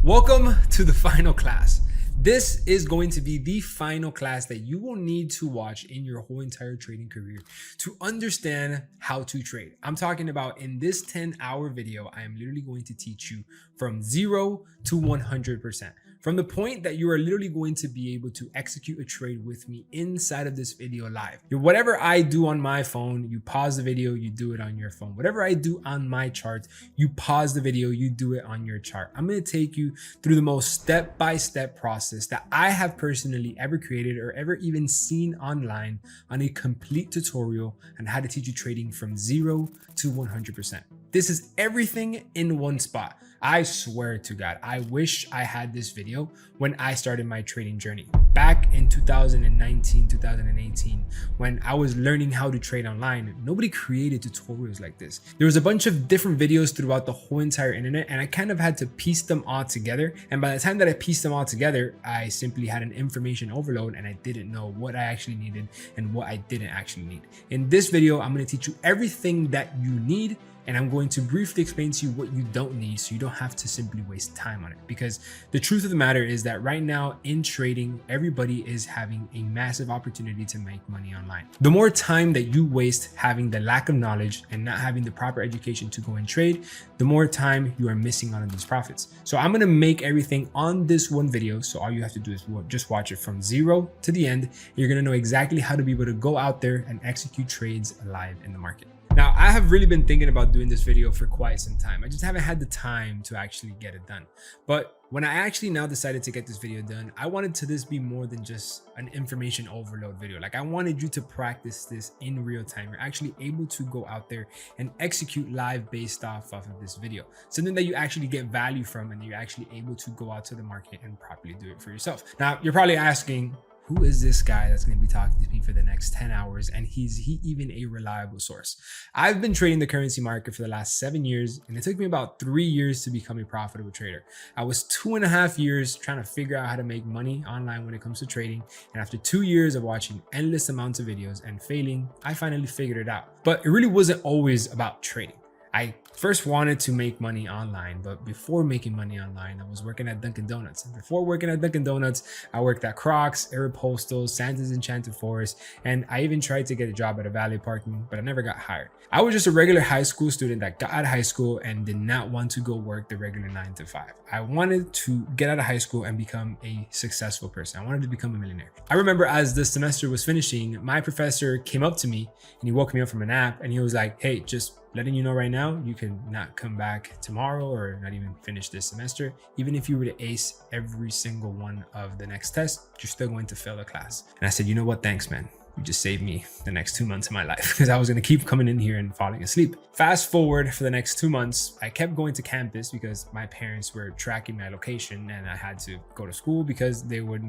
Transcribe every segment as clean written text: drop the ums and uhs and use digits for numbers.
Welcome to the final class. This is going to be the final class that you will need to watch in your whole entire trading career to understand how to trade. I'm talking about in this 10-hour video, I am literally going to teach you from 0 to 100%. From the point that you are literally going to be able to execute a trade with me inside of this video live. Whatever I do on my phone, you pause the video, you do it on your phone. Whatever I do on my chart, you pause the video, you do it on your chart. I'm going to take you through the most step-by-step process that I have personally ever created or ever even seen online on a complete tutorial on how to teach you trading from 0 to 100%. This is everything in one spot. I swear to God, I wish I had this video when I started my trading journey back in 2019, 2018, when I was learning how to trade online. Nobody created tutorials like this. There was a bunch of different videos throughout the whole entire internet, and I kind of had to piece them all together. And by the time that I pieced them all together, I simply had an information overload and I didn't know what I actually needed and what I didn't actually need. In this video, I'm going to teach you everything that you need, and I'm going to briefly explain to you what you don't need so you don't have to simply waste time on it. Because the truth of the matter is that right now in trading, everybody is having a massive opportunity to make money online. The more time that you waste having the lack of knowledge and not having the proper education to go and trade, the more time you are missing out on these profits. So I'm gonna make everything on this one video. So all you have to do is just watch it from 0 to the end. You're gonna know exactly how to be able to go out there and execute trades live in the market. Now, I have really been thinking about doing this video for quite some time. I just haven't had the time to actually get it done. But when I actually now decided to get this video done, I wanted this be more than just an information overload video. Like, I wanted you to practice this in real time. You're actually able to go out there and execute live based off of this video. Something that you actually get value from and you're actually able to go out to the market and properly do it for yourself. Now, you're probably asking, who is this guy that's going to be talking to me for the next 10 hours? And is he even a reliable source? I've been trading the currency market for the last 7 years, and it took me about 3 years to become a profitable trader. I was 2.5 years trying to figure out how to make money online when it comes to trading. And after 2 years of watching endless amounts of videos and failing, I finally figured it out. But it really wasn't always about trading. I first wanted to make money online, but before making money online, I was working at Dunkin' Donuts. And before working at Dunkin' Donuts, I worked at Crocs, Aeropostale, Santa's Enchanted Forest, and I even tried to get a job at a valet parking, but I never got hired. I was just a regular high school student that got out of high school and did not want to go work the regular 9 to 5. I wanted to get out of high school and become a successful person. I wanted to become a millionaire. I remember as the semester was finishing, my professor came up to me and he woke me up from a nap and he was like, "Hey, just letting you know right now, you can not come back tomorrow or not even finish this semester. Even if you were to ace every single one of the next test, you're still going to fail the class." And I said, "You know what? Thanks, man. You just saved me the next 2 months of my life," because I was going to keep coming in here and falling asleep. Fast forward for the next 2 months, I kept going to campus because my parents were tracking my location and I had to go to school because they would,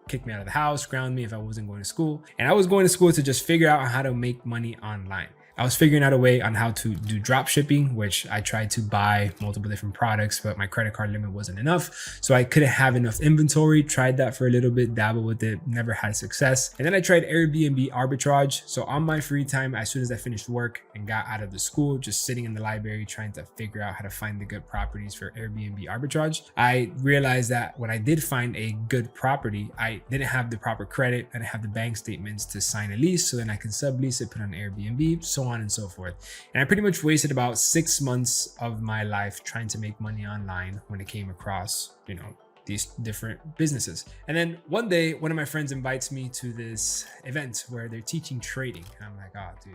kick me out of the house, ground me if I wasn't going to school. And I was going to school to just figure out how to make money online. I was figuring out a way on how to do drop shipping, which I tried to buy multiple different products, but my credit card limit wasn't enough. So I couldn't have enough inventory. Tried that for a little bit, dabbled with it, never had success. And then I tried Airbnb arbitrage. So on my free time, as soon as I finished work and got out of the school, just sitting in the library, trying to figure out how to find the good properties for Airbnb arbitrage, I realized that when I did find a good property, I didn't have the proper credit. I didn't have the bank statements to sign a lease. So then I can sublease it, put it on Airbnb, so on and so forth. And I pretty much wasted about 6 months of my life trying to make money online when it came across, these different businesses. And then one day, one of my friends invites me to this event where they're teaching trading. And I'm like, "Oh, dude,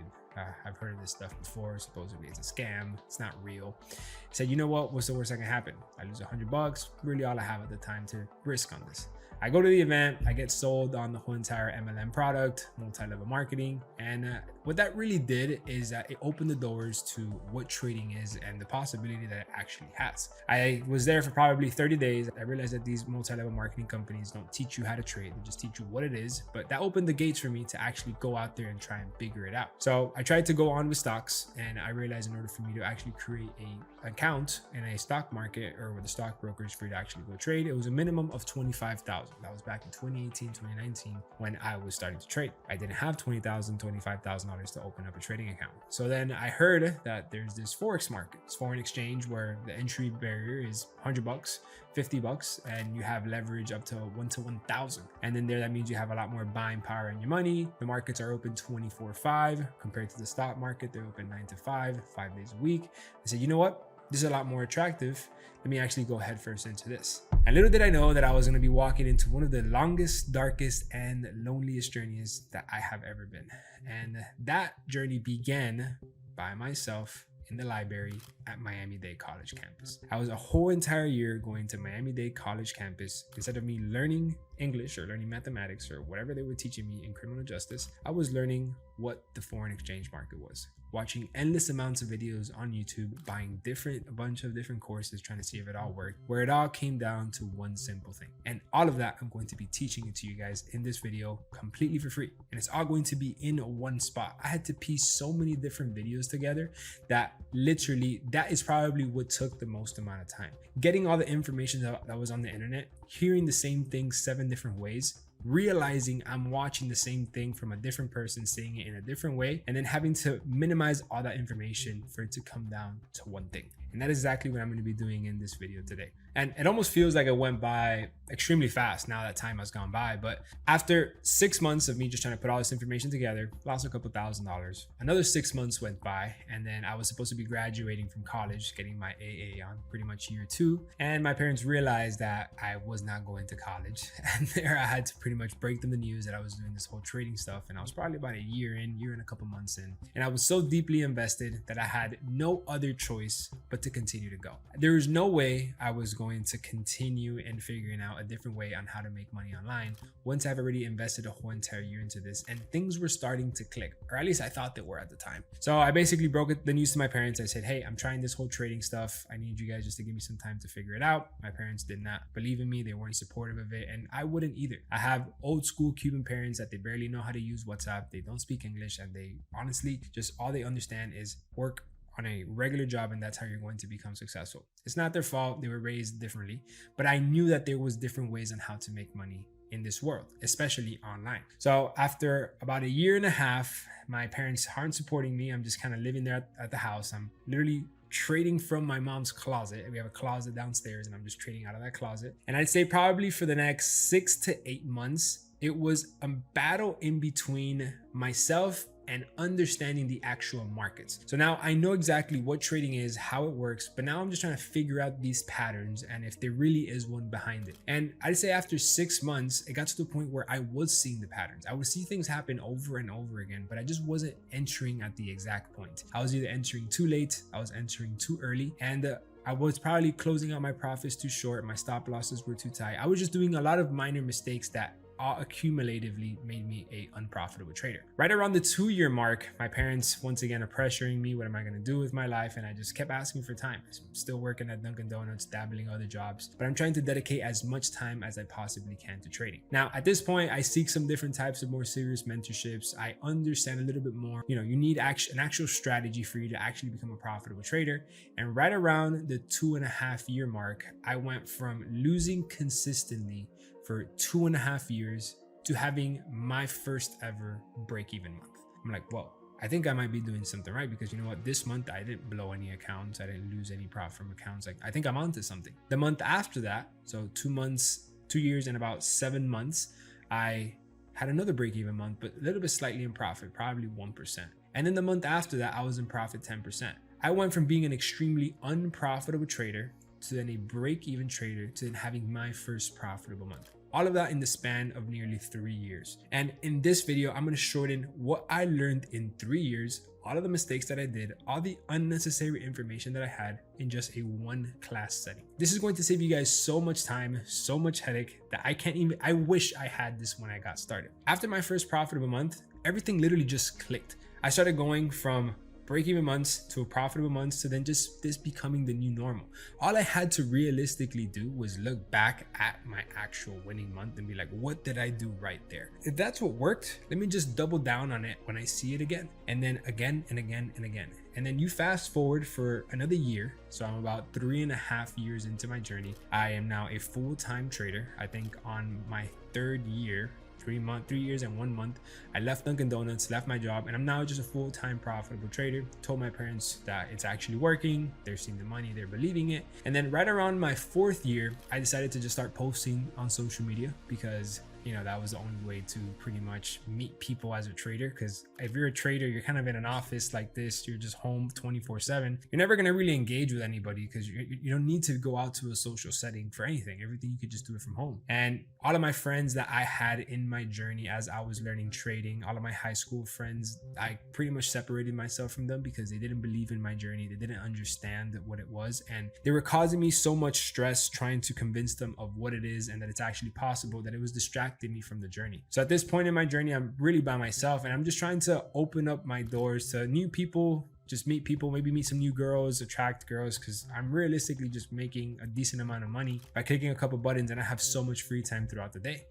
I've heard of this stuff before. Supposedly it's a scam. It's not real." I said, "You know what? What's the worst that can happen? I lose $100. Really all I have at the time to risk on this." I go to the event, I get sold on the whole entire MLM product, multi-level marketing. And what that really did is that it opened the doors to what trading is and the possibility that it actually has. I was there for probably 30 days. I realized that these multi-level marketing companies don't teach you how to trade. They just teach you what it is. But that opened the gates for me to actually go out there and try and figure it out. So I tried to go on with stocks, and I realized in order for me to actually create an account in a stock market or with the stockbrokers for you to actually go trade, it was a minimum of 25,000. That was back in 2018, 2019 when I was starting to trade. I didn't have $20,000, $25,000 $10 to open up a trading account. So then I heard that there's this Forex market, it's foreign exchange, where the entry barrier is $100, $50, and you have leverage up to 1 to 1,000. And then that means you have a lot more buying power in your money. The markets are open 24/5 compared to the stock market. They're open 9 to 5, 5 days a week. I said, you know what? This is a lot more attractive. Let me actually go head first into this. And little did I know that I was going to be walking into one of the longest, darkest, and loneliest journeys that I have ever been. And that journey began by myself in the library at Miami-Dade College campus. I was a whole entire year going to Miami-Dade College campus. Instead of me learning English or learning mathematics or whatever they were teaching me in criminal justice, I was learning what the foreign exchange market was. Watching endless amounts of videos on YouTube, buying a bunch of different courses, trying to see if it all worked, where it all came down to one simple thing. And all of that, I'm going to be teaching it to you guys in this video completely for free. And it's all going to be in one spot. I had to piece so many different videos together that literally, that is probably what took the most amount of time. Getting all the information that was on the internet, hearing the same thing 7 different ways, realizing I'm watching the same thing from a different person saying it in a different way, and then having to minimize all that information for it to come down to one thing. And that is exactly what I'm going to be doing in this video today. And it almost feels like it went by extremely fast now that time has gone by. But after 6 months of me just trying to put all this information together, lost a couple $1,000s. Another 6 months went by, and then I was supposed to be graduating from college, getting my AA on pretty much year 2. And my parents realized that I was not going to college. And there I had to pretty much break them the news that I was doing this whole trading stuff. And I was probably about a year and a couple months in. And I was so deeply invested that I had no other choice but to continue to go. There was no way I was going to continue and figuring out a different way on how to make money online once I've already invested a whole entire year into this and things were starting to click, or at least I thought they were at the time. So I basically broke the news to my parents. I said, hey, I'm trying this whole trading stuff. I need you guys just to give me some time to figure it out. My parents did not believe in me. They weren't supportive of it, and I wouldn't either. I have old school Cuban parents that they barely know how to use WhatsApp. They don't speak English, and they honestly just all they understand is work on a regular job, and that's how you're going to become successful. It's not their fault. They were raised differently, but I knew that there was different ways on how to make money in this world, especially online. So after about a year and a half, my parents aren't supporting me. I'm just kind of living there at the house. I'm literally trading from my mom's closet. We have a closet downstairs, and I'm just trading out of that closet. And I'd say probably for the next 6 to 8 months, it was a battle in between myself and understanding the actual markets. So now I know exactly what trading is, how it works, but now I'm just trying to figure out these patterns and if there really is one behind it. And I'd say after 6 months, it got to the point where I was seeing the patterns. I would see things happen over and over again, but I just wasn't entering at the exact point. I was either entering too late, I was entering too early, and I was probably closing out my profits too short. My stop losses were too tight. I was just doing a lot of minor mistakes that all accumulatively made me a unprofitable trader. Right around the 2-year mark, my parents once again are pressuring me. What am I going to do with my life? And I just kept asking for time. I'm still working at Dunkin' Donuts, dabbling other jobs, but I'm trying to dedicate as much time as I possibly can to trading. Now, at this point, I seek some different types of more serious mentorships. I understand a little bit more. You need an actual strategy for you to actually become a profitable trader. And right around the 2.5-year mark, I went from losing consistently for 2.5 years to having my first ever break-even month. I'm like, whoa, I think I might be doing something right, because you know what? This month I didn't blow any accounts. I didn't lose any profit from accounts. Like, I think I'm onto something. The month after that, so 2 years and about 7 months, I had another break-even month, but a little bit slightly in profit, probably 1%. And then the month after that, I was in profit 10%. I went from being an extremely unprofitable trader to then a break-even trader to then having my first profitable month. All of that in the span of nearly 3 years. And in this video, I'm going to shorten what I learned in 3 years, all of the mistakes that I did, all the unnecessary information that I had in just a 1-class setting. This is going to save you guys so much time, so much headache that I wish I had this when I got started. After my first profitable month, everything literally just clicked. I started going from break-even months to profitable months to then just this becoming the new normal. All I had to realistically do was look back at my actual winning month and be like, what did I do right there? If that's what worked, let me just double down on it when I see it again, and then again and again and again. And then you fast forward for another year. So I'm about 3.5 years into my journey. I am now a full-time trader. I think on my 3rd year, 3 years and 1 month. I left Dunkin' Donuts, left my job, and I'm now just a full-time profitable trader. Told my parents that it's actually working. They're seeing the money, they're believing it. And then right around my 4th year, I decided to just start posting on social media because that was the only way to pretty much meet people as a trader. Because if you're a trader, you're kind of in an office like this, you're just home 24/7. You're never going to really engage with anybody because you don't need to go out to a social setting for anything. Everything you could just do it from home. And all of my friends that I had in my journey as I was learning trading, all of my high school friends, I pretty much separated myself from them because they didn't believe in my journey. They didn't understand what it was. And they were causing me so much stress trying to convince them of what it is and that it's actually possible, that it was distracting me from the journey. So at this point in my journey, I'm really by myself and I'm just trying to open up my doors to new people, just meet people, maybe meet some new girls, attract girls, because I'm realistically just making a decent amount of money by clicking a couple buttons, and I have so much free time throughout the day.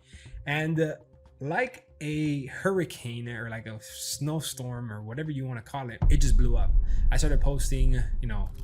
And like a hurricane or like a snowstorm or whatever you want to call it, it just blew up. I started posting,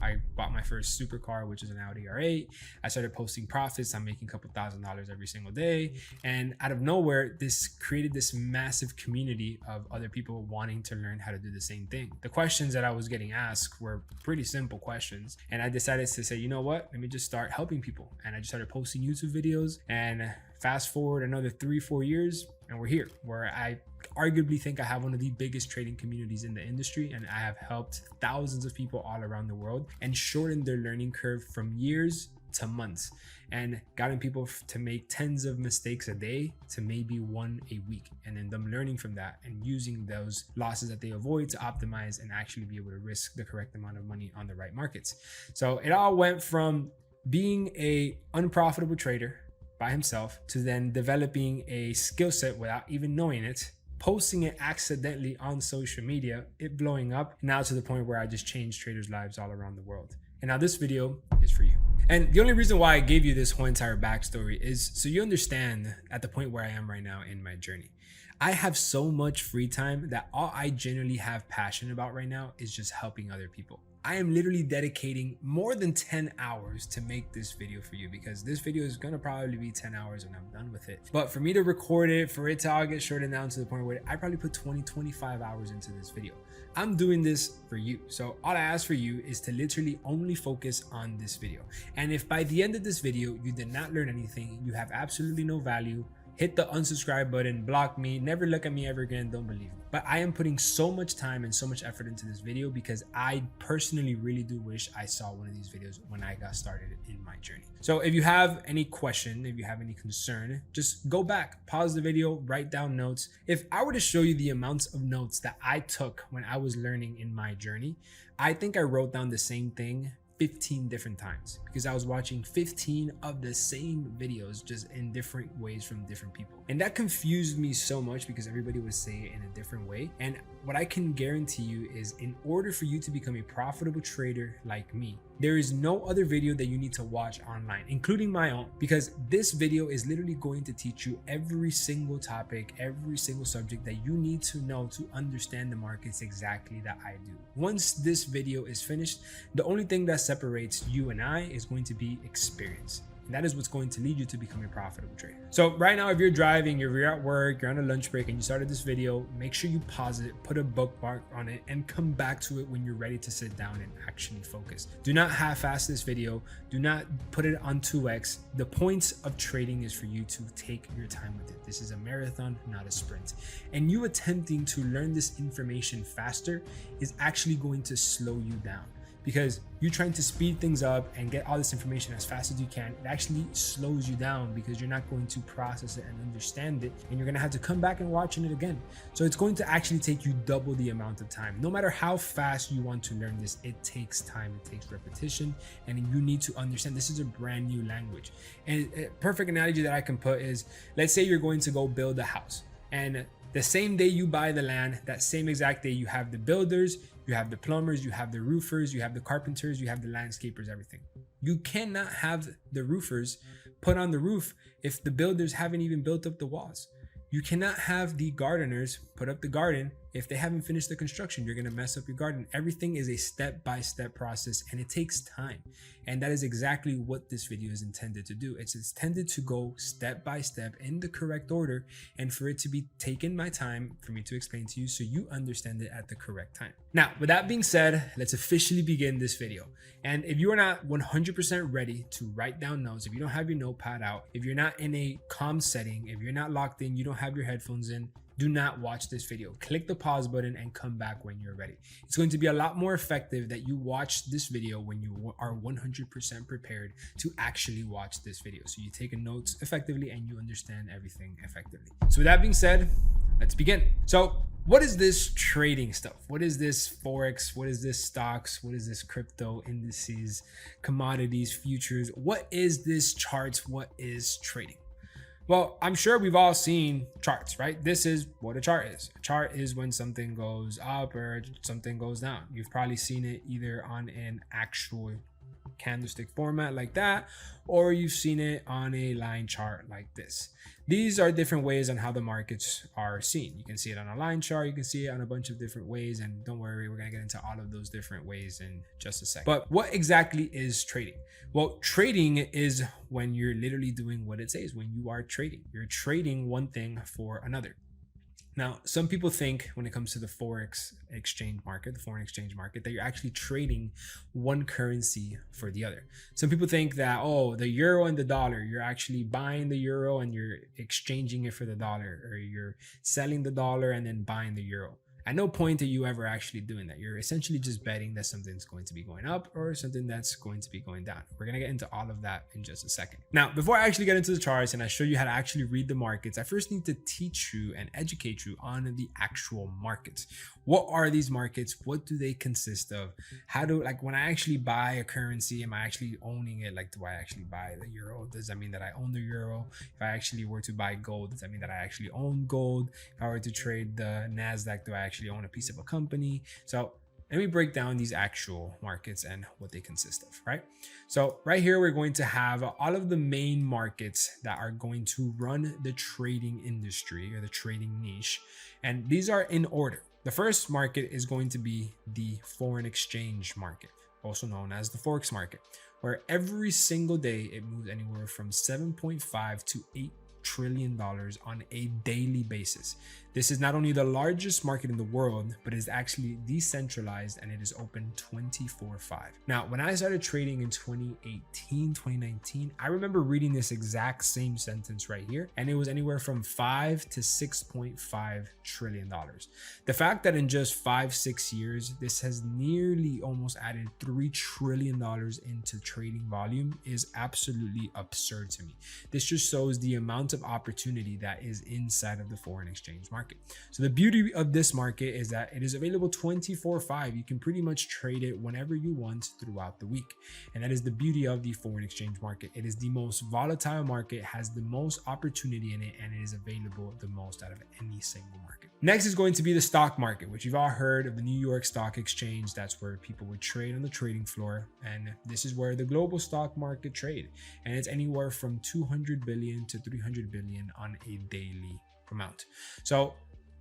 I bought my first supercar, which is an Audi R8. I started posting profits. I'm making a couple $1,000s every single day. And out of nowhere, this created this massive community of other people wanting to learn how to do the same thing. The questions that I was getting asked were pretty simple questions. And I decided to say, you know what, let me just start helping people. And I just started posting YouTube videos, and fast forward another 3-4 years, and we're here where I arguably think I have one of the biggest trading communities in the industry, and I have helped thousands of people all around the world and shortened their learning curve from years to months, and gotten people to make tens of mistakes a day to maybe one a week, and then them learning from that and using those losses that they avoid to optimize and actually be able to risk the correct amount of money on the right markets. So it all went from being a unprofitable trader by himself to then developing a skill set without even knowing it, posting it accidentally on social media, it blowing up, now to the point where I just changed traders' lives all around the world. And now this video is for you. And the only reason why I gave you this whole entire backstory is so you understand at the point where I am right now in my journey. I have so much free time that all I genuinely have passion about right now is just helping other people. I am literally dedicating more than 10 hours to make this video for you, because this video is gonna probably be 10 hours when I'm done with it. But for me to record it, for it to all get shortened down to the point where I probably put 20-25 hours into this video. I'm doing this for you. So all I ask for you is to literally only focus on this video. And if by the end of this video, you did not learn anything, you have absolutely no value, hit the unsubscribe button, block me, never look at me ever again, don't believe me. But I am putting so much time and so much effort into this video because I personally really do wish I saw one of these videos when I got started in my journey. So if you have any question, if you have any concern, just go back, pause the video, write down notes. If I were to show you the amounts of notes that I took when I was learning in my journey, I think I wrote down the same thing 15 different times because I was watching 15 of the same videos just in different ways from different people. And that confused me so much because everybody would say it in a different way. And what I can guarantee you is, in order for you to become a profitable trader like me, there is no other video that you need to watch online, including my own, because this video is literally going to teach you every single topic, every single subject that you need to know to understand the markets exactly that I do. Once this video is finished, the only thing that separates you and I is going to be experience. And that is what's going to lead you to become a profitable trader. So right now, if you're driving, if you're at work, you're on a lunch break and you started this video, make sure you pause it, put a bookmark on it, and come back to it when you're ready to sit down and actually focus. Do not half-ass this video. Do not put it on 2x. The point of trading is for you to take your time with it. This is a marathon, not a sprint. And you attempting to learn this information faster is actually going to slow you down, because you're trying to speed things up and get all this information as fast as you can. It actually slows you down because you're not going to process it and understand it, and you're gonna have to come back and watching it again. So it's going to actually take you double the amount of time. No matter how fast you want to learn this, it takes time, it takes repetition, and you need to understand this is a brand new language. And a perfect analogy that I can put is, let's say you're going to go build a house, and the same day you buy the land, that same exact day you have the builders, you have the plumbers, you have the roofers, you have the carpenters, you have the landscapers, everything. You cannot have the roofers put on the roof if the builders haven't even built up the walls. You cannot have the gardeners put up the garden if they haven't finished the construction, you're going to mess up your garden. Everything is a step-by-step process and it takes time. And that is exactly what this video is intended to do. It's intended to go step by step in the correct order and for it to be taken my time for me to explain to you so you understand it at the correct time. Now, with that being said, let's officially begin this video. And if you are not 100% ready to write down notes, if you don't have your notepad out, if you're not in a calm setting, if you're not locked in, you don't have your headphones in, do not watch this video. Click the pause button and come back when you're ready. It's going to be a lot more effective that you watch this video when you are 100% prepared to actually watch this video. So you take notes effectively and you understand everything effectively. So with that being said, let's begin. So what is this trading stuff? What is this Forex? What is this stocks? What is this crypto, indices, commodities, futures? What is this charts? What is trading? Well, I'm sure we've all seen charts, right? This is what a chart is. A chart is when something goes up or something goes down. You've probably seen it either on an actual candlestick format like that, or you've seen it on a line chart like this. These are different ways on how the markets are seen. You can see it on a line chart, you can see it on a bunch of different ways, and don't worry, we're gonna get into all of those different ways in just a second. But what exactly is trading? Well, trading is when you're literally doing what it says. When you are trading, you're trading one thing for another. Now, some people think when it comes to the Forex exchange market, the foreign exchange market, that you're actually trading one currency for the other. Some people think that, oh, the euro and the dollar, you're actually buying the euro and you're exchanging it for the dollar, or you're selling the dollar and then buying the euro. At no point are you ever actually doing that. You're essentially just betting that something's going to be going up or something that's going to be going down. We're going to get into all of that in just a second. Now, before I actually get into the charts and I show you how to actually read the markets, I first need to teach you and educate you on the actual markets. What are these markets? What do they consist of? How do, like, when I actually buy a currency, am I actually owning it? Like, do I actually buy the euro? Does that mean that I own the euro? If I actually were to buy gold, does that mean that I actually own gold? If I were to trade the NASDAQ, do I actually own a piece of a company? So let me break down these actual markets and what they consist of, right? So right here, we're going to have all of the main markets that are going to run the trading industry or the trading niche. And these are in order. The first market is going to be the foreign exchange market, also known as the Forex market, where every single day it moves anywhere from 7.5 to 8 trillion dollars on a daily basis. This is not only the largest market in the world, but it is actually decentralized and it is open 24/5. Now, when I started trading in 2018, 2019, I remember reading this exact same sentence right here, and it was anywhere from 5 to 6.5 trillion dollars. The fact that in just 5-6 years, this has nearly almost added $3 trillion into trading volume is absolutely absurd to me. This just shows the amount of opportunity that is inside of the foreign exchange market. So the beauty of this market is that it is available 24/5. You can pretty much trade it whenever you want throughout the week. And that is the beauty of the foreign exchange market. It is the most volatile market, has the most opportunity in it, and it is available the most out of any single market. Next is going to be the stock market, which you've all heard of, the New York Stock Exchange. That's where people would trade on the trading floor. And this is where the global stock market trade. And it's anywhere from 200 billion to 300 billion on a daily amount. So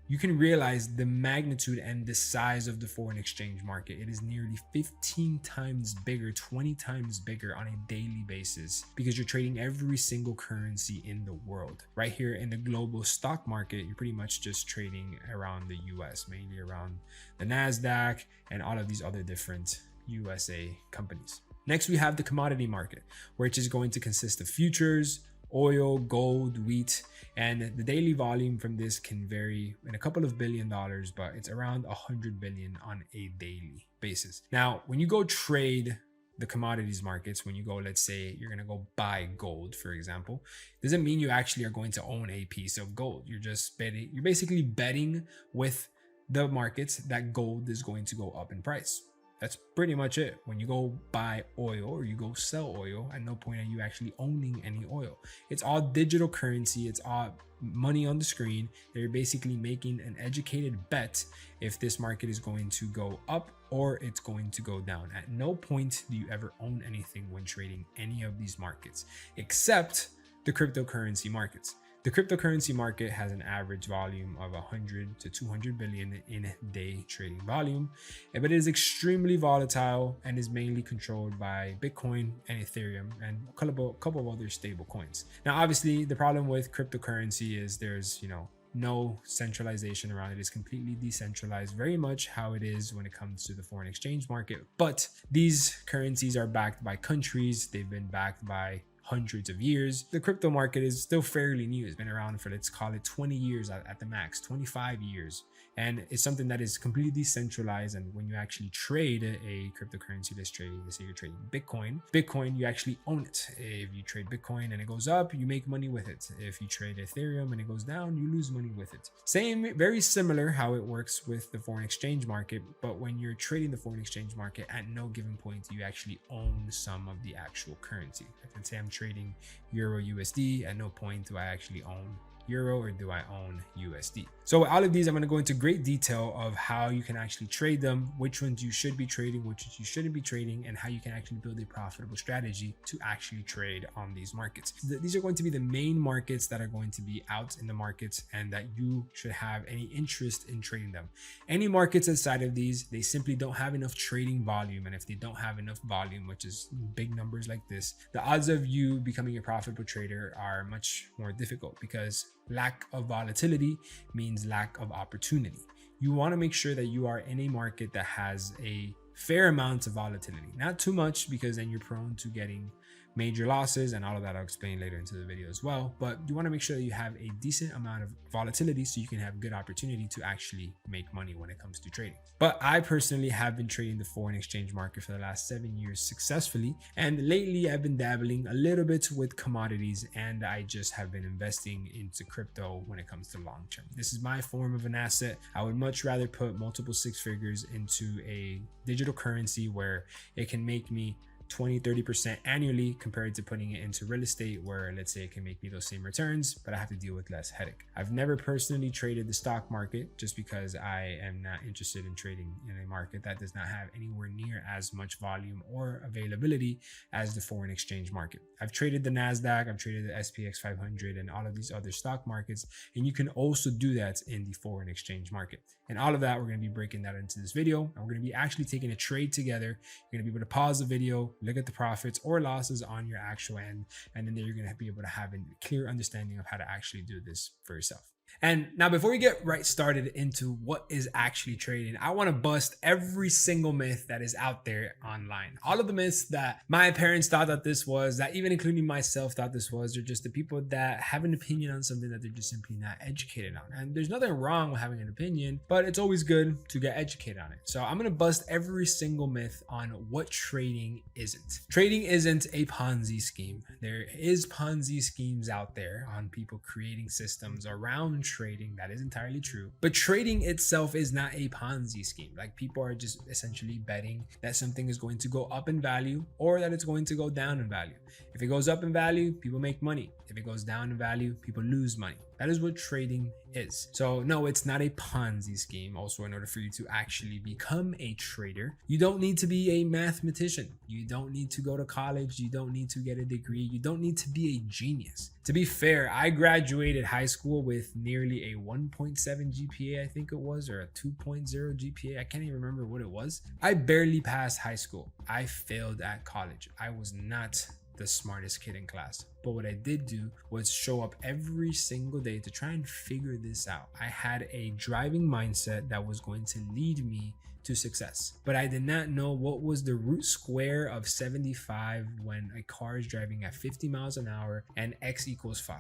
you can realize the magnitude and the size of the foreign exchange market. It is nearly 15 times bigger, 20 times bigger on a daily basis, because you're trading every single currency in the world. Right here in the global stock market, you're pretty much just trading around the US, mainly around the NASDAQ and all of these other different USA companies. Next, we have the commodity market, which is going to consist of futures, oil, gold, wheat, and the daily volume from this can vary in a couple of $1 billion, but it's around 100 billion on a daily basis. Now, when you go trade the commodities markets, when you go, let's say you're going to go buy gold, for example, doesn't mean you actually are going to own a piece of gold. You're just betting, you're basically betting with the markets that gold is going to go up in price. That's pretty much it. When you go buy oil or you go sell oil, at no point are you actually owning any oil. It's all digital currency. It's all money on the screen. They're basically making an educated bet if this market is going to go up or it's going to go down. At no point do you ever own anything when trading any of these markets, except the cryptocurrency markets. The The cryptocurrency market has an average volume of 100 to 200 billion in day trading volume, but it is extremely volatile and is mainly controlled by Bitcoin and Ethereum and a couple of other stable coins. Now, obviously, the problem with cryptocurrency is there's, no centralization around it. It's completely decentralized, very much how it is when it comes to the foreign exchange market. But these currencies are backed by countries. They've been backed by hundreds of years. The crypto market is still fairly new. It's been around for, let's call it 20 years at the max, 25 years. And it's something that is completely decentralized. And when you actually trade a cryptocurrency, let's say you're trading Bitcoin, you actually own it. If you trade Bitcoin and it goes up, you make money with it. If you trade Ethereum and it goes down, you lose money with it. Very similar how it works with the foreign exchange market. But when you're trading the foreign exchange market, at no given point do you actually own some of the actual currency. Like, let's say I'm trading Euro USD, at no point do I actually own Euro or do I own USD. So all of these, I'm going to go into great detail of how you can actually trade them, which ones you should be trading, which ones you shouldn't be trading, and how you can actually build a profitable strategy to actually trade on these markets. These are going to be the main markets that are going to be out in the markets and that you should have any interest in trading them. Any markets outside of these, they simply don't have enough trading volume. And if they don't have enough volume, which is big numbers like this, the odds of you becoming a profitable trader are much more difficult, because lack of volatility means lack of opportunity. You want to make sure that you are in a market that has a fair amount of volatility, not too much, because then you're prone to getting major losses, and all of that I'll explain later into the video as well. But you want to make sure that you have a decent amount of volatility so you can have good opportunity to actually make money when it comes to trading. But I personally have been trading the foreign exchange market for the last 7 years successfully, and lately I've been dabbling a little bit with commodities, and I just have been investing into crypto when it comes to long term. This is my form of an asset. I would much rather put multiple six figures into a digital currency where it can make me 20-30% annually, compared to putting it into real estate where, let's say, it can make me those same returns, but I have to deal with less headache. I've never personally traded the stock market, just because I am not interested in trading in a market that does not have anywhere near as much volume or availability as the foreign exchange market. I've traded the NASDAQ, I've traded the SPX 500 and all of these other stock markets, and you can also do that in the foreign exchange market. And all of that, we're going to be breaking that into this video, and we're going to be actually taking a trade together. You're going to be able to pause the video, look at the profits or losses on your actual end, and then you're going to be able to have a clear understanding of how to actually do this for yourself. And now, before we get right started into what is actually trading, I want to bust every single myth that is out there online. All of the myths that my parents thought that this was, that even including myself thought this was, or just the people that have an opinion on something that they're just simply not educated on. And there's nothing wrong with having an opinion, but it's always good to get educated on it. So I'm going to bust every single myth on what trading isn't. Trading isn't a Ponzi scheme. There is Ponzi schemes out there on people creating systems around trading. That is entirely true. But trading itself is not a Ponzi scheme. Like, people are just essentially betting that something is going to go up in value or that it's going to go down in value. If it goes up in value, people make money. If it goes down in value, people lose money. That is what trading is. So no, it's not a Ponzi scheme. Also, in order for you to actually become a trader, you don't need to be a mathematician. You don't need to go to college. You don't need to get a degree. You don't need to be a genius. To be fair, I graduated high school with nearly a 1.7 GPA, I think it was, or a 2.0 GPA. I can't even remember what it was. I barely passed high school. I failed at college. I was not the smartest kid in class. But what I did do was show up every single day to try and figure this out. I had a driving mindset that was going to lead me to success. But I did not know what was the root square of 75 when a car is driving at 50 miles an hour and x equals 5.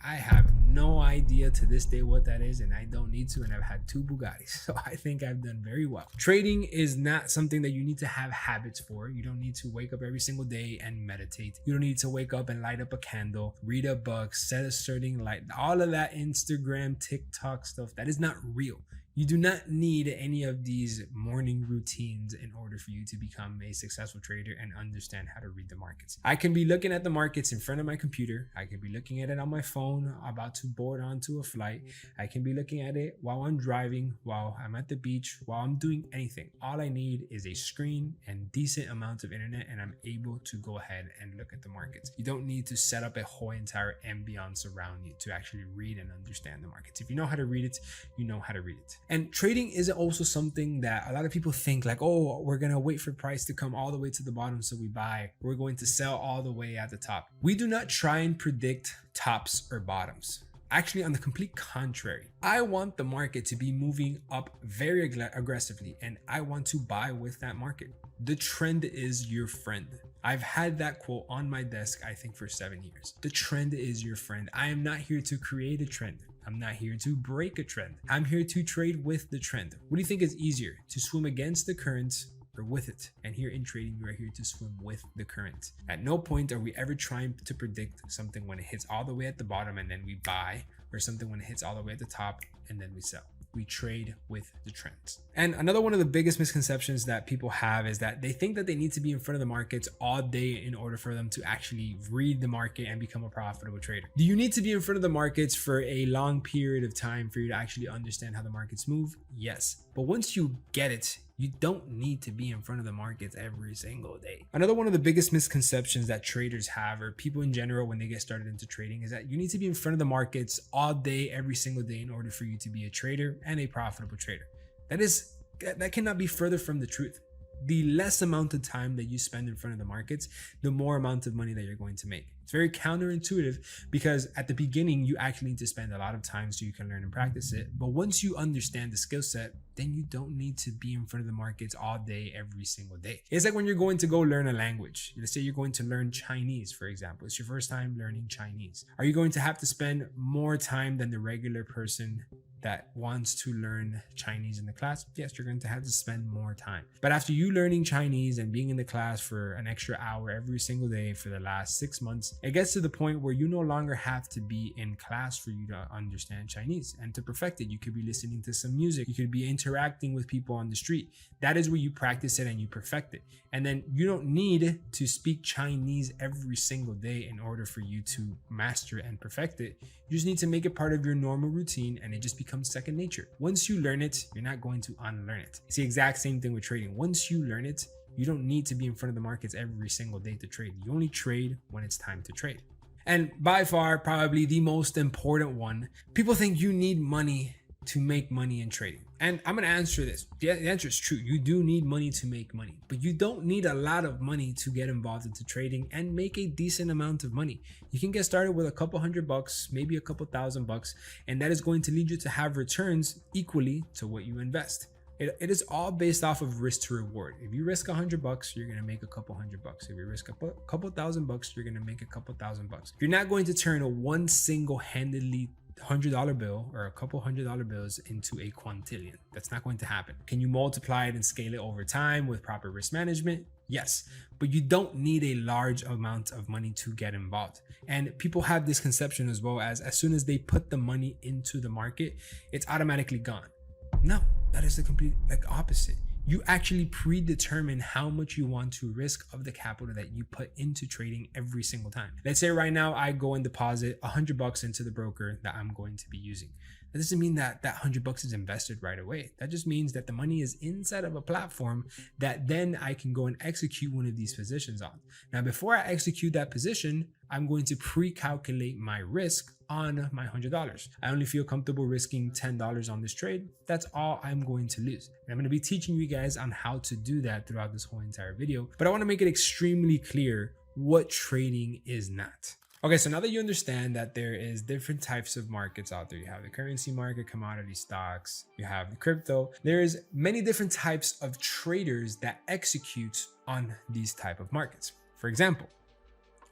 I have no idea to this day what that is, and I don't need to, and I've had 2 Bugattis, so I think I've done very well. Trading is not something that you need to have habits for. You don't need to wake up every single day and meditate. You don't need to wake up and light up a candle, read a book, set a certain light. All of that Instagram, TikTok stuff, that is not real. You do not need any of these morning routines in order for you to become a successful trader and understand how to read the markets. I can be looking at the markets in front of my computer. I can be looking at it on my phone, about to board onto a flight. I can be looking at it while I'm driving, while I'm at the beach, while I'm doing anything. All I need is a screen and decent amounts of internet, and I'm able to go ahead and look at the markets. You don't need to set up a whole entire ambiance around you to actually read and understand the markets. If you know how to read it, you know how to read it. And trading is also something that a lot of people think like, oh, we're going to wait for price to come all the way to the bottom so we buy. We're going to sell all the way at the top. We do not try and predict tops or bottoms. Actually, on the complete contrary, I want the market to be moving up very aggressively, and I want to buy with that market. The trend is your friend. I've had that quote on my desk, I think, for 7 years. The trend is your friend. I am not here to create a trend. I'm not here to break a trend. I'm here to trade with the trend. What do you think is easier, to swim against the current or with it? And here in trading, you are here to swim with the current. At no point are we ever trying to predict something when it hits all the way at the bottom and then we buy, or something when it hits all the way at the top and then we sell. We trade with the trends. And another one of the biggest misconceptions that people have is that they think that they need to be in front of the markets all day in order for them to actually read the market and become a profitable trader. Do you need to be in front of the markets for a long period of time for you to actually understand how the markets move? Yes. But once you get it, you don't need to be in front of the markets every single day. Another one of the biggest misconceptions that traders have, or people in general when they get started into trading, is that you need to be in front of the markets all day, every single day in order for you to be a trader and a profitable trader. That cannot be further from the truth. The less amount of time that you spend in front of the markets, the more amount of money that you're going to make. It's very counterintuitive because at the beginning, you actually need to spend a lot of time so you can learn and practice it. But once you understand the skill set, then you don't need to be in front of the markets all day, every single day. It's like when you're going to go learn a language. Let's say you're going to learn Chinese, for example. It's your first time learning Chinese. Are you going to have to spend more time than the regular person that wants to learn Chinese in the class? Yes, you're going to have to spend more time. But after you learning Chinese and being in the class for an extra hour every single day for the last 6 months, it gets to the point where you no longer have to be in class for you to understand Chinese and to perfect it. You could be listening to some music. You could be interacting with people on the street. That is where you practice it and you perfect it. And then you don't need to speak Chinese every single day in order for you to master it and perfect it. You just need to make it part of your normal routine, and it just becomes second nature. Once you learn it, you're not going to unlearn it. It's the exact same thing with trading. Once you learn it, you don't need to be in front of the markets every single day to trade. You only trade when it's time to trade. And by far, probably the most important one, people think you need money to make money in trading. And I'm going to answer this. The answer is true. You do need money to make money, but you don't need a lot of money to get involved into trading and make a decent amount of money. You can get started with a couple $100, maybe a couple $1,000, and that is going to lead you to have returns equally to what you invest. It is all based off of risk to reward. If you risk $100, you're going to make a couple $100. If you risk a couple $1,000, you're going to make a couple $1,000. You're not going to turn a one single-handedly $100 bill or a couple $100 bills into a quintillion. That's not going to happen. Can you multiply it and scale it over time with proper risk management? Yes, but you don't need a large amount of money to get involved. And people have this conception as well as soon as they put the money into the market, it's automatically gone. No, that is the complete opposite. You actually predetermine how much you want to risk of the capital that you put into trading every single time. Let's say right now I go and deposit $100 into the broker that I'm going to be using. That doesn't mean that that $100 is invested right away. That just means that the money is inside of a platform that then I can go and execute one of these positions on. Now, before I execute that position, I'm going to pre-calculate my risk on my $100. I only feel comfortable risking $10 on this trade. That's all I'm going to lose. And I'm going to be teaching you guys on how to do that throughout this whole entire video. But I want to make it extremely clear what trading is not. Okay, so now that you understand that there is different types of markets out there, you have the currency market, commodity stocks, you have the crypto, there's many different types of traders that execute on these type of markets. For example,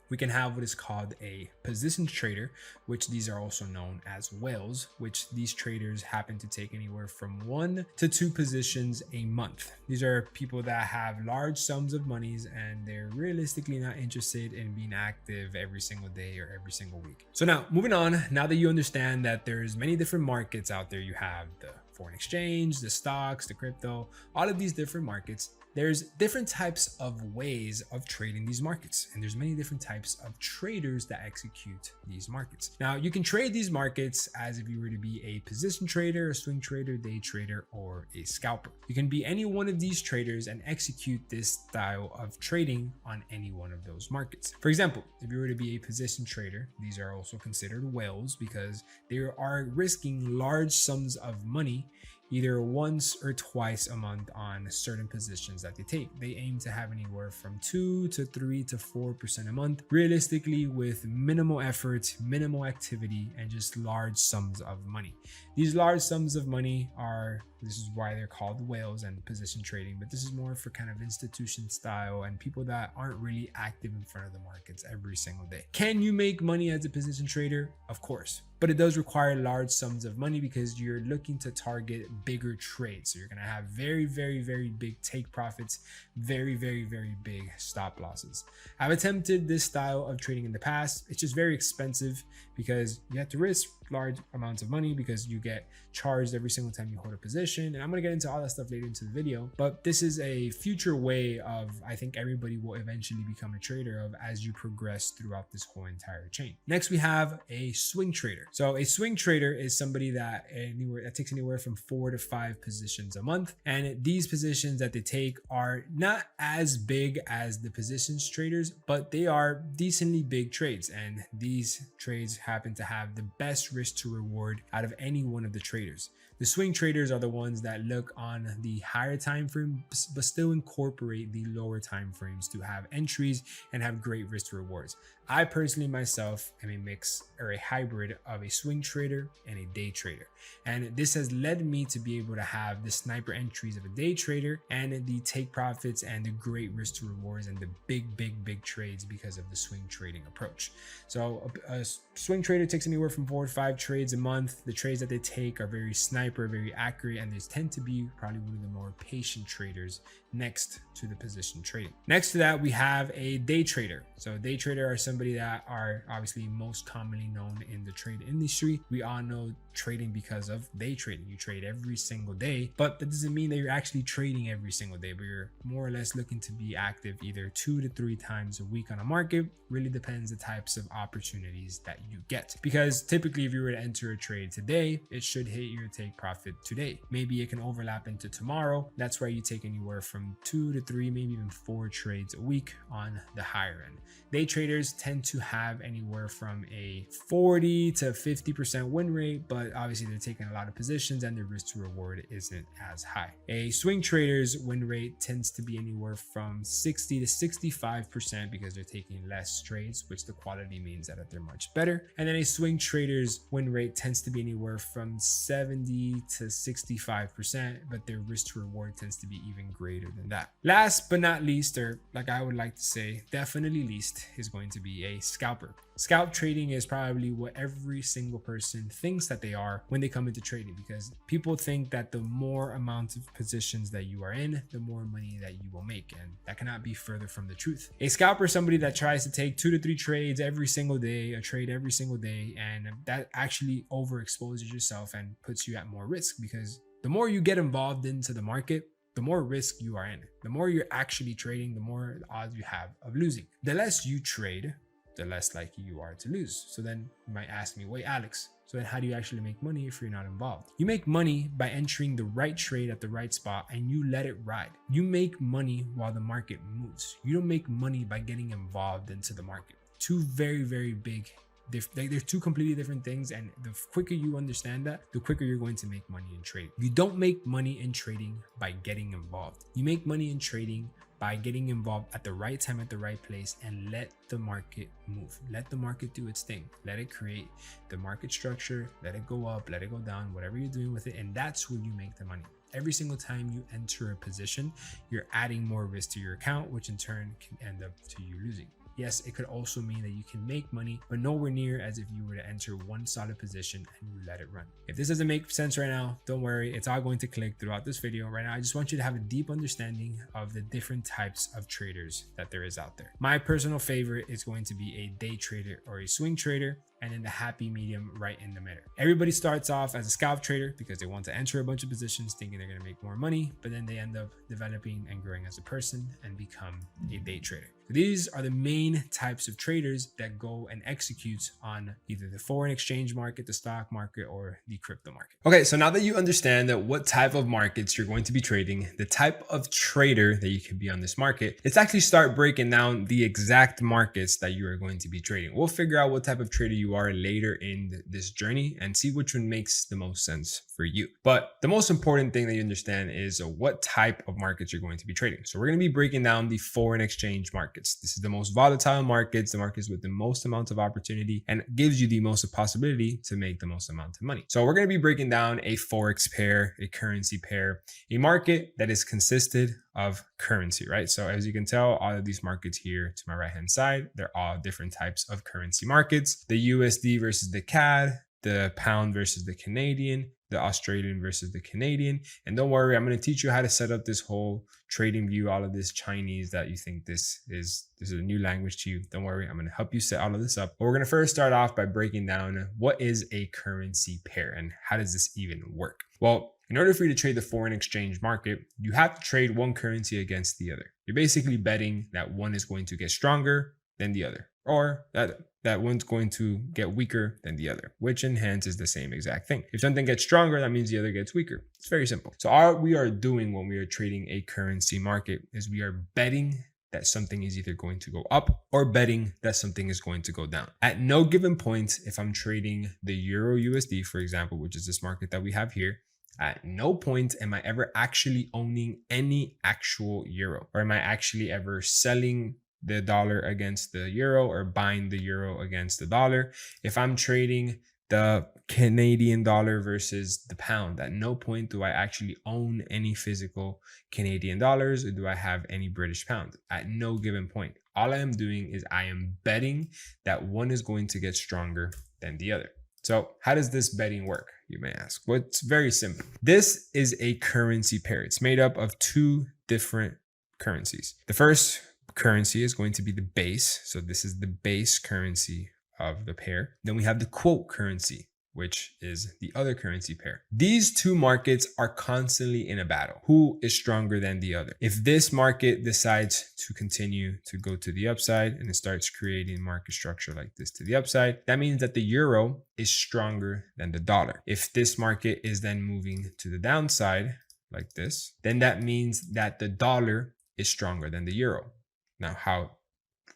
we can have what is called a position trader, which these are also known as whales, which these traders happen to take anywhere from 1 to 2 positions a month. These are people that have large sums of monies and they're realistically not interested in being active every single day or every single week. So now moving on, now that you understand that there's many different markets out there, you have the foreign exchange, the stocks, the crypto, all of these different markets. There's different types of ways of trading these markets, and there's many different types of traders that execute these markets. Now, you can trade these markets as if you were to be a position trader, a swing trader, day trader, or a scalper. You can be any one of these traders and execute this style of trading on any one of those markets. For example, if you were to be a position trader, these are also considered whales because they are risking large sums of money either once or twice a month on certain positions that they take. They aim to have anywhere from 2 to 3 to 4% a month, realistically, with minimal effort, minimal activity, and just large sums of money. These large sums of money this is why they're called whales and position trading, but this is more for kind of institution style and people that aren't really active in front of the markets every single day. Can you make money as a position trader? Of course, but it does require large sums of money because you're looking to target bigger trades. So you're going to have very, very, very big take profits, very, very, very big stop losses. I've attempted this style of trading in the past. It's just very expensive because you have to risk large amounts of money because you get charged every single time you hold a position. And I'm going to get into all that stuff later into the video, but this is a future way of, I think everybody will eventually become a trader of as you progress throughout this whole entire chain. Next, we have a swing trader. So a swing trader is somebody that takes anywhere from 4 to 5 positions a month. And these positions that they take are not as big as the positions traders, but they are decently big trades. And these trades happen to have the best risk to reward out of any one of the traders. The swing traders are the ones that look on the higher time frame, but still incorporate the lower time frames to have entries and have great risk to rewards. I personally myself am a mix or a hybrid of a swing trader and a day trader. And this has led me to be able to have the sniper entries of a day trader and the take profits and the great risk to rewards and the big trades because of the swing trading approach. So a swing trader takes anywhere from 4 to 5 trades a month. The trades that they take are very sniper, very accurate, and they tend to be probably one of the more patient traders next to the position trading. Next to that, we have a day trader. So a day trader are somebody that are obviously most commonly known in the trade industry. We all know trading because of day trading. You trade every single day, but that doesn't mean that you're actually trading every single day, but you're more or less looking to be active either 2 to 3 times a week on a market. Really depends the types of opportunities that you get. Because typically if you were to enter a trade today, it should hit your take profit today. Maybe it can overlap into tomorrow. That's why you take anywhere from 2 to 3, maybe even 4 trades a week on the higher end. Day traders tend to have anywhere from a 40 to 50% win rate, but obviously they're taking a lot of positions and their risk to reward isn't as high. A swing trader's win rate tends to be anywhere from 60 to 65% because they're taking less trades, which the quality means that they're much better. And then a swing trader's win rate tends to be anywhere from 70 to 65%, but their risk to reward tends to be even greater than that. Last but not least, or like I would like to say, definitely least, is going to be a scalper. Scalp trading is probably what every single person thinks that they are when they come into trading, because people think that the more amount of positions that you are in, the more money that you will make, and that cannot be further from the truth. A scalper is somebody that tries to take 2 to 3 trades every single day, a trade every single day, and that actually overexposes yourself and puts you at more risk, because the more you get involved into the market, the more risk you are in. The more you're actually trading, the more odds you have of losing. The less you trade, the less likely you are to lose. So then you might ask me, wait, Alex, so then how do you actually make money if you're not involved? You make money by entering the right trade at the right spot and you let it ride. You make money while the market moves. You don't make money by getting involved into the market. Two very, very big they're 2 completely different things, and the quicker you understand that, the quicker you're going to make money in trading. You don't make money in trading by getting involved. You make money in trading by getting involved at the right time, at the right place, and let the market move. Let the market do its thing. Let it create the market structure, let it go up, let it go down, whatever you're doing with it, and that's where you make the money. Every single time you enter a position, you're adding more risk to your account, which in turn can end up to you losing. Yes, it could also mean that you can make money, but nowhere near as if you were to enter one solid position and you let it run. If this doesn't make sense right now, don't worry, it's all going to click throughout this video. Right now, I just want you to have a deep understanding of the different types of traders that there is out there. My personal favorite is going to be a day trader or a swing trader. and then the happy medium right in the middle. Everybody starts off as a scalp trader because they want to enter a bunch of positions thinking they're going to make more money, but then they end up developing and growing as a person and become a day trader. So these are the main types of traders that go and execute on either the foreign exchange market, the stock market, or the crypto market. Okay, so now that you understand that what type of markets you're going to be trading, the type of trader that you can be on this market, let's actually start breaking down the exact markets that you are going to be trading. We'll figure out what type of trader you are later in this journey and see which one makes the most sense for you. But the most important thing that you understand is what type of markets you're going to be trading. So we're going to be breaking down the foreign exchange markets. This is the most volatile markets, the markets with the most amount of opportunity, and gives you the most possibility to make the most amount of money. So we're going to be breaking down a Forex pair, a currency pair, a market that is consisted of currency, right? So as you can tell, all of these markets here to my right hand side, they're all different types of currency markets. The USD versus the CAD, the pound versus the Canadian, the Australian versus the Canadian. And don't worry, I'm going to teach you how to set up this whole trading view, all of this Chinese that you think this is a new language to you. Don't worry, I'm going to help you set all of this up. But we're going to first start off by breaking down what is a currency pair and how does this even work? Well, in order for you to trade the foreign exchange market, you have to trade one currency against the other. You're basically betting that one is going to get stronger than the other, or that one's going to get weaker than the other, which enhances the same exact thing. If something gets stronger, that means the other gets weaker. It's very simple. So all we are doing when we are trading a currency market is we are betting that something is either going to go up or betting that something is going to go down. At no given point, if I'm trading the Euro USD, for example, which is this market that we have here, at no point am I ever actually owning any actual euro, or am I actually ever selling the dollar against the euro or buying the euro against the dollar. If I'm trading the Canadian dollar versus the pound, at no point do I actually own any physical Canadian dollars or do I have any British pound. At no given point. All I am doing is I am betting that one is going to get stronger than the other. So how does this betting work, you may ask? Well, it's very simple. This is a currency pair. It's made up of two different currencies. The first currency is going to be the base. So this is the base currency of the pair. Then we have the quote currency, which is the other currency pair. These two markets are constantly in a battle. Who is stronger than the other? If this market decides to continue to go to the upside and it starts creating market structure like this to the upside, that means that the euro is stronger than the dollar. If this market is then moving to the downside like this, then that means that the dollar is stronger than the euro. Now, how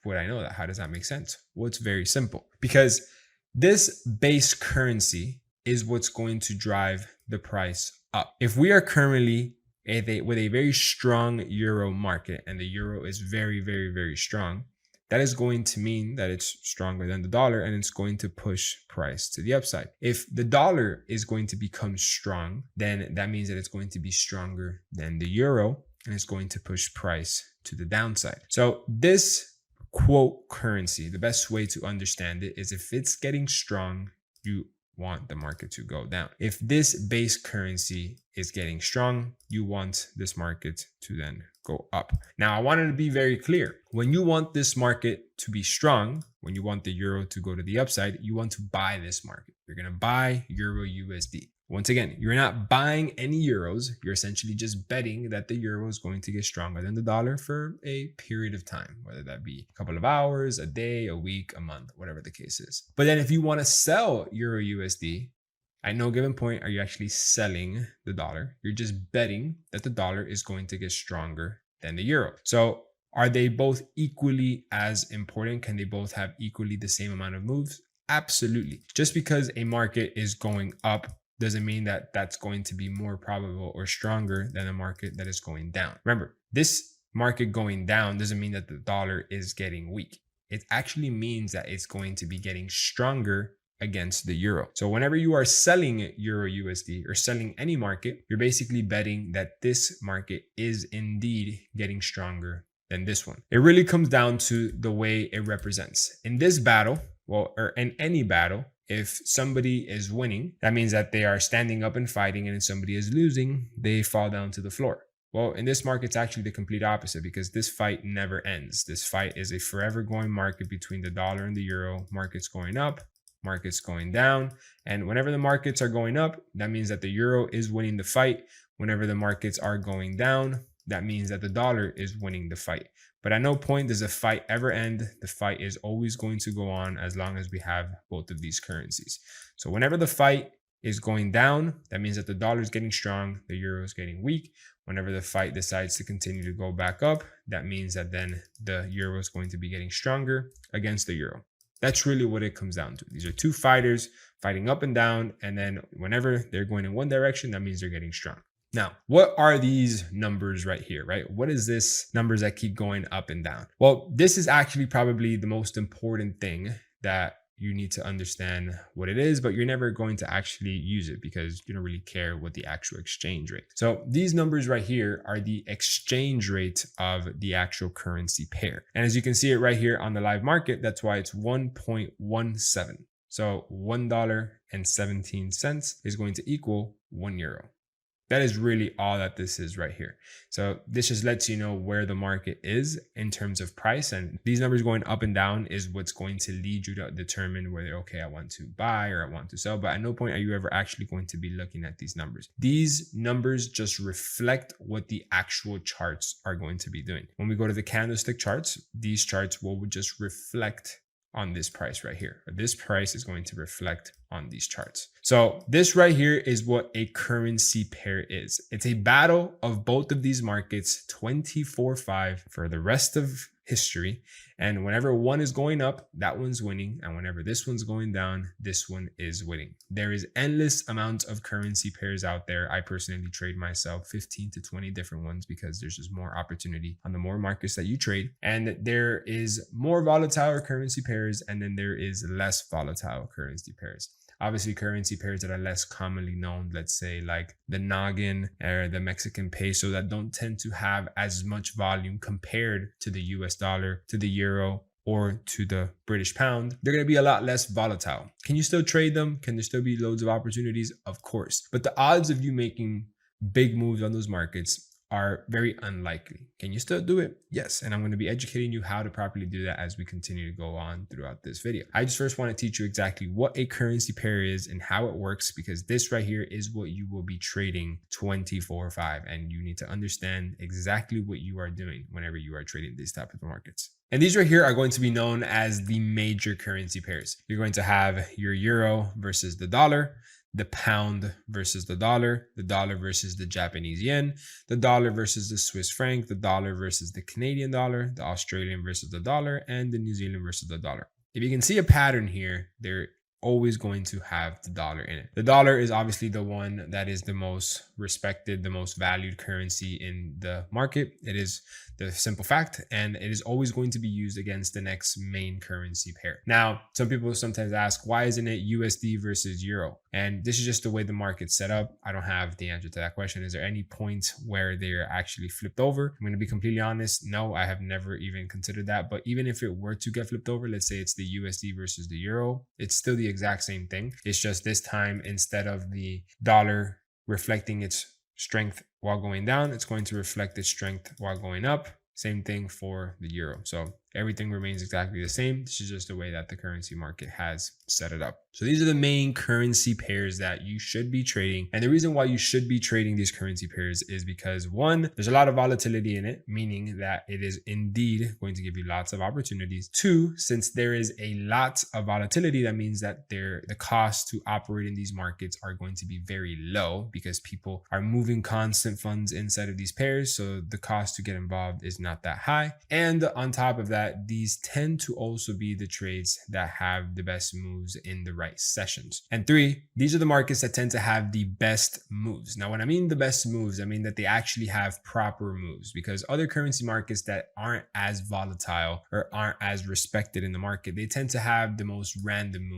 would I know that? How does that make sense? Well, it's very simple, because this base currency is what's going to drive the price up. If we are currently with a very strong euro market and the euro is very, very, very strong, that is going to mean that it's stronger than the dollar and it's going to push price to the upside. If the dollar is going to become strong, then that means that it's going to be stronger than the euro and it's going to push price to the downside. So this quote currency, the best way to understand it is if it's getting strong, you want the market to go down. If this base currency is getting strong, you want this market to then go up. Now, I wanted to be very clear. When you want this market to be strong, when you want the euro to go to the upside, you want to buy this market. You're going to buy Euro USD. Once again, you're not buying any euros. You're essentially just betting that the euro is going to get stronger than the dollar for a period of time, whether that be a couple of hours, a day, a week, a month, whatever the case is. But then if you want to sell Euro USD, at no given point are you actually selling the dollar. You're just betting that the dollar is going to get stronger than the euro. So are they both equally as important? Can they both have equally the same amount of moves? Absolutely. Just because a market is going up doesn't mean that that's going to be more probable or stronger than a market that is going down. Remember, this market going down doesn't mean that the dollar is getting weak. It actually means that it's going to be getting stronger against the euro. So whenever you are selling Euro USD or selling any market, you're basically betting that this market is indeed getting stronger than this one. It really comes down to the way it represents. In this battle, or in any battle, if somebody is winning, that means that they are standing up and fighting, and if somebody is losing, they fall down to the floor. Well, in this market, it's actually the complete opposite, because this fight never ends. This fight is a forever going market between the dollar and the euro. Markets going up, markets going down. And whenever the markets are going up, that means that the euro is winning the fight. Whenever the markets are going down, that means that the dollar is winning the fight. But at no point does a fight ever end. The fight is always going to go on as long as we have both of these currencies. So whenever the fight is going down, that means that the dollar is getting strong, the euro is getting weak. Whenever the fight decides to continue to go back up, that means that then the euro is going to be getting stronger against the euro. That's really what it comes down to. These are two fighters fighting up and down. And then whenever they're going in one direction, that means they're getting strong. Now, what are these numbers right here, right? What is this numbers that keep going up and down? Well, this is actually probably the most important thing that you need to understand what it is, but you're never going to actually use it because you don't really care what the actual exchange rate. So these numbers right here are the exchange rate of the actual currency pair. And as you can see it right here on the live market, that's why it's 1.17. So $1.17 is going to equal 1 euro. That is really all that this is right here. So this just lets you know where the market is in terms of price. And these numbers going up and down is what's going to lead you to determine whether, okay, I want to buy or I want to sell. But at no point are you ever actually going to be looking at these numbers. These numbers just reflect what the actual charts are going to be doing. When we go to the candlestick charts, these charts will just reflect on this price right here. This price is going to reflect on these charts. So this right here is what a currency pair is. It's a battle of both of these markets 24/5 for the rest of history. And whenever one is going up, that one's winning. And whenever this one's going down, this one is winning. There is endless amounts of currency pairs out there. I personally trade myself 15 to 20 different ones because there's just more opportunity on the more markets that you trade. And there is more volatile currency pairs, and then there is less volatile currency pairs. Obviously, currency pairs that are less commonly known, let's say like the noggin or the Mexican peso, that don't tend to have as much volume compared to the US dollar, to the euro, or to the British pound. They're going to be a lot less volatile. Can you still trade them? Can there still be loads of opportunities? Of course. But the odds of you making big moves on those markets are very unlikely. Can you still do it? Yes. And I'm going to be educating you how to properly do that as we continue to go on throughout this video. I just first want to teach you exactly what a currency pair is and how it works, because this right here is what you will be trading 24/5. And you need to understand exactly what you are doing whenever you are trading these type of markets. And these right here are going to be known as the major currency pairs. You're going to have your euro versus the dollar, the pound versus the dollar versus the Japanese yen, the dollar versus the Swiss franc, the dollar versus the Canadian dollar, the Australian versus the dollar, and the New Zealand versus the dollar. If you can see a pattern here, they're always going to have the dollar in it. The dollar is obviously the one that is the most respected, the most valued currency in the market. It is the simple fact, and it is always going to be used against the next main currency pair. Now, some people sometimes ask, why isn't it USD versus euro? And this is just the way the market's set up. I don't have the answer to that question. Is there any point where they're actually flipped over? I'm going to be completely honest. No, I have never even considered that. But even if it were to get flipped over, let's say it's the USD versus the euro, it's still the exact same thing. It's just this time, instead of the dollar reflecting its strength while going down, it's going to reflect its strength while going up. Same thing for the euro. So everything remains exactly the same. This is just the way that the currency market has set it up. So these are the main currency pairs that you should be trading. And the reason why you should be trading these currency pairs is because, one, there's a lot of volatility in it, meaning that it is indeed going to give you lots of opportunities. Two, since there is a lot of volatility, that means that the costs to operate in these markets are going to be very low because people are moving constant funds inside of these pairs. So the cost to get involved is not that high. And on top of that, these tend to also be the trades that have the best moves in the right sessions. And three, these are the markets that tend to have the best moves. Now, when I mean the best moves, I mean that they actually have proper moves, because other currency markets that aren't as volatile or aren't as respected in the market, they tend to have the most random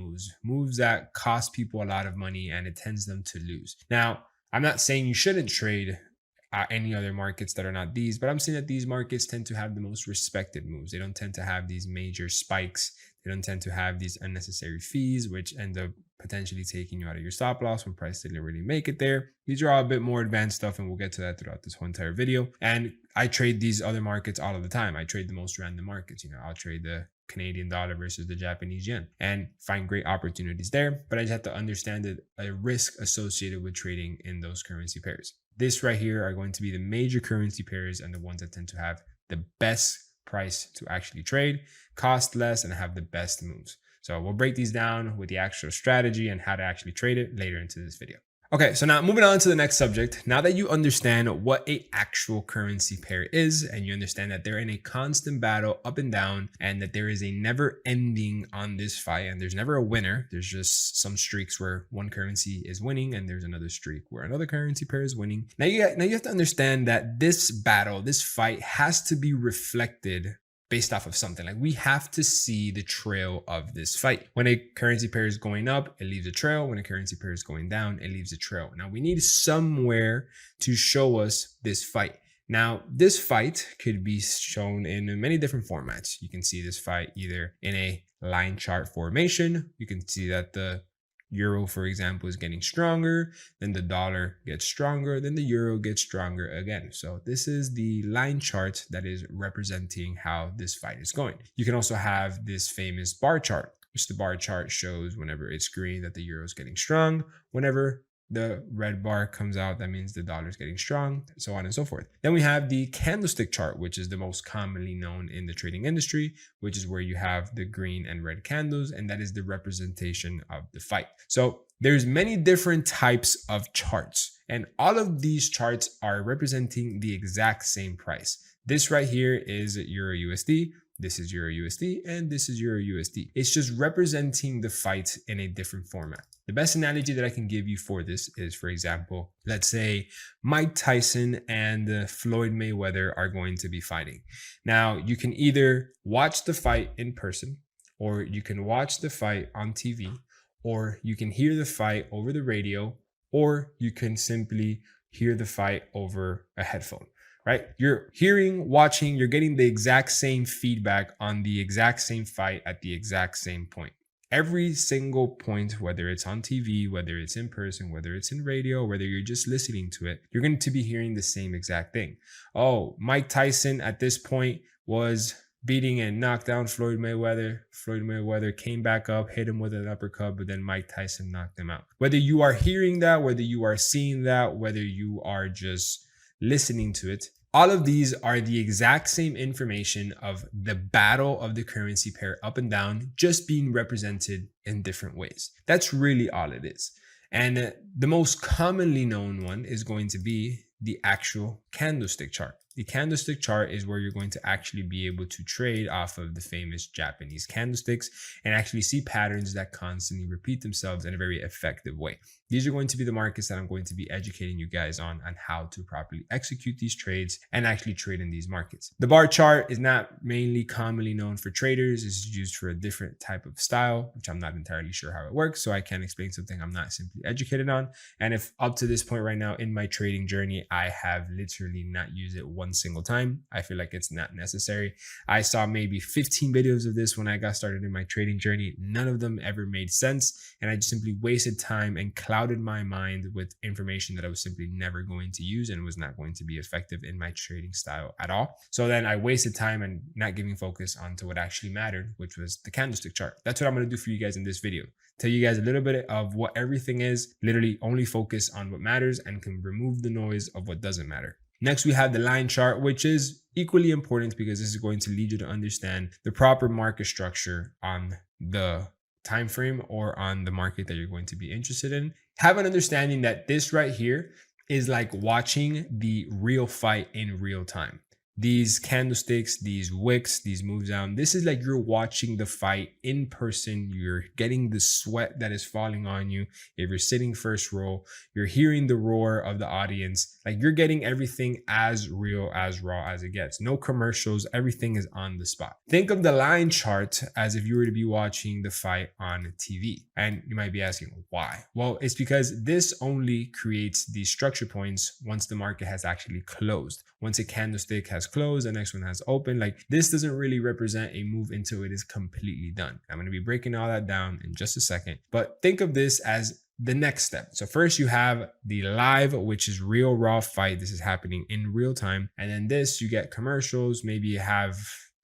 moves that cost people a lot of money, and it tends them to lose. Now, I'm not saying you shouldn't trade any other markets that are not these, but I'm saying that these markets tend to have the most respected moves. They don't tend to have these major spikes. They don't tend to have these unnecessary fees, which end up potentially taking you out of your stop loss when price didn't really make it there. These are all a bit more advanced stuff, and we'll get to that throughout this whole entire video. And I trade these other markets all of the time. I trade the most random markets. I'll trade the Canadian dollar versus the Japanese yen and find great opportunities there. But I just have to understand the risk associated with trading in those currency pairs. This right here are going to be the major currency pairs and the ones that tend to have the best price to actually trade, cost less, and have the best moves. So we'll break these down with the actual strategy and how to actually trade it later into this video. Okay, so now moving on to the next subject. Now that you understand what a actual currency pair is, and you understand that they're in a constant battle up and down, and that there is a never ending on this fight, and there's never a winner. There's just some streaks where one currency is winning, and there's another streak where another currency pair is winning. Now you have to understand that this battle, this fight has to be reflected based off of something. Like, we have to see the trail of this fight. When a currency pair is going up, it leaves a trail. When a currency pair is going down, it leaves a trail. Now we need somewhere to show us this fight. Now, this fight could be shown in many different formats. You can see this fight either in a line chart formation. You can see that the euro, for example, is getting stronger, then the dollar gets stronger, then the euro gets stronger again. So this is the line chart that is representing how this fight is going. You can also have this famous bar chart, which the bar chart shows whenever it's green that the euro is getting strong. Whenever the red bar comes out, that means the dollar is getting strong, so on and so forth. Then we have the candlestick chart, which is the most commonly known in the trading industry, which is where you have the green and red candles, and that is the representation of the fight. So there's many different types of charts, and all of these charts are representing the exact same price. This right here is Euro USD. This is Euro USD, and this is Euro USD. It's just representing the fight in a different format. The best analogy that I can give you for this is, for example, let's say Mike Tyson and Floyd Mayweather are going to be fighting. Now, you can either watch the fight in person, or you can watch the fight on TV, or you can hear the fight over the radio, or you can simply hear the fight over a headphone. Right? You're hearing, watching, you're getting the exact same feedback on the exact same fight at the exact same point. Every single point, whether it's on TV, whether it's in person, whether it's in radio, whether you're just listening to it, you're going to be hearing the same exact thing. Oh, Mike Tyson at this point was beating and knocked down Floyd Mayweather. Floyd Mayweather came back up, hit him with an uppercut, but then Mike Tyson knocked him out. Whether you are hearing that, whether you are seeing that, whether you are just listening to it, all of these are the exact same information of the battle of the currency pair up and down, just being represented in different ways. That's really all it is. And the most commonly known one is going to be the actual candlestick chart. The candlestick chart is where you're going to actually be able to trade off of the famous Japanese candlesticks and actually see patterns that constantly repeat themselves in a very effective way. These are going to be the markets that I'm going to be educating you guys on how to properly execute these trades and actually trade in these markets. The bar chart is not mainly commonly known for traders. It's used for a different type of style, which I'm not entirely sure how it works. So I can't explain something I'm not simply educated on. And if up to this point right now in my trading journey, I have literally not used it one single time, I feel like it's not necessary. I saw maybe 15 videos of this when I got started in my trading journey. None of them ever made sense. And I just simply wasted time and clouded my mind with information that I was simply never going to use and was not going to be effective in my trading style at all. So then I wasted time and not giving focus onto what actually mattered, which was the candlestick chart. That's what I'm going to do for you guys in this video. Tell you guys a little bit of what everything is, literally only focus on what matters and can remove the noise of what doesn't matter. Next, we have the line chart, which is equally important because this is going to lead you to understand the proper market structure on the time frame or on the market that you're going to be interested in. Have an understanding that this right here is like watching the real fight in real time. These candlesticks, these wicks, these moves down, this is like you're watching the fight in person. You're getting the sweat that is falling on you. If you're sitting first row, you're hearing the roar of the audience. Like, you're getting everything as real, as raw as it gets. No commercials, everything is on the spot. Think of the line chart as if you were to be watching the fight on TV. And you might be asking, why? Well, it's because this only creates these structure points once the market has actually closed. Once a candlestick has closed, the next one has opened. Like, this doesn't really represent a move until it is completely done. I'm going to be breaking all that down in just a second, but think of this as the next step. So first you have the live, which is real raw fight. This is happening in real time. And then this, you get commercials. Maybe you have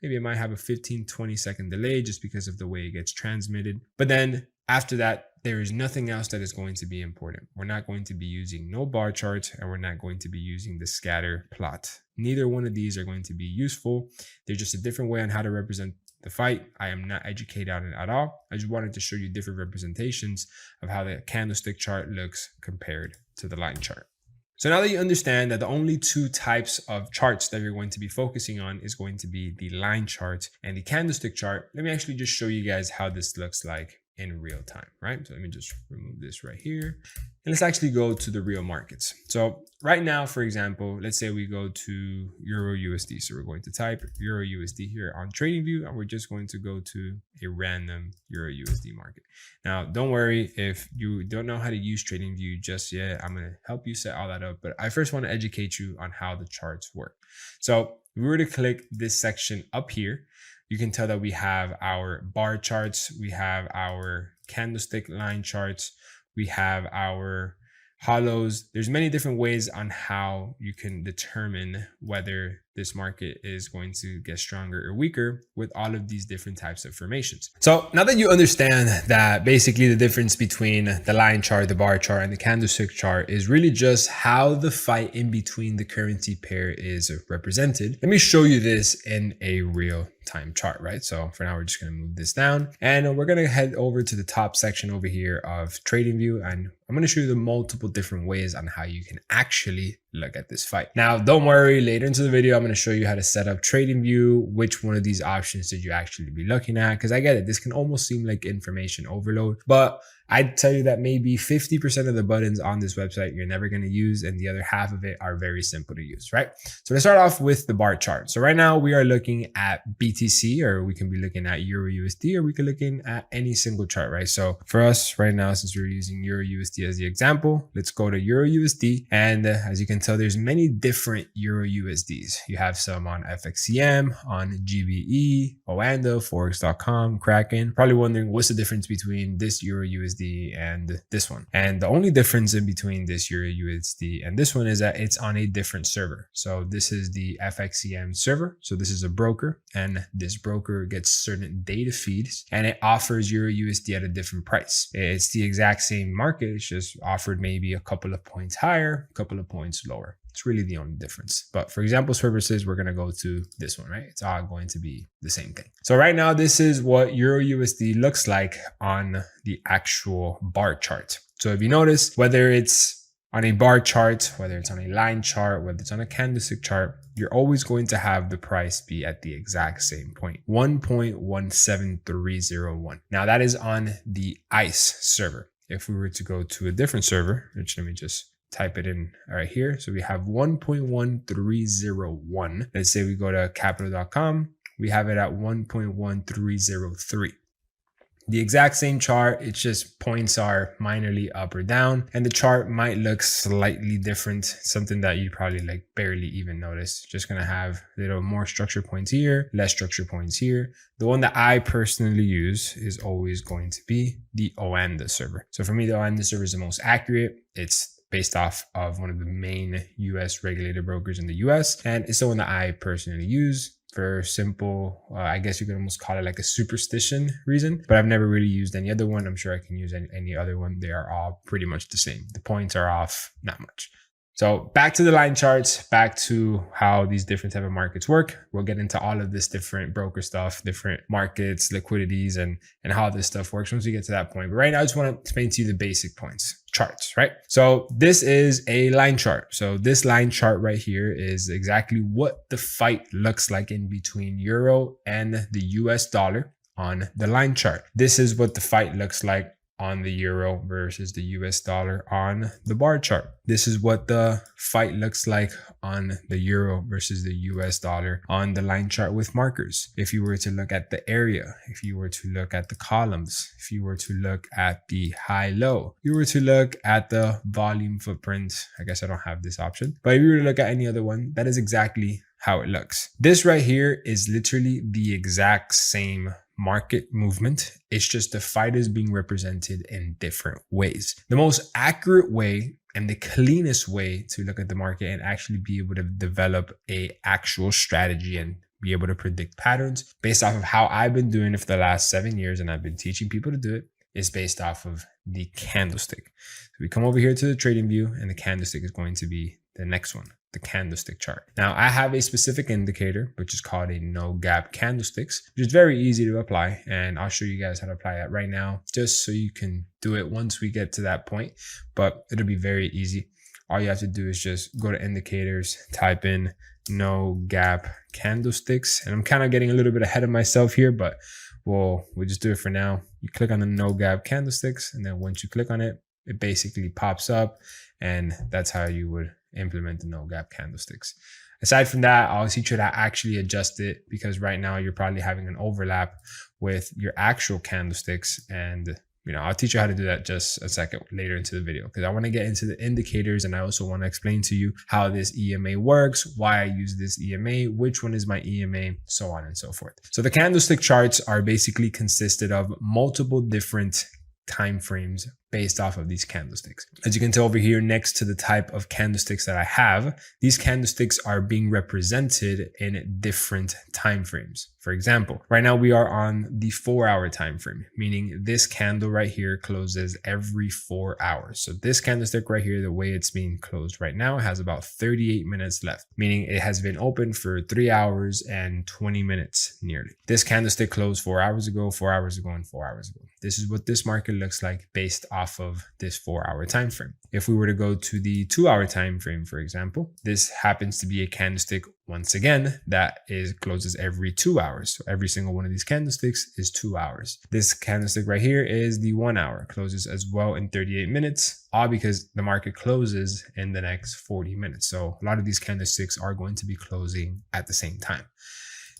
Maybe it might have a 15-20 second delay just because of the way it gets transmitted. But then after that, there is nothing else that is going to be important. We're not going to be using no bar charts, and we're not going to be using the scatter plot. Neither one of these are going to be useful. They're just a different way on how to represent the fight. I am not educated on it at all. I just wanted to show you different representations of how the candlestick chart looks compared to the line chart. So now that you understand that the only two types of charts that you're going to be focusing on is going to be the line chart and the candlestick chart, let me actually just show you guys how this looks like in real time, right? So let me just remove this right here. And let's actually go to the real markets. So right now, for example, let's say we go to Euro USD. So we're going to type Euro USD here on TradingView, and we're just going to go to a random Euro USD market. Now, don't worry if you don't know how to use TradingView just yet. I'm going to help you set all that up, but I first want to educate you on how the charts work. So if we were to click this section up here, you can tell that we have our bar charts, we have our candlestick line charts, we have our hollows. There's many different ways on how you can determine whether this market is going to get stronger or weaker with all of these different types of formations. So now that you understand that basically the difference between the line chart, the bar chart, and the candlestick chart is really just how the fight in between the currency pair is represented, let me show you this in a real time chart, right? So for now, we're just going to move this down and we're going to head over to the top section over here of TradingView, and I'm going to show you the multiple different ways on how you can actually look at this fight. Now, don't worry, later into the video, I'm going to show you how to set up TradingView, which one of these options should you actually be looking at, because I get it, this can almost seem like information overload, but I'd tell you that maybe 50% of the buttons on this website you're never going to use, and the other half of it are very simple to use, right? So let's start off with the bar chart. So right now we are looking at BTC, or we can be looking at Euro USD, or we can be looking at any single chart, right? So for us right now, since we're using Euro USD as the example, let's go to Euro USD. And as you can tell, there's many different Euro USDs. You have some on FXCM, on GBE, Oanda, Forex.com, Kraken. Probably wondering what's the difference between this Euro USD and this one. And the only difference in between this Euro USD and this one is that it's on a different server. So this is the FXCM server. So this is a broker, and this broker gets certain data feeds and it offers Euro USD at a different price. It's the exact same market. It's just offered maybe a couple of points higher, a couple of points lower. It's really the only difference. But for example's purposes, we're going to go to this one, right? It's all going to be the same thing. So right now, this is what Euro USD looks like on the actual bar chart. So if you notice, whether it's on a bar chart, whether it's on a line chart, whether it's on a candlestick chart, you're always going to have the price be at the exact same point, 1.17301. Now that is on the ICE server. If we were to go to a different server, which let me just type it in right here. So we have 1.1301. Let's say we go to capital.com. We have it at 1.1303. The exact same chart, it's just points are minorly up or down, and the chart might look slightly different, something that you probably like barely even notice. Just gonna have a little more structure points here, less structure points here. The one that I personally use is always going to be the Oanda server. So for me, the Oanda server is the most accurate. It's based off of one of the main US regulated brokers in the US, and it's the one that I personally use for simple, I guess you could almost call it like a superstition reason, but I've never really used any other one. I'm sure I can use any other one. They are all pretty much the same. The points are off, not much. So back to the line charts, back to how these different type of markets work. We'll get into all of this different broker stuff, different markets, liquidities, and how this stuff works once we get to that point. But right now, I just want to explain to you the basic points, charts, right? So this is a line chart. So this line chart right here is exactly what the fight looks like in between Euro and the US dollar on the line chart. This is what the fight looks like on the Euro versus the US dollar on the bar chart. This is what the fight looks like on the Euro versus the US dollar on the line chart with markers. If you were to look at the area, if you were to look at the columns, if you were to look at the high-low, you were to look at the volume footprint. I guess I don't have this option, but if you were to look at any other one, that is exactly how it looks. This right here is literally the exact same market movement. It's just the fight is being represented in different ways. The most accurate way and the cleanest way to look at the market and actually be able to develop a actual strategy and be able to predict patterns based off of how I've been doing it for the last 7 years, and I've been teaching people to do it, is based off of the candlestick. So we come over here to the trading view, and the candlestick is going to be the next one, the candlestick chart. Now I have a specific indicator, which is called a no gap candlesticks, which is very easy to apply. And I'll show you guys how to apply that right now, just so you can do it once we get to that point, but it'll be very easy. All you have to do is just go to indicators, type in no gap candlesticks. And I'm kind of getting a little bit ahead of myself here, but we'll just do it for now. You click on the no gap candlesticks, and then once you click on it, it basically pops up, and that's how you would implement the no gap candlesticks. Aside from that, I'll teach you how to actually adjust it, because right now you're probably having an overlap with your actual candlesticks, and I'll teach you how to do that just a second later into the video, because I want to get into the indicators, and I also want to explain to you how this EMA works, why I use this EMA, which one is my EMA, so on and so forth. So the candlestick charts are basically consisted of multiple different time frames based off of these candlesticks. As you can tell over here next to the type of candlesticks that I have, these candlesticks are being represented in different time frames. For example, right now we are on the 4-hour time frame, meaning this candle right here closes every 4 hours. So this candlestick right here, the way it's being closed right now, has about 38 minutes left, meaning it has been open for 3 hours and 20 minutes nearly. This candlestick closed 4 hours ago, 4 hours ago, and 4 hours ago. This is what this market looks like based off of this 4-hour time frame. If we were to go to the 2-hour time frame, for example, this happens to be a candlestick, once again, that closes every 2 hours. So every single one of these candlesticks is 2 hours. This candlestick right here is the 1 hour, closes as well in 38 minutes, all because the market closes in the next 40 minutes. So a lot of these candlesticks are going to be closing at the same time.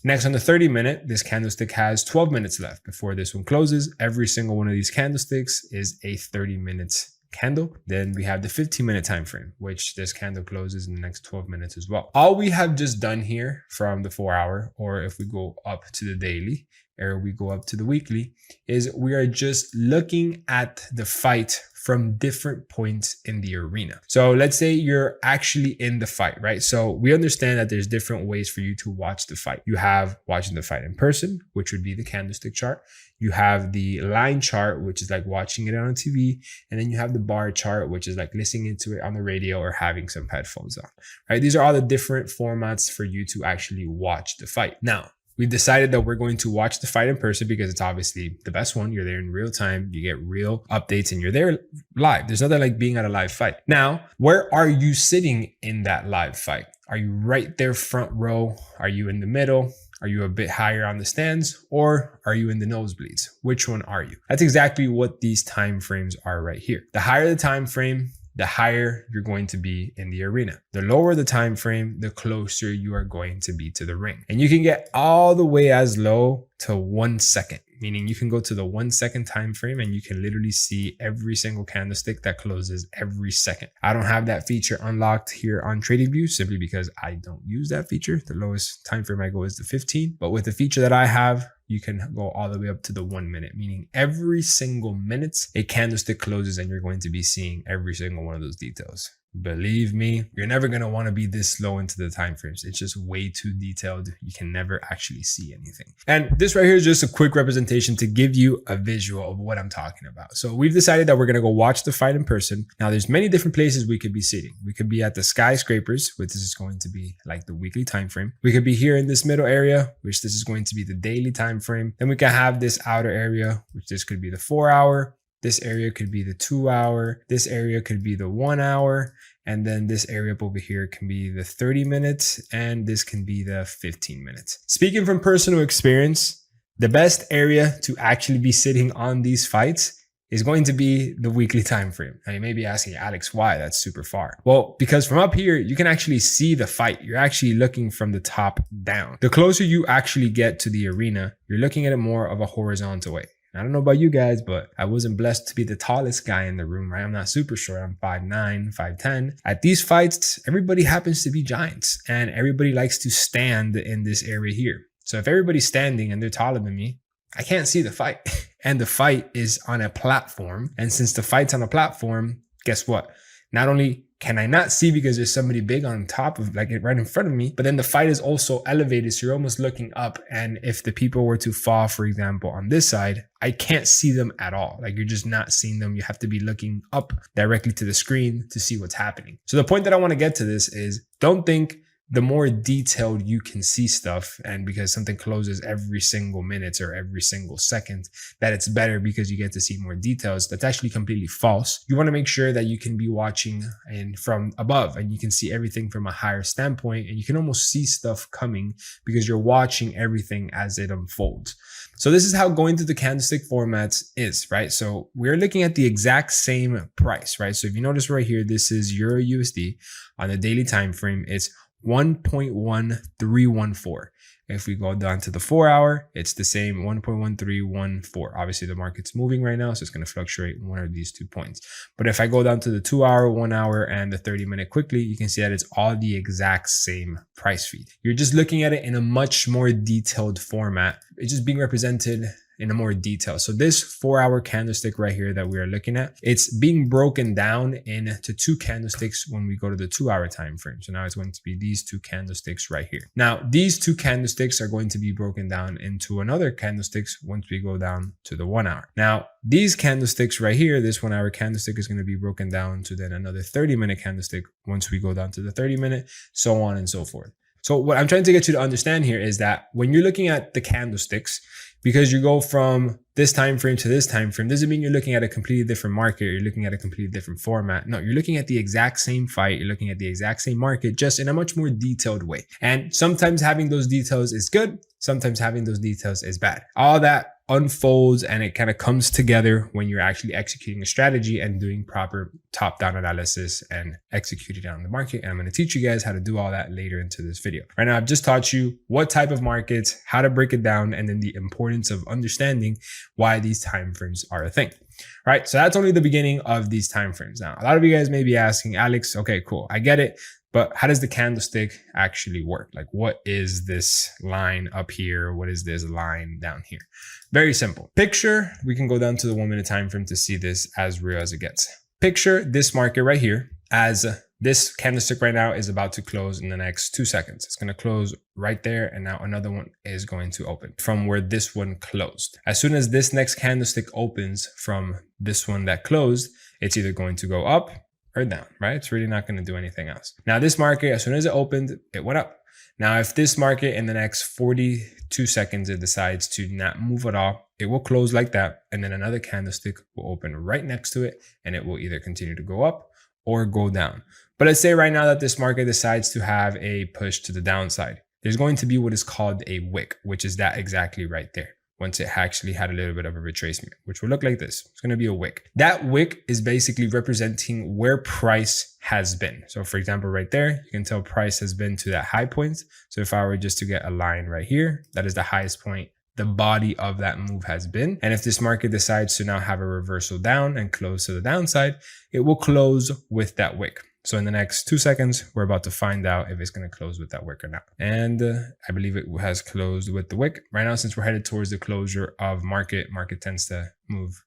Next, on the 30-minute, this candlestick has 12 minutes left before this one closes. Every single one of these candlesticks is a 30 minutes candle. Then we have the 15-minute time frame, which this candle closes in the next 12 minutes as well. All we have just done here from the 4-hour, or if we go up to the daily, or we go up to the weekly, is we are just looking at the fight from different points in the arena. So let's say you're actually in the fight, right? So we understand that there's different ways for you to watch the fight. You have watching the fight in person, which would be the candlestick chart. You have the line chart, which is like watching it on TV. And then you have the bar chart, which is like listening to it on the radio or having some headphones on, right? These are all the different formats for you to actually watch the fight. Now, we've decided that we're going to watch the fight in person because it's obviously the best one. You're there in real time. You get real updates and you're there live. There's nothing like being at a live fight. Now, where are you sitting in that live fight? Are you right there front row? Are you in the middle? Are you a bit higher on the stands, or are you in the nosebleeds? Which one are you? That's exactly what these time frames are right here. The higher the time frame, the higher you're going to be in the arena. The lower the time frame, the closer you are going to be to the ring. And you can get all the way as low to 1 second, meaning you can go to the 1 second time frame and you can literally see every single candlestick that closes every second. I don't have that feature unlocked here on TradingView simply because I don't use that feature. The lowest time frame I go is the 15, but with the feature that I have, you can go all the way up to the 1 minute, meaning every single minute a candlestick closes and you're going to be seeing every single one of those details. Believe me, you're never going to want to be this low into the time frames. It's just way too detailed. You can never actually see anything. And this right here is just a quick representation to give you a visual of what I'm talking about. So we've decided that we're going to go watch the fight in person. Now there's many different places we could be sitting. We could be at the skyscrapers, which is going to be like the weekly time frame. We could be here in this middle area, which this is going to be the daily time frame. Then we can have this outer area, which this could be the 4 hour. This area could be the 2 hour. This area could be the 1 hour. And then this area up over here can be the 30 minutes. And this can be the 15 minutes. Speaking from personal experience, the best area to actually be sitting on these fights is going to be the weekly time frame. Now you may be asking, Alex, why? That's super far. Well, because from up here, you can actually see the fight. You're actually looking from the top down. The closer you actually get to the arena, you're looking at it more of a horizontal way. I don't know about you guys, but I wasn't blessed to be the tallest guy in the room, right? I'm not super short. I'm 5'9", 5'10". At these fights, everybody happens to be giants and everybody likes to stand in this area here. So if everybody's standing and they're taller than me, I can't see the fight. And the fight is on a platform. And since the fight's on a platform, guess what? not only can I not see because there's somebody big on top of like right in front of me, but then the fight is also elevated. So you're almost looking up. And if the people were to fall, for example, on this side, I can't see them at all. Like you're just not seeing them. You have to be looking up directly to the screen to see what's happening. So the point that I want to get to this is don't think the more detailed you can see stuff, and because something closes every single minute or every single second, that it's better because you get to see more details. That's actually completely false. You want to make sure that you can be watching and from above, and you can see everything from a higher standpoint, and you can almost see stuff coming because you're watching everything as it unfolds. So this is how going through the candlestick formats is, right? So we're looking at the exact same price, right? So if you notice right here, this is Euro USD on the daily time frame. It's 1.1314. If we go down to the 4 hour, it's the same 1.1314. Obviously the market's moving right now, so it's going to fluctuate one of these 2 points. But if I go down to the 2 hour, 1 hour, and the 30-minute quickly, you can see that it's all the exact same price feed. You're just looking at it in a much more detailed format. It's just being represented in a more detail. So this 4 hour candlestick right here that we are looking at, it's being broken down into 2 candlesticks when we go to the 2 hour time frame. So now it's going to be these 2 candlesticks right here. Now these 2 candlesticks are going to be broken down into another candlesticks once we go down to the 1 hour. Now these candlesticks right here, this 1 hour candlestick is going to be broken down to then another 30-minute candlestick once we go down to the 30-minute, so on and so forth. So what I'm trying to get you to understand here is that when you're looking at the candlesticks, because you go from this time frame to this time frame, doesn't mean you're looking at a completely different market, or you're looking at a completely different format. No, you're looking at the exact same fight. You're looking at the exact same market, just in a much more detailed way. And sometimes having those details is good. Sometimes having those details is bad. All that unfolds and it kind of comes together when you're actually executing a strategy and doing proper top-down analysis and executing it on the market. And I'm going to teach you guys how to do all that later into this video. Right now, I've just taught you what type of markets, how to break it down, and then the importance of understanding why these time frames are a thing. All right, so that's only the beginning of these time frames. Now, a lot of you guys may be asking, Alex, okay, cool, I get it. But how does the candlestick actually work? Like, what is this line up here? What is this line down here? Very simple. Picture, we can go down to the 1 minute time frame to see this as real as it gets. Picture this market right here as this candlestick right now is about to close in the next 2 seconds. It's going to close right there. And now another one is going to open from where this one closed. As soon as this next candlestick opens from this one that closed, it's either going to go up or down, right? It's really not going to do anything else. Now this market, as soon as it opened, it went up. Now, if this market in the next 42 seconds, it decides to not move at all, it will close like that. And then another candlestick will open right next to it, and it will either continue to go up or go down. But let's say right now that this market decides to have a push to the downside. There's going to be what is called a wick, which is that exactly right there. Once it actually had a little bit of a retracement, which will look like this. It's going to be a wick. That wick is basically representing where price has been. So for example, right there, you can tell price has been to that high point. So if I were just to get a line right here, that is the highest point the body of that move has been. And if this market decides to now have a reversal down and close to the downside, it will close with that wick. So in the next 2 seconds, we're about to find out if it's going to close with that wick or not. And I believe it has closed with the wick. Right now, since we're headed towards the closure of market tends to move,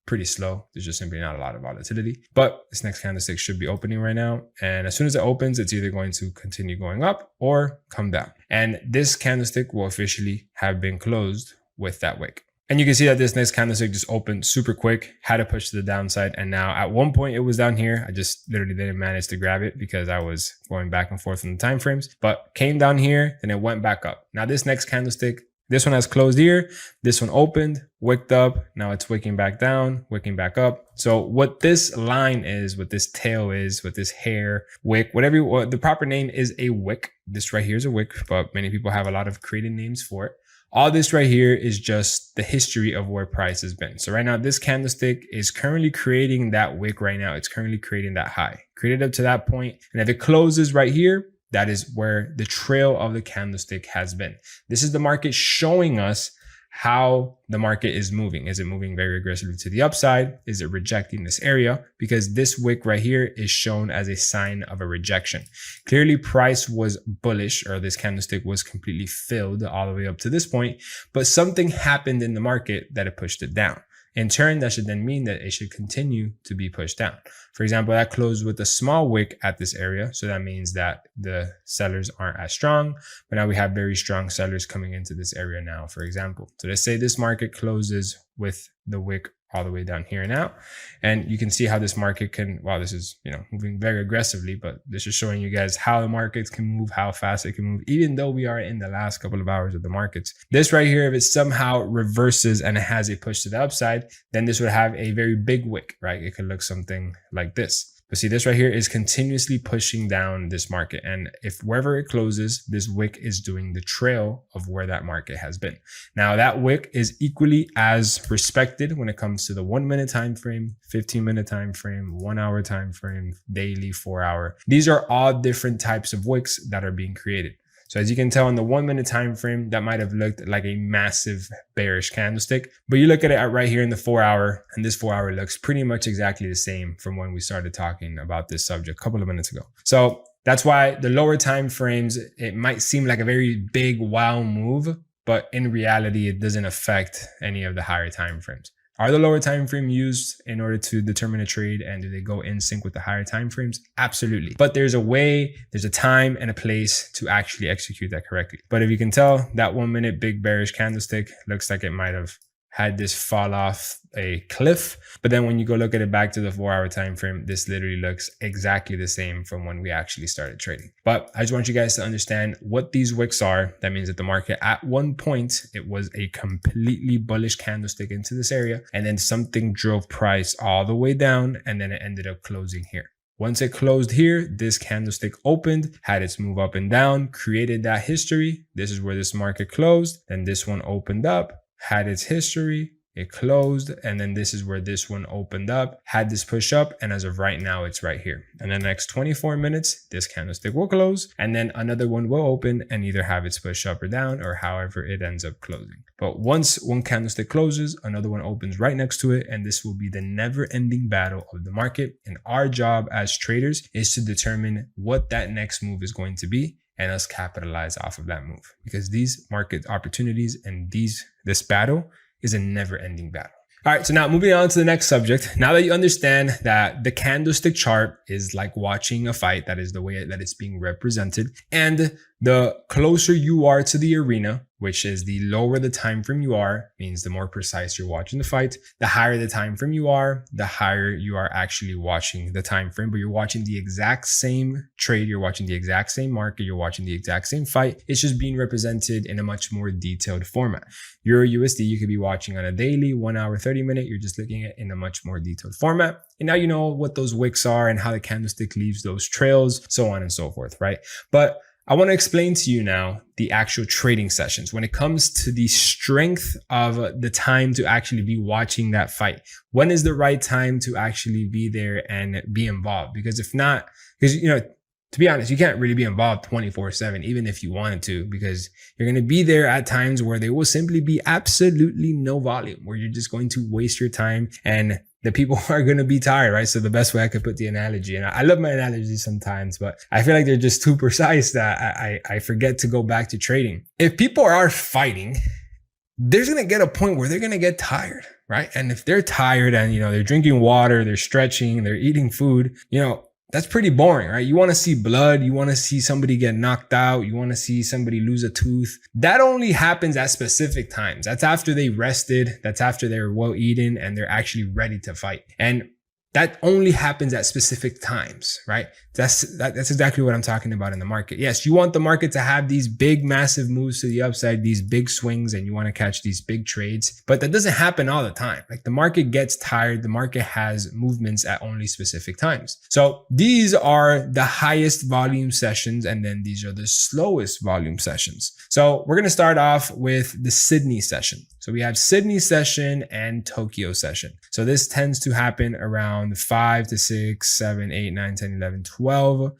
pretty slow. There's just simply not a lot of volatility. But this next candlestick should be opening right now. And as soon as it opens, it's either going to continue going up or come down. And this candlestick will officially have been closed with that wick. And you can see that this next candlestick just opened super quick, had a push to the downside. And now at one point it was down here. I just literally didn't manage to grab it because I was going back and forth in the time frames, but came down here and it went back up. Now this next candlestick, this one has closed here. This one opened, wicked up. Now it's wicking back down, wicking back up. So what this line is, what this tail is, what this hair, wick, whatever, the proper name is a wick. This right here is a wick, but many people have a lot of creative names for it. All this right here is just the history of where price has been. So right now, this candlestick is currently creating that wick right now. It's currently creating that high, created up to that point. And if it closes right here, that is where the trail of the candlestick has been. This is the market showing us how the market is moving. Is it moving very aggressively to the upside? Is it rejecting this area? Because this wick right here is shown as a sign of a rejection. Clearly price was bullish, or this candlestick was completely filled all the way up to this point, but something happened in the market that it pushed it down. In turn, that should then mean that it should continue to be pushed down. For example, that closed with a small wick at this area. So that means that the sellers aren't as strong, but now we have very strong sellers coming into this area now, for example. So let's say this market closes with the wick all the way down here now. And you can see how this market can, wow, this is, moving very aggressively, but this is showing you guys how the markets can move, how fast it can move, even though we are in the last couple of hours of the markets. This right here, if it somehow reverses and it has a push to the upside, then this would have a very big wick, right? It could look something like this. But see, this right here is continuously pushing down this market. And if wherever it closes, this wick is doing the trail of where that market has been. Now that wick is equally as respected when it comes to the 1 minute time frame, 15-minute time frame, 1 hour time frame, daily, 4 hour. These are all different types of wicks that are being created. So as you can tell in the 1 minute time frame, that might have looked like a massive bearish candlestick, but you look at it right here in the 4 hour, and this 4 hour looks pretty much exactly the same from when we started talking about this subject a couple of minutes ago. So that's why the lower time frames, it might seem like a very big wow move, but in reality, it doesn't affect any of the higher time frames. Are the lower time frame used in order to determine a trade, and do they go in sync with the higher time frames? Absolutely. But there's a way, there's a time and a place to actually execute that correctly. But if you can tell, that 1 minute big bearish candlestick looks like it might have had this fall off a cliff. But then when you go look at it back to the 4 hour time frame, this literally looks exactly the same from when we actually started trading. But I just want you guys to understand what these wicks are. That means that the market at one point, it was a completely bullish candlestick into this area, and then something drove price all the way down, and then it ended up closing here. Once it closed here, this candlestick opened, had its move up and down, created that history. This is where this market closed. Then this one opened up, had its history, it closed, and then this is where this one opened up, had this push up, and as of right now, it's right here. And the next 24 minutes, this candlestick will close, and then another one will open and either have its push up or down, or however it ends up closing. But once one candlestick closes, another one opens right next to it, and this will be the never-ending battle of the market. And our job as traders is to determine what that next move is going to be, and us capitalize off of that move, because these market opportunities and this battle is a never-ending battle. All right, so now moving on to the next subject. Now that you understand that the candlestick chart is like watching a fight, that is the way that it's being represented, and the closer you are to the arena, which is the lower the time frame you are, means the more precise you're watching the fight. The higher the time frame you are, the higher you are actually watching the time frame, but you're watching the exact same trade, you're watching the exact same market, you're watching the exact same fight. It's just being represented in a much more detailed format. Euro USD, you could be watching on a daily, 1 hour, 30 minute. You're just looking at it in a much more detailed format. And now you know what those wicks are and how the candlestick leaves those trails, so on and so forth, right? But I want to explain to you now the actual trading sessions when it comes to the strength of the time to actually be watching that fight. When is the right time to actually be there and be involved? Because if not, because, to be honest, you can't really be involved 24/7, even if you wanted to, because you're going to be there at times where there will simply be absolutely no volume, where you're just going to waste your time and the people are going to be tired, right? So the best way I could put the analogy, and I love my analogies sometimes, but I feel like they're just too precise that I forget to go back to trading. If people are fighting, there's going to get a point where they're going to get tired, right? And if they're tired and, they're drinking water, they're stretching, they're eating food, that's pretty boring, right? You want to see blood. You want to see somebody get knocked out. You want to see somebody lose a tooth. That only happens at specific times. That's after they rested. That's after they're well eaten and they're actually ready to fight. And that only happens at specific times, right? That's exactly what I'm talking about in the market. Yes, you want the market to have these big, massive moves to the upside, these big swings, and you want to catch these big trades, but that doesn't happen all the time. Like the market gets tired. The market has movements at only specific times. So these are the highest volume sessions, and then these are the slowest volume sessions. So we're going to start off with the Sydney session. So we have Sydney session and Tokyo session. So this tends to happen around 5 to 6, 7, 8, 9, 10, 11, 12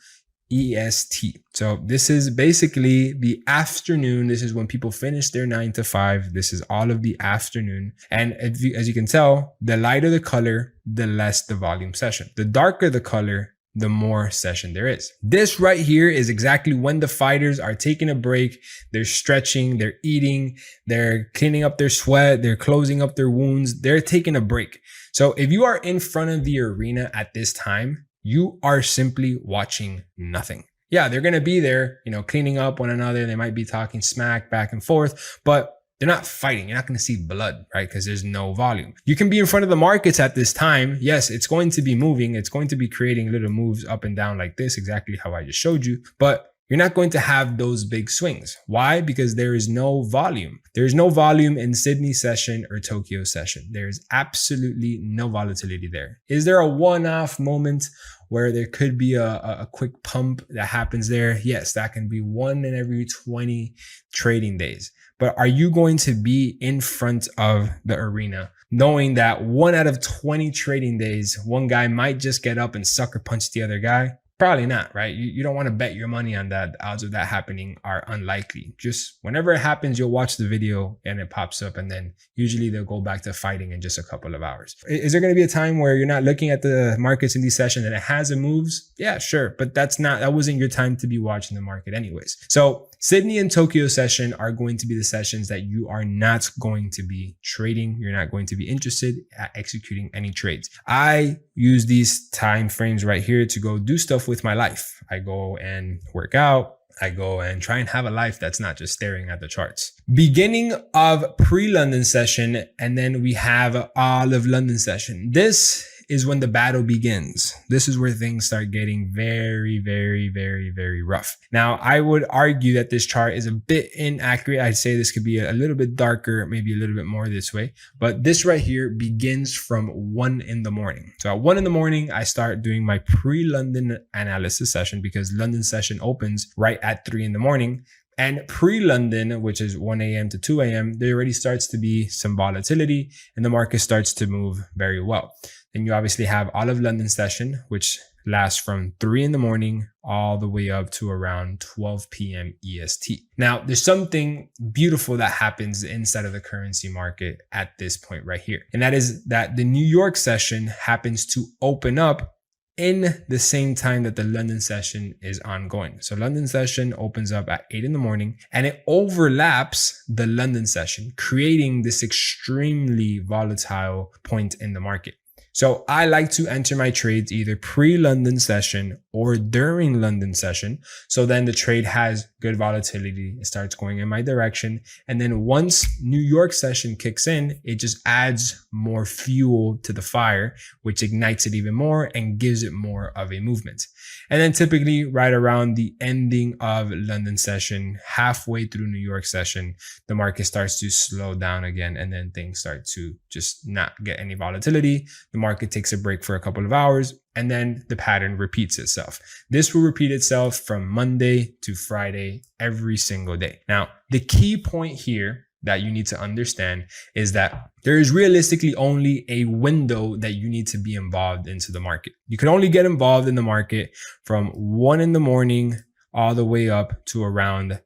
EST. So this is basically the afternoon. This is when people finish their 9 to 5. This is all of the afternoon. And as you can tell, the lighter the color, the less the volume session. The darker the color, the more session there is. This right here is exactly when the fighters are taking a break. They're stretching, they're eating, they're cleaning up their sweat, they're closing up their wounds, they're taking a break. So if you are in front of the arena at this time, you are simply watching nothing. Yeah, they're going to be there, cleaning up one another. They might be talking smack back and forth, but they're not fighting. You're not going to see blood, right? Because there's no volume. You can be in front of the markets at this time. Yes, it's going to be moving. It's going to be creating little moves up and down like this, exactly how I just showed you. But you're not going to have those big swings. Why? Because there is no volume. There is no volume in Sydney session or Tokyo session. There is absolutely no volatility there. Is there a one-off moment where there could be a quick pump that happens there? Yes, that can be 1 in every 20 trading days. But are you going to be in front of the arena knowing that 1 out of 20 trading days, one guy might just get up and sucker punch the other guy? Probably not, right? You don't want to bet your money on that. The odds of that happening are unlikely. Just whenever it happens, you'll watch the video and it pops up, and then usually they'll go back to fighting in just a couple of hours. Is there going to be a time where you're not looking at the markets in these sessions and it has a moves? Yeah, sure. But that wasn't your time to be watching the market anyways. So Sydney and Tokyo session are going to be the sessions that you are not going to be trading. You're not going to be interested at executing any trades. I use these time frames right here to go do stuff with my life. I go and work out. I go and try and have a life that's not just staring at the charts. Beginning of pre-London session, and then we have all of London session. This is when the battle begins. This is where things start getting very, very, very, very rough. Now, I would argue that this chart is a bit inaccurate. I'd say this could be a little bit darker, maybe a little bit more this way. But this right here begins from 1 in the morning. So at 1 in the morning, I start doing my pre-London analysis session because London session opens right at 3 in the morning. And pre-London, which is 1 a.m. to 2 a.m., there already starts to be some volatility and the market starts to move very well. Then you obviously have all of London session, which lasts from 3 in the morning all the way up to around 12 p.m. EST. Now, there's something beautiful that happens inside of the currency market at this point right here. And that is that the New York session happens to open up in the same time that the London session is ongoing. So London session opens up at 8 in the morning and it overlaps the London session, creating this extremely volatile point in the market. So I like to enter my trades either pre-London session or during London session. So then the trade has good volatility. It starts going in my direction. And then once New York session kicks in, it just adds more fuel to the fire, which ignites it even more and gives it more of a movement. And then typically right around the ending of London session, halfway through New York session, the market starts to slow down again. And then things start to just not get any volatility. The market takes a break for a couple of hours. And then the pattern repeats itself. This will repeat itself from Monday to Friday every single day. Now, the key point here that you need to understand is that there is realistically only a window that you need to be involved into the market. You can only get involved in the market from 1 in the morning all the way up to around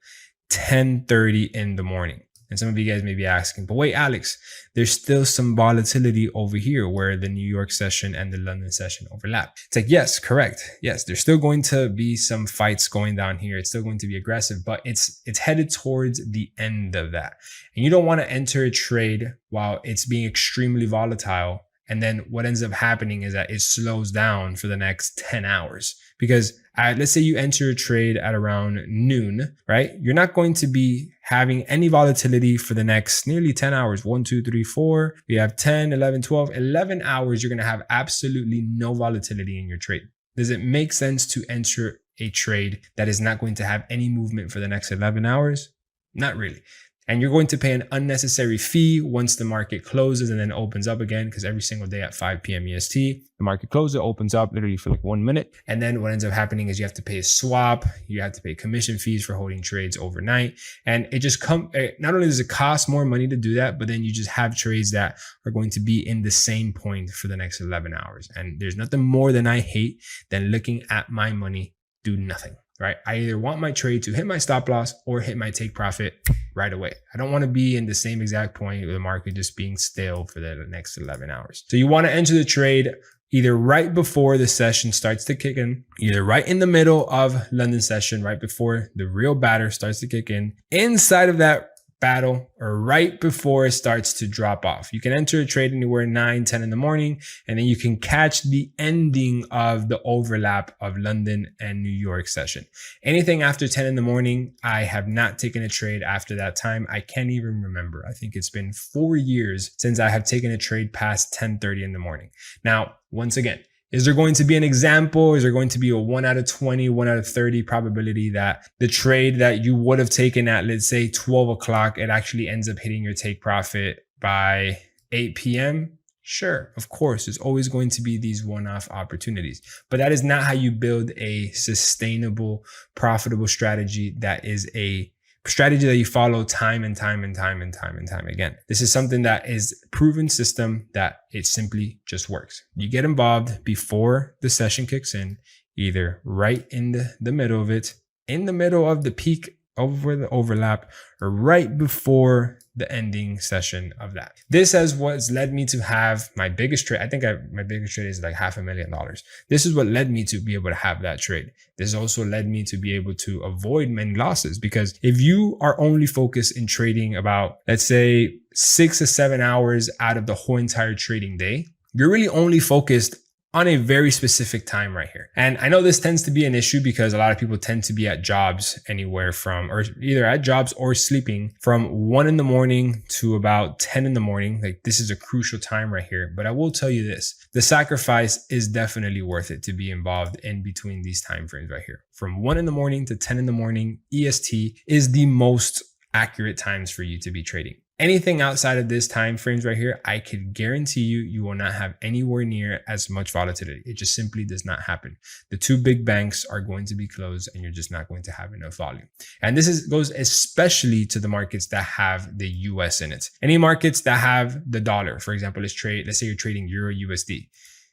10:30 in the morning. And some of you guys may be asking, but wait, Alex, there's still some volatility over here where the New York session and the London session overlap. It's like, yes, correct. Yes, there's still going to be some fights going down here. It's still going to be aggressive, but it's headed towards the end of that. And you don't want to enter a trade while it's being extremely volatile. And then what ends up happening is that it slows down for the next 10 hours. Because let's say you enter a trade at around noon, right? You're not going to be having any volatility for the next nearly 10 hours. 1, 2, 3, 4. We have 10, 11, 12, 11 hours. You're going to have absolutely no volatility in your trade. Does it make sense to enter a trade that is not going to have any movement for the next 11 hours? Not really. And you're going to pay an unnecessary fee once the market closes and then opens up again, because every single day at 5 p.m. EST, the market closes, it opens up literally for like 1 minute. And then what ends up happening is you have to pay a swap. You have to pay commission fees for holding trades overnight. And it just not only does it cost more money to do that, but then you just have trades that are going to be in the same point for the next 11 hours. And there's nothing more than I hate than looking at my money do nothing. Right? I either want my trade to hit my stop loss or hit my take profit right away. I don't want to be in the same exact point with the market just being stale for the next 11 hours. So you want to enter the trade either right before the session starts to kick in, either right in the middle of London session, right before the real batter starts to kick in, inside of that battle, or right before it starts to drop off. You can enter a trade anywhere 9, 10 in the morning, and then you can catch the ending of the overlap of London and New York session. Anything after 10 in the morning, I have not taken a trade after that time. I can't even remember. I think it's been 4 years since I have taken a trade past 10:30 in the morning. Now, once again, is there going to be an example? Is there going to be a 1 out of 20, 1 out of 30 probability that the trade that you would have taken at, let's say 12 o'clock, it actually ends up hitting your take profit by 8 p.m.? Sure, of course, there's always going to be these one-off opportunities, but that is not how you build a sustainable, profitable strategy that is a strategy that you follow time and time again. This is something that is a proven system that it simply just works. You get involved before the session kicks in, either right in the middle of it, in the middle of the peak over the overlap, or right before the ending session of that. This is what's led me to have my biggest trade. I think my biggest trade is like $500,000. This is what led me to be able to have that trade. This also led me to be able to avoid many losses, because if you are only focused in trading about, let's say 6 to 7 hours out of the whole entire trading day, you're really only focused on a very specific time right here. And I know this tends to be an issue because a lot of people tend to be at jobs anywhere from, or either at jobs or sleeping from 1 in the morning to about 10 in the morning. Like, this is a crucial time right here. But I will tell you this, the sacrifice is definitely worth it to be involved in between these time frames right here. From 1 in the morning to 10 in the morning, EST is the most accurate times for you to be trading. Anything outside of this time frames right here, I could guarantee you will not have anywhere near as much volatility. It just simply does not happen. The two big banks are going to be closed and you're just not going to have enough volume. And this goes especially to the markets that have the US in it. Any markets that have the dollar, for example, let's say you're trading Euro USD.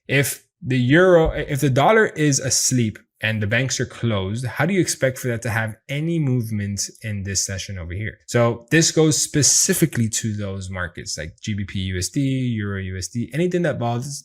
If the dollar is asleep and the banks are closed, how do you expect for that to have any movement in this session over here? So this goes specifically to those markets like GBP USD, Euro USD, anything that involves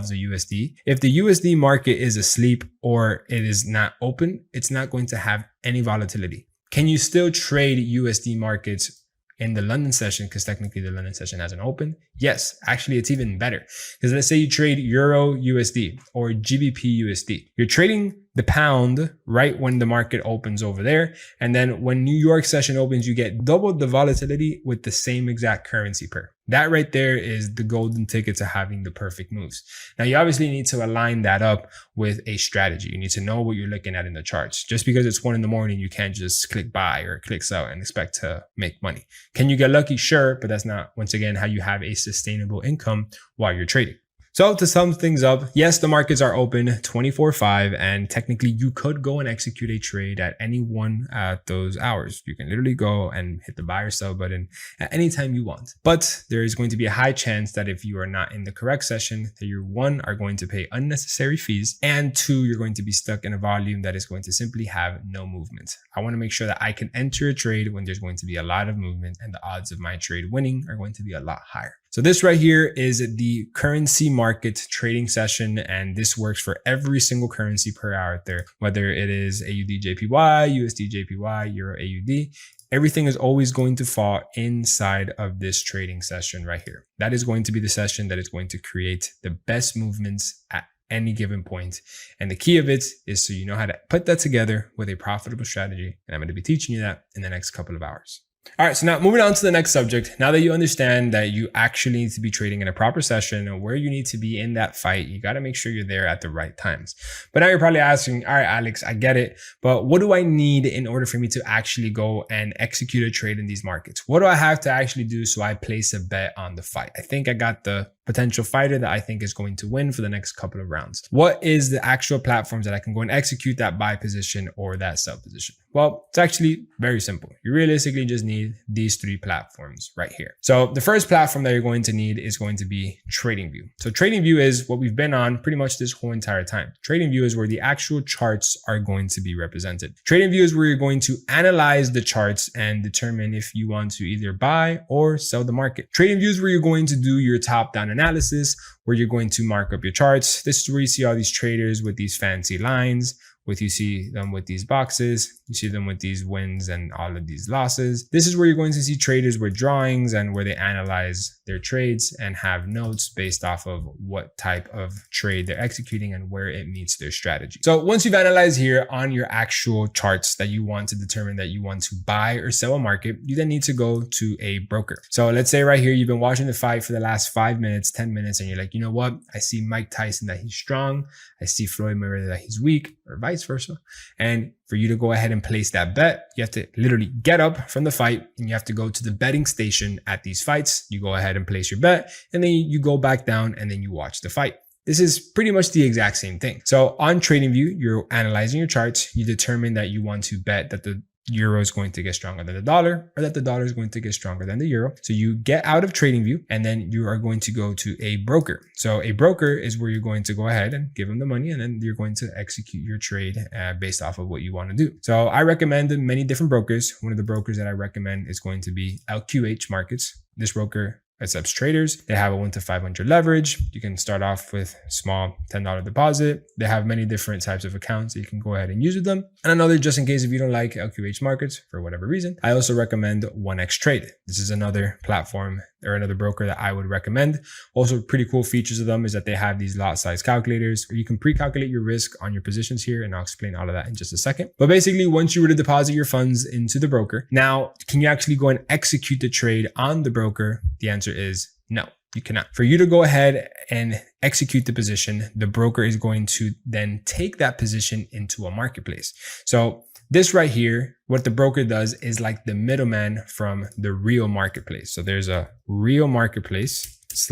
the USD. If the USD market is asleep or it is not open, it's not going to have any volatility. Can you still trade USD markets in the London session? Because technically the London session hasn't opened. Yes, actually it's even better. Because let's say you trade Euro USD or GBP USD. You're trading the pound right when the market opens over there. And then when New York session opens, you get double the volatility with the same exact currency pair. That right there is the golden ticket to having the perfect moves. Now, you obviously need to align that up with a strategy. You need to know what you're looking at in the charts. Just because it's 1 in the morning, you can't just click buy or click sell and expect to make money. Can you get lucky? Sure, but that's not, once again, how you have a sustainable income while you're trading. So to sum things up, yes, the markets are open 24/5, and technically you could go and execute a trade at any one at those hours. You can literally go and hit the buy or sell button at any time you want. But there is going to be a high chance that if you are not in the correct session, that you, 1, are going to pay unnecessary fees, and 2, you're going to be stuck in a volume that is going to simply have no movement. I want to make sure that I can enter a trade when there's going to be a lot of movement, and the odds of my trade winning are going to be a lot higher. So this right here is the currency market trading session, and this works for every single currency per hour out there, whether it is AUD JPY, USD JPY, Euro AUD. Everything is always going to fall inside of this trading session right here. That is going to be the session that is going to create the best movements at any given point. And the key of it is so you know how to put that together with a profitable strategy. And I'm going to be teaching you that in the next couple of hours. All right, so now moving on to the next subject. Now that you understand that you actually need to be trading in a proper session and where you need to be in that fight, you got to make sure you're there at the right times. But now you're probably asking, all right, Alex, I get it, but what do I need in order for me to actually go and execute a trade in these markets? What do I have to actually do so I place a bet on the fight? I think I got the potential fighter that I think is going to win for the next couple of rounds. What is the actual platforms that I can go and execute that buy position or that sell position? Well, it's actually very simple. You realistically just need these 3 platforms right here. So the first platform that you're going to need is going to be TradingView. So TradingView is what we've been on pretty much this whole entire time. TradingView is where the actual charts are going to be represented. TradingView is where you're going to analyze the charts and determine if you want to either buy or sell the market. TradingView is where you're going to do your top-down analysis, where you're going to mark up your charts. This is where you see all these traders with these fancy lines, you see them with these boxes, you see them with these wins and all of these losses. This is where you're going to see traders with drawings and where they analyze their trades and have notes based off of what type of trade they're executing and where it meets their strategy. So once you've analyzed here on your actual charts that you want to determine that you want to buy or sell a market, you then need to go to a broker. So let's say right here, you've been watching the fight for the last 5 minutes, 10 minutes, and you're like, you know what? I see Mike Tyson that he's strong. I see Floyd Mayweather that he's weak, or vice versa. And for you to go ahead and place that bet, you have to literally get up from the fight and you have to go to the betting station at these fights. You go ahead and place your bet, and then you go back down and then you watch the fight. This is pretty much the exact same thing. So on TradingView, you're analyzing your charts. You determine that you want to bet that the euro is going to get stronger than the dollar, or that the dollar is going to get stronger than the euro. So you get out of TradingView and then you are going to go to a broker. So a broker is where you're going to go ahead and give them the money, and then you're going to execute your trade based off of what you want to do. So I recommend many different brokers. One of the brokers that I recommend is going to be LQH Markets. This broker accepts traders. They have a 1 to 500 leverage. You can start off with small $10 deposit. They have many different types of accounts that you can go ahead and use with them. And another, just in case if you don't like LQH Markets for whatever reason, I also recommend 1x Trade. This is another platform or another broker that I would recommend. Also, pretty cool features of them is that they have these lot size calculators where you can pre-calculate your risk on your positions here, and I'll explain all of that in just a second. But basically, once you were to deposit your funds into the broker, now can you actually go and execute the trade on the broker? The answer is no, you cannot. For you to go ahead and execute the position, the broker is going to then take that position into a marketplace. So this right here, what the broker does is like the middleman from the real marketplace. So there's a real marketplace /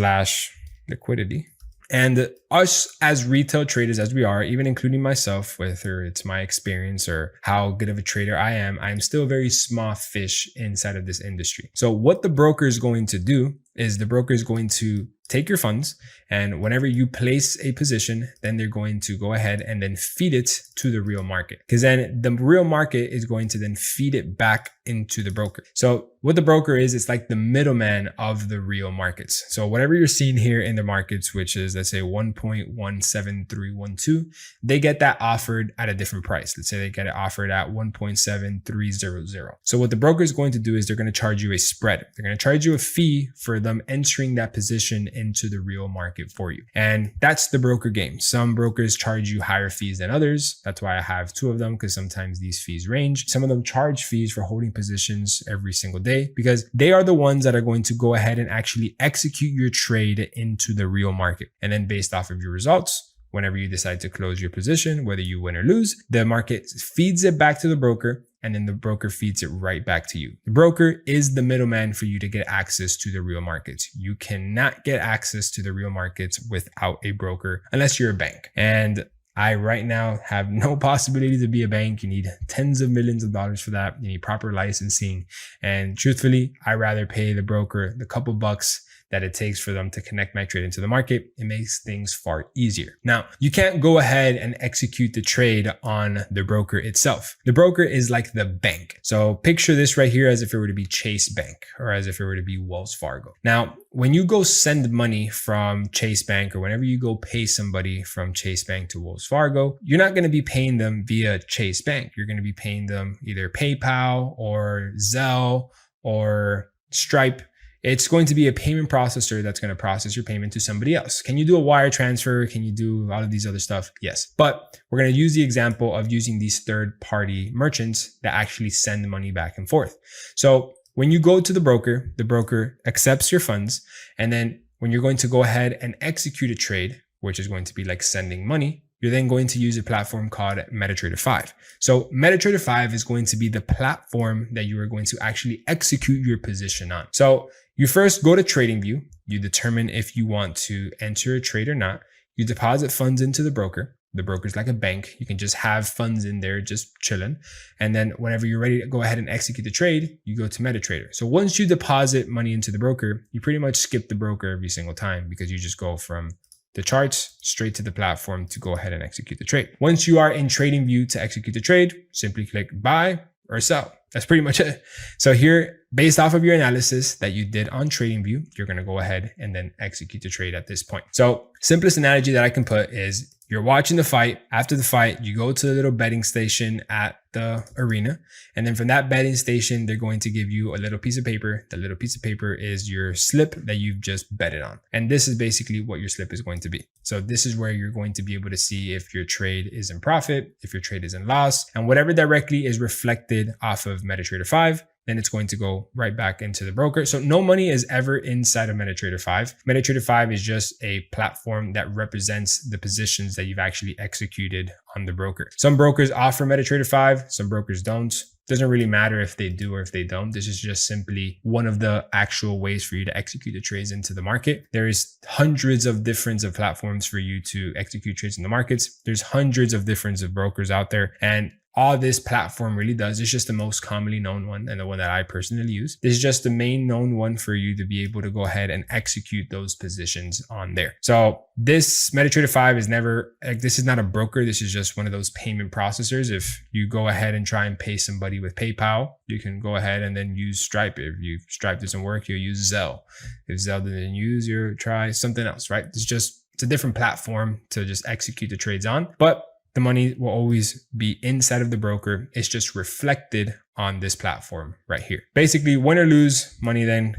liquidity. And us as retail traders, as we are, even including myself, whether it's my experience or how good of a trader I am still a very small fish inside of this industry. So what the broker is going to do is the broker is going to take your funds, and whenever you place a position, then they're going to go ahead and then feed it to the real market, because then the real market is going to then feed it back into the broker. So what the broker is, it's like the middleman of the real markets. So whatever you're seeing here in the markets, which is, let's say 1.17312, they get that offered at a different price. Let's say they get it offered at 1.7300. So what the broker is going to do is they're going to charge you a spread. They're going to charge you a fee for them entering that position into the real market for you. And that's the broker game. Some brokers charge you higher fees than others. That's why I have 2 of them, because sometimes these fees range. Some of them charge fees for holding positions every single day, because they are the ones that are going to go ahead and actually execute your trade into the real market. And then based off of your results, whenever you decide to close your position, whether you win or lose, the market feeds it back to the broker, and then the broker feeds it right back to you. The broker is the middleman for you to get access to the real markets. You cannot get access to the real markets without a broker unless you're a bank. And I right now have no possibility to be a bank. You need tens of millions of dollars for that. You need proper licensing. And truthfully, I'd rather pay the broker the couple bucks that it takes for them to connect my trade into the market. It makes things far easier. Now, you can't go ahead and execute the trade on the broker itself. The broker is like the bank. So picture this right here as if it were to be Chase Bank, or as if it were to be Wells Fargo. Now, when you go send money from Chase Bank, or whenever you go pay somebody from Chase Bank to Wells Fargo, you're not going to be paying them via Chase Bank. You're going to be paying them either PayPal or Zelle or Stripe. It's going to be a payment processor that's going to process your payment to somebody else. Can you do a wire transfer? Can you do all of these other stuff? Yes. But we're going to use the example of using these third-party merchants that actually send the money back and forth. So when you go to the broker accepts your funds. And then when you're going to go ahead and execute a trade, which is going to be like sending money, you're then going to use a platform called MetaTrader 5. So MetaTrader 5 is going to be the platform that you are going to actually execute your position on. So you first go to TradingView. You determine if you want to enter a trade or not. You deposit funds into the broker. The broker's like a bank. You can just have funds in there just chilling. And then whenever you're ready to go ahead and execute the trade, you go to MetaTrader. So once you deposit money into the broker, you pretty much skip the broker every single time, because you just go from the charts straight to the platform to go ahead and execute the trade. Once you are in TradingView to execute the trade, simply click buy, or sell. That's pretty much it. So here, based off of your analysis that you did on TradingView, you're going to go ahead and then execute the trade at this point. So simplest analogy that I can put is you're watching the fight. After the fight, you go to the little betting station at the arena. And then from that betting station, they're going to give you a little piece of paper. The little piece of paper is your slip that you've just betted on. And this is basically what your slip is going to be. So this is where you're going to be able to see if your trade is in profit, if your trade is in loss, and whatever directly is reflected off of MetaTrader 5, then it's going to go right back into the broker. So no money is ever inside of MetaTrader 5. MetaTrader 5 is just a platform that represents the positions that you've actually executed on the broker. Some brokers offer MetaTrader 5, some brokers don't. Doesn't really matter if they do or if they don't. This is just simply one of the actual ways for you to execute the trades into the market. There is hundreds of different platforms for you to execute trades in the markets. There's hundreds of different brokers out there, and all this platform really does is just the most commonly known one and the one that I personally use. This is just the main known one for you to be able to go ahead and execute those positions on there. So this MetaTrader 5 is never, like, this is not a broker. This is just one of those payment processors. If you go ahead and try and pay somebody with PayPal, you can go ahead and then use Stripe. If Stripe doesn't work, you'll use Zelle. If Zelle doesn't use, you try something else, right? It's a different platform to just execute the trades on. But the money will always be inside of the broker. It's just reflected on this platform right here. Basically, win or lose, money then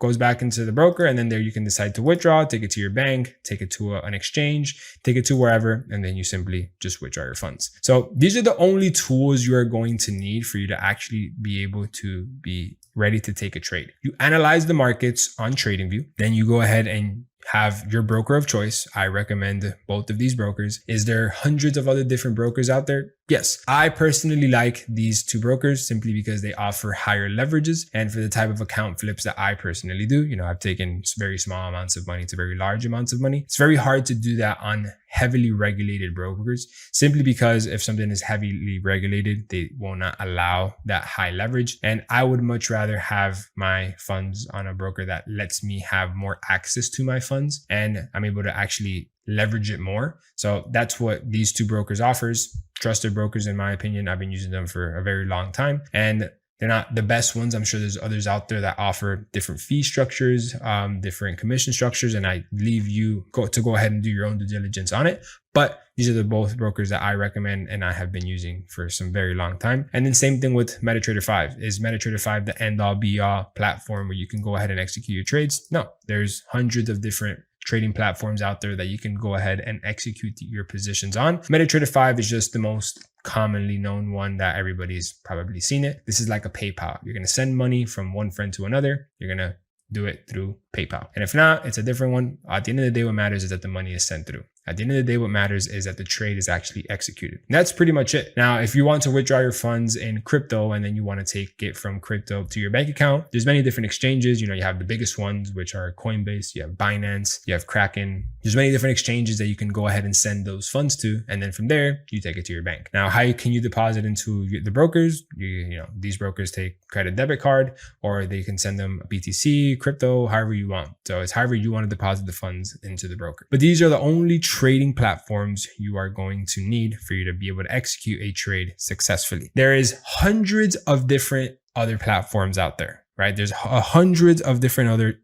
goes back into the broker, and then there you can decide to withdraw, take it to your bank, take it to an exchange, take it to wherever, and then you simply just withdraw your funds. So these are the only tools you are going to need for you to actually be able to be ready to take a trade. You analyze the markets on TradingView, then you go ahead and have your broker of choice. I recommend both of these brokers. Is there hundreds of other different brokers out there? Yes. I personally like these two brokers simply because they offer higher leverages, and for the type of account flips that I personally do, I've taken very small amounts of money to very large amounts of money. It's very hard to do that on heavily regulated brokers, simply because if something is heavily regulated, they will not allow that high leverage. And I would much rather have my funds on a broker that lets me have more access to my funds, and I'm able to actually leverage it more. So that's what these two brokers offers. Trusted brokers, in my opinion. I've been using them for a very long time, and they're not the best ones. I'm sure there's others out there that offer different fee structures, different commission structures, and I leave you to go ahead and do your own due diligence on it. But these are the both brokers that I recommend and I have been using for some very long time. And then same thing with MetaTrader 5. Is MetaTrader 5 the end all be all platform where you can go ahead and execute your trades? No, there's hundreds of different trading platforms out there that you can go ahead and execute your positions on. MetaTrader 5 is just the most commonly known one that everybody's probably seen it. This is like a PayPal. You're going to send money from one friend to another. You're going to do it through PayPal. And if not, it's a different one. At the end of the day, what matters is that the money is sent through. At the end of the day, what matters is that the trade is actually executed. And that's pretty much it. Now, if you want to withdraw your funds in crypto and then you want to take it from crypto to your bank account, there's many different exchanges. You have the biggest ones, which are Coinbase, you have Binance, you have Kraken. There's many different exchanges that you can go ahead and send those funds to. And then from there, you take it to your bank. Now, how can you deposit into the brokers? These brokers take credit debit card, or they can send them BTC, crypto, however you want. So it's however you want to deposit the funds into the broker. But these are the only trading platforms you are going to need for you to be able to execute a trade successfully. There is hundreds of different other platforms out there, right? There's hundreds of different other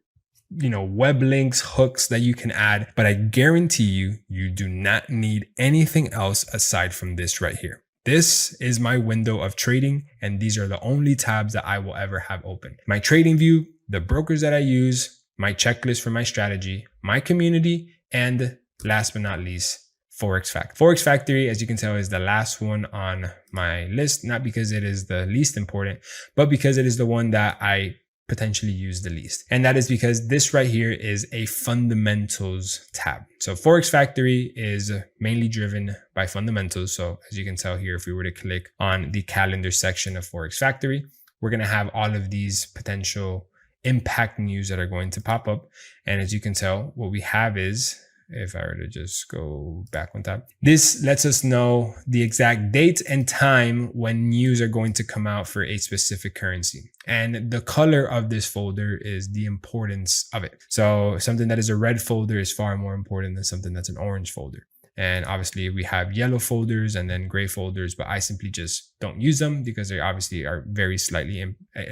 web links, hooks that you can add, but I guarantee you do not need anything else aside from this right here. This is my window of trading, and these are the only tabs that I will ever have open. My trading view, the brokers that I use, my checklist for my strategy, my community, and last but not least, Forex Factory. Forex Factory, as you can tell, is the last one on my list, not because it is the least important, but because it is the one that I potentially use the least. And that is because this right here is a fundamentals tab. So Forex Factory is mainly driven by fundamentals. So as you can tell here, if we were to click on the calendar section of Forex Factory, we're going to have all of these potential impact news that are going to pop up. And as you can tell, what we have is, if I were to just go back one time, this lets us know the exact date and time when news are going to come out for a specific currency. And the color of this folder is the importance of it. So something that is a red folder is far more important than something that's an orange folder. And obviously we have yellow folders and then gray folders, but I simply just don't use them because they obviously are very slightly,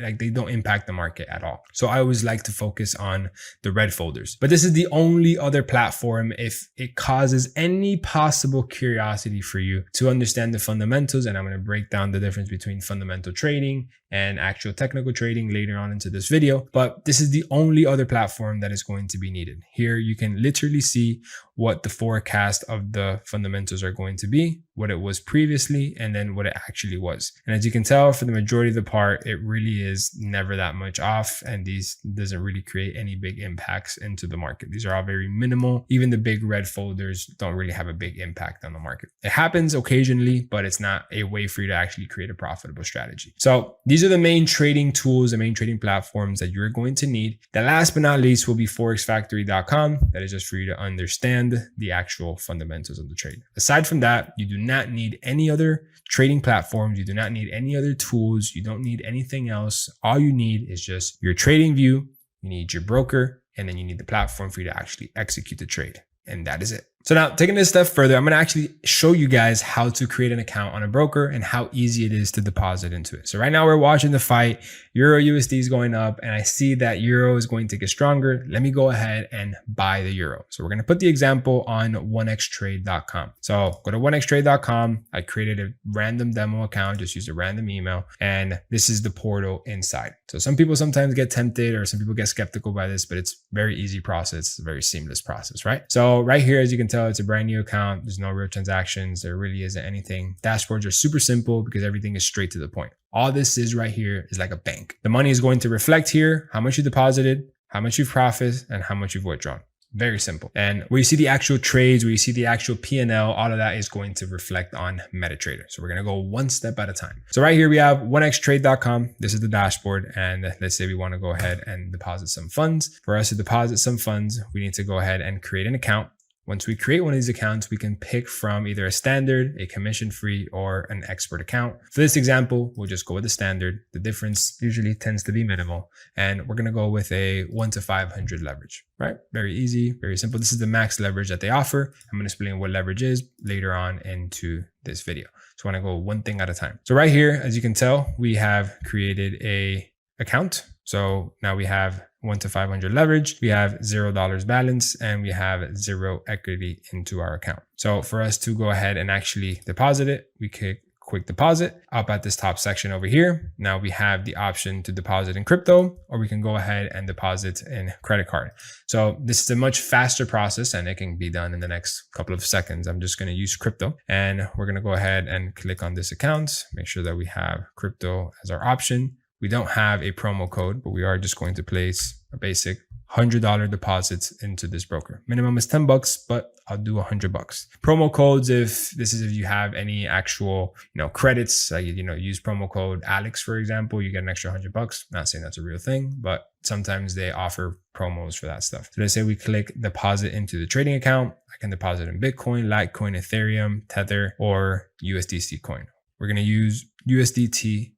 like they don't impact the market at all. So I always like to focus on the red folders. But this is the only other platform if it causes any possible curiosity for you to understand the fundamentals. And I'm going to break down the difference between fundamental trading and actual technical trading later on into this video. But this is the only other platform that is going to be needed. Here you can literally see what the forecast of the fundamentals are going to be, what it was previously, and then what it actually was. And as you can tell, for the majority of the part, it really is never that much off, and these doesn't really create any big impacts into the market. These are all very minimal. Even the big red folders don't really have a big impact on the market. It happens occasionally, but it's not a way for you to actually create a profitable strategy. So these are the main trading tools, the main trading platforms that you're going to need. The last but not least will be forexfactory.com. That is just for you to understand the actual fundamentals of the trade. Aside from that, you do not need any other trading platforms. You do not need any other tools. You don't need anything else. All you need is just your trading view. You need your broker, and then you need the platform for you to actually execute the trade. And that is it. So now, taking this a step further, I'm going to actually show you guys how to create an account on a broker and how easy it is to deposit into it. So right now we're watching the fight. Euro USD is going up, and I see that Euro is going to get stronger. Let me go ahead and buy the Euro. So we're going to put the example on 1xtrade.com. So go to 1xtrade.com. I created a random demo account, just use a random email, and this is the portal inside. So some people sometimes get tempted, or some people get skeptical by this, but it's a very easy process. It's a very seamless process, right? So right here, as you can tell, it's a brand new account. There's no real transactions. There really isn't anything. Dashboards are super simple because everything is straight to the point. All this is right here is like a bank. The money is going to reflect here how much you deposited, how much you've profited, and how much you've withdrawn. Very simple. And where you see the actual trades, where you see the actual P&L, all of that is going to reflect on MetaTrader. So we're going to go one step at a time. So right here we have 1xtrade.com. This is the dashboard. And let's say we want to go ahead and deposit some funds. For us to deposit some funds, we need to go ahead and create an account. Once we create one of these accounts, we can pick from either a standard, a commission-free, or an expert account. For this example, we'll just go with the standard. The difference usually tends to be minimal. And we're going to go with a 1 to 500 leverage, right? Very easy, very simple. This is the max leverage that they offer. I'm going to explain what leverage is later on into this video. So I want to go one thing at a time. So right here, as you can tell, we have created a account. So now we have 1 to 500 leverage, we have $0 balance, and we have 0 equity into our account. So for us to go ahead and actually deposit it, we click quick deposit up at this top section over here. Now we have the option to deposit in crypto, or we can go ahead and deposit in credit card. So this is a much faster process, and it can be done in the next couple of seconds. I'm just going to use crypto, and we're going to go ahead and click on this account, make sure that we have crypto as our option. We don't have a promo code, but we are just going to place a basic $100 deposits into this broker. Minimum is $10, but I'll do $100. Promo codes, if you have any actual, credits, use promo code Alex, for example, you get an extra $100. Not saying that's a real thing, but sometimes they offer promos for that stuff. So let's say we click deposit into the trading account. I can deposit in Bitcoin, Litecoin, Ethereum, Tether, or USDC coin. We're going to use USDT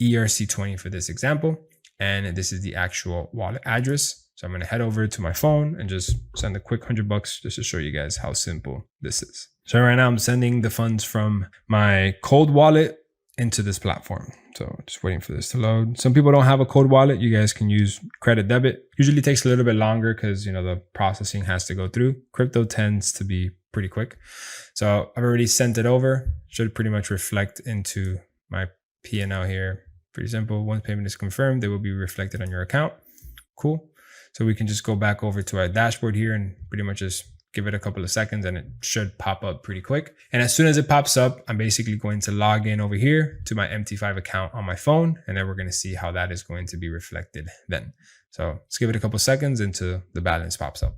ERC20 for this example. And this is the actual wallet address. So I'm going to head over to my phone and just send a quick $100 just to show you guys how simple this is. So right now I'm sending the funds from my cold wallet into this platform. So just waiting for this to load. Some people don't have a cold wallet. You guys can use credit debit. Usually takes a little bit longer because, the processing has to go through. Crypto tends to be pretty quick. So I've already sent it over. Should pretty much reflect into my P&L here. Pretty simple. Once payment is confirmed, they will be reflected on your account. Cool. So we can just go back over to our dashboard here and pretty much just give it a couple of seconds and it should pop up pretty quick. And as soon as it pops up, I'm basically going to log in over here to my MT5 account on my phone. And then we're going to see how that is going to be reflected then. So let's give it a couple of seconds until the balance pops up.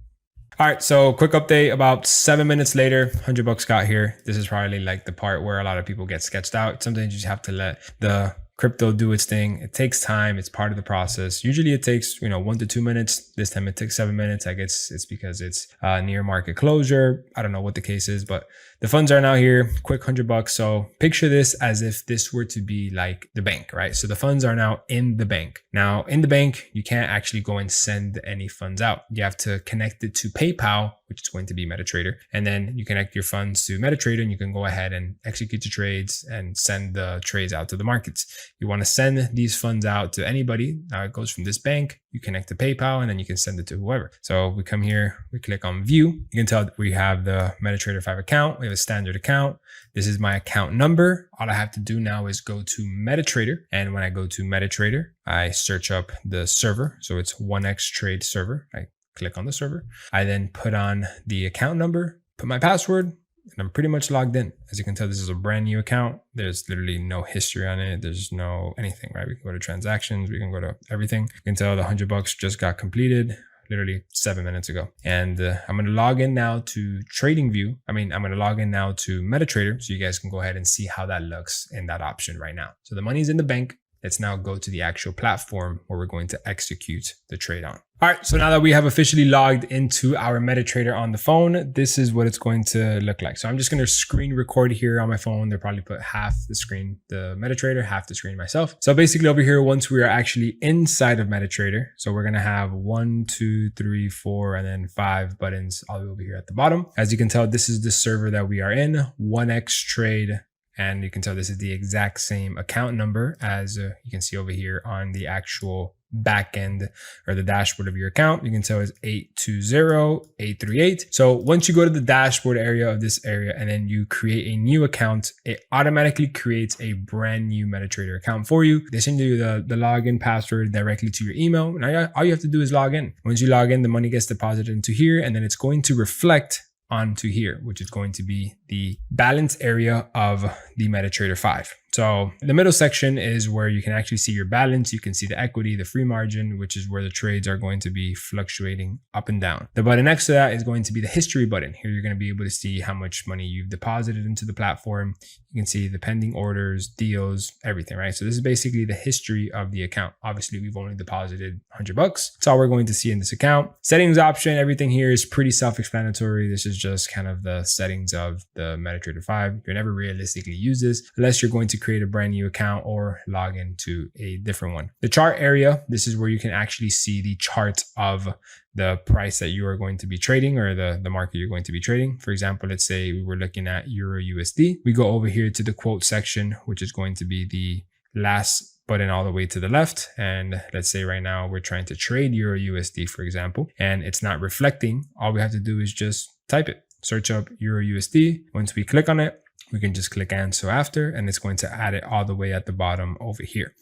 All right, so quick update. About 7 minutes later, $100 got here. This is probably like the part where a lot of people get sketched out. Sometimes you just have to let the crypto do its thing. It takes time. It's part of the process. Usually it takes, 1 to 2 minutes. This time it took 7 minutes. I guess it's because it's near market closure. I don't know what the case is, but The funds are now here, quick $100. So picture this as if this were to be like the bank, right? So the funds are now in the bank. Now in the bank, you can't actually go and send any funds out. You have to connect it to PayPal, which is going to be MetaTrader. And then you connect your funds to MetaTrader and you can go ahead and execute the trades and send the trades out to the markets. You want to send these funds out to anybody. Now it goes from this bank, you connect to PayPal, and then you can send it to whoever. So we come here, we click on view. You can tell that we have the MetaTrader 5 account. We have a standard account. This is my account number. All I have to do now is go to MetaTrader. And when I go to MetaTrader, I search up the server. So it's 1xtrade server. I click on the server. I then put on the account number, put my password, and I'm pretty much logged in. As you can tell, this is a brand new account. There's literally no history on it. There's no anything, right? We can go to transactions. We can go to everything. You can tell the $100 just got completed literally 7 minutes ago. And I'm going to log in now to TradingView. I'm going to log in now to MetaTrader so you guys can go ahead and see how that looks in that option right now. So the money's in the bank. Let's now go to the actual platform where we're going to execute the trade on. All right, so now that we have officially logged into our MetaTrader on the phone, this is what it's going to look like. So I'm just going to screen record here on my phone. They'll probably put half the screen, the MetaTrader, half the screen myself. So basically over here, once we are actually inside of MetaTrader, so we're going to have 1, 2, 3, 4, and then 5 buttons all the way over here at the bottom. As you can tell, this is the server that we are in, 1xtrade. And you can tell this is the exact same account number as you can see over here on the actual back end or the dashboard of your account. You can tell it's 820838. So once you go to the dashboard area of this area and then you create a new account, it automatically creates a brand new MetaTrader account for you. They send you the login password directly to your email. Now all you have to do is log in. Once you log in, the money gets deposited into here and then it's going to reflect onto here, which is going to be the balance area of the MetaTrader 5. So the middle section is where you can actually see your balance. You can see the equity, the free margin, which is where the trades are going to be fluctuating up and down. The button next to that is going to be the history button. Here, you're going to be able to see how much money you've deposited into the platform. You can see the pending orders, deals, everything, right? So this is basically the history of the account. Obviously, we've only deposited $100. That's all we're going to see in this account. Settings option, everything here is pretty self-explanatory. This is just kind of the settings of the MetaTrader 5. You'll never realistically use this unless you're going to create a brand new account or log into a different one. The chart area, this is where you can actually see the chart of the price that you are going to be trading or the market you're going to be trading. For example, let's say we were looking at Euro USD. We go over here to the quote section, which is going to be the last button all the way to the left. And let's say right now we're trying to trade Euro USD, for example, and it's not reflecting. All we have to do is just type it, search up Euro USD. Once we click on it, we can just click answer after, and it's going to add it all the way at the bottom over here.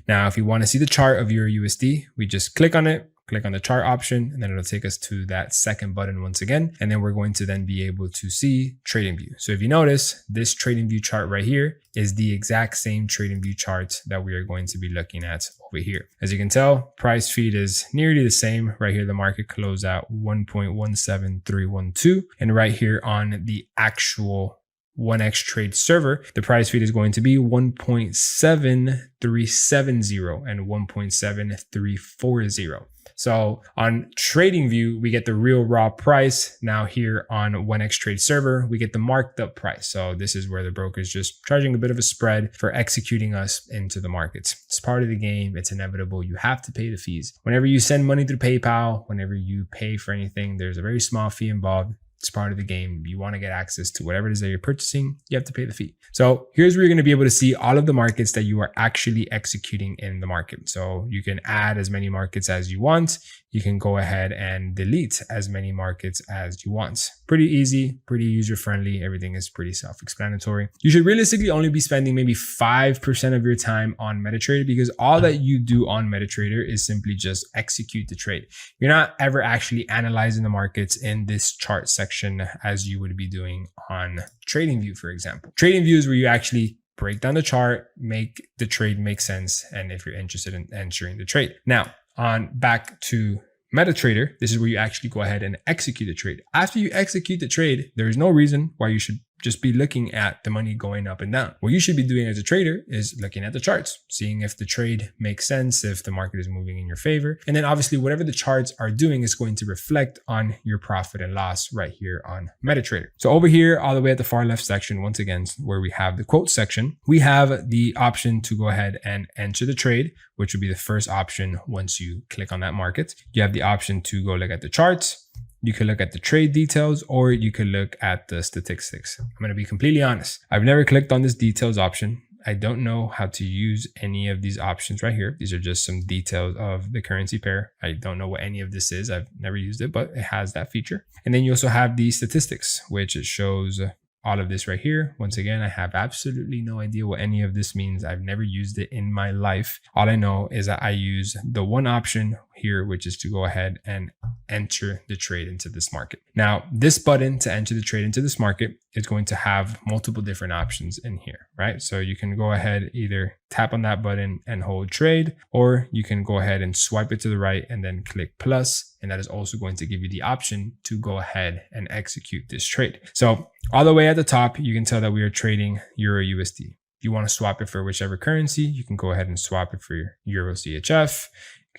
Now, if you want to see the chart of Euro USD, we just click on it, click on the chart option, and then it'll take us to that second button once again. And then we're going to then be able to see TradingView. So if you notice, this TradingView chart right here is the exact same TradingView chart that we are going to be looking at over here. As you can tell, price feed is nearly the same. Right here, the market closed at 1.17312. And right here on the actual 1xtrade server, the price feed is going to be 1.7370 and 1.7340. So on TradingView, we get the real raw price. Now here on 1xtrade server, we get the marked up price. So this is where the broker is just charging a bit of a spread for executing us into the markets. It's part of the game. It's inevitable. You have to pay the fees. Whenever you send money through PayPal, whenever you pay for anything, there's a very small fee involved. It's part of the game. You want to get access to whatever it is that you're purchasing, you have to pay the fee. So here's where you're going to be able to see all of the markets that you are actually executing in the market. So you can add as many markets as you want. You can go ahead and delete as many markets as you want. Pretty easy, pretty user-friendly. Everything is pretty self-explanatory. You should realistically only be spending maybe 5% of your time on MetaTrader because all that you do on MetaTrader is simply just execute the trade. You're not ever actually analyzing the markets in this chart section as you would be doing on TradingView, for example. TradingView is where you actually break down the chart, make the trade make sense, and if you're interested in entering the trade. Now, on back to MetaTrader, this is where you actually go ahead and execute the trade. After you execute the trade, there is no reason why you should just be looking at the money going up and down. What you should be doing as a trader is looking at the charts, seeing if the trade makes sense, if the market is moving in your favor. And then obviously whatever the charts are doing is going to reflect on your profit and loss right here on MetaTrader. So over here, all the way at the far left section, once again, where we have the quote section, we have the option to go ahead and enter the trade, which would be the first option once you click on that market. You have the option to go look at the charts. You can look at the trade details, or you can look at the statistics. I'm going to be completely honest. I've never clicked on this details option. I don't know how to use any of these options right here. These are just some details of the currency pair. I don't know what any of this is. I've never used it, but it has that feature. And then you also have the statistics, which it shows all of this right here. Once again, I have absolutely no idea what any of this means. I've never used it in my life. All I know is that I use the one option here, which is to go ahead and enter the trade into this market. Now, this button to enter the trade into this market is going to have multiple different options in here, right? So you can go ahead, either tap on that button and hold trade, or you can go ahead and swipe it to the right and then click plus. And that is also going to give you the option to go ahead and execute this trade. So all the way at the top, you can tell that we are trading Euro USD. If you want to swap it for whichever currency, you can go ahead and swap it for Euro CHF.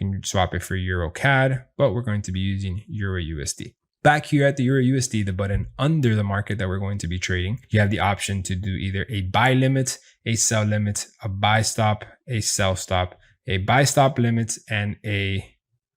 You can swap it for Euro CAD, but we're going to be using Euro USD. Back here at the Euro USD, the button under the market that we're going to be trading, you have the option to do either a buy limit, a sell limit, a buy stop, a sell stop, a buy stop limit, and a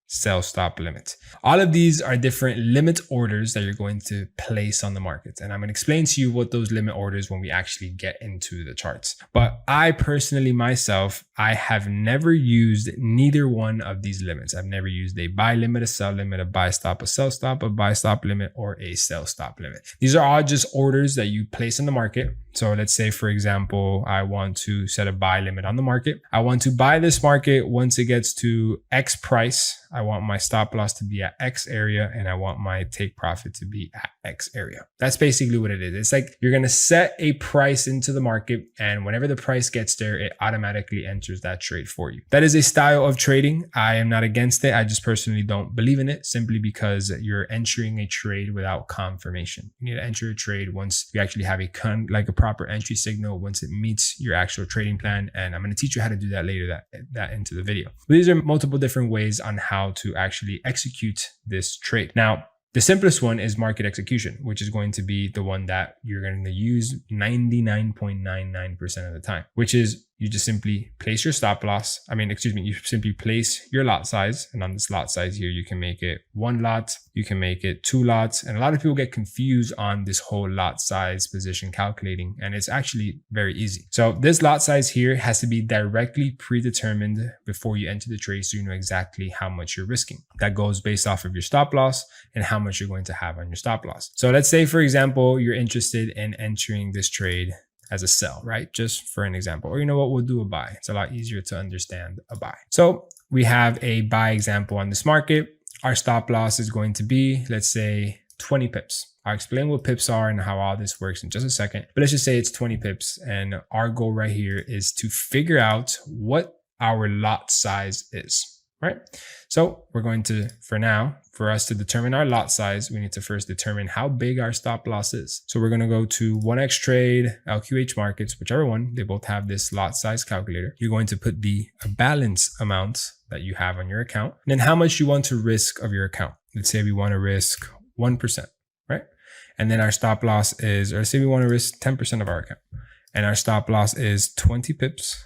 sell stop limit. All of these are different limit orders that you're going to place on the market. And I'm going to explain to you what those limit orders when we actually get into the charts. But I personally myself, I have never used neither one of these limits. I've never used a buy limit, a sell limit, a buy stop, a sell stop, a buy stop limit, or a sell stop limit. These are all just orders that you place in the market. So let's say, for example, I want to set a buy limit on the market. I want to buy this market once it gets to X price. I want my stop loss to be at X area, and I want my take profit to be at X area. That's basically what it is. It's like you're going to set a price into the market, and whenever the price gets there, it automatically enters that trade for you. That is a style of trading. I am not against it. I just personally don't believe in it, simply because you're entering a trade without confirmation. You need to enter a trade once you actually have a proper entry signal, once it meets your actual trading plan. And I'm going to teach you how to do that later, that into the video. But these are multiple different ways on how to actually execute this trade. Now, the simplest one is market execution, which is going to be the one that you're going to use 99.99% of the time, which is you just simply place your stop loss. You simply place your lot size. And on this lot size here, you can make it 1 lot, you can make it 2 lots. And a lot of people get confused on this whole lot size position calculating, and it's actually very easy. So this lot size here has to be directly predetermined before you enter the trade, so you know exactly how much you're risking. That goes based off of your stop loss and how much you're going to have on your stop loss. So let's say, for example, you're interested in entering this trade as a sell, right? Just for an example. Or you know what, we'll do a buy. It's a lot easier to understand a buy. So we have a buy example on this market. Our stop loss is going to be, let's say, 20 pips. I'll explain what pips are and how all this works in just a second. But let's just say it's 20 pips. And our goal right here is to figure out what our lot size is. Right? So we're going to, for us to determine our lot size, we need to first determine how big our stop loss is. So we're going to go to 1x Trade, LQH Markets, whichever one. They both have this lot size calculator. You're going to put the balance amount that you have on your account, and then how much you want to risk of your account. Let's say we want to risk 1%, right? And then our stop loss is, or let's say we want to risk 10% of our account, and our stop loss is 20 pips.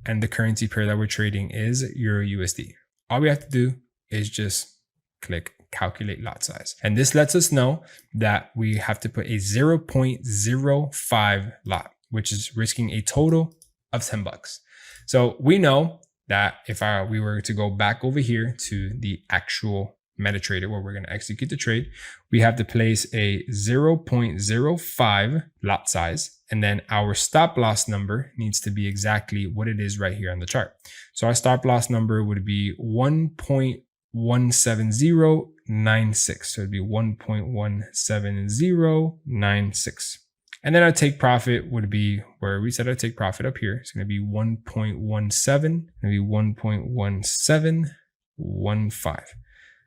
And the currency pair that we're trading is Euro USD. All we have to do is just click calculate lot size. And this lets us know that we have to put a 0.05 lot, which is risking a total of 10 bucks. So we know that if we were to go back over here to the actual MetaTrader where we're going to execute the trade, we have to place a 0.05 lot size. And then our stop loss number needs to be exactly what it is right here on the chart. So our stop loss number would be 1.17096. So it'd be 1.17096. And then our take profit would be where we set our take profit up here. It's going to be 1.17, maybe 1.1715.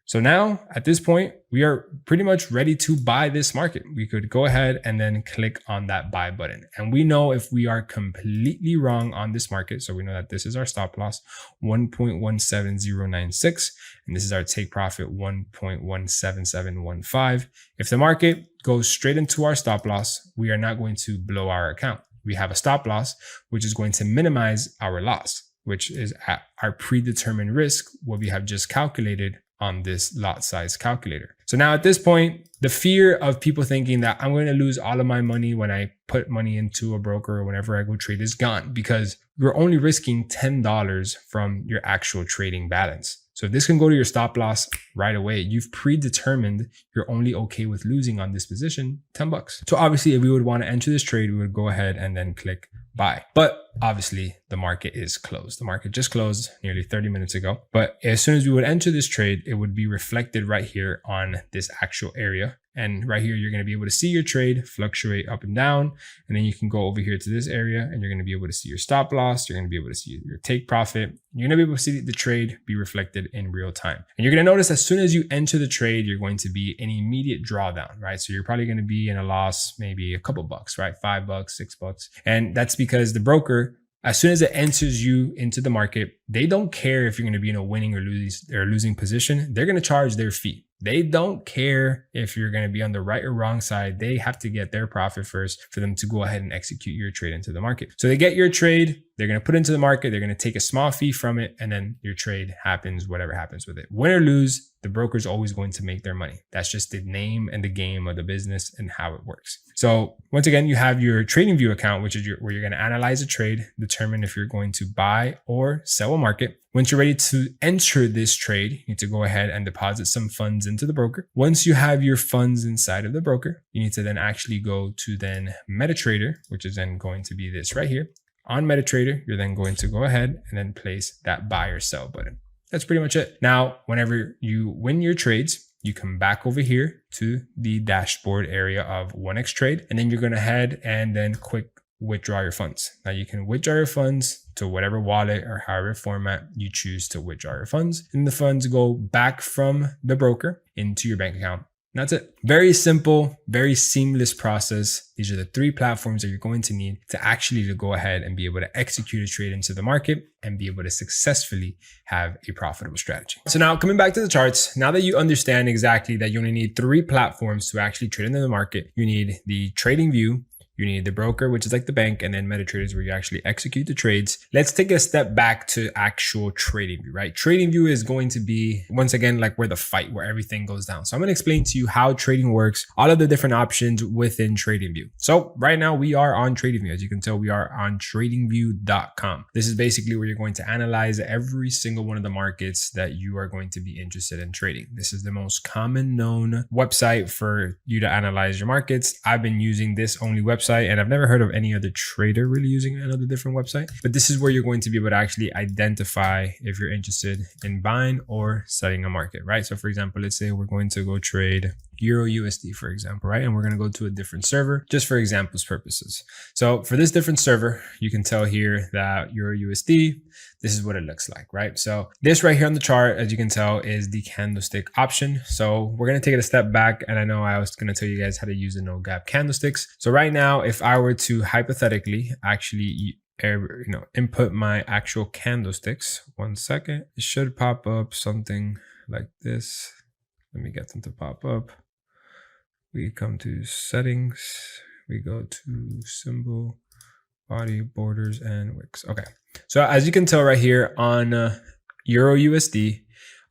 So now at this point, we are pretty much ready to buy this market. We could go ahead and then click on that buy button. And we know if we are completely wrong on this market, so we know that this is our stop loss, 1.17096, and this is our take profit, 1.17715. If the market goes straight into our stop loss, we are not going to blow our account. We have a stop loss, which is going to minimize our loss, which is at our predetermined risk, what we have just calculated on this lot size calculator. So now at this point, the fear of people thinking that I'm going to lose all of my money when I put money into a broker or whenever I go trade is gone, because you're only risking $10 from your actual trading balance. So this can go to your stop loss right away. You've predetermined you're only okay with losing on this position, $10. So obviously if we would want to enter this trade, we would go ahead and then click buy. But obviously the market is closed. The market just closed nearly 30 minutes ago. But as soon as we would enter this trade, it would be reflected right here on this actual area. And right here, you're going to be able to see your trade fluctuate up and down. And then you can go over here to this area and you're going to be able to see your stop loss. You're going to be able to see your take profit. You're going to be able to see the trade be reflected in real time. And you're going to notice as soon as you enter the trade, you're going to be an immediate drawdown, right? So you're probably going to be in a loss, maybe a couple bucks, right? $5, $6. And that's because the broker, as soon as it enters you into the market, they don't care if you're going to be in a winning or losing position. They're going to charge their fee. They don't care if you're going to be on the right or wrong side. They have to get their profit first for them to go ahead and execute your trade into the market. So they get your trade, they're going to put it into the market, they're going to take a small fee from it, and then your trade happens, whatever happens with it. Win or lose, the broker's always going to make their money. That's just the name and the game of the business and how it works. So once again, you have your trading view account, which is where you're going to analyze a trade, determine if you're going to buy or sell a market. Once you're ready to enter this trade, you need to go ahead and deposit some funds into the broker. Once you have your funds inside of the broker, you need to then actually go to then MetaTrader, which is then going to be this right here. On MetaTrader, you're then going to go ahead and then place that buy or sell button. That's pretty much it. Now, whenever you win your trades, you come back over here to the dashboard area of 1xTrade, and then you're going to head and then quick withdraw your funds. Now you can withdraw your funds to whatever wallet or however format you choose to withdraw your funds. And the funds go back from the broker into your bank account. And that's it. Very simple, very seamless process. These are the 3 platforms that you're going to need to actually go ahead and be able to execute a trade into the market and be able to successfully have a profitable strategy. So now coming back to the charts, now that you understand exactly that you only need 3 platforms to actually trade into the market, you need the trading view, you need the broker, which is like the bank, and then MetaTrader is where you actually execute the trades. Let's take a step back to actual trading view, right? Trading view is going to be, once again, like where the fight, where everything goes down. So I'm going to explain to you how trading works, all of the different options within trading view. So right now we are on trading view. As you can tell, we are on tradingview.com. This is basically where you're going to analyze every single one of the markets that you are going to be interested in trading. This is the most common known website for you to analyze your markets. I've been using this only website, and I've never heard of any other trader really using another different website. But this is where you're going to be able to actually identify if you're interested in buying or selling a market, right? So for example, let's say we're going to go trade Euro USD, for example, right? And we're going to go to a different server just for examples purposes. So for this different server, you can tell here that Euro USD, this is what it looks like, right? So this right here on the chart, as you can tell, is the candlestick option. So we're going to take it a step back. And I know I was going to tell you guys how to use the no gap candlesticks. So right now, if I were to hypothetically actually input my actual candlesticks, 1 second, it should pop up something like this. Let me get them to pop up. We come to settings, we go to symbol, body, borders, and wicks. Okay, so as you can tell right here on Euro USD,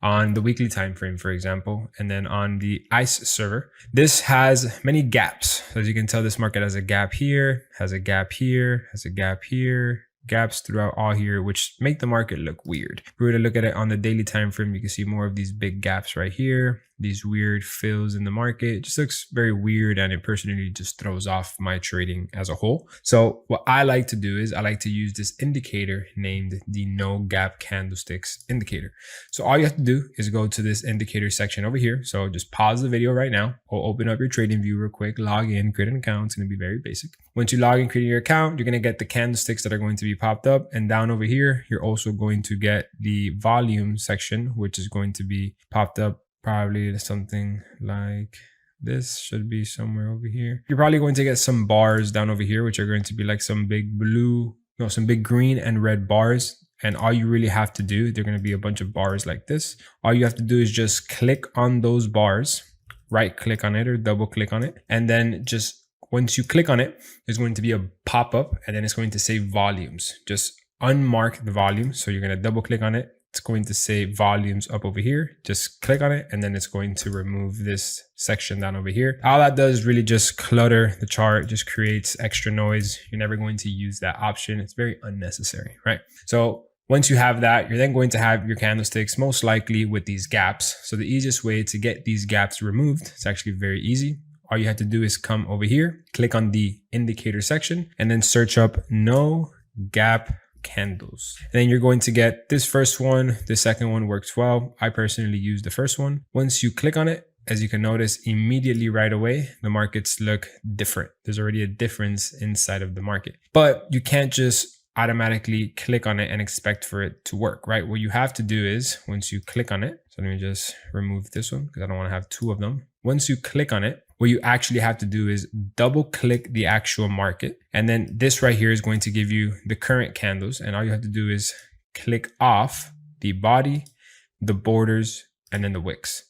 on the weekly time frame, for example, and then on the ICE server, this has many gaps. So as you can tell, this market has a gap here, has a gap here, has a gap here, gaps throughout all here, which make the market look weird. If we were to look at it on the daily time frame, you can see more of these big gaps right here, these weird fills in the market. It just looks very weird, and it personally just throws off my trading as a whole. So what I like to do is I like to use this indicator named the no gap candlesticks indicator. So all you have to do is go to this indicator section over here. So just pause the video right now, or open up your trading view real quick, log in, create an account. It's going to be very basic. Once you log in, create your account, you're going to get the candlesticks that are going to be popped up. And down over here, you're also going to get the volume section, which is going to be popped up Probably something like this should be somewhere over here. You're probably going to get some bars down over here, which are going to be like some big blue, no, some big green and red bars. And all you really have to do, they're going to be a bunch of bars like this. All you have to do is just click on those bars, right click on it or double click on it. And then just once you click on it, there's going to be a pop-up and then it's going to say volumes. Just unmark the volume. So you're going to double click on it. It's going to say volumes up over here. Just click on it and then it's going to remove this section down over here. All that does is really just clutter the chart, just creates extra noise. You're never going to use that option. It's very unnecessary, right? So once you have that, you're then going to have your candlesticks most likely with these gaps. So the easiest way to get these gaps removed, it's actually very easy. All you have to do is come over here, click on the indicator section and then search up no gap candles. And then you're going to get this first one. The second one works well. I personally use the first one. Once you click on it, as you can notice, immediately right away, the markets look different. There's already a difference inside of the market, but you can't just automatically click on it and expect for it to work, right? What you have to do is once you click on it, so let me just remove this one because I don't want to have two of them. Once you click on it, what you actually have to do is double click the actual market. And then this right here is going to give you the current candles. And all you have to do is click off the body, the borders, and then the wicks.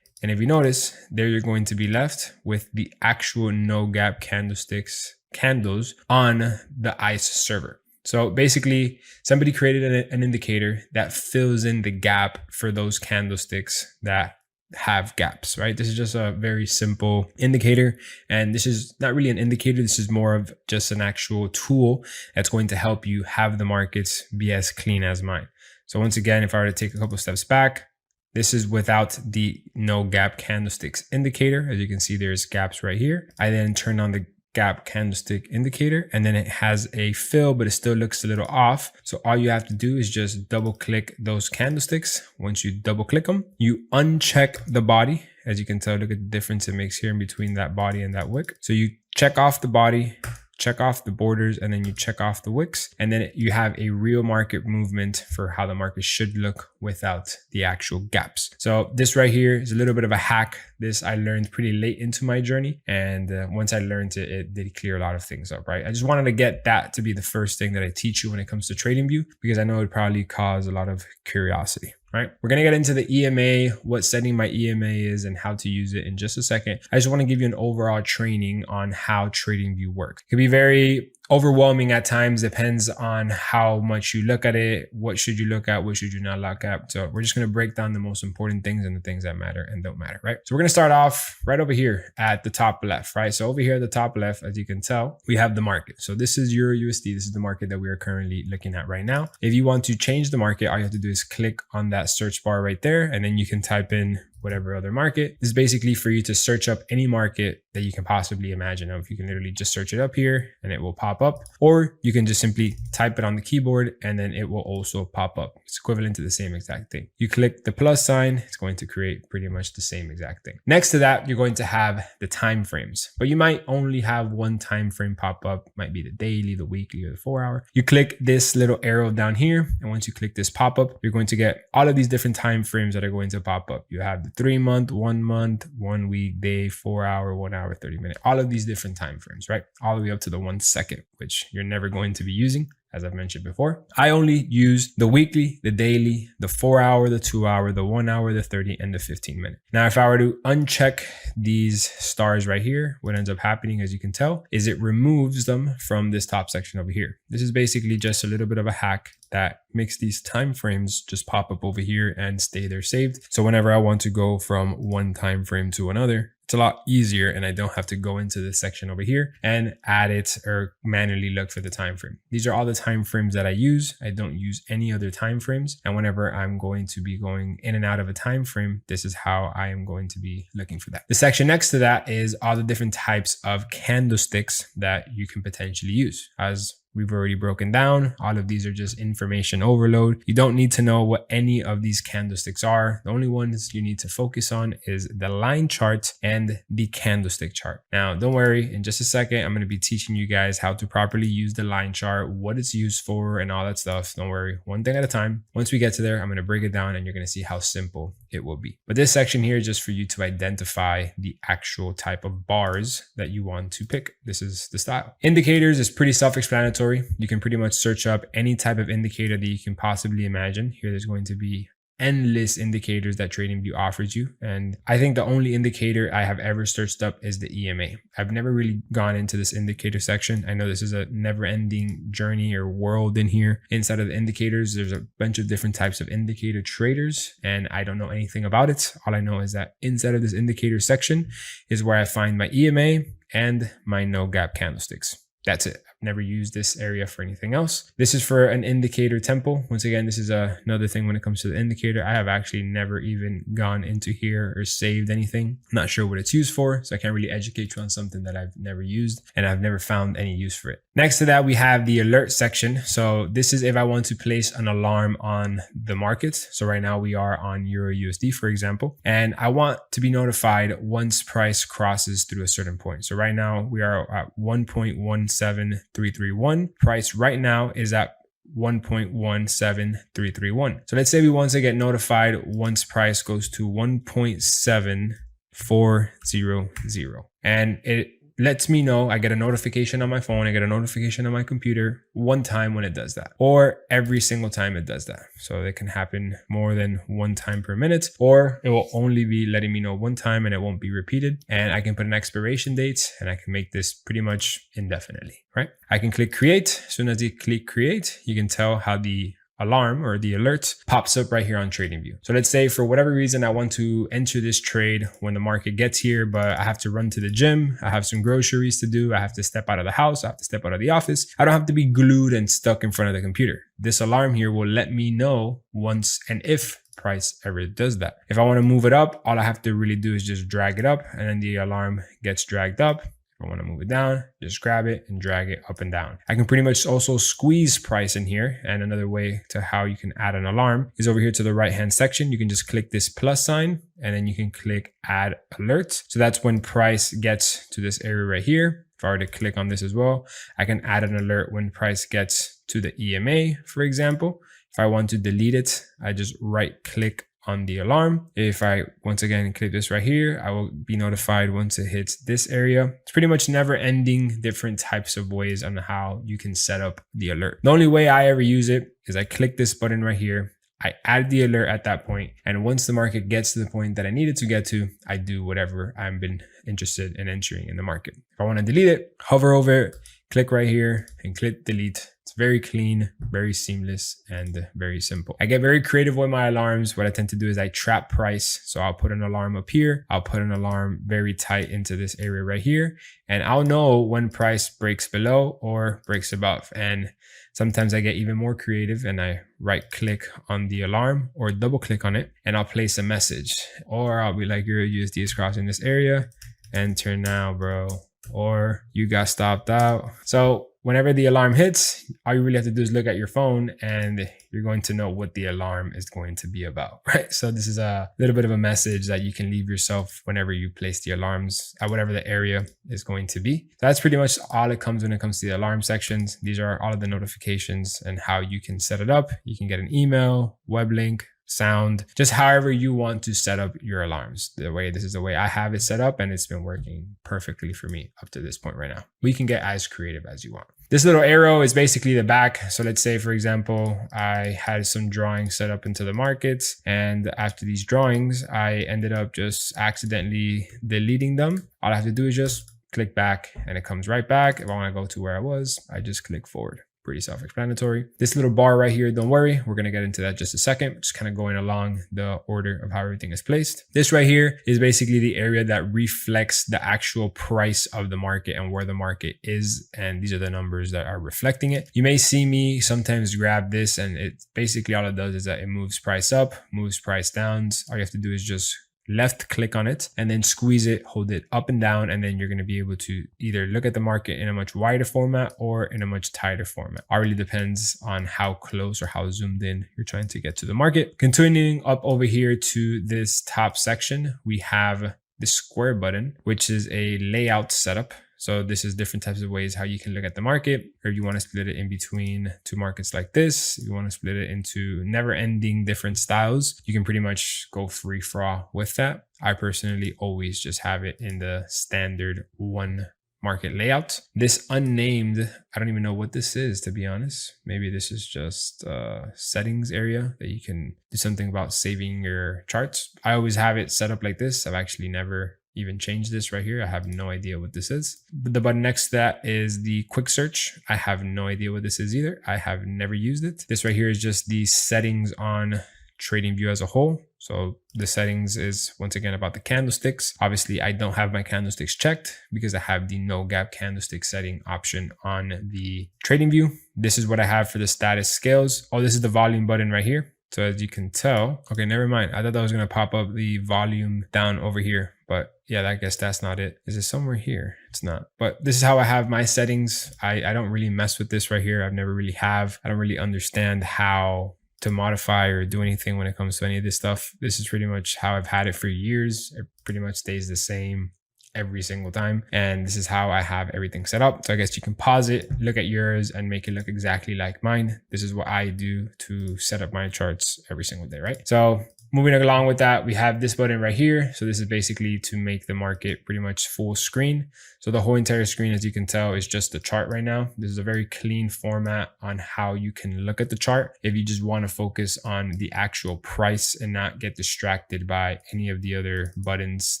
And if you notice there, you're going to be left with the actual no gap candles on the ICE server. So basically somebody created an indicator that fills in the gap for those candlesticks that have gaps, right? This is just a very simple indicator. And this is not really an indicator. This is more of just an actual tool that's going to help you have the markets be as clean as mine. So once again, if I were to take a couple steps back, this is without the no gap candlesticks indicator. As you can see, there's gaps right here. I then turn on the gap candlestick indicator and then it has a fill, but it still looks a little off. So all you have to do is just double click those candlesticks. Once you double click them, you uncheck the body. As you can tell, look at the difference it makes here in between that body and that wick. So you check off the body, check off the borders, and then you check off the wicks. And then you have a real market movement for how the market should look without the actual gaps. So this right here is a little bit of a hack. This I learned pretty late into my journey. And once I learned it, it did clear a lot of things up, right? I just wanted to get that to be the first thing that I teach you when it comes to TradingView, because I know it would probably cause a lot of curiosity. Right. We're going to get into the EMA, what setting my EMA is and how to use it in just a second. I just want to give you an overall training on how TradingView works. It can be very overwhelming at times, depends on how much you look at it. What should you look at? What should you not look at? So we're just going to break down the most important things and the things that matter and don't matter, right? So we're going to start off right over here at the top left, right? So over here at the top left, as you can tell, we have the market. So this is Euro USD. This is the market that we are currently looking at right now. If you want to change the market, all you have to do is click on that search bar right there, and then you can type in whatever other market. This is basically for you to search up any market that you can possibly imagine of. You can literally just search it up here and it will pop up, or you can just simply type it on the keyboard and then it will also pop up. It's equivalent to the same exact thing. You click the plus sign, it's going to create pretty much the same exact thing. Next to that, you're going to have the time frames, but you might only have one time frame pop up. Might be the daily, the weekly, or the 4 hour. You click this little arrow down here, and once you click this pop up, you're going to get all of these different time frames that are going to pop up. You have the 3 month, 1 month, 1 week, day, 4 hour, 1 hour, 30 minute, all of these different time frames, right? All the way up to the 1 second, which you're never going to be using, as I've mentioned before. I only use the weekly, the daily, the 4 hour, the 2 hour, the 1 hour, the 30, and the 15 minute. Now, if I were to uncheck these stars right here, what ends up happening, as you can tell, is it removes them from this top section over here. This is basically just a little bit of a hack that makes these time frames just pop up over here and stay there saved. So whenever I want to go from one time frame to another, it's a lot easier and I don't have to go into this section over here and add it or manually look for the time frame. These are all the time frames that I use. I don't use any other time frames. And whenever I'm going to be going in and out of a time frame, this is how I am going to be looking for that. The section next to that is all the different types of candlesticks that you can potentially use. As we've already broken down. All of these are just information overload. You don't need to know what any of these candlesticks are. The only ones you need to focus on is the line chart and the candlestick chart. Now, don't worry, in just a second, I'm going to be teaching you guys how to properly use the line chart, what it's used for, and all that stuff. Don't worry, one thing at a time. Once we get to there, I'm going to break it down and you're going to see how simple it will be. But this section here is just for you to identify the actual type of bars that you want to pick. This is the style. Indicators is pretty self-explanatory. You can pretty much search up any type of indicator that you can possibly imagine. Here, there's going to be endless indicators that TradingView offers you. And I think the only indicator I have ever searched up is the EMA. I've never really gone into this indicator section. I know this is a never-ending journey or world in here. Inside of the indicators, there's a bunch of different types of indicator traders, and I don't know anything about it. All I know is that inside of this indicator section is where I find my EMA and my no gap candlesticks. That's it. I've never used this area for anything else. This is for an indicator temple. Once again, this is another thing when it comes to the indicator. I have actually never even gone into here or saved anything. I'm not sure what it's used for, so I can't really educate you on something that I've never used and I've never found any use for it. Next to that, we have the alert section. So this is if I want to place an alarm on the markets. So right now we are on Euro USD, for example, and I want to be notified once price crosses through a certain point. So right now we are at 1.17331. Price right now is at 1.17331. So let's say we want to get notified once price goes to 1.7400, and it lets me know. I get a notification on my phone, I get a notification on my computer one time when it does that, or every single time it does that. So it can happen more than one time per minute, or it will only be letting me know one time and it won't be repeated. And I can put an expiration date and I can make this pretty much indefinitely, right? I can click create. As soon as you click create, you can tell how the alarm or the alert pops up right here on TradingView. So let's say for whatever reason, I want to enter this trade when the market gets here, but I have to run to the gym. I have some groceries to do. I have to step out of the house. I have to step out of the office. I don't have to be glued and stuck in front of the computer. This alarm here will let me know once and if price ever does that. If I want to move it up, all I have to really do is just drag it up and then the alarm gets dragged up. If I want to move it down, just grab it and drag it up and down. I can pretty much also squeeze price in here. And another way to how you can add an alarm is over here to the right-hand section. You can just click this plus sign and then you can click add alert. So that's when price gets to this area right here. If I were to click on this as well, I can add an alert when price gets to the EMA, for example. If I want to delete it, I just right click on the alarm. If I once again click this right here, I will be notified once it hits this area. It's pretty much never ending different types of ways on how you can set up the alert. The only way I ever use it is I click this button right here. I add the alert at that point, and once the market gets to the point that I need it to get to, I do whatever I've been interested in entering in the market. If I want to delete it, hover over it, click right here and click delete. It's very clean, very seamless, and very simple. I get very creative with my alarms. What I tend to do is I trap price. So I'll put an alarm up here. I'll put an alarm very tight into this area right here. And I'll know when price breaks below or breaks above. And sometimes I get even more creative and I right click on the alarm or double click on it and I'll place a message. Or I'll be like, your USD is crossing this area. Enter now, bro. Or you got stopped out. So whenever the alarm hits, all you really have to do is look at your phone and you're going to know what the alarm is going to be about, right? So this is a little bit of a message that you can leave yourself whenever you place the alarms at whatever the area is going to be. So that's pretty much all it comes when it comes to the alarm sections. These are all of the notifications and how you can set it up. You can get an email, web link, sound, just however you want to set up your alarms. This is the way I have it set up, and it's been working perfectly for me up to this point right now. We can get as creative as you want. This little arrow is basically the back. So let's say, for example, I had some drawings set up into the markets, and after these drawings, I ended up just accidentally deleting them. All I have to do is just click back and it comes right back. If I want to go to where I was, I just click forward. Pretty self-explanatory. This little bar right here, don't worry, we're going to get into that just a second. Just kind of going along the order of how everything is placed. This right here is basically the area that reflects the actual price of the market and where the market is. And these are the numbers that are reflecting it. You may see me sometimes grab this, and it basically all it does is that it moves price up, moves price down. All you have to do is just left click on it and then squeeze it, hold it up and down, and then you're going to be able to either look at the market in a much wider format or in a much tighter format. It really depends on how close or how zoomed in you're trying to get to the market. Continuing up over here to this top section, we have the square button, which is a layout setup. So this is different types of ways how you can look at the market, or if you want to split it in between two markets like this, you want to split it into never ending different styles, you can pretty much go free for all with that. I personally always just have it in the standard one market layout. This unnamed, I don't even know what this is, to be honest. Maybe this is just a settings area that you can do something about saving your charts. I always have it set up like this. I've actually never even change this right here. I have no idea what this is. The button next to that is the quick search. I have no idea what this is either. I have never used it. This right here is just the settings on TradingView as a whole. So the settings is once again about the candlesticks. Obviously, I don't have my candlesticks checked because I have the no gap candlestick setting option on the TradingView. This is what I have for the status scales. Oh, this is the volume button right here. So as you can tell, okay, never mind. I thought that was going to pop up the volume down over here, but yeah, I guess that's not it. Is it somewhere here? It's not, but this is how I have my settings. I don't really mess with this right here. I've never really have. I don't really understand how to modify or do anything when it comes to any of this stuff. This is pretty much how I've had it for years. It pretty much stays the same every single time. And this is how I have everything set up. So I guess you can pause it, look at yours and make it look exactly like mine. This is what I do to set up my charts every single day, right? So moving along with that, we have this button right here. So this is basically to make the market pretty much full screen. So the whole entire screen, as you can tell, is just the chart right now. This is a very clean format on how you can look at the chart if you just want to focus on the actual price and not get distracted by any of the other buttons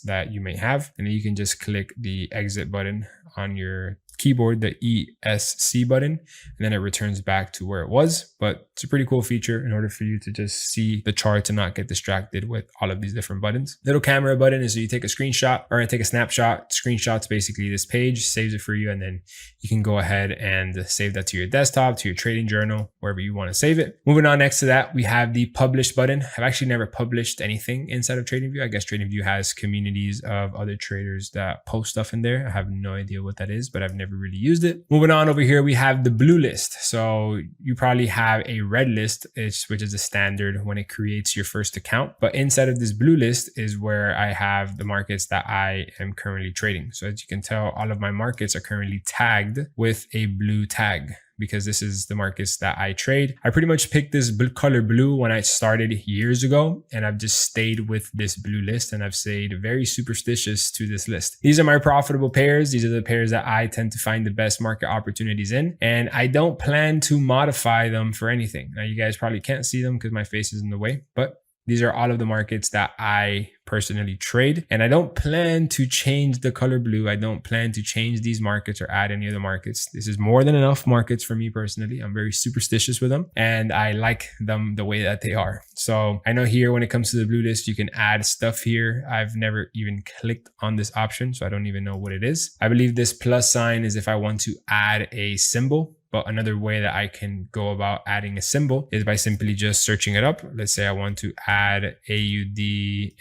that you may have. And then you can just click the exit button on your keyboard, the ESC button, and then it returns back to where it was. But it's a pretty cool feature in order for you to just see the chart and not get distracted with all of these different buttons. Little camera button is so you take a screenshot or take a snapshot. Screenshot's basically this page, saves it for you, and then you can go ahead and save that to your desktop, to your trading journal, wherever you want to save it. Moving on, next to that, we have the publish button. I've actually never published anything inside of TradingView. I guess TradingView has communities of other traders that post stuff in there. I have no idea what that is, but I've never really used it. Moving on over here, we have the blue list. So you probably have a red list, which is a standard when it creates your first account. But inside of this blue list is where I have the markets that I am currently trading. So as you can tell, all of my markets are currently tagged with a blue tag, because this is the markets that I trade. I pretty much picked this color blue when I started years ago, and I've just stayed with this blue list, and I've stayed very superstitious to this list. These are my profitable pairs. These are the pairs that I tend to find the best market opportunities in, and I don't plan to modify them for anything. Now, you guys probably can't see them because my face is in the way, but these are all of the markets that I personally trade, and I don't plan to change the color blue. I don't plan to change these markets or add any other markets. This is more than enough markets for me personally. I'm very superstitious with them, and I like them the way that they are. So I know here when it comes to the blue list, you can add stuff here. I've never even clicked on this option, so I don't even know what it is. I believe this plus sign is if I want to add a symbol. But another way that I can go about adding a symbol is by simply just searching it up. Let's say I want to add AUD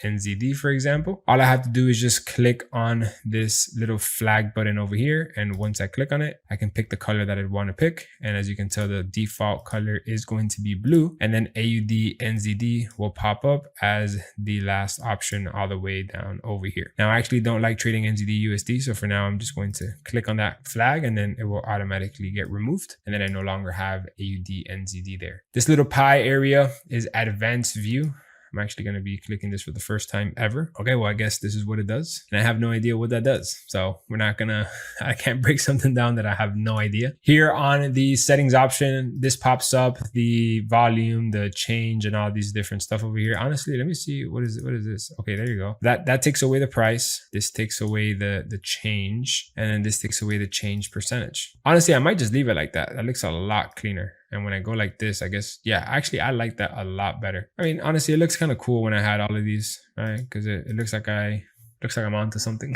NZD, for example. All I have to do is just click on this little flag button over here. And once I click on it, I can pick the color that I want to pick. And as you can tell, the default color is going to be blue. And then AUD NZD will pop up as the last option all the way down over here. Now, I actually don't like trading NZD USD. So for now, I'm just going to click on that flag and then it will automatically get removed. And then I no longer have AUD NZD there. This little pie area is advanced view. I'm actually going to be clicking this for the first time ever. Okay, well, I guess this is what it does. And I have no idea what that does. So I can't break something down that I have no idea. Here on the settings option, this pops up the volume, the change, and all these different stuff over here. Honestly, let me see. What is this? Okay, there you go. That takes away the price. This takes away the change. And then this takes away the change percentage. Honestly, I might just leave it like that. That looks a lot cleaner. And when I go like this, I guess, yeah, actually, I like that a lot better. I mean, honestly, it looks kind of cool when I had all of these, right? Because it looks like I'm onto something.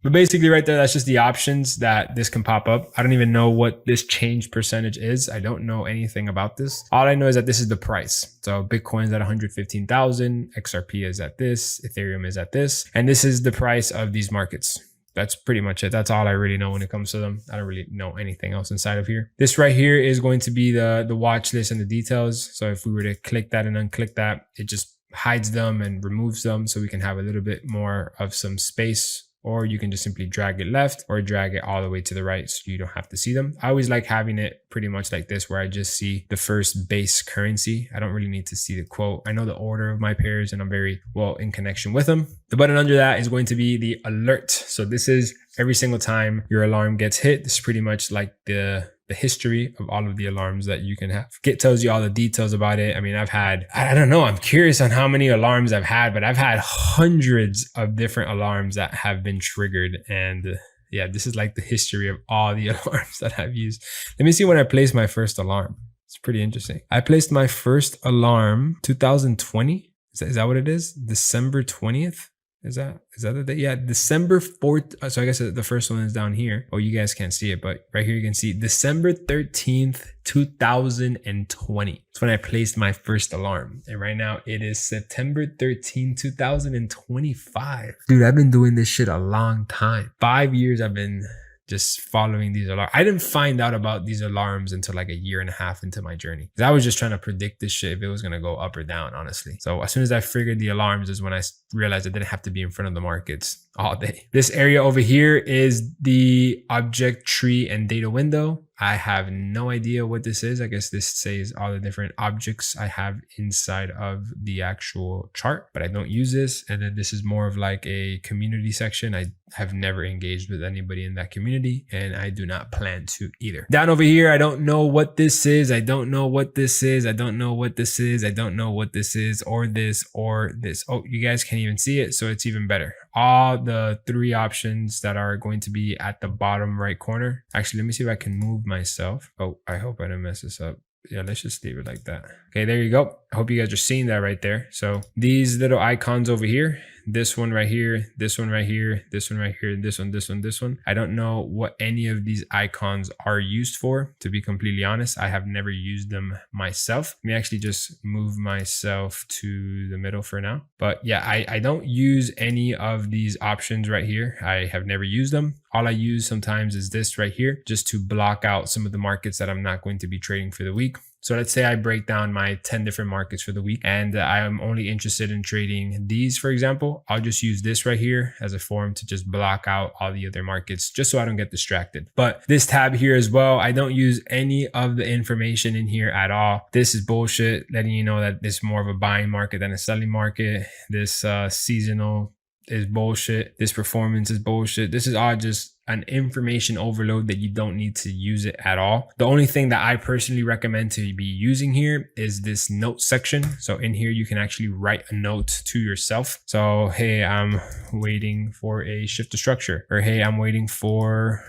But basically right there, that's just the options that this can pop up. I don't even know what this change percentage is. I don't know anything about this. All I know is that this is the price. So Bitcoin's at 115,000, XRP is at this, Ethereum is at this, and this is the price of these markets. That's pretty much it. That's all I really know when it comes to them. I don't really know anything else inside of here. This right here is going to be the watch list and the details. So if we were to click that and unclick that, it just hides them and removes them so we can have a little bit more of some space. Or you can just simply drag it left or drag it all the way to the right so you don't have to see them. I always like having it pretty much like this where I just see the first base currency. I don't really need to see the quote. I know the order of my pairs and I'm very well in connection with them. The button under that is going to be the alert. So this is every single time your alarm gets hit. This is pretty much like the history of all of the alarms that you can have. It tells you all the details about it. I mean, I've had, I don't know, I'm curious on how many alarms I've had, but I've had hundreds of different alarms that have been triggered. And yeah, this is like the history of all the alarms that I've used. Let me see when I placed my first alarm. It's pretty interesting. I placed my first alarm 2020. Is that what it is? December 20th? Is that the day? Yeah, December 4th. So I guess the first one is down here. Oh, you guys can't see it, but right here you can see December 13th, 2020. That's when I placed my first alarm. And right now it is September 13th, 2025. Dude, I've been doing this shit a long time. 5 years I've been just following these alarms. I didn't find out about these alarms until like a year and a half into my journey. I was just trying to predict this shit if it was going to go up or down, honestly. So as soon as I figured the alarms is when I realized I didn't have to be in front of the markets all day. This area over here is the object tree and data window. I have no idea what this is. I guess this says all the different objects I have inside of the actual chart, but I don't use this. And then this is more of like a community section. I have never engaged with anybody in that community and I do not plan to either. Down over here, I don't know what this is. I don't know what this is. I don't know what this is. I don't know what this is or this or this. Oh, you guys can't even see it. So it's even better. All the three options that are going to be at the bottom right corner. Actually, let me see if I can move myself. Oh, I hope I didn't mess this up. Yeah, let's just leave it like that. Okay, there you go. I hope you guys are seeing that right there. So these little icons over here, this one right here, this one right here, this one right here, this one, this one, this one. I don't know what any of these icons are used for, to be completely honest. I have never used them myself. Let me actually just move myself to the middle for now. But yeah, I don't use any of these options right here. I have never used them. All I use sometimes is this right here, just to block out some of the markets that I'm not going to be trading for the week. So let's say I break down my 10 different markets for the week and I am only interested in trading these, for example. I'll just use this right here as a form to just block out all the other markets just so I don't get distracted. But this tab here as well, I don't use any of the information in here at all. This is bullshit, letting you know that it's more of a buying market than a selling market. This seasonal is bullshit. This performance is bullshit. This is all just an information overload that you don't need to use it at all. The only thing that I personally recommend to be using here is this note section. So in here, you can actually write a note to yourself. So, hey, I'm waiting for a shift to structure, or hey, I'm waiting for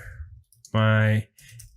my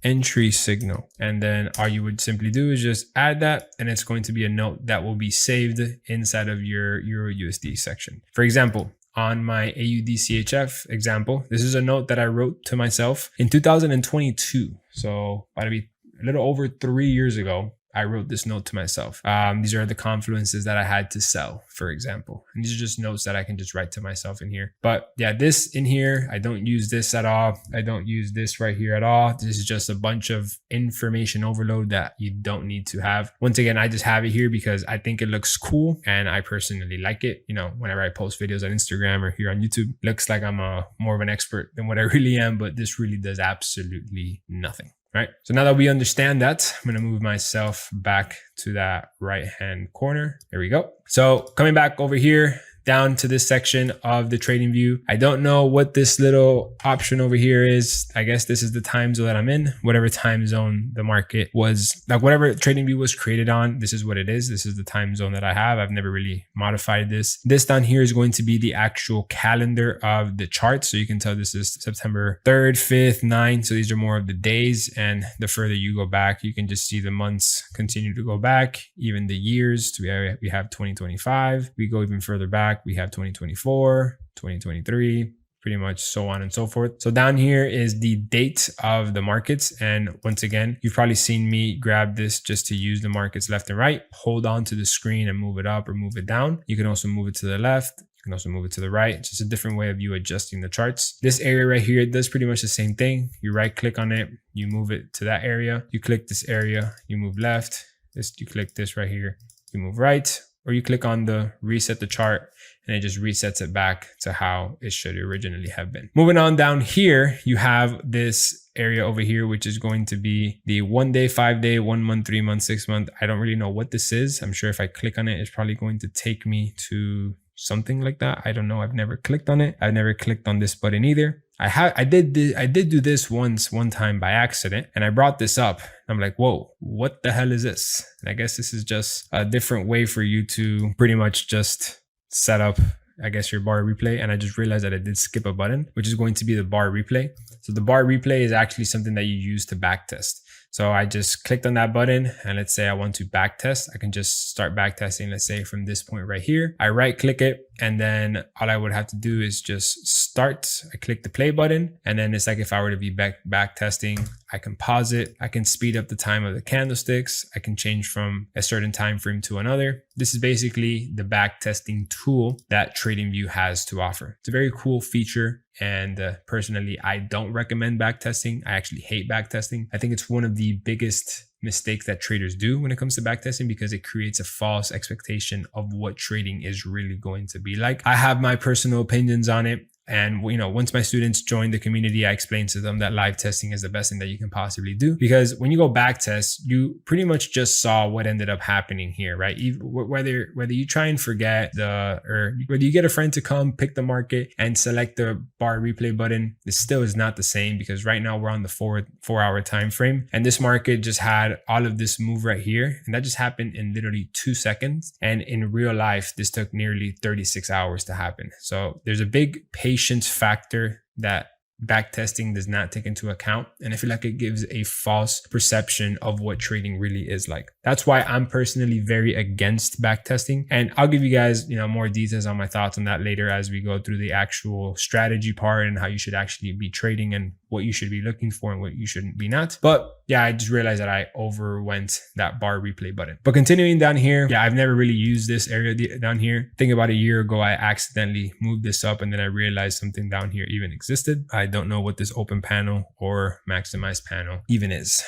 entry signal. And then all you would simply do is just add that, and it's going to be a note that will be saved inside of your Euro USD section. For example, on my AUDCHF example, this is a note that I wrote to myself in 2022. So about to be a little over 3 years ago, I wrote this note to myself. These are the confluences that I had to sell, for example. And these are just notes that I can just write to myself in here. But yeah, this in here, I don't use this at all. I don't use this right here at all. This is just a bunch of information overload that you don't need to have. Once again, I just have it here because I think it looks cool and I personally like it. You know, whenever I post videos on Instagram or here on YouTube, looks like I'm more of an expert than what I really am, but this really does absolutely nothing. Right. So now that we understand that, I'm going to move myself back to that right-hand corner. There we go. So coming back over here, down to this section of the trading view. I don't know what this little option over here is. I guess this is the time zone that I'm in, whatever time zone the market was, like whatever trading view was created on, this is what it is. This is the time zone that I have. I've never really modified this. This down here is going to be the actual calendar of the chart. So you can tell this is September 3rd, 5th, 9th. So these are more of the days. And the further you go back, you can just see the months continue to go back, even the years. We have 2025. We go even further back. We have 2024, 2023, pretty much so on and so forth. So down here is the date of the markets. And once again, you've probably seen me grab this just to use the markets left and right, hold on to the screen and move it up or move it down. You can also move it to the left. You can also move it to the right. It's just a different way of you adjusting the charts. This area right here does pretty much the same thing. You right click on it, you move it to that area. You click this area, you move left. You click this right here, you move right, or you click on the reset the chart and it just resets it back to how it should originally have been. Moving on down here, you have this area over here, which is going to be the 1 day, 5 day, 1 month, 3 month, 6 month. I don't really know what this is. I'm sure if I click on it, it's probably going to take me to something like that. I don't know. I've never clicked on it. I've never clicked on this button either. I did do this one time by accident, and I brought this up. I'm like, whoa, what the hell is this? And I guess this is just a different way for you to pretty much just set up, I guess, your bar replay. And I just realized that I did skip a button, which is going to be the bar replay. So the bar replay is actually something that you use to backtest. So I just clicked on that button, and let's say I want to backtest. I can just start backtesting, let's say from this point right here. I right click it, and then all I would have to do is just start. I click the play button, and then it's like if I were to be backtesting, I can pause it. I can speed up the time of the candlesticks. I can change from a certain time frame to another. This is basically the backtesting tool that TradingView has to offer. It's a very cool feature. And personally, I don't recommend backtesting. I actually hate backtesting. I think it's one of the biggest mistakes that traders do when it comes to backtesting, because it creates a false expectation of what trading is really going to be like. I have my personal opinions on it. And, you know, once my students join the community, I explain to them that live testing is the best thing that you can possibly do, because when you go back test, you pretty much just saw what ended up happening here, right? Whether you try and forget or whether you get a friend to come pick the market and select the bar replay button, this still is not the same, because right now we're on the 4-hour time frame, and this market just had all of this move right here, and that just happened in literally 2 seconds. And in real life, this took nearly 36 hours to happen. So there's a big patience factor that backtesting does not take into account, and I feel like it gives a false perception of what trading really is like. That's why I'm personally very against backtesting, and I'll give you guys, you know, more details on my thoughts on that later as we go through the actual strategy part and how you should actually be trading and what you should be looking for and what you shouldn't be not. But yeah, I just realized that I overwent that bar replay button. But continuing down here, yeah, I've never really used this area down here. I think about a year ago, I accidentally moved this up, and then I realized something down here even existed. I don't know what this open panel or maximize panel even is.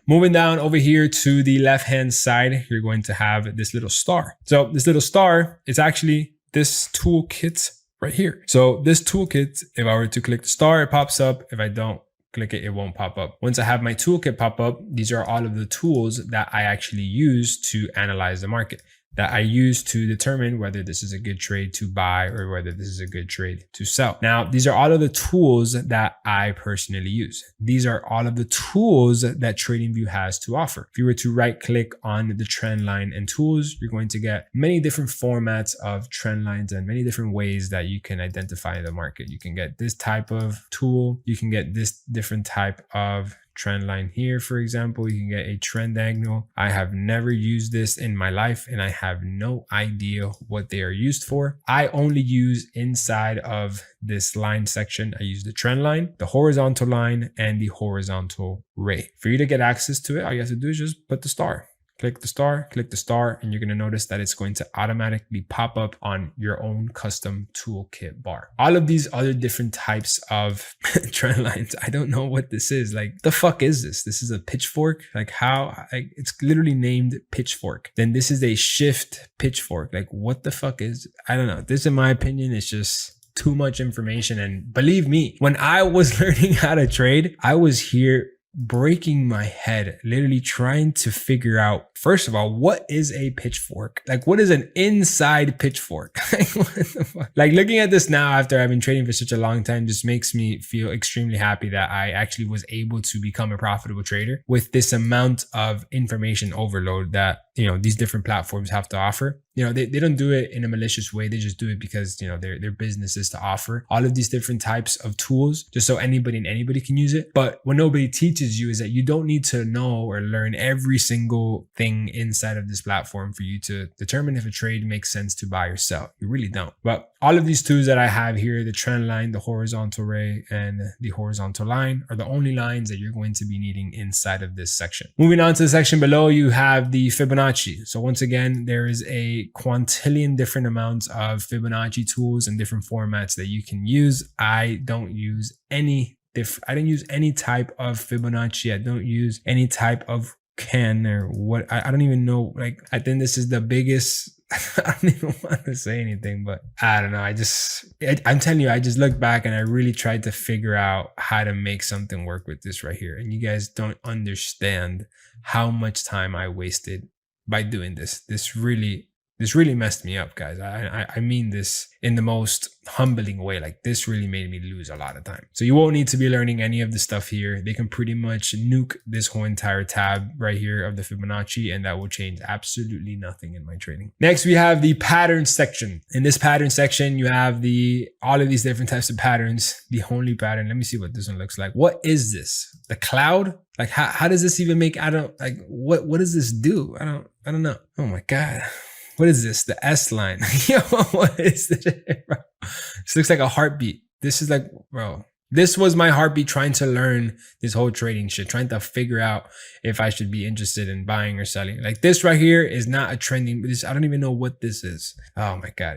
Moving down over here to the left-hand side, you're going to have this little star. So this little star is actually this toolkit right here. So this toolkit, if I were to click the star, it pops up. If I don't click it, it won't pop up. Once I have my toolkit pop up, these are all of the tools that I actually use to analyze the market, that I use to determine whether this is a good trade to buy or whether this is a good trade to sell. Now, these are all of the tools that I personally use. These are all of the tools that TradingView has to offer. If you were to right click on the trend line and tools, you're going to get many different formats of trend lines and many different ways that you can identify the market. You can get this type of tool. You can get this different type of trend line here, for example. You can get a trend diagonal. I have never used this in my life, and I have no idea what they are used for. I only use inside of this line section. I use the trend line, the horizontal line, and the horizontal ray. For you to get access to it, all you have to do is just put the star. Click the star, and you're going to notice that it's going to automatically pop up on your own custom toolkit bar. All of these other different types of trend lines, I don't know what this is. Like, the fuck is this? This is a pitchfork? Like, how? Like, it's literally named pitchfork. Then this is a shift pitchfork. Like, what the fuck is? I don't know. This, in my opinion, is just too much information. And believe me, when I was learning how to trade, I was here breaking my head, literally trying to figure out, first of all, what is a pitchfork? Like, what is an inside pitchfork? Like, what the fuck? Like, looking at this now after I've been trading for such a long time just makes me feel extremely happy that I actually was able to become a profitable trader with this amount of information overload that, you know, these different platforms have to offer. they don't do it in a malicious way. They just do it because, their business is to offer all of these different types of tools just so anybody and anybody can use it. But what nobody teaches you is that you don't need to know or learn every single thing inside of this platform for you to determine if a trade makes sense to buy or sell. You really don't. But all of these tools that I have here, the trend line, the horizontal ray, and the horizontal line, are the only lines that you're going to be needing inside of this section. Moving on to the section below, you have the Fibonacci. So once again, there is a quintillion different amounts of Fibonacci tools and different formats that you can use. I don't use any type of Fibonacci. I don't use any type of can or what. I don't even know. Like, I think this is the biggest. I don't even want to say anything, but I don't know. I'm telling you, I just looked back and I really tried to figure out how to make something work with this right here. And you guys don't understand how much time I wasted by doing this. This really messed me up, guys. I mean this in the most humbling way. Like, this really made me lose a lot of time. So you won't need to be learning any of the stuff here. They can pretty much nuke this whole entire tab right here of the Fibonacci, and that will change absolutely nothing in my trading. Next, we have the pattern section. In this pattern section, you have all of these different types of patterns. The only pattern, let me see what this one looks like. What is this? The cloud? Like, how does this even make, what does this do? I don't know. Oh my God. What is this? The S line. Yo, what is this, bro? This looks like a heartbeat. This is like, bro, this was my heartbeat trying to learn this whole trading shit, trying to figure out if I should be interested in buying or selling. Like, this right here is not a trending, I don't even know what this is. Oh my God.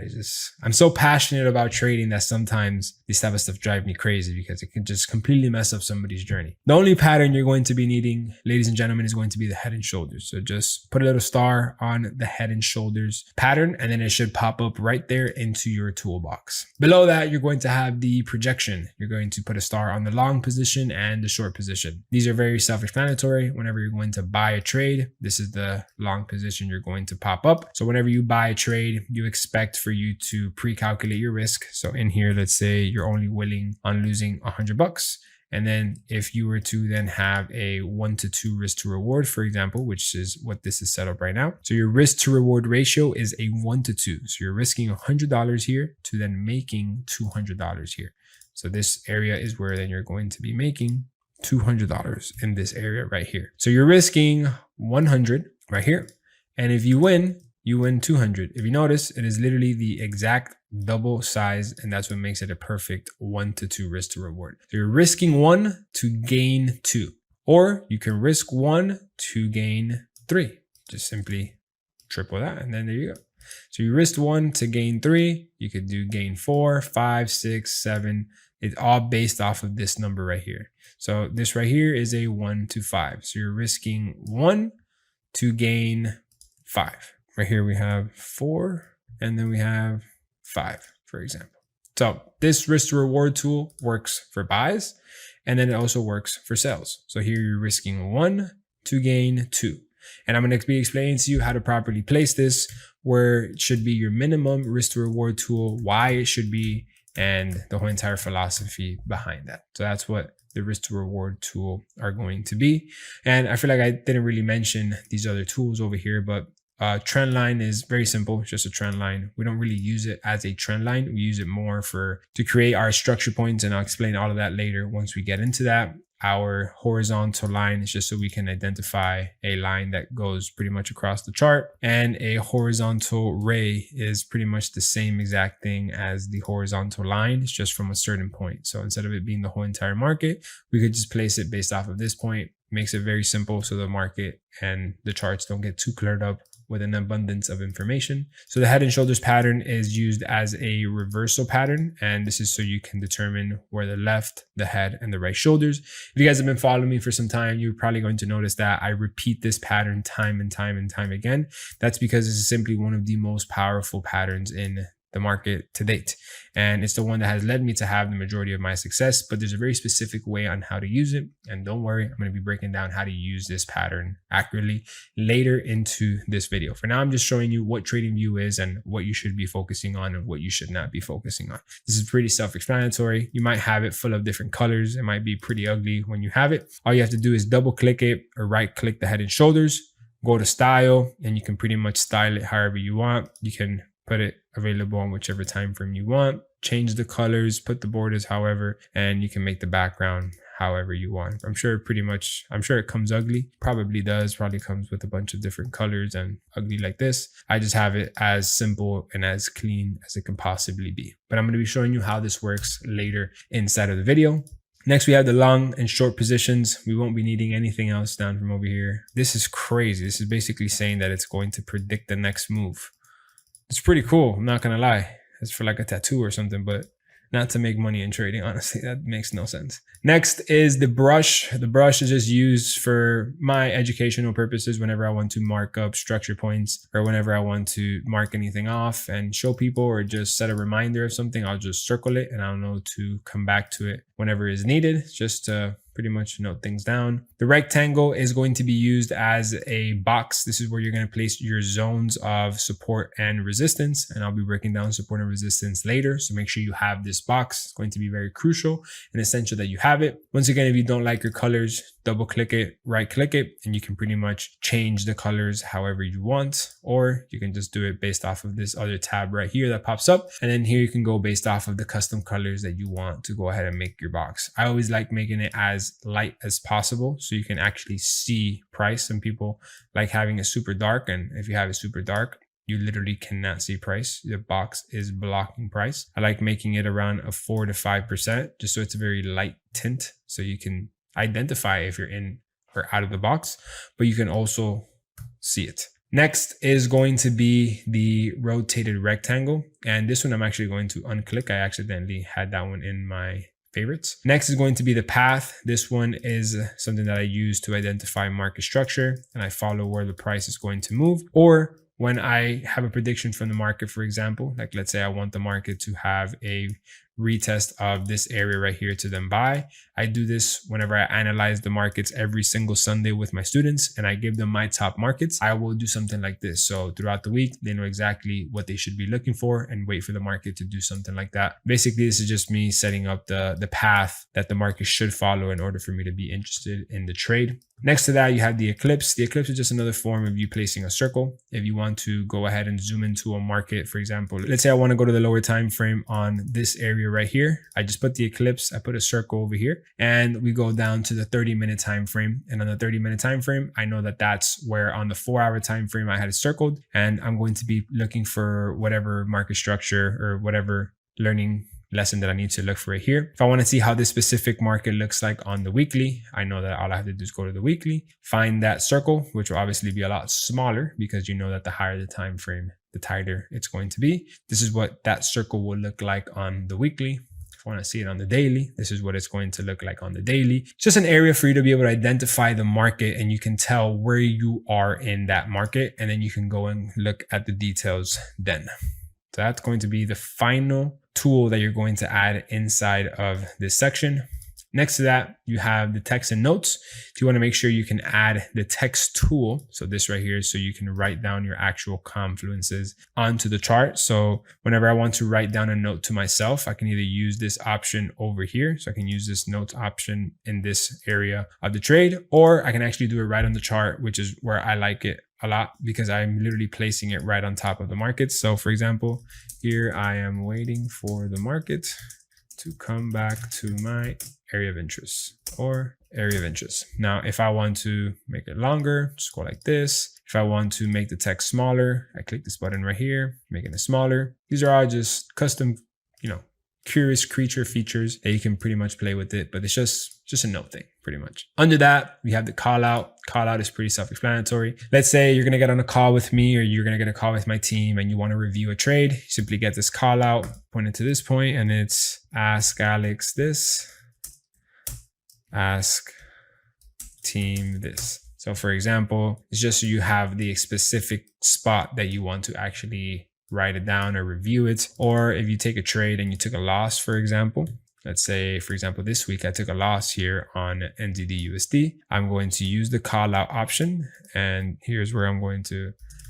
I'm so passionate about trading that sometimes this type of stuff drive me crazy because it can just completely mess up somebody's journey. The only pattern you're going to be needing, ladies and gentlemen, is going to be the head and shoulders. So just put a little star on the head and shoulders pattern, and then it should pop up right there into your toolbox. Below that, you're going to have the projection. You're going to put a star on the long position and the short position. These are very self-explanatory. Whenever you're going to buy a trade, this is the long position you're going to pop up. So whenever you buy a trade, you expect for you to pre-calculate your risk. So in here, let's say you're only willing on losing $100. And then if you were to then have a 1 to 2 risk to reward, for example, which is what this is set up right now. So your risk to reward ratio is a 1 to 2. So you're risking $100 here to then making $200 here. So this area is where then you're going to be making $200 in this area right here. So you're risking 100 right here. And if you win 200. If you notice, it is literally the exact double size, and that's what makes it a perfect 1 to 2 risk to reward. So you're risking 1 to gain 2, or you can risk 1 to gain 3. Just simply triple that, and then there you go. So you risked 1 to gain 3. You could do gain 4, 5, 6, 7. It's all based off of this number right here. So this right here is a 1 to 5. So you're risking 1 to gain 5. Right here we have 4, and then we have 5, for example. So this risk to reward tool works for buys, and then it also works for sells. So here you're risking 1 to gain 2. And I'm going to be explaining to you how to properly place this, where it should be your minimum risk to reward tool, why it should be, and the whole entire philosophy behind that. So that's what the risk to reward tool are going to be. And I feel like I didn't really mention these other tools over here, but trend line is very simple. It's just a trend line. We don't really use it as a trend line. We use it more to create our structure points, and I'll explain all of that later once we get into that. Our horizontal line is just so we can identify a line that goes pretty much across the chart, and a horizontal ray is pretty much the same exact thing as the horizontal line. It's just from a certain point. So instead of it being the whole entire market, we could just place it based off of this point. Makes it very simple so the market and the charts don't get too cluttered up with an abundance of information. So the head and shoulders pattern is used as a reversal pattern, and this is so you can determine where the left, the head, and the right shoulders. If you guys have been following me for some time, you're probably going to notice that I repeat this pattern time and time and time again. That's because this is simply one of the most powerful patterns in the market to date. And it's the one that has led me to have the majority of my success, but there's a very specific way on how to use it. And don't worry, I'm going to be breaking down how to use this pattern accurately later into this video. For now, I'm just showing you what TradingView is and what you should be focusing on and what you should not be focusing on. This is pretty self-explanatory. You might have it full of different colors. It might be pretty ugly when you have it. All you have to do is double click it or right click the head and shoulders, go to style, and you can pretty much style it however you want. You can put it available on whichever time frame you want, change the colors, put the borders however, and you can make the background however you want. I'm sure it comes ugly. Probably does. Probably comes with a bunch of different colors and ugly like this. I just have it as simple and as clean as it can possibly be. But I'm going to be showing you how this works later inside of the video. Next, we have the long and short positions. We won't be needing anything else down from over here. This is crazy. This is basically saying that it's going to predict the next move. It's pretty cool. I'm not going to lie. It's for like a tattoo or something, but not to make money in trading. Honestly, that makes no sense. Next is the brush. The brush is just used for my educational purposes whenever I want to mark up structure points, or whenever I want to mark anything off and show people, or just set a reminder of something. I'll just circle it and I'll know to come back to it whenever is needed, just to pretty much note things down. The rectangle is going to be used as a box. This is where you're going to place your zones of support and resistance, and I'll be breaking down support and resistance later. So make sure you have this box. It's going to be very crucial and essential that you have it. Once again, if you don't like your colors, double click it, right click it, and you can pretty much change the colors however you want, or you can just do it based off of this other tab right here that pops up. And then here you can go based off of the custom colors that you want to go ahead and make your box. I always like making it as light as possible so you can actually see price. Some people like having it super dark, and if you have it super dark, you literally cannot see price. The box is blocking price. I like making it around a 4 to 5%, just so it's a very light tint, so you can identify if you're in or out of the box, but you can also see it. Next is going to be the rotated rectangle, and this one I'm actually going to unclick. I accidentally had that one in my favorites. Next is going to be the path. This one is something that I use to identify market structure, and I follow where the price is going to move, or when I have a prediction from the market, for example, like let's say I want the market to have a retest of this area right here to then buy. I do this whenever I analyze the markets every single Sunday with my students, and I give them my top markets. I will do something like this. So throughout the week, they know exactly what they should be looking for and wait for the market to do something like that. Basically, this is just me setting up the path that the market should follow in order for me to be interested in the trade. Next to that, you have the eclipse. The eclipse is just another form of you placing a circle. If you want to go ahead and zoom into a market, for example, let's say I want to go to the lower time frame on this area right here. I just put the eclipse, I put a circle over here, and we go down to the 30-minute time frame. And on the 30-minute time frame, I know that that's where on the 4-hour time frame I had it circled, and I'm going to be looking for whatever market structure or whatever learning lesson that I need to look for right here. If I want to see how this specific market looks like on the weekly, I know that all I have to do is go to the weekly, find that circle, which will obviously be a lot smaller because you know that the higher the time frame, the tighter it's going to be. This is what that circle will look like on the weekly. If I want to see it on the daily, this is what it's going to look like on the daily. It's just an area for you to be able to identify the market, and you can tell where you are in that market, and then you can go and look at the details then. So that's going to be the final tool that you're going to add inside of this section. Next to that, you have the text and notes. If you want to make sure you can add the text tool, so this right here, so you can write down your actual confluences onto the chart. So whenever I want to write down a note to myself, I can either use this option over here. So I can use this notes option in this area of the trade, or I can actually do it right on the chart, which is where I like it a lot because I'm literally placing it right on top of the market. So for example, here I am waiting for the market to come back to my area of interest or area of interest. Now, if I want to make it longer, just go like this. If I want to make the text smaller, I click this button right here, making it smaller. These are all just custom, curious creature features that you can pretty much play with it, but it's just a note thing pretty much. Under that, we have the call out. Call out is pretty self-explanatory. Let's say you're going to get on a call with me, or you're going to get a call with my team and you want to review a trade. You simply get this call out, point it to this point, and it's ask Alex this, ask team this. So for example, it's just so you have the specific spot that you want to actually write it down or review it. Or if you take a trade and you took a loss, for example, let's say, for example, this week I took a loss here on NZD USD. I'm going to use the call out option. And here's where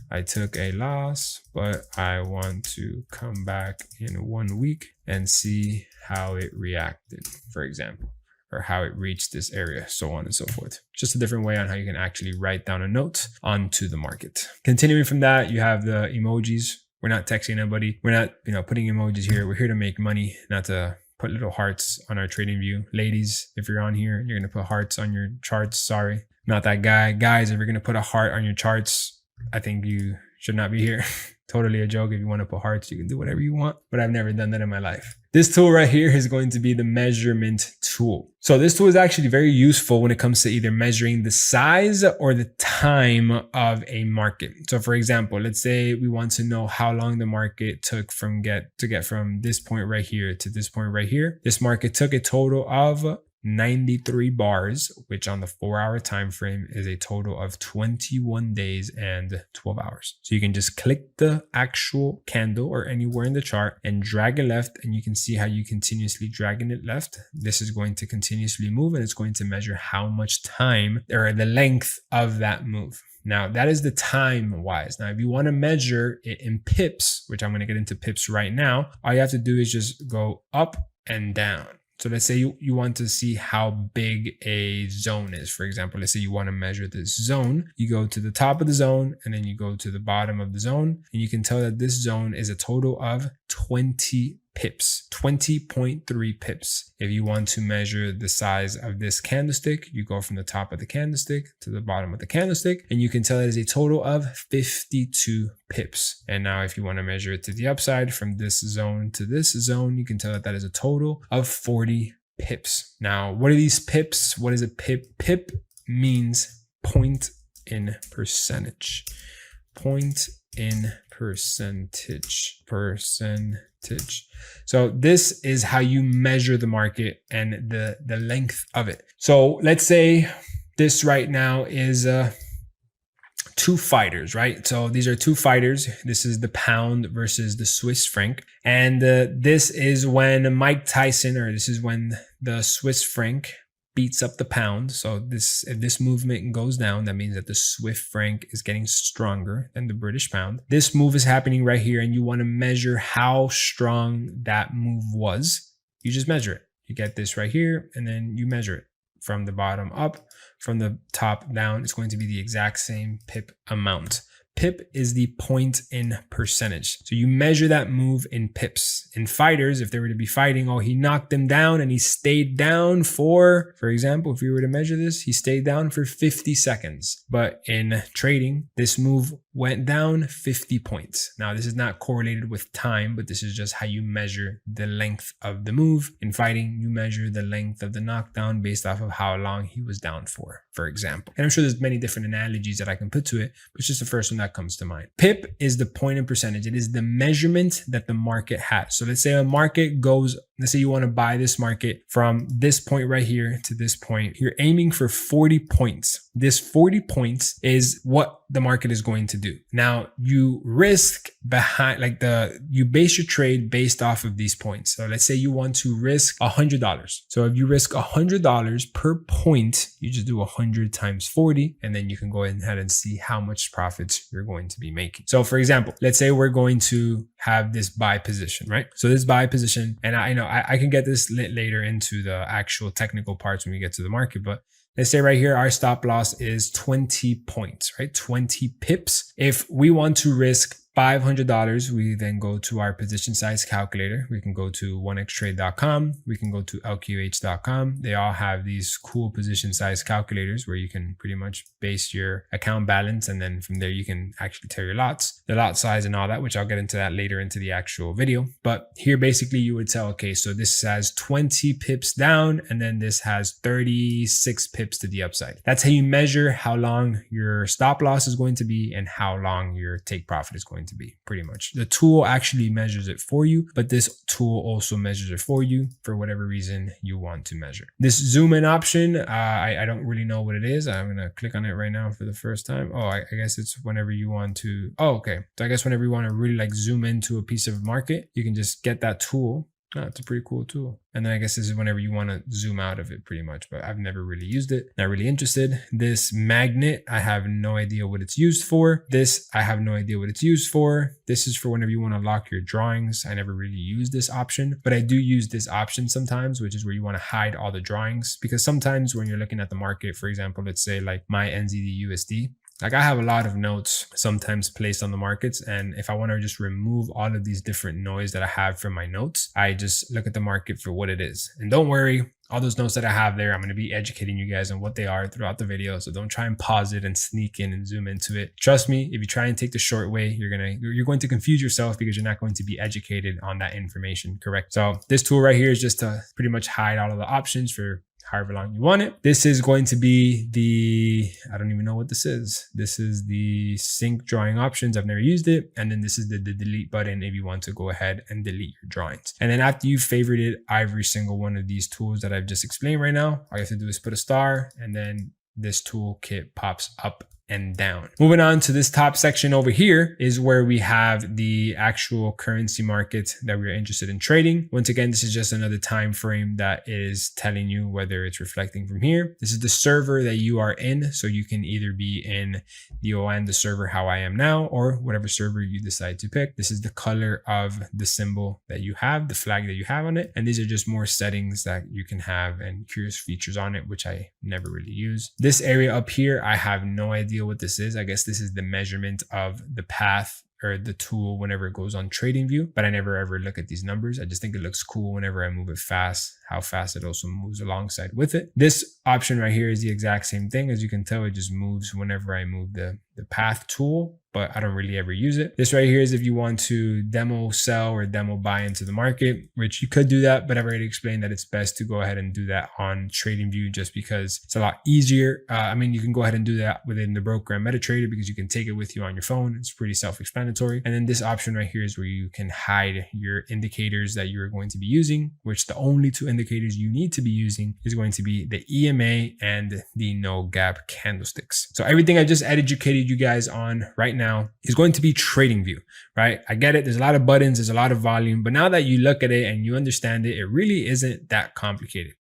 I took a loss, but I want to come back in 1 week and see how it reacted, for example. or how it reached this area, so on and so forth. Just a different way on how you can actually write down a note onto the market. Continuing from that, you have the emojis. We're not texting anybody. We're not, putting emojis here. We're here to make money, not to put little hearts on our trading view. Ladies, if you're on here and you're going to put hearts on your charts, sorry, not that guy. Guys, if you're going to put a heart on your charts, I think you should not be here. Totally a joke. If you want to put hearts, you can do whatever you want, but I've never done that in my life. This tool right here is going to be the measurement tool. So this tool is actually very useful when it comes to either measuring the size or the time of a market. So for example, let's say we want to know how long the market took to get from this point right here to this point right here. This market took a total of 93 bars, which on the 4-hour time frame is a total of 21 days and 12 hours. So you can just click the actual candle or anywhere in the chart and drag it left, and you can see how you continuously dragging it left. This is going to continuously move, and it's going to measure how much time or the length of that move. Now that is the time wise. Now, if you want to measure it in pips, which I'm going to get into pips right now, all you have to do is just go up and down. So let's say you want to see how big a zone is. For example, let's say you want to measure this zone. You go to the top of the zone and then you go to the bottom of the zone, and you can tell that this zone is a total of 20 pips, 20.3 pips. If you want to measure the size of this candlestick, you go from the top of the candlestick to the bottom of the candlestick, and you can tell it is a total of 52 pips. And now if you want to measure it to the upside from this zone to this zone, you can tell that that is a total of 40 pips. Now, what are these pips? What is a pip? Pip means point in percentage. Point in percentage. So this is how you measure the market and the length of it. So let's say this right now is two fighters, right? So these are two fighters. This is the pound versus the Swiss franc. And this is when Mike Tyson, or this is when the Swiss franc beats up the pound. So if this movement goes down, that means that the Swiss franc is getting stronger than the British pound. This move is happening right here, and you want to measure how strong that move was. You just measure it. You get this right here, and then you measure it from the bottom up, from the top down. It's going to be the exact same pip amount. Pip is the point in percentage. So you measure that move in pips. In fighters, if they were to be fighting, oh, he knocked him down and he stayed down for example, if you were to measure this, he stayed down for 50 seconds. But in trading, this move went down 50 points. Now, this is not correlated with time, but this is just how you measure the length of the move. In fighting, you measure the length of the knockdown based off of how long he was down for example. And I'm sure there's many different analogies that I can put to it, but it's just the first one that comes to mind. Pip is the point in percentage. It is the measurement that the market has. So let's say a market goes, let's say you want to buy this market from this point right here to this point. You're aiming for 40 points. This 40 points is what the market is going to do. Now you risk you base your trade based off of these points. So let's say you want to risk $100. So if you risk $100 per point, you just do 100 times 40, and then you can go ahead and see how much profits you're going to be making. So for example, let's say we're going to have this buy position, right? So this buy position, and I know I can get this later into the actual technical parts when we get to the market, but let's say right here, our stop loss is 20 points, right? 20 pips. If we want to risk $500, we then go to our position size calculator. We can go to 1xtrade.com. We can go to lqh.com. They all have these cool position size calculators where you can pretty much base your account balance. And then from there, you can actually tell your lots, the lot size and all that, which I'll get into that later into the actual video. But here, basically, you would tell, okay, so this has 20 pips down, and then this has 36 pips to the upside. That's how you measure how long your stop loss is going to be and how long your take profit is going to be, pretty much. The tool actually measures it for you, but this tool also measures it for you for whatever reason you want to measure. This zoom in option, I don't really know what it is. I'm going to click on it right now for the first time. Oh, I guess it's whenever you want to, oh, okay. So I guess whenever you want to really like zoom into a piece of market, you can just get that tool Oh, it's a pretty cool tool. And then I guess this is whenever you want to zoom out of it pretty much, but I've never really used it. Not really interested. This magnet, I have no idea what it's used for. This, I have no idea what it's used for. This is for whenever you want to lock your drawings. I never really use this option, but I do use this option sometimes, which is where you want to hide all the drawings, because sometimes when you're looking at the market, for example, let's say like my NZD USD, like I have a lot of notes sometimes placed on the markets. And if I want to just remove all of these different noise that I have from my notes, I just look at the market for what it is. And don't worry, all those notes that I have there, I'm going to be educating you guys on what they are throughout the video. So don't try and pause it and sneak in and zoom into it. Trust me, if you try and take the short way, you're going to confuse yourself because you're not going to be educated on that information, correct? So this tool right here is just to pretty much hide all of the options for however long you want it. This is going to be I don't even know what this is. This is the sync drawing options. I've never used it. And then this is the delete button if you want to go ahead and delete your drawings. And then after you've favorited every single one of these tools that I've just explained right now, all you have to do is put a star, and then this toolkit pops up and down. Moving on to this top section over here is where we have the actual currency market that we're interested in trading. Once again, this is just another time frame that is telling you whether it's reflecting from here. This is the server that you are in. So you can either be in the ON, the server how I am now, or whatever server you decide to pick. This is the color of the symbol that you have, the flag that you have on it. And these are just more settings that you can have and curious features on it, which I never really use. This area up here, I have no idea what this is. I guess this is the measurement of the path or the tool whenever it goes on TradingView, but I never ever look at these numbers. I just think it looks cool whenever I move it fast, how fast it also moves alongside with it. This option right here is the exact same thing. As you can tell, it just moves whenever I move the path tool, but I don't really ever use it. This right here is if you want to demo sell or demo buy into the market, which you could do that, but I've already explained that it's best to go ahead and do that on TradingView just because it's a lot easier. I mean, you can go ahead and do that within the broker and MetaTrader because you can take it with you on your phone. It's pretty self-explanatory. And then this option right here is where you can hide your indicators that you're going to be using, which the only two indicators you need to be using is going to be the EMA and the no gap candlesticks. So everything I just educated you guys on right now is going to be TradingView, right? I get it. There's a lot of buttons, there's a lot of volume, but now that you look at it and you understand it, it really isn't that complicated.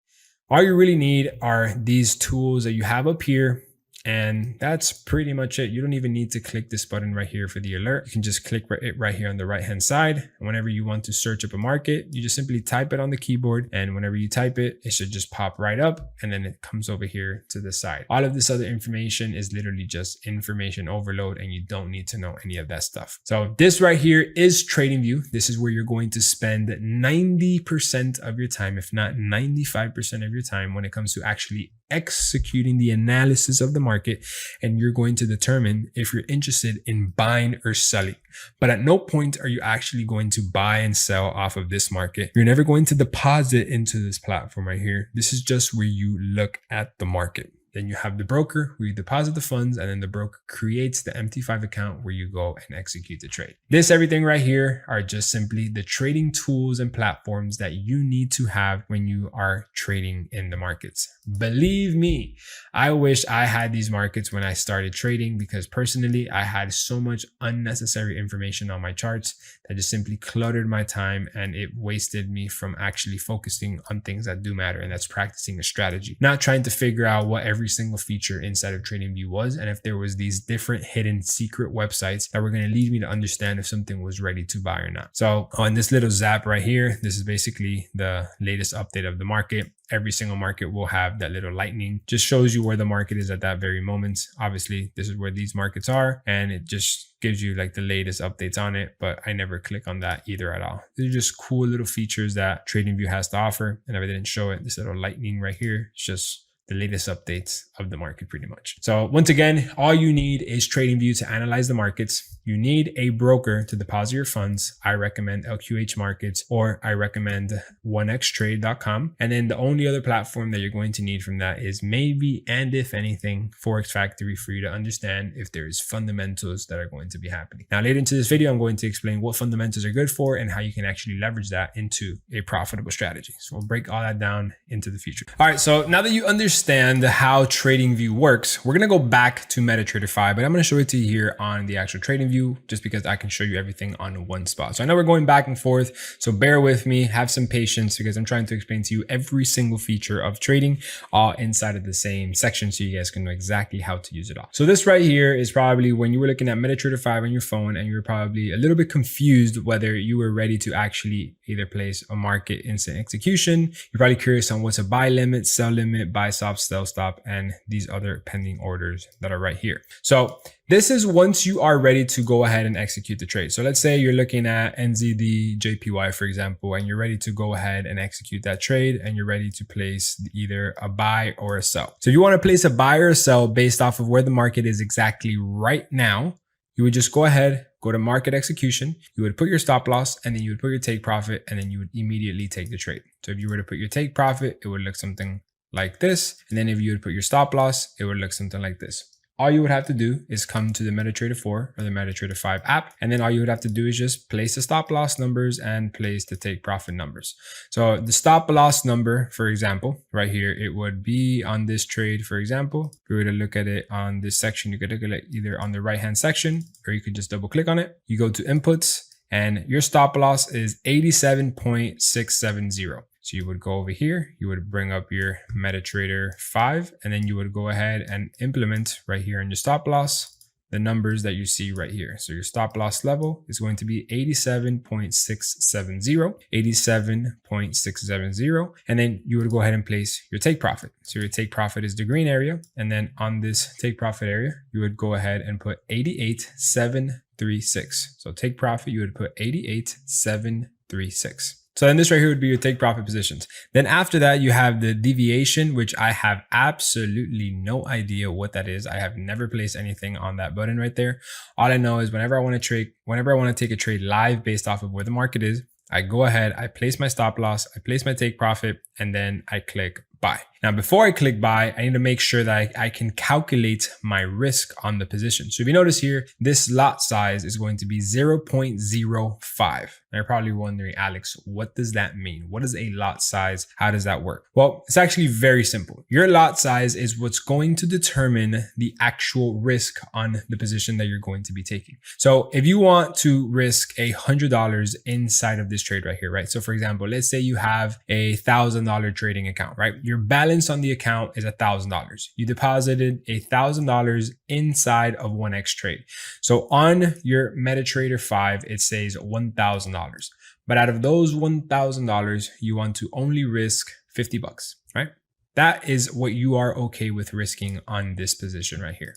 All you really need are these tools that you have up here. And that's pretty much it. You don't even need to click this button right here for the alert. You can just click it right here on the right hand side. And whenever you want to search up a market, you just simply type it on the keyboard. And whenever you type it, it should just pop right up. And then it comes over here to the side. All of this other information is literally just information overload, and you don't need to know any of that stuff. So this right here is TradingView. This is where you're going to spend 90% of your time, if not 95% of your time, when it comes to actually executing the analysis of the market, and you're going to determine if you're interested in buying or selling. But at no point are you actually going to buy and sell off of this market. You're never going to deposit into this platform right here. This is just where you look at the market. Then you have the broker where you deposit the funds, and then the broker creates the MT5 account where you go and execute the trade. Everything right here are just simply the trading tools and platforms that you need to have when you are trading in the markets. Believe me, I wish I had these markets when I started trading, because personally, I had so much unnecessary information on my charts that just simply cluttered my time, and it wasted me from actually focusing on things that do matter, and that's practicing a strategy, not trying to figure out what every single feature inside of TradingView was, and if there was these different hidden secret websites that were going to lead me to understand if something was ready to buy or not. So on this little zap right here, this is basically the latest update of the market. Every single market will have that little lightning, just shows you where the market is at that very moment. Obviously, this is where these markets are, and it just gives you like the latest updates on it, but I never click on that either at all. These are just cool little features that TradingView has to offer. And if I didn't show it, this little lightning right here, it's just the latest updates of the market pretty much. So once again, all you need is TradingView to analyze the markets. You need a broker to deposit your funds. I recommend LQH Markets, or I recommend 1xtrade.com. And then the only other platform that you're going to need from that is maybe, and if anything, Forex Factory, for you to understand if there is fundamentals that are going to be happening. Now, later into this video, I'm going to explain what fundamentals are good for and how you can actually leverage that into a profitable strategy. So we'll break all that down into the future. All right. So now that you understand understand how TradingView works, we're going to go back to MetaTrader 5, but I'm going to show it to you here on the actual TradingView just because I can show you everything on one spot. So I know we're going back and forth, so bear with me, have some patience because I'm trying to explain to you every single feature of trading all inside of the same section so you guys can know exactly how to use it all. So this right here is probably when you were looking at MetaTrader 5 on your phone and you were probably a little bit confused whether you were ready to actually either place a market instant execution. You're probably curious on what's a buy limit, sell limit, buy stop, sell stop, and these other pending orders that are right here. So this is once you are ready to go ahead and execute the trade. So let's say you're looking at NZD JPY, for example, and you're ready to go ahead and execute that trade and you're ready to place either a buy or a sell. So if you want to place a buy or a sell based off of where the market is exactly right now, you would just go ahead, go to market execution, you would put your stop loss, and then you would put your take profit, and then you would immediately take the trade. So if you were to put your take profit, it would look something like this. And then if you would put your stop loss, it would look something like this. All you would have to do is come to the MetaTrader 4 or the MetaTrader 5 app. And then all you would have to do is just place the stop loss numbers and place the take profit numbers. So the stop loss number, for example, right here, it would be on this trade, for example. If we were to look at it on this section, you could look at it either on the right-hand section, or you could just double click on it. You go to inputs and your stop loss is 87.670. So you would go over here, you would bring up your MetaTrader 5, and then you would go ahead and implement right here in your stop loss, the numbers that you see right here. So your stop loss level is going to be 87.670, 87.670. And then you would go ahead and place your take profit. So your take profit is the green area. And then on this take profit area, you would go ahead and put 88.736. So take profit, you would put 88.736. So then this right here would be your take profit positions. Then after that, you have the deviation, which I have absolutely no idea what that is. I have never placed anything on that button right there. All I know is whenever I want to trade, whenever I want to take a trade live based off of where the market is, I go ahead, I place my stop loss, I place my take profit, and then I click buy. Now, before I click buy, I need to make sure that I can calculate my risk on the position. So if you notice here, this lot size is going to be 0.05. Now you're probably wondering, Alex, what does that mean? What is a lot size? How does that work? Well, it's actually very simple. Your lot size is what's going to determine the actual risk on the position that you're going to be taking. So if you want to risk $100 inside of this trade right here, right? So for example, let's say you have a $1,000 trading account, right? Your balance on the account is $1,000. You deposited $1,000 inside of 1x trade. So on your MetaTrader 5, it says $1,000. But out of those $1,000, you want to only risk 50 bucks, right? That is what you are okay with risking on this position right here.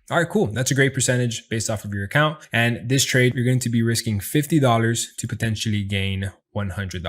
All right, cool. That's a great percentage based off of your account. And this trade, you're going to be risking $50 to potentially gain $100.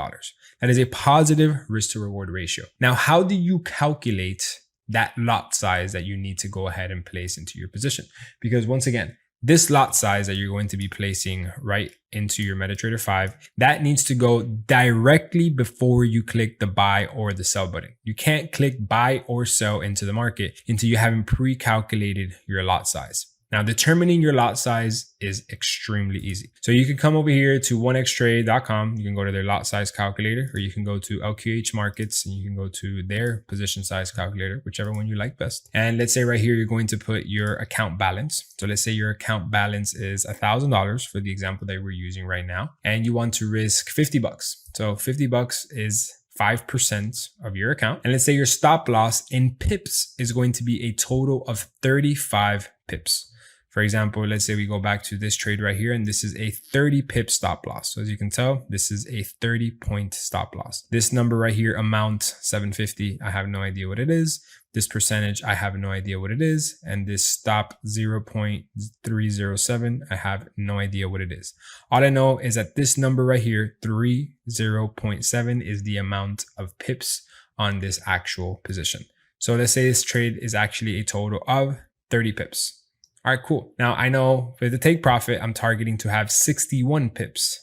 That is a positive risk to reward ratio. Now, how do you calculate that lot size that you need to go ahead and place into your position? Because once again, this lot size that you're going to be placing right into your MetaTrader 5, that needs to go directly before you click the buy or the sell button. You can't click buy or sell into the market until you haven't pre-calculated your lot size. Now, determining your lot size is extremely easy. So you can come over here to 1xtrade.com. You can go to their lot size calculator, or you can go to LQH Markets and you can go to their position size calculator, whichever one you like best. And let's say right here, you're going to put your account balance. So let's say your account balance is $1,000 for the example that we're using right now, and you want to risk 50 bucks. So 50 bucks is 5% of your account. And let's say your stop loss in pips is going to be a total of 35 pips. For example, let's say we go back to this trade right here, and this is a 30 pip stop loss. So as you can tell, this is a 30-point stop loss. This number right here, amount 750, I have no idea what it is. This percentage, I have no idea what it is. And this stop 0.307, I have no idea what it is. All I know is that this number right here, 30.7, is the amount of pips on this actual position. So let's say this trade is actually a total of 30 pips. All right, cool. Now I know for the take profit, I'm targeting to have 61 pips.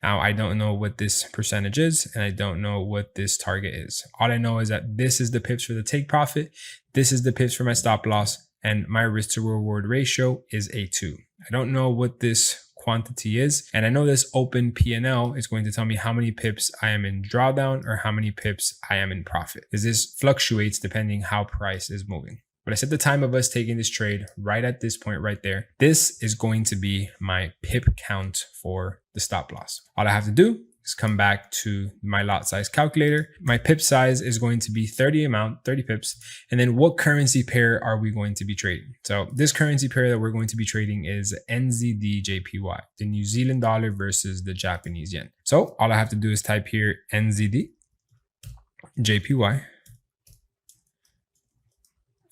Now I don't know what this percentage is, and I don't know what this target is. All I know is that this is the pips for the take profit. This is the pips for my stop loss, and my risk to reward ratio is a 2. I don't know what this quantity is. And I know this open P&L is going to tell me how many pips I am in drawdown or how many pips I am in profit, because this fluctuates depending how price is moving. But I set the time of us taking this trade right at this point right there. This is going to be my pip count for the stop loss. All I have to do is come back to my lot size calculator. My pip size is going to be 30 pips. And then what currency pair are we going to be trading? So this currency pair that we're going to be trading is NZD-JPY, the New Zealand dollar versus the Japanese yen. So all I have to do is type here NZD-JPY.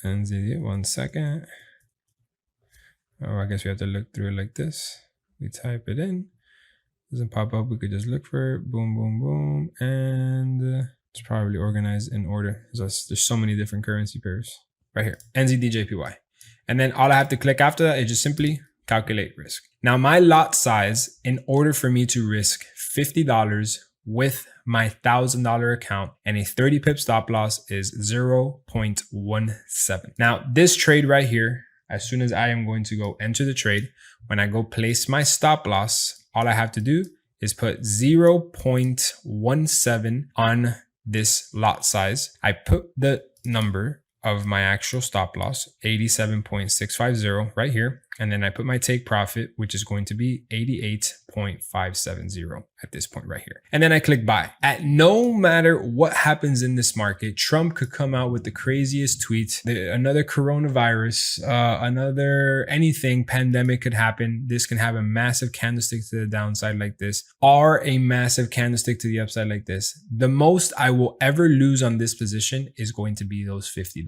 NZD, 1 second. Oh, I guess we have to look through it like this. We type it in. Doesn't pop up. We could just look for it. Boom, boom, boom. And it's probably organized in order. There's so many different currency pairs right here. NZD-JPY. And then all I have to click after that is just simply calculate risk. Now my lot size, in order for me to risk $50 with my $1,000 account and a 30 pip stop loss, is 0.17. Now this trade right here, as soon as I am going to go enter the trade, when I go place my stop loss, all I have to do is put 0.17 on this lot size. I put the number of my actual stop loss, 87.650 right here. And then I put my take profit, which is going to be 88.570 at this point right here. And then I click buy. At no matter what happens in this market, Trump could come out with the craziest tweet, another coronavirus, another anything, pandemic could happen. This can have a massive candlestick to the downside like this, or a massive candlestick to the upside like this. The most I will ever lose on this position is going to be those $50.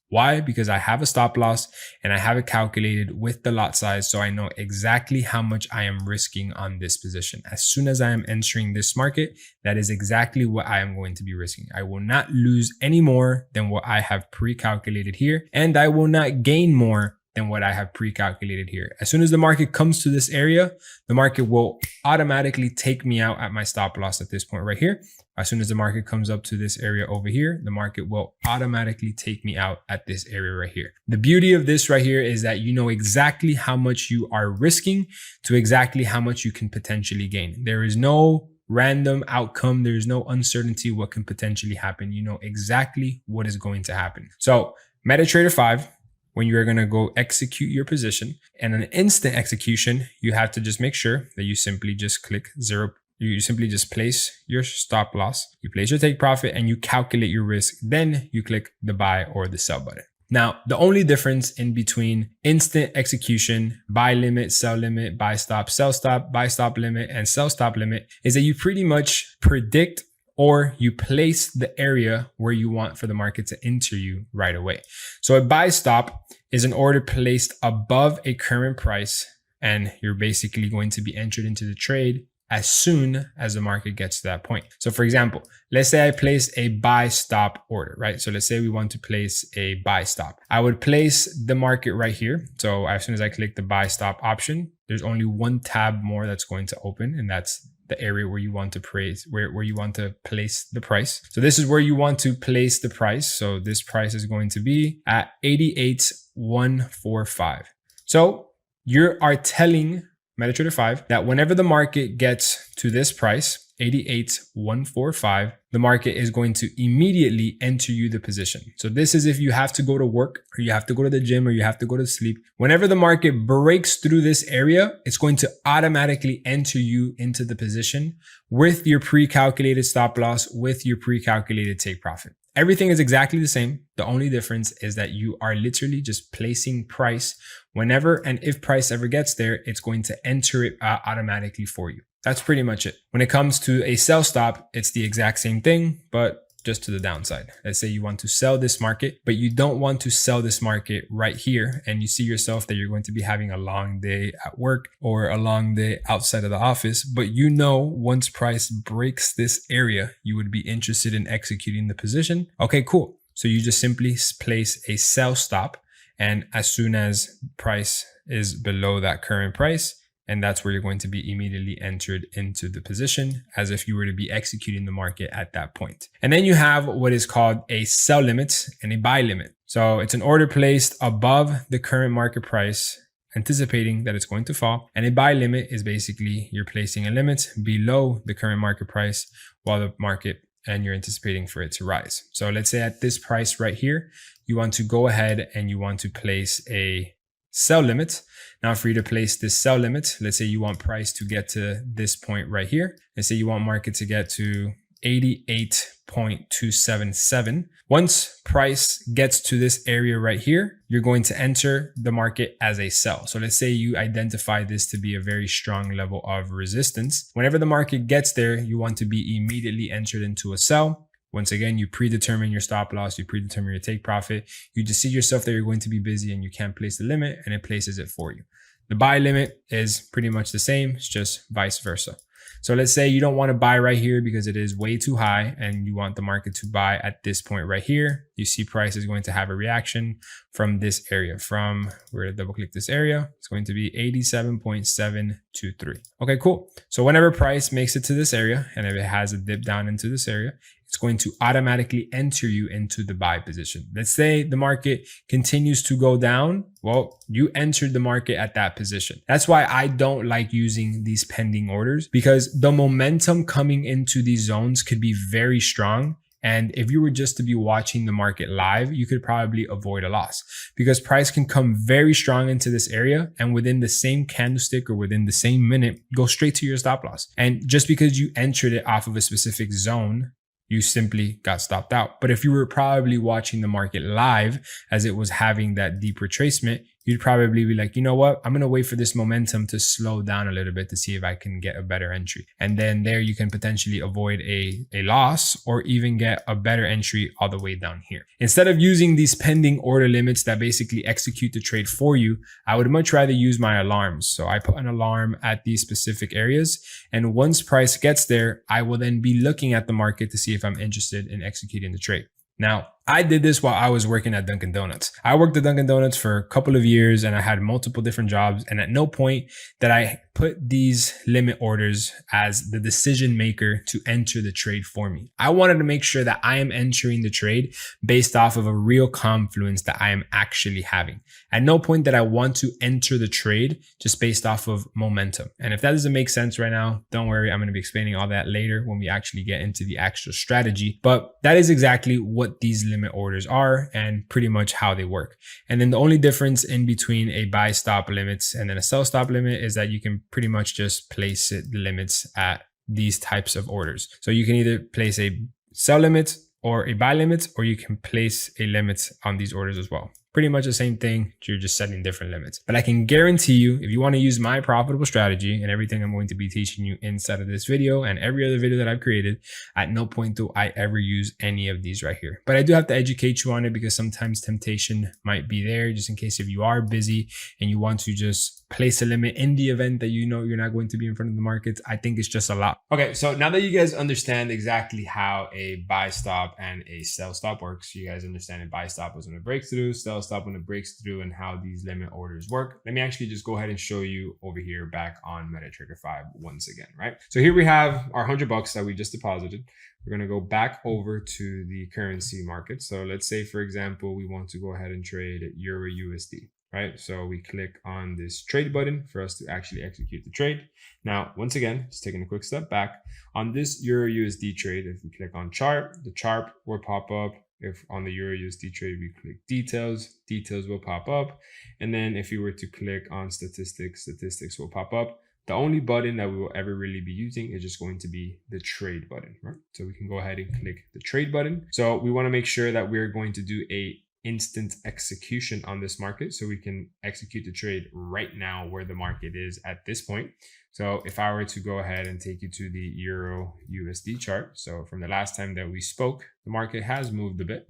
Why? Because I have a stop loss and I have it calculated with the lot size. So I know exactly how much I am risking on this position. As soon as I am entering this market, that is exactly what I am going to be risking. I will not lose any more than what I have pre-calculated here. And I will not gain more than what I have pre-calculated here. As soon as the market comes to this area, the market will automatically take me out at my stop loss at this point right here. As soon as the market comes up to this area over here, the market will automatically take me out at this area right here. The beauty of this right here is that you know exactly how much you are risking to exactly how much you can potentially gain. There is no random outcome. There is no uncertainty what can potentially happen. You know exactly what is going to happen. So MetaTrader 5, when you're going to go execute your position, and an instant execution, you have to just make sure that you simply just click zero. You simply just place your stop loss, you place your take profit, and you calculate your risk. Then you click the buy or the sell button. Now, the only difference in between instant execution, buy limit, sell limit, buy stop, sell stop, buy stop limit, and sell stop limit is that you pretty much predict or you place the area where you want for the market to enter you right away. So a buy stop is an order placed above a current price, and you're basically going to be entered into the trade as soon as the market gets to that point. So for example, let's say I place a buy stop order, right? So let's say we want to place a buy stop. I would place the market right here. So as soon as I click the buy stop option, there's only one tab more that's going to open, and that's the area where you want to place, where you want to place the price. So this is where you want to place the price. So this price is going to be at 88,145. So you are telling MetaTrader 5 that whenever the market gets to this price, 88,145, the market is going to immediately enter you the position. So this is if you have to go to work, or you have to go to the gym, or you have to go to sleep. Whenever the market breaks through this area, it's going to automatically enter you into the position with your pre-calculated stop loss, with your pre-calculated take profit. Everything is exactly the same. The only difference is that you are literally just placing price whenever and if price ever gets there, it's going to enter it automatically for you. That's pretty much it. When it comes to a sell stop, it's the exact same thing, but just to the downside. Let's say you want to sell this market, but you don't want to sell this market right here. And you see yourself that you're going to be having a long day at work or a long day outside of the office. But you know, once price breaks this area, you would be interested in executing the position. Okay, cool. So you just simply place a sell stop. And as soon as price is below that current price, and that's where you're going to be immediately entered into the position as if you were to be executing the market at that point. And then you have what is called a sell limit and a buy limit. So it's an order placed above the current market price, anticipating that it's going to fall. And a buy limit is basically you're placing a limit below the current market price while the market and you're anticipating for it to rise. So let's say at this price right here, you want to go ahead and you want to place a sell limit. Now for you to place this sell limit, let's say you want price to get to this point right here. Let's say you want market to get to 88.277. Once price gets to this area right here, you're going to enter the market as a sell. So let's say you identify this to be a very strong level of resistance. Whenever the market gets there, you want to be immediately entered into a sell. Once again, you predetermine your stop loss, you predetermine your take profit. You just see yourself that you're going to be busy and you can't place the limit, and it places it for you. The buy limit is pretty much the same. It's just vice versa. So let's say you don't want to buy right here because it is way too high and you want the market to buy at this point right here. You see price is going to have a reaction from this area. We're going to double click this area. It's going to be 87.723. Okay, cool. So whenever price makes it to this area, and if it has a dip down into this area, it's going to automatically enter you into the buy position. Let's say the market continues to go down. Well, you entered the market at that position. That's why I don't like using these pending orders, because the momentum coming into these zones could be very strong. And if you were just to be watching the market live, you could probably avoid a loss, because price can come very strong into this area and within the same candlestick or within the same minute, go straight to your stop loss. And just because you entered it off of a specific zone, you simply got stopped out. But if you were probably watching the market live as it was having that deep retracement, you'd probably be like, you know what? I'm going to wait for this momentum to slow down a little bit to see if I can get a better entry. And then there you can potentially avoid a loss or even get a better entry all the way down here. Instead of using these pending order limits that basically execute the trade for you, I would much rather use my alarms. So I put an alarm at these specific areas. And once price gets there, I will then be looking at the market to see if I'm interested in executing the trade. Now, I did this while I was working at Dunkin' Donuts. I worked at Dunkin' Donuts for a couple of years and I had multiple different jobs. And at no point did I put these limit orders as the decision maker to enter the trade for me. I wanted to make sure that I am entering the trade based off of a real confluence that I am actually having. At no point did I want to enter the trade just based off of momentum. And if that doesn't make sense right now, don't worry. I'm going to be explaining all that later when we actually get into the actual strategy. But that is exactly what these limit orders are and pretty much how they work. And then the only difference in between a buy stop limits and then a sell stop limit is that you can pretty much just place the limits at these types of orders. So you can either place a sell limit or a buy limit, or you can place a limit on these orders as well. Pretty much the same thing, you're just setting different limits. But I can guarantee you, if you want to use my profitable strategy and everything I'm going to be teaching you inside of this video and every other video that I've created, at no point do I ever use any of these right here. But I do have to educate you on it because sometimes temptation might be there, just in case if you are busy and you want to just place a limit in the event that you know you're not going to be in front of the markets. I think it's just a lot. Okay, so now that you guys understand exactly how a buy stop and a sell stop works, you guys understand a buy stop is when it breaks through, sell stop when it breaks through, and how these limit orders work. Let me actually just go ahead and show you over here back on MetaTrader 5 once again, right? So here we have our $100 that we just deposited. We're going to go back over to the currency market. So let's say, for example, we want to go ahead and trade Euro USD. Right? So we click on this trade button for us to actually execute the trade. Now, once again, just taking a quick step back on this Euro USD trade, if we click on chart, the chart will pop up. If on the Euro USD trade, we click details, details will pop up. And then if we were to click on statistics, statistics will pop up. The only button that we will ever really be using is just going to be the trade button, right? So we can go ahead and click the trade button. So we want to make sure that we're going to do a instant execution on this market, so we can execute the trade right now where the market is at this point. So if I were to go ahead and take you to the Euro USD chart, so from the last time that we spoke, the market has moved a bit.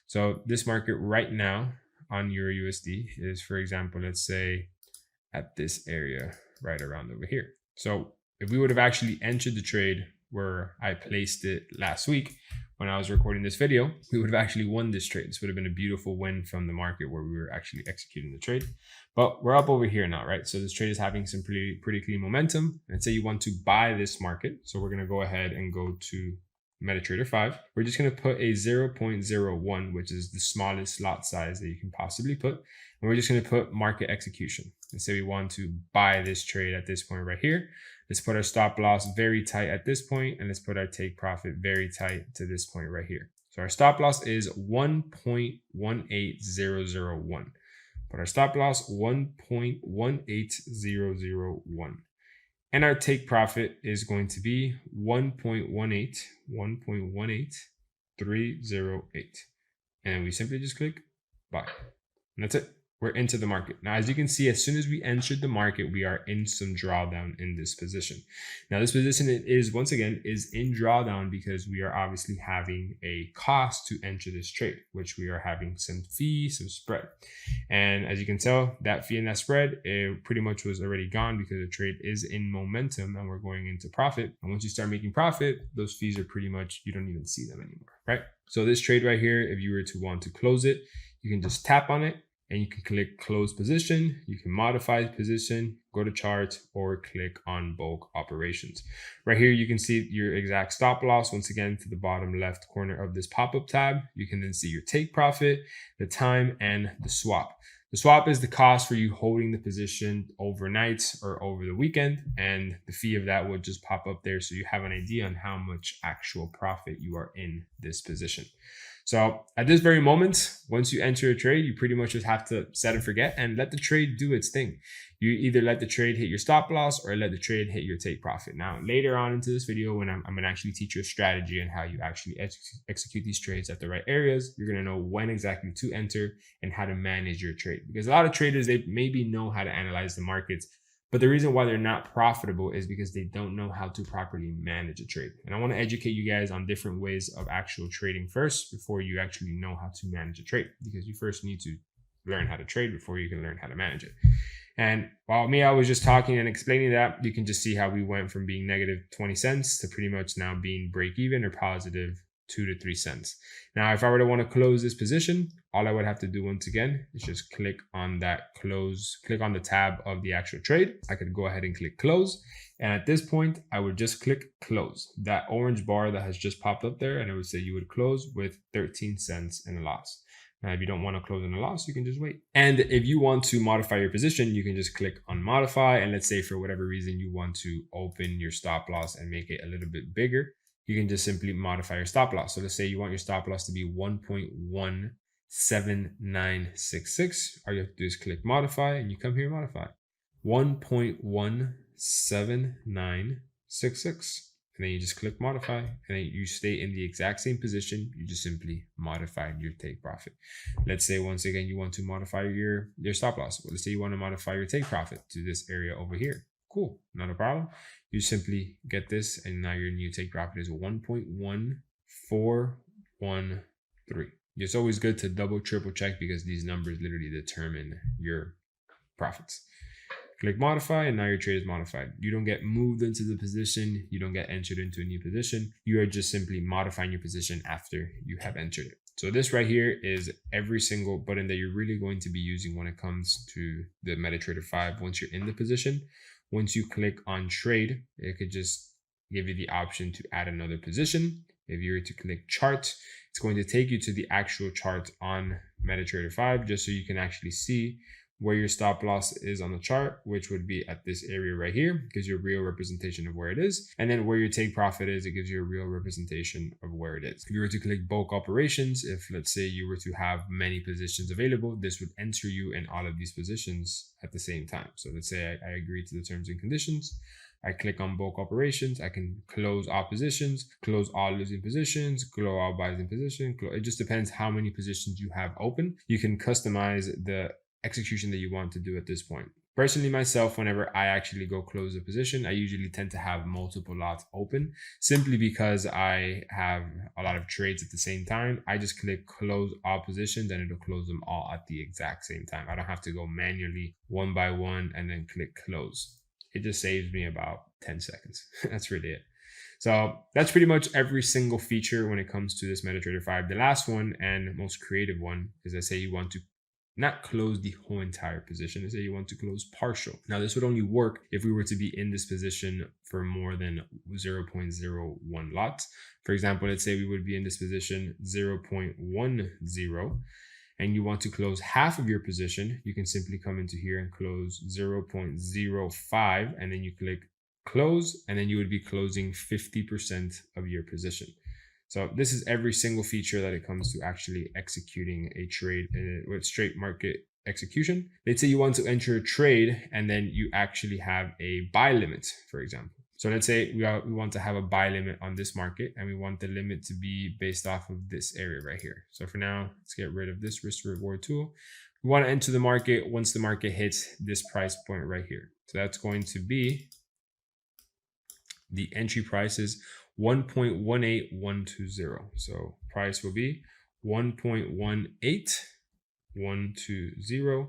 So this market right now on Euro USD is, for example, let's say at this area right around over here. So if we would have actually entered the trade where I placed it last week, when I was recording this video, we would have actually won this trade. This would have been a beautiful win from the market where we were actually executing the trade. But we're up over here now, right? So this trade is having some pretty clean momentum. Let's say you want to buy this market. So we're going to go ahead and go to MetaTrader 5. We're just going to put a 0.01, which is the smallest lot size that you can possibly put. And we're just going to put market execution. Let's say we want to buy this trade at this point right here. Let's put our stop loss very tight at this point, and let's put our take profit very tight to this point right here. So our stop loss is 1.18001. But our stop loss 1.18001. And our take profit is going to be 1.18308. And we simply just click buy. And that's it. We're into the market. Now, as you can see, as soon as we entered the market, we are in some drawdown in this position. Now, this position is, once again, is in drawdown because we are obviously having a cost to enter this trade, which we are having some fee, some spread. And as you can tell, that fee and that spread, it pretty much was already gone because the trade is in momentum and we're going into profit. And once you start making profit, those fees are pretty much, you don't even see them anymore, right? So this trade right here, if you were to want to close it, you can just tap on it. And you can click close position, you can modify position, go to chart, or click on bulk operations. Right here, you can see your exact stop loss. Once again, to the bottom left corner of this pop-up tab, you can then see your take profit, the time, and the swap. The swap is the cost for you holding the position overnight or over the weekend, and the fee of that would just pop up there so you have an idea on how much actual profit you are in this position. So at this very moment, once you enter a trade, you pretty much just have to set and forget and let the trade do its thing. You either let the trade hit your stop loss or let the trade hit your take profit. Now, later on into this video, when I'm going to actually teach you a strategy and how you actually execute these trades at the right areas, you're going to know when exactly to enter and how to manage your trade. Because a lot of traders, they maybe know how to analyze the markets, but the reason why they're not profitable is because they don't know how to properly manage a trade. And I want to educate you guys on different ways of actual trading first before you actually know how to manage a trade, because you first need to learn how to trade before you can learn how to manage it. And while I was just talking and explaining that, you can just see how we went from being negative 20 cents to pretty much now being break even or positive 2 to 3 cents. Now, if I were to want to close this position, all I would have to do once again is just click on that close, click on the tab of the actual trade. I could go ahead and click close. And at this point, I would just click close. That orange bar that has just popped up there, and it would say you would close with 13 cents in a loss. Now, if you don't want to close in a loss, you can just wait. And if you want to modify your position, you can just click on modify. And let's say for whatever reason, you want to open your stop loss and make it a little bit bigger, you can just simply modify your stop loss. So let's say you want your stop loss to be 1.17966. All you have to do is click modify and you come here and modify 1.17966. And then you just click modify and then you stay in the exact same position. You just simply modified your take profit. Let's say once again, you want to modify your stop loss. Well, let's say you want to modify your take profit to this area over here. Cool, not a problem. You simply get this, and now your new take profit is 1.1413. It's always good to double, triple check because these numbers literally determine your profits. Click modify, and now your trade is modified. You don't get moved into the position. You don't get entered into a new position. You are just simply modifying your position after you have entered it. So this right here is every single button that you're really going to be using when it comes to the MetaTrader 5 once you're in the position. Once you click on trade, it could just give you the option to add another position. If you were to click chart, it's going to take you to the actual chart on MetaTrader 5 just so you can actually see where your stop loss is on the chart, which would be at this area right here. It gives you a real representation of where it is. And then where your take profit is, it gives you a real representation of where it is. If you were to click bulk operations, if let's say you were to have many positions available, this would enter you in all of these positions at the same time. So let's say I agree to the terms and conditions. I click on bulk operations. I can close all positions, close all losing positions, close all buys in position. It just depends how many positions you have open. You can customize the execution that you want to do at this point. Personally, myself, whenever I actually go close a position, I usually tend to have multiple lots open simply because I have a lot of trades at the same time. I just click close all positions and it'll close them all at the exact same time. I don't have to go manually one by one and then click close. It just saves me about 10 seconds. That's really it. So that's pretty much every single feature when it comes to this MetaTrader 5. The last one and most creative one is, let's say you want to not close the whole entire position. Let's say you want to close partial. Now this would only work if we were to be in this position for more than 0.01 lots. For example, let's say we would be in this position 0.10, and you want to close half of your position, you can simply come into here and close 0.05, and then you click close, and then you would be closing 50% of your position. So this is every single feature that it comes to actually executing a trade with straight market execution. Let's say you want to enter a trade and then you actually have a buy limit, for example. So let's say we want to have a buy limit on this market, and we want the limit to be based off of this area right here. So for now, let's get rid of this risk reward tool. We want to enter the market once the market hits this price point right here. So that's going to be, the entry price is 1.18120. So price will be 1.18120.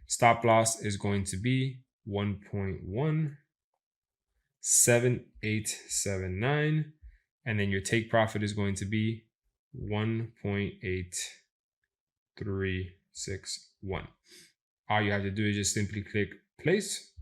Stop loss is going to be 1.17879. And then your take profit is going to be 1.8361. All you have to do is just simply click place,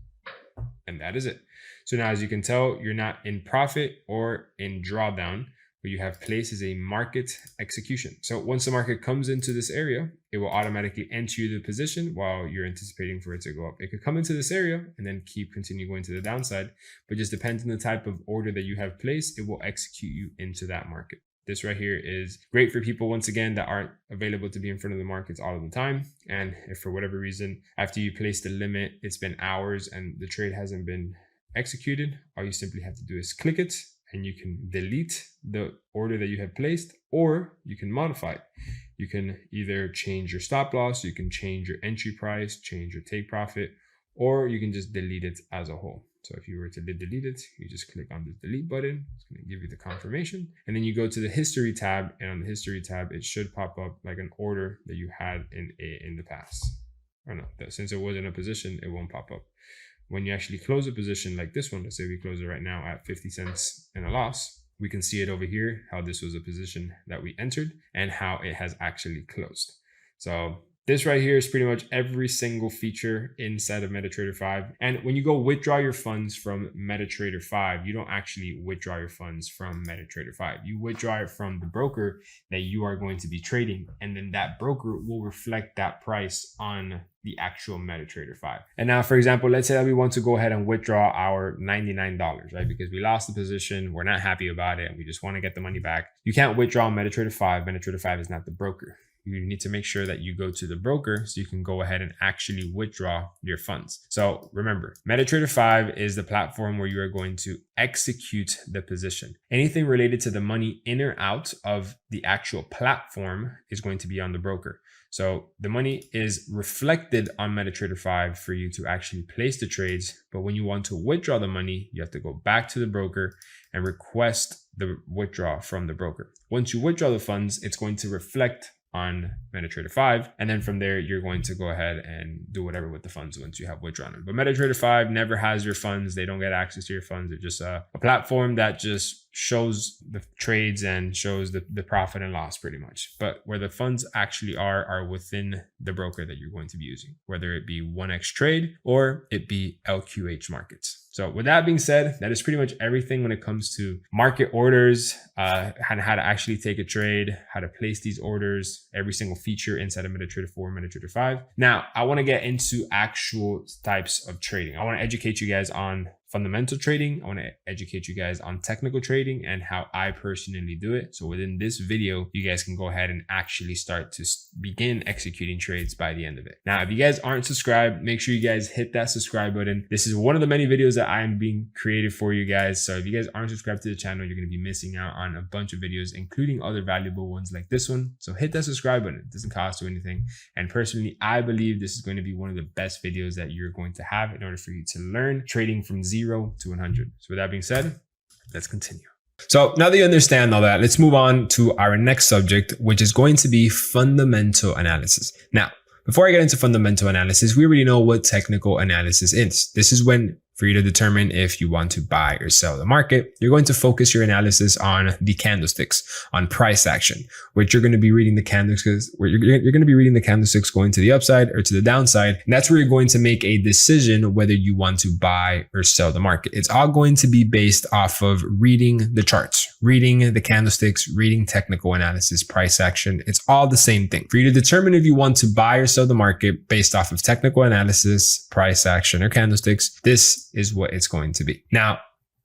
and that is it. So now, as you can tell, you're not in profit or in drawdown. What you have placed is a market execution. So once the market comes into this area, it will automatically enter you the position while you're anticipating for it to go up. It could come into this area and then continue going to the downside, but just depends on the type of order that you have placed, it will execute you into that market. This right here is great for people, once again, that aren't available to be in front of the markets all of the time. And if for whatever reason, after you place the limit, it's been hours and the trade hasn't been executed, all you simply have to do is click it, and you can delete the order that you have placed, or you can modify it. You can either change your stop loss, you can change your entry price, change your take profit, or you can just delete it as a whole. So if you were to delete it, you just click on the delete button. It's going to give you the confirmation. And then you go to the history tab, and on the history tab, it should pop up like an order that you had in the past. Or no, since it was in a position, it won't pop up. When you actually close a position like this one, let's say we close it right now at 50 cents and a loss, we can see it over here, how this was a position that we entered and how it has actually closed. So this right here is pretty much every single feature inside of MetaTrader 5. And when you go withdraw your funds from MetaTrader 5, you don't actually withdraw your funds from MetaTrader 5. You withdraw it from the broker that you are going to be trading. And then that broker will reflect that price on the actual MetaTrader 5. And now, for example, let's say that we want to go ahead and withdraw our $99, right? Because we lost the position, we're not happy about it, and we just want to get the money back. You can't withdraw MetaTrader 5. MetaTrader 5 is not the broker. You need to make sure that you go to the broker so you can go ahead and actually withdraw your funds. So remember, MetaTrader 5 is the platform where you are going to execute the position. Anything related to the money in or out of the actual platform is going to be on the broker. So the money is reflected on MetaTrader 5 for you to actually place the trades. But when you want to withdraw the money, you have to go back to the broker and request the withdrawal from the broker. Once you withdraw the funds, it's going to reflect on MetaTrader 5. And then from there, you're going to go ahead and do whatever with the funds once you have withdrawn them. But MetaTrader 5 never has your funds. They don't get access to your funds. They're just a platform that just shows the trades and shows the profit and loss pretty much. But where the funds actually are within the broker that you're going to be using, whether it be 1x Trade or it be LQH Markets. So with that being said, that is pretty much everything when it comes to market orders, and how to actually take a trade, how to place these orders, every single feature inside of MetaTrader 4 and MetaTrader 5. Now, I want to get into actual types of trading. I want to educate you guys on fundamental trading. I want to educate you guys on technical trading and how I personally do it. So within this video, you guys can go ahead and actually start to begin executing trades by the end of it. Now, if you guys aren't subscribed, make sure you guys hit that subscribe button. This is one of the many videos that I'm being created for you guys. So if you guys aren't subscribed to the channel, you're going to be missing out on a bunch of videos, including other valuable ones like this one. So hit that subscribe button. It doesn't cost you anything. And personally, I believe this is going to be one of the best videos that you're going to have in order for you to learn trading from 0 to 100. So with that being said, let's continue. So now that you understand all that, let's move on to our next subject, which is going to be fundamental analysis. Now, before I get into fundamental analysis, we already know what technical analysis is. This is when, for you to determine if you want to buy or sell the market, you're going to focus your analysis on the candlesticks, on price action, which you're going to be reading the candlesticks, where you're going to be reading the candlesticks going to the upside or to the downside. And that's where you're going to make a decision whether you want to buy or sell the market. It's all going to be based off of reading the charts, reading the candlesticks, reading technical analysis, price action. It's all the same thing. For you to determine if you want to buy or sell the market based off of technical analysis, price action, or candlesticks, this is what it's going to be. Now,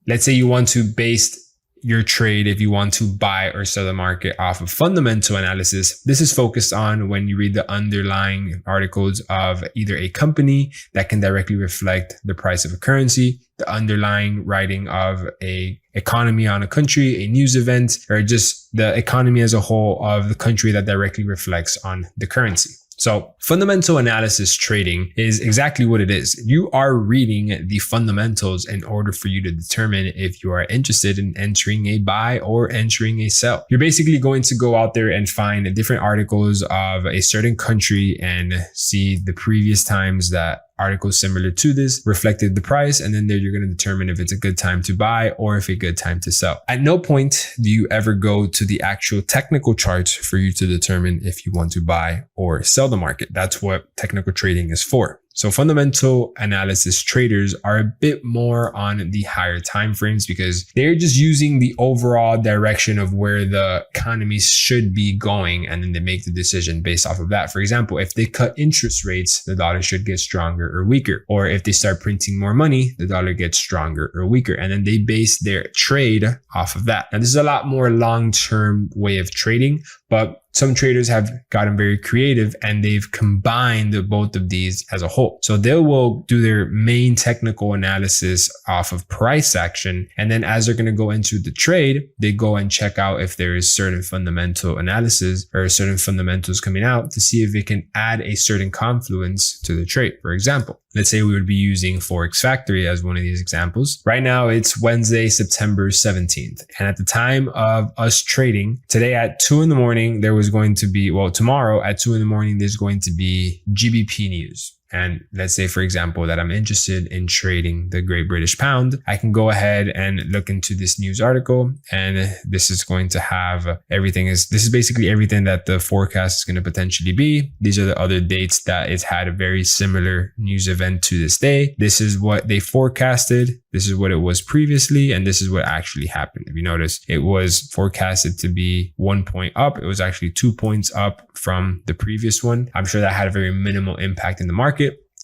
let's say you want to base your trade if you want to buy or sell the market off of fundamental analysis. This is focused on when you read the underlying articles of either a company that can directly reflect the price of a currency, the underlying writing of a economy on a country, a news event, or just the economy as a whole of the country that directly reflects on the currency. So fundamental analysis trading is exactly what it is. You are reading the fundamentals in order for you to determine if you are interested in entering a buy or entering a sell. You're basically going to go out there and find different articles of a certain country and see the previous times that articles similar to this reflected the price, and then there you're going to determine if it's a good time to buy or if a good time to sell. At no point do you ever go to the actual technical charts for you to determine if you want to buy or sell the market. That's what technical trading is for. So fundamental analysis traders are a bit more on the higher time frames because they're just using the overall direction of where the economy should be going, and then they make the decision based off of that. For example, if they cut interest rates, the dollar should get stronger or weaker. Or if they start printing more money, the dollar gets stronger or weaker. And then they base their trade off of that. Now, this is a lot more long-term way of trading, but some traders have gotten very creative and they've combined both of these as a whole. So they will do their main technical analysis off of price action. And then as they're going to go into the trade, they go and check out if there is certain fundamental analysis or certain fundamentals coming out to see if it can add a certain confluence to the trade. For example, let's say we would be using Forex Factory as one of these examples. Right now, it's Wednesday, September 17th. And at the time of us trading, today at 2 in the morning, there was going to be, well, tomorrow at 2 in the morning, there's going to be GBP news. And let's say, for example, that I'm interested in trading the Great British Pound. I can go ahead and look into this news article, and this is going to have this is basically everything that the forecast is going to potentially be. These are the other dates that it's had a very similar news event to this day. This is what they forecasted. This is what it was previously, and this is what actually happened. If you notice, it was forecasted to be 1 point up. It was actually 2 points up from the previous one. I'm sure that had a very minimal impact in the market.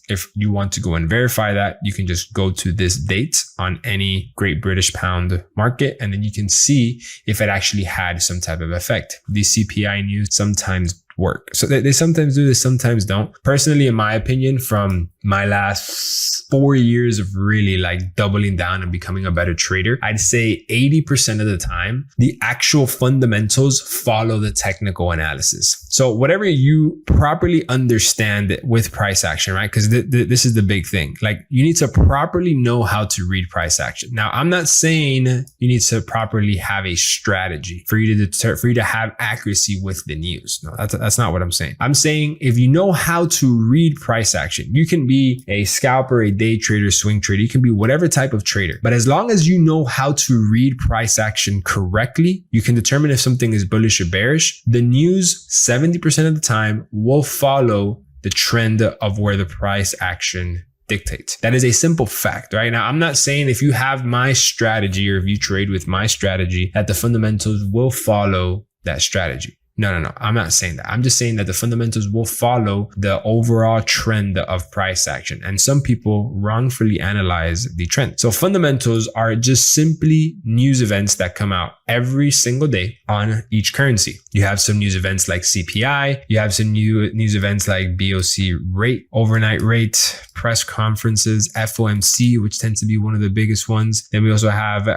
If you want to go and verify that, you can just go to this date on any Great British Pound market, and then you can see if it actually had some type of effect. The CPI news sometimes work. So they sometimes do this, sometimes don't. Personally, in my opinion, from my last 4 years of really like doubling down and becoming a better trader, I'd say 80% of the time, the actual fundamentals follow the technical analysis. So whatever you properly understand with price action, right? Because this is the big thing. Like, you need to properly know how to read price action. Now, I'm not saying you need to properly have a strategy for you to have accuracy with the news. No, that's not what I'm saying. I'm saying if you know how to read price action, you can be a scalper, a day trader, swing trader. You can be whatever type of trader. But as long as you know how to read price action correctly, you can determine if something is bullish or bearish. The news, 70% of the time, will follow the trend of where the price action dictates. That is a simple fact, right? Now, I'm not saying if you have my strategy or if you trade with my strategy that the fundamentals will follow that strategy. No. I'm not saying that. I'm just saying that the fundamentals will follow the overall trend of price action. And some people wrongfully analyze the trend. So fundamentals are just simply news events that come out every single day on each currency. You have some news events like CPI. You have some news events like BOC rate, overnight rate, press conferences, FOMC, which tends to be one of the biggest ones. Then we also have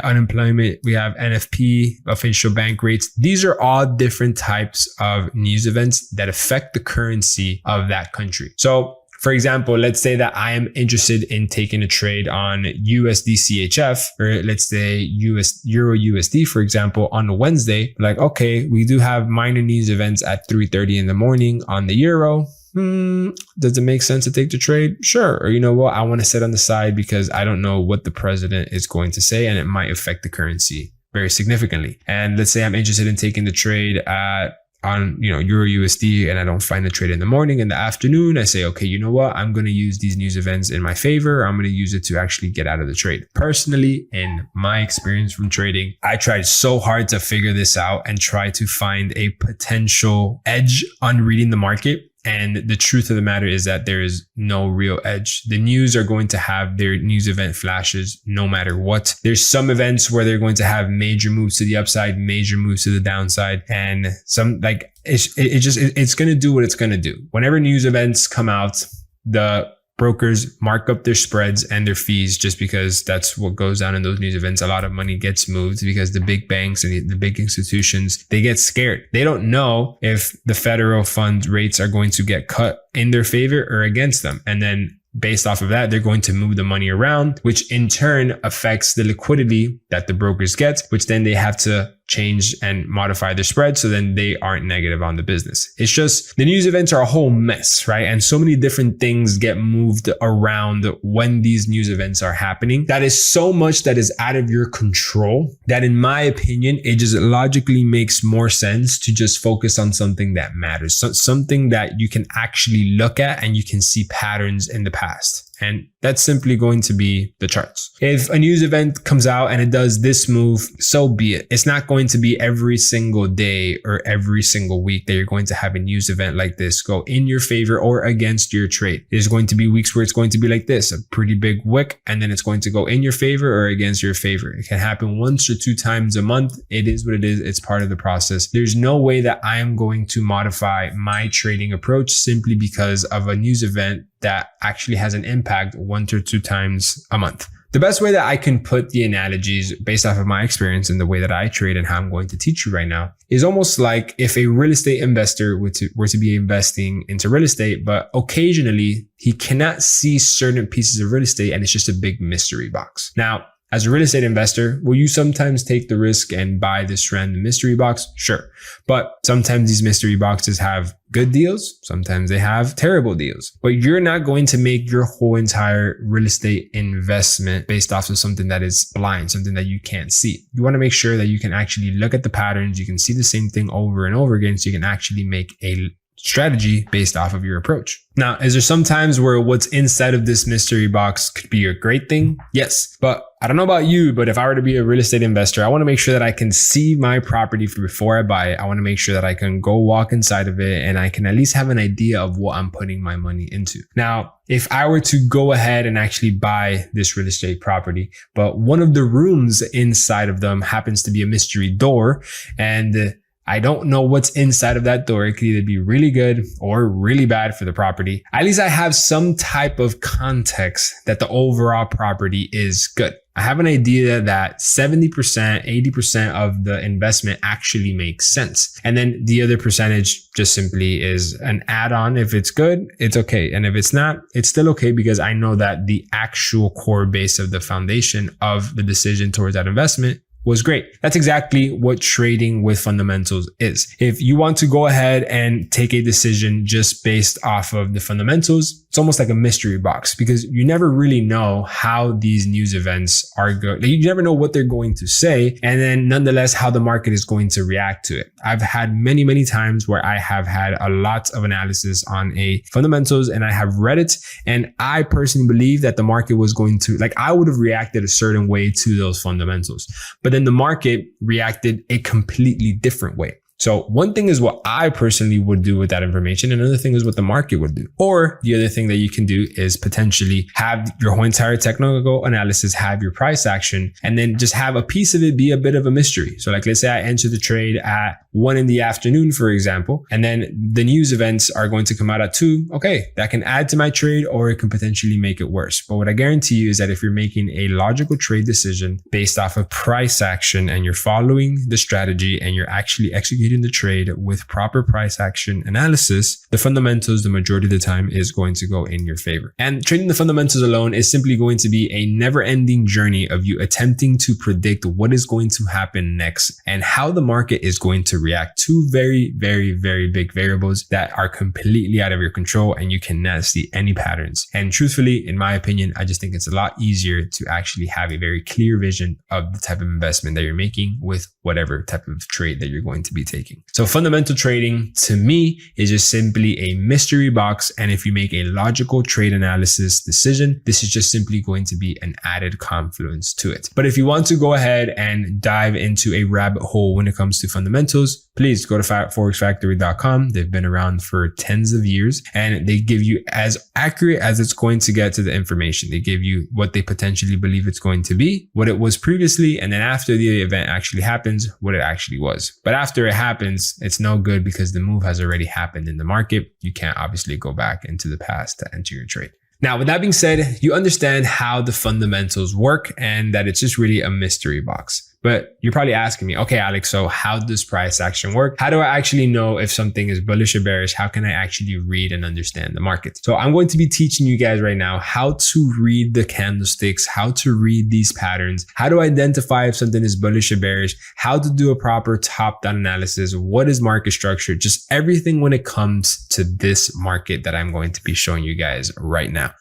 unemployment. We have NFP, official bank rates. These are all different types of news events that affect the currency of that country. So, for example, let's say that I am interested in taking a trade on USD CHF, or let's say Euro USD, for example, on Wednesday. Like, okay, we do have minor news events at 3:30 in the morning on the Euro. Does it make sense to take the trade? Sure. Or you know what? I want to set on the side because I don't know what the president is going to say, and it might affect the currency very significantly. And let's say I'm interested in taking the trade at on, Euro USD and I don't find a trade in the morning, in the afternoon, I say, okay, you know what? I'm going to use these news events in my favor. I'm going to use it to actually get out of the trade. Personally, in my experience from trading, I tried so hard to figure this out and try to find a potential edge on reading the market. And the truth of the matter is that there is no real edge. The news are going to have their news event flashes no matter what. There's some events where they're going to have major moves to the upside, major moves to the downside. And some it's going to do what it's going to do. Whenever news events come out, the brokers mark up their spreads and their fees just because that's what goes on in those news events. A lot of money gets moved because the big banks and the big institutions, they get scared. They don't know if the federal fund rates are going to get cut in their favor or against them. And then based off of that, they're going to move the money around, which in turn affects the liquidity that the brokers get, which then they have to change and modify their spread. So then they aren't negative on the business. It's just the news events are a whole mess, right? And so many different things get moved around when these news events are happening. That is so much that is out of your control that, in my opinion, it just logically makes more sense to just focus on something that matters. So something that you can actually look at and you can see patterns in the past. And that's simply going to be the charts. If a news event comes out and it does this move, so be it. It's not going to be every single day or every single week that you're going to have a news event like this go in your favor or against your trade. There's going to be weeks where it's going to be like this, a pretty big wick, and then it's going to go in your favor or against your favor. It can happen once or two times a month. It is what it is. It's part of the process. There's no way that I am going to modify my trading approach simply because of a news event that actually has an impact one or two times a month. The best way that I can put the analogies based off of my experience and the way that I trade and how I'm going to teach you right now is almost like if a real estate investor were to be investing into real estate, but occasionally he cannot see certain pieces of real estate and it's just a big mystery box. Now, as a real estate investor, will you sometimes take the risk and buy this random mystery box? Sure. But sometimes these mystery boxes have good deals. Sometimes they have terrible deals. But you're not going to make your whole entire real estate investment based off of something that is blind, something that you can't see. You want to make sure that you can actually look at the patterns. You can see the same thing over and over again so you can actually make a strategy based off of your approach. Now, is there some times where what's inside of this mystery box could be a great thing? Yes, but I don't know about you, but if I were to be a real estate investor, I want to make sure that I can see my property before I buy it. I want to make sure that I can go walk inside of it and I can at least have an idea of what I'm putting my money into. Now, if I were to go ahead and actually buy this real estate property, but one of the rooms inside of them happens to be a mystery door, and I don't know what's inside of that door. It could either be really good or really bad for the property. At least I have some type of context that the overall property is good. I have an idea that 70%, 80% of the investment actually makes sense. And then the other percentage just simply is an add-on. If it's good, it's okay. And if it's not, it's still okay because I know that the actual core base of the foundation of the decision towards that investment was great. That's exactly what trading with fundamentals is. If you want to go ahead and take a decision just based off of the fundamentals, it's almost like a mystery box because you never really know how these news events are going. You never know what they're going to say, and then nonetheless how the market is going to react to it. I've had many, many times where I have had a lot of analysis on a fundamentals and I have read it, and I personally believe that the market was going to, I would have reacted a certain way to those fundamentals. But then the market reacted a completely different way. So one thing is what I personally would do with that information. Another thing is what the market would do. Or the other thing that you can do is potentially have your whole entire technical analysis, have your price action, and then just have a piece of it be a bit of a mystery. So let's say I enter the trade at 1 p.m, for example, and then the news events are going to come out at 2. Okay, that can add to my trade or it can potentially make it worse. But what I guarantee you is that if you're making a logical trade decision based off of price action and you're following the strategy and you're actually executing the trade with proper price action analysis, the fundamentals, the majority of the time, is going to go in your favor. And trading the fundamentals alone is simply going to be a never-ending journey of you attempting to predict what is going to happen next and how the market is going to react to very, very, very big variables that are completely out of your control and you cannot see any patterns. And truthfully, in my opinion, I just think it's a lot easier to actually have a very clear vision of the type of investment that you're making with whatever type of trade that you're going to be taking. So fundamental trading to me is just simply a mystery box. And if you make a logical trade analysis decision, this is just simply going to be an added confluence to it. But if you want to go ahead and dive into a rabbit hole when it comes to fundamentals, please go to forexfactory.com. They've been around for tens of years and they give you as accurate as it's going to get to the information. They give you what they potentially believe it's going to be, what it was previously, and then after the event actually happens, what it actually was. But after it happens, it's no good because the move has already happened in the market. You can't obviously go back into the past to enter your trade. Now, with that being said, you understand how the fundamentals work and that it's just really a mystery box. But you're probably asking me, okay, Alex, so how does price action work? How do I actually know if something is bullish or bearish? How can I actually read and understand the market? So I'm going to be teaching you guys right now how to read the candlesticks, how to read these patterns, how to identify if something is bullish or bearish, how to do a proper top-down analysis, what is market structure, just everything when it comes to this market that I'm going to be showing you guys right now.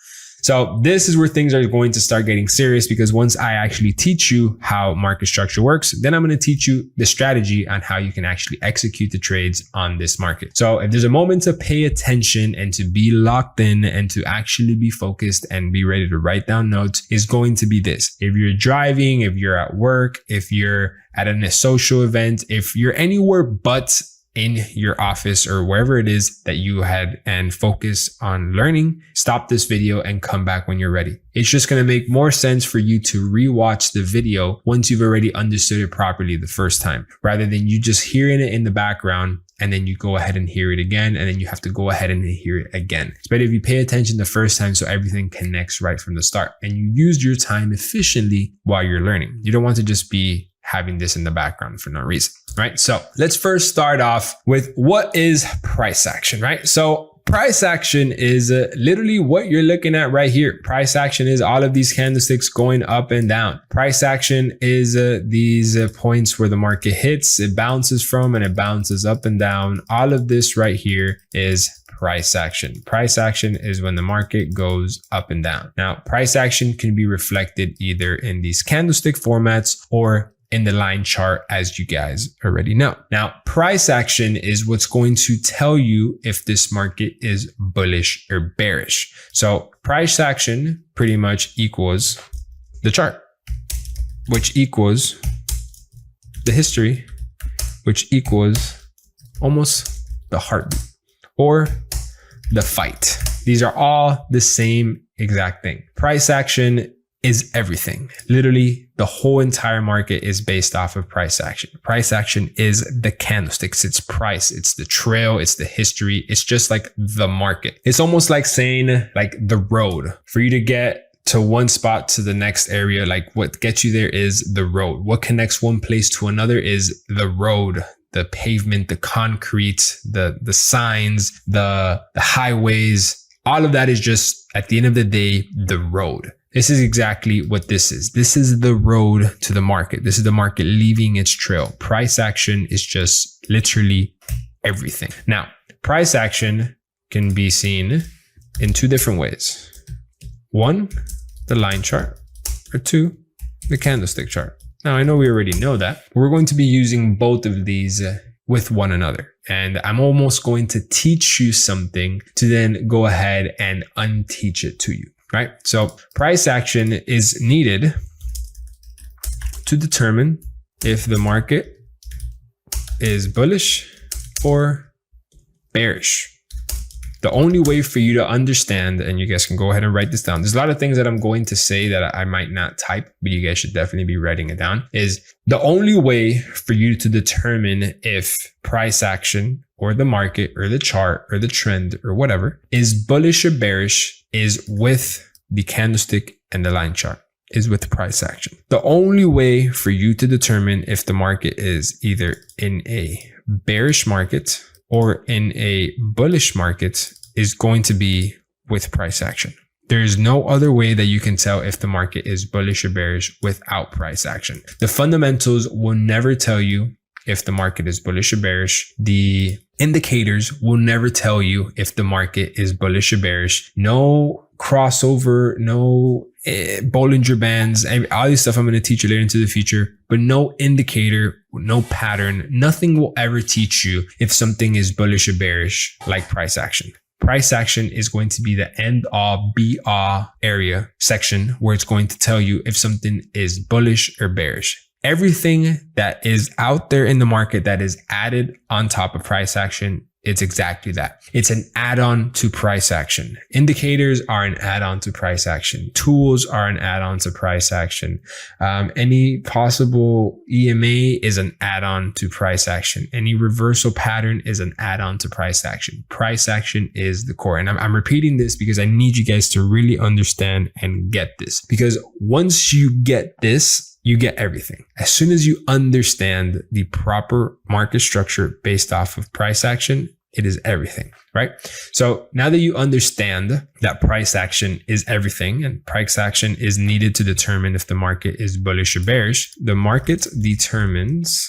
So this is where things are going to start getting serious, because once I actually teach you how market structure works, then I'm going to teach you the strategy on how you can actually execute the trades on this market. So if there's a moment to pay attention and to be locked in and to actually be focused and be ready to write down notes, is going to be this. If you're driving, if you're at work, if you're at a social event, if you're anywhere but in your office or wherever it is that you had and focus on learning, stop this video and come back when you're ready. It's just going to make more sense for you to rewatch the video once you've already understood it properly the first time, rather than you just hearing it in the background and then you go ahead and hear it again and then you have to go ahead and hear it again. It's better if you pay attention the first time so everything connects right from the start and you use your time efficiently while you're learning. You don't want to just be having this in the background for no reason, right? So let's first start off with what is price action, right? So price action is literally what you're looking at right here. Price action is all of these candlesticks going up and down. Price action is these points where the market hits, it bounces from, and it bounces up and down. All of this right here is price action. Price action is when the market goes up and down. Now, price action can be reflected either in these candlestick formats or in the line chart, as you guys already know. Now, price action is what's going to tell you if this market is bullish or bearish. So price action pretty much equals the chart, which equals the history, which equals almost the heartbeat or the fight. These are all the same exact thing. Price action is everything. Literally, the whole entire market is based off of price action. Price action is the candlesticks, it's price, it's the trail, it's the history. It's just like the market. It's almost like saying like the road. For you to get to one spot to the next area, like what gets you there is the road. What connects one place to another is the road, the pavement, the concrete, the signs, the highways. All of that is just, at the end of the day, the road. This is exactly what this is. This is the road to the market. This is the market leaving its trail. Price action is just literally everything. Now, price action can be seen in two different ways. One, the line chart, or two, the candlestick chart. Now, I know we already know that. We're going to be using both of these with one another. And I'm almost going to teach you something to then go ahead and unteach it to you. Right? So price action is needed to determine if the market is bullish or bearish. The only way for you to understand, and you guys can go ahead and write this down. There's a lot of things that I'm going to say that I might not type, but you guys should definitely be writing it down. Is the only way for you to determine if price action or the market or the chart or the trend or whatever is bullish or bearish is with the candlestick and the line chart, is with price action. The only way for you to determine if the market is either in a bearish market or in a bullish market is going to be with price action. There is no other way that you can tell if the market is bullish or bearish without price action. The fundamentals will never tell you if the market is bullish or bearish. The indicators will never tell you if the market is bullish or bearish. No crossover, no Bollinger Bands, all this stuff I'm going to teach you later into the future, but no indicator, no pattern, nothing will ever teach you if something is bullish or bearish like price action. Price action is going to be the end all be all area section where it's going to tell you if something is bullish or bearish. Everything that is out there in the market that is added on top of price action, it's exactly that. It's an add-on to price action. Indicators are an add-on to price action. Tools are an add-on to price action. Any possible EMA is an add-on to price action. Any reversal pattern is an add-on to price action. Price action is the core. And I'm repeating this because I need you guys to really understand and get this. Because once you get this, you get everything. As soon as you understand the proper market structure based off of price action, it is everything, right? So now that you understand that price action is everything and price action is needed to determine if the market is bullish or bearish, the market determines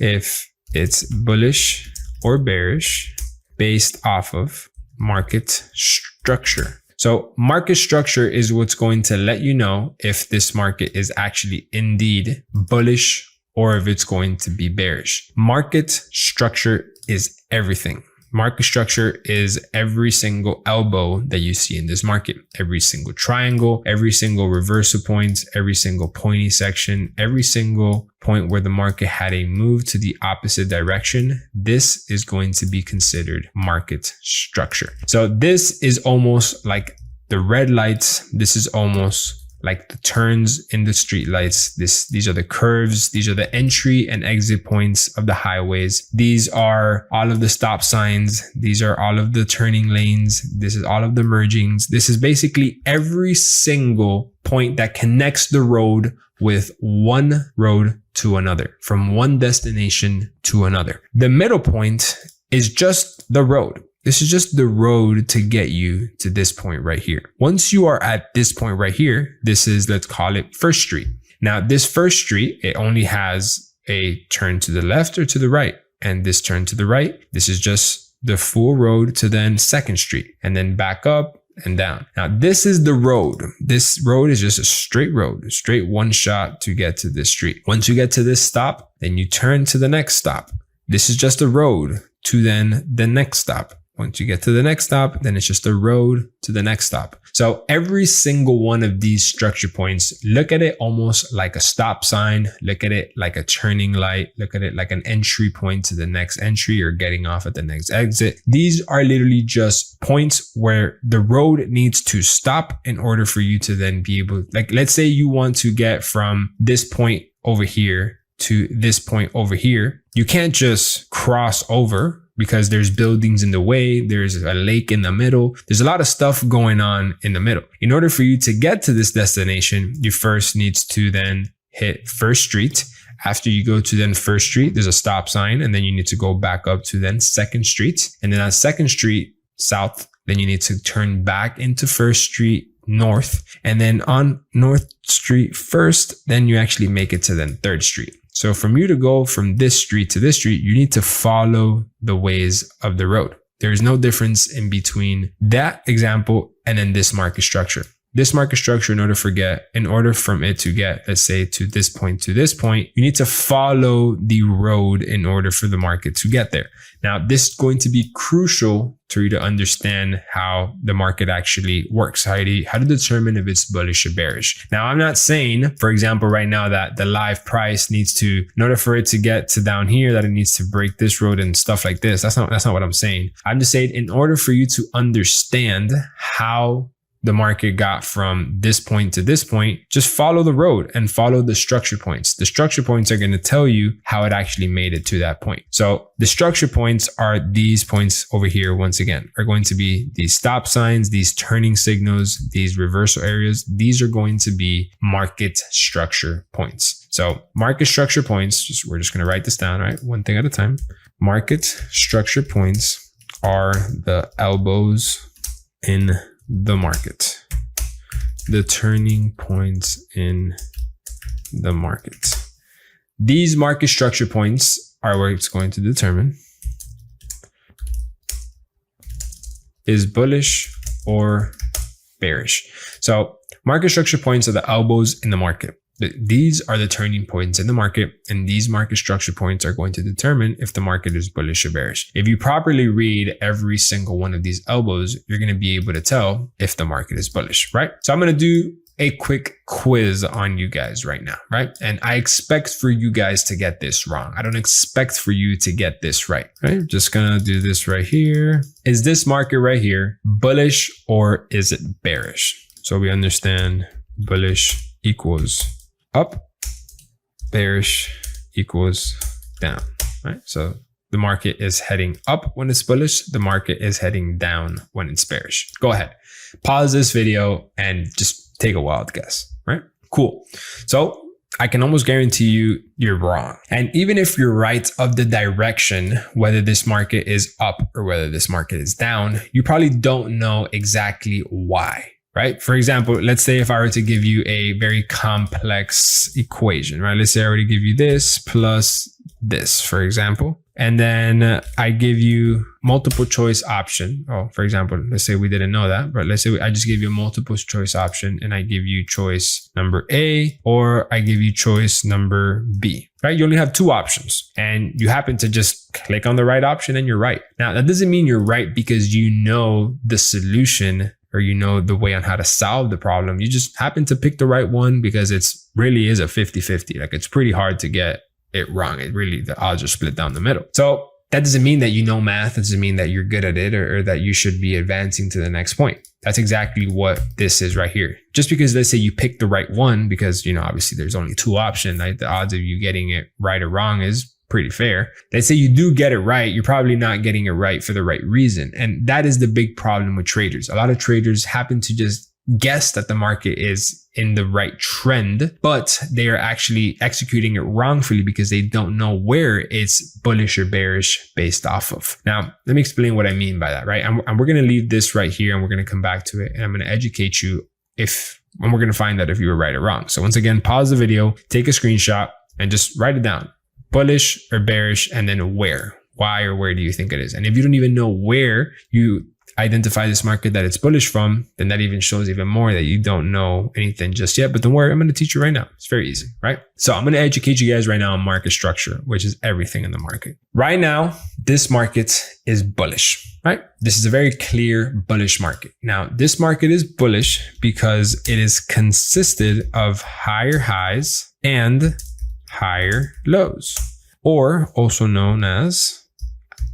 if it's bullish or bearish based off of market structure. So market structure is what's going to let you know if this market is actually indeed bullish or if it's going to be bearish. Market structure is everything. Market structure is every single elbow that you see in this market, every single triangle, every single reversal point, every single pointy section, every single point where the market had a move to the opposite direction. This is going to be considered market structure. So this is almost like the red lights. This is almost like the turns in the street lights. These are the curves. These are the entry and exit points of the highways. These are all of the stop signs. These are all of the turning lanes. This is all of the mergings. This is basically every single point that connects the road with one road to another, from one destination to another. The middle point is just the road. This is just the road to get you to this point right here. Once you are at this point right here, this is, let's call it First Street. Now, this First Street, it only has a turn to the left or to the right. And this turn to the right, this is just the full road to then Second Street and then back up and down. Now, this is the road. This road is just a straight road, a straight one shot to get to this street. Once you get to this stop, then you turn to the next stop. This is just a road to then the next stop. Once you get to the next stop, then it's just a road to the next stop. So every single one of these structure points, look at it almost like a stop sign. Look at it like a turning light. Look at it like an entry point to the next entry or getting off at the next exit. These are literally just points where the road needs to stop in order for you to then be able, like, let's say you want to get from this point over here to this point over here. You can't just cross over, because there's buildings in the way, there's a lake in the middle, there's a lot of stuff going on in the middle. In order for you to get to this destination, you first need to then hit First Street. After you go to then First Street, there's a stop sign, and then you need to go back up to then Second Street. And then on Second Street South, then you need to turn back into First Street North. And then on North Street first, then you actually make it to then Third Street. So from you to go from this street to this street, you need to follow the ways of the road. There's no difference in between that example and then this market structure. This market structure, in order from it to get, let's say, to this point, you need to follow the road in order for the market to get there. Now, this is going to be crucial for you to understand how the market actually works, how to determine if it's bullish or bearish. Now, I'm not saying, for example, right now that the live price needs to, in order for it to get to down here, that it needs to break this road and stuff like this. That's not what I'm saying. I'm just saying, in order for you to understand how the market got from this point to this point, just follow the road and follow the structure points. The structure points are going to tell you how it actually made it to that point. So the structure points are these points over here. Once again, are going to be these stop signs, these turning signals, these reversal areas. These are going to be market structure points. So market structure points, we're just going to write this down, right? One thing at a time. Market structure points are the elbows in the market, the turning points in the market. These market structure points are what's going to determine is bullish or bearish. So market structure points are the elbows in the market. These are the turning points in the market, and these market structure points are going to determine if the market is bullish or bearish. If you properly read every single one of these elbows, you're going to be able to tell if the market is bullish, right? So I'm going to do a quick quiz on you guys right now, right? And I expect for you guys to get this wrong. I don't expect for you to get this right, right? Just gonna do this right here. Is this market right here bullish or is it bearish? So we understand bullish equals up, bearish equals down, right? So the market is heading up when it's bullish. The market is heading down when it's bearish. Go ahead, pause this video and just take a wild guess, right? Cool. So I can almost guarantee you you're wrong. And even if you're right of the direction, whether this market is up or whether this market is down, you probably don't know exactly why, right? For example, let's say if I were to give you a very complex equation, right? Let's say I already give you this plus this, for example. And then I give you multiple choice option. Oh, for example, let's say we didn't know that, but let's say I just give you a multiple choice option and I give you choice number A, or I give you choice number B, right? You only have two options and you happen to just click on the right option and you're right. Now, that doesn't mean you're right because you know the solution or you know the way on how to solve the problem. You just happen to pick the right one because it's really is a 50-50. Like it's pretty hard to get it wrong. It really, the odds are split down the middle. So that doesn't mean that you know math. That doesn't mean that you're good at it or that you should be advancing to the next point. That's exactly what this is right here. Just because let's say you pick the right one, because, you know, obviously there's only two options, right? The odds of you getting it right or wrong is pretty fair. Let's say you do get it right. You're probably not getting it right for the right reason. And that is the big problem with traders. A lot of traders happen to just guess that the market is in the right trend, but they are actually executing it wrongfully because they don't know where it's bullish or bearish based off of. Now, let me explain what I mean by that, right? And we're going to leave this right here and we're going to come back to it and I'm going to educate you and we're going to find out if you were right or wrong. So once again, pause the video, take a screenshot and just write it down. Bullish or bearish, and then where, why, or where do you think it is? And if you don't even know where you identify this market that it's bullish from, then that even shows even more that you don't know anything just yet. But don't worry, I'm going to teach you right now. It's very easy, right? So I'm going to educate you guys right now on market structure, which is everything in the market. Right now, this market is bullish, right? This is a very clear bullish market. Now, this market is bullish because it is consisted of higher highs and higher lows, or also known as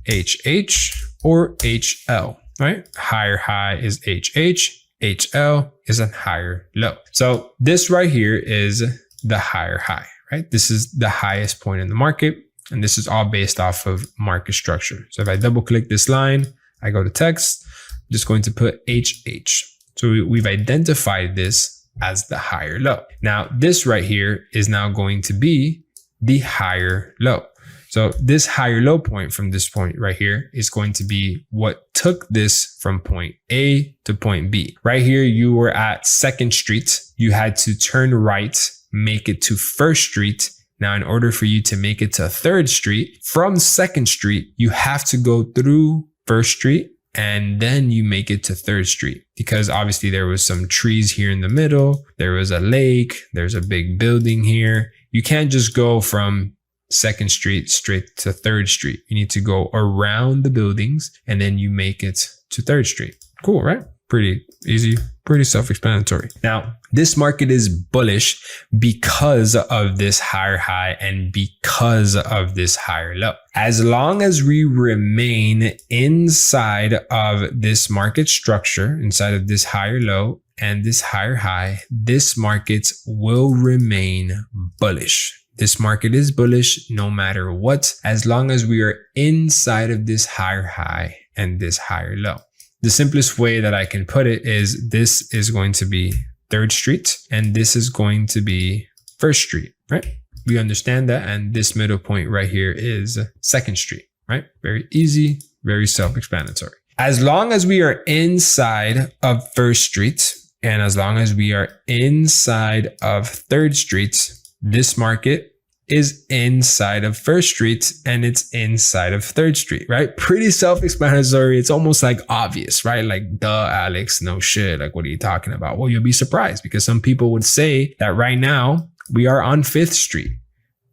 HH or HL. Right? Higher high is HH, HL is a higher low. So this right here is the higher high, right? This is the highest point in the market. And this is all based off of market structure. So if I double click this line, I go to text, I'm just going to put HH. So we've identified this as the higher low. Now this right here is now going to be the higher low. So this higher low point from this point right here is going to be what took this from point A to point B. Right here, you were at 2nd Street. You had to turn right, make it to 1st Street. Now, in order for you to make it to 3rd Street, from 2nd Street, you have to go through 1st Street and then you make it to 3rd Street, because obviously there was some trees here in the middle. There was a lake. There's a big building here. You can't just go from 2nd Street straight to 3rd Street. You need to go around the buildings and then you make it to 3rd Street. Cool, right? Pretty easy, pretty self-explanatory. Now, this market is bullish because of this higher high and because of this higher low. As long as we remain inside of this market structure, inside of this higher low and this higher high, this market will remain bullish. This market is bullish no matter what, as long as we are inside of this higher high and this higher low. The simplest way that I can put it is this is going to be 3rd Street and this is going to be 1st Street, right? We understand that. And this middle point right here is 2nd Street, right? Very easy, very self-explanatory. As long as we are inside of 1st Street and as long as we are inside of 3rd Street, this market is inside of First Street and it's inside of Third Street, right? Pretty self-explanatory. It's almost like obvious, right? Like, duh, Alex, no shit. Like, what are you talking about? Well, you'll be surprised because some people would say that right now we are on Fifth Street.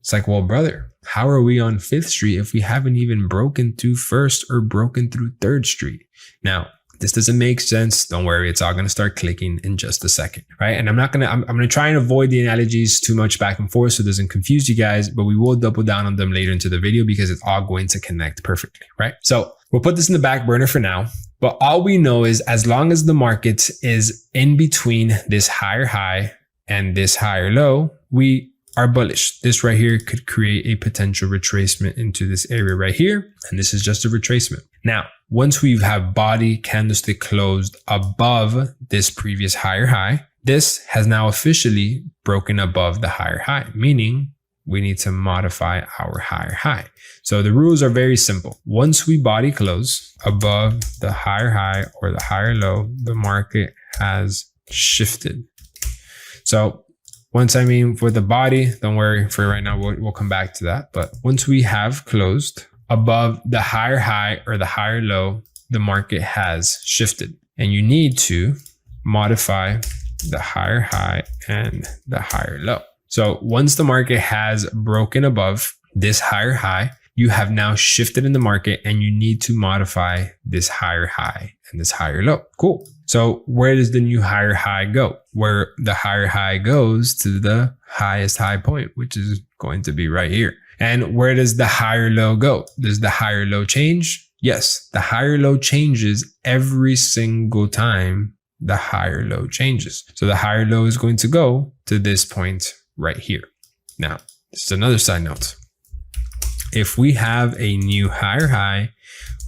It's like, well, brother, how are we on Fifth Street if we haven't even broken through First or broken through Third Street? Now, this doesn't make sense. Don't worry. It's all going to start clicking in just a second, right? And I'm going to try and avoid the analogies too much back and forth so it doesn't confuse you guys, but we will double down on them later into the video because it's all going to connect perfectly, right? So we'll put this in the back burner for now, but all we know is as long as the market is in between this higher high and this higher low, we are bullish. This right here could create a potential retracement into this area right here. And this is just a retracement. Now, once we have body candlestick closed above this previous higher high, this has now officially broken above the higher high, meaning we need to modify our higher high. So the rules are very simple. Once we body close above the higher high or the higher low, the market has shifted. So once, I mean, for the body, don't worry, for right now, we'll come back to that. But once we have closed above the higher high or the higher low, the market has shifted. And you need to modify the higher high and the higher low. So once the market has broken above this higher high, you have now shifted in the market and you need to modify this higher high and this higher low. Cool. So where does the new higher high go? Where the higher high goes to the highest high point, which is going to be right here. And where does the higher low go? Does the higher low change? Yes, the higher low changes every single time the higher low changes. So the higher low is going to go to this point right here. Now, this is another side note. If we have a new higher high,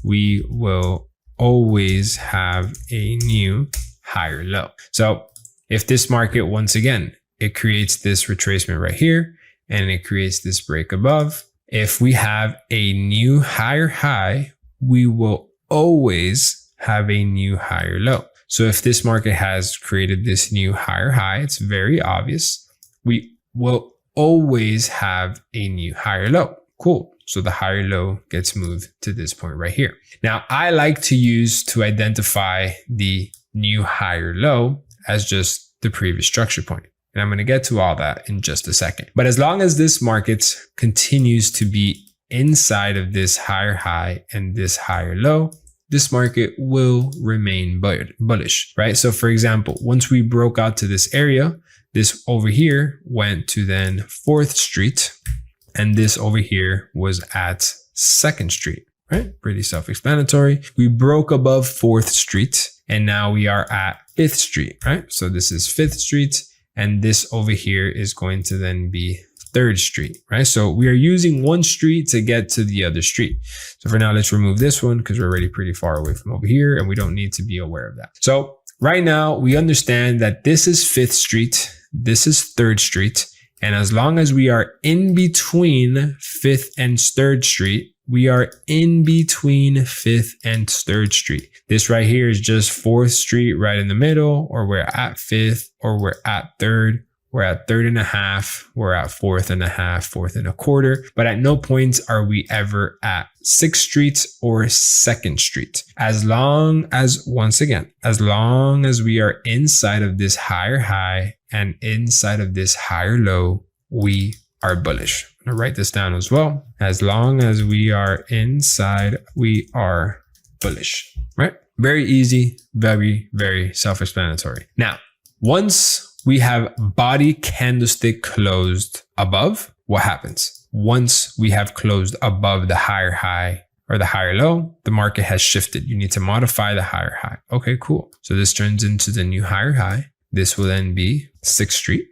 we will always have a new higher low. So if this market, once again, it creates this retracement right here and it creates this break above. If we have a new higher high, we will always have a new higher low. So if this market has created this new higher high, it's very obvious. We will always have a new higher low. Cool. So the higher low gets moved to this point right here. Now, I like to use to identify the new higher low as just the previous structure point. And I'm going to get to all that in just a second. But as long as this market continues to be inside of this higher high and this higher low, this market will remain bullish, right? So for example, once we broke out to this area, this over here went to then 4th Street. And this over here was at 2nd Street, right? Pretty self-explanatory. We broke above 4th Street and now we are at 5th Street, right? So this is 5th Street and this over here is going to then be 3rd Street, right? So we are using one street to get to the other street. So for now, let's remove this one because we're already pretty far away from over here and we don't need to be aware of that. So right now we understand that this is 5th Street. This is 3rd Street. And as long as we are in between 5th and 3rd Street, we are in between 5th and 3rd Street. This right here is just 4th Street right in the middle, or we're at 5th, or we're at 3rd. We're at 3rd and a half. We're at 4th and a half, 4th and a quarter. But at no point are we ever at 6th Street or 2nd Street. As long as, once again, as long as we are inside of this higher high and inside of this higher low, we are bullish. I'm going to write this down as well. As long as we are inside, we are bullish, right? Very easy, very, very self-explanatory. Now, once we have body candlestick closed above, what happens? Once we have closed above the higher high or the higher low, the market has shifted. You need to modify the higher high. Okay, cool. So this turns into the new higher high. This will then be 6th Street.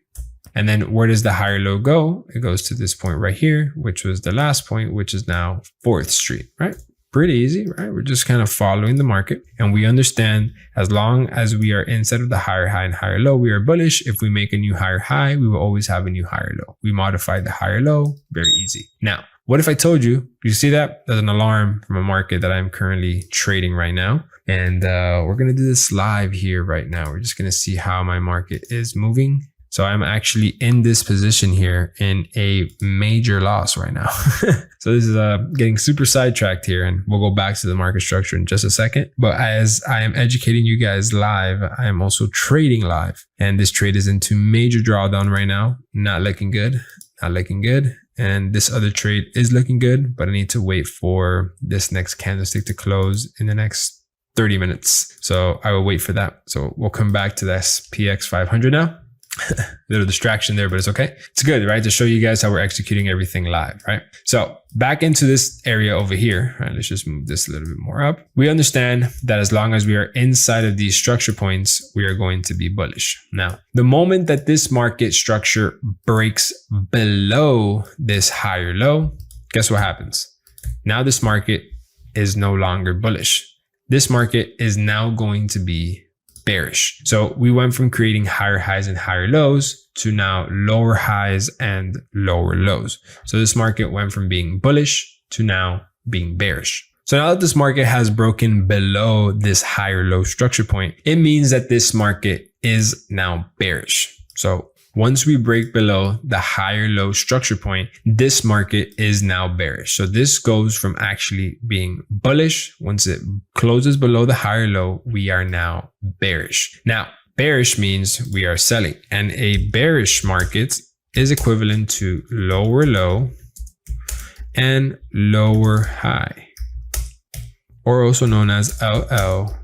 And then where does the higher low go? It goes to this point right here, which was the last point, which is now 4th Street, right? Pretty easy, right? We're just kind of following the market. And we understand as long as we are inside of the higher high and higher low, we are bullish. If we make a new higher high, we will always have a new higher low. We modify the higher low, very easy. Now, what if I told you, you see that? There's an alarm from a market that I'm currently trading right now. And we're going to do this live here right now. We're just going to see how my market is moving. So I'm actually in this position here in a major loss right now. So this is getting super sidetracked here, and we'll go back to the market structure in just a second. But as I am educating you guys live, I am also trading live. And this trade is into major drawdown right now. Not looking good, not looking good. And this other trade is looking good, but I need to wait for this next candlestick to close in the next 30 minutes. So I will wait for that. So we'll come back to this PX 500 now. Little distraction there, but it's okay. It's good, right? To show you guys how we're executing everything live, right? So back into this area over here, right? Let's just move this a little bit more up. We understand that as long as we are inside of these structure points, we are going to be bullish. Now, the moment that this market structure breaks below this higher low, guess what happens? Now this market is no longer bullish. This market is now going to be bearish. So we went from creating higher highs and higher lows to now lower highs and lower lows. So this market went from being bullish to now being bearish. So now that this market has broken below this higher low structure point, it means that this market is now bearish. So once we break below the higher low structure point, this market is now bearish. So this goes from actually being bullish. Once it closes below the higher low, we are now bearish. Now, bearish means we are selling, and a bearish market is equivalent to lower low and lower high, or also known as LL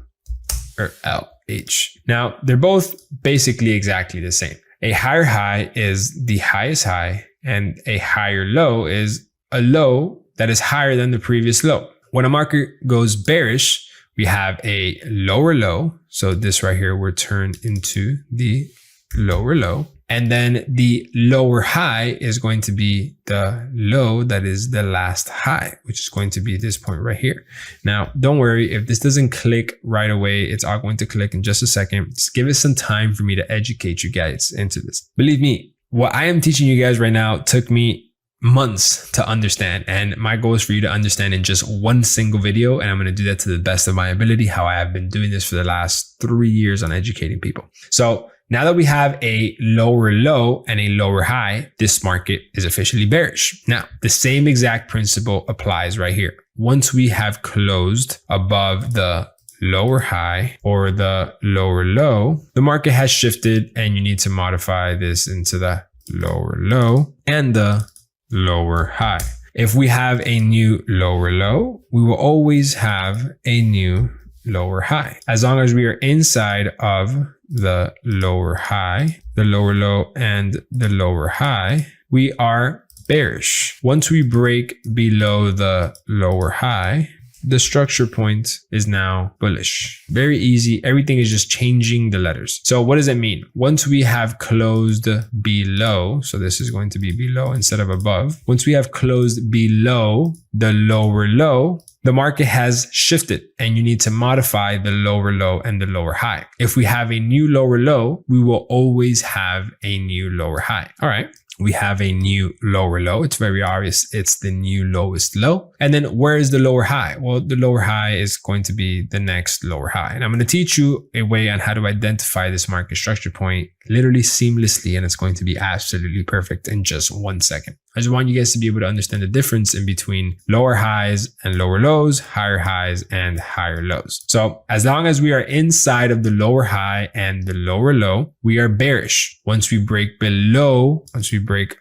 or LH. Now, they're both basically exactly the same. A higher high is the highest high, and a higher low is a low that is higher than the previous low. When a market goes bearish, we have a lower low. So this right here will turn into the lower low. And then the lower high is going to be the low that is the last high, which is going to be this point right here. Now, don't worry, if this doesn't click right away, it's all going to click in just a second. Just give it some time for me to educate you guys into this. Believe me, what I am teaching you guys right now took me months to understand, and my goal is for you to understand in just one single video, and I'm going to do that to the best of my ability, how I have been doing this for the last 3 years on educating people. So now that we have a lower low and a lower high, this market is officially bearish. Now, the same exact principle applies right here. Once we have closed above the lower high or the lower low, the market has shifted, and you need to modify this into the lower low and the lower high. If we have a new lower low, we will always have a new lower high. As long as we are inside of the lower high, the lower low, and the lower high, we are bearish. Once we break below the lower high, the structure point is now bullish. Very easy. Everything is just changing the letters. So what does it mean? Once we have closed below, so this is going to be below instead of above. Once we have closed below the lower low, the market has shifted, and you need to modify the lower low and the lower high. If we have a new lower low, we will always have a new lower high. All right. We have a new lower low. It's very obvious. It's the new lowest low. And then where is the lower high? Well, the lower high is going to be the next lower high. And I'm going to teach you a way on how to identify this market structure point literally seamlessly. And it's going to be absolutely perfect in just 1 second. I just want you guys to be able to understand the difference in between lower highs and lower lows, higher highs and higher lows. So as long as we are inside of the lower high and the lower low, we are bearish. Once we break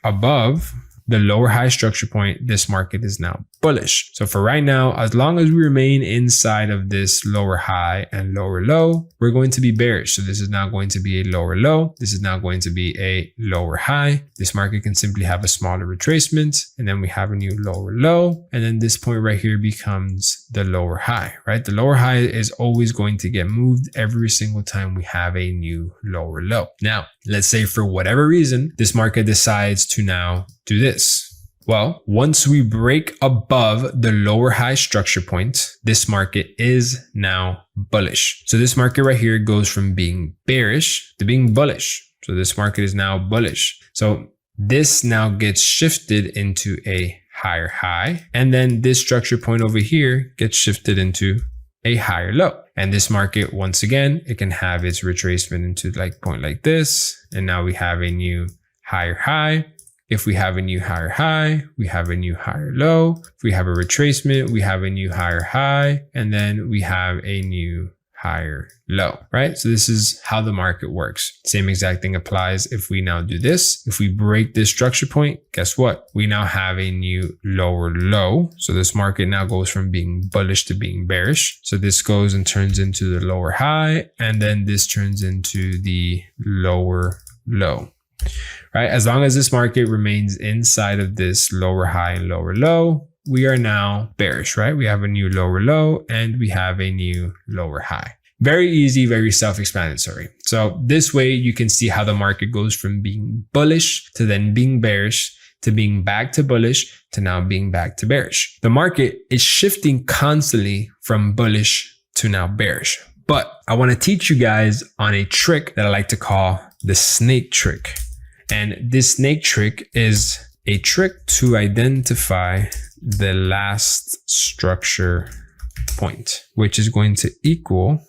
above the lower high structure point, this market is now bullish. So for right now, as long as we remain inside of this lower high and lower low, we're going to be bearish. So this is now going to be a lower low. This is now going to be a lower high. This market can simply have a smaller retracement, and then we have a new lower low. And then this point right here becomes the lower high, right? The lower high is always going to get moved every single time we have a new lower low. Now, let's say for whatever reason, this market decides to now do this. Well, once we break above the lower high structure point, this market is now bullish. So this market right here goes from being bearish to being bullish. So this market is now bullish. So this now gets shifted into a higher high. And then this structure point over here gets shifted into a higher low. And this market, once again, it can have its retracement into like point like this. And now we have a new higher high. If we have a new higher high, we have a new higher low. If we have a retracement, we have a new higher high, and then we have a new higher low, right? So this is how the market works. Same exact thing applies if we now do this. If we break this structure point, guess what? We now have a new lower low. So this market now goes from being bullish to being bearish. So this goes and turns into the lower high, and then this turns into the lower low. Right? As long as this market remains inside of this lower high and lower low, we are now bearish, right? We have a new lower low and we have a new lower high. Very easy, very self-explanatory. So this way you can see how the market goes from being bullish to then being bearish to being back to bullish to now being back to bearish. The market is shifting constantly from bullish to now bearish. But I want to teach you guys on a trick that I like to call the snake trick. And this snake trick is a trick to identify the last structure point, which is going to equal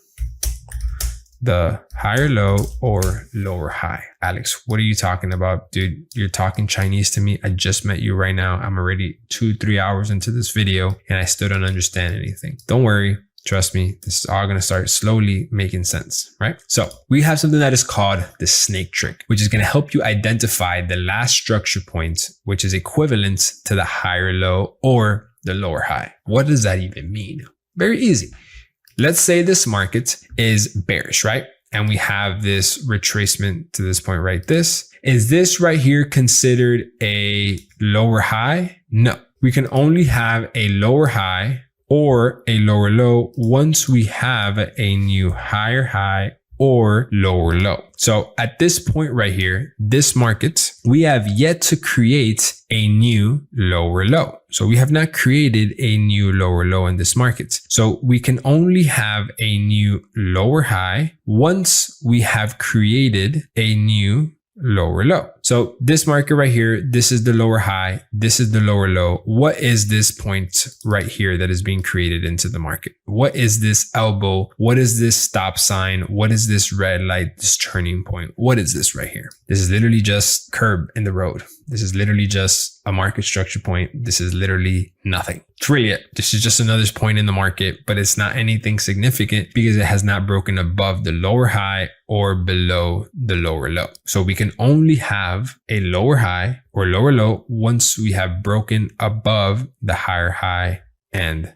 the higher low or lower high. Alex, what are you talking about? Dude, you're talking Chinese to me. I just met you right now. I'm already 2-3 hours into this video and I still don't understand anything. Don't worry. Trust me, this is all going to start slowly making sense, right? So we have something that is called the snake trick, which is going to help you identify the last structure point, which is equivalent to the higher low or the lower high. What does that even mean? Very easy. Let's say this market is bearish, right? And we have this retracement to this point, right? Is this right here considered a lower high? No, we can only have a lower high or a lower low once we have a new higher high or lower low. So at this point right here, this market, we have yet to create a new lower low. So we have not created a new lower low in this market. So we can only have a new lower high once we have created a new lower low. So this market right here, this is the lower high, this is the lower low. What is this point right here that is being created into the market? What is this elbow? What is this stop sign? What is this red light, this turning point? What is this right here? This is literally just curb in the road. This is literally just a market structure point. This is literally nothing. It's really it. This is just another point in the market, but it's not anything significant because it has not broken above the lower high or below the lower low. So we can only have a lower high or lower low once we have broken above the higher high and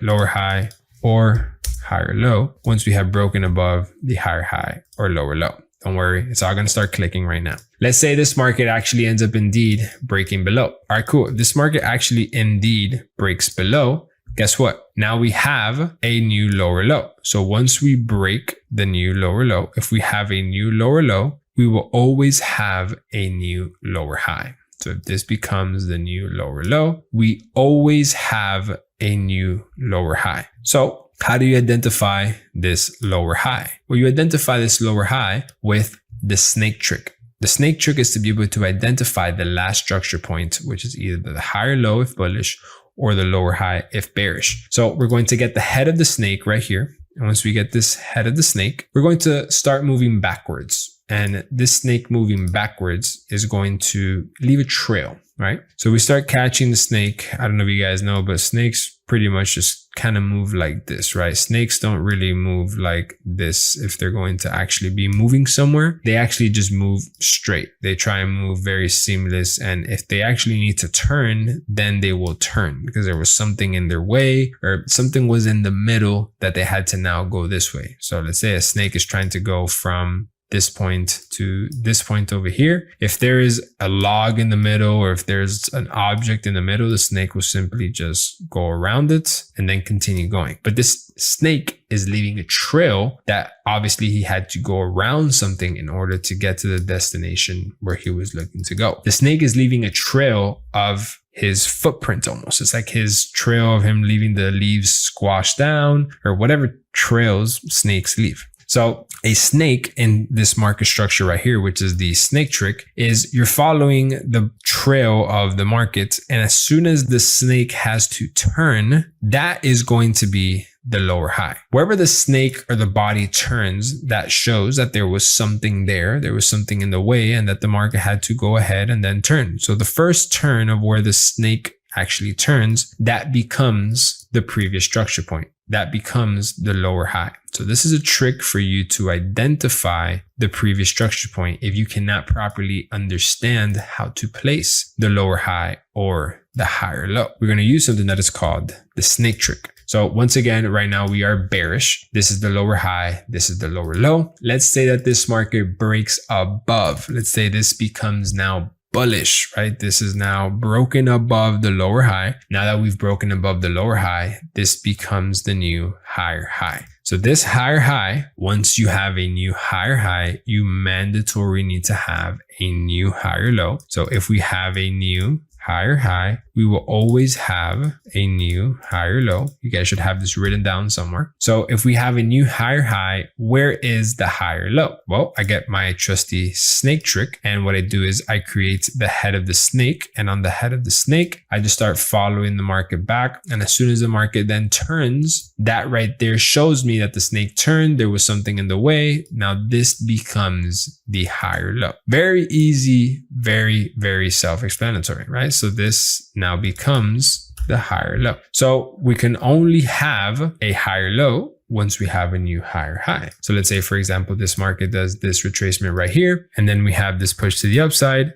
lower high or higher low once we have broken above the higher high or lower low. Don't worry, it's all going to start clicking right now. Let's say this market actually ends up indeed breaking below. All right, cool. If this market actually indeed breaks below, guess what? Now we have a new lower low. So once we break the new lower low, if we have a new lower low, we will always have a new lower high. So if this becomes the new lower low, we always have a new lower high. So how do you identify this lower high? Well, you identify this lower high with the snake trick. The snake trick is to be able to identify the last structure point, which is either the higher low if bullish or the lower high if bearish. So we're going to get the head of the snake right here. And once we get this head of the snake, we're going to start moving backwards. And this snake moving backwards is going to leave a trail, right? So we start catching the snake. I don't know if you guys know, but snakes pretty much just kind of move like this, right? Snakes don't really move like this if they're going to actually be moving somewhere. They actually just move straight. They try and move very seamless. And if they actually need to turn, then they will turn because there was something in their way or something was in the middle that they had to now go this way. So let's say a snake is trying to go from this point to this point over here. If there is a log in the middle or if there's an object in the middle, the snake will simply just go around it and then continue going. But this snake is leaving a trail that obviously he had to go around something in order to get to the destination where he was looking to go. The snake is leaving a trail of his footprint almost. It's like his trail of him leaving the leaves squashed down or whatever trails snakes leave. So a snake in this market structure right here, which is the snake trick, is you're following the trail of the market. And as soon as the snake has to turn, that is going to be the lower high. Wherever the snake or the body turns, that shows that there was something there was something in the way, and that the market had to go ahead and then turn. So the first turn of where the snake actually turns, that becomes the previous structure point. That becomes the lower high. So this is a trick for you to identify the previous structure point if you cannot properly understand how to place the lower high or the higher low. We're going to use something that is called the snake trick. So once again, right now we are bearish. This is the lower high. This is the lower low. Let's say that this market breaks above. Let's say this becomes now bullish, right? This is now broken above the lower high. Now that we've broken above the lower high, this becomes the new higher high. So this higher high, once you have a new higher high, you mandatory need to have a new higher low. So if we have a new higher high, we will always have a new higher low. You guys should have this written down somewhere. So if we have a new higher high, where is the higher low? Well, I get my trusty snake trick. And what I do is I create the head of the snake. And on the head of the snake, I just start following the market back. And as soon as the market then turns, that right there shows me that the snake turned. There was something in the way. Now this becomes the higher low. Very easy, very, very self-explanatory, right? So this now becomes the higher low. So we can only have a higher low once we have a new higher high. So let's say, for example, this market does this retracement right here, and then we have this push to the upside.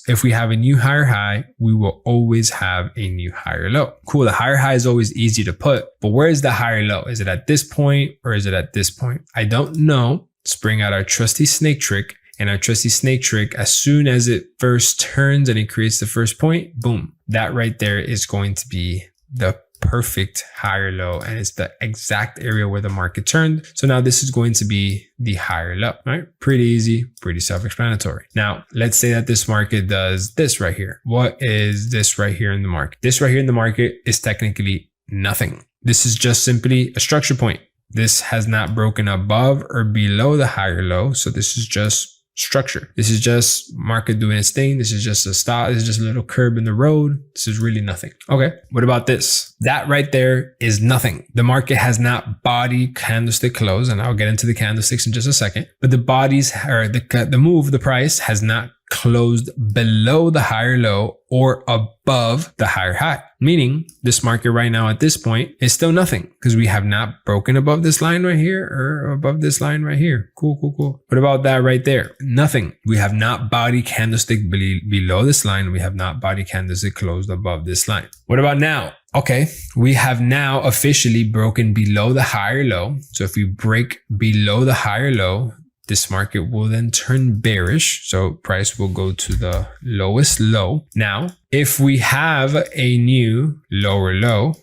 If we have a new higher high, we will always have a new higher low. Cool. The higher high is always easy to put, but where is the higher low? Is it at this point or is it at this point? I don't know. Let's bring out our trusty snake trick. And our trusty snake trick, as soon as it first turns and it creates the first point, boom, that right there is going to be the perfect higher low. And it's the exact area where the market turned. So now this is going to be the higher low, right? Pretty easy, pretty self-explanatory. Now, let's say that this market does this right here. What is this right here in the market? This right here in the market is technically nothing. This is just simply a structure point. This has not broken above or below the higher low. So this is just structure. This is just market doing its thing. This is just a stop. This is just a little curb in the road. This is really nothing. Okay. What about this? That right there is nothing. The market has not body candlestick close, and I'll get into the candlesticks in just a second, but the bodies or the price has not closed below the higher low or above the higher high, meaning this market right now at this point is still nothing because we have not broken above this line right here or above this line right here. Cool. What about that right there? Nothing. We have not body candlestick below this line. We have not body candlestick closed above this line. What about now? Okay, we have now officially broken below the higher low. So if we break below the higher low, this market will then turn bearish. So price will go to the lowest low. Now, if we have a new lower low,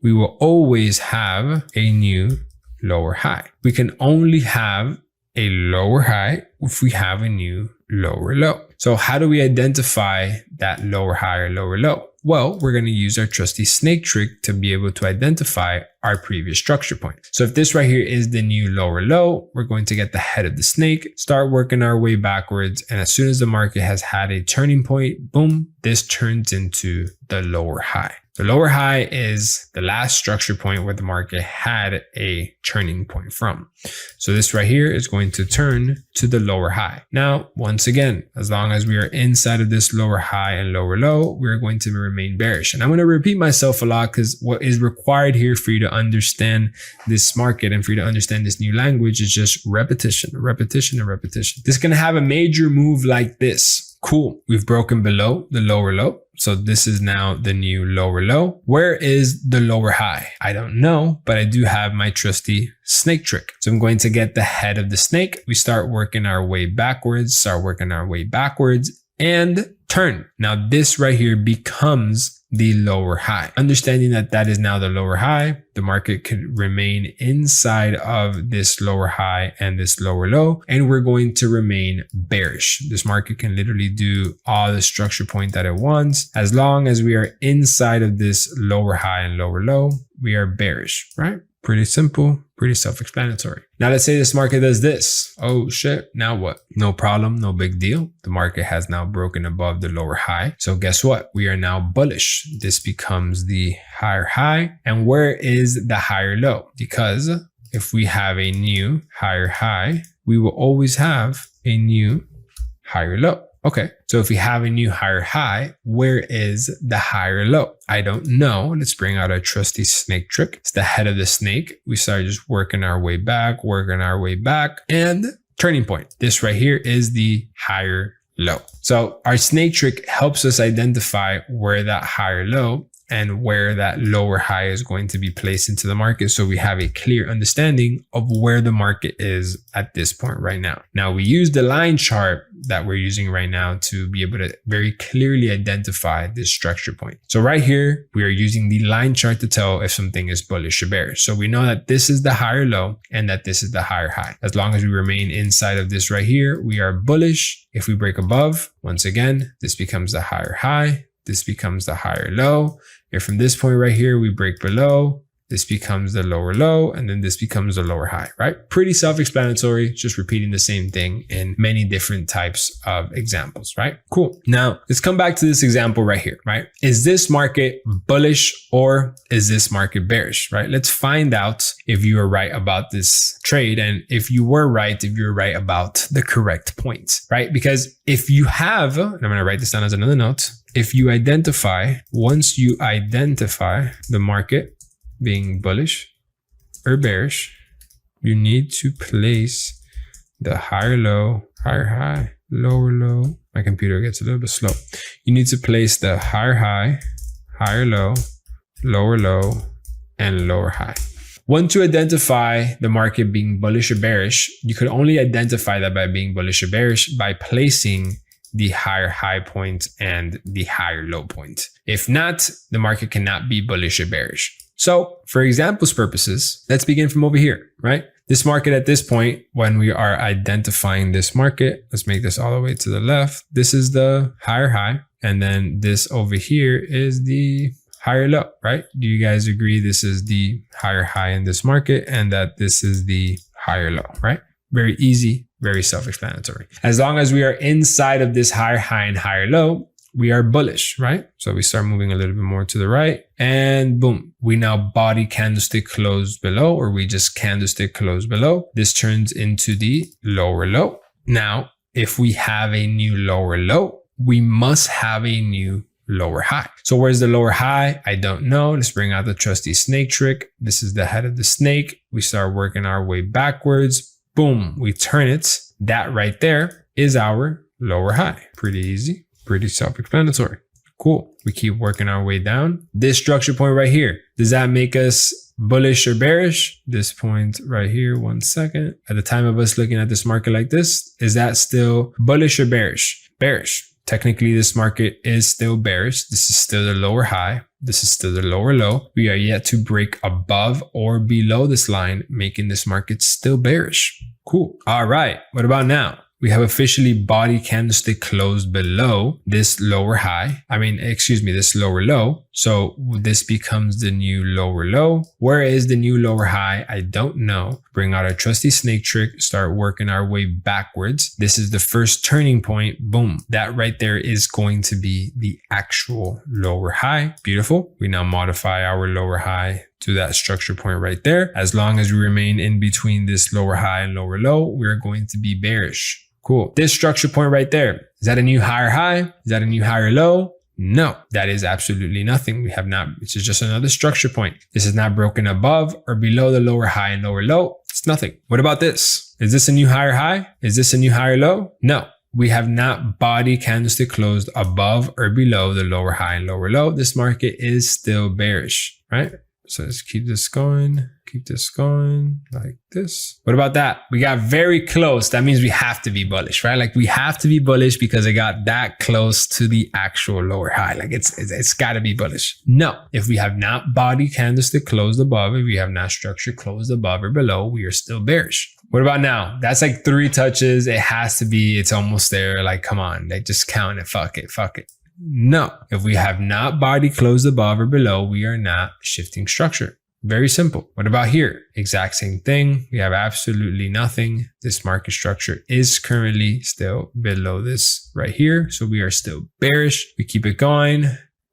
we will always have a new lower high. We can only have a lower high if we have a new lower low. So how do we identify that lower high or lower low? Well, we're going to use our trusty snake trick to be able to identify our previous structure point. So if this right here is the new lower low, we're going to get the head of the snake, start working our way backwards. And as soon as the market has had a turning point, boom, this turns into the lower high. The lower high is the last structure point where the market had a turning point from. So this right here is going to turn to the lower high. Now, once again, as long as we are inside of this lower high and lower low, we're going to remain bearish. And I'm going to repeat myself a lot because what is required here for you to understand this market and for you to understand this new language is just repetition, repetition, and repetition. This is going to have a major move like this. Cool. We've broken below the lower low. So this is now the new lower low. Where is the lower high? I don't know, but I do have my trusty snake trick. So I'm going to get the head of the snake. We start working our way backwards, and turn. Now this right here becomes the lower high. Understanding that that is now the lower high, the market could remain inside of this lower high and this lower low, and we're going to remain bearish. This market can literally do all the structure point that it wants. As long as we are inside of this lower high and lower low, we are bearish, right? Pretty simple, Pretty self-explanatory. Now let's say this market does this. Oh shit, now what? No problem, no big deal. The market has now broken above the lower high. So guess what? We are now bullish. This becomes the higher high. And where is the higher low? Because if we have a new higher high, we will always have a new higher low. Okay, so if we have a new higher high, where is the higher low? I don't know. Let's bring out our trusty snake trick. It's the head of the snake. We start just working our way back, and turning point. This right here is the higher low. So our snake trick helps us identify where that higher low and where that lower high is going to be placed into the market. So we have a clear understanding of where the market is at this point right now. Now we use the line chart that we're using right now to be able to very clearly identify this structure point. So right here, we are using the line chart to tell if something is bullish or bearish. So we know that this is the higher low and that this is the higher high. As long as we remain inside of this right here, we are bullish. If we break above, once again, this becomes the higher high. This becomes the higher low. If from this point right here, we break below, this becomes the lower low, and then this becomes the lower high, right? Pretty self-explanatory, just repeating the same thing in many different types of examples, right? Cool. Now, let's come back to this example right here, right? Is this market bullish or is this market bearish, right? Let's find out if you are right about this trade and if you were right, if you're right about the correct point, right? Because if you have, and I'm going to write this down as another note, once you identify the market being bullish or bearish, you need to place the higher low, higher high, lower low. My computer gets a little bit slow. You need to place the higher high, higher low, lower low, and lower high. Once you identify the market being bullish or bearish, you could only identify that by being bullish or bearish by placing the higher high point and the higher low point. If not, the market cannot be bullish or bearish. So for example's purposes, let's begin from over here, right? This market at this point, when we are identifying this market, let's make this all the way to the left. This is the higher high. And then this over here is the higher low, right? Do you guys agree this is the higher high in this market and that this is the higher low, right? Very easy, very self-explanatory. As long as we are inside of this higher high and higher low, we are bullish, right? So we start moving a little bit more to the right and boom, we now body candlestick close below, or we just candlestick close below. This turns into the lower low. Now, if we have a new lower low, we must have a new lower high. So where's the lower high? I don't know. Let's bring out the trusty snake trick. This is the head of the snake. We start working our way backwards. Boom, we turn it. That right there is our lower high. Pretty easy, pretty self-explanatory. Cool. We keep working our way down. This structure point right here, does that make us bullish or bearish? This point right here, 1 second. At the time of us looking at this market like this, is that still bullish or bearish? Bearish. Technically, this market is still bearish. This is still the lower high. This is still the lower low. We are yet to break above or below this line, making this market still bearish. Cool. All right. What about now? We have officially body candlestick closed below this lower high. This lower low. So this becomes the new lower low. Where is the new lower high? I don't know. Bring out our trusty snake trick, start working our way backwards. This is the first turning point. Boom. That right there is going to be the actual lower high. Beautiful. We now modify our lower high to that structure point right there. As long as we remain in between this lower high and lower low, we're going to be bearish. Cool. This structure point right there, is that a new higher high? Is that a new higher low? No, that is absolutely nothing. We have not, this is just another structure point. This is not broken above or below the lower high and lower low. It's nothing. What about this? Is this a new higher high? Is this a new higher low? No, we have not body candlestick closed above or below the lower high and lower low. This market is still bearish, right? So let's keep this going like this. What about that? We got very close. That means we have to be bullish, right? Like we have to be bullish because it got that close to the actual lower high. Like it's got to be bullish. No, if we have not body candlestick closed above, if we have not structure closed above or below, we are still bearish. What about now? That's like 3 touches. It has to be, it's almost there. Like, come on, like just count it. Fuck it. No, if we have not body closed above or below, we are not shifting structure. Very simple. What about here? Exact same thing. We have absolutely nothing. This market structure is currently still below this right here. So we are still bearish. We keep it going.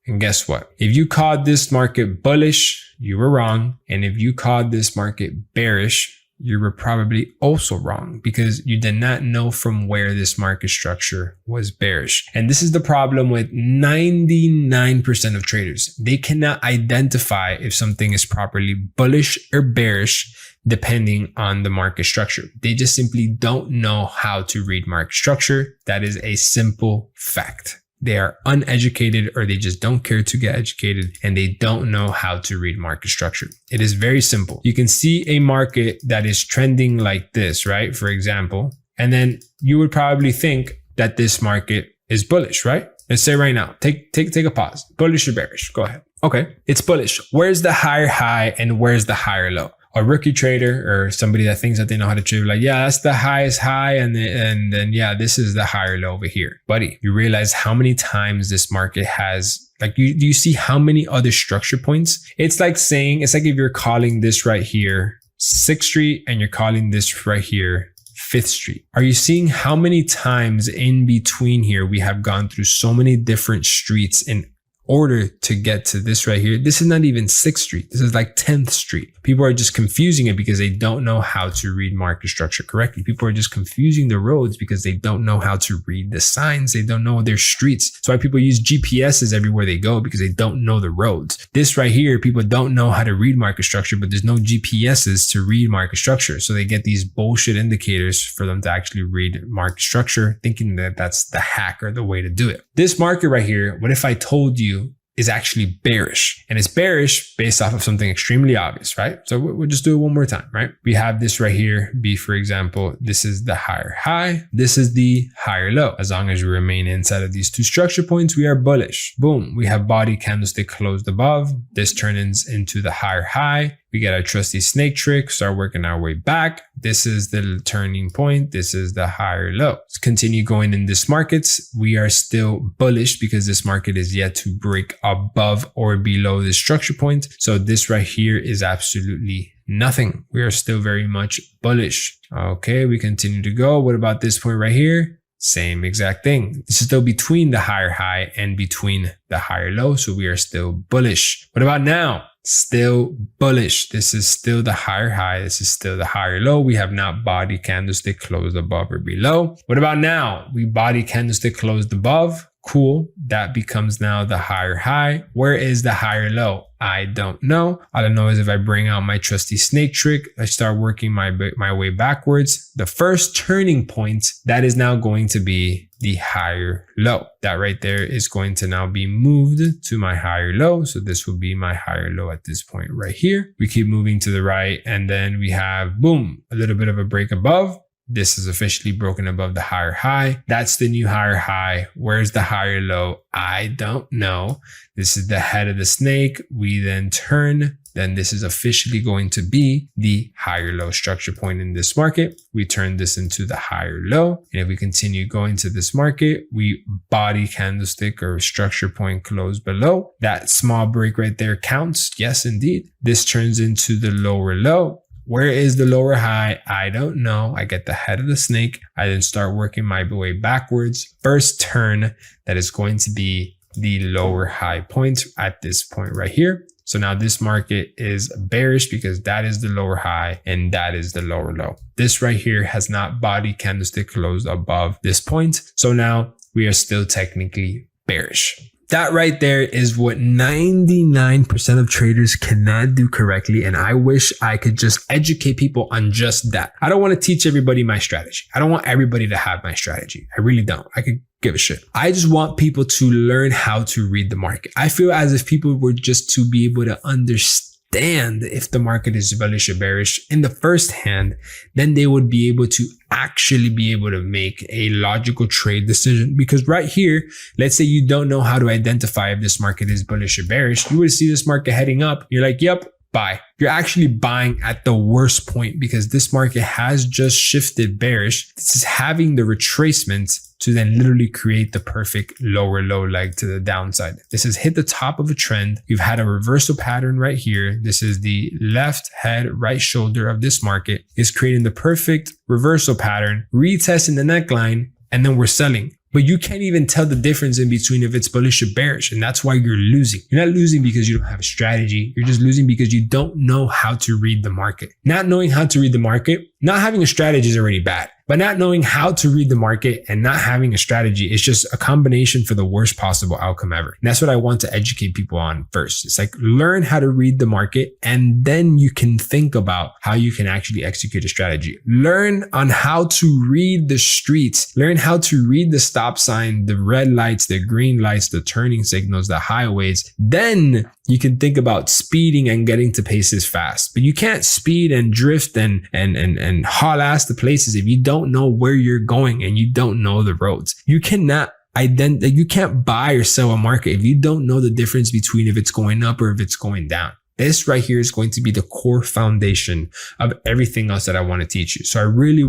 And guess what? If you called this market bullish, you were wrong. And if you called this market bearish, you were probably also wrong because you did not know from where this market structure was bearish. And this is the problem with 99% of traders. They cannot identify if something is properly bullish or bearish depending on the market structure. They just simply don't know how to read market structure. That is a simple fact. They are uneducated or they just don't care to get educated and they don't know how to read market structure. It is very simple. You can see a market that is trending like this, right? For example, and then you would probably think that this market is bullish, right? Let's say right now, take a pause. Bullish or bearish? Go ahead. Okay, it's bullish. Where's the higher high and where's the higher low? A rookie trader or somebody that thinks that they know how to trade, like, yeah, that's the highest high. And then, yeah, this is the higher low over here. Buddy, you realize how many times this market has, like, do you see how many other structure points? It's like saying, it's like if you're calling this right here 6th Street and you're calling this right here 5th Street. Are you seeing how many times in between here we have gone through so many different streets in order to get to this right here? This is not even 6th Street. This is like 10th Street. People are just confusing it because they don't know how to read market structure correctly. People are just confusing the roads because they don't know how to read the signs. They don't know their streets. That's why people use GPSs everywhere they go because they don't know the roads. This right here, people don't know how to read market structure, but there's no GPSs to read market structure. So they get these bullshit indicators for them to actually read market structure, thinking that that's the hack or the way to do it. This market right here, what if I told you is actually bearish, and it's bearish based off of something extremely obvious, right? So we'll just do it one more time, right? We have this right here be, for example, this is the higher high. This is the higher low. As long as we remain inside of these two structure points, we are bullish. Boom. We have body candlestick closed above. This turns into the higher high. We get our trusty snake trick, start working our way back. This is the turning point. This is the higher low. Let's continue going in this markets. We are still bullish because this market is yet to break above or below the structure point. So this right here is absolutely nothing. We are still very much bullish. Okay, we continue to go. What about this point right here? Same exact thing. This is still between the higher high and between the higher low. So we are still bullish. What about now? Still bullish. This is still the higher high. This is still the higher low. We have not body candlestick closed above or below. What about now? We body candlestick closed above. Cool. That becomes now the higher high. Where is the higher low? I don't know. All I know is if I bring out my trusty snake trick, I start working my way backwards. The first turning point, that is now going to be the higher low. That right there is going to now be moved to my higher low. So this will be my higher low at this point right here. We keep moving to the right and then we have, boom, a little bit of a break above. This is officially broken above the higher high. That's the new higher high. Where's the higher low? I don't know. This is the head of the snake. We then turn. Then this is officially going to be the higher low structure point in this market. We turn this into the higher low. And if we continue going to this market, we body candlestick or structure point close below. That small break right there counts. Yes, indeed. This turns into the lower low. Where is the lower high? I don't know. I get the head of the snake. I then start working my way backwards. First turn, that is going to be the lower high point at this point right here. So now this market is bearish because that is the lower high and that is the lower low. This right here has not body candlestick closed above this point. So now we are still technically bearish. That right there is what 99% of traders cannot do correctly. And I wish I could just educate people on just that. I don't want to teach everybody my strategy. I don't want everybody to have my strategy. I really don't. I could give a shit. I just want people to learn how to read the market. I feel as if people were just to be able to understand if the market is bullish or bearish in the first hand, then they would be able to actually be able to make a logical trade decision. Because right here, let's say you don't know how to identify if this market is bullish or bearish. You would see this market heading up. You're like, yep, buy. You're actually buying at the worst point because this market has just shifted bearish. This is having the retracement to then literally create the perfect lower low leg to the downside. This is hit the top of a trend. You've had a reversal pattern right here. This is the left head, right shoulder of this market is creating the perfect reversal pattern, retesting the neckline, and then we're selling. But you can't even tell the difference in between if it's bullish or bearish. And that's why you're losing. You're not losing because you don't have a strategy. You're just losing because you don't know how to read the market. Not knowing how to read the market, not having a strategy is already bad. But not knowing how to read the market and not having a strategy is just a combination for the worst possible outcome ever. And that's what I want to educate people on first. It's like learn how to read the market and then you can think about how you can actually execute a strategy. Learn on how to read the streets. Learn how to read the stop sign, the red lights, the green lights, the turning signals, the highways. Then you can think about speeding and getting to places fast. But you can't speed and drift and haul ass to places if you don't know where you're going and you don't know the roads. You cannot you can't buy or sell a market if you don't know the difference between if it's going up or if it's going down. This right here is going to be the core foundation of everything else that I want to teach you. So I really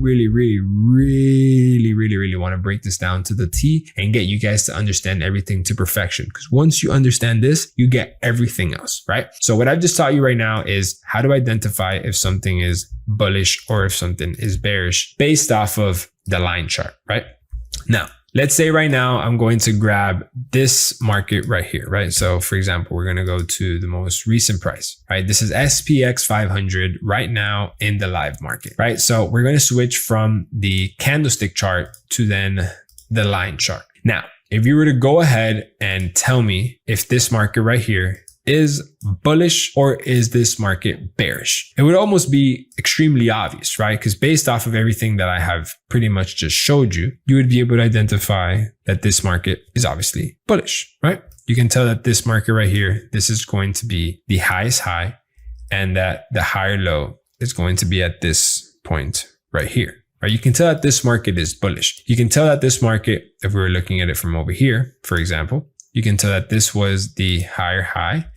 want to break this down to the T and get you guys to understand everything to perfection. Because once you understand this, you get everything else, right? So what I've just taught you right now is how to identify if something is bullish or if something is bearish based off of the line chart, right? Now, let's say right now I'm going to grab this market right here, right? So for example, we're going to go to the most recent price, right? This is SPX 500 right now in the live market, right? So we're going to switch from the candlestick chart to then the line chart. Now, if you were to go ahead and tell me if this market right here is bullish or is this market bearish? It would almost be extremely obvious, right? Because based off of everything that I have pretty much just showed you, you would be able to identify that this market is obviously bullish, right? You can tell that this market right here, this is going to be the highest high and that the higher low is going to be at this point right here. Right? You can tell that this market is bullish. You can tell that this market, if we were looking at it from over here, for example, you can tell that this was the higher high.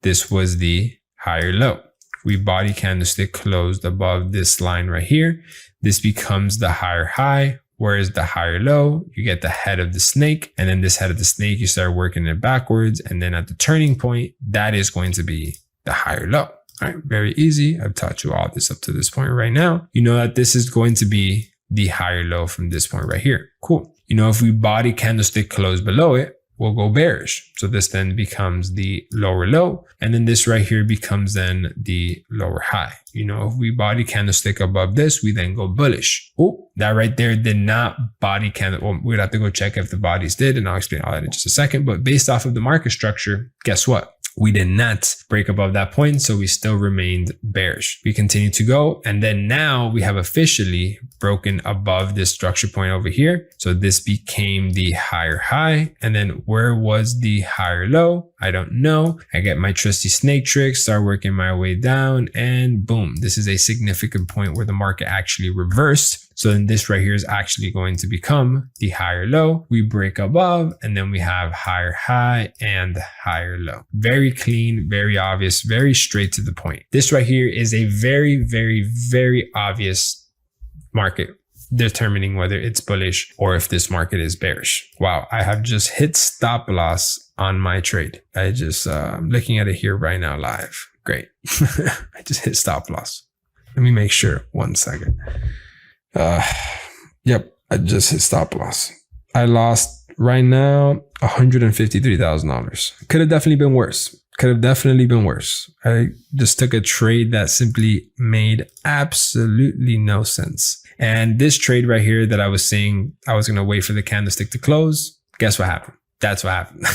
This was the higher low. We body candlestick closed above this line right here. This becomes the higher high. Whereas the higher low, you get the head of the snake. And then this head of the snake, you start working it backwards. And then at the turning point, that is going to be the higher low. All right, very easy. I've taught you all this up to this point right now. You know that this is going to be the higher low from this point right here. Cool. You know, if we body candlestick close below it, we'll go bearish. So this then becomes the lower low. And then this right here becomes then the lower high. You know, if we body candlestick above this, we then go bullish. Oh, that right there did not body candle. Well, we'd have to go check if the bodies did. And I'll explain all that in just a second. But based off of the market structure, guess what? We did not break above that point, so we still remained bearish. We continue to go, and then now we have officially broken above this structure point over here. So this became the higher high, and then where was the higher low? I don't know. I get my trusty snake trick, start working my way down, and boom, this is a significant point where the market actually reversed. So then this right here is actually going to become the higher low. We break above and then we have higher high and higher low. Very clean, very obvious, very straight to the point. This right here is a very obvious market determining whether it's bullish or if this market is bearish. Wow, I have just hit stop loss on my trade. I just, I'm looking at it here right now live. Great. I just hit stop loss. Let me make sure. 1 second. Yep, I just hit stop loss. I lost right now $153,000. Could have definitely been worse. I just took a trade that simply made absolutely no sense. And this trade right here that I was saying I was going to wait for the candlestick to close, guess what happened? That's what happened.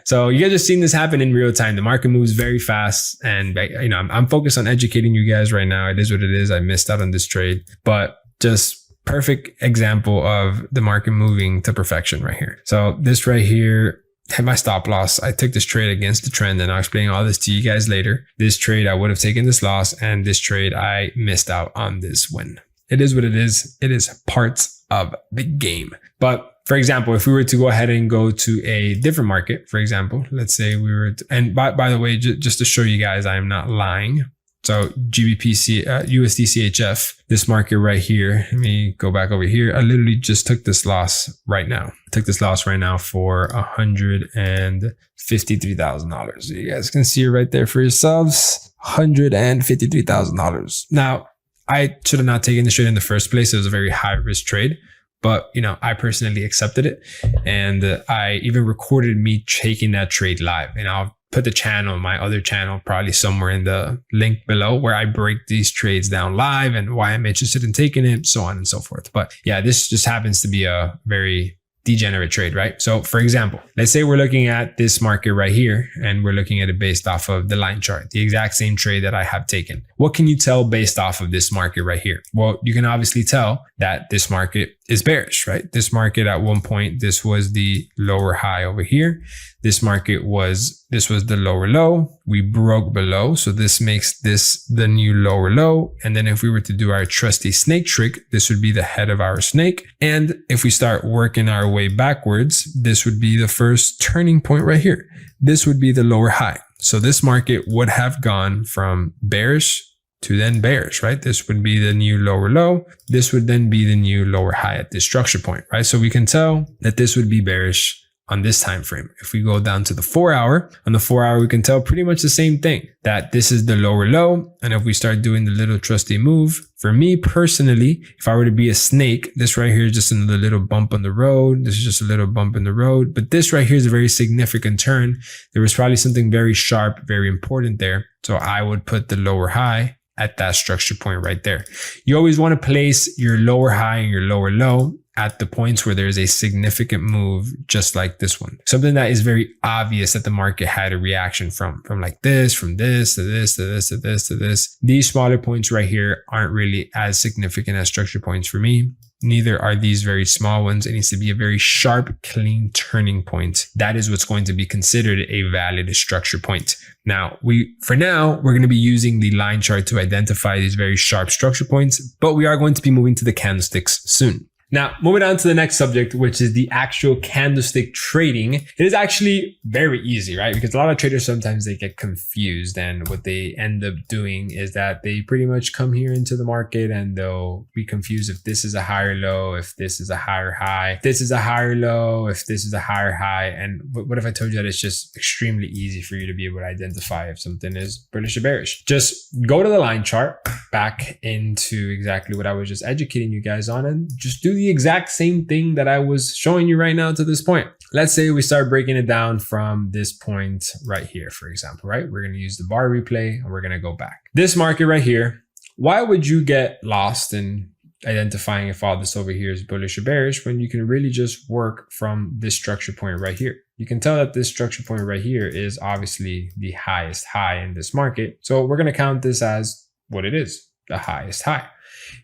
So you guys are seeing this happen in real time. The market moves very fast, and you know, I'm focused on educating you guys right now. It is what it is. I missed out on this trade, but just perfect example of the market moving to perfection right here. So this right here hit my stop loss. I took this trade against the trend, and I'll explain all this to you guys later. This trade, I would have taken this loss, and this trade, I missed out on this win. It is what it is. It is parts of the game. But for example, if we were to go ahead and go to a different market, for example, let's say we were to, and by the way, just to show you guys, I am not lying. So USD CHF, this market right here, let me go back over here. I literally just took this loss right now. Took this loss right now for $153,000. So you guys can see it right there for yourselves, $153,000. Now, I should have not taken this trade in the first place. It was a very high risk trade. But, you know, I personally accepted it. And I even recorded me taking that trade live. And I'll put the channel, my other channel, probably somewhere in the link below, where I break these trades down live and why I'm interested in taking it, so on and so forth. But yeah, this just happens to be a very degenerate trade, right? So for example, let's say we're looking at this market right here and we're looking at it based off of the line chart, the exact same trade that I have taken. What can you tell based off of this market right here? Well, you can obviously tell that this market is bearish, right? This market at one point, this was the lower high over here. This was the lower low. We broke below. So this makes this the new lower low. And then if we were to do our trusty snake trick, this would be the head of our snake. And if we start working our way backwards, this would be the first turning point right here. This would be the lower high. So this market would have gone from bearish to then bearish, right? This would be the new lower low. This would then be the new lower high at this structure point, right? So we can tell that this would be bearish on this time frame. If we go down to the 4 hour, on the 4 hour, we can tell pretty much the same thing, that this is the lower low. And if we start doing the little trusty move, for me personally, if I were to be a snake, this right here is just another little bump on the road. This is just a little bump in the road. But this right here is a very significant turn. There was probably something very sharp, very important there. So I would put the lower high at that structure point right there. You always want to place your lower high and your lower low at the points where there's a significant move, just like this one. Something that is very obvious that the market had a reaction from like this, from this to this, to this, to this, to this. These smaller points right here aren't really as significant as structure points for me. Neither are these very small ones. It needs to be a very sharp, clean turning point. That is what's going to be considered a valid structure point. Now, for now, we're going to be using the line chart to identify these very sharp structure points, but we are going to be moving to the candlesticks soon. Now, moving on to the next subject, which is the actual candlestick trading. It is actually very easy, right? Because a lot of traders, sometimes they get confused, and what they end up doing is that they pretty much come here into the market and they'll be confused if this is a higher low, if this is a higher high, if this is a higher low, if this is a higher high. And what if I told you that it's just extremely easy for you to be able to identify if something is bullish or bearish? Just go to the line chart, back into exactly what I was just educating you guys on, and just do the exact same thing that I was showing you right now to this point. Let's say we start breaking it down from this point right here, for example, right? We're going to use the bar replay and we're going to go back. This market right here, why would you get lost in identifying if all this over here is bullish or bearish when you can really just work from this structure point right here? You can tell that this structure point right here is obviously the highest high in this market. So we're going to count this as what it is, the highest high.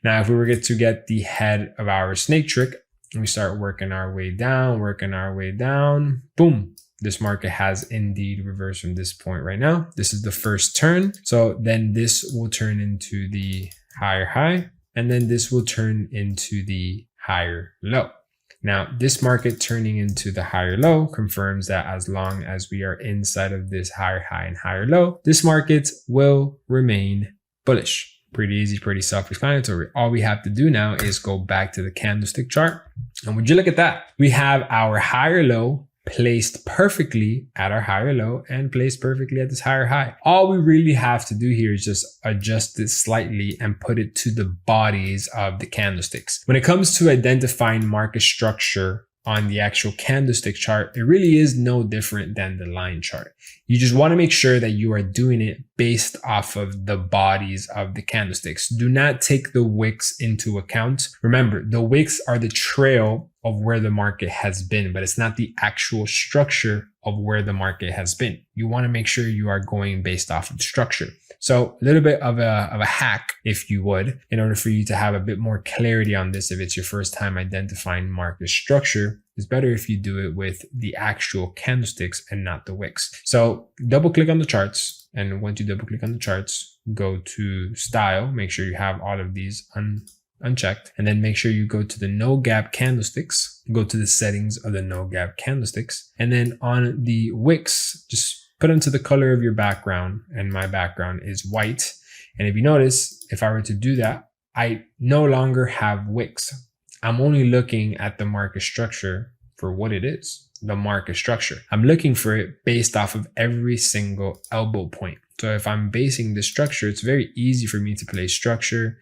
Now, if we were to get the head of our snake trick, and we start working our way down, boom, this market has indeed reversed from this point right now. This is the first turn. So then this will turn into the higher high, and then this will turn into the higher low. Now, this market turning into the higher low confirms that as long as we are inside of this higher high and higher low, this market will remain bullish. Pretty easy, pretty self-explanatory. All we have to do now is go back to the candlestick chart. And would you look at that? We have our higher low placed perfectly at our higher low and placed perfectly at this higher high. All we really have to do here is just adjust it slightly and put it to the bodies of the candlesticks. When it comes to identifying market structure on the actual candlestick chart, it really is no different than the line chart. You just want to make sure that you are doing it based off of the bodies of the candlesticks. Do not take the wicks into account. Remember, the wicks are the trail of where the market has been, but it's not the actual structure of where the market has been. You want to make sure you are going based off of structure. So a little bit of a hack, if you would, in order for you to have a bit more clarity on this, if it's your first time identifying market structure, it's better if you do it with the actual candlesticks and not the wicks. So double click on the charts. And once you double click on the charts, go to style, make sure you have all of these unchecked, and then make sure you go to the no gap candlesticks, go to the settings of the no gap candlesticks, and then on the wicks, just put them to the color of your background, and my background is white. And if you notice, if I were to do that, I no longer have wicks. I'm only looking at the market structure for what it is, the market structure. I'm looking for it based off of every single elbow point. So if I'm basing the structure, it's very easy for me to place structure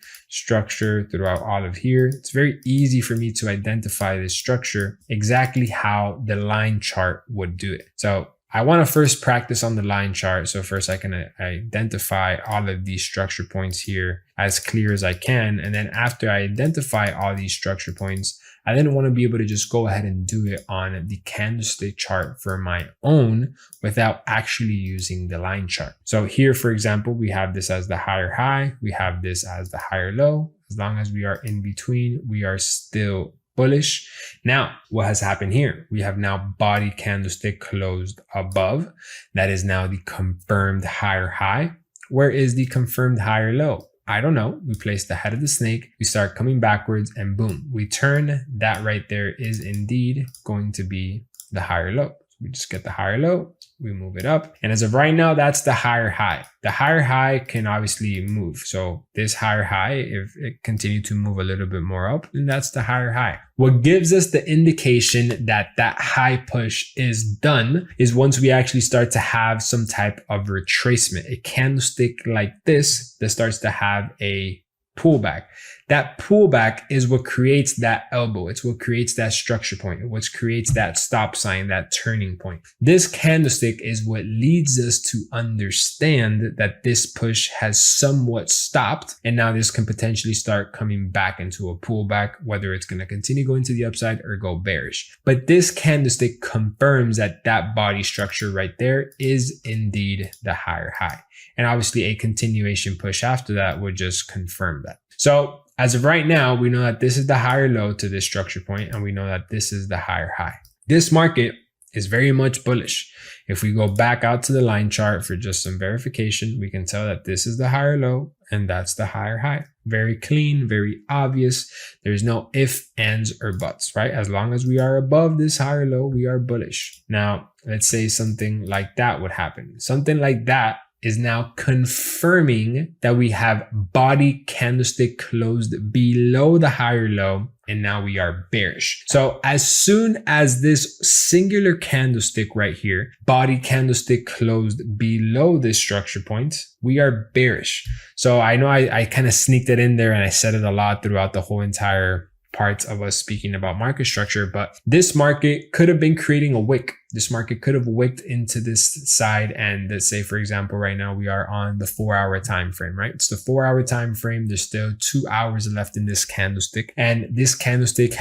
throughout all of here. It's very easy for me to identify this structure exactly how the line chart would do it. So I want to first practice on the line chart. So first I can identify all of these structure points here as clear as I can. And then after I identify all these structure points, I then want to be able to just go ahead and do it on the candlestick chart for my own without actually using the line chart. So here, for example, we have this as the higher high. We have this as the higher low. As long as we are in between, we are still bullish. Now, what has happened here? We have now body candlestick closed above. That is now the confirmed higher high. Where is the confirmed higher low? I don't know. We place the head of the snake. We start coming backwards and boom, we turn. That right there is indeed going to be the higher low. We just get the higher low, we move it up. And as of right now, that's the higher high. The higher high can obviously move. So this higher high, if it continued to move a little bit more up, then that's the higher high. What gives us the indication that that high push is done is once we actually start to have some type of retracement, a candlestick like this that starts to have a pullback. That pullback is what creates that elbow. It's what creates that structure point. It's what creates that stop sign, that turning point. This candlestick is what leads us to understand that this push has somewhat stopped. And now this can potentially start coming back into a pullback, whether it's going to continue going to the upside or go bearish. But this candlestick confirms that that body structure right there is indeed the higher high. And obviously a continuation push after that would just confirm that. So as of right now, we know that this is the higher low to this structure point, and we know that this is the higher high. This market is very much bullish. If we go back out to the line chart for just some verification, we can tell that this is the higher low and that's the higher high. Very clean, very obvious. There's no ifs, ands, or buts, right? As long as we are above this higher low, we are bullish. Now, let's say something like that would happen. Something like that is now confirming that we have body candlestick closed below the higher low, and now we are bearish. So as soon as this singular candlestick right here, body candlestick closed below this structure point, we are bearish. So I know I kind of sneaked it in there and I said it a lot throughout the whole entire parts of us speaking about market structure, but this market could have been creating a wick. This market could have wicked into this side. And let's say, for example, right now we are on the 4-hour time frame, right? It's the 4-hour time frame. There's still 2 hours left in this candlestick, and this candlestick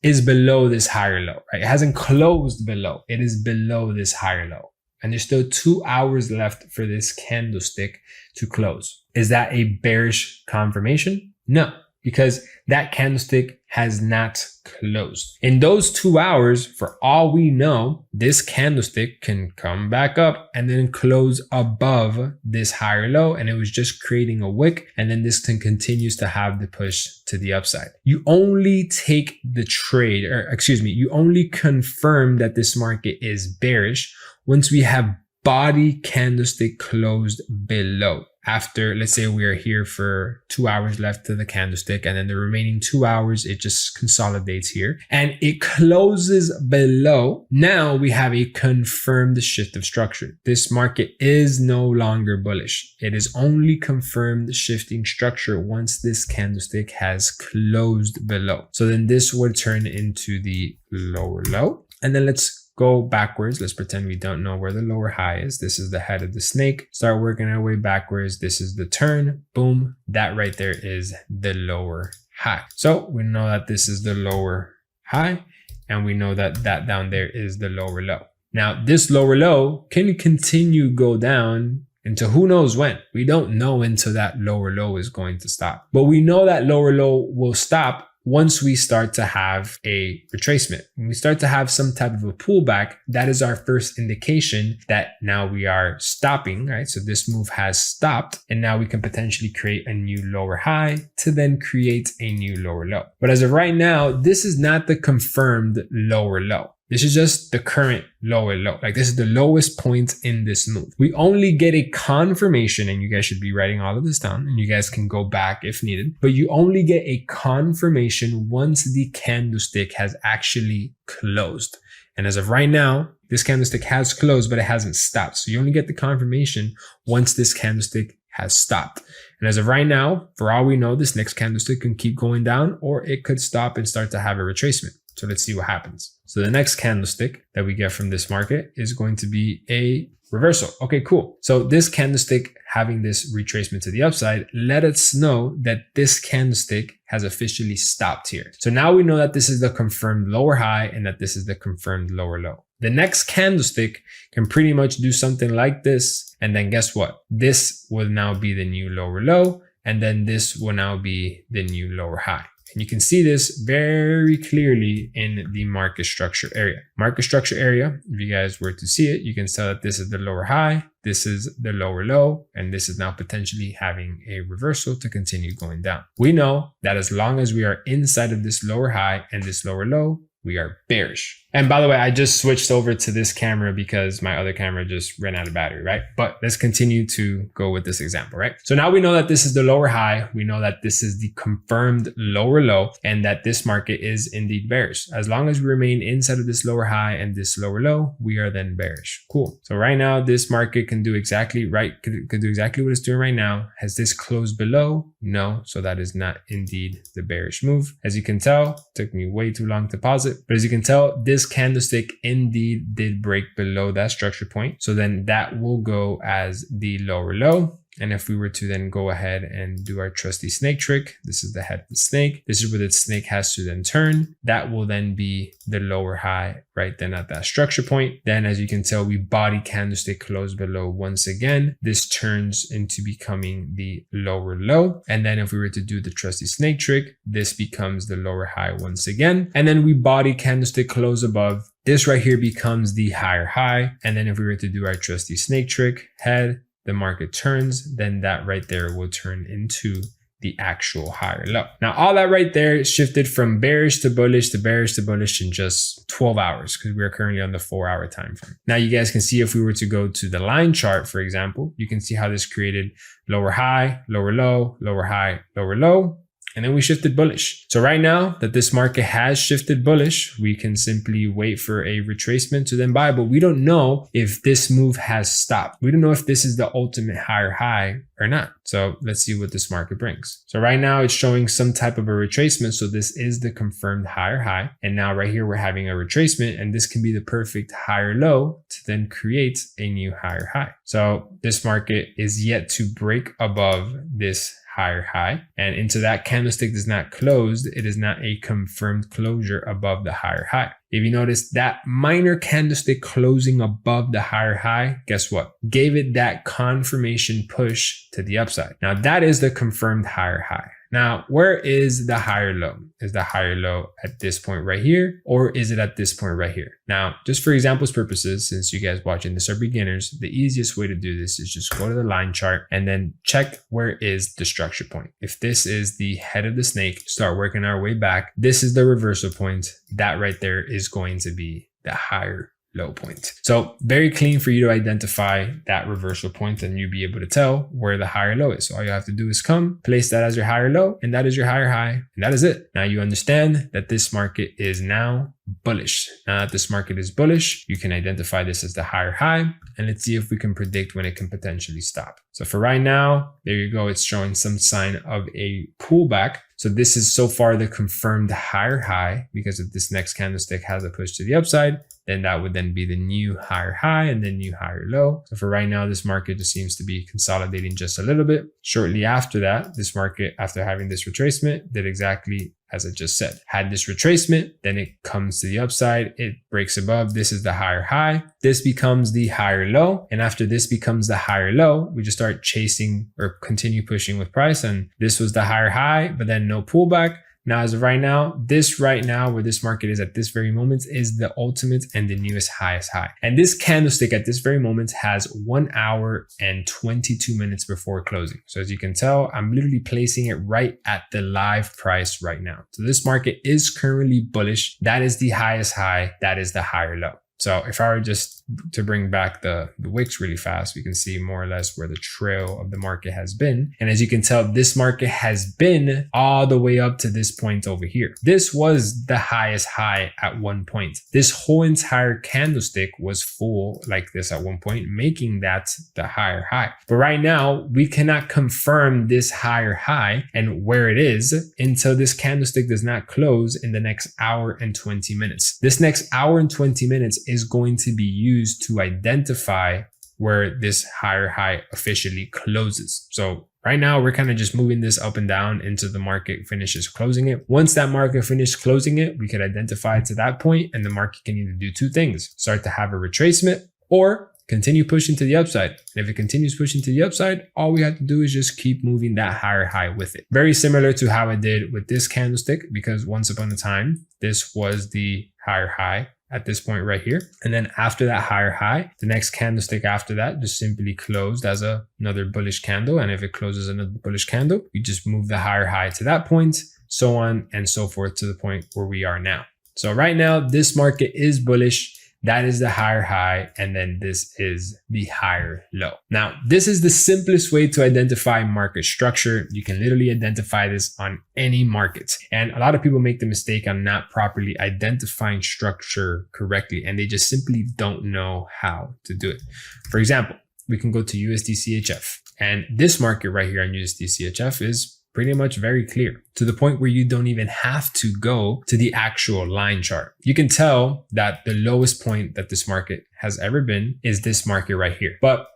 is below this higher low, right? It hasn't closed below. It is below this higher low. And there's still 2 hours left for this candlestick to close. Is that a bearish confirmation? No, because that candlestick has not closed. In those 2 hours, for all we know, this candlestick can come back up and then close above this higher low, and it was just creating a wick, and then this can continues to have the push to the upside. You only take the trade, you only confirm that this market is bearish once we have body candlestick closed below. After, let's say we are here for 2 hours left to the candlestick, and then the remaining 2 hours, it just consolidates here and it closes below. Now we have a confirmed shift of structure. This market is no longer bullish. It is only confirmed shifting structure once this candlestick has closed below. So then this would turn into the lower low. And then let's go backwards. Let's pretend we don't know where the lower high is. This is the head of the snake. Start working our way backwards. This is the turn. Boom. That right there is the lower high. So we know that this is the lower high, and we know that that down there is the lower low. Now this lower low can continue go down into who knows when. We don't know until that lower low is going to stop. But we know that lower low will stop once we start to have a retracement. When we start to have some type of a pullback, that is our first indication that now we are stopping, right? So this move has stopped, and now we can potentially create a new lower high to then create a new lower low. But as of right now, this is not the confirmed lower low. This is just the current lower low. Like this is the lowest point in this move. We only get a confirmation, and you guys should be writing all of this down, and you guys can go back if needed, but you only get a confirmation once the candlestick has actually closed. And as of right now, this candlestick has closed, but it hasn't stopped. So you only get the confirmation once this candlestick has stopped. And as of right now, for all we know, this next candlestick can keep going down, or it could stop and start to have a retracement. So let's see what happens. So the next candlestick that we get from this market is going to be a reversal. Okay, cool. So this candlestick having this retracement to the upside let us know that this candlestick has officially stopped here. So now we know that this is the confirmed lower high and that this is the confirmed lower low. The next candlestick can pretty much do something like this. And then guess what? This will now be the new lower low. And then this will now be the new lower high. And you can see this very clearly in the market structure area. Market structure area, if you guys were to see it, you can tell that this is the lower high, this is the lower low, and this is now potentially having a reversal to continue going down. We know that as long as we are inside of this lower high and this lower low, we are bearish. And by the way, I just switched over to this camera because my other camera just ran out of battery, right? But let's continue to go with this example, right? So now we know that this is the lower high. We know that this is the confirmed lower low and that this market is indeed bearish. As long as we remain inside of this lower high and this lower low, we are then bearish. Cool. So right now, this market can do exactly right. Could do exactly what it's doing right now. Has this closed below? No. So that is not indeed the bearish move. As you can tell, it took me way too long to pause it. But as you can tell, this candlestick indeed did break below that structure point. So then that will go as the lower low. And if we were to then go ahead and do our trusty snake trick, this is the head of the snake. This is where the snake has to then turn. That will then be the lower high right then at that structure point. Then as you can tell, we body candlestick close below once again. This turns into becoming the lower low. And then if we were to do the trusty snake trick, this becomes the lower high once again. And then we body candlestick close above. This right here becomes the higher high. And then if we were to do our trusty snake trick, head, the market turns, then that right there will turn into the actual higher low. Now, all that right there shifted from bearish to bullish to bearish to bullish in just 12 hours because we're currently on the 4-hour time frame. Now, you guys can see if we were to go to the line chart, for example, you can see how this created lower high, lower low, lower high, lower low. And then we shifted bullish. So right now that this market has shifted bullish, we can simply wait for a retracement to then buy, but we don't know if this move has stopped. We don't know if this is the ultimate higher high or not. So let's see what this market brings. So right now it's showing some type of a retracement. So this is the confirmed higher high. And now right here, we're having a retracement, and this can be the perfect higher low to then create a new higher high. So this market is yet to break above this higher high, and into that candlestick is not closed. It is not a confirmed closure above the higher high. If you notice that minor candlestick closing above the higher high, guess what? Gave it that confirmation push to the upside. Now that is the confirmed higher high. Now, where is the higher low? Is the higher low at this point right here, or is it at this point right here? Now, just for example's purposes, since you guys watching this are beginners, the easiest way to do this is just go to the line chart and then check where is the structure point. If this is the head of the snake, start working our way back. This is the reversal point. That right there is going to be the higher low point. So very clean for you to identify that reversal point, and you'll be able to tell where the higher low is. So all you have to do is come, place that as your higher low, and that is your higher high, and that is it. Now you understand that this market is now bullish. Now that this market is bullish, you can identify this as the higher high, and let's see if we can predict when it can potentially stop. So for right now, there you go. It's showing some sign of a pullback. So this is so far the confirmed higher high, because if this next candlestick has a push to the upside, then that would then be the new higher high and then new higher low. So for right now, this market just seems to be consolidating just a little bit. Shortly after that, this market, after having this retracement, did exactly as I just said. Had this retracement, then it comes to the upside, it breaks above. This is the higher high. This becomes the higher low. And after this becomes the higher low, we just start chasing or continue pushing with price. And this was the higher high, but then no pullback. Now, as of right now, this right now where this market is at this very moment is the ultimate and the newest highest high. And this candlestick at this very moment has 1 hour and 22 minutes before closing. So as you can tell, I'm literally placing it right at the live price right now. So this market is currently bullish. That is the highest high. That is the higher low. So if I were just to bring back the wicks really fast, we can see more or less where the trail of the market has been. And as you can tell, this market has been all the way up to this point over here. This was the highest high at one point. This whole entire candlestick was full like this at one point, making that the higher high. But right now, we cannot confirm this higher high and where it is until this candlestick does not close in the next hour and 20 minutes. This next hour and 20 minutes is going to be used to identify where this higher high officially closes. So right now we're kind of just moving this up and down until the market finishes closing it. Once that market finishes closing it, we could identify it to that point, and the market can either do two things: start to have a retracement or continue pushing to the upside. And if it continues pushing to the upside, all we have to do is just keep moving that higher high with it. Very similar to how I did with this candlestick, because once upon a time, this was the higher high at this point right here. And then after that higher high, the next candlestick after that just simply closed as another bullish candle. And if it closes another bullish candle, you just move the higher high to that point, so on and so forth to the point where we are now. So right now, this market is bullish. That is the higher high, and then this is the higher low. Now, this is the simplest way to identify market structure. You can literally identify this on any market. And a lot of people make the mistake on not properly identifying structure correctly, and they just simply don't know how to do it. For example, we can go to USD/CHF, and this market right here on USD/CHF is pretty much very clear, to the point where you don't even have to go to the actual line chart. You can tell that the lowest point that this market has ever been is this market right here. But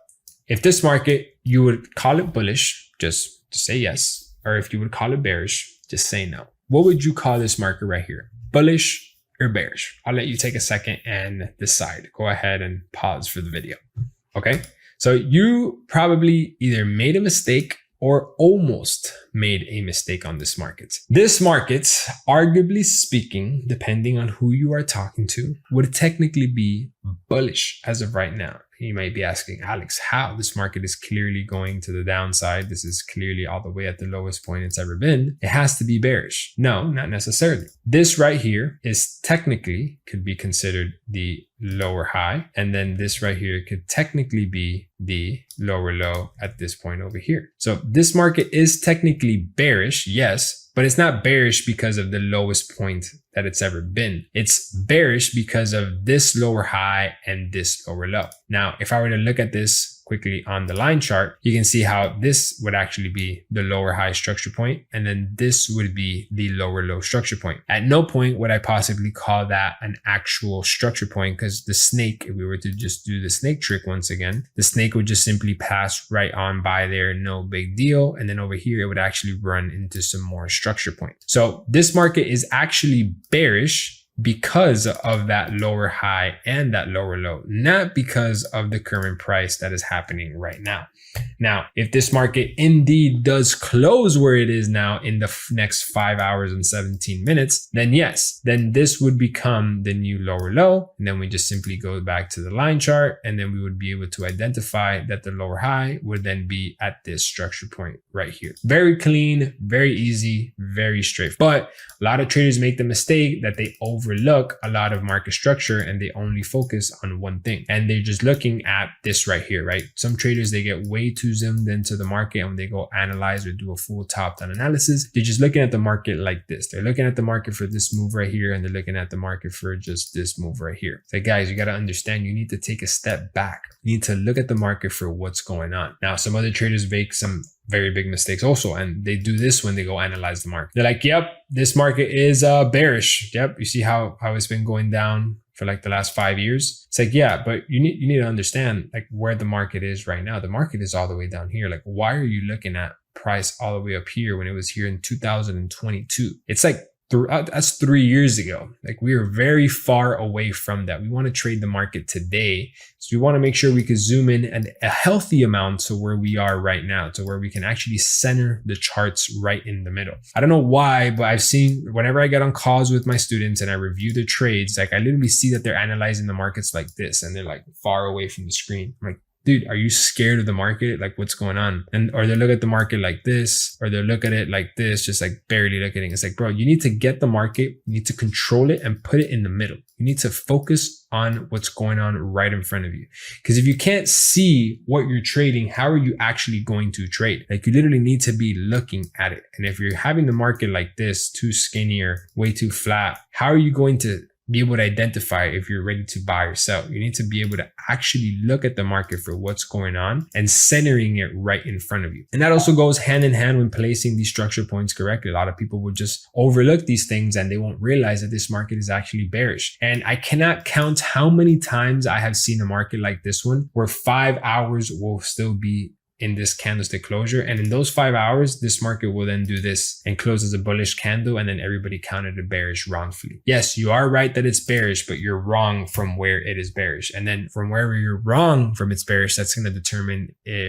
if this market, you would call it bullish, just say yes. Or if you would call it bearish, just say no. What would you call this market right here? Bullish or bearish? I'll let you take a second and decide. Go ahead and pause for the video. Okay. So you probably either made a mistake or almost made a mistake on this market. This market, arguably speaking, depending on who you are talking to, would technically be bullish as of right now. You might be asking, Alex, how? This market is clearly going to the downside. This is clearly all the way at the lowest point it's ever been. It has to be bearish. No, not necessarily. This right here is technically could be considered the lower high. And then this right here could technically be the lower low at this point over here. So this market is technically bearish, yes, but it's not bearish because of the lowest point that it's ever been. It's bearish because of this lower high and this lower low. Now, if I were to look at this quickly on the line chart, you can see how this would actually be the lower high structure point, and then this would be the lower low structure point. At no point would I possibly call that an actual structure point, because the snake, if we were to just do the snake trick once again, the snake would just simply pass right on by there, no big deal. And then over here, it would actually run into some more structure point. So this market is actually bearish because of that lower high and that lower low, not because of the current price that is happening right now. Now, if this market indeed does close where it is now in the next 5 hours and 17 minutes, then yes, then this would become the new lower low. And then we just simply go back to the line chart, and then we would be able to identify that the lower high would then be at this structure point right here. Very clean, very easy, very straight. But a lot of traders make the mistake that they overlook a lot of market structure and they only focus on one thing. And they're just looking at this right here, right? Some traders, they get way too zoomed into the market, and when they go analyze or do a full top-down analysis, they're just looking at the market like this. They're looking at the market for this move right here, and they're looking at the market for just this move right here. So guys, you got to understand, you need to take a step back. You need to look at the market for what's going on. Now, some other traders make some very big mistakes also, and they do this when they go analyze the market. They're like, yep, this market is bearish. Yep, you see how it's been going down for like the last 5 years. It's like, yeah, but you need to understand like where the market is right now. The market is all the way down here. Like, why are you looking at price all the way up here when it was here in 2022? It's like That's 3 years ago. Like, we are very far away from that. We want to trade the market today. So we want to make sure we can zoom in at a healthy amount to where we are right now, to where we can actually center the charts right in the middle. I don't know why, but I've seen whenever I get on calls with my students and I review the trades, like I literally see that they're analyzing the markets like this and they're like far away from the screen. I'm like, dude, are you scared of the market? Like, what's going on? Or they look at the market like this, or they look at it like this, just like barely looking at it. It's like, bro, you need to get the market, you need to control it and put it in the middle. You need to focus on what's going on right in front of you. Because if you can't see what you're trading, how are you actually going to trade? Like, you literally need to be looking at it. And if you're having the market like this, too skinny or way too flat, how are you going to be able to identify if you're ready to buy or sell? You need to be able to actually look at the market for what's going on and centering it right in front of you. And that also goes hand in hand when placing these structure points correctly. A lot of people will just overlook these things and they won't realize that this market is actually bearish. And I cannot count how many times I have seen a market like this one where 5 hours will still be in this candlestick closure. And in those 5 hours, this market will then do this and close as a bullish candle. And then everybody counted it bearish wrongfully. Yes, you are right that it's bearish, but you're wrong from where it is bearish. And then from wherever you're wrong from it's bearish, that's going to determine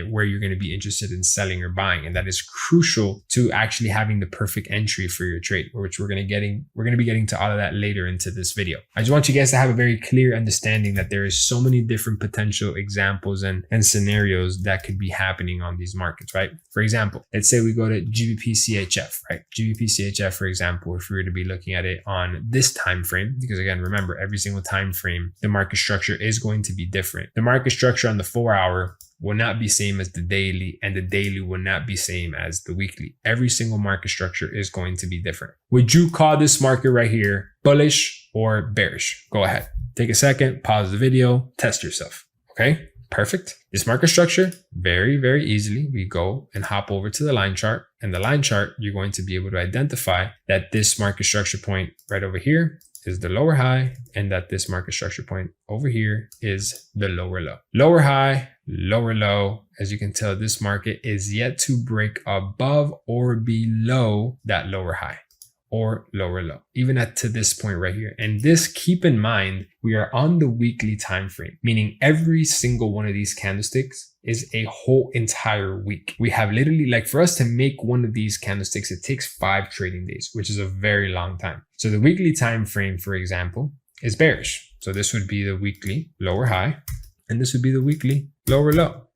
where you're going to be interested in selling or buying. And that is crucial to actually having the perfect entry for your trade, which we're going to be getting to all of that later into this video. I just want you guys to have a very clear understanding that there is so many different potential examples and scenarios that could be happening on these markets, right? For example, let's say we go to GBP CHF, right? GBP CHF, for example, if we were to be looking at it on this time frame, because again, remember, every single time frame, the market structure is going to be different. The market structure on the 4 hour will not be same as the daily, and the daily will not be same as the weekly. Every single market structure is going to be different. Would you call this market right here bullish or bearish? Go ahead, take a second, pause the video, test yourself. Okay. Perfect. This market structure, very, very easily, we go and hop over to the line chart. And the line chart, you're going to be able to identify that this market structure point right over here is the lower high, and that this market structure point over here is the lower low. Lower high, lower low. As you can tell, this market is yet to break above or below that lower high or lower low, even at to this point right here. And this, keep in mind, we are on the weekly time frame, meaning every single one of these candlesticks is a whole entire week. We have literally, like, for us to make one of these candlesticks, it takes 5 trading days, which is a very long time. So the weekly time frame, for example, is bearish. So this would be the weekly lower high, and this would be the weekly lower low.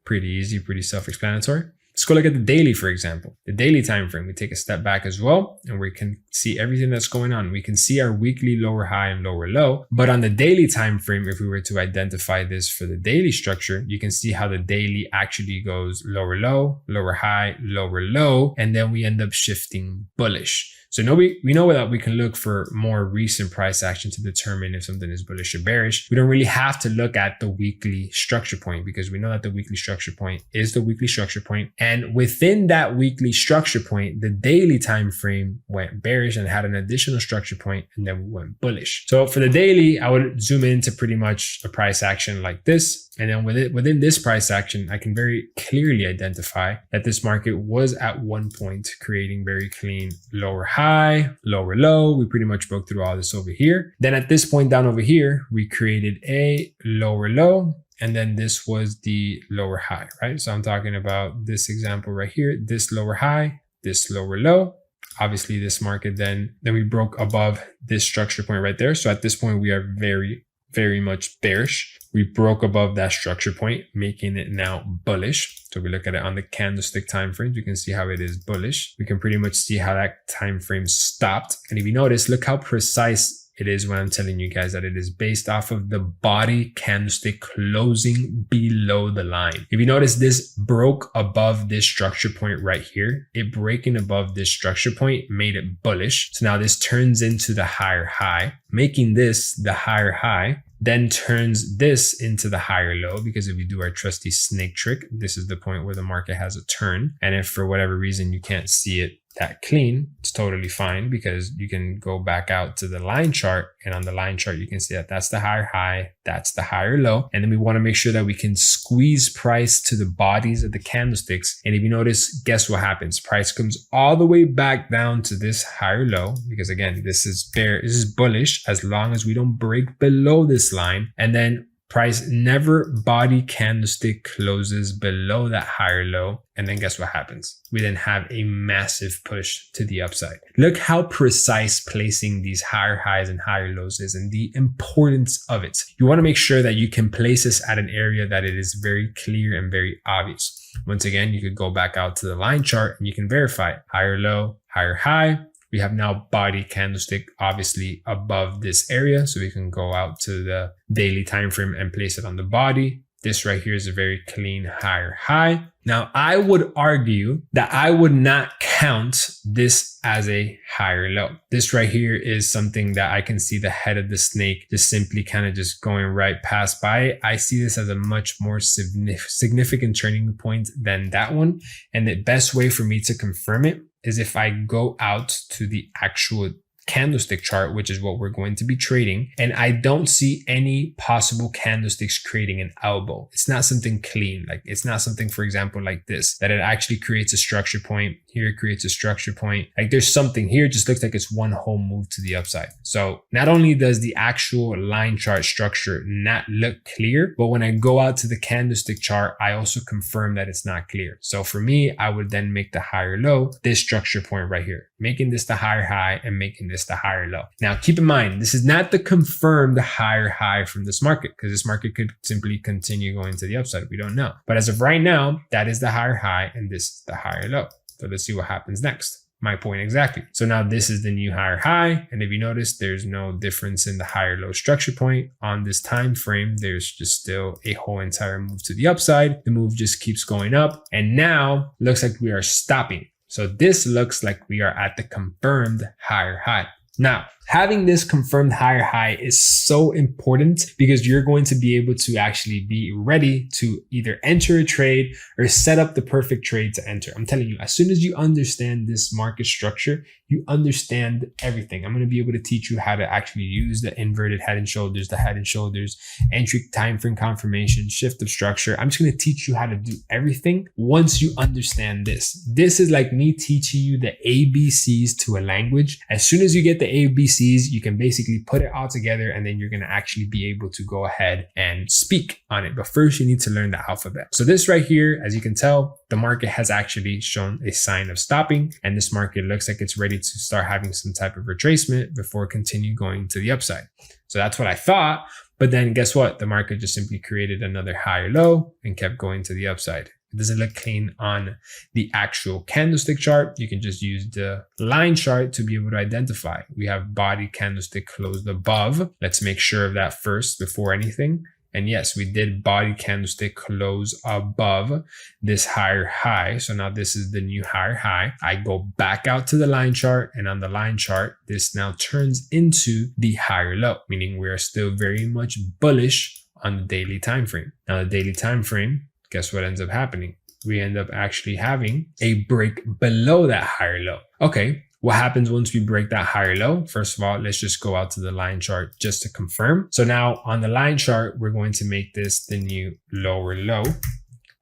Pretty easy, pretty self-explanatory. Let's go look at the daily, for example. The daily time frame, we take a step back as well, and we can see everything that's going on. We can see our weekly lower high and lower low. But on the daily time frame, if we were to identify this for the daily structure, you can see how the daily actually goes lower low, lower high, lower low, and then we end up shifting bullish. So we know that we can look for more recent price action to determine if something is bullish or bearish. We don't really have to look at the weekly structure point, because we know that the weekly structure point is the weekly structure point. And within that weekly structure point, the daily time frame went bearish and had an additional structure point, and then we went bullish. So for the daily, I would zoom into pretty much a price action like this. And then within this price action, I can very clearly identify that this market was at one point creating very clean lower high, lower low. We pretty much broke through all this over here. Then at this point down over here, we created a lower low. And then this was the lower high, right? So I'm talking about this example right here, this lower high, this lower low. Obviously this market then we broke above this structure point right there. So at this point, we are very, very much bearish. We broke above that structure point, making it now bullish. So we look at it on the candlestick time frames. You can see how it is bullish. We can pretty much see how that time frame stopped. And if you notice, look how precise it is when I'm telling you guys that it is based off of the body candlestick closing below the line. If you notice, this broke above this structure point right here. It breaking above this structure point made it bullish. So now this turns into the higher high, making this the higher high, then turns this into the higher low, because if you do our trusty snake trick, this is the point where the market has a turn. And if for whatever reason you can't see it that clean, it's totally fine because you can go back out to the line chart, and on the line chart you can see that that's the higher high, that's the higher low, and then we want to make sure that we can squeeze price to the bodies of the candlesticks. And if you notice, guess what happens? Price comes all the way back down to this higher low, because again, this is bullish as long as we don't break below this line, and then price never body candlestick closes below that higher low. And then guess what happens? We then have a massive push to the upside. Look how precise placing these higher highs and higher lows is, and the importance of it. You want to make sure that you can place this at an area that it is very clear and very obvious. Once again, you could go back out to the line chart and you can verify higher low, higher high. We have now body candlestick obviously above this area. So we can go out to the daily time frame and place it on the body. This right here is a very clean higher high. Now, I would argue that I would not count this as a higher low. This right here is something that I can see the head of the snake just simply kind of just going right past by. I see this as a much more significant turning point than that one. And the best way for me to confirm it is if I go out to the actual candlestick chart, which is what we're going to be trading, and I don't see any possible candlesticks creating an elbow. It's not something clean. Like it's not something, for example, like this, that it actually creates a structure point. Here it creates a structure point. Like there's something here. It just looks like it's one whole move to the upside. So not only does the actual line chart structure not look clear, but when I go out to the candlestick chart, I also confirm that it's not clear. So for me, I would then make the higher low this structure point right here, making this the higher high and making this the higher low. Now, keep in mind, this is not the confirmed higher high from this market, because this market could simply continue going to the upside. We don't know. But as of right now, that is the higher high and this is the higher low. So let's see what happens next. My point exactly. So now this is the new higher high. And if you notice, there's no difference in the higher low structure point on this time frame. There's just still a whole entire move to the upside. The move just keeps going up. And now looks like we are stopping. So this looks like we are at the confirmed higher high. Now, having this confirmed higher high is so important because you're going to be able to actually be ready to either enter a trade or set up the perfect trade to enter. I'm telling you, as soon as you understand this market structure, you understand everything. I'm going to be able to teach you how to actually use the inverted head and shoulders, the head and shoulders, entry time frame confirmation, shift of structure. I'm just going to teach you how to do everything once you understand this. This is like me teaching you the ABCs to a language. As soon as you get the ABCs, you can basically put it all together and then you're going to actually be able to go ahead and speak on it. But first you need to learn the alphabet. So this right here, as you can tell, the market has actually shown a sign of stopping, and this market looks like it's ready to start having some type of retracement before continue going to the upside. So that's what I thought. But then guess what? The market just simply created another higher low and kept going to the upside. It doesn't look clean on the actual candlestick chart. You can just use the line chart to be able to identify. We have body candlestick closed above. Let's make sure of that first before anything. And yes, we did body candlestick close above this higher high. So now this is the new higher high. I go back out to the line chart, and on the line chart, this now turns into the higher low, meaning we are still very much bullish on the daily time frame. Now the daily time frame, guess what ends up happening? We end up actually having a break below that higher low. Okay, what happens once we break that higher low? First of all, let's just go out to the line chart just to confirm. So now on the line chart, we're going to make this the new lower low.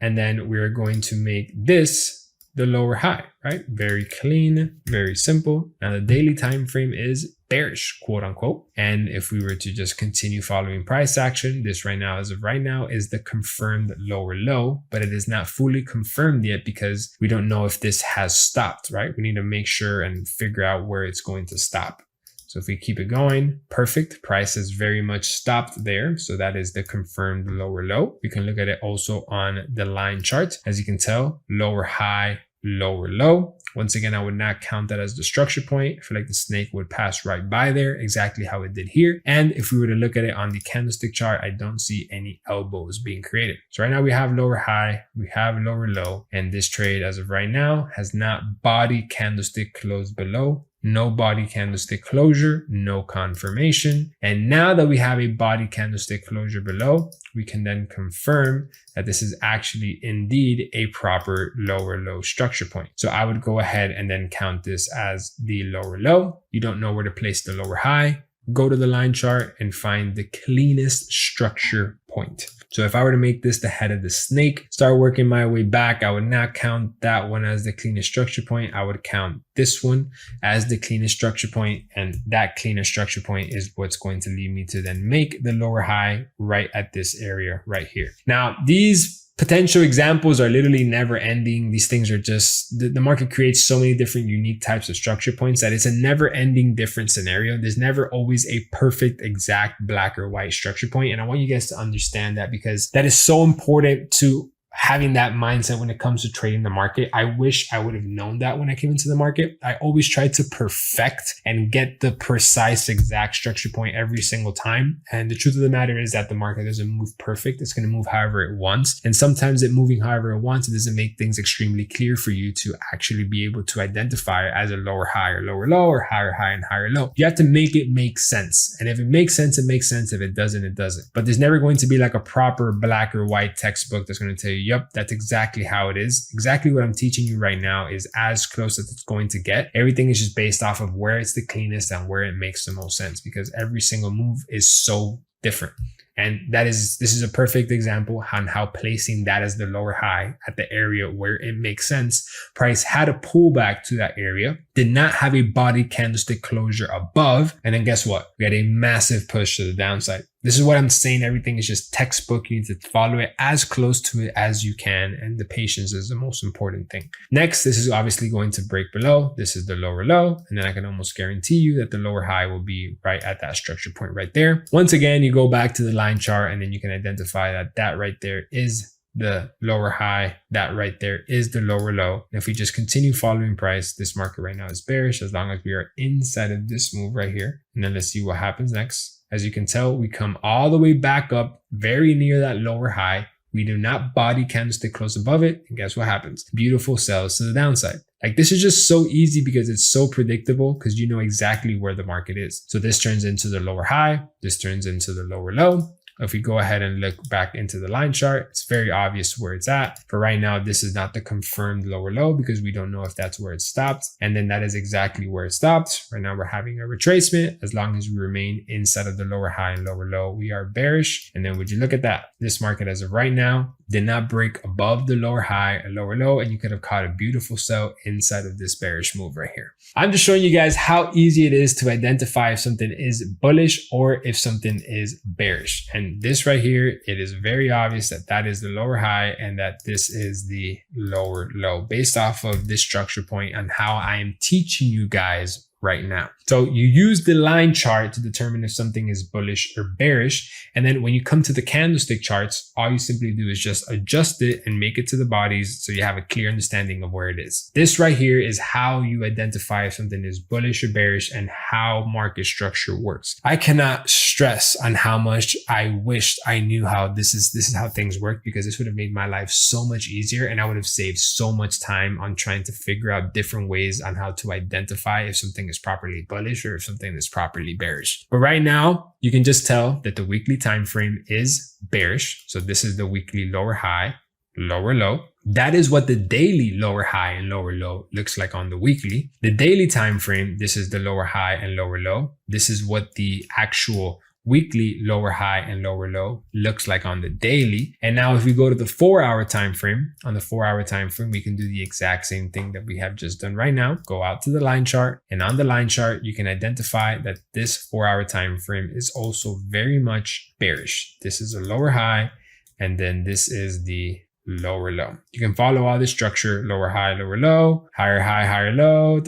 And then we're going to make this the lower high, right? Very clean, very simple. Now the daily time frame is bearish, quote unquote. And if we were to just continue following price action, this right now, as of right now, is the confirmed lower low, but it is not fully confirmed yet because we don't know if this has stopped, right? We need to make sure and figure out where it's going to stop. So if we keep it going, perfect. Price has very much stopped there. So that is the confirmed lower low. We can look at it also on the line chart. As you can tell, lower high, lower low. Once again, I would not count that as the structure point. I feel like the snake would pass right by there, exactly how it did here. And if we were to look at it on the candlestick chart, I don't see any elbows being created. So right now we have lower high, we have lower low, and this trade as of right now has not body candlestick closed below no body candlestick closure, no confirmation. And now that we have a body candlestick closure below, we can then confirm that this is actually indeed a proper lower low structure point. So I would go ahead and then count this as the lower low. You don't know where to place the lower high, go to the line chart and find the cleanest structure point. So if I were to make this the head of the snake, start working my way back, I would not count that one as the cleanest structure point. I would count this one as the cleanest structure point, and that cleanest structure point is what's going to lead me to then make the lower high right at this area right here. Now, these potential examples are literally never ending. These things are just, the market creates so many different unique types of structure points that it's a never ending different scenario. There's never always a perfect exact black or white structure point. And I want you guys to understand that, because that is so important to having that mindset when it comes to trading the market. I wish I would have known that when I came into the market. I always tried to perfect and get the precise exact structure point every single time. And the truth of the matter is that the market doesn't move perfect. It's going to move however it wants. And sometimes it moving however it wants, it doesn't make things extremely clear for you to actually be able to identify it as a lower high or lower low, or higher high and higher low. You have to make it make sense. And if it makes sense, it makes sense. If it doesn't, it doesn't. But there's never going to be like a proper black or white textbook that's going to tell you, yep, that's exactly how it is. Exactly what I'm teaching you right now is as close as it's going to get. Everything is just based off of where it's the cleanest and where it makes the most sense, because every single move is so different. And this is a perfect example on how placing that as the lower high at the area where it makes sense. Price had a pullback to that area, did not have a body candlestick closure above. And then guess what? We had a massive push to the downside. This is what I'm saying. Everything is just textbook. You need to follow it as close to it as you can. And the patience is the most important thing. Next, this is obviously going to break below. This is the lower low. And then I can almost guarantee you that the lower high will be right at that structure point right there. Once again, you go back to the line chart and then you can identify that that right there is the lower high, that right there is the lower low. And if we just continue following price, this market right now is bearish as long as we are inside of this move right here. And then let's see what happens next. As you can tell, we come all the way back up very near that lower high. We do not body candlestick close above it. And guess what happens? Beautiful sells to the downside. Like, this is just so easy because it's so predictable, because you know exactly where the market is. So this turns into the lower high. This turns into the lower low. If we go ahead and look back into the line chart, it's very obvious where it's at. For right now, this is not the confirmed lower low because we don't know if that's where it stopped. And then that is exactly where it stopped. Right now, we're having a retracement. As long as we remain inside of the lower high and lower low, we are bearish. And then would you look at that? This market as of right now did not break above the lower high and lower low, and you could have caught a beautiful sell inside of this bearish move right here. I'm just showing you guys how easy it is to identify if something is bullish or if something is bearish. And this right here, it is very obvious that that is the lower high and that this is the lower low based off of this structure point and how I am teaching you guys right now. So you use the line chart to determine if something is bullish or bearish. And then when you come to the candlestick charts, all you simply do is just adjust it and make it to the bodies so you have a clear understanding of where it is. This right here is how you identify if something is bullish or bearish and how market structure works. I cannot stress on how much I wished I knew how this is how things work, because this would have made my life so much easier and I would have saved so much time on trying to figure out different ways on how to identify if something is properly bullish or if something is properly bearish. But right now, you can just tell that the weekly time frame is bearish. So this is the weekly lower high, lower low. That is what the daily lower high and lower low looks like on the weekly. The daily time frame, this is the lower high and lower low. This is what the actual weekly lower high and lower low looks like on the daily. And now if we go to the 4-hour time frame, on the 4-hour time frame, we can do the exact same thing that we have just done right now. Go out to the line chart, and on the line chart, you can identify that this 4-hour time frame is also very much bearish. This is a lower high, and then this is the lower low. You can follow all this structure: lower high, lower low, higher high, higher low,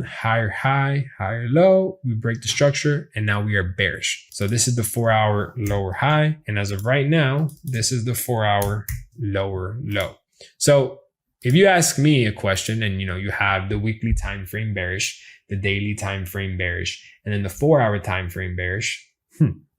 higher high, higher low. We break the structure and now we are bearish. So this is the 4-hour lower high. And as of right now, this is the 4-hour lower low. So if you ask me a question and you have the weekly time frame bearish, the daily time frame bearish, and then the 4-hour time frame bearish,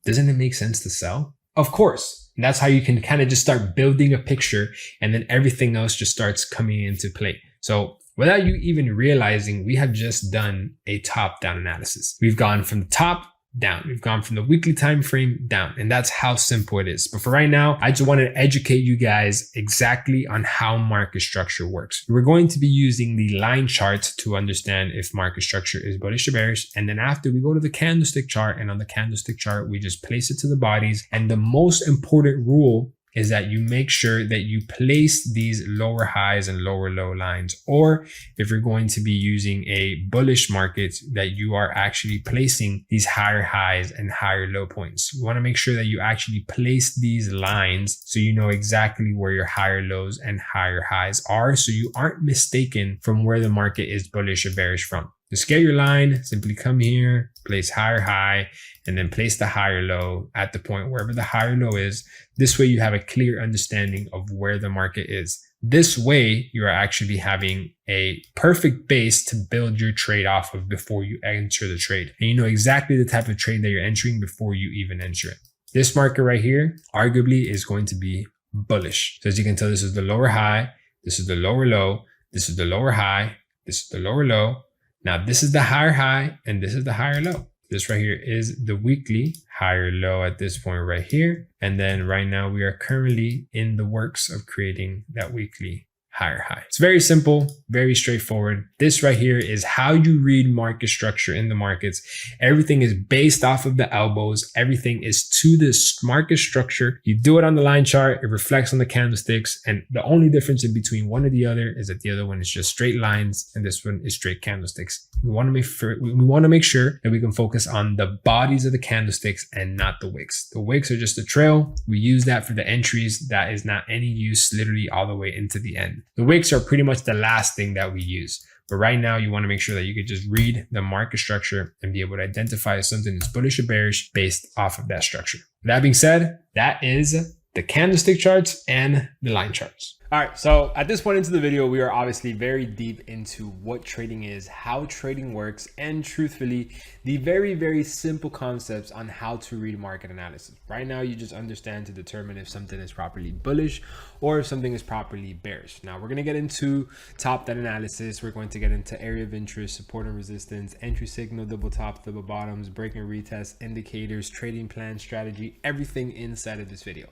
doesn't it make sense to sell? Of course. And that's how you can kind of just start building a picture, and then everything else just starts coming into play. So Without you even realizing, we have just done a top-down analysis. We've gone from the top down. We've gone from the weekly time frame down, and that's how simple it is. But for right now, I just want to educate you guys exactly on how market structure works. We're going to be using the line charts to understand if market structure is bullish or bearish. And then after, we go to the candlestick chart, and on the candlestick chart, we just place it to the bodies. And the most important rule is that you make sure that you place these lower highs and lower low lines, or if you're going to be using a bullish market, that you are actually placing these higher highs and higher low points. You want to make sure that you actually place these lines so you know exactly where your higher lows and higher highs are, so you aren't mistaken from where the market is bullish or bearish from. To scale your line, simply come here, place higher high, and then place the higher low at the point wherever the higher low is. This way you have a clear understanding of where the market is. This way you are actually having a perfect base to build your trade off of before you enter the trade. And you know exactly the type of trade that you're entering before you even enter it. This market right here arguably is going to be bullish. So as you can tell, this is the lower high, this is the lower low, this is the lower high, this is the lower low. Now this is the higher high and this is the higher low. This right here is the weekly higher low at this point right here. And then right now we are currently in the works of creating that weekly higher high. It's very simple, very straightforward. This right here is how you read market structure in the markets. Everything is based off of the elbows. Everything is to this market structure. You do it on the line chart, it reflects on the candlesticks. And the only difference in between one or the other is that the other one is just straight lines and this one is straight candlesticks. We want to make sure that we can focus on the bodies of the candlesticks and not the wicks. The wicks are just a trail. We use that for the entries. That is not any use literally all the way into the end. The wicks are pretty much the last thing that we use. But right now, you want to make sure that you could just read the market structure and be able to identify if something is bullish or bearish based off of that structure. That being said, that is the candlestick charts and the line charts. All right, so at this point into the video, we are obviously very deep into what trading is, how trading works, and truthfully, the very, very simple concepts on how to read market analysis. Right now, you just understand to determine if something is properly bullish or if something is properly bearish. Now, we're going to get into top-down analysis. We're going to get into area of interest, support and resistance, entry signal, double top, double bottoms, break and retest, indicators, trading plan, strategy, everything inside of this video.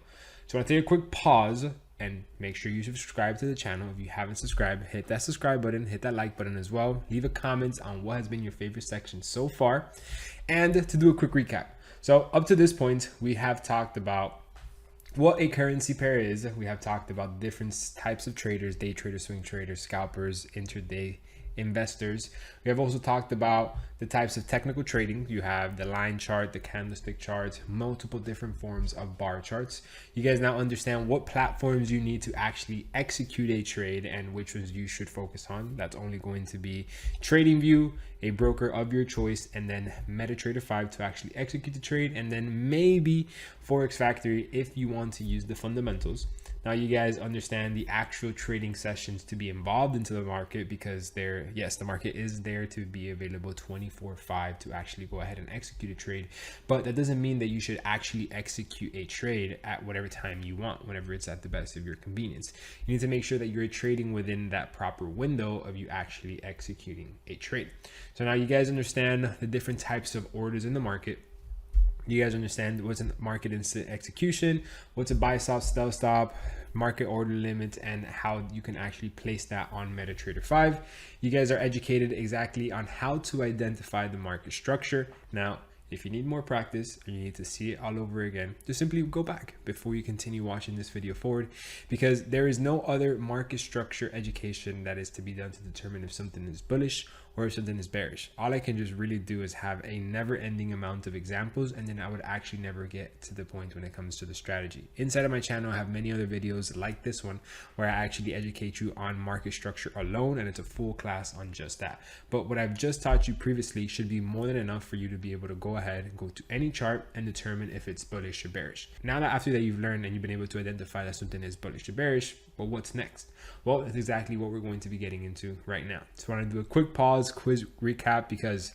So I want to take a quick pause and make sure you subscribe to the channel. If you haven't subscribed, hit that subscribe button, hit that like button as well. Leave a comment on what has been your favorite section so far. And to do a quick recap. So up to this point, we have talked about what a currency pair is. We have talked about different types of traders, day traders, swing traders, scalpers, intraday investors. We have also talked about the types of technical trading. You have the line chart, the candlestick chart, multiple different forms of bar charts. You guys now understand what platforms you need to actually execute a trade and which ones you should focus on. That's only going to be TradingView, a broker of your choice, and then MetaTrader 5 to actually execute the trade, and then maybe Forex Factory if you want to use the fundamentals. Now you guys understand the actual trading sessions to be involved into the market, because yes, the market is there to be available 24/5 to actually go ahead and execute a trade. But that doesn't mean that you should actually execute a trade at whatever time you want, whenever it's at the best of your convenience. You need to make sure that you're trading within that proper window of you actually executing a trade. So now you guys understand the different types of orders in the market. You guys understand what's a market instant execution, what's a buy stop, sell stop, market order limit, and how you can actually place that on MetaTrader 5. You guys are educated exactly on how to identify the market structure. Now, if you need more practice or you need to see it all over again, just simply go back before you continue watching this video forward, because there is no other market structure education that is to be done to determine if something is bullish or if something is bearish. All I can just really do is have a never-ending amount of examples, and then I would actually never get to the point when it comes to the strategy. Inside of my channel, I have many other videos like this one where I actually educate you on market structure alone, and it's a full class on just that. But what I've just taught you previously should be more than enough for you to be able to go ahead and go to any chart and determine if it's bullish or bearish. Now that after that you've learned and you've been able to identify that something is bullish or bearish, well, what's next? Well, that's exactly what we're going to be getting into right now. So I want to do a quick pause, quiz recap, because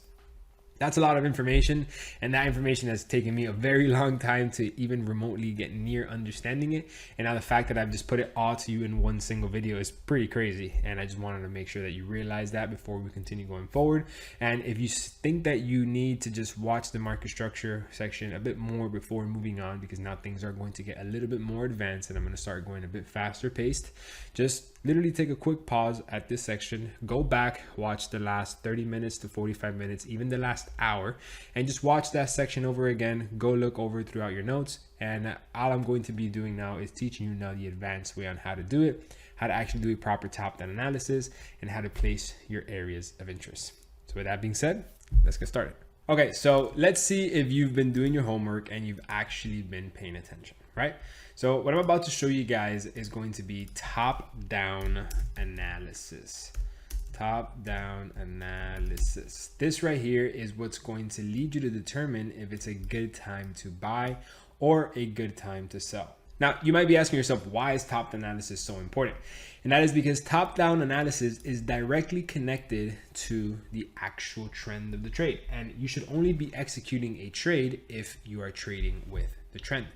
That's a lot of information, and that information has taken me a very long time to even remotely get near understanding it. And now the fact that I've just put it all to you in one single video is pretty crazy, and I just wanted to make sure that you realize that before we continue going forward. And if you think that you need to just watch the market structure section a bit more before moving on, because now things are going to get a little bit more advanced and I'm going to start going a bit faster paced, just literally take a quick pause at this section, go back, watch the last 30 minutes to 45 minutes, even the last hour, and just watch that section over again. Go look over throughout your notes, and all I'm going to be doing now is teaching you now the advanced way on how to do it, how to actually do a proper top-down analysis, and how to place your areas of interest. So with that being said, let's get started. Okay, so let's see if you've been doing your homework and you've actually been paying attention, right? So what I'm about to show you guys is going to be top-down analysis. Top-down analysis. This right here is what's going to lead you to determine if it's a good time to buy or a good time to sell. Now, you might be asking yourself, why is top-down analysis so important? And that is because top-down analysis is directly connected to the actual trend of the trade. And you should only be executing a trade if you are trading with the trend.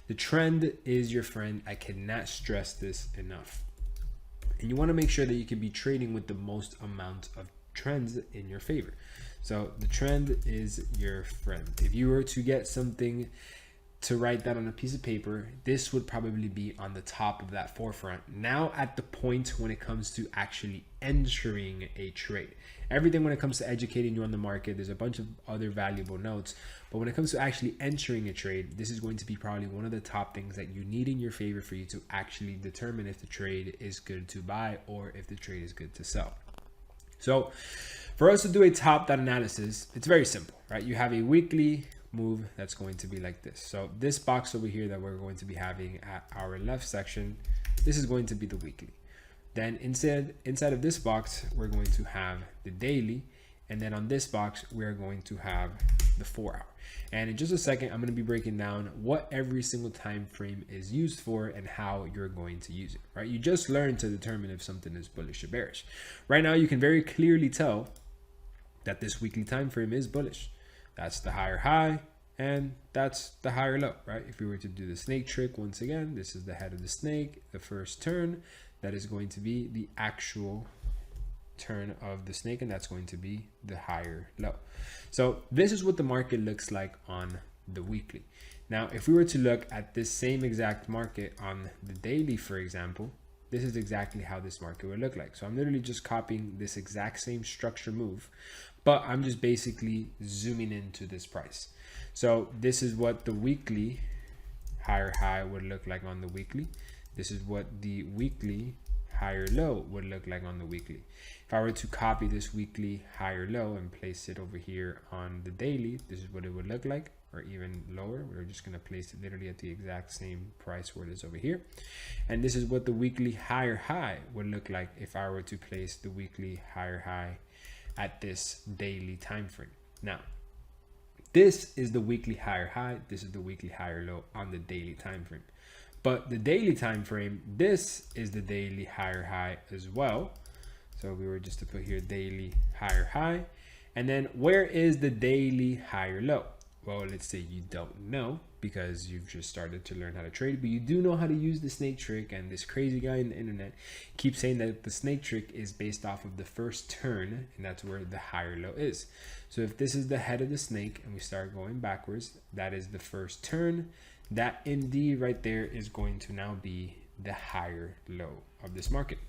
The trend is your friend. I cannot stress this enough. And you want to make sure that you can be trading with the most amount of trends in your favor. So the trend is your friend. If you were to get something to write that on a piece of paper, this would probably be on the top of that forefront. Now at the point when it comes to actually entering a trade. Everything when it comes to educating you on the market, there's a bunch of other valuable notes, but when it comes to actually entering a trade, this is going to be probably one of the top things that you need in your favor for you to actually determine if the trade is good to buy or if the trade is good to sell. So for us to do a top-down analysis, it's very simple, right? You have a weekly move that's going to be like this. So this box over here that we're going to be having at our left section, this is going to be the weekly. Then inside of this box, we're going to have the daily. And then on this box, we're going to have the 4 hour. And in just a second, I'm going to be breaking down what every single time frame is used for and how you're going to use it, right? You just learned to determine if something is bullish or bearish. Right now, you can very clearly tell that this weekly time frame is bullish. That's the higher high and that's the higher low, right? If we were to do the snake trick, once again, this is the head of the snake, the first turn. That is going to be the actual turn of the snake, and that's going to be the higher low. So this is what the market looks like on the weekly. Now, if we were to look at this same exact market on the daily, for example, this is exactly how this market would look like. So I'm literally just copying this exact same structure move, but I'm just basically zooming into this price. So this is what the weekly higher high would look like on the weekly. This is what the weekly higher low would look like on the weekly. If I were to copy this weekly higher low and place it over here on the daily, this is what it would look like, or even lower. We're just going to place it literally at the exact same price where it is over here. And this is what the weekly higher high would look like if I were to place the weekly higher high at this daily time frame. Now, this is the weekly higher high. This is the weekly higher low on the daily time frame. But the daily time frame, this is the daily higher high as well. So we were just to put here daily higher high. And then where is the daily higher low? Well, let's say you don't know because you've just started to learn how to trade, but you do know how to use the snake trick. And this crazy guy in the internet keeps saying that the snake trick is based off of the first turn, and that's where the higher low is. So if this is the head of the snake and we start going backwards, that is the first turn. That indeed right there is going to now be the higher low of this market.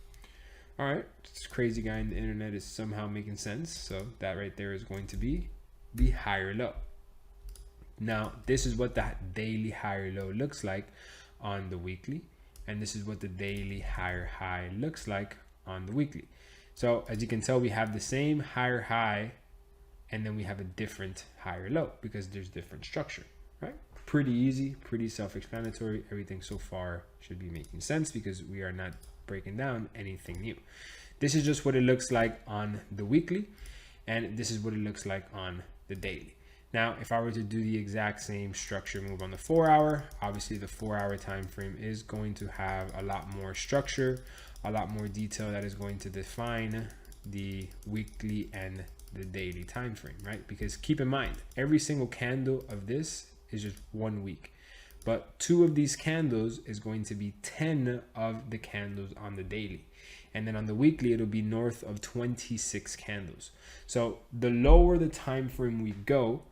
All right, this crazy guy in the internet is somehow making sense. So that right there is going to be the higher low. Now, this is what that daily higher low looks like on the weekly. And this is what the daily higher high looks like on the weekly. So as you can tell, we have the same higher high and then we have a different higher low because there's different structure, right? Pretty easy, pretty self-explanatory. Everything so far should be making sense because we are not breaking down anything new. This is just what it looks like on the weekly, and this is what it looks like on the daily. Now, if I were to do the exact same structure move on the 4 hour, obviously the 4 hour time frame is going to have a lot more structure, a lot more detail that is going to define the weekly and the daily time frame, right? Because keep in mind, every single candle of this is just 1 week, but 2 of these candles is going to be 10 of the candles on the daily. And then on the weekly, it'll be north of 26 candles. So the lower the time frame we go,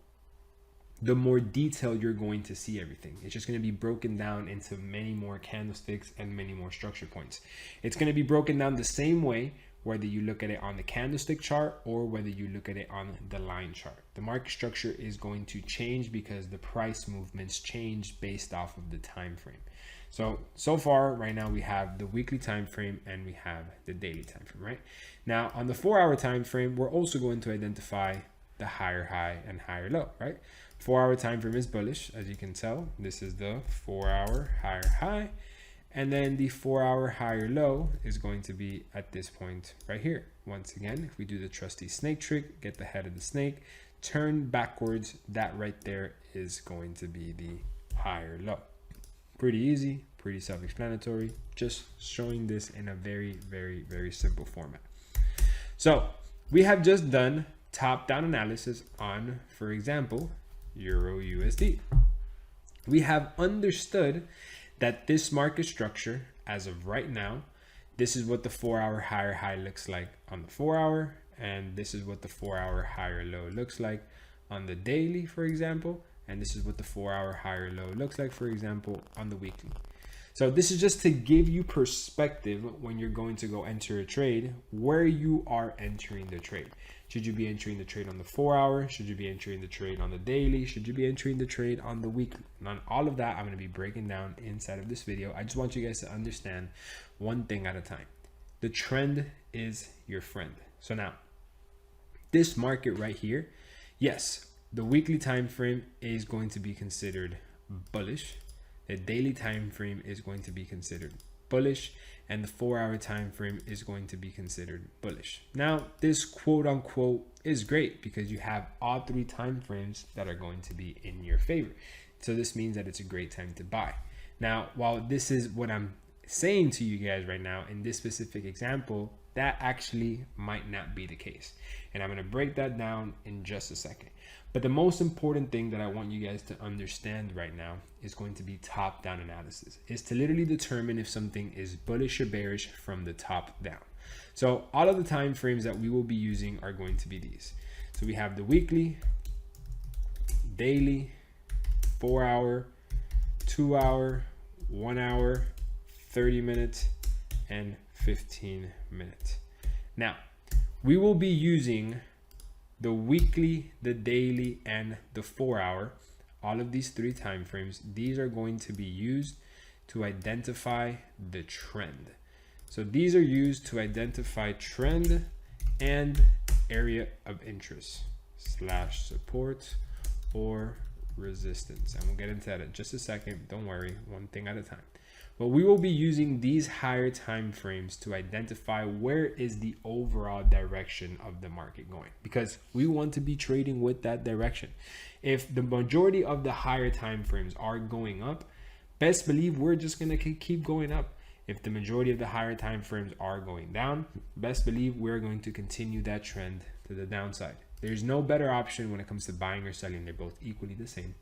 the more detailed you're going to see everything. It's just going to be broken down into many more candlesticks and many more structure points. It's going to be broken down the same way whether you look at it on the candlestick chart or whether you look at it on the line chart. The market structure is going to change because the price movements change based off of the time frame. So far right now we have the weekly time frame and we have the daily time frame, right? Now on the 4-hour time frame, we're also going to identify the higher high and higher low, right? 4-hour time frame is bullish, as you can tell. This is the 4-hour higher high, and then the 4-hour higher low is going to be at this point right here. Once again, if we do the trusty snake trick, get the head of the snake, turn backwards, that right there is going to be the higher low. Pretty easy, pretty self-explanatory, just showing this in a very, very, very simple format. So we have just done top-down analysis on, for example, Euro USD. We have understood that this market structure, as of right now, this is what the 4-hour higher high looks like on the 4-hour, and this is what the 4-hour higher low looks like on the daily, for example, and this is what the 4-hour higher low looks like, for example, on the weekly. So this is just to give you perspective when you're going to go enter a trade, where you are entering the trade. Should you be entering the trade on the 4-hour? Should you be entering the trade on the daily? Should you be entering the trade on the weekly? And on all of that, I'm going to be breaking down inside of this video. I just want you guys to understand one thing at a time. The trend is your friend. So now, this market right here, yes, the weekly time frame is going to be considered bullish. The daily time frame is going to be considered bullish, and the 4-hour time frame is going to be considered bullish. Now, this quote unquote is great because you have all 3 time frames that are going to be in your favor. So this means that it's a great time to buy. Now, while this is what I'm saying to you guys right now in this specific example, that actually might not be the case. And I'm going to break that down in just a second. But the most important thing that I want you guys to understand right now is going to be top-down analysis. Is to literally determine if something is bullish or bearish from the top down. So all of the time frames that we will be using are going to be these. So we have the weekly, daily, 4-hour, 2-hour, 1 hour, 30 minutes, and 15 minutes. Now, we will be using the weekly, the daily, and the 4-hour. All of these 3 time frames, these are going to be used to identify the trend. So these are used to identify trend and area of interest / support or resistance. And we'll get into that in just a second. Don't worry, one thing at a time. But we will be using these higher time frames to identify where is the overall direction of the market going, because we want to be trading with that direction. If the majority of the higher time frames are going up, best believe we're just going to keep going up. If the majority of the higher time frames are going down, best believe we're going to continue that trend to the downside. There's no better option when it comes to buying or selling. They're both equally the same.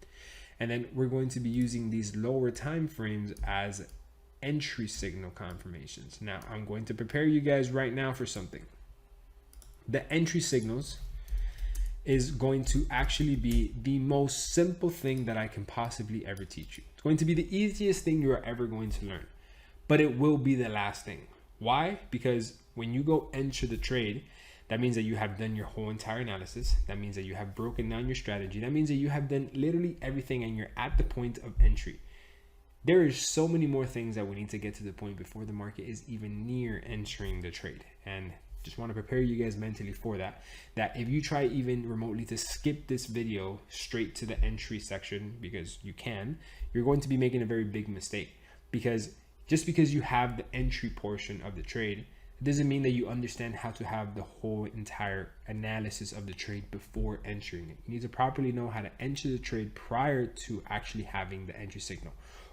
And then we're going to be using these lower time frames as entry signal confirmations. Now, I'm going to prepare you guys right now for something. The entry signals is going to actually be the most simple thing that I can possibly ever teach you. It's going to be the easiest thing you're ever going to learn, but it will be the last thing. Why? Because when you go enter the trade, that means that you have done your whole entire analysis. That means that you have broken down your strategy. That means that you have done literally everything and you're at the point of entry. There is so many more things that we need to get to the point before the market is even near entering the trade. And just want to prepare you guys mentally for that. That if you try even remotely to skip this video straight to the entry section, because you can, you're going to be making a very big mistake. Because just because you have the entry portion of the trade, it doesn't mean that you understand how to have the whole entire analysis of the trade before entering it. You need to properly know how to enter the trade prior to actually having the entry signal.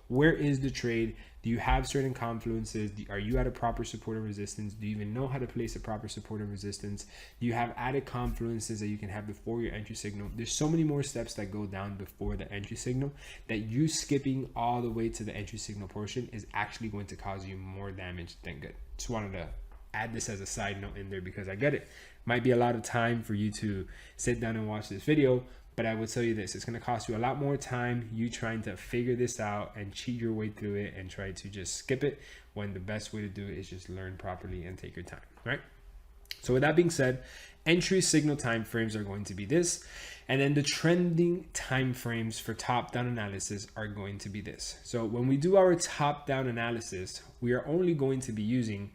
Where is the trade? Do you have certain confluences? Are you at a proper support and resistance? Do you even know how to place a proper support and resistance? Do you have added confluences that you can have before your entry signal? There's so many more steps that go down before the entry signal that you skipping all the way to the entry signal portion is actually going to cause you more damage than good. Just wanted to add this as a side note in there because I get it. Might be a lot of time for you to sit down and watch this video, but I will tell you this, it's going to cost you a lot more time you trying to figure this out and cheat your way through it and try to just skip it, when the best way to do it is just learn properly and take your time, right? So with that being said, entry signal time frames are going to be this, and then the trending time frames for top-down analysis are going to be this. So when we do our top-down analysis, we are only going to be using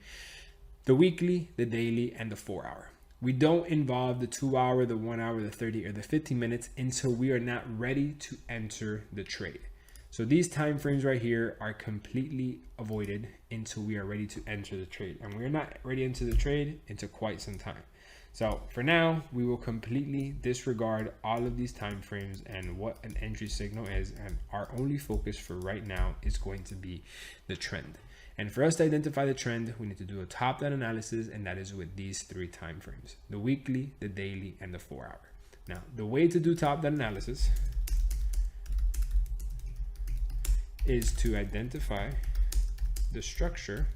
the weekly, the daily, and the 4-hour. We don't involve the 2-hour, the 1 hour, the 30, or the 15 minutes until we are not ready to enter the trade. So these time frames right here are completely avoided until we are ready to enter the trade. And we're not ready to enter the trade into quite some time. So for now, we will completely disregard all of these time frames and what an entry signal is. And our only focus for right now is going to be the trend. And for us to identify the trend, we need to do a top-down analysis, and that is with these 3 time frames: the weekly, the daily, and the 4-hour. Now, the way to do top-down analysis is to identify the structure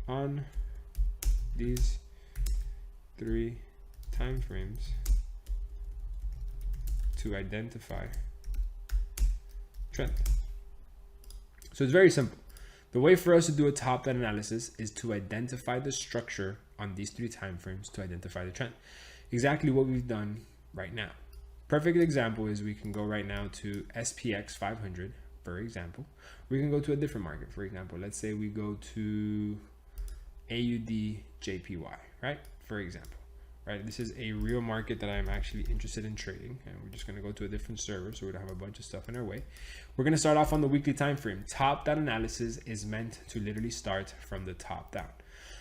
on these 3 time frames to identify trend. So it's very simple. The way for us to do a top-down analysis is to identify the structure on these 3 time frames to identify the trend. Exactly what we've done right now. Perfect example is we can go right now to SPX 500, for example. We can go to a different market. For example, let's say we go to AUD JPY, right? For example. Right, this is a real market that I'm actually interested in trading, and we're just going to go to a different server so we don't have a bunch of stuff in our way. We're going to start off on the weekly time frame. Top-down analysis is meant to literally start from the top down.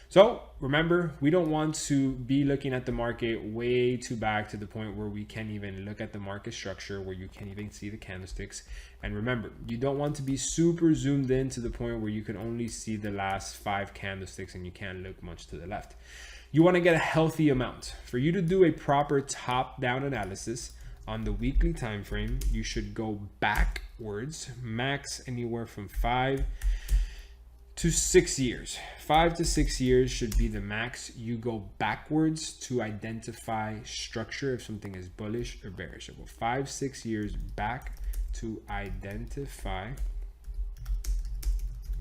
So remember, we don't want to be looking at the market way too back to the point where we can't even look at the market structure, where you can't even see the candlesticks. And remember, you don't want to be super zoomed in to the point where you can only see the last 5 candlesticks and you can't look much to the left. You want to get a healthy amount. For you to do a proper top-down analysis on the weekly time frame, you should go backwards, max anywhere from 5 to 6 years. 5 to 6 years should be the max. You go backwards to identify structure if something is bullish or bearish. So go 5-6 years back to identify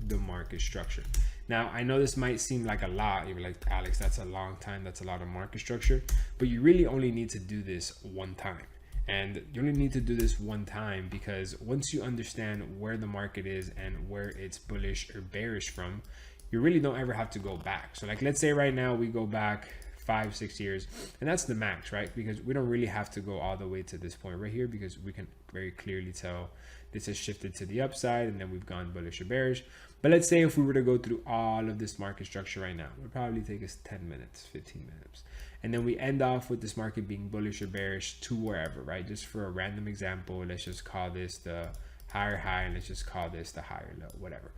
the market structure. Now, I know this might seem like a lot. You're like, Alex, that's a long time. That's a lot of market structure. But you really only need to do this one time. And you only need to do this one time because once you understand where the market is and where it's bullish or bearish from, you really don't ever have to go back. So like, let's say right now we go back 5-6 years, and that's the max, right? Because we don't really have to go all the way to this point right here, because we can very clearly tell this has shifted to the upside and then we've gone bullish or bearish. But let's say if we were to go through all of this market structure right now, it would probably take us 10 minutes, 15 minutes. And then we end off with this market being bullish or bearish to wherever, right? Just for a random example, let's just call this the higher high, and let's just call this the higher low, whatever.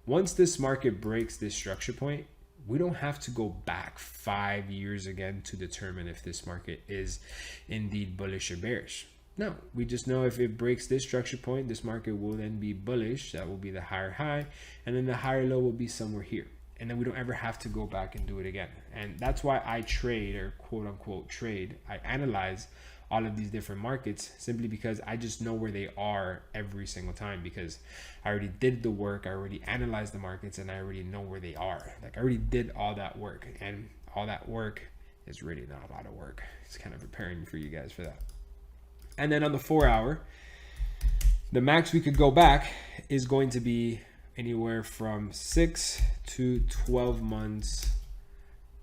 Once this market breaks this structure point, we don't have to go back 5 years again to determine if this market is indeed bullish or bearish. No, we just know if it breaks this structure point, this market will then be bullish. That will be the higher high, and then the higher low will be somewhere here. And then we don't ever have to go back and do it again. And that's why I trade, or quote unquote trade. I analyze all of these different markets simply because I just know where they are every single time, because I already did the work. I already analyzed the markets and I already know where they are. Like, I already did all that work, and all that work is really not a lot of work. It's kind of preparing for you guys for that. And then on the 4 hour, the max we could go back is going to be anywhere from 6 to 12 months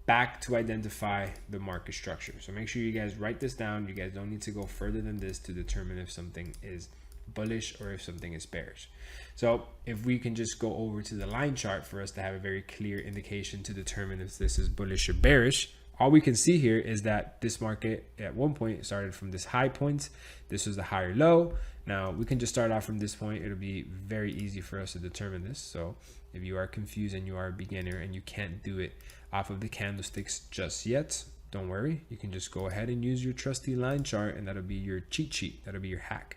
back to identify the market structure. So make sure you guys write this down. You guys don't need to go further than this to determine if something is bullish or if something is bearish. So if we can just go over to the line chart for us to have a very clear indication to determine if this is bullish or bearish, all we can see here is that this market at one point started from this high point. This was the higher low. Now we can just start off from this point. It'll be very easy for us to determine this. So if you are confused and you are a beginner and you can't do it off of the candlesticks just yet, don't worry. You can just go ahead and use your trusty line chart, and that'll be your cheat sheet. That'll be your hack.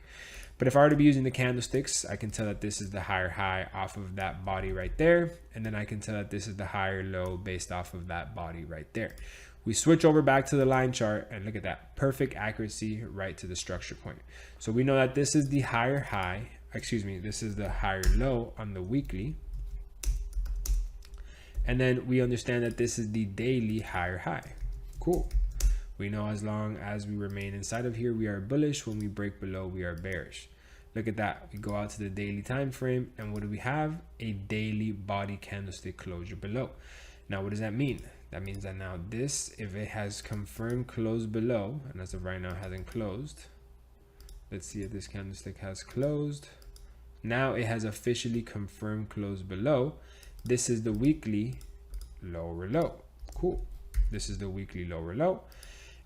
But if I were to be using the candlesticks, I can tell that this is the higher high off of that body right there. And then I can tell that this is the higher low based off of that body right there. We switch over back to the line chart and look at that perfect accuracy right to the structure point. So we know that this is the higher high, this is the higher low on the weekly. And then we understand that this is the daily higher high. Cool. We know as long as we remain inside of here, we are bullish. When we break below, we are bearish. Look at that. We go out to the daily time frame, and what do we have? A daily body candlestick closure below. Now, what does that mean? That means that now this, if it has confirmed close below, and as of right now hasn't closed. Let's see if this candlestick has closed. Now it has officially confirmed close below. This is the weekly lower low. Cool. This is the weekly lower low.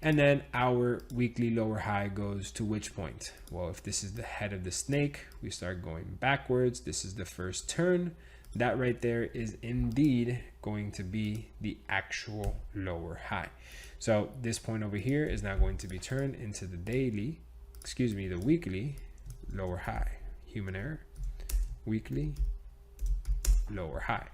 And then our weekly lower high goes to which point? Well, if this is the head of the snake, we start going backwards. This is the first turn. That right there is indeed going to be the actual lower high. So this point over here is now going to be turned into the the weekly lower high. Human error. Weekly lower high.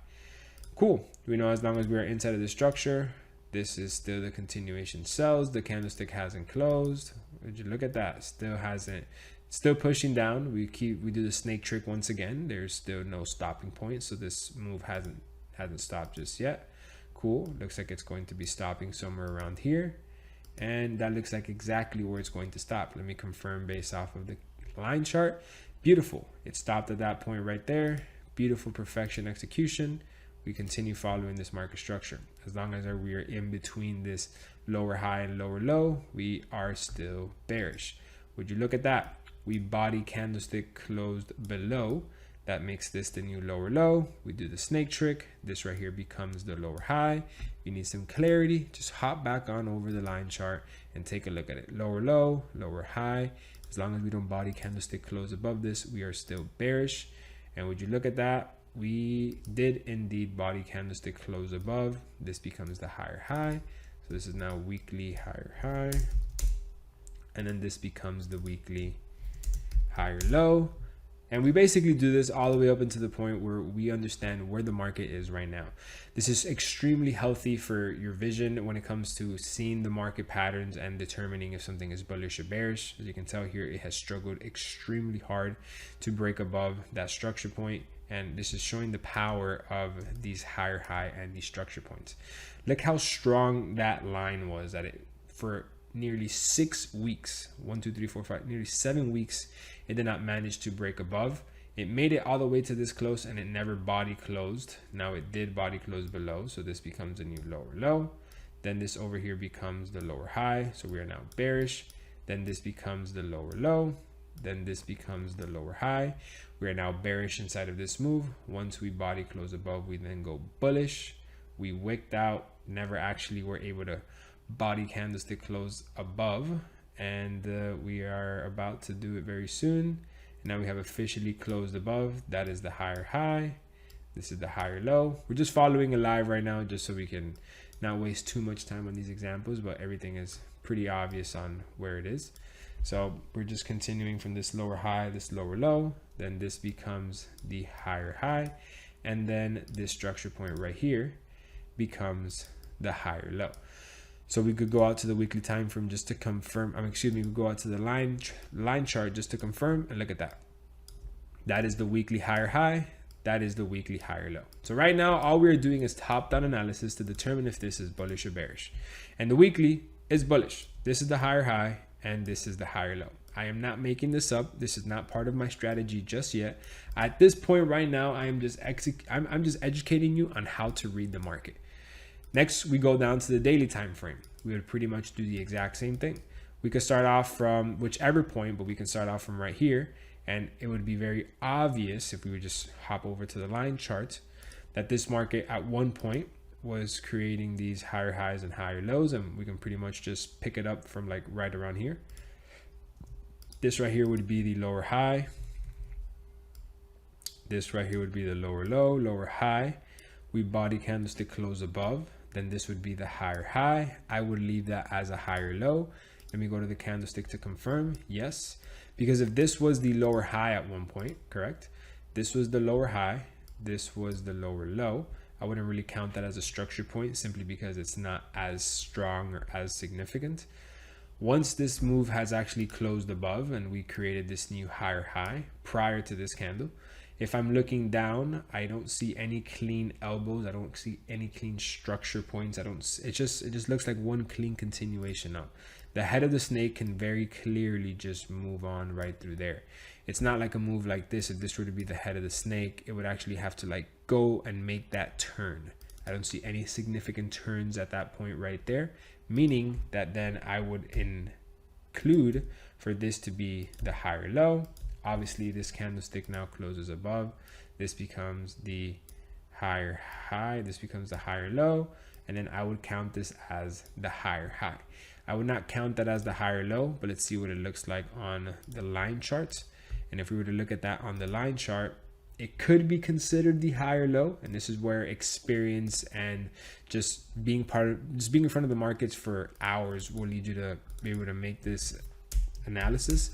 Cool. We know as long as we are inside of the structure, this is still the continuation sells. The candlestick hasn't closed. Would you look at that? Still pushing down. We do the snake trick once again. There's still no stopping point, so this move hasn't stopped just yet. Cool. Looks like it's going to be stopping somewhere around here, and that looks like exactly where it's going to stop. Let me confirm based off of the line chart. Beautiful. It stopped at that point right there. Beautiful perfection execution. We continue following this market structure. As long as we are in between this lower high and lower low, we are still bearish. Would you look at that? We body candlestick closed below. That makes this the new lower low. We do the snake trick. This right here becomes the lower high. If you need some clarity, just hop back on over the line chart and take a look at it. Lower low, lower high. As long as we don't body candlestick close above this, we are still bearish. And would you look at that? We did indeed body candlestick close above. This becomes the higher high. So this is now weekly higher high. And then this becomes the weekly higher low. And we basically do this all the way up into the point where we understand where the market is right now. This is extremely healthy for your vision when it comes to seeing the market patterns and determining if something is bullish or bearish. As you can tell here, it has struggled extremely hard to break above that structure point. And this is showing the power of these higher high and these structure points. Look how strong that line was at it for nearly 6 weeks. 1, 2, 3, 4, 5, nearly 7 weeks. It did not manage to break above. It made it all the way to this close and it never body closed. Now it did body close below. So this becomes a new lower low. Then this over here becomes the lower high. So we are now bearish. Then this becomes the lower low. Then this becomes the lower high. We are now bearish inside of this move. Once we body close above, we then go bullish. We wicked out, never actually were able to body candlestick close above. And we are about to do it very soon. Now we have officially closed above. That is the higher high. This is the higher low. We're just following a live right now just so we can not waste too much time on these examples, but everything is pretty obvious on where it is. So we're just continuing from this lower high, this lower low, then this becomes the higher high, and then this structure point right here becomes the higher low. So we could go out to the weekly time frame just to confirm, we go out to the line chart just to confirm, and look at that. That is the weekly higher high. That is the weekly higher low. So right now, all we're doing is top-down analysis to determine if this is bullish or bearish. And the weekly is bullish. This is the higher high, and this is the higher low. I am not making this up. This is not part of my strategy just yet. At this point right now, I'm just educating you on how to read the market. Next, we go down to the daily time frame. We would pretty much do the exact same thing. We could start off from whichever point, but we can start off from right here. And it would be very obvious if we would just hop over to the line chart that this market at one point was creating these higher highs and higher lows, and we can pretty much just pick it up from like right around here. This right here would be the lower high. This right here would be the lower low, lower high. We body candlestick close above. Then this would be the higher high. I would leave that as a higher low. Let me go to the candlestick to confirm. Yes, because if this was the lower high at one point, correct? This was the lower high. This was the lower low. I wouldn't really count that as a structure point simply because it's not as strong or as significant. Once this move has actually closed above and we created this new higher high prior to this candle, if I'm looking down, I don't see any clean elbows. I don't see any clean structure points. It just looks like one clean continuation up. The head of the snake can very clearly just move on right through there. It's not like a move like this. If this were to be the head of the snake, it would actually have to like go and make that turn. I don't see any significant turns at that point right there, meaning that then I would include for this to be the higher low. Obviously, this candlestick now closes above. This becomes the higher high. This becomes the higher low. And then I would count this as the higher high. I would not count that as the higher low, but let's see what it looks like on the line charts. And if we were to look at that on the line chart, it could be considered the higher low. And this is where experience and just being in front of the markets for hours will lead you to be able to make this analysis.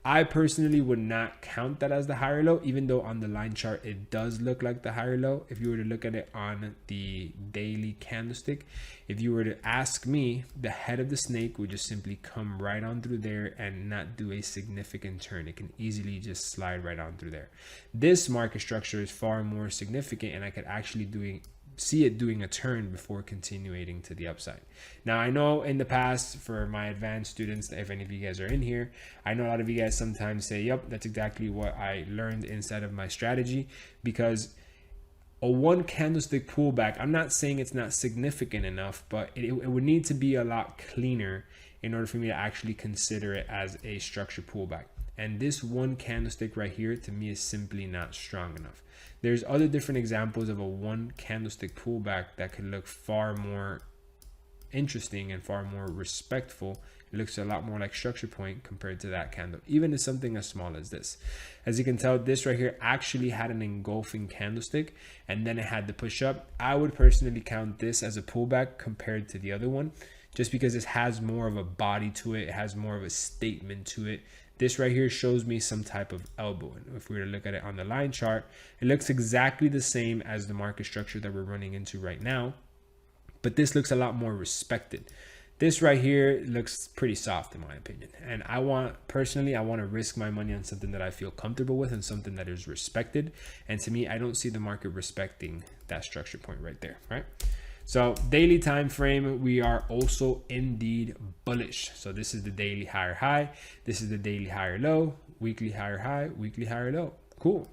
I personally would not count that as the higher low, even though on the line chart it does look like the higher low. If you were to look at it on the daily candlestick, if you were to ask me, the head of the snake would just simply come right on through there and not do a significant turn. It can easily just slide right on through there. This market structure is far more significant, and I could actually see it doing a turn before continuing to the upside. Now, I know in the past for my advanced students, if any of you guys are in here, I know a lot of you guys sometimes say, yep, that's exactly what I learned inside of my strategy, because a one candlestick pullback, I'm not saying it's not significant enough, but it would need to be a lot cleaner in order for me to actually consider it as a structure pullback. And this one candlestick right here to me is simply not strong enough. There's other different examples of a one candlestick pullback that could look far more interesting and far more respectful. It looks a lot more like structure point compared to that candle, even to something as small as this. As you can tell, this right here actually had an engulfing candlestick and then it had the push up. I would personally count this as a pullback compared to the other one, just because it has more of a body to it. It has more of a statement to it. This right here shows me some type of elbow. And if we were to look at it on the line chart, it looks exactly the same as the market structure that we're running into right now. But this looks a lot more respected. This right here looks pretty soft in my opinion. And personally, I want to risk my money on something that I feel comfortable with and something that is respected. And to me, I don't see the market respecting that structure point right there, right? So daily time frame, we are also indeed bullish. So this is the daily higher high. This is the daily higher low, weekly higher high, weekly higher low. Cool.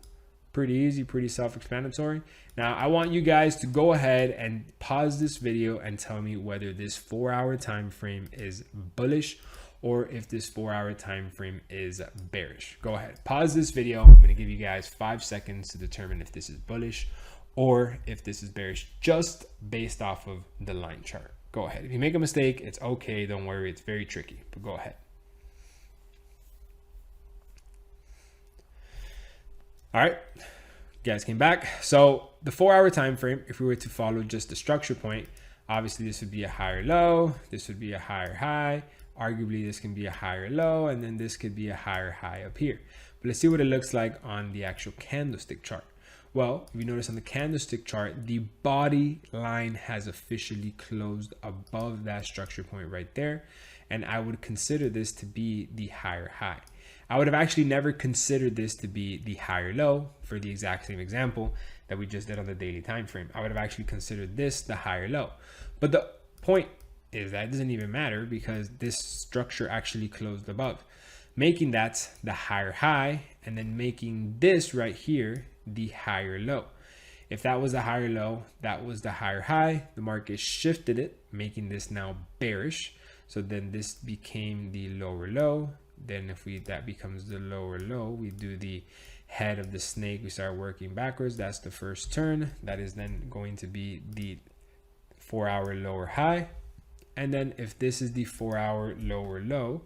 Pretty easy, pretty self-explanatory. Now I want you guys to go ahead and pause this video and tell me whether this 4-hour time frame is bullish or if this 4-hour time frame is bearish. Go ahead, pause this video. I'm going to give you guys 5 seconds to determine if this is bullish or if this is bearish, just based off of the line chart. Go ahead. If you make a mistake, it's okay. Don't worry. It's very tricky, but go ahead. All right, you guys came back. So the 4-hour time frame, if we were to follow just the structure point, obviously this would be a higher low. This would be a higher high. Arguably, this can be a higher low, and then this could be a higher high up here. But let's see what it looks like on the actual candlestick chart. Well, if you notice on the candlestick chart, the body line has officially closed above that structure point right there. And I would consider this to be the higher high. I would have actually never considered this to be the higher low for the exact same example that we just did on the daily time frame. I would have actually considered this the higher low. But the point is that it doesn't even matter because this structure actually closed above, making that the higher high and then making this right here the higher low. If that was the higher low, that was the higher high. The market shifted it, making this now bearish. So then this became the lower low. Then if that becomes the lower low, we do the head of the snake. We start working backwards. That's the first turn. That is then going to be the 4-hour lower high. And then if this is the 4-hour lower low,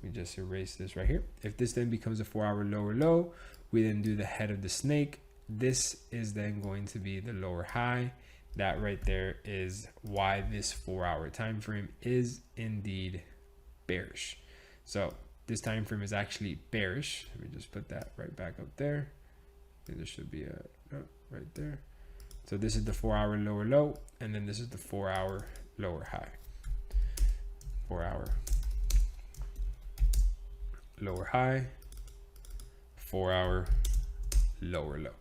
we just erase this right here. If this then becomes a 4-hour lower low, we then do the head of the snake. This is then going to be the lower high. That right there is why this 4-hour time frame is indeed bearish. So this time frame is actually bearish. Let me just put that right back up there. There should be a right there. So this is the 4-hour lower low, and then this is the 4-hour lower high. 4-hour lower high, 4-hour lower low.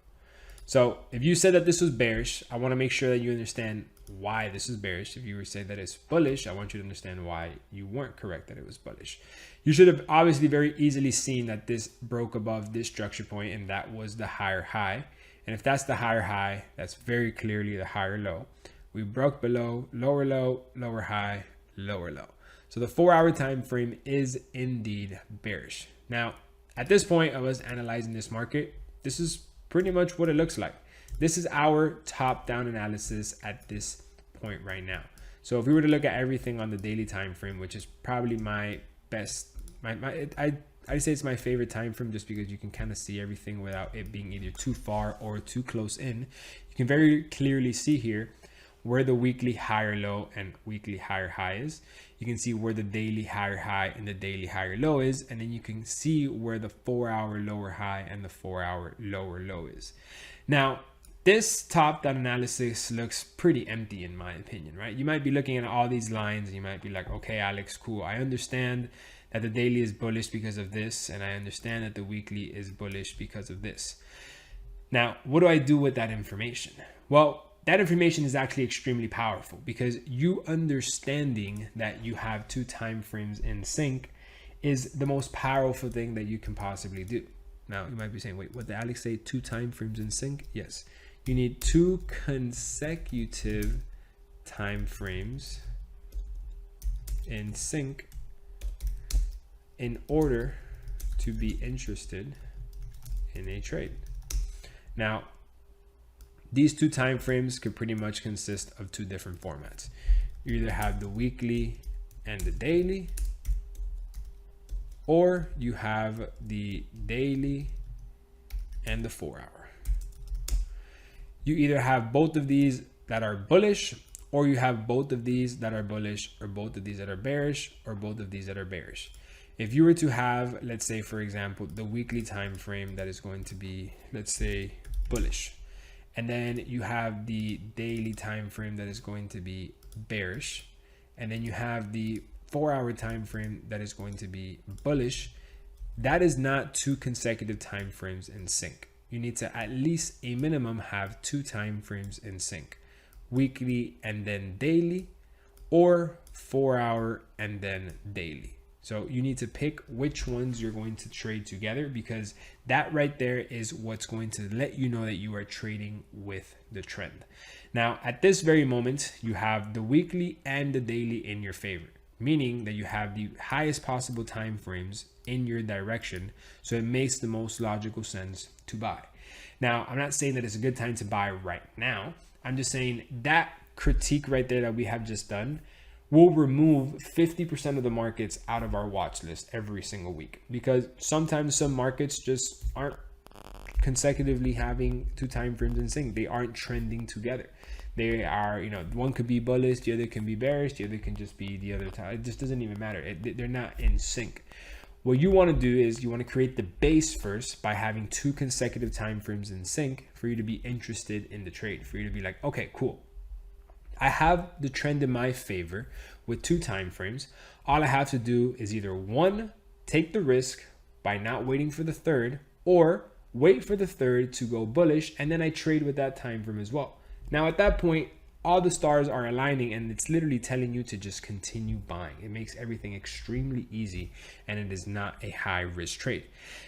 So if you said that this was bearish, I want to make sure that you understand why this is bearish. If you were saying that it's bullish, I want you to understand why you weren't correct that it was bullish. You should have obviously very easily seen that this broke above this structure point, and that was the higher high. And if that's the higher high, that's very clearly the higher low. We broke below, lower low, lower high, lower low. So the 4-hour time frame is indeed bearish. Now, at this point of us analyzing this market, this is pretty much what it looks like. This is our top-down analysis at this point right now. So if we were to look at everything on the daily time frame, which is probably my best, I'd say it's my favorite time frame, just because you can kind of see everything without it being either too far or too close in. You can very clearly see here where the weekly higher low and weekly higher high is. You can see where the daily higher high and the daily higher low is, and then you can see where the 4-hour lower high and the 4-hour lower low is. Now, this top-down analysis looks pretty empty in my opinion, right? You might be looking at all these lines and you might be like, okay, Alex, cool. I understand that the daily is bullish because of this, and I understand that the weekly is bullish because of this. Now, what do I do with that information? Well, that information is actually extremely powerful, because you understanding that you have two time frames in sync is the most powerful thing that you can possibly do. Now, you might be saying, wait, what did Alex say? 2 time frames in sync? Yes. You need 2 consecutive time frames in sync in order to be interested in a trade. Now, these 2 time frames could pretty much consist of 2 different formats. You either have the weekly and the daily, or you have the daily and the 4-hour. You either have both of these that are bullish, or you have both of these that are bullish, or both of these that are bearish, or both of these that are bearish. If you were to have, let's say, for example, the weekly time frame that is going to be, let's say, bullish, and then you have the daily time frame that is going to be bearish, and then you have the 4-hour time frame that is going to be bullish, that is not 2 consecutive time frames in sync. You need to at least a minimum have 2 time frames in sync, weekly and then daily, or 4-hour and then daily. So you need to pick which ones you're going to trade together, because that right there is what's going to let you know that you are trading with the trend. Now, at this very moment, you have the weekly and the daily in your favor, meaning that you have the highest possible time frames in your direction. So it makes the most logical sense to buy. Now, I'm not saying that it's a good time to buy right now. I'm just saying that critique right there that we have just done will remove 50% of the markets out of our watch list every single week, because sometimes some markets just aren't consecutively having 2 time frames in sync. They aren't trending together. They are, one could be bullish, the other can be bearish, the other can just be the other time. It just doesn't even matter. They're not in sync. What you want to do is you want to create the base first by having 2 consecutive time frames in sync for you to be interested in the trade, for you to be like, okay, cool. I have the trend in my favor with 2 time frames. All I have to do is either 1, take the risk by not waiting for the third, or wait for the third to go bullish, and then I trade with that time frame as well. Now at that point, all the stars are aligning, and it's literally telling you to just continue buying. It makes everything extremely easy, and it is not a high risk trade.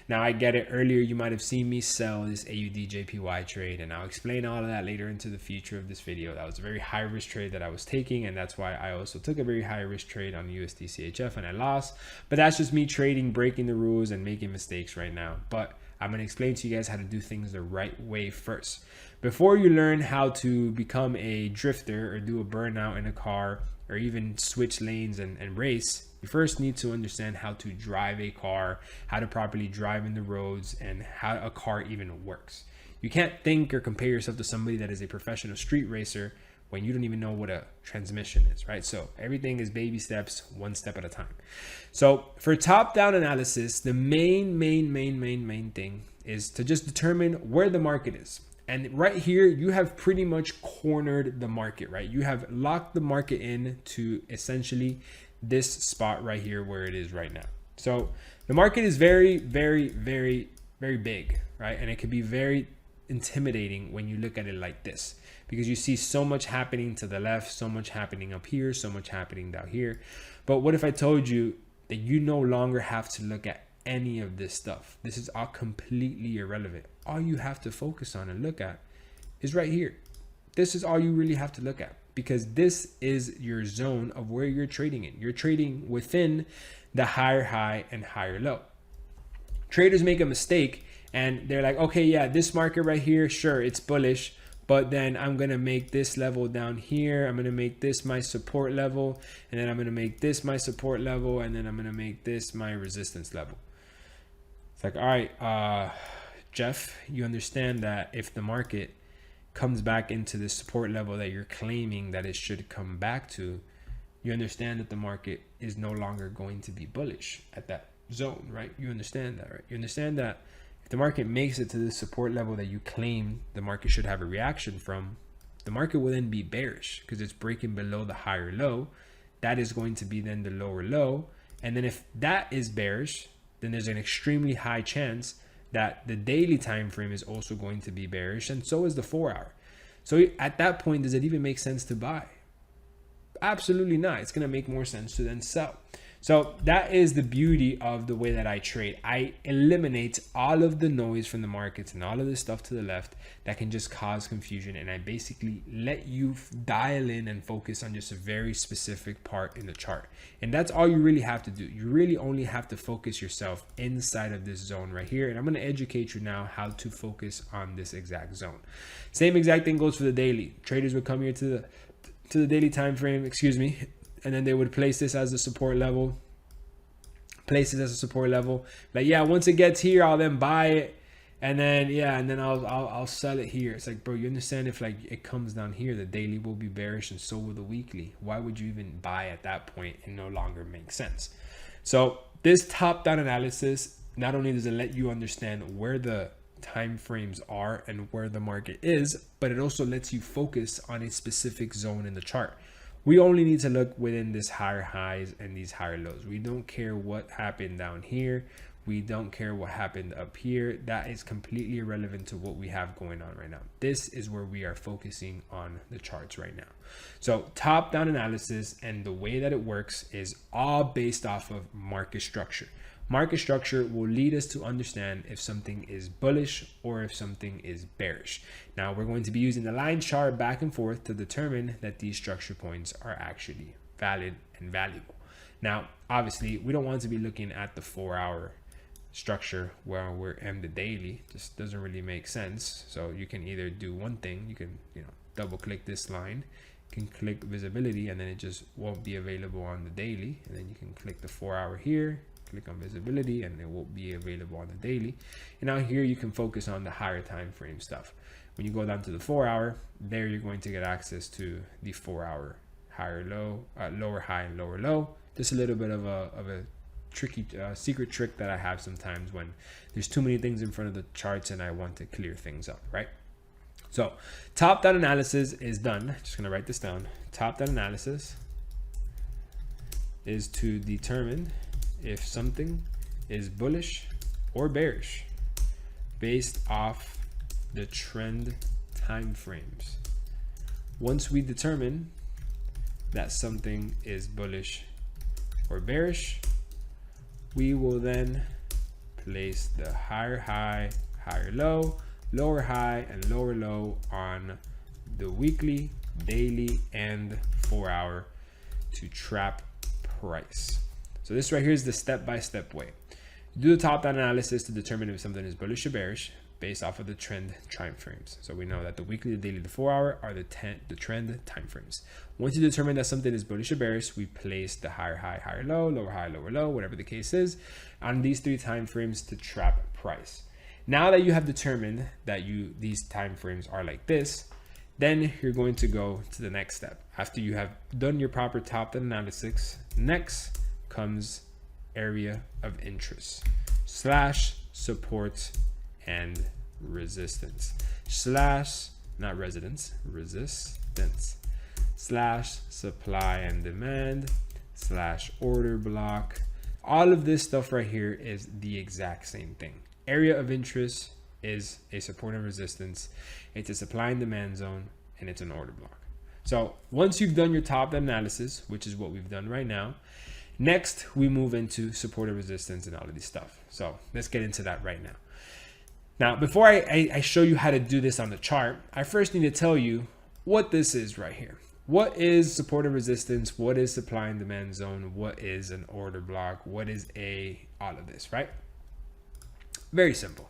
Now I get it, earlier you might have seen me sell this AUD JPY trade, and I'll explain all of that later into the future of this video. That was a very high risk trade that I was taking, and that's why I also took a very high risk trade on USD CHF and I lost. But that's just me trading, breaking the rules and making mistakes right now. But I'm going to explain to you guys how to do things the right way first. Before you learn how to become a drifter or do a burnout in a car or even switch lanes and race, you first need to understand how to drive a car, how to properly drive in the roads, and how a car even works. You can't think or compare yourself to somebody that is a professional street racer when you don't even know what a transmission is, right? So everything is baby steps, one step at a time. So for top-down analysis, the main thing is to just determine where the market is. And right here, you have pretty much cornered the market, right? You have locked the market in to essentially this spot right here where it is right now. So the market is very big, right? And it can be very intimidating when you look at it like this, because you see so much happening to the left, so much happening up here, so much happening down here. But what if I told you that you no longer have to look at any of this stuff? This is all completely irrelevant. All you have to focus on and look at is right here. This is all you really have to look at, because this is your zone of where you're trading in. You're trading within the higher high and higher low. Traders make a mistake and they're like, okay, yeah, this market right here, sure, it's bullish, but then I'm going to make this level down here. I'm going to make this my support level, and then I'm going to make this my support level, and then I'm going to make this my resistance level. It's like, all right, Jeff, you understand that if the market comes back into the support level that you're claiming that it should come back to, you understand that the market is no longer going to be bullish at that zone, right? You understand that, right? You understand that if the market makes it to the support level that you claim the market should have a reaction from, the market will then be bearish because it's breaking below the higher low. That is going to be then the lower low. And then if that is bearish, then there's an extremely high chance that the daily time frame is also going to be bearish, and so is the 4-hour. So at that point, does it even make sense to buy? Absolutely not. It's going to make more sense to then sell. So that is the beauty of the way that I trade. I eliminate all of the noise from the markets and all of this stuff to the left that can just cause confusion. And I basically let you dial in and focus on just a very specific part in the chart. And that's all you really have to do. You really only have to focus yourself inside of this zone right here. And I'm going to educate you now how to focus on this exact zone. Same exact thing goes for the daily. Traders would come here to the daily time frame, and then they would place this as a support level. Like, yeah, once it gets here, I'll then buy it, and then I'll sell it here. It's like, bro, you understand, if like it comes down here, the daily will be bearish and so will the weekly. Why would you even buy at that point? It no longer makes sense. So this top-down analysis, not only does it let you understand where the time frames are and where the market is, but it also lets you focus on a specific zone in the chart. We only need to look within this higher highs and these higher lows. We don't care what happened down here. We don't care what happened up here. That is completely irrelevant to what we have going on right now. This is where we are focusing on the charts right now. So top-down analysis and the way that it works is all based off of market structure. Market structure will lead us to understand if something is bullish or if something is bearish. Now we're going to be using the line chart back and forth to determine that these structure points are actually valid and valuable. Now, obviously, we don't want to be looking at the 4-hour structure where we're in the daily. Just doesn't really make sense. So you can either do one thing. You can, double click this line. You can click visibility, and then it just won't be available on the daily. And then you can click the 4-hour here. Click on visibility, and it will be available on the daily. And now here you can focus on the higher time frame stuff. When you go down to the 4-hour, there you're going to get access to the 4-hour higher low, lower high and lower low. Just a little bit of a tricky secret trick that I have sometimes when there's too many things in front of the charts and I want to clear things up, right? So top-down analysis is done. Just gonna write this down. Top-down analysis is to determine if something is bullish or bearish based off the trend time frames. Once we determine that something is bullish or bearish, we will then place the higher high, higher low, lower high, and lower low on the weekly, daily, and 4-hour to trap price. So this right here is the step-by-step way. Do the top-down analysis to determine if something is bullish or bearish based off of the trend time frames. So we know that the weekly, the daily, the 4-hour are the trend time frames. Once you determine that something is bullish or bearish, we place the higher high, higher low, lower high, lower low, whatever the case is, on these 3 time frames to trap price. Now that you have determined that these time frames are like this, then you're going to go to the next step. After you have done your proper top-down analysis, next comes area of interest / support and resistance / not residence, resistance / supply and demand / order block. All of this stuff right here is the exact same thing. Area of interest is a support and resistance. It's a supply and demand zone, and it's an order block. So once you've done your top-down analysis, which is what we've done right now, next we move into support and resistance and all of this stuff. So let's get into that right now. Now, before I show you how to do this on the chart, I first need to tell you what this is right here. What is support and resistance? What is supply and demand zone? What is an order block? What is all of this, right? Very simple.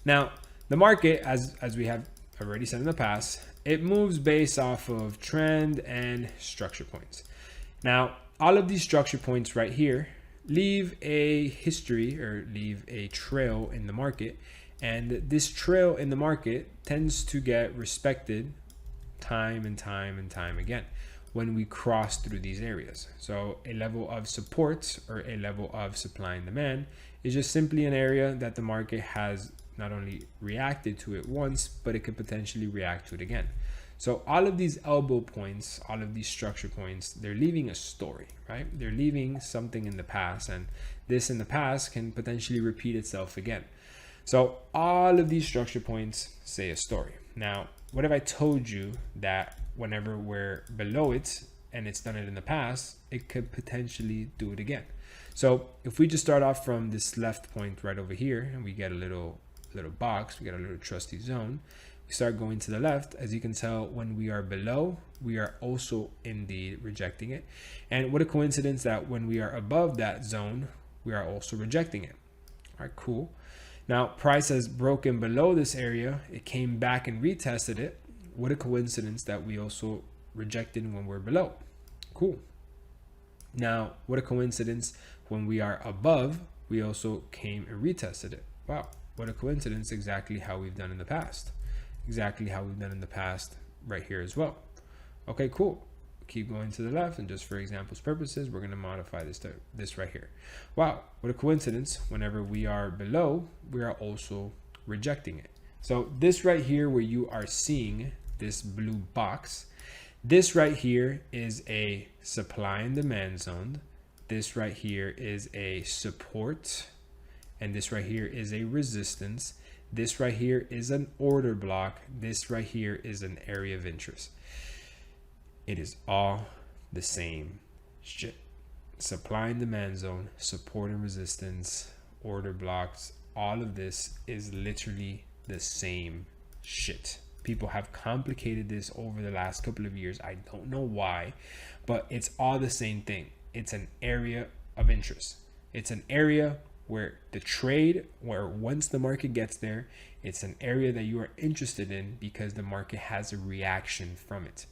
Now, the market, as we have already said in the past, it moves based off of trend and structure points. Now, all of these structure points right here leave a history or leave a trail in the market. And this trail in the market tends to get respected time and time and time again when we cross through these areas. So a level of support or a level of supply and demand is just simply an area that the market has not only reacted to it once, but it could potentially react to it again. So all of these elbow points, all of these structure points, they're leaving a story, right? They're leaving something in the past, and this in the past can potentially repeat itself again. So all of these structure points say a story. Now, what if I told you that whenever we're below it and it's done it in the past, it could potentially do it again? So if we just start off from this left point right over here and we get a little box, we get a little trusty zone, we start going to the left. As you can tell, when we are below, we are also indeed rejecting it. And what a coincidence that when we are above that zone, we are also rejecting it. All right, cool. Now, price has broken below this area. It came back and retested it. What a coincidence that we also rejected when we're below. Cool. Now, what a coincidence when we are above, we also came and retested it. Wow, what a coincidence. Exactly how we've done in the past. Exactly how we've done in the past right here as well. Okay, cool. Keep going to the left, and just for example's purposes, we're going to modify this right here. Wow, what a coincidence. Whenever we are below, we are also rejecting it. So this right here where you are seeing this blue box, this right here is a supply and demand zone. This right here is a support, and this right here is a resistance. This right here is an order block. This right here is an area of interest. It is all the same shit. Supply and demand zone, support and resistance, order blocks, all of this is literally the same shit. People have complicated this over the last couple of years. I don't know why, but it's all the same thing. It's an area of interest. It's an area where the trade, where once the market gets there, it's an area that you are interested in because the market has a reaction from it.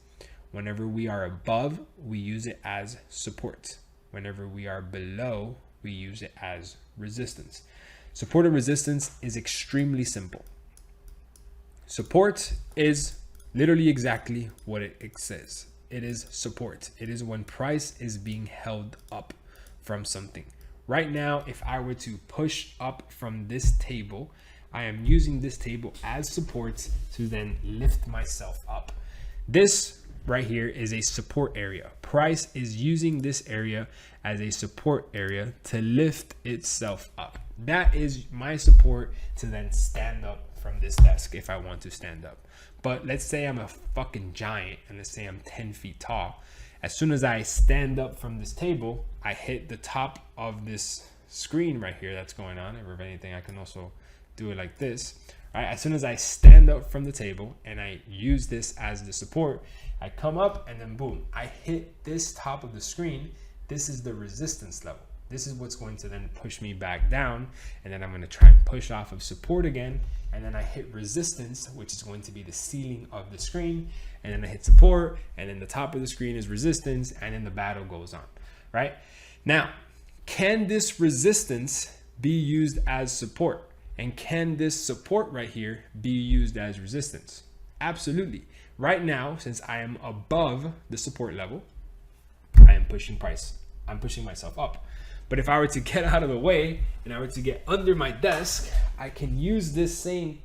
Whenever we are above, we use it as support. Whenever we are below, we use it as resistance. Support and resistance is extremely simple. Support is literally exactly what it says. It is support. It is when price is being held up from something. Right now, if I were to push up from this table, I am using this table as support to then lift myself up. This right here is a support area. Price is using this area as a support area to lift itself up. That is my support to then stand up from this desk if I want to stand up. But let's say I'm a fucking giant and let's say I'm 10 feet tall. As soon as I stand up from this table, I hit the top of this screen right here that's going on. Or if anything, I can also do it like this. All right, as soon as I stand up from the table and I use this as the support, I come up and then boom, I hit this top of the screen. This is the resistance level. This is what's going to then push me back down, and then I'm going to try and push off of support again, and then I hit resistance, which is going to be the ceiling of the screen, and then I hit support, and then the top of the screen is resistance, and then the battle goes on, right? Now, can this resistance be used as support? And can this support right here be used as resistance? Absolutely. Right now, since I am above the support level, I am pushing price. I'm pushing myself up. But if I were to get out of the way and I were to get under my desk, I can use this same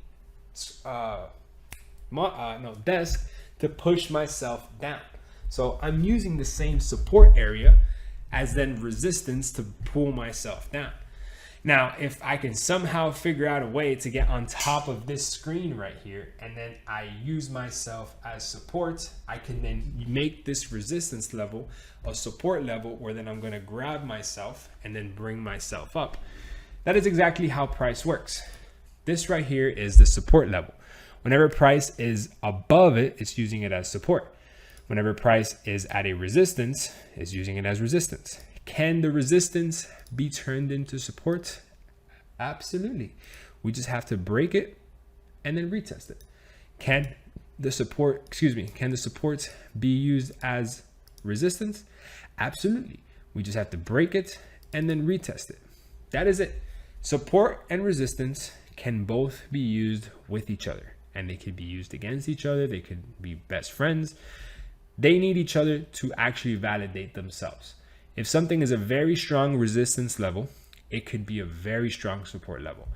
desk to push myself down. So I'm using the same support area as then resistance to pull myself down. Now, if I can somehow figure out a way to get on top of this screen right here, and then I use myself as support, I can then make this resistance level a support level where then I'm going to grab myself and then bring myself up. That is exactly how price works. This right here is the support level. Whenever price is above it, it's using it as support. Whenever price is at a resistance, it's using it as resistance. Can the resistance be turned into support? Absolutely. We just have to break it and then retest it. Can the support be used as resistance? Absolutely. We just have to break it and then retest it. That is it. Support and resistance can both be used with each other, and they could be used against each other. They could be best friends. They need each other to actually validate themselves. If something is a very strong resistance level, it could be a very strong support level.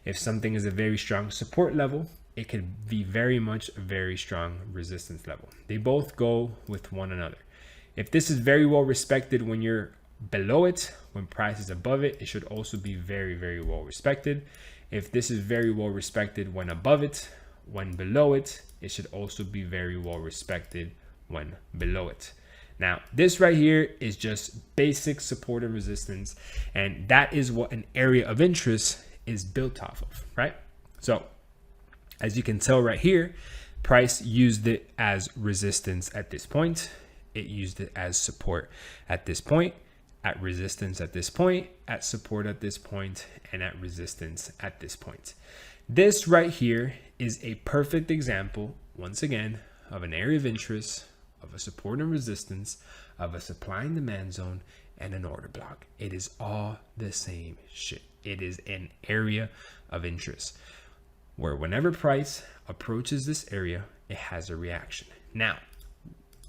If something is a very strong support level, it could be very much a very strong resistance level. They both go with one another. If this is very well respected when you're below it, when price is above it, it should also be very, very well respected. If this is very well respected when above it, when below it, it should also be very well respected when below it. Now, this right here is just basic support and resistance, and that is what an area of interest is built off of, right? So, as you can tell right here, price used it as resistance at this point. It used it as support at this point, at resistance at this point, at support at this point, and at resistance at this point. This right here is a perfect example, once again, of an area of interest, of a support and resistance, of a supply and demand zone, and an order block. It is all the same shit. It is an area of interest where whenever price approaches this area, it has a reaction. Now,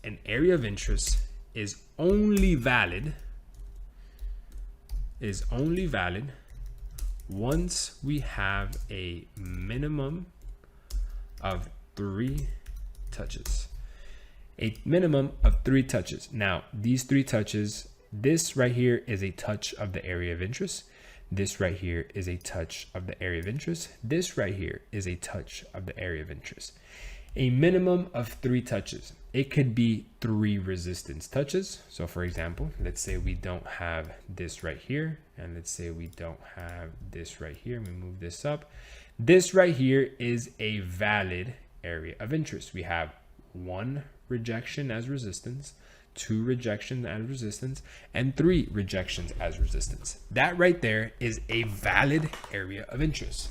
an area of interest is only valid once we have a minimum of 3 touches. A minimum of 3 touches. Now, these 3 touches, this right here is a touch of the area of interest. This right here is a touch of the area of interest. This right here is a touch of the area of interest. A minimum of 3 touches. It could be 3 resistance touches. So for example, let's say we don't have this right here, and let's say we don't have this right here. We move this up. This right here is a valid area of interest. We have 1 rejection as resistance, 2 rejections as resistance, and 3 rejections as resistance. That right there is a valid area of interest.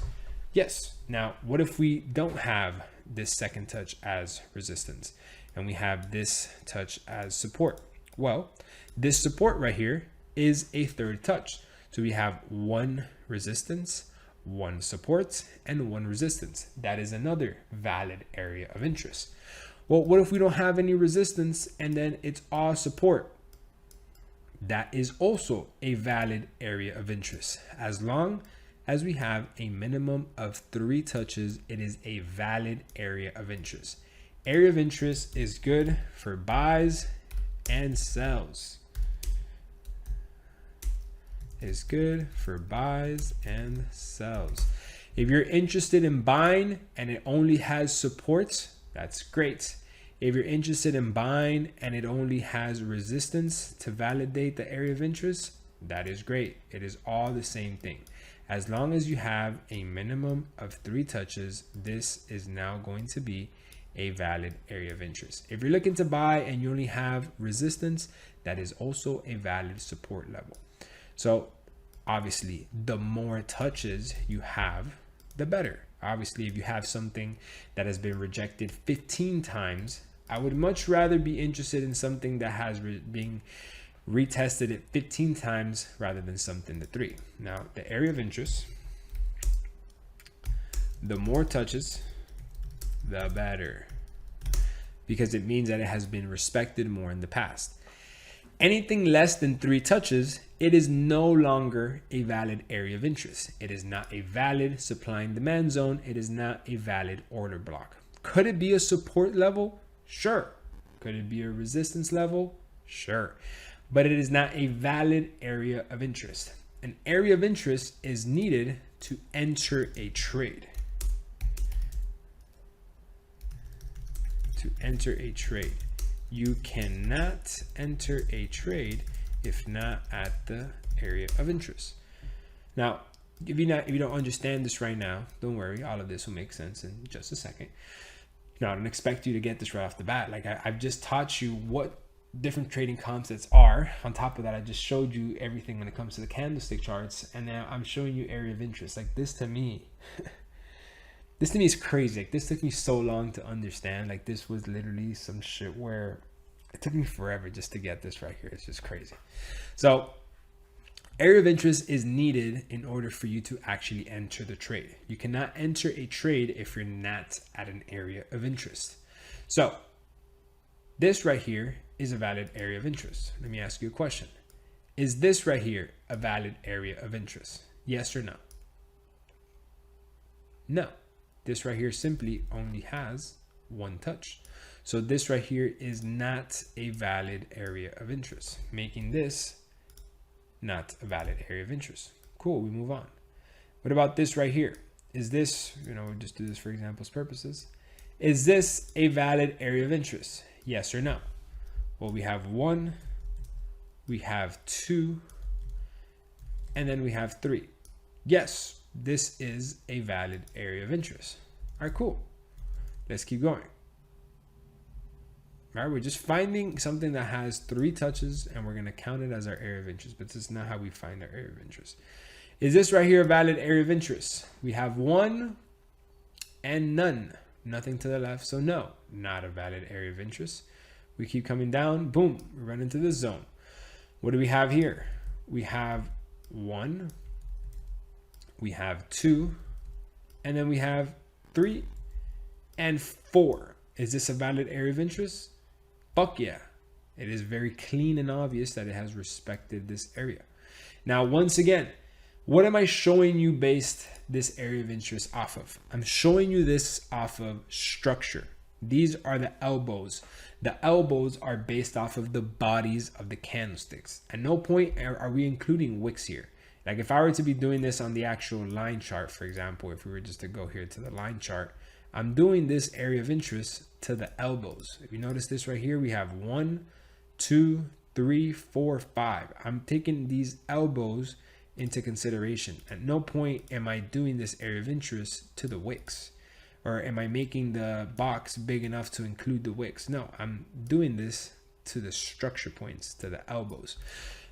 Yes. Now, what if we don't have this second touch as resistance and we have this touch as support? Well, this support right here is a 3rd touch. So we have 1 resistance, 1 support, and 1 resistance. That is another valid area of interest. Well, what if we don't have any resistance and then it's all support? That is also a valid area of interest. As long as we have a minimum of 3 touches, it is a valid area of interest. Area of interest is good for buys and sells. It is good for buys and sells. If you're interested in buying and it only has support, that's great. If you're interested in buying and it only has resistance to validate the area of interest, that is great. It is all the same thing. As long as you have a minimum of 3 touches, this is now going to be a valid area of interest. If you're looking to buy and you only have resistance, that is also a valid support level. So obviously, the more touches you have, the better. Obviously, if you have something that has been rejected 15 times, I would much rather be interested in something that has been retested it 15 times rather than something to 3. Now, the area of interest, the more touches, the better, because it means that it has been respected more in the past. Anything less than 3 touches, it is no longer a valid area of interest. It is not a valid supply and demand zone. It is not a valid order block. Could it be a support level? Sure. Could it be a resistance level? Sure. But it is not a valid area of interest. An area of interest is needed to enter a trade. To enter a trade. You cannot enter a trade if not at the area of interest. Now, if you don't understand this right now, don't worry. All of this will make sense in just a second. Now, I don't expect you to get this right off the bat. Like I've just taught you what different trading concepts are. On top of that, I just showed you everything when it comes to the candlestick charts, and now I'm showing you area of interest. Like this to me, this to me is crazy. Like this took me so long to understand. Like this was literally some shit where it took me forever just to get this right here. It's just crazy. So area of interest is needed in order for you to actually enter the trade. You cannot enter a trade if you're not at an area of interest. So this right here is a valid area of interest. Let me ask you a question. Is this right here a valid area of interest? Yes or no? No. This right here simply only has 1 touch. So this right here is not a valid area of interest, making this not a valid area of interest. Cool, we move on. What about this right here? Is this, we'll just do this for example's purposes. Is this a valid area of interest? Yes or no? Well, we have 1, we have 2, and then we have 3. Yes, this is a valid area of interest. All right, cool. Let's keep going. All right, we're just finding something that has 3 touches and we're going to count it as our area of interest, but this is not how we find our area of interest. Is this right here a valid area of interest? We have 1 and none. Nothing to the left, so no, not a valid area of interest. We keep coming down, boom, we run into this zone. What do we have here? We have 1, we have 2, and then we have 3 and 4. Is this a valid area of interest? Fuck yeah. It is very clean and obvious that it has respected this area. Now, once again, what am I showing you based this area of interest off of? I'm showing you this off of structure. These are the elbows. The elbows are based off of the bodies of the candlesticks. At no point are we including wicks here. Like if I were to be doing this on the actual line chart, for example, if we were just to go here to the line chart, I'm doing this area of interest to the elbows. If you notice this right here, we have 1, 2, 3, 4, 5. I'm taking these elbows into consideration. At no point am I doing this area of interest to the wicks, or am I making the box big enough to include the wicks? No, I'm doing this to the structure points, to the elbows.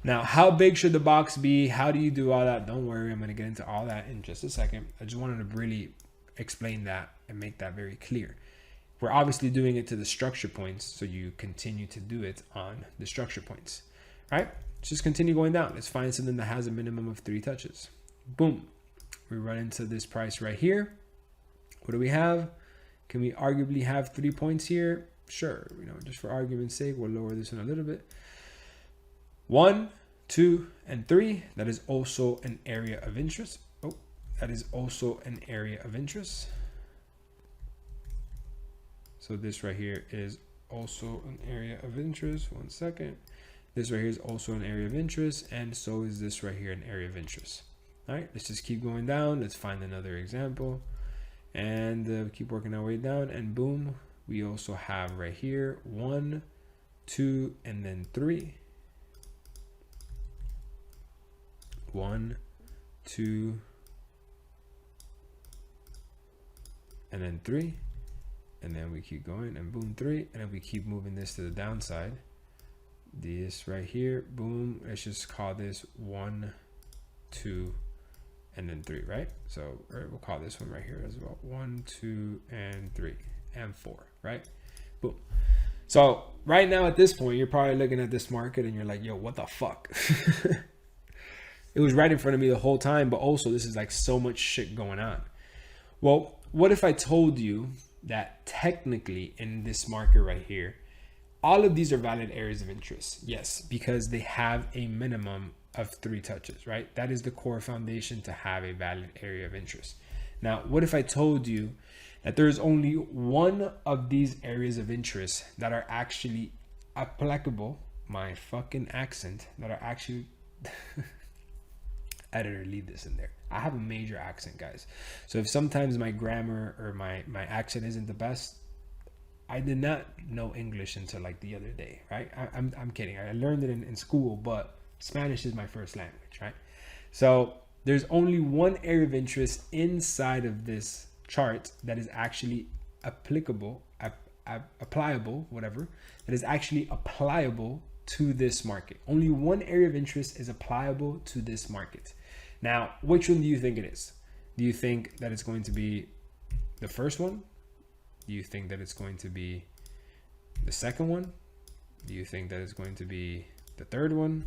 Now, how big should the box be? How do you do all that? Don't worry, I'm going to get into all that in just a second. I just wanted to really explain that and make that very clear. We're obviously doing it to the structure points, so you continue to do it on the structure points. All right, let's just continue going down. Let's find something that has a minimum of 3 touches. Boom. We run into this price right here. What do we have? Can we arguably have 3 points here? Sure. Just for argument's sake, we'll lower this one a little bit. 1, 2, and 3. That is also an area of interest. Oh, that is also an area of interest. So this right here is also an area of interest. 1 second. This right here is also an area of interest, and so is this right here an area of interest. All right, let's just keep going down. Let's find another example, and keep working our way down, and boom, we also have right here 1, 2, and then 3. 1, 2, and then 3, and then we keep going, and boom, 3, and then we keep moving this to the downside. this right here, boom, let's just call this 1, 2, and then 3, right? So we'll call this one right here as well, 1, 2, and 3, and 4, right? Boom. So right now at this point, you're probably looking at this market and you're like, yo, what the fuck? It was right in front of me the whole time, but also this is like so much shit going on. Well, what if I told you that technically in this market right here, all of these are valid areas of interest? Yes, because they have a minimum of 3 touches, right? That is the core foundation to have a valid area of interest. Now, what if I told you that there's only one of these areas of interest that are actually applicable, my fucking accent, that are actually editor, leave this in there. I have a major accent, guys. So if sometimes my grammar or my accent isn't the best, I did not know English until like the other day, right? I'm kidding. I learned it in school, but Spanish is my first language, right? So there's only one area of interest inside of this chart that is actually applicable, applicable, whatever, that is actually applicable to this market. Only one area of interest is applicable to this market. Now, which one do you think it is? Do you think that it's going to be the first one? Do you think that it's going to be the second one? Do you think that it's going to be the third one,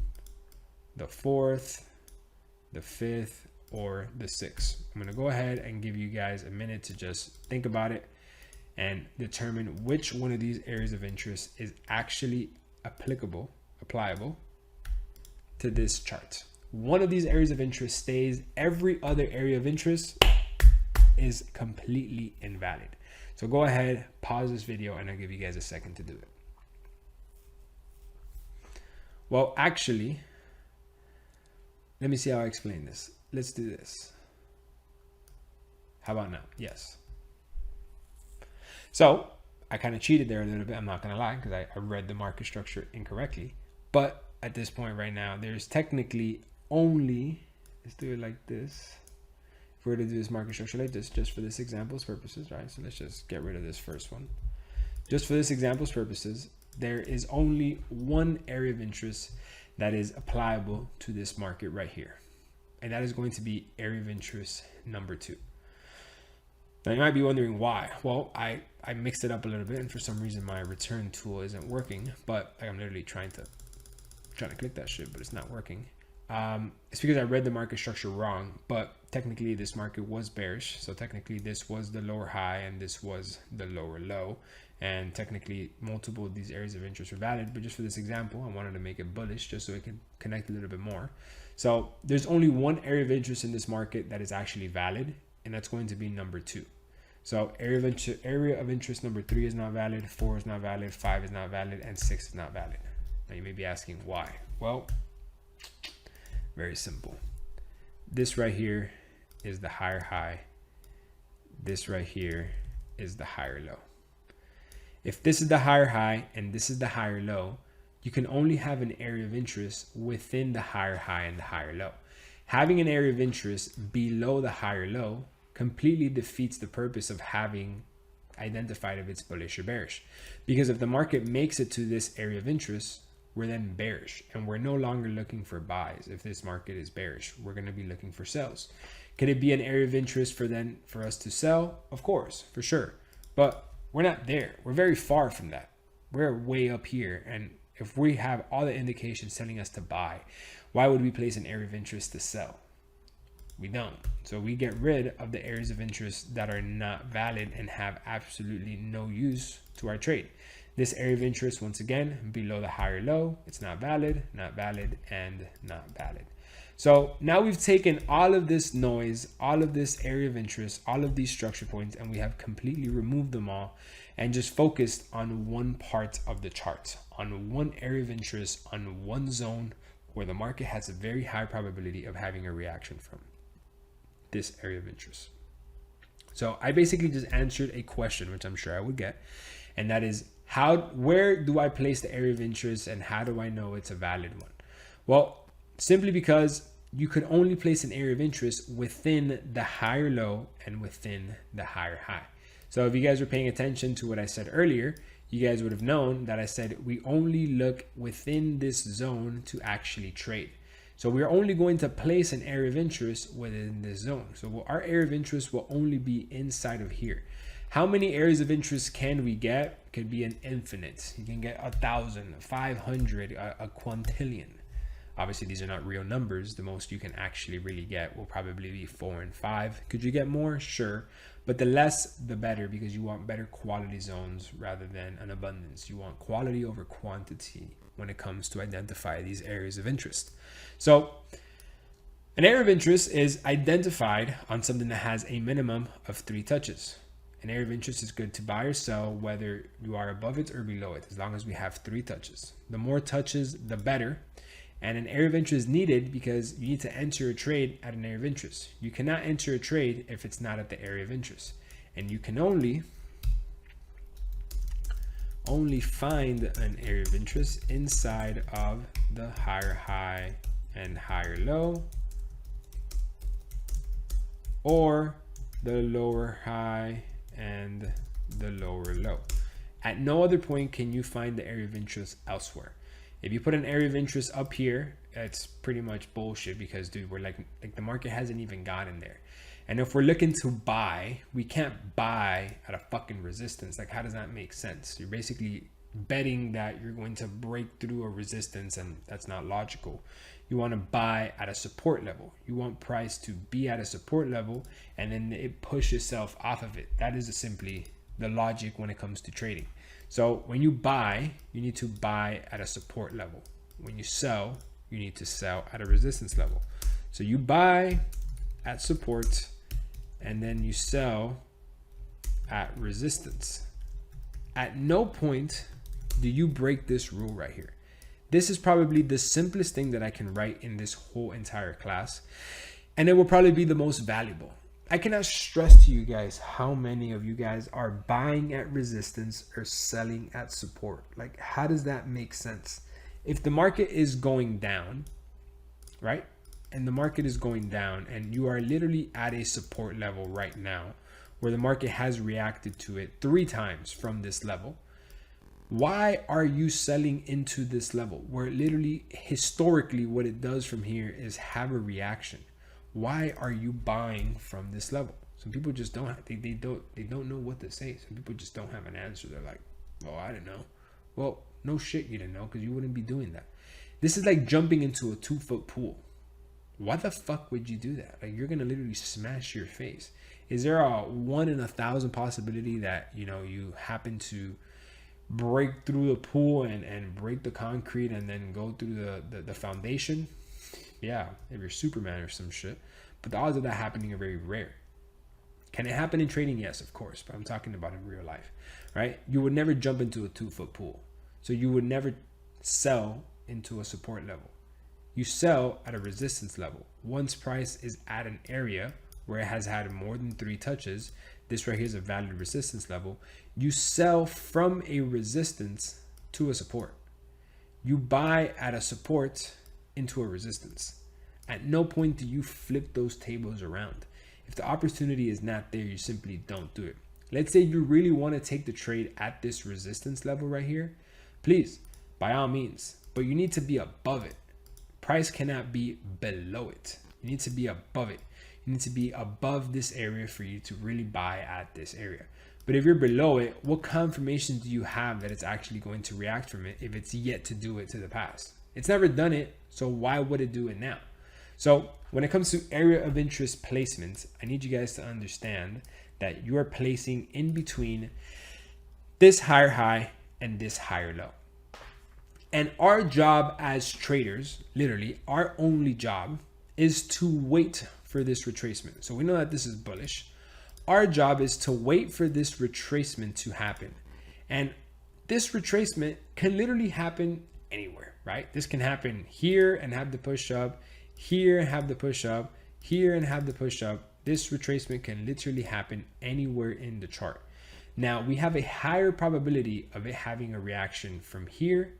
the fourth, the fifth, or the sixth? I'm going to go ahead and give you guys a minute to just think about it and determine which one of these areas of interest is actually applicable to this chart. One of these areas of interest stays. Every other area of interest is completely invalid. So go ahead, pause this video, and I'll give you guys a second to do it. Well, actually, let me see how I explain this. Let's do this. How about now? Yes. So I kind of cheated there a little bit. I'm not going to lie, because I read the market structure incorrectly. But at this point right now, there's technically only, let's do it like this. If we're to do this market structure like this, just for this example's purposes, right? So let's just get rid of this first one. Just for this example's purposes, there is only one area of interest that is applicable to this market right here. And that is going to be area of interest number 2. Now you might be wondering why. Well, I mixed it up a little bit, and for some reason my return tool isn't working, but I'm literally trying to click that shit, but it's not working. It's because I read the market structure wrong, but technically this market was bearish. So technically this was the lower high and this was the lower low. And technically multiple of these areas of interest are valid, but just for this example, I wanted to make it bullish just so it can connect a little bit more. So there's only one area of interest in this market that is actually valid, and that's going to be number 2. So area of interest number 3 is not valid, 4 is not valid, 5 is not valid, and 6 is not valid. Now you may be asking why. Well, very simple. This right here is the higher high. This right here is the higher low. If this is the higher high and this is the higher low, you can only have an area of interest within the higher high and the higher low. Having an area of interest below the higher low completely defeats the purpose of having identified if it's bullish or bearish. Because if the market makes it to this area of interest, we're then bearish, and we're no longer looking for buys. If this market is bearish, we're going to be looking for sells. Could it be an area of interest for us to sell? Of course, for sure. But we're not there. We're very far from that. We're way up here. And if we have all the indications telling us to buy, why would we place an area of interest to sell? We don't. So we get rid of the areas of interest that are not valid and have absolutely no use to our trade. This area of interest, once again, below the higher low, it's not valid, and not valid. So now we've taken all of this noise, all of this area of interest, all of these structure points, and we have completely removed them all and just focused on one part of the chart, on one area of interest, on one zone where the market has a very high probability of having a reaction from this area of interest. So I basically just answered a question, which I'm sure I would get, and that is, where do I place the area of interest and how do I know it's a valid one? Well, simply because you could only place an area of interest within the higher low and within the higher high. So if you guys were paying attention to what I said earlier, you guys would have known that I said we only look within this zone to actually trade. So we're only going to place an area of interest within this zone. So our area of interest will only be inside of here. How many areas of interest can we get? Could be an infinite. You can get 1,000, 500, a quintillion. Obviously, these are not real numbers. The most you can actually really get will probably be 4 and 5. Could you get more? Sure. But the less, the better, because you want better quality zones rather than an abundance. You want quality over quantity when it comes to identify these areas of interest. So an area of interest is identified on something that has a minimum of 3 touches. An area of interest is good to buy or sell, whether you are above it or below it, as long as we have 3 touches. The more touches, the better. And an area of interest is needed because you need to enter a trade at an area of interest. You cannot enter a trade if it's not at the area of interest. And you can only find an area of interest inside of the higher high and higher low, or the lower high and the lower low. At no other point can you find the area of interest elsewhere. If you put an area of interest up here, it's pretty much bullshit, because dude, we're like the market hasn't even gotten there. And if we're looking to buy, we can't buy at a fucking resistance. Like, how does that make sense? You're basically betting that you're going to break through a resistance, and that's not logical. You want to buy at a support level. You want price to be at a support level, and then it push itself off of it. That is simply the logic when it comes to trading. So when you buy, you need to buy at a support level. When you sell, you need to sell at a resistance level. So you buy at support, and then you sell at resistance. At no point do you break this rule right here. This is probably the simplest thing that I can write in this whole entire class, and it will probably be the most valuable. I cannot stress to you guys how many of you guys are buying at resistance or selling at support. Like, how does that make sense? If the market is going down, right? And the market is going down, and you are literally at a support level right now where the market has reacted to it 3 times from this level. Why are you selling into this level where literally historically what it does from here is have a reaction? Why are you buying from this level? Some people just don't have, they don't know what to say. Some people just don't have an answer. They're like, oh, I don't know. Well, no shit, you didn't know, because you wouldn't be doing that. This is like jumping into a 2-foot pool. Why the fuck would you do that? Like, you're gonna literally smash your face. Is there a 1 in 1,000 possibility that, you know, you happen to break through the pool and break the concrete and then go through the foundation? Yeah, if you're Superman or some shit. But the odds of that happening are very rare. Can it happen in trading? Yes, of course. But I'm talking about in real life, right? You would never jump into a 2-foot pool. So you would never sell into a support level. You sell at a resistance level. Once price is at an area where it has had more than 3 touches, this right here is a valid resistance level. You sell from a resistance to a support. You buy at a support into a resistance. At no point do you flip those tables around. If the opportunity is not there, you simply don't do it. Let's say you really want to take the trade at this resistance level right here. Please, by all means, but you need to be above it. Price cannot be below it. You need to be above it. You need to be above this area for you to really buy at this area. But if you're below it, what confirmation do you have that it's actually going to react from it if it's yet to do it to the past? It's never done it, so why would it do it now? So when it comes to area of interest placements, I need you guys to understand that you are placing in between this higher high and this higher low. And our job as traders, literally our only job, is to wait for this retracement. So we know that this is bullish. Our job is to wait for this retracement to happen. And this retracement can literally happen anywhere, right? This can happen here and have the push up, here and have the push up, here and have the push up. This retracement can literally happen anywhere in the chart. Now, we have a higher probability of it having a reaction from here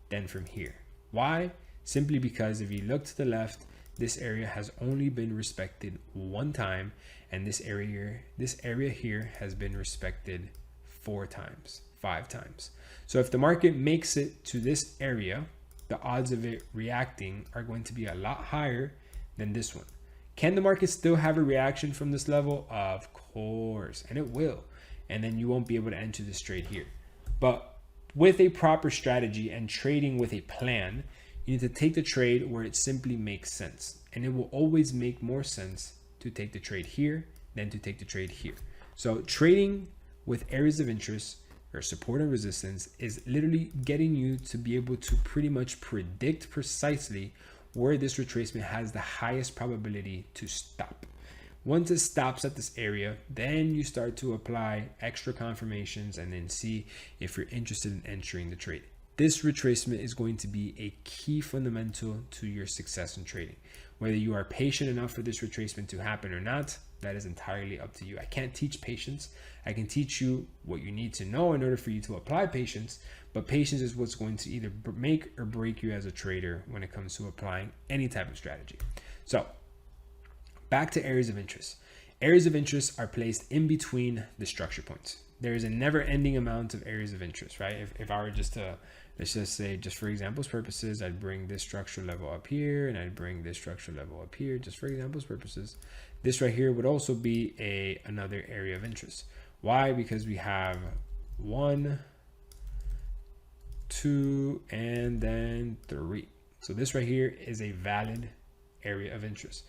than from here. Why? Simply because if you look to the left, this area has only been respected 1 time, and this area here has been respected 4 times, 5 times. So if the market makes it to this area, the odds of it reacting are going to be a lot higher than this one. Can the market still have a reaction from this level? Of course, and it will. And then you won't be able to enter this trade here. But with a proper strategy and trading with a plan, you need to take the trade where it simply makes sense. And it will always make more sense to take the trade here than to take the trade here. So trading with areas of interest or support and resistance is literally getting you to be able to pretty much predict precisely where this retracement has the highest probability to stop. Once it stops at this area, then you start to apply extra confirmations and then see if you're interested in entering the trade. This retracement is going to be a key fundamental to your success in trading. Whether you are patient enough for this retracement to happen or not, that is entirely up to you. I can't teach patience. I can teach you what you need to know in order for you to apply patience, but patience is what's going to either make or break you as a trader when it comes to applying any type of strategy. So back to areas of interest. Areas of interest are placed in between the structure points. There is a never-ending amount of areas of interest, right? If I were just to, let's just say, just for examples purposes, I'd bring this structure level up here and I'd bring this structure level up here, just for examples purposes. This right here would also be another area of interest. Why? Because we have 1, 2, and then 3. So this right here is a valid area of interest.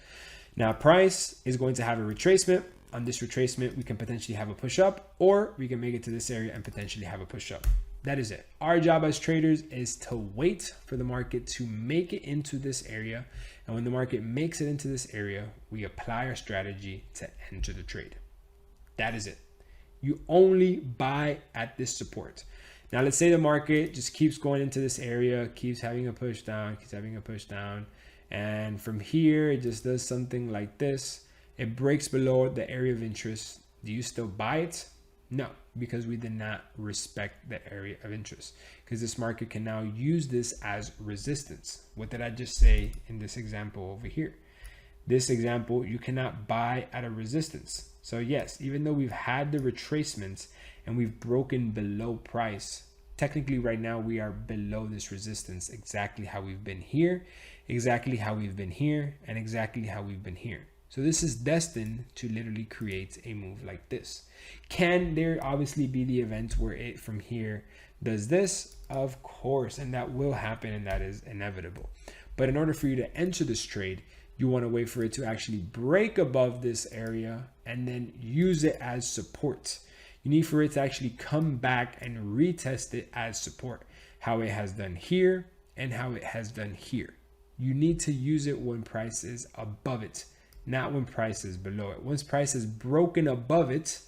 Now price is going to have a retracement. On this retracement, we can potentially have a push up, or we can make it to this area and potentially have a push up. That is it. Our job as traders is to wait for the market to make it into this area. And when the market makes it into this area, we apply our strategy to enter the trade. That is it. You only buy at this support. Now, let's say the market just keeps going into this area, keeps having a push down, and from here, it just does something like this. It breaks below the area of interest. Do you still buy it? No, because we did not respect the area of interest, because this market can now use this as resistance. What did I just say in this example over here? This example, you cannot buy at a resistance. So yes, even though we've had the retracements and we've broken below price, technically right now we are below this resistance, exactly how we've been here, exactly how we've been here, and exactly how we've been here. So this is destined to literally create a move like this. Can there obviously be the event where it from here does this? Of course, and that will happen, and that is inevitable. But in order for you to enter this trade, you want to wait for it to actually break above this area and then use it as support. You need for it to actually come back and retest it as support, how it has done here and how it has done here. You need to use it when price is above it, not when price is below it. Once price is broken above it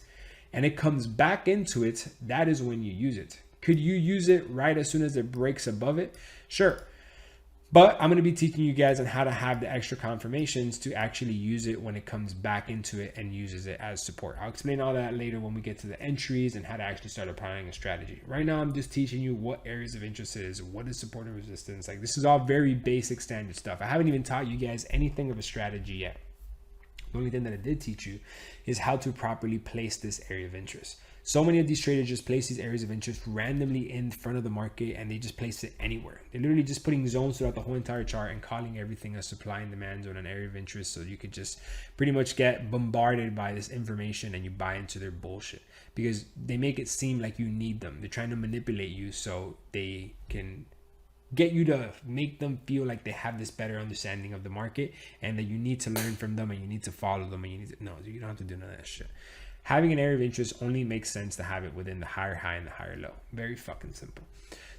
and it comes back into it, that is when you use it. Could you use it right as soon as it breaks above it? Sure. But I'm going to be teaching you guys on how to have the extra confirmations to actually use it when it comes back into it and uses it as support. I'll explain all that later when we get to the entries and how to actually start applying a strategy. Right now, I'm just teaching you what areas of interest is, what is support and resistance. Like, this is all very basic standard stuff. I haven't even taught you guys anything of a strategy yet. The only thing that I did teach you is how to properly place this area of interest. So many of these traders just place these areas of interest randomly in front of the market, and they just place it anywhere. They're literally just putting zones throughout the whole entire chart and calling everything a supply and demand zone, an area of interest. So you could just pretty much get bombarded by this information and you buy into their bullshit because they make it seem like you need them. They're trying to manipulate you so they can get you to make them feel like they have this better understanding of the market and that you need to learn from them and you need to follow them and you need to, no, you don't have to do none of that shit. Having an area of interest only makes sense to have it within the higher high and the higher low. Very fucking simple.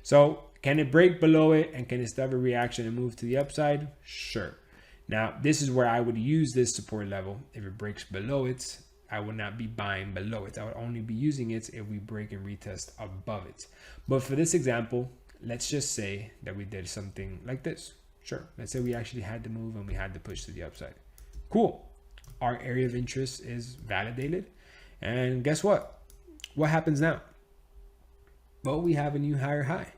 So can it break below it and can it still have a reaction and move to the upside? Sure. Now, this is where I would use this support level. If it breaks below it, I would not be buying below it. I would only be using it if we break and retest above it. But for this example, let's just say that we did something like this. Sure. Let's say we actually had to move and we had to push to the upside. Cool. Our area of interest is validated. And guess what? What happens now? Well, we have a new higher high.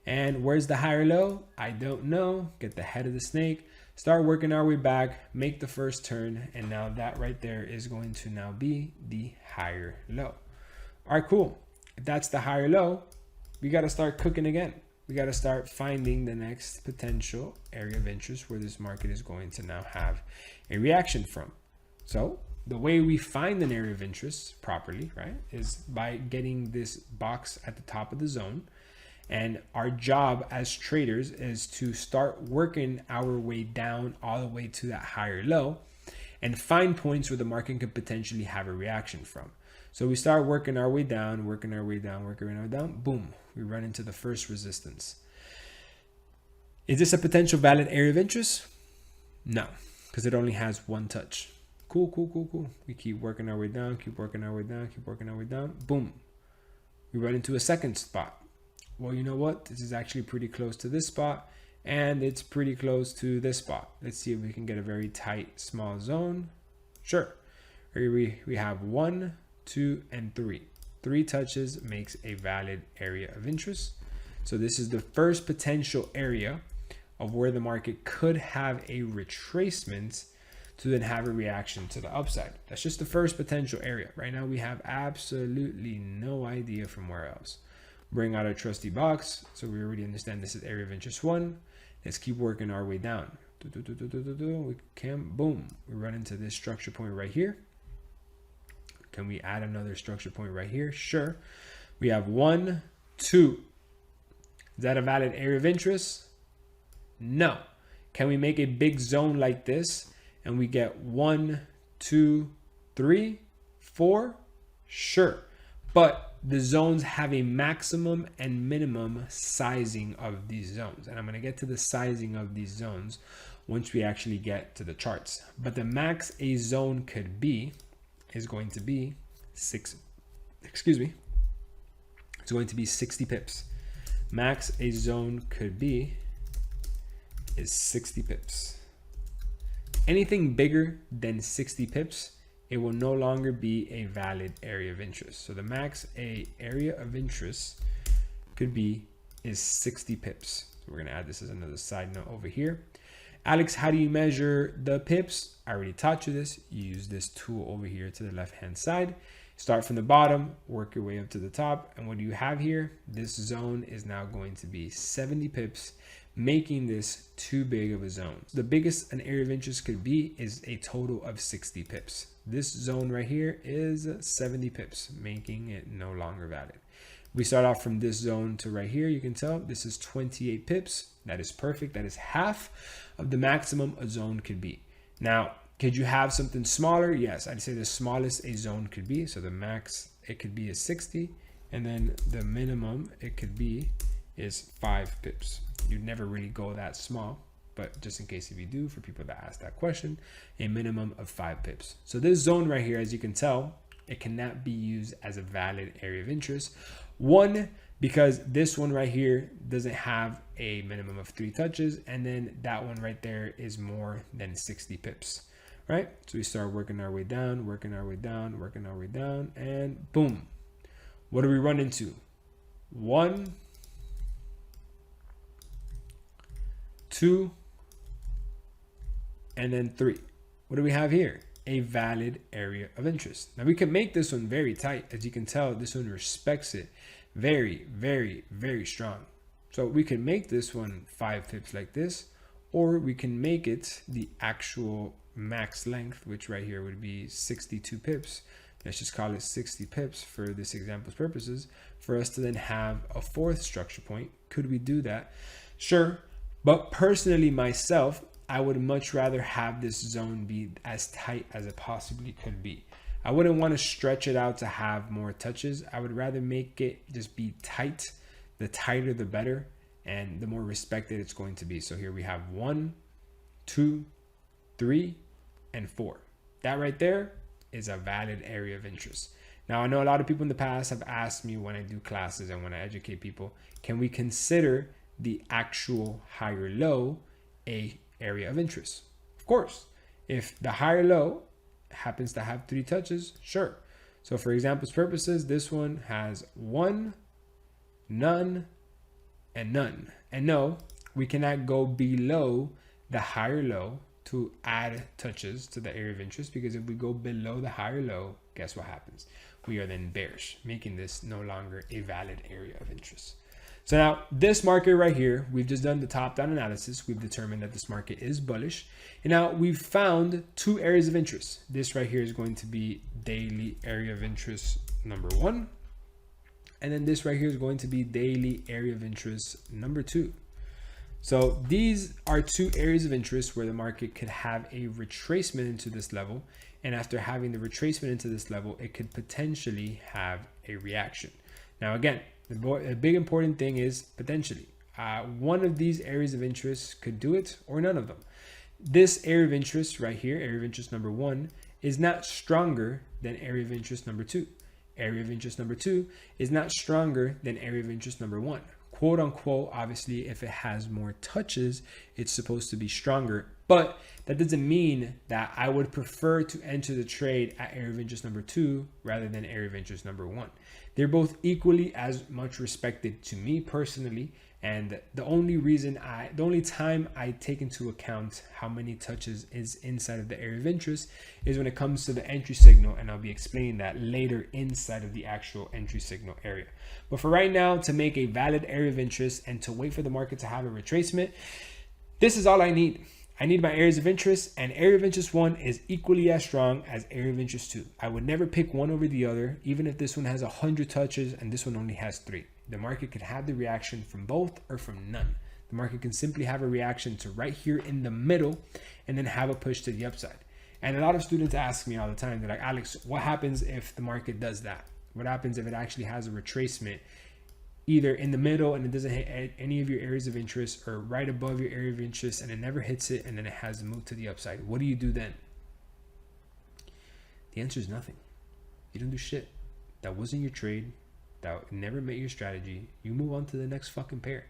And where's the higher low? I don't know. Get the head of the snake. Start working our way back. Make the first turn. And now that right there is going to now be the higher low. All right, cool. If that's the higher low, we got to start cooking again. We got to start finding the next potential area of interest where this market is going to now have a reaction from. So the way we find an area of interest properly, right, is by getting this box at the top of the zone. And our job as traders is to start working our way down all the way to that higher low and find points where the market could potentially have a reaction from. So we start working our way down, working our way down, boom, we run into the first resistance. Is this a potential valid area of interest? No, because it only has one touch. Cool. We keep working our way down, keep working our way down, boom. We run into a second spot. Well, you know what? This is actually pretty close to this spot, and it's pretty close to this spot. Let's see if we can get a very tight, small zone. Sure. Here we have 1, 2, and 3. 3 touches makes a valid area of interest. So this is the first potential area of where the market could have a retracement to then have a reaction to the upside. That's just the first potential area. Right now we have absolutely no idea from where else. Bring out our trusty box. So we already understand this is area of interest 1. Let's keep working our way down. We can, boom, we run into this structure point right here. Can we add another structure point right here? Sure. We have 1, 2. Is that a valid area of interest? No. Can we make a big zone like this and we get 1, 2, 3, 4? Sure. But the zones have a maximum and minimum sizing of these zones. And I'm going to get to the sizing of these zones once we actually get to the charts. But the max a zone could be is going to be it's going to be 60 pips. Max a zone could be is 60 pips. Anything bigger than 60 pips, it will no longer be a valid area of interest. So the max a area of interest could be is 60 pips. So we're going to add this as another side note over here. Alex, how do you measure the pips? I already taught you this. You use this tool over here to the left-hand side. Start from the bottom, work your way up to the top. And what do you have here? This zone is now going to be 70 pips, making this too big of a zone. The biggest an area of interest could be is a total of 60 pips. This zone right here is 70 pips, making it no longer valid. We start off from this zone to right here. You can tell this is 28 pips. That is perfect. That is half of the maximum a zone could be. Now, could you have something smaller? Yes, I'd say the smallest a zone could be. So the max it could be is 60. And then the minimum it could be is 5 pips. You'd never really go that small. But just in case if you do, for people that ask that question, a minimum of 5 pips. So this zone right here, as you can tell, it cannot be used as a valid area of interest. One, because this one right here doesn't have a minimum of 3 touches. And then that one right there is more than 60 pips, right? So we start working our way down, and boom. What do we run into? 1, 2, and then 3. What do we have here? A valid area of interest. Now we can make this one very tight. As you can tell, this one respects it very, very, very strong. So we can make this one 5 pips like this, or we can make it the actual max length, which right here would be 62 pips. Let's just call it 60 pips for this example's purposes, for us to then have a 4th structure point. Could we do that? Sure. But personally myself, I would much rather have this zone be as tight as it possibly could be. I wouldn't want to stretch it out to have more touches. I would rather make it just be tight. The tighter, the better, and the more respected it's going to be. So here we have 1, 2, 3, and 4. That right there is a valid area of interest. Now, I know a lot of people in the past have asked me when I do classes and when I educate people, can we consider the actual higher low a area of interest? Of course. If the higher low happens to have 3 touches, sure. So for example's purposes, this one has 1, none, and none. And no, we cannot go below the higher low to add touches to the area of interest, because if we go below the higher low, guess what happens? we are then bearish, making this no longer a valid area of interest. So now this market right here, we've just done the top-down analysis. We've determined that this market is bullish. And now we've found two areas of interest. This right here is going to be daily area of interest number 1. And then this right here is going to be daily area of interest number 2. So these are two areas of interest where the market could have a retracement into this level. And after having the retracement into this level, it could potentially have a reaction. Now, again, the big important thing is potentially. One of these areas of interest could do it or none of them. This area of interest right here, area of interest number 1, is not stronger than area of interest number 2. Area of interest number 2 is not stronger than area of interest number 1. Quote unquote, obviously, if it has more touches, it's supposed to be stronger. But that doesn't mean that I would prefer to enter the trade at area of interest number 2 rather than area of interest number 1. They're both equally as much respected to me personally. And the only time I take into account how many touches is inside of the area of interest is when it comes to the entry signal. And I'll be explaining that later inside of the actual entry signal area. But for right now, to make a valid area of interest and to wait for the market to have a retracement, this is all I need. I need my areas of interest, and area of interest 1 is equally as strong as area of interest 2. I would never pick one over the other, even if this one has 100 touches and this one only has 3. The market could have the reaction from both or from none. The market can simply have a reaction to right here in the middle and then have a push to the upside. And a lot of students ask me all the time, they're like, Alex, what happens if the market does that? What happens if it actually has a retracement either in the middle and it doesn't hit any of your areas of interest, or right above your area of interest and it never hits it and then it has to move to the upside? What do you do then? The answer is nothing. You don't do shit. That wasn't your trade. That never met your strategy. You move on to the next fucking pair.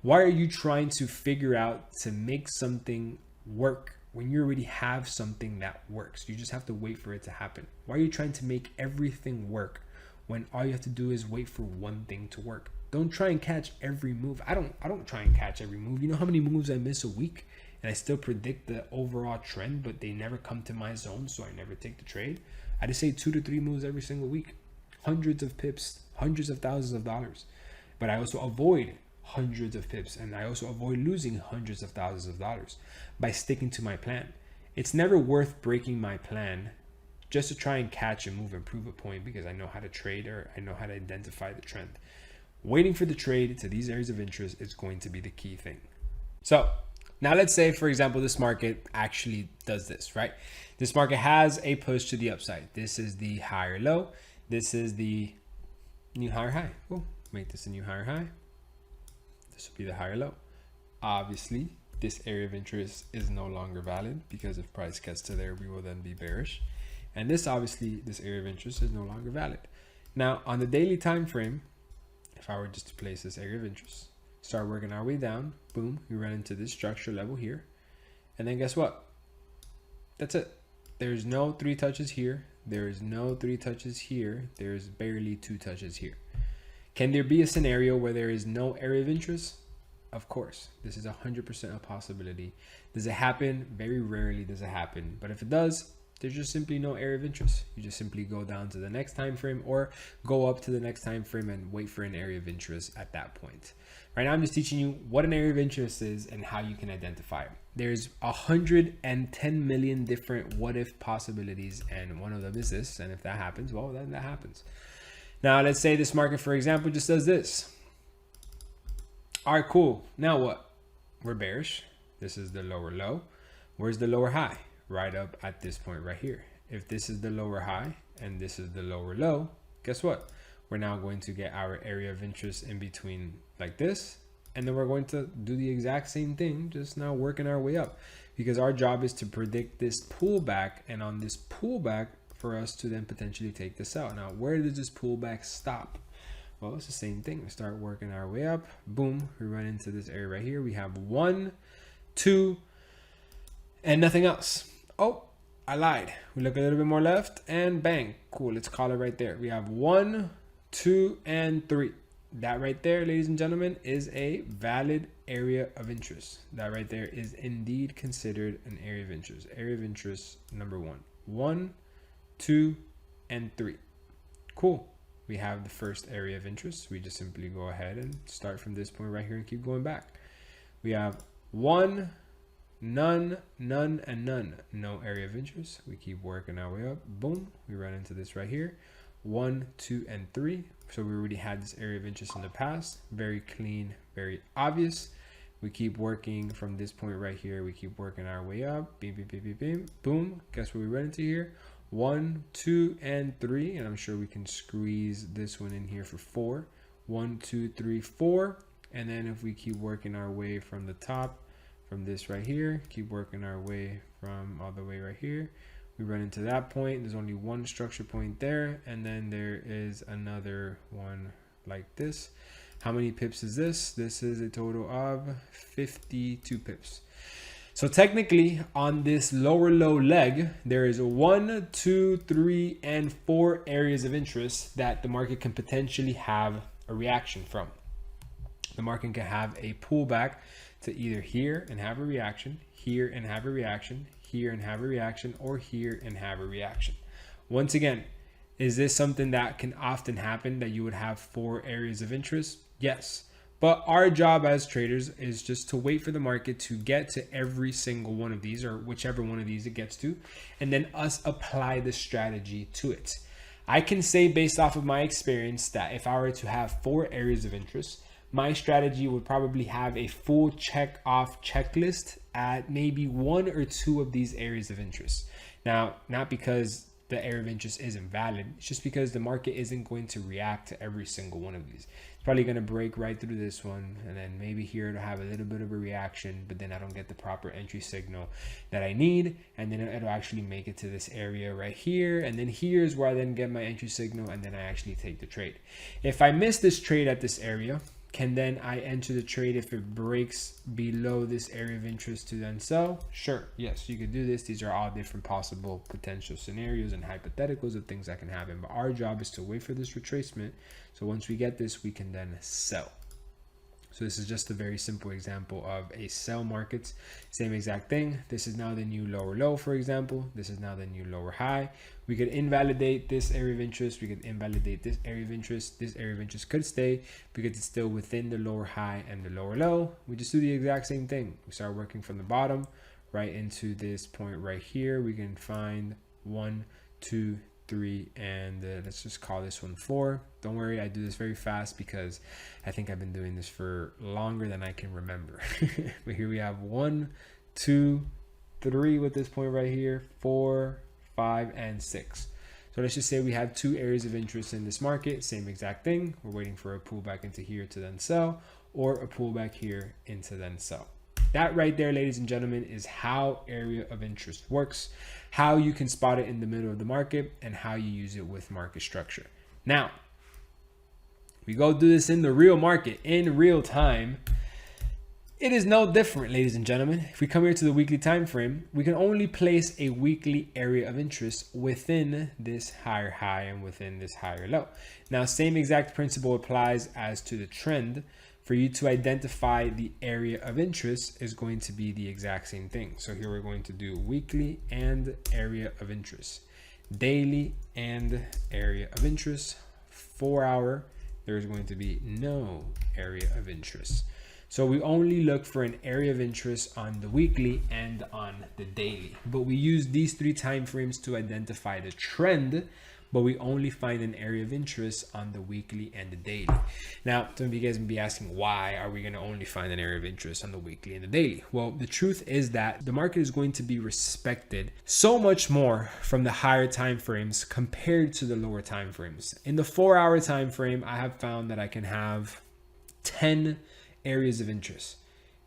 Why are you trying to figure out to make something work when you already have something that works? You just have to wait for it to happen. Why are you trying to make everything work when all you have to do is wait for one thing to work? Don't try and catch every move. I don't try and catch every move. You know how many moves I miss a week and I still predict the overall trend, but they never come to my zone, so I never take the trade? I just say 2 to 3 moves every single week. Hundreds of pips, hundreds of thousands of dollars. But I also avoid hundreds of pips, and I also avoid losing hundreds of thousands of dollars by sticking to my plan. It's never worth breaking my plan just to try and catch a move and prove a point because I know how to trade or I know how to identify the trend. Waiting for the trade to these areas of interest is going to be the key thing. So now let's say, for example, this market actually does this, right? This market has a push to the upside. This is the higher low. This is the new higher high. We'll make this a new higher high. This will be the higher low. Obviously, this area of interest is no longer valid because if price gets to there, we will then be bearish. And this, obviously, this area of interest is no longer valid. Now, on the daily time frame, if I were just to place this area of interest, start working our way down, boom, we run into this structure level here. And then guess what? That's it. There's no 3 touches here. There is no 3 touches here. There's barely 2 touches here. Can there be a scenario where there is no area of interest? Of course. This is 100% a possibility. Does it happen? Very rarely does it happen. But if it does, there's just simply no area of interest. You just simply go down to the next time frame or go up to the next time frame and wait for an area of interest at that point. Right now, I'm just teaching you what an area of interest is and how you can identify it. There's 110 million different what if possibilities, and one of them is this. And if that happens, well, then that happens. Now, let's say this market, for example, just does this. All right, cool. Now what? We're bearish. This is the lower low. Where's the lower high? Right up at this point right here. If this is the lower high and this is the lower low, guess what? We're now going to get our area of interest in between like this. And then we're going to do the exact same thing, just now working our way up, because our job is to predict this pullback, and on this pullback for us to then potentially take this out. Now, where does this pullback stop? Well, it's the same thing. We start working our way up. Boom, we run into this area right here. We have 1, 2, and nothing else. Oh, I lied. We look a little bit more left and bang. Cool. Let's call it right there. We have 1, 2, and 3. That right there, ladies and gentlemen, is a valid area of interest. That right there is indeed considered an area of interest. Area of interest number 1. 1, 2, and 3. Cool. We have the first area of interest. We just simply go ahead and start from this point right here and keep going back. We have 1, none, none, and none. No area of interest. We keep working our way up. Boom. We run into this right here. 1, 2, and 3. So we already had this area of interest in the past. Very clean, very obvious. We keep working from this point right here. We keep working our way up. Beam, beam, beam, beam, beam. Boom. Guess what we run into here? 1, 2, and 3. And I'm sure we can squeeze this one in here for 4. 1, 2, 3, 4. And then if we keep working our way from the top, from this right here, keep working our way from all the way right here, we run into that point. There's only one structure point there, and then there is another one like this. How many pips is this? This is a total of 52 pips. So technically on this lower low leg, there is 1, 2, 3, and 4 areas of interest that the market can potentially have a reaction from. The market can have a pullback to either here and have a reaction, here and have a reaction, here and have a reaction, or here and have a reaction. Once again, is this something that can often happen, that you would have 4 areas of interest? Yes. But our job as traders is just to wait for the market to get to every single one of these, or whichever one of these it gets to, and then us apply the strategy to it. I can say based off of my experience that if I were to have 4 areas of interest, my strategy would probably have a full check off checklist at maybe 1 or 2 of these areas of interest. Now, not because the area of interest isn't valid, it's just because the market isn't going to react to every single one of these. It's probably going to break right through this one, and then maybe here it'll have a little bit of a reaction, but then I don't get the proper entry signal that I need, and then it'll actually make it to this area right here, and then here's where I then get my entry signal, and then I actually take the trade. If I miss this trade at this area, can then I enter the trade if it breaks below this area of interest to then sell? Sure, yes, you could do this. These are all different possible potential scenarios and hypotheticals of things that can happen. But our job is to wait for this retracement. So once we get this, we can then sell. So this is just a very simple example of a sell market. Same exact thing. This is now the new lower low, for example. This is now the new lower high. We could invalidate this area of interest. We could invalidate this area of interest. This area of interest could stay because it's still within the lower high and the lower low. We just do the exact same thing. We start working from the bottom right into this point right here. We can find 1, 2, 3, and let's just call this one 4. Don't worry, I do this very fast because I think I've been doing this for longer than I can remember. But here we have 1, 2, 3 with this point right here, 4, 5, and 6. So let's just say we have 2 areas of interest in this market. Same exact thing. We're waiting for a pullback into here to then sell, or a pullback here into then sell. That right there, ladies and gentlemen, is how area of interest works, how you can spot it in the middle of the market, and how you use it with market structure. Now, we go do this in the real market, in real time. It is no different, ladies and gentlemen. If we come here to the weekly time frame, we can only place a weekly area of interest within this higher high and within this higher low. Now, same exact principle applies as to the trend. For you to identify the area of interest is going to be the exact same thing. So here we're going to do weekly and area of interest, daily and area of interest, 4 hour, there's going to be no area of interest. So we only look for an area of interest on the weekly and on the daily, but we use these 3 time frames to identify the trend, but we only find an area of interest on the weekly and the daily. Now, some of you guys may be asking, why are we going to only find an area of interest on the weekly and the daily? Well, the truth is that the market is going to be respected so much more from the higher time frames compared to the lower time frames. In the 4 hour time frame, I have found that I can have 10 areas of interest.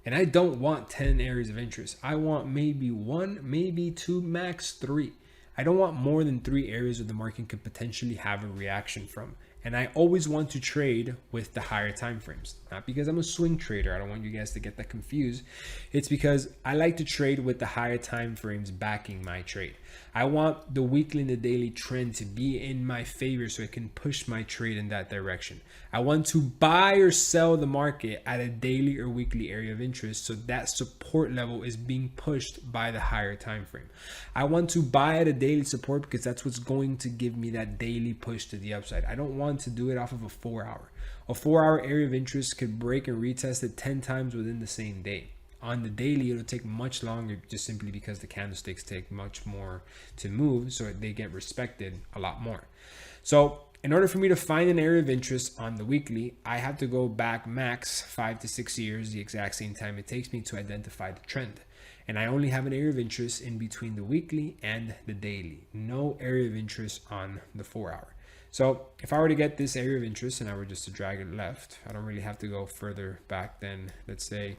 And I don't want 10 areas of interest. I want maybe 1, maybe 2, max 3. I don't want more than 3 areas where the market could potentially have a reaction from. And I always want to trade with the higher time frames. Not because I'm a swing trader. I don't want you guys to get that confused. It's because I like to trade with the higher time frames backing my trade. I want the weekly and the daily trend to be in my favor so it can push my trade in that direction. I want to buy or sell the market at a daily or weekly area of interest so that support level is being pushed by the higher time frame. I want to buy at a daily support because that's what's going to give me that daily push to the upside. I don't want to do it off of a 4-hour. A 4-hour area of interest could break and retest it 10 times within the same day. On the daily, it'll take much longer just simply because the candlesticks take much more to move, so they get respected a lot more. So in order for me to find an area of interest on the weekly, I have to go back max 5 to 6 years, the exact same time it takes me to identify the trend. And I only have an area of interest in between the weekly and the daily. No area of interest on the 4-hour. So if I were to get this area of interest and I were just to drag it left, I don't really have to go further back than, let's say,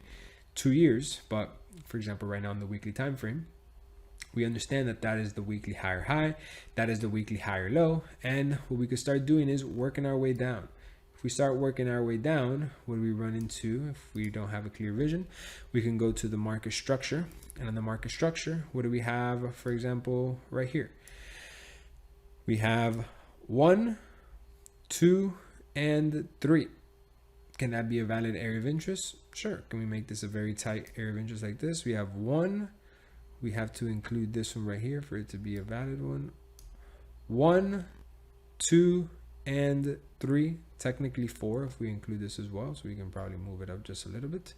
2 years. But for example, right now in the weekly time frame, we understand that that is the weekly higher high, that is the weekly higher low, and what we could start doing is working our way down. If we start working our way down, what do we run into? If we don't have a clear vision, we can go to the market structure, and on the market structure, what do we have? For example, right here, we have 1, 2, and 3. Can that be a valid area of interest? Sure. Can we make this a very tight area of interest like this? We have 1. We have to include this one right here for it to be a valid one. 1, 2, and 3. Technically 4 if we include this as well. So we can probably move it up just a little bit.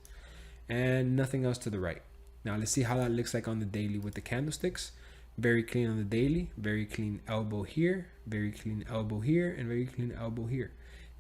And nothing else to the right. Now let's see how that looks like on the daily with the candlesticks. Very clean on the daily. Very clean elbow here. Very clean elbow here. And very clean elbow here.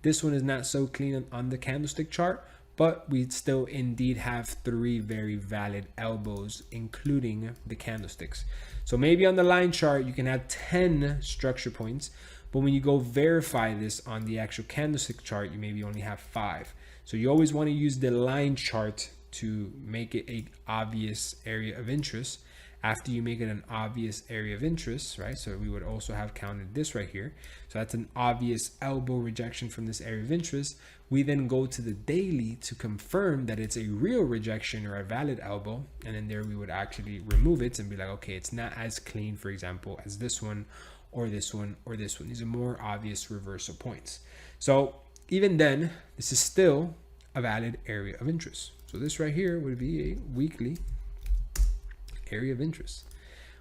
This one is not so clean on the candlestick chart, but we still indeed have 3 very valid elbows, including the candlesticks. So maybe on the line chart, you can have 10 structure points, but when you go verify this on the actual candlestick chart, you maybe only have 5. So you always want to use the line chart to make it an obvious area of interest. After you make it an obvious area of interest, right? So we would also have counted this right here. So that's an obvious elbow rejection from this area of interest. We then go to the daily to confirm that it's a real rejection or a valid elbow. And then there we would actually remove it and be like, okay, it's not as clean, for example, as this one or this one or this one. These are more obvious reversal points. So even then, this is still a valid area of interest. So this right here would be a weekly area of interest.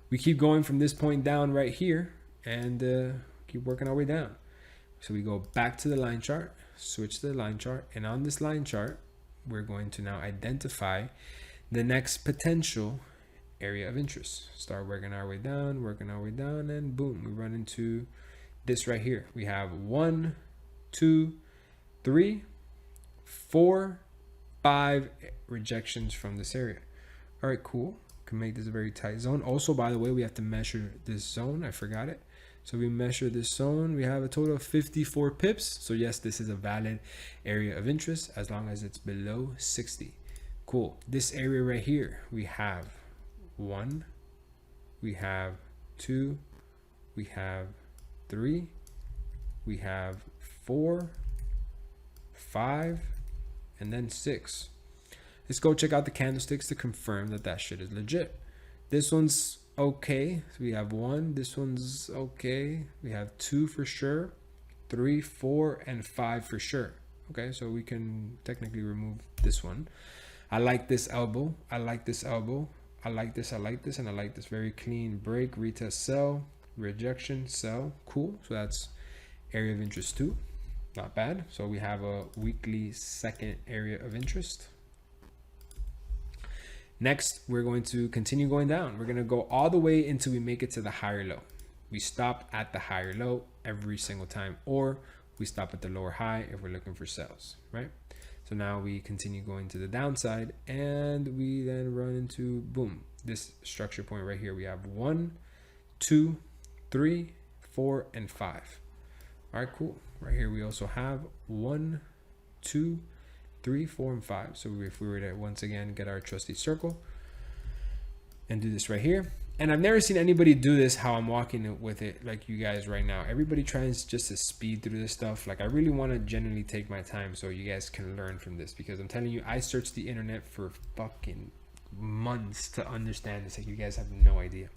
We keep going from this point down right here and keep working our way down. So we go back to the line chart, switch to the line chart, and on this line chart, we're going to now identify the next potential area of interest. Start working our way down, and boom, we run into this right here. We have 1, 2, 3, 4, 5 rejections from this area. All right, cool. Can make this a very tight zone. Also, by the way, we have to measure this zone. I forgot it. So we measure this zone. We have a total of 54 pips. So yes, this is a valid area of interest as long as it's below 60. Cool. This area right here, we have 1, we have 2, we have 3, we have 4, 5, and then 6. Let's go check out the candlesticks to confirm that that shit is legit. This one's okay. So we have 1. This one's okay. We have 2 for sure. 3, 4, and 5 for sure. Okay, so we can technically remove this one. I like this elbow. I like this elbow. I like this. I like this. And I like this. Very clean break, retest, sell, rejection, sell. Cool. So that's area of interest 2. Not bad. So we have a weekly second area of interest. Next, we're going to continue going down. We're going to go all the way until we make it to the higher low. We stop at the higher low every single time, or we stop at the lower high if we're looking for sales, right? So now we continue going to the downside, and we then run into, boom, this structure point right here. We have 1, 2, 3, 4, and 5. All right, cool. Right here, we also have 1, 2, 3, 4, and 5. So if we were to once again get our trusty circle and do this right here, And I've never seen anybody do this how I'm walking it with it like you guys right now. Everybody tries just to speed through this stuff. Like I really want to genuinely take my time so you guys can learn from this, because I'm telling you, I searched the internet for fucking months to understand this. Like you guys have no idea.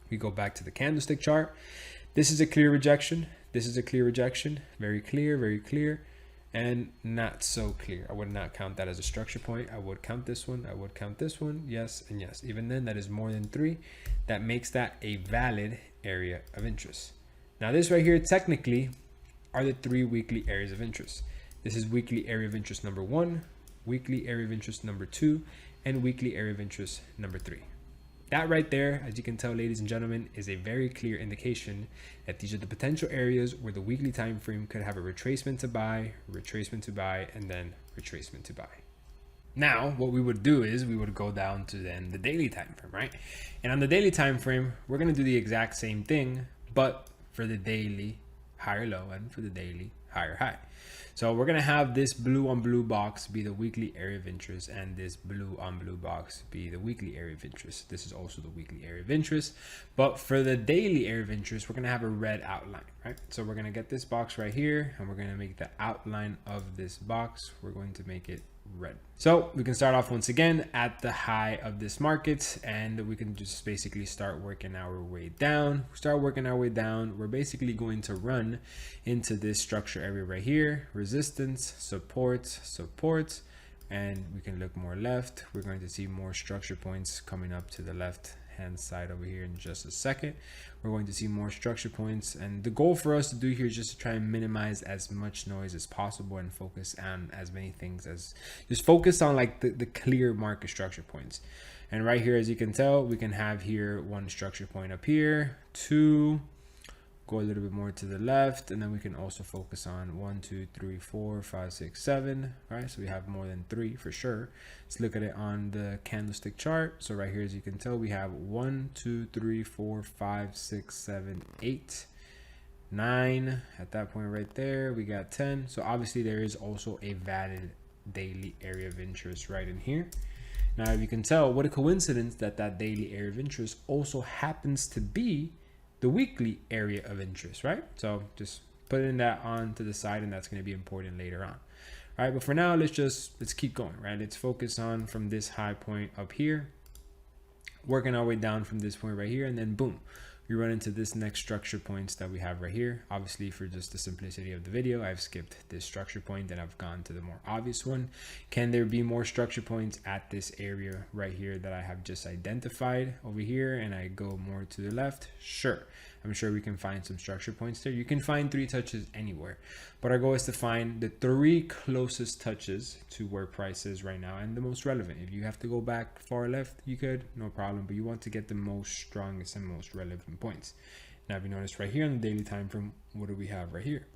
We go back to the candlestick chart. This is a clear rejection. This is a clear rejection. Very clear, very clear. And not so clear. I would not count that as a structure point. I would count this one. I would count this one. Yes and yes. Even then, that is more than 3. That makes that a valid area of interest. Now this right here technically are the 3 weekly areas of interest. This is weekly area of interest number 1, weekly area of interest number 2, and weekly area of interest number 3. That right there, as you can tell, ladies and gentlemen, is a very clear indication that these are the potential areas where the weekly time frame could have a retracement to buy, and then retracement to buy. Now, what we would do is we would go down to then the daily time frame, right? And on the daily time frame, we're going to do the exact same thing, but for the daily higher low and for the daily higher high. So we're going to have this blue on blue box be the weekly area of interest, and this blue on blue box be the weekly area of interest. This is also the weekly area of interest. But for the daily area of interest, we're going to have a red outline, right? So we're going to get this box right here, and we're going to make the outline of this box, we're going to make it red. So we can start off once again at the high of this market, and we can just basically start working our way down. We're basically going to run into this structure area right here, resistance, support, and we can look more left. We're going to see more structure points coming up to the left hand side over here in just a second. We're going to see more structure points, and the goal for us to do here is just to try and minimize as much noise as possible and focus on as many things as just focus on like the clear market structure points. And right here, as you can tell, we can have here 1 structure point up here, 2, go a little bit more to the left, and then we can also focus on 1, 2, 3, 4, 5, 6, 7. Right, so we have more than 3 for sure. Let's look at it on the candlestick chart. So right here, as you can tell, we have 1, 2, 3, 4, 5, 6, 7, 8, 9. At that point right there, we got 10. So obviously there is also a valid daily area of interest right in here. Now, if you can tell, what a coincidence that that daily area of interest also happens to be the weekly area of interest, right? So just putting that on to the side, and that's going to be important later on. All right, but for now, let's keep going, right? Let's focus on from this high point up here, working our way down from this point right here, and then boom, we run into this next structure points that we have right here. Obviously, for just the simplicity of the video, I've skipped this structure point and I've gone to the more obvious one. Can there be more structure points at this area right here that I have just identified over here, and I go more to the left? Sure. I'm sure we can find some structure points there. You can find 3 touches anywhere, but our goal is to find the 3 closest touches to where price is right now and the most relevant. If you have to go back far left, you could, no problem, but you want to get the most strongest and most relevant points. Now, if you notice right here on the daily time frame, what do we have right here?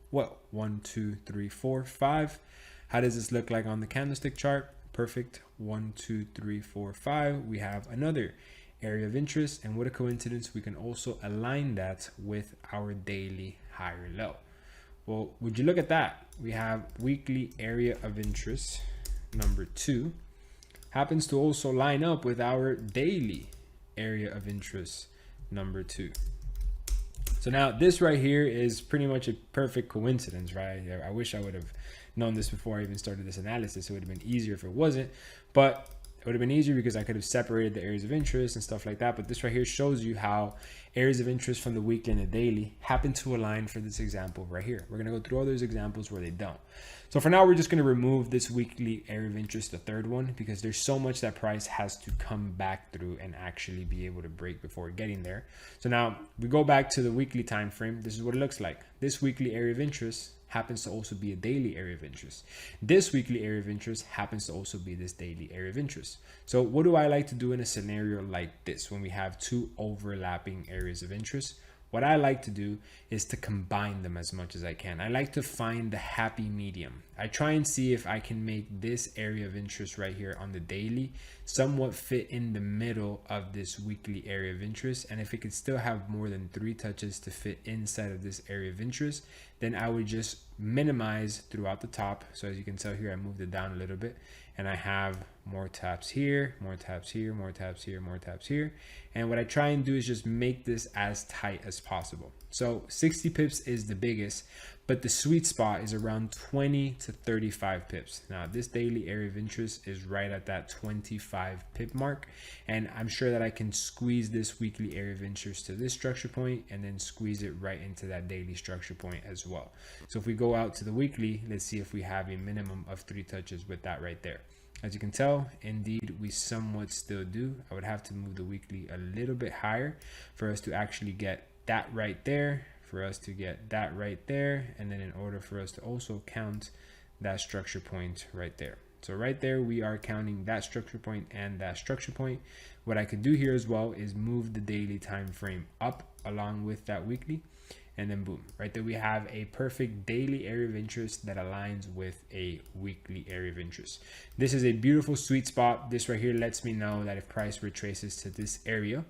Well, 1, 2, 3, 4, 5. How does this look like on the candlestick chart? Perfect. 1, 2, 3, 4, 5. We have another area of interest, and what a coincidence, we can also align that with our daily higher low. Well, would you look at that? We have weekly area of interest number 2 happens to also line up with our daily area of interest number 2. So now this right here is pretty much a perfect coincidence, right? I wish I would have known this before I even started this analysis. It would have been easier if it wasn't, but it would have been easier because I could have separated the areas of interest and stuff like that. But this right here shows you how areas of interest from the weekly and the daily happen to align for this example right here. We're going to go through all those examples where they don't. So for now, we're just going to remove this weekly area of interest, the third one, because there's so much that price has to come back through and actually be able to break before getting there. So now we go back to the weekly time frame. This is what it looks like. This weekly area of interest happens to also be a daily area of interest. This weekly area of interest happens to also be this daily area of interest. So what do I like to do in a scenario like this when we have 2 overlapping areas of interest? What I like to do is to combine them as much as I can. I like to find the happy medium. I try and see if I can make this area of interest right here on the daily somewhat fit in the middle of this weekly area of interest. And if it could still have more than 3 touches to fit inside of this area of interest, then I would just minimize throughout the top. So as you can tell here, I moved it down a little bit and I have more taps here, more taps here, more taps here, more taps here. And what I try and do is just make this as tight as possible. So 60 pips is the biggest, but the sweet spot is around 20 to 35 pips. Now this daily area of interest is right at that 25 pip mark. And I'm sure that I can squeeze this weekly area of interest to this structure point and then squeeze it right into that daily structure point as well. So if we go out to the weekly, let's see if we have a minimum of 3 touches with that right there. As you can tell, indeed, we somewhat still do. I would have to move the weekly a little bit higher for us to actually get that right there, for us to get that right there, and then in order for us to also count that structure point right there. So right there, we are counting that structure point and that structure point. What I could do here as well is move the daily time frame up along with that weekly, and then boom, right there we have a perfect daily area of interest that aligns with a weekly area of interest. This is a beautiful sweet spot. This right here lets me know that if price retraces to this area,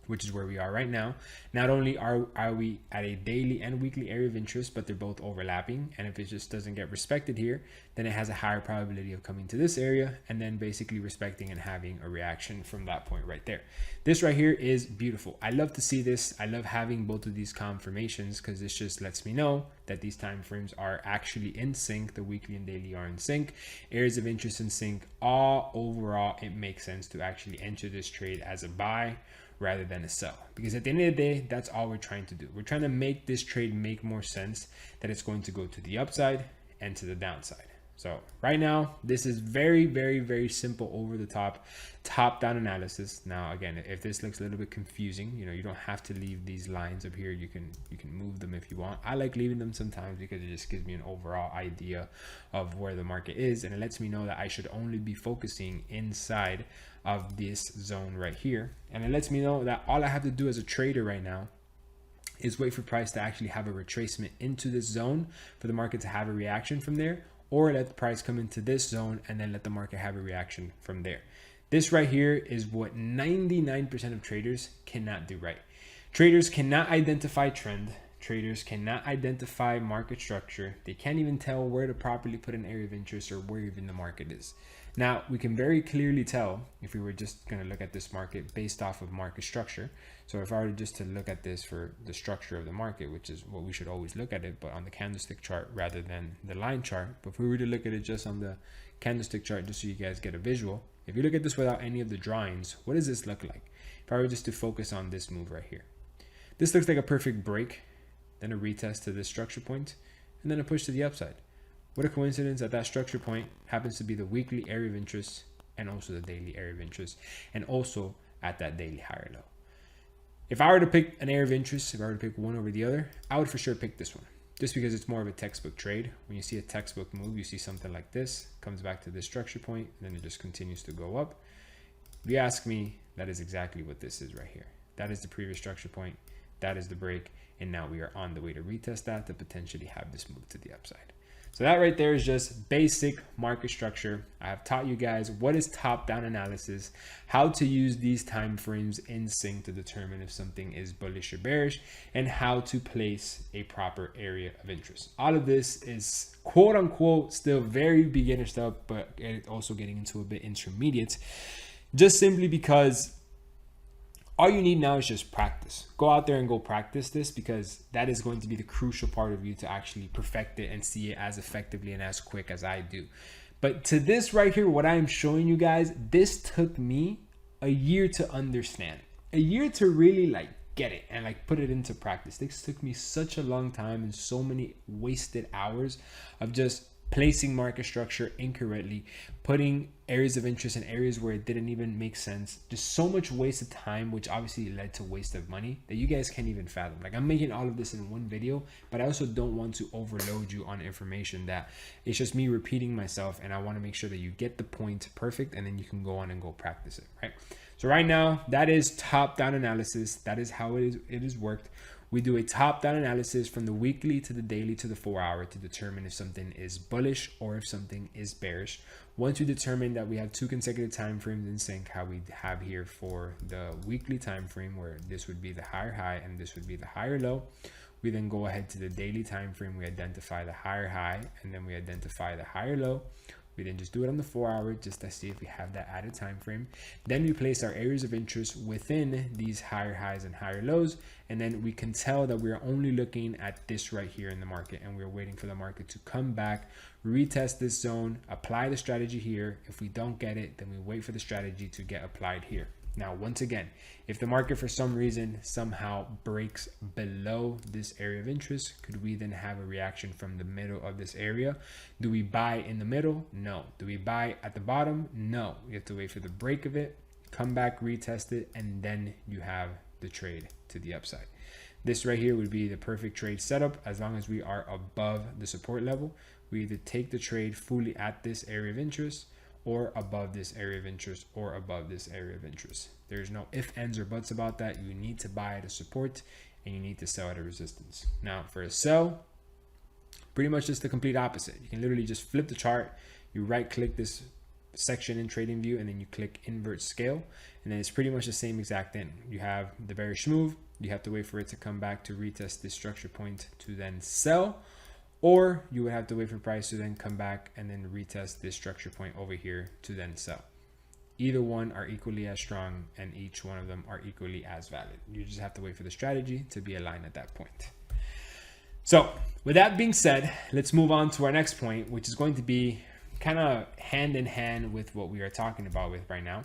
which is where we are right now, not only are we at a daily and weekly area of interest, but they're both overlapping. And if it just doesn't get respected here, then it has a higher probability of coming to this area and then basically respecting and having a reaction from that point right there. This right here is beautiful. I love to see this. I love having both of these confirmations because this just lets me know that these time frames are actually in sync. The weekly and daily are in sync, areas of interest in sync. All overall, it makes sense to actually enter this trade as a buy rather than a sell, because at the end of the day, that's all we're trying to do. We're trying to make this trade make more sense, that it's going to go to the upside and to the downside. So right now, this is very, very, very simple over the top down analysis. Now, again, if this looks a little bit confusing, you don't have to leave these lines up here. You can move them if you want. I like leaving them sometimes because it just gives me an overall idea of where the market is, and it lets me know that I should only be focusing inside of this zone right here. And it lets me know that all I have to do as a trader right now is wait for price to actually have a retracement into this zone for the market to have a reaction from there, or let the price come into this zone and then let the market have a reaction from there. This right here is what 99% of traders cannot do right. Traders cannot identify trend. Traders cannot identify market structure. They can't even tell where to properly put an area of interest or where even the market is. Now, we can very clearly tell if we were just going to look at this market based off of market structure. So if I were just to look at this for the structure of the market, which is what we should always look at it, but on the candlestick chart rather than the line chart. But if we were to look at it just on the candlestick chart, just so you guys get a visual, if you look at this without any of the drawings, what does this look like? If I were just to focus on this move right here, this looks like a perfect break, then a retest to this structure point, and then a push to the upside. What a coincidence that that structure point happens to be the weekly area of interest and also the daily area of interest, and also at that daily higher low. If I were to pick an area of interest, if I were to pick one over the other, I would for sure pick this one, just because it's more of a textbook trade. When you see a textbook move, you see something like this, comes back to this structure point, and then it just continues to go up. If you ask me, that is exactly what this is right here. That is the previous structure point. That is the break. And now we are on the way to retest that to potentially have this move to the upside. So that right there is just basic market structure. I have taught you guys what is top-down analysis, how to use these time frames in sync to determine if something is bullish or bearish, and how to place a proper area of interest. All of this is quote unquote still very beginner stuff, but also getting into a bit intermediate, just simply because all you need now is just practice. Go out there and go practice this, because that is going to be the crucial part of you to actually perfect it and see it as effectively and as quick as I do. But to this right here, what I'm showing you guys, this took me a year to understand, a year to really get it and put it into practice. This took me such a long time and so many wasted hours of just placing market structure incorrectly, putting areas of interest in areas where it didn't even make sense. Just so much wasted time, which obviously led to waste of money that you guys can't even fathom. I'm making all of this in one video, but I also don't want to overload you on information that it's just me repeating myself, and I want to make sure that you get the point perfect, and then you can go on and go practice it, right? So right now, that is top-down analysis. That is how it is worked. We do a top-down analysis from the weekly to the daily to the 4-hour to determine if something is bullish or if something is bearish. Once we determine that we have 2 consecutive time frames in sync, how we have here for the weekly time frame, where this would be the higher high and this would be the higher low, we then go ahead to the daily time frame. We identify the higher high and then we identify the higher low. We then just do it on the 4 hour just to see if we have that added time frame. Then we place our areas of interest within these higher highs and higher lows. And then we can tell that we're only looking at this right here in the market, and we're waiting for the market to come back, retest this zone, apply the strategy here. If we don't get it, then we wait for the strategy to get applied here. Now, once again, if the market for some reason somehow breaks below this area of interest, could we then have a reaction from the middle of this area? Do we buy in the middle? No. Do we buy at the bottom? No. You have to wait for the break of it, come back, retest it, and then you have the trade to the upside. This right here would be the perfect trade setup. As long as we are above the support level, we either take the trade fully at this area of interest, or above this area of interest, or above this area of interest. There's no ifs, ands, or buts about that. You need to buy at a support and you need to sell at a resistance. Now for a sell, pretty much just the complete opposite. You can literally just flip the chart, you right click this section in trading view, and then you click invert scale, and then it's pretty much the same exact thing. You have the bearish move, you have to wait for it to come back to retest this structure point to then sell, or you would have to wait for price to then come back and then retest this structure point over here to then sell. Either one are equally as strong, and each one of them are equally as valid. You just have to wait for the strategy to be aligned at that point. So with that being said, let's move on to our next point, which is going to be kind of hand in hand with what we are talking about with right now.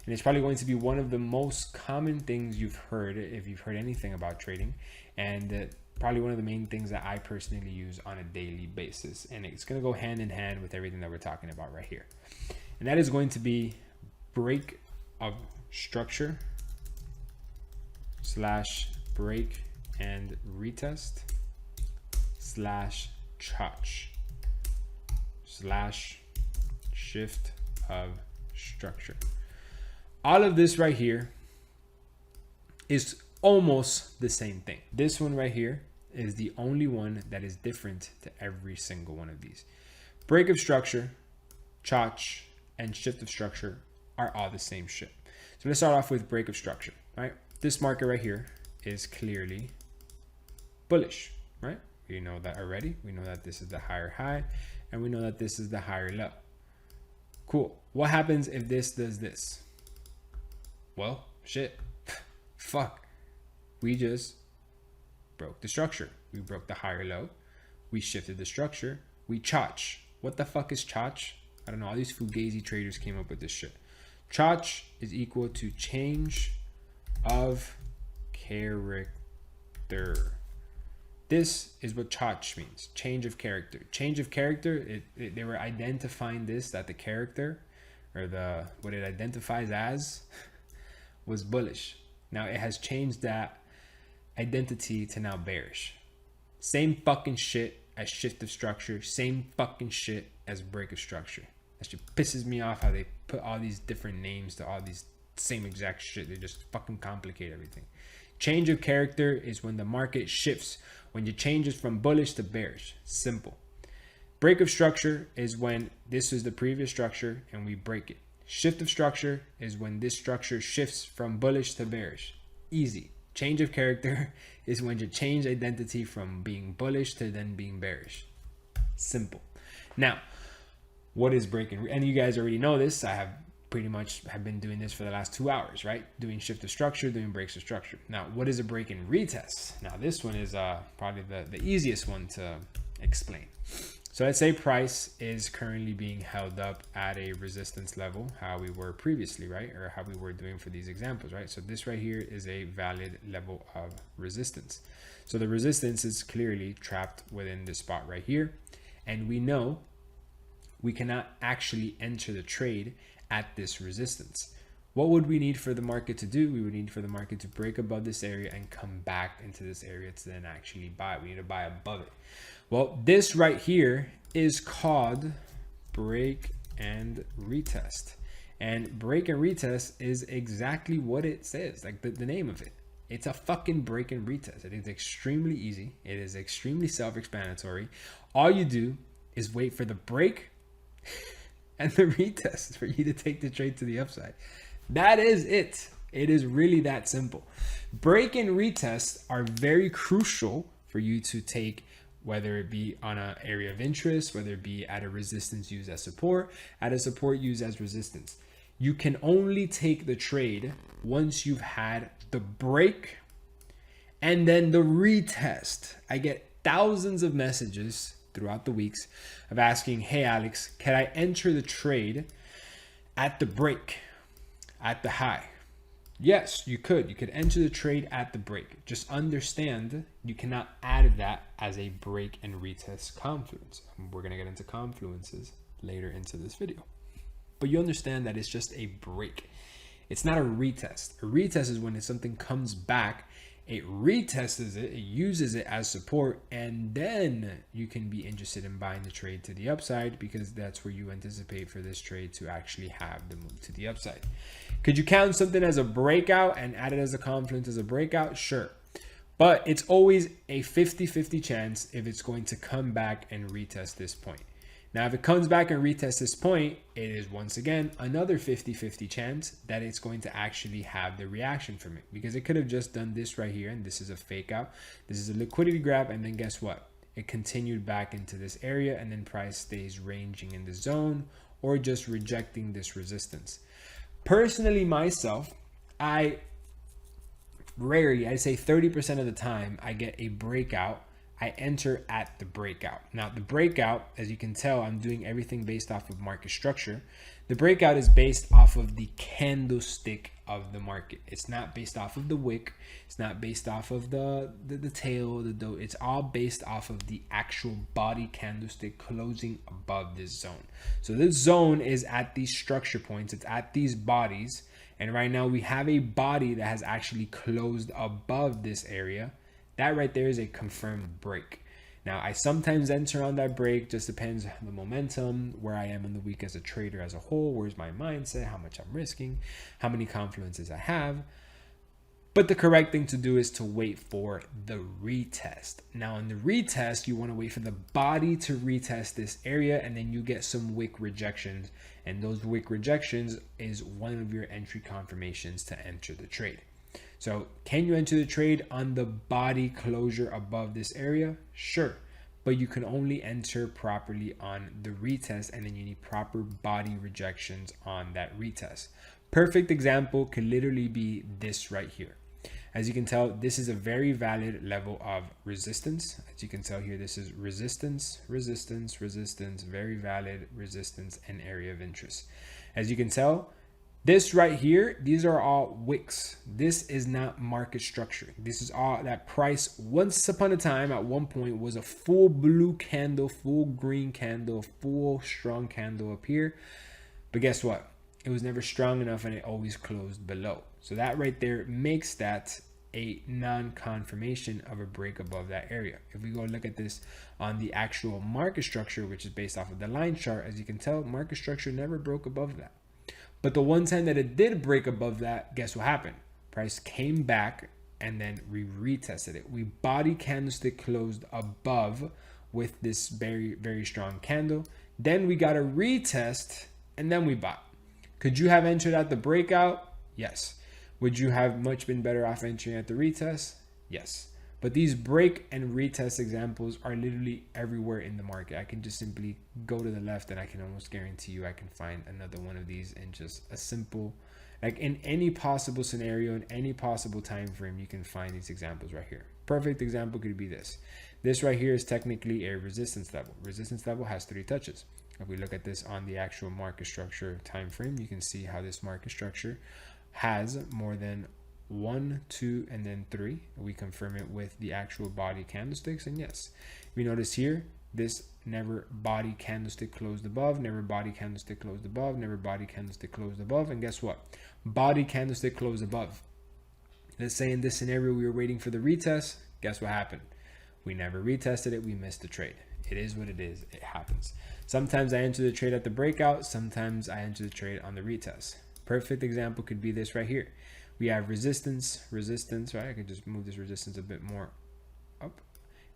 And it's probably going to be one of the most common things you've heard if you've heard anything about trading, and probably one of the main things that I personally use on a daily basis. And it's going to go hand in hand with everything that we're talking about right here. And that is going to be break of structure / break and retest / chotch / shift of structure. All of this right here is almost the same thing. This one right here is the only one that is different to every single one of these. Break of structure, chotch, and shift of structure are all the same shit. So let's start off with break of structure, right? This market right here is clearly bullish, right? We know that already. We know that this is the higher high, and we know that this is the higher low. Cool. What happens if this does this? Well, shit. Fuck. We just broke the structure. We broke the higher low. We shifted the structure. We chotch. What the fuck is chotch? I don't know. All these fugazi traders came up with this shit. Chotch is equal to change of character. This is what chotch means. Change of character. Change of character. They were identifying this, that the character, or what it identifies as, was bullish. Now it has changed that identity to now bearish. Same fucking shit as shift of structure. Same fucking shit as break of structure. That shit pisses me off how they put all these different names to all these same exact shit. They just fucking complicate everything. Change of character is when the market shifts, when it changes from bullish to bearish. Simple. Break of structure is when this is the previous structure and we break it. Shift of structure is when this structure shifts from bullish to bearish. Easy. Change of character is when you change identity from being bullish to then being bearish. Simple. Now, what is break and you guys already know this. I have pretty much been doing this for the last 2 hours, right? Doing shift of structure, doing breaks of structure. Now, what is a break and retest? Now, this one is probably the easiest one to explain. So let's say price is currently being held up at a resistance level, how we were previously, right? Or how we were doing for these examples, right? So this right here is a valid level of resistance. So the resistance is clearly trapped within this spot right here. And we know we cannot actually enter the trade at this resistance. What would we need for the market to do? We would need for the market to break above this area and come back into this area to then actually buy. We need to buy above it. Well, this right here is called break and retest. And break and retest is exactly what it says, like the name of it. It's a fucking break and retest. It is extremely easy. It is extremely self-explanatory. All you do is wait for the break and the retest for you to take the trade to the upside. That is it. It is really that simple. Break and retest are very crucial for you to take whether it be on an area of interest, whether it be at a resistance used as support, at a support used as resistance. You can only take the trade once you've had the break and then the retest. I get thousands of messages throughout the weeks of asking, hey Alex, can I enter the trade at the break, at the high? Yes, you could. You could enter the trade at the break. Just understand you cannot add that as a break and retest confluence. We're going to get into confluences later into this video. But you understand that it's just a break. It's not a retest. A retest is when something comes back, it retests it, it uses it as support, and then you can be interested in buying the trade to the upside, because that's where you anticipate for this trade to actually have the move to the upside. Could you count something as a breakout and add it as a confluence as a breakout? Sure. But it's always a 50-50 chance if it's going to come back and retest this point. Now, if it comes back and retests this point, it is once again another 50-50 chance that it's going to actually have the reaction from it, because it could have just done this right here, and this is a fake out. This is a liquidity grab, and then guess what? It continued back into this area, and then price stays ranging in the zone or just rejecting this resistance. Personally, myself, I rarely, I'd say 30% of the time, I get a breakout. I enter at the breakout. Now, the breakout, as you can tell, I'm doing everything based off of market structure. The breakout is based off of the candlestick of the market. It's not based off of the wick. It's not based off of the tail, the dough. It's all based off of the actual body candlestick closing above this zone. So this zone is at these structure points. It's at these bodies. And right now we have a body that has actually closed above this area. That right there is a confirmed break. Now, I sometimes enter on that break, just depends on the momentum, where I am in the week as a trader as a whole, where's my mindset, how much I'm risking, how many confluences I have. But the correct thing to do is to wait for the retest. Now, in the retest, you want to wait for the body to retest this area, and then you get some wick rejections. And those wick rejections is one of your entry confirmations to enter the trade. So can you enter the trade on the body closure above this area? Sure, but you can only enter properly on the retest, and then you need proper body rejections on that retest. Perfect example could literally be this right here. As you can tell, this is a very valid level of resistance. As you can tell here, this is resistance, resistance, resistance, very valid resistance and area of interest. As you can tell, this right here, these are all wicks. This is not market structure. This is all that price once upon a time at one point was a full blue candle, full green candle, full strong candle up here. But guess what? It was never strong enough, and it always closed below. So that right there makes that a non-confirmation of a break above that area. If we go look at this on the actual market structure, which is based off of the line chart, as you can tell, market structure never broke above that. But the one time that it did break above that, guess what happened? Price came back, and then we retested it. We body candlestick closed above with this very, very strong candle. Then we got a retest, and then we bought. Could you have entered at the breakout? Yes. Would you have much been better off entering at the retest? Yes. But these break and retest examples are literally everywhere in the market. I can just simply go to the left, and I can almost guarantee you I can find another one of these in just a simple, like in any possible scenario, in any possible time frame, you can find these examples right here. Perfect example could be this. This right here is technically a resistance level. Resistance level has 3 touches. If we look at this on the actual market structure time frame, you can see how this market structure has more than 1, 2, and then 3. We confirm it with the actual body candlesticks, and yes, we notice here this never body candlestick closed above, never body candlestick closed above, never body candlestick closed above, and guess what? Body candlestick closed above. Let's say in this scenario we were waiting for the retest. Guess what happened? We never retested it. We missed the trade. It is what it is. It happens. Sometimes I enter the trade at the breakout. Sometimes I enter the trade on the retest. Perfect example could be this right here. We have resistance, resistance, right? I could just move this resistance a bit more up.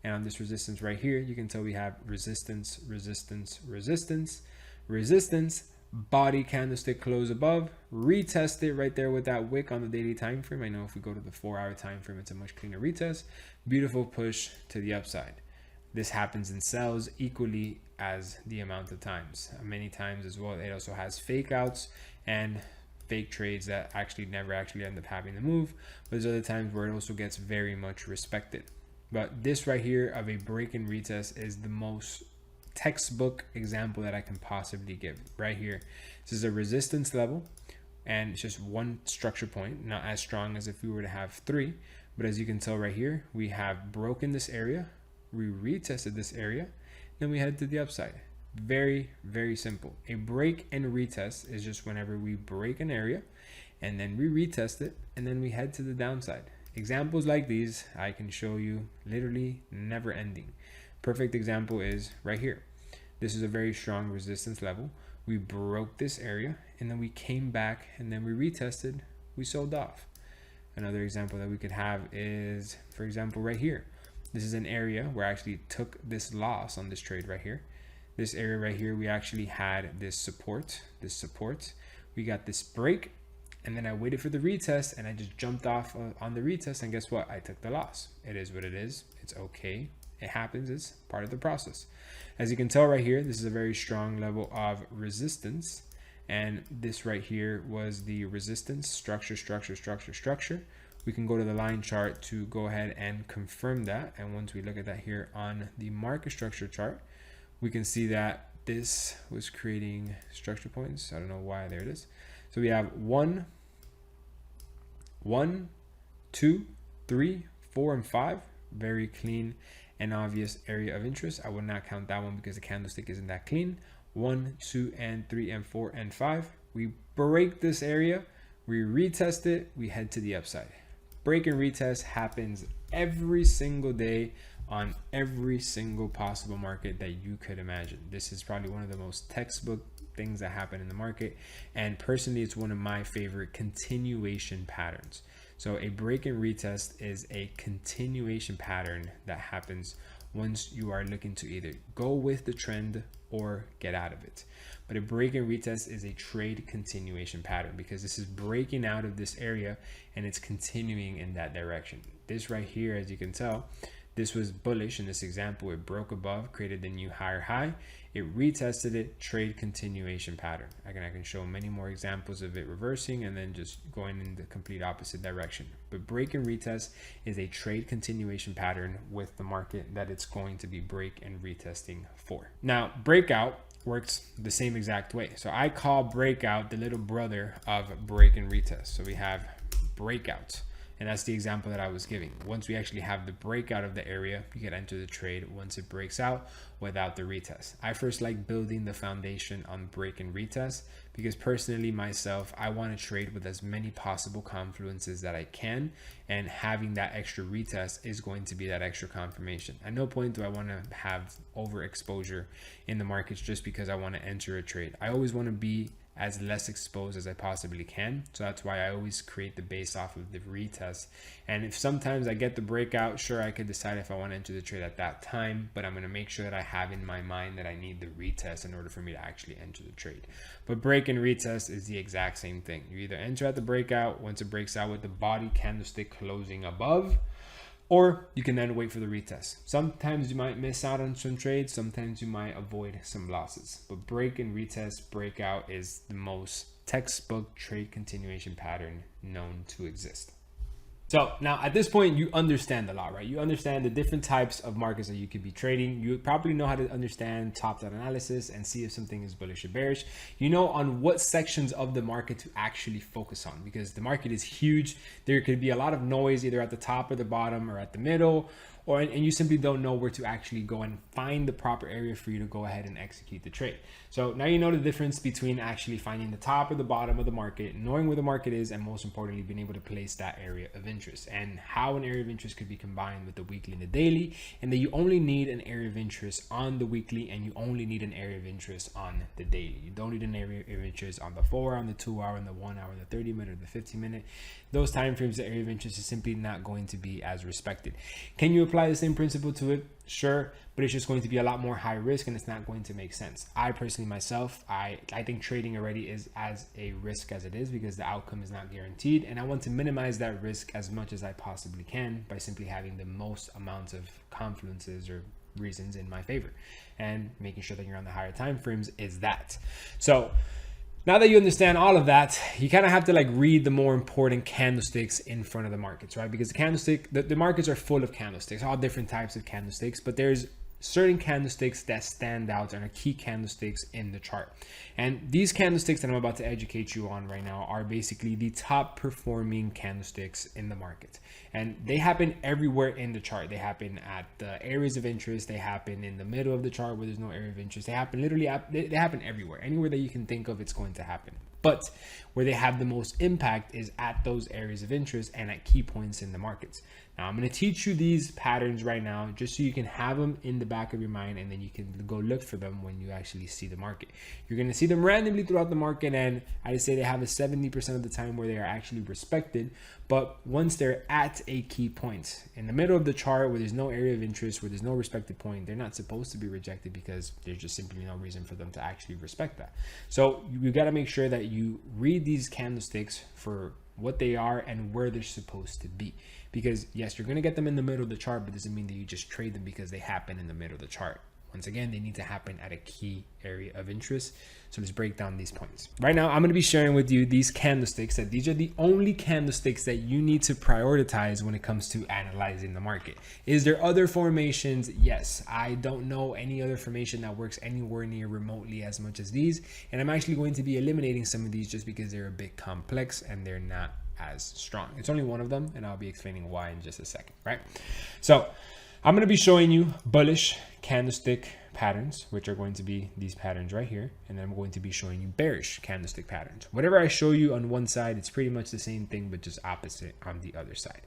And on this resistance right here, you can tell we have resistance, resistance, resistance, resistance, body candlestick close above, retest it right there with that wick on the daily time frame. I know if we go to the 4-hour time frame, it's a much cleaner retest. Beautiful push to the upside. This happens in cells equally as the amount of times. Many times as well, it also has fake outs and fake trades that actually never actually end up having the move. But there's other times where it also gets very much respected. But this right here of a break and retest is the most textbook example that I can possibly give right here. This is a resistance level, and it's just one structure point, not as strong as if we were to have three. But as you can tell right here, we have broken this area, we retested this area, then we head to the upside. Very, very simple. A break and retest is just whenever we break an area and then we retest it and then we head to the downside. Examples like these I can show you literally never ending. Perfect example is right here. This is a very strong resistance level. We broke this area and then we came back and then we retested, we sold off. Another example that we could have is, for example, right here. This is an area where I actually took this loss on this trade right here. This area right here, we actually had this support. We got this break, and then I waited for the retest, and I just jumped off on the retest, and guess what? I took the loss. It is what it is. It's okay. It happens. It's part of the process. As you can tell right here, this is a very strong level of resistance, and this right here was the resistance structure. We can go to the line chart to go ahead and confirm that. And once we look at that here on the market structure chart, we can see that this was creating structure points. I don't know why. There it is. So we have 1, 2, 3, 4, and 5. Very clean and obvious area of interest. I will not count that one because the candlestick isn't that clean. 1, 2, and 3, and 4, and 5. We break this area. We retest it. We head to the upside. Break and retest happens every single day on every single possible market that you could imagine. This is probably one of the most textbook things that happen in the market. And personally, it's one of my favorite continuation patterns. So a break and retest is a continuation pattern that happens once you are looking to either go with the trend or get out of it. But a break and retest is a trade continuation pattern because this is breaking out of this area and it's continuing in that direction. This right here, as you can tell, this was bullish in this example. It broke above, created the new higher high. It retested it, trade continuation pattern. I can show many more examples of it reversing and then just going in the complete opposite direction. But break and retest is a trade continuation pattern with the market that it's going to be break and retesting for. Now, breakout works the same exact way. So I call breakout the little brother of break and retest. So we have breakouts. And that's the example that I was giving. Once we actually have the breakout of the area, you can enter the trade once it breaks out without the retest. I first like building the foundation on break and retest because personally myself, I want to trade with as many possible confluences that I can, and having that extra retest is going to be that extra confirmation. At no point do I want to have overexposure in the markets just because I want to enter a trade. I always want to be as less exposed as I possibly can. So that's why I always create the base off of the retest. And if sometimes I get the breakout, sure, I could decide if I want to enter the trade at that time, but I'm going to make sure that I have in my mind that I need the retest in order for me to actually enter the trade. But break and retest is the exact same thing. You either enter at the breakout once it breaks out with the body candlestick closing above, or you can then wait for the retest. Sometimes you might miss out on some trades. Sometimes you might avoid some losses. But break and retest breakout is the most textbook trade continuation pattern known to exist. So now at this point, you understand a lot, right? You understand the different types of markets that you could be trading. You probably know how to understand top-down analysis and see if something is bullish or bearish. You know on what sections of the market to actually focus on because the market is huge. There could be a lot of noise either at the top or the bottom or at the middle, and you simply don't know where to actually go and find the proper area for you to go ahead and execute the trade. So now you know the difference between actually finding the top or the bottom of the market, knowing where the market is, and most importantly, being able to place that area of interest and how an area of interest could be combined with the weekly and the daily, and that you only need an area of interest on the weekly and you only need an area of interest on the daily. You don't need an area of interest on the 4 hour, on the 2 hour, on the 1 hour, the 30-minute, or the 50-minute. Those time frames, the area of interest is simply not going to be as respected. Can you apply the same principle to it? Sure, but it's just going to be a lot more high risk and it's not going to make sense. I personally myself, I think trading already is as a risk as it is because the outcome is not guaranteed, and I want to minimize that risk as much as I possibly can by simply having the most amount of confluences or reasons in my favor. And making sure that you're on the higher time frames is that. So now that you understand all of that, you kind of have to like read the more important candlesticks in front of the markets, right? Because the markets are full of candlesticks, all different types of candlesticks, but there's certain candlesticks that stand out and are key candlesticks in the chart. And these candlesticks that I'm about to educate you on right now are basically the top performing candlesticks in the market. And they happen everywhere in the chart. They happen at the areas of interest. They happen in the middle of the chart where there's no area of interest. They happen literally, they happen everywhere. Anywhere that you can think of, it's going to happen. But where they have the most impact is at those areas of interest and at key points in the markets. Now, I'm going to teach you these patterns right now just so you can have them in the back of your mind, and then you can go look for them when you actually see the market. You're going to see them randomly throughout the market, and I'd say they have a 70% of the time where they are actually respected. But once they're at a key point in the middle of the chart where there's no area of interest, where there's no respected point, they're not supposed to be rejected because there's just simply no reason for them to actually respect that. So you got to make sure that you read these candlesticks for what they are and where they're supposed to be. Because yes, you're going to get them in the middle of the chart, but doesn't mean that you just trade them because they happen in the middle of the chart. Once again, they need to happen at a key area of interest. So let's break down these points. Right now, I'm going to be sharing with you these candlesticks, that these are the only candlesticks that you need to prioritize when it comes to analyzing the market. Is there other formations? Yes. I don't know any other formation that works anywhere near remotely as much as these. And I'm actually going to be eliminating some of these just because they're a bit complex and they're not as strong. It's only one of them, and I'll be explaining why in just a second, right? So I'm going to be showing you bullish candlestick patterns, which are going to be these patterns right here, and then I'm going to be showing you bearish candlestick patterns. Whatever I show you on one side, it's pretty much the same thing, but just opposite on the other side,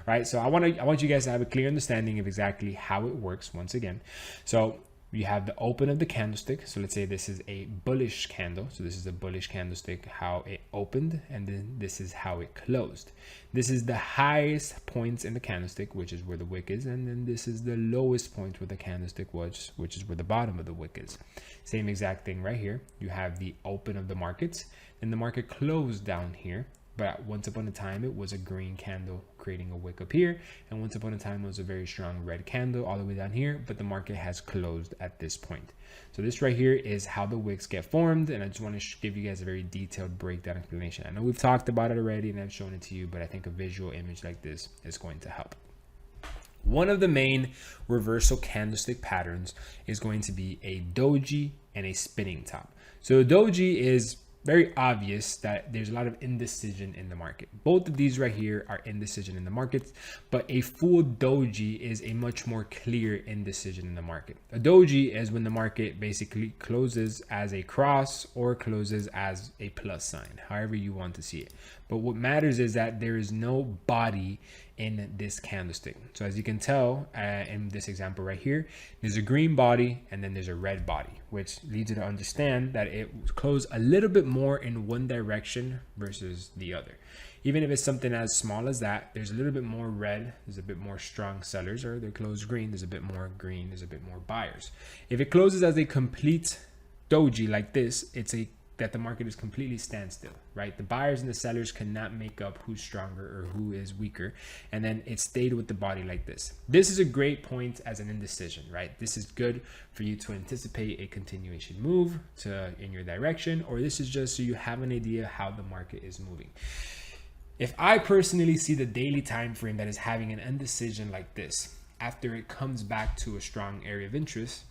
right? So I want you guys to have a clear understanding of exactly how it works once again. So you have the open of the candlestick. So let's say this is a bullish candle. So this is a bullish candlestick, how it opened, and then this is how it closed. This is the highest points in the candlestick, which is where the wick is, and then this is the lowest point where the candlestick was, which is where the bottom of the wick is. Same exact thing right here. You have the open of the markets, and the market closed down here. But once upon a time, it was a green candle creating a wick up here. And once upon a time, it was a very strong red candle all the way down here. But the market has closed at this point. So this right here is how the wicks get formed. And I just want to give you guys a very detailed breakdown explanation. I know we've talked about it already and I've shown it to you, but I think a visual image like this is going to help. One of the main reversal candlestick patterns is going to be a doji and a spinning top. So a doji is very obvious that there's a lot of indecision in the market. Both of these right here are indecision in the markets, but a full doji is a much more clear indecision in the market. A doji is when the market basically closes as a cross or closes as a plus sign, however you want to see it. But what matters is that there is no body in this candlestick. So as you can tell in this example right here, there's a green body and then there's a red body, which leads you to understand that it closed a little bit more in one direction versus the other. Even if it's something as small as that, there's a little bit more red, there's a bit more strong sellers, or they closed green, there's a bit more green, there's a bit more buyers. If it closes as a complete doji like this, it's that the market is completely standstill, right? The buyers and the sellers cannot make up who's stronger or who is weaker. And then it stayed with the body like this. This is a great point as an indecision, right? This is good for you to anticipate a continuation move in your direction, or this is just so you have an idea how the market is moving. If I personally see the daily time frame that is having an indecision like this, after it comes back to a strong area of interest,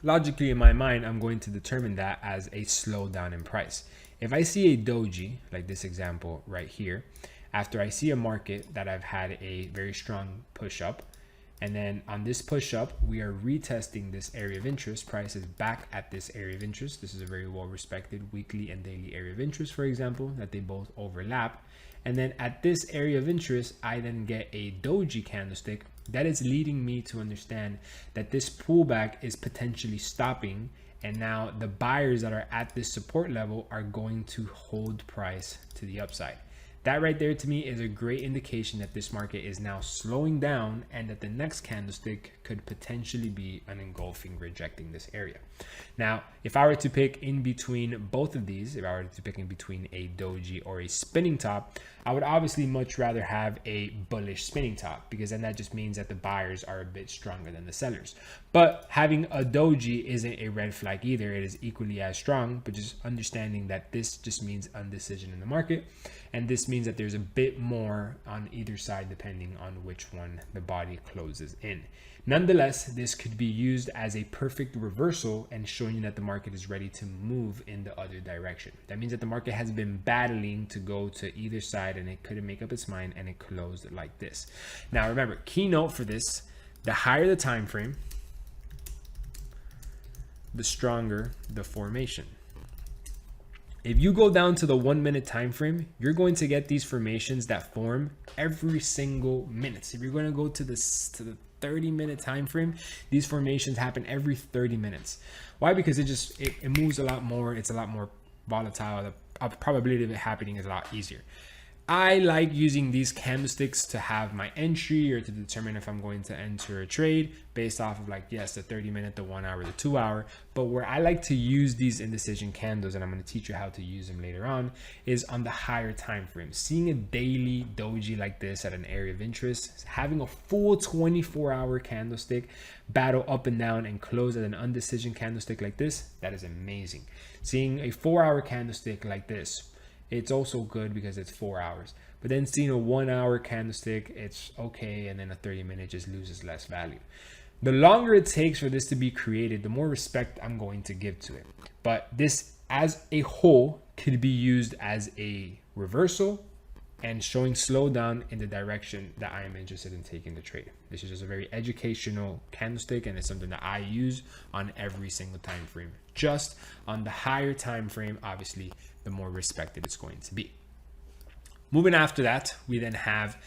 logically in my mind, I'm going to determine that as a slowdown in price. If I see a doji, like this example right here, after I see a market that I've had a very strong push up, and then on this push up, we are retesting this area of interest. Price is back at this area of interest. This is a very well respected weekly and daily area of interest, for example, that they both overlap. And then at this area of interest, I then get a doji candlestick. That is leading me to understand that this pullback is potentially stopping. And now the buyers that are at this support level are going to hold price to the upside. That right there to me is a great indication that this market is now slowing down and that the next candlestick could potentially be an engulfing, rejecting this area. Now, if I were to pick in between both of these, if I were to pick in between a doji or a spinning top, I would obviously much rather have a bullish spinning top, because then that just means that the buyers are a bit stronger than the sellers. But having a doji isn't a red flag either. It is equally as strong, but just understanding that this just means indecision in the market. And this means that there's a bit more on either side depending on which one the body closes in. Nonetheless, this could be used as a perfect reversal and showing you that the market is ready to move in the other direction. That means that the market has been battling to go to either side and it couldn't make up its mind and it closed like this. Now remember, keynote for this, the higher the time frame, the stronger the formation. If you go down to the 1 minute time frame, you're going to get these formations that form every single minute. If you're going to go to the 30-minute time frame, these formations happen every 30 minutes. Why? Because it moves a lot more. It's a lot more volatile. The probability of it happening is a lot easier. I like using these candlesticks to have my entry or to determine if I'm going to enter a trade based off of, like, yes, the 30-minute, the 1 hour, the 2 hour. But where I like to use these indecision candles, and I'm going to teach you how to use them later on, is on the higher time frame. Seeing a daily doji like this at an area of interest, having a full 24-hour candlestick battle up and down and close at an indecision candlestick like this, that is amazing. Seeing a 4-hour candlestick like this, it's also good because it's 4 hours. But then seeing a 1 hour candlestick, it's okay. And then a 30-minute just loses less value. The longer it takes for this to be created, the more respect I'm going to give to it. But this as a whole could be used as a reversal and showing slowdown in the direction that I am interested in taking the trade. This is just a very educational candlestick, and it's something that I use on every single time frame. Just on the higher time frame, obviously, the more respected it's going to be. Moving after that, we then have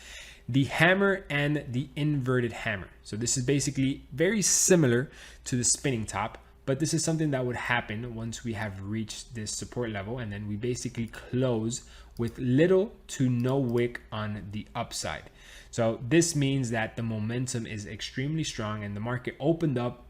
the hammer and the inverted hammer. So this is basically very similar to the spinning top, but this is something that would happen once we have reached this support level, and then we basically close with little to no wick on the upside. So this means that the momentum is extremely strong and the market opened up.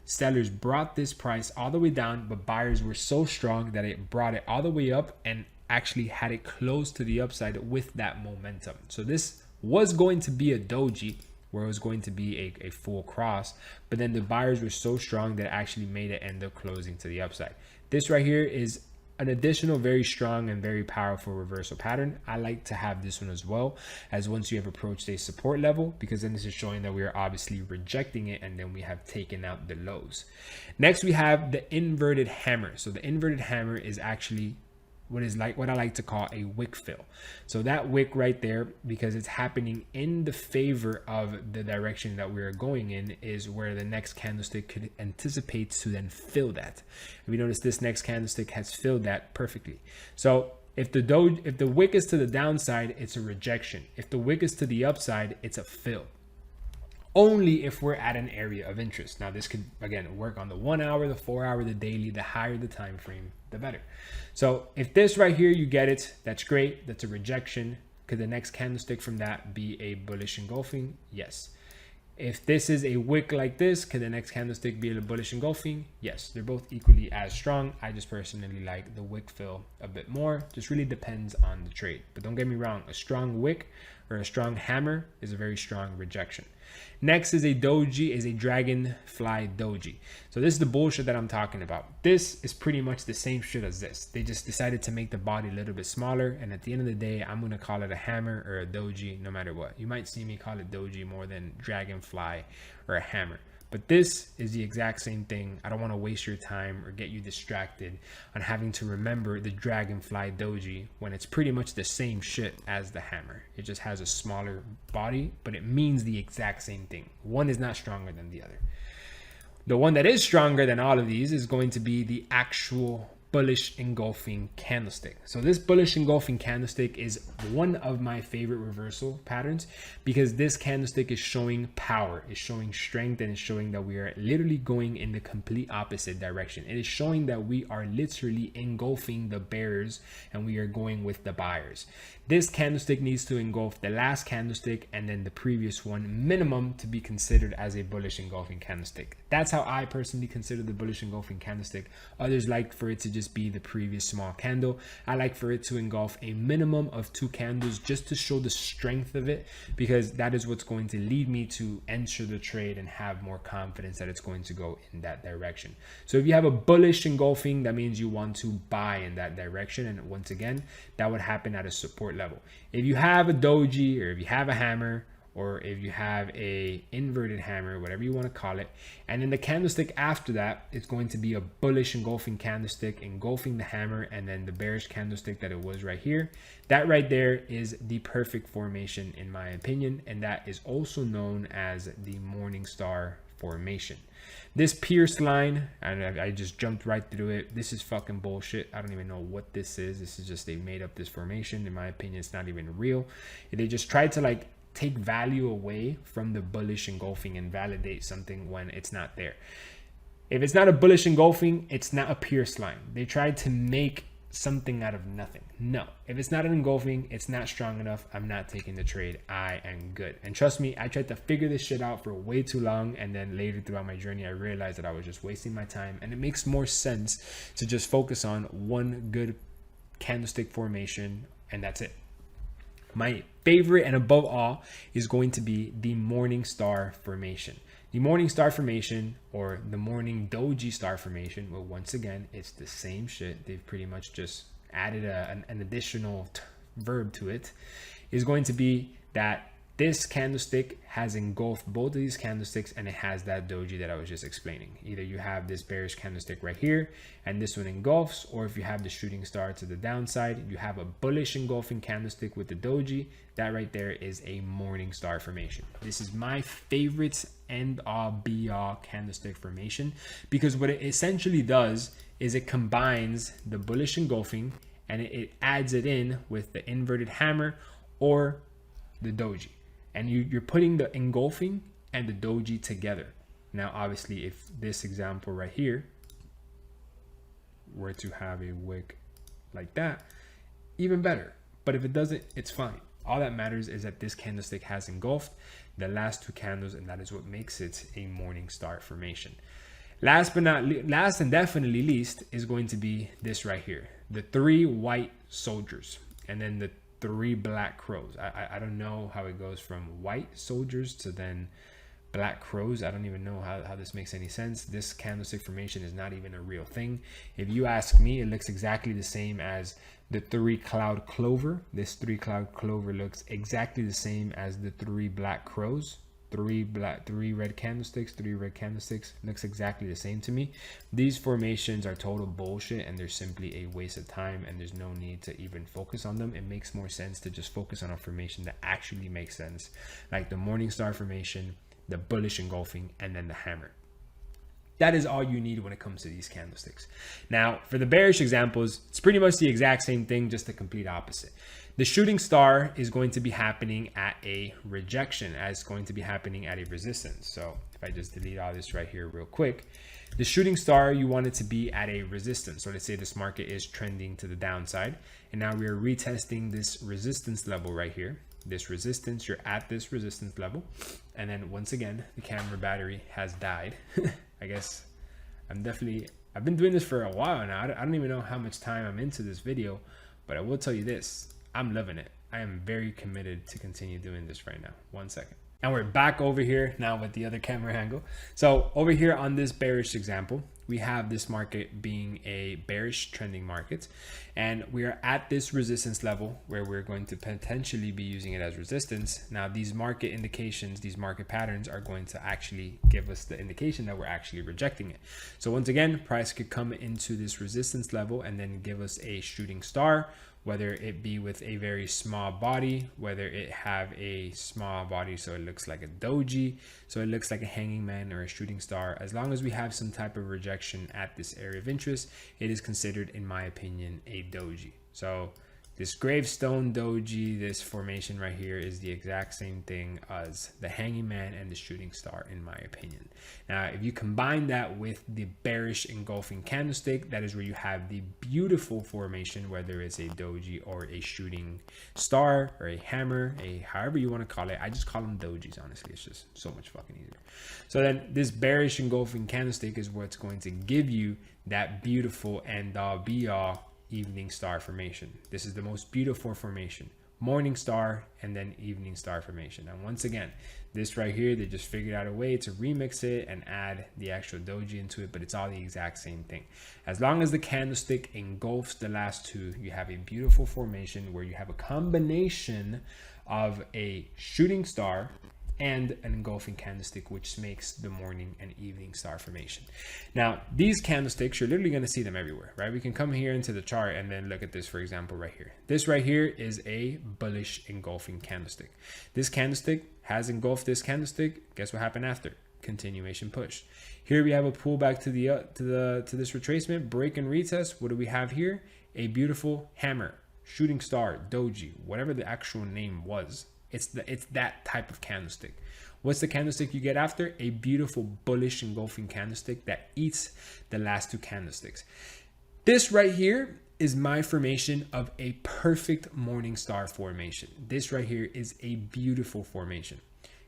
Sellers brought this price all the way down, but buyers were so strong that it brought it all the way up and actually had it close to the upside with that momentum. So this was going to be a doji, where it was going to be a full cross, but then the buyers were so strong that it actually made it end up closing to the upside. This right here is an additional very strong and very powerful reversal pattern. I like to have this one as well, as once you have approached a support level, because then this is showing that we are obviously rejecting it and then we have taken out the lows. Next, we have the inverted hammer. So the inverted hammer is actually what I like to call a wick fill. So that wick right there, because it's happening in the favor of the direction that we're going in, is where the next candlestick could anticipate to then fill that. And we notice this next candlestick has filled that perfectly. So if the wick is to the downside, it's a rejection. If the wick is to the upside, it's a fill. Only if we're at an area of interest. Now this could, again, work on the 1 hour, the 4 hour, the daily. The higher the time frame, the better. So if this right here, you get it, that's great. That's a rejection. Could the next candlestick from that be a bullish engulfing? Yes. If this is a wick like this, could the next candlestick be a bullish engulfing? Yes. They're both equally as strong. I just personally like the wick fill a bit more. Just really depends on the trade. But don't get me wrong, a strong wick or a strong hammer is a very strong rejection. Next is a doji, is a dragonfly doji. So this is the bullshit that I'm talking about. This is pretty much the same shit as this. They just decided to make the body a little bit smaller, and at the end of the day, I'm going to call it a hammer or a doji no matter what. You might see me call it doji more than dragonfly or a hammer. But this is the exact same thing. I don't want to waste your time or get you distracted on having to remember the dragonfly doji when it's pretty much the same shit as the hammer. It just has a smaller body, but it means the exact same thing. One is not stronger than the other. The one that is stronger than all of these is going to be the actual bullish engulfing candlestick. So this bullish engulfing candlestick is one of my favorite reversal patterns, because this candlestick is showing power, is showing strength, and is showing that we are literally going in the complete opposite direction. It is showing that we are literally engulfing the bears and we are going with the buyers. This candlestick needs to engulf the last candlestick and then the previous one minimum to be considered as a bullish engulfing candlestick. That's how I personally consider the bullish engulfing candlestick. Others like for it to just be the previous small candle. I like for it to engulf a minimum of 2 candles just to show the strength of it, because that is what's going to lead me to enter the trade and have more confidence that it's going to go in that direction. So if you have a bullish engulfing, that means you want to buy in that direction, and once again, that would happen at a support level. If you have a doji, or if you have a hammer, or if you have a inverted hammer, whatever you want to call it, and then the candlestick after that, it's going to be a bullish engulfing candlestick engulfing the hammer, and then the bearish candlestick that it was right here. That right there is the perfect formation in my opinion, and that is also known as the morning star formation. This pierced line, and I just jumped right through it. This is fucking bullshit. I don't even know what this is. This is just, they made up this formation. In my opinion, it's not even real. They just tried to like take value away from the bullish engulfing and validate something when it's not there. If it's not a bullish engulfing, it's not a pierced line. They tried to make something out of nothing. No, if it's not an engulfing, it's not strong enough. I'm not taking the trade. I am good. And trust me, I tried to figure this shit out for way too long, and then later throughout my journey I realized that I was just wasting my time, and it makes more sense to just focus on one good candlestick formation, and that's it. My favorite and above all is going to be the morning star formation. The morning star formation, or the morning doji star formation, well, once again, it's the same shit. They've pretty much just added an additional verb to it. Is going to be that this candlestick has engulfed both of these candlesticks, and it has that doji that I was just explaining. Either you have this bearish candlestick right here and this one engulfs, or if you have the shooting star to the downside, you have a bullish engulfing candlestick with the doji. That right there is a morning star formation. This is my favorite end all be all candlestick formation, because what it essentially does is it combines the bullish engulfing and it adds it in with the inverted hammer or the doji. And you're putting the engulfing and the doji together. Now, obviously, if this example right here were to have a wick like that, even better. But if it doesn't, it's fine. All that matters is that this candlestick has engulfed the last 2 candles, and that is what makes it a morning star formation. Last and definitely least is going to be this right here. The 3 white soldiers and then the 3 black crows. I don't know how it goes from white soldiers to then black crows. I don't even know how this makes any sense. This candlestick formation is not even a real thing. If you ask me, it looks exactly the same as the 3 cloud clover. This 3 cloud clover looks exactly the same as the 3 black crows. 3 red candlesticks, 3 red candlesticks, looks exactly the same to me. These formations are total bullshit, and they're simply a waste of time, and there's no need to even focus on them. It makes more sense to just focus on a formation that actually makes sense, like the morning star formation, the bullish engulfing, and then the hammer. That is all you need when it comes to these candlesticks. Now, for the bearish examples, it's pretty much the exact same thing, just the complete opposite. The shooting star is going to be happening at a rejection, as going to be happening at a resistance. So if I just delete all this right here real quick, the shooting star, you want it to be at a resistance. So let's say this market is trending to the downside, and now we are retesting this resistance level right here. This resistance, you're at this resistance level, and then once again, the camera battery has died. I guess I've been doing this for a while now. I don't even know how much time I'm into this video, but I will tell you this. I'm loving it. I am very committed to continue doing this right now. 1 second. And we're back over here now with the other camera angle. So over here on this bearish example, we have this market being a bearish trending market, and we are at this resistance level where we're going to potentially be using it as resistance. Now, these market indications, these market patterns are going to actually give us the indication that we're actually rejecting it. So once again, price could come into this resistance level and then give us a shooting star, whether it be with a very small body, whether it have a small body so it looks like a doji, so it looks like a hanging man or a shooting star. As long as we have some type of rejection at this area of interest, it is considered, in my opinion, a doji. So This gravestone doji, this formation right here is the exact same thing as the hanging man and the shooting star, in my opinion. Now, if you combine that with the bearish engulfing candlestick, that is where you have the beautiful formation, whether it's a doji or a shooting star or a hammer, however you want to call it. I just call them dojis, honestly. It's just so much fucking easier. So then this bearish engulfing candlestick is what's going to give you that beautiful end all be all evening star formation. This is the most beautiful formation. Morning star and then evening star formation. And once again, this right here, they just figured out a way to remix it and add the actual doji into it, but it's all the exact same thing. As long as the candlestick engulfs the last two, you have a beautiful formation where you have a combination of a shooting star and an engulfing candlestick, which makes the morning and evening star formation. Now, these candlesticks, you're literally going to see them everywhere, right? We can come here into the chart and then look at this, for example, right here. This right here is a bullish engulfing candlestick. This candlestick has engulfed this candlestick. Guess what happened after? Continuation push. Here we have a pullback to this retracement, break and retest. What do we have here? A beautiful hammer, shooting star, doji, whatever the actual name was. It's that type of candlestick. What's the candlestick you get after? A beautiful bullish engulfing candlestick that eats the last two candlesticks. This right here is my formation of a perfect morning star formation. This right here is a beautiful formation.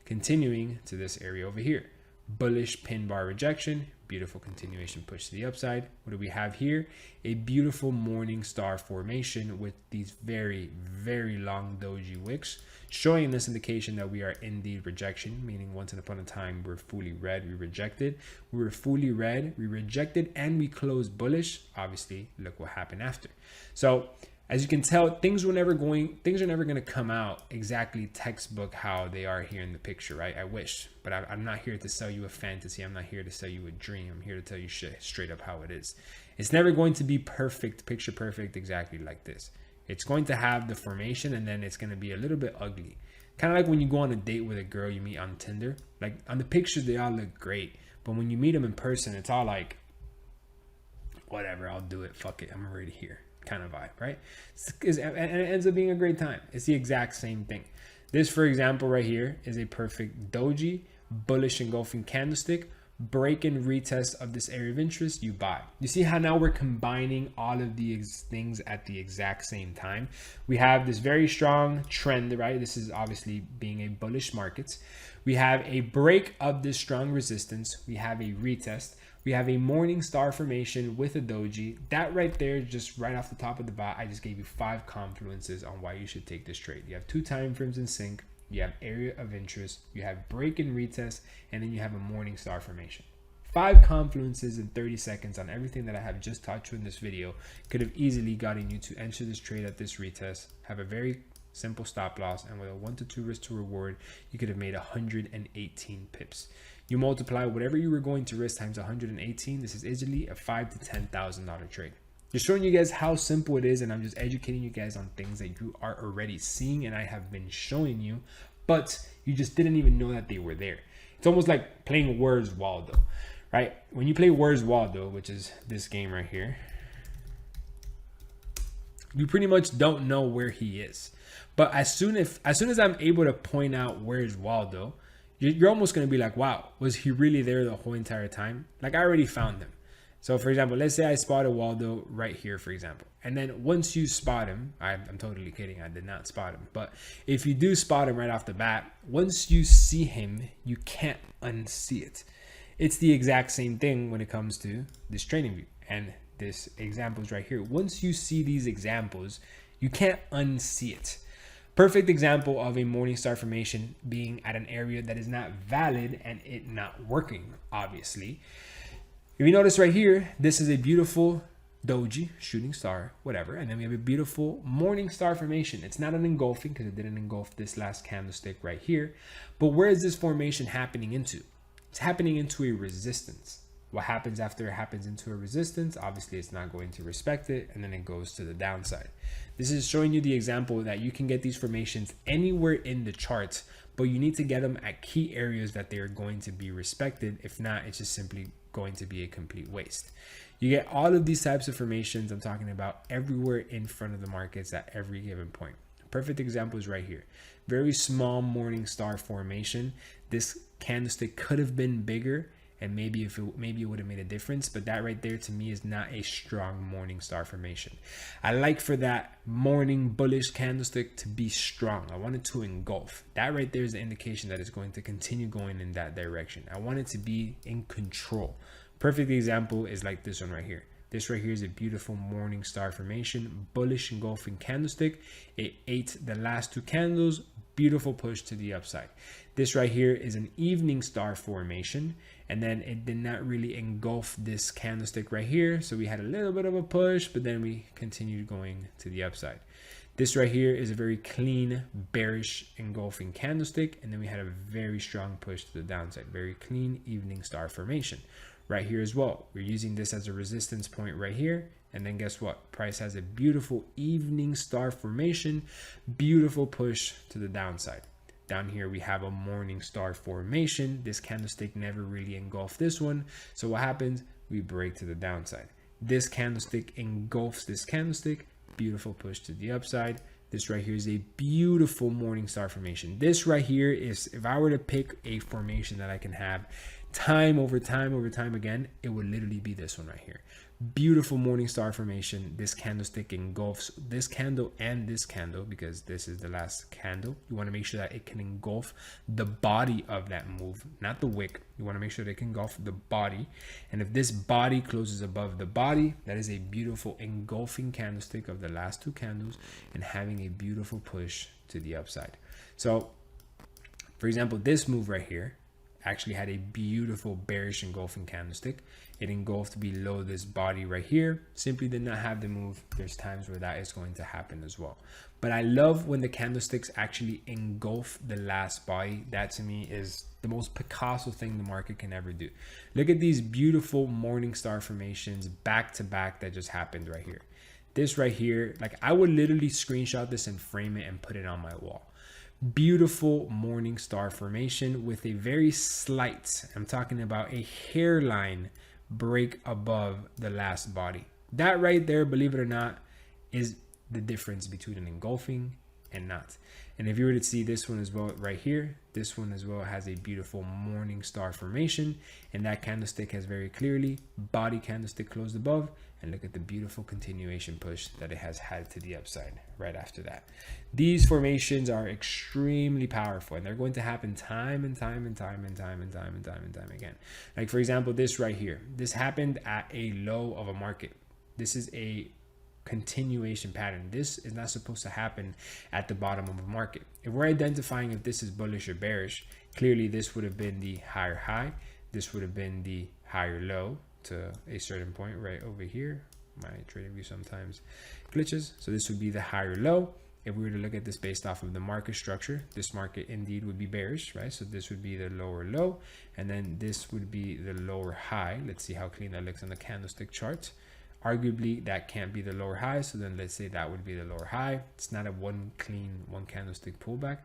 Continuing to this area over here. Bullish pin bar rejection, beautiful continuation push to the upside. What do we have here? A beautiful morning star formation with these very, very long doji wicks, showing this indication that we are indeed rejection, meaning once upon a time we're fully red, we rejected. We were fully red, we rejected, and we closed bullish. Obviously, look what happened after. So as you can tell, things are never going to come out exactly textbook how they are here in the picture, right? I wish, but I'm not here to sell you a fantasy. I'm not here to sell you a dream. I'm here to tell you shit straight up how it is. It's never going to be perfect, picture perfect, exactly like this. It's going to have the formation, and then it's going to be a little bit ugly. Kind of like when you go on a date with a girl you meet on Tinder. Like on the pictures, they all look great, but when you meet them in person, it's all like, whatever, I'll do it. Fuck it, I'm already here. Kind of vibe, right? And it ends up being a great time. It's the exact same thing. This, for example, right here is a perfect doji, bullish engulfing candlestick, break and retest of this area of interest, you buy. You see how now we're combining all of these things at the exact same time. We have this very strong trend, right? This is obviously being a bullish market. We have a break of this strong resistance. We have a retest. We have a morning star formation with a doji. That right there, just right off the top of the bat, I just gave you 5 confluences on why you should take this trade. You have 2 time frames in sync. You have area of interest. You have break and retest. And then you have a morning star formation. 5 confluences in 30 seconds on everything that I have just taught you in this video could have easily gotten you to enter this trade at this retest, have a very simple stop loss, and with a 1 to 2 risk to reward, you could have made 118 pips. You multiply whatever you were going to risk times 118. This is easily a $5,000 to $10,000 trade. Just showing you guys how simple it is, and I'm just educating you guys on things that you are already seeing and I have been showing you, but you just didn't even know that they were there. It's almost like playing Where's Waldo, right? When you play Where's Waldo, which is this game right here, you pretty much don't know where he is. But as soon as I'm able to point out Where's Waldo, you're almost going to be like, wow, was he really there the whole entire time? Like, I already found him. So for example, let's say I spotted Waldo right here, for example. And then once you spot him, I'm totally kidding, I did not spot him. But if you do spot him right off the bat, once you see him, you can't unsee it. It's the exact same thing when it comes to this trading view and this examples right here. Once you see these examples, you can't unsee it. Perfect example of a morning star formation being at an area that is not valid and it not working, obviously. If you notice right here, this is a beautiful doji, shooting star, whatever. And then we have a beautiful morning star formation. It's not an engulfing because it didn't engulf this last candlestick right here. But where is this formation happening into? It's happening into a resistance. What happens after it happens into a resistance? Obviously, it's not going to respect it, and then it goes to the downside. This is showing you the example that you can get these formations anywhere in the charts, but you need to get them at key areas that they are going to be respected. If not, it's just simply going to be a complete waste. You get all of these types of formations I'm talking about everywhere in front of the markets at every given point. Perfect example is right here. Very small morning star formation. This candlestick could have been bigger, and maybe it would have made a difference, but that right there to me is not a strong morning star formation. I like for that morning bullish candlestick to be strong. I want it to engulf. That right there is the indication that it's going to continue going in that direction. I want it to be in control. Perfect example is like this one right here. This right here is a beautiful morning star formation, bullish engulfing candlestick. It ate the last two candles, beautiful push to the upside. This right here is an evening star formation, and then it did not really engulf this candlestick right here. So we had a little bit of a push, but then we continued going to the upside. This right here is a very clean bearish engulfing candlestick, and then we had a very strong push to the downside, very clean evening star formation. Right here as well, we're using this as a resistance point right here, and then guess what? Price has a beautiful evening star formation, beautiful push to the downside. Down here we have a morning star formation. This candlestick never really engulfed this one, so what happens? We break to the downside. This candlestick engulfs this candlestick, beautiful push to the upside. This right here is a beautiful morning star formation. This right here is, if I were to pick a formation that I can have time over time again, it would literally be this one right here. Beautiful morning star formation. This candlestick engulfs this candle and this candle, because this is the last candle. You want to make sure that it can engulf the body of that move, not the wick. You want to make sure that it can engulf the body. And if this body closes above the body, that is a beautiful engulfing candlestick of the last two candles and having a beautiful push to the upside. So for example, this move right here actually had a beautiful bearish engulfing candlestick. It engulfed below this body right here, simply did not have the move. There's times where that is going to happen as well. But I love when the candlesticks actually engulf the last body. That to me is the most Picasso thing the market can ever do. Look at these beautiful morning star formations back to back that just happened right here. This right here, like I would literally screenshot this and frame it and put it on my wall. Beautiful morning star formation with a very slight, I'm talking about a hairline break above the last body. That right there, believe it or not, is the difference between an engulfing and not. And if you were to see this one as well right here, this one as well has a beautiful morning star formation, and that candlestick has very clearly body candlestick closed above, and look at the beautiful continuation push that it has had to the upside right after that. These formations are extremely powerful, and they're going to happen time and time again. Like for example, this right here, this happened at a low of a market. This is a continuation pattern. This is not supposed to happen at the bottom of a market. If we're identifying if this is bullish or bearish, clearly this would have been the higher high. This would have been the higher low to a certain point right over here. My trading view sometimes glitches. So this would be the higher low. If we were to look at this based off of the market structure, this market indeed would be bearish, right? So this would be the lower low, and then this would be the lower high. Let's see how clean that looks on the candlestick chart. Arguably that can't be the lower high, so then let's say that would be the lower high. It's not a one candlestick pullback.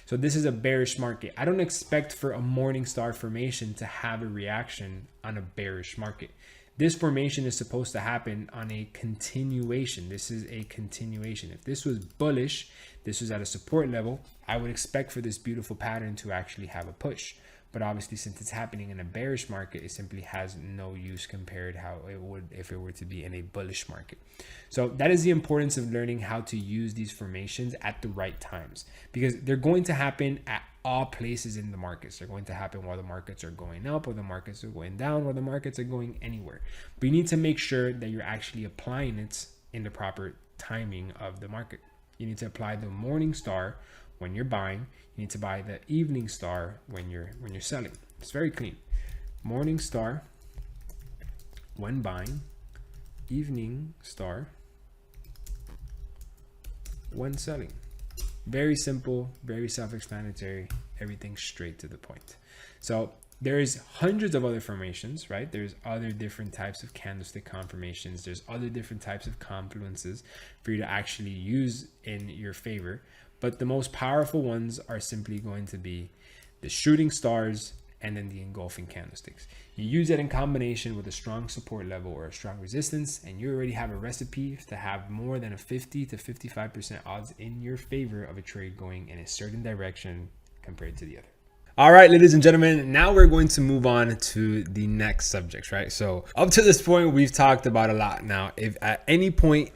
So this is a bearish market. I don't expect for a morning star formation to have a reaction on a bearish market. This formation is supposed to happen on a continuation. This is a continuation. If this was bullish, this was at a support level, I would expect for this beautiful pattern to actually have a push. But obviously, since it's happening in a bearish market, it simply has no use compared how it would if it were to be in a bullish market. So that is the importance of learning how to use these formations at the right times, because they're going to happen at all places in the markets. They're going to happen while the markets are going up, or the markets are going down, or the markets are going anywhere. But you need to make sure that you're actually applying it in the proper timing of the market. You need to apply the morning star when you're buying. You need to buy the evening star when you're selling. It's very clean. Morning star when buying, evening star when selling. Very simple, very self-explanatory, everything straight to the point. So there's hundreds of other formations, right? There's other different types of candlestick conformations. There's other different types of confluences for you to actually use in your favor. But the most powerful ones are simply going to be the shooting stars and then the engulfing candlesticks. You use that in combination with a strong support level or a strong resistance, and you already have a recipe to have more than a 50 to 55% odds in your favor of a trade going in a certain direction compared to the other. All right, ladies and gentlemen, now we're going to move on to the next subjects, right? So up to this point, we've talked about a lot. Now, if at any point,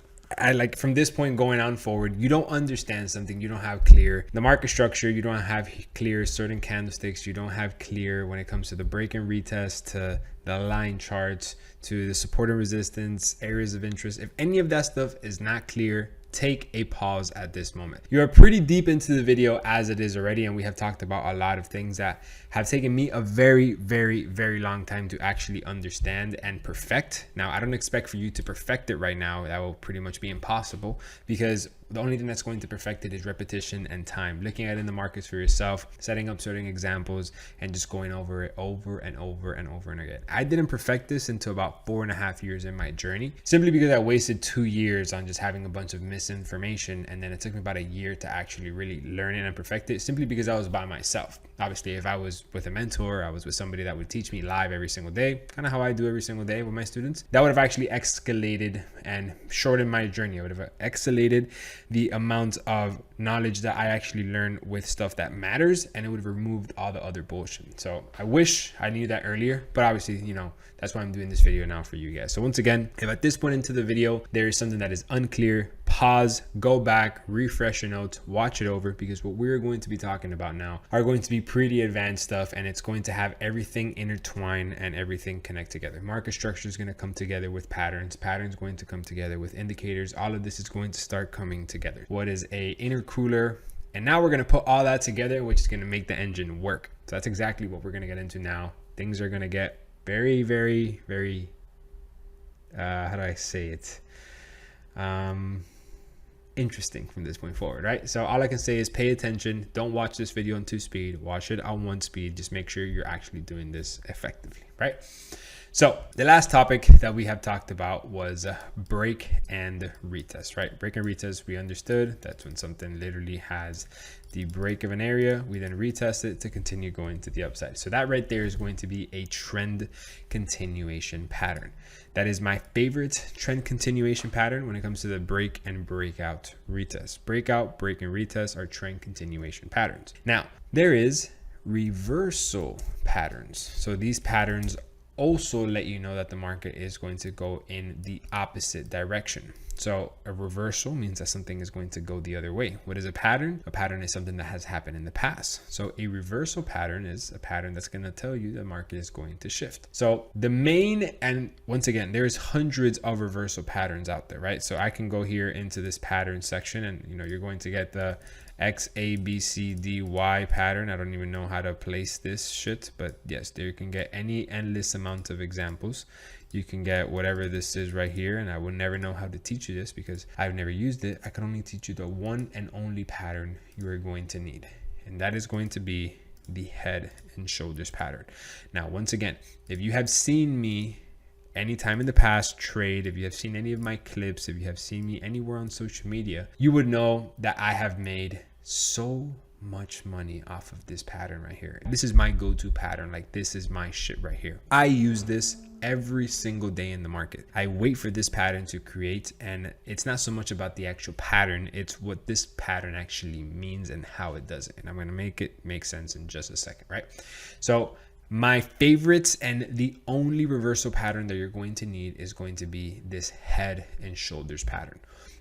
from this point going on forward, you don't understand something, you don't have clear the market structure, you don't have clear certain candlesticks, you don't have clear when it comes to the break and retest, to the line charts, to the support and resistance, areas of interest. If any of that stuff is not clear, take a pause at this moment. You are pretty deep into the video as it is already, and we have talked about a lot of things that have taken me a very, very, very long time to actually understand and perfect. Now, I don't expect for you to perfect it right now. That will pretty much be impossible, because the only thing that's going to perfect it is repetition and time. Looking at it in the markets for yourself, setting up certain examples, and just going over it over and over and over and again. I didn't perfect this until about 4.5 years in my journey, simply because I wasted 2 years on just having a bunch of misinformation, and then it took me about a year to actually really learn it and perfect it, simply because I was by myself. Obviously, if I was with a mentor, I was with somebody that would teach me live every single day, kind of how I do every single day with my students, that would have actually escalated and shortened my journey. I would have escalated the amount of knowledge that I actually learned with stuff that matters, and it would have removed all the other bullshit. So I wish I knew that earlier, but obviously, you know, that's why I'm doing this video now for you guys. So once again, if at this point into the video there is something that is unclear, pause, go back, refresh your notes, watch it over, because what we're going to be talking about now are going to be pretty advanced stuff, and it's going to have everything intertwined and everything connect together. Market structure is going to come together with patterns going to come together with indicators. All of this is going to start coming together. What is a intercooler? And now we're going to put all that together, which is going to make the engine work. So that's exactly what we're going to get into now. Things are going to get very, very, very, how do I say it? Interesting from this point forward, right? So all I can say is pay attention. Don't watch this video on 2 speed. Watch it on 1 speed. Just make sure you're actually doing this effectively, right? So the last topic that we have talked about was break and retest, right? Break and retest, we understood. That's when something literally has the break of an area. We then retest it to continue going to the upside. So that right there is going to be a trend continuation pattern. That is my favorite trend continuation pattern when it comes to the break and breakout retest. Breakout, break, and retest are trend continuation patterns. Now, there is reversal patterns. So these patterns also let you know that the market is going to go in the opposite direction. So a reversal means that something is going to go the other way. What is a pattern? A pattern is something that has happened in the past. So a reversal pattern is a pattern that's going to tell you the market is going to shift. So the main, and once again, there's hundreds of reversal patterns out there, right? So I can go here into this pattern section, and you know, you're going to get the X, A, B, C, D, Y pattern. I don't even know how to place this shit, but yes, there you can get any endless amount of examples. You can get whatever this is right here, and I will never know how to teach you this because I've never used it. I can only teach you the one and only pattern you are going to need, and that is going to be the head and shoulders pattern. Now, once again, if you have seen me anytime in the past trade, if you have seen any of my clips, if you have seen me anywhere on social media, you would know that I have made so much money off of this pattern right here. This is my go-to pattern. Like, this is my shit right here. I use this every single day in the market. I wait for this pattern to create, and it's not so much about the actual pattern, it's what this pattern actually means and how it does it. And I'm going to make it make sense in just a second, right? So my favorites and the only reversal pattern that you're going to need is going to be this head and shoulders pattern.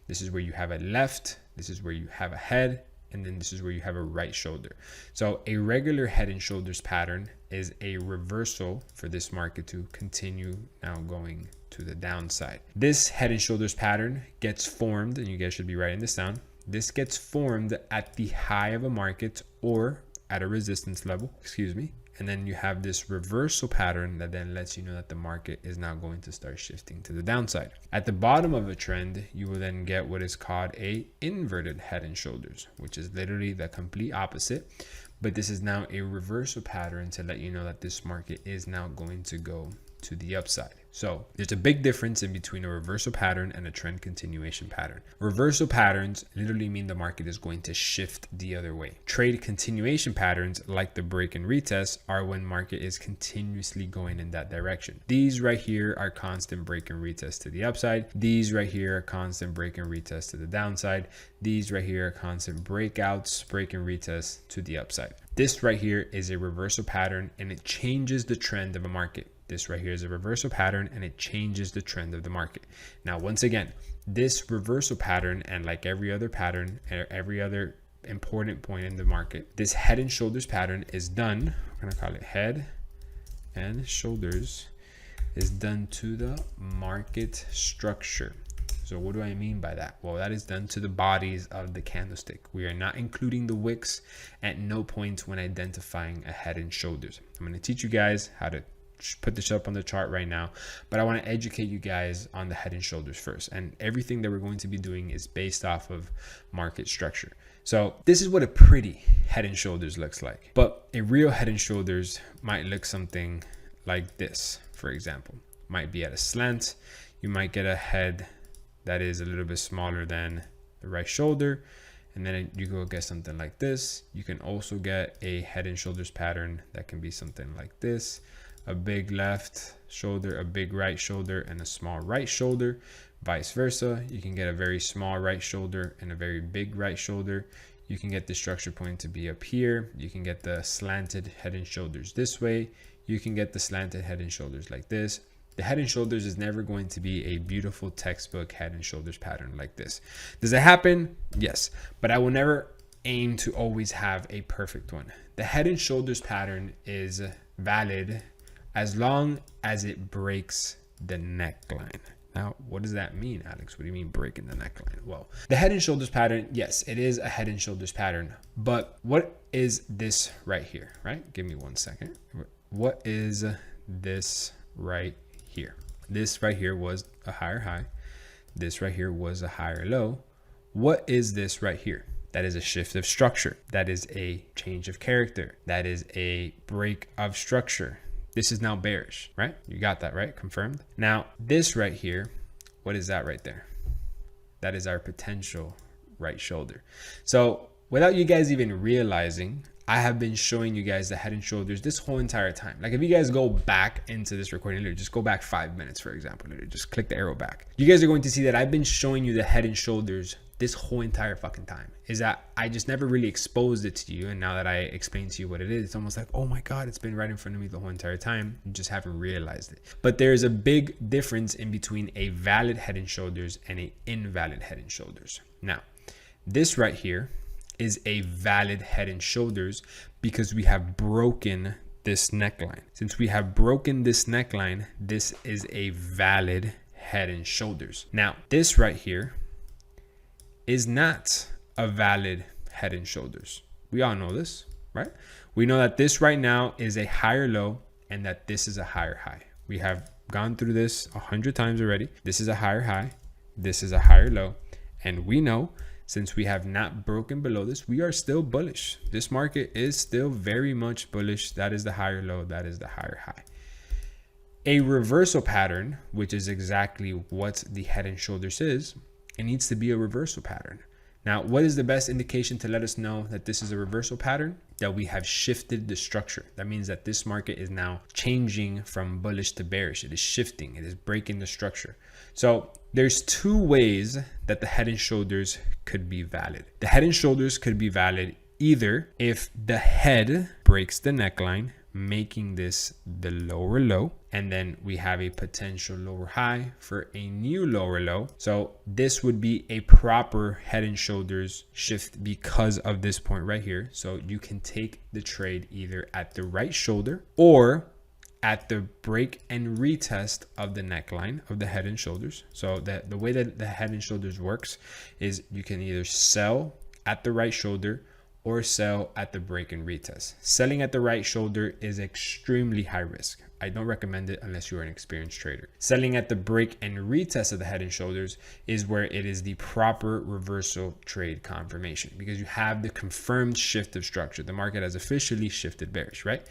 This is where you have a left, this is where you have a head, and then this is where you have a right shoulder. So a regular head and shoulders pattern is a reversal for this market to continue now going to the downside. This head and shoulders pattern gets formed, and you guys should be writing this down. This gets formed at the high of a market or at a resistance level, and then you have this reversal pattern that then lets you know that the market is now going to start shifting to the downside. At the bottom of a trend, you will then get what is called a inverted head and shoulders, which is literally the complete opposite. But this is now a reversal pattern to let you know that this market is now going to go to the upside. So there's a big difference in between a reversal pattern and a trend continuation pattern. Reversal patterns literally mean the market is going to shift the other way. Trade continuation patterns, like the break and retest, are when market is continuously going in that direction. These right here are constant break and retest to the upside. These right here are constant break and retest to the downside. These right here are constant breakouts, break and retest to the upside. This right here is a reversal pattern, and it changes the trend of a market. This right here is a reversal pattern, and it changes the trend of the market. Now, once again, this reversal pattern, and like every other pattern, every other important point in the market, this head and shoulders pattern is done. We're going to call it head and shoulders, is done to the market structure. So what do I mean by that? Well, that is done to the bodies of the candlestick. We are not including the wicks at no point when identifying a head and shoulders. I'm going to teach you guys how to put this up on the chart right now, but I want to educate you guys on the head and shoulders first. And everything that we're going to be doing is based off of market structure. So this is what a pretty head and shoulders looks like. But a real head and shoulders might look something like this, for example. Might be at a slant. You might get a head that is a little bit smaller than the right shoulder. And then you go get something like this. You can also get a head and shoulders pattern that can be something like this. A big left shoulder, a big right shoulder, and a small right shoulder. Vice versa, you can get a very small right shoulder and a very big right shoulder. You can get the structure point to be up here. You can get the slanted head and shoulders this way. You can get the slanted head and shoulders like this. The head and shoulders is never going to be a beautiful textbook head and shoulders pattern like this. Does it happen? Yes, but I will never aim to always have a perfect one. The head and shoulders pattern is valid as long as it breaks the neckline. Now, what does that mean, Alex? What do you mean breaking the neckline? Well, the head and shoulders pattern, yes, it is a head and shoulders pattern. But what is this right here, right? Give me 1 second. What is this right here? This right here was a higher high. This right here was a higher low. What is this right here? That is a shift of structure. That is a change of character. That is a break of structure. This is now bearish, right? You got that, right? Confirmed. Now, this right here, what is that right there? That is our potential right shoulder. So without you guys even realizing, I have been showing you guys the head and shoulders this whole entire time. Like if you guys go back into this recording, literally just go back 5 minutes, for example, literally just click the arrow back. You guys are going to see that I've been showing you the head and shoulders this whole entire fucking time. Is that I just never really exposed it to you. And now that I explained to you what it is, it's almost like, oh my God, it's been right in front of me the whole entire time. You just haven't realized it. But there's a big difference in between a valid head and shoulders and an invalid head and shoulders. Now, this right here is a valid head and shoulders because we have broken this neckline. Since we have broken this neckline, this is a valid head and shoulders. Now, this right here is not a valid head and shoulders. We all know this, right? We know that this right now is a higher low and that this is a higher high. We have gone through this 100 times already. This is a higher high. This is a higher low. And we know since we have not broken below this, we are still bullish. This market is still very much bullish. That is the higher low. That is the higher high. A reversal pattern, which is exactly what the head and shoulders is, it needs to be a reversal pattern. Now, what is the best indication to let us know that this is a reversal pattern? That we have shifted the structure. That means that this market is now changing from bullish to bearish. It is shifting. It is breaking the structure. So there's two ways that the head and shoulders could be valid. The head and shoulders could be valid either if the head breaks the neckline, making this the lower low, and then we have a potential lower high for a new lower low. So this would be a proper head and shoulders shift because of this point right here. So you can take the trade either at the right shoulder or at the break and retest of the neckline of the head and shoulders. So the way that the head and shoulders works is you can either sell at the right shoulder or sell at the break and retest. Selling at the right shoulder is extremely high risk. I don't recommend it unless you're an experienced trader. Selling at the break and retest of the head and shoulders is where it is the proper reversal trade confirmation because you have the confirmed shift of structure. The market has officially shifted bearish, right?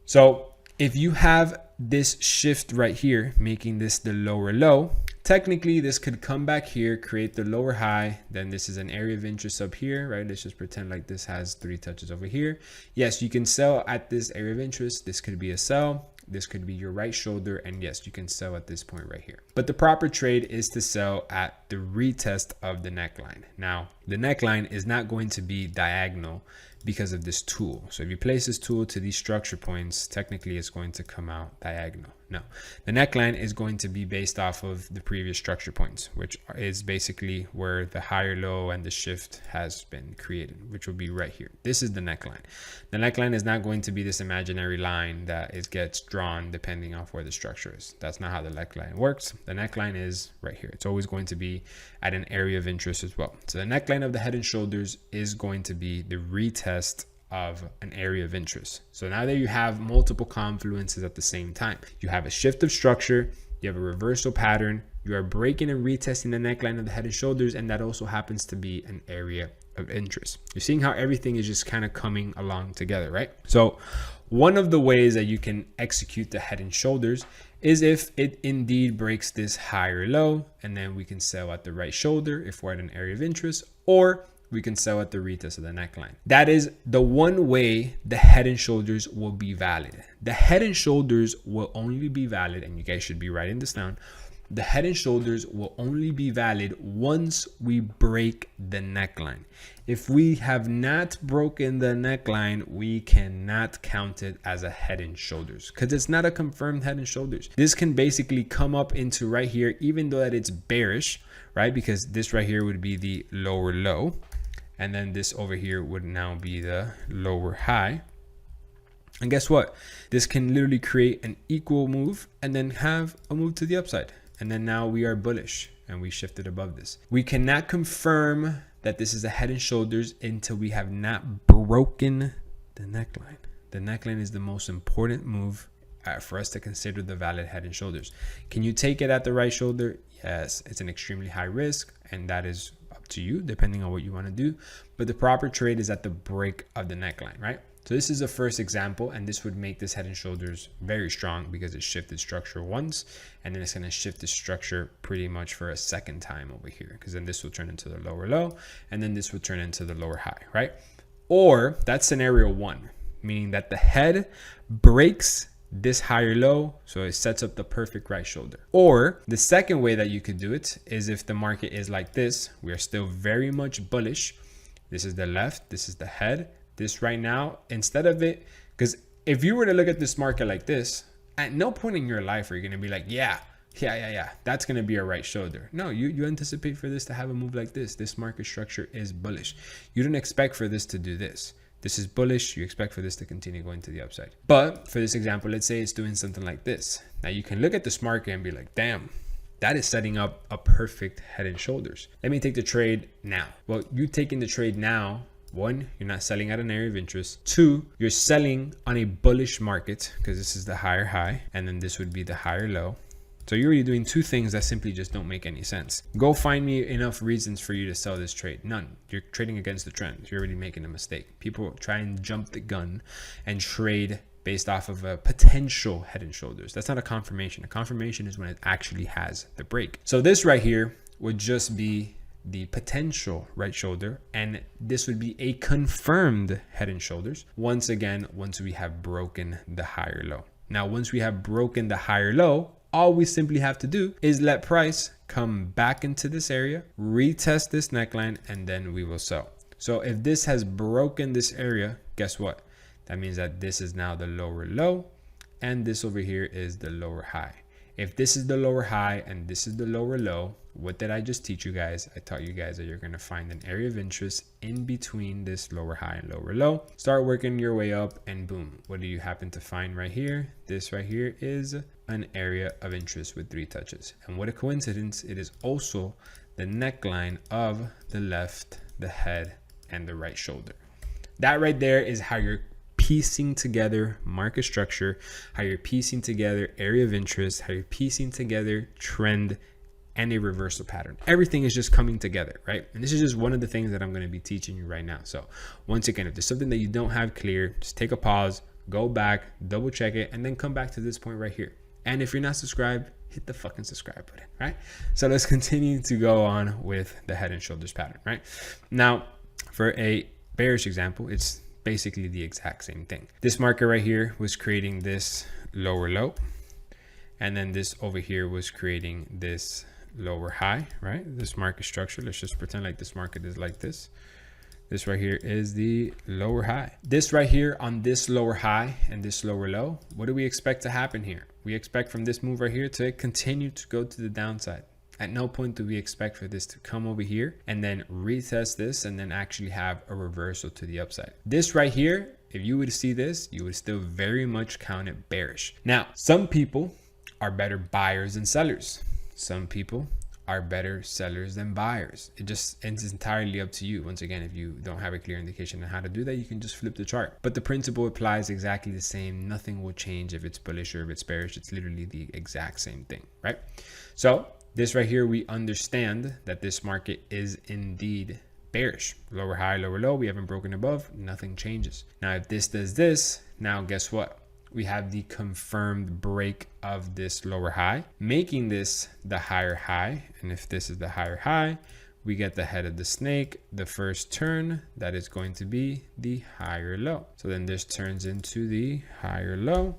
So if you have this shift right here, making this the lower low, technically this could come back here, create the lower high. Then this is an area of interest up here, right? Let's just pretend like this has 3 touches over here. Yes, you can sell at this area of interest. This could be a sell. This could be your right shoulder. And yes, you can sell at this point right here. But the proper trade is to sell at the retest of the neckline. Now, the neckline is not going to be diagonal because of this tool. So if you place this tool to these structure points, technically it's going to come out diagonal. No, the neckline is going to be based off of the previous structure points, which is basically where the higher low and the shift has been created, which will be right here. This is the neckline. The neckline is not going to be this imaginary line that gets drawn depending off where the structure is. That's not how the neckline works. The neckline is right here. It's always going to be at an area of interest as well. So the neckline of the head and shoulders is going to be the retest of an area of interest. So now that you have multiple confluences at the same time, you have a shift of structure, you have a reversal pattern, you are breaking and retesting the neckline of the head and shoulders, and that also happens to be an area of interest. You're seeing how everything is just kind of coming along together, right? So one of the ways that you can execute the head and shoulders is if it indeed breaks this higher low, and then we can sell at the right shoulder if we're at an area of interest, or we can sell at the retest of the neckline. That is the one way the head and shoulders will be valid. The head and shoulders will only be valid, and you guys should be writing this down. The head and shoulders will only be valid once we break the neckline. If we have not broken the neckline, we cannot count it as a head and shoulders because it's not a confirmed head and shoulders. This can basically come up into right here, even though that it's bearish, right? Because this right here would be the lower low. And then this over here would now be the lower high. And guess what? This can literally create an equal move and then have a move to the upside. And then now we are bullish and we shifted above this. We cannot confirm that this is a head and shoulders until we have not broken the neckline. The neckline is the most important move for us to consider the valid head and shoulders. Can you take it at the right shoulder? Yes, it's an extremely high risk, and that is to you depending on what you want to do, but the proper trade is at the break of the neckline, right? So this is the first example, and this would make this head and shoulders very strong because it shifted structure once, and then it's going to shift the structure pretty much for a second time over here, because then this will turn into the lower low, and then this will turn into the lower high, right? Or that's scenario one, meaning that the head breaks this higher low, so it sets up the perfect right shoulder. Or the second way that you could do it is if the market is like this, we are still very much bullish. This is the left, this is the head. This right now, instead of it, because if you were to look at this market like this, at no point in your life are you going to be like, yeah, that's going to be a right shoulder. No, you anticipate for this to have a move like this. This market structure is bullish. You don't expect for this to do this. This is bullish. You expect for this to continue going to the upside. But for this example, let's say it's doing something like this. Now you can look at this market and be like, damn, that is setting up a perfect head and shoulders. Let me take the trade now. Well, you taking the trade now, one, you're not selling at an area of interest. Two, you're selling on a bullish market because this is the higher high and then this would be the higher low. So you're already doing two things that simply just don't make any sense. Go find me enough reasons for you to sell this trade. None. You're trading against the trend. You're already making a mistake. People try and jump the gun and trade based off of a potential head and shoulders. That's not a confirmation. A confirmation is when it actually has the break. So this right here would just be the potential right shoulder, and this would be a confirmed head and shoulders once again once we have broken the higher low. Now once we have broken the higher low, all we simply have to do is let price come back into this area, retest this neckline, and then we will sell. So if this has broken this area, guess what? That means that this is now the lower low and this over here is the lower high. If this is the lower high and this is the lower low, what did I just teach you guys? I taught you guys that you're going to find an area of interest in between this lower high and lower low. Start working your way up and boom. What do you happen to find right here? This right here is an area of interest with 3 touches. And what a coincidence. It is also the neckline of the left, the head, and the right shoulder. That right there is how you're piecing together market structure, how you're piecing together area of interest, how you're piecing together trend and a reversal pattern. Everything is just coming together, right? And this is just one of the things that I'm going to be teaching you right now. So once again, if there's something that you don't have clear, just take a pause, go back, double check it, and then come back to this point right here. And if you're not subscribed, hit the fucking subscribe button, right? So let's continue to go on with the head and shoulders pattern, right? Now, for a bearish example, it's basically the exact same thing. This market right here was creating this lower low, and then this over here was creating this lower high, right? This market structure, let's just pretend like this market is like this. This right here is the lower high. This right here on this lower high and this lower low, what do we expect to happen here? We expect from this move right here to continue to go to the downside. At no point do we expect for this to come over here and then retest this and then actually have a reversal to the upside. This right here, if you would see this, you would still very much count it bearish. Now, some people are better buyers than sellers. Some people are better sellers than buyers. It's entirely up to you. Once again, if you don't have a clear indication on how to do that, you can just flip the chart. But the principle applies exactly the same. Nothing will change if it's bullish or if it's bearish. It's literally the exact same thing, right? So this right here, we understand that this market is indeed bearish. Lower high, lower low. We haven't broken above. Nothing changes. Now, if this does this, now guess what? We have the confirmed break of this lower high, making this the higher high. And if this is the higher high, we get the head of the snake, the first turn, that is going to be the higher low. So then this turns into the higher low.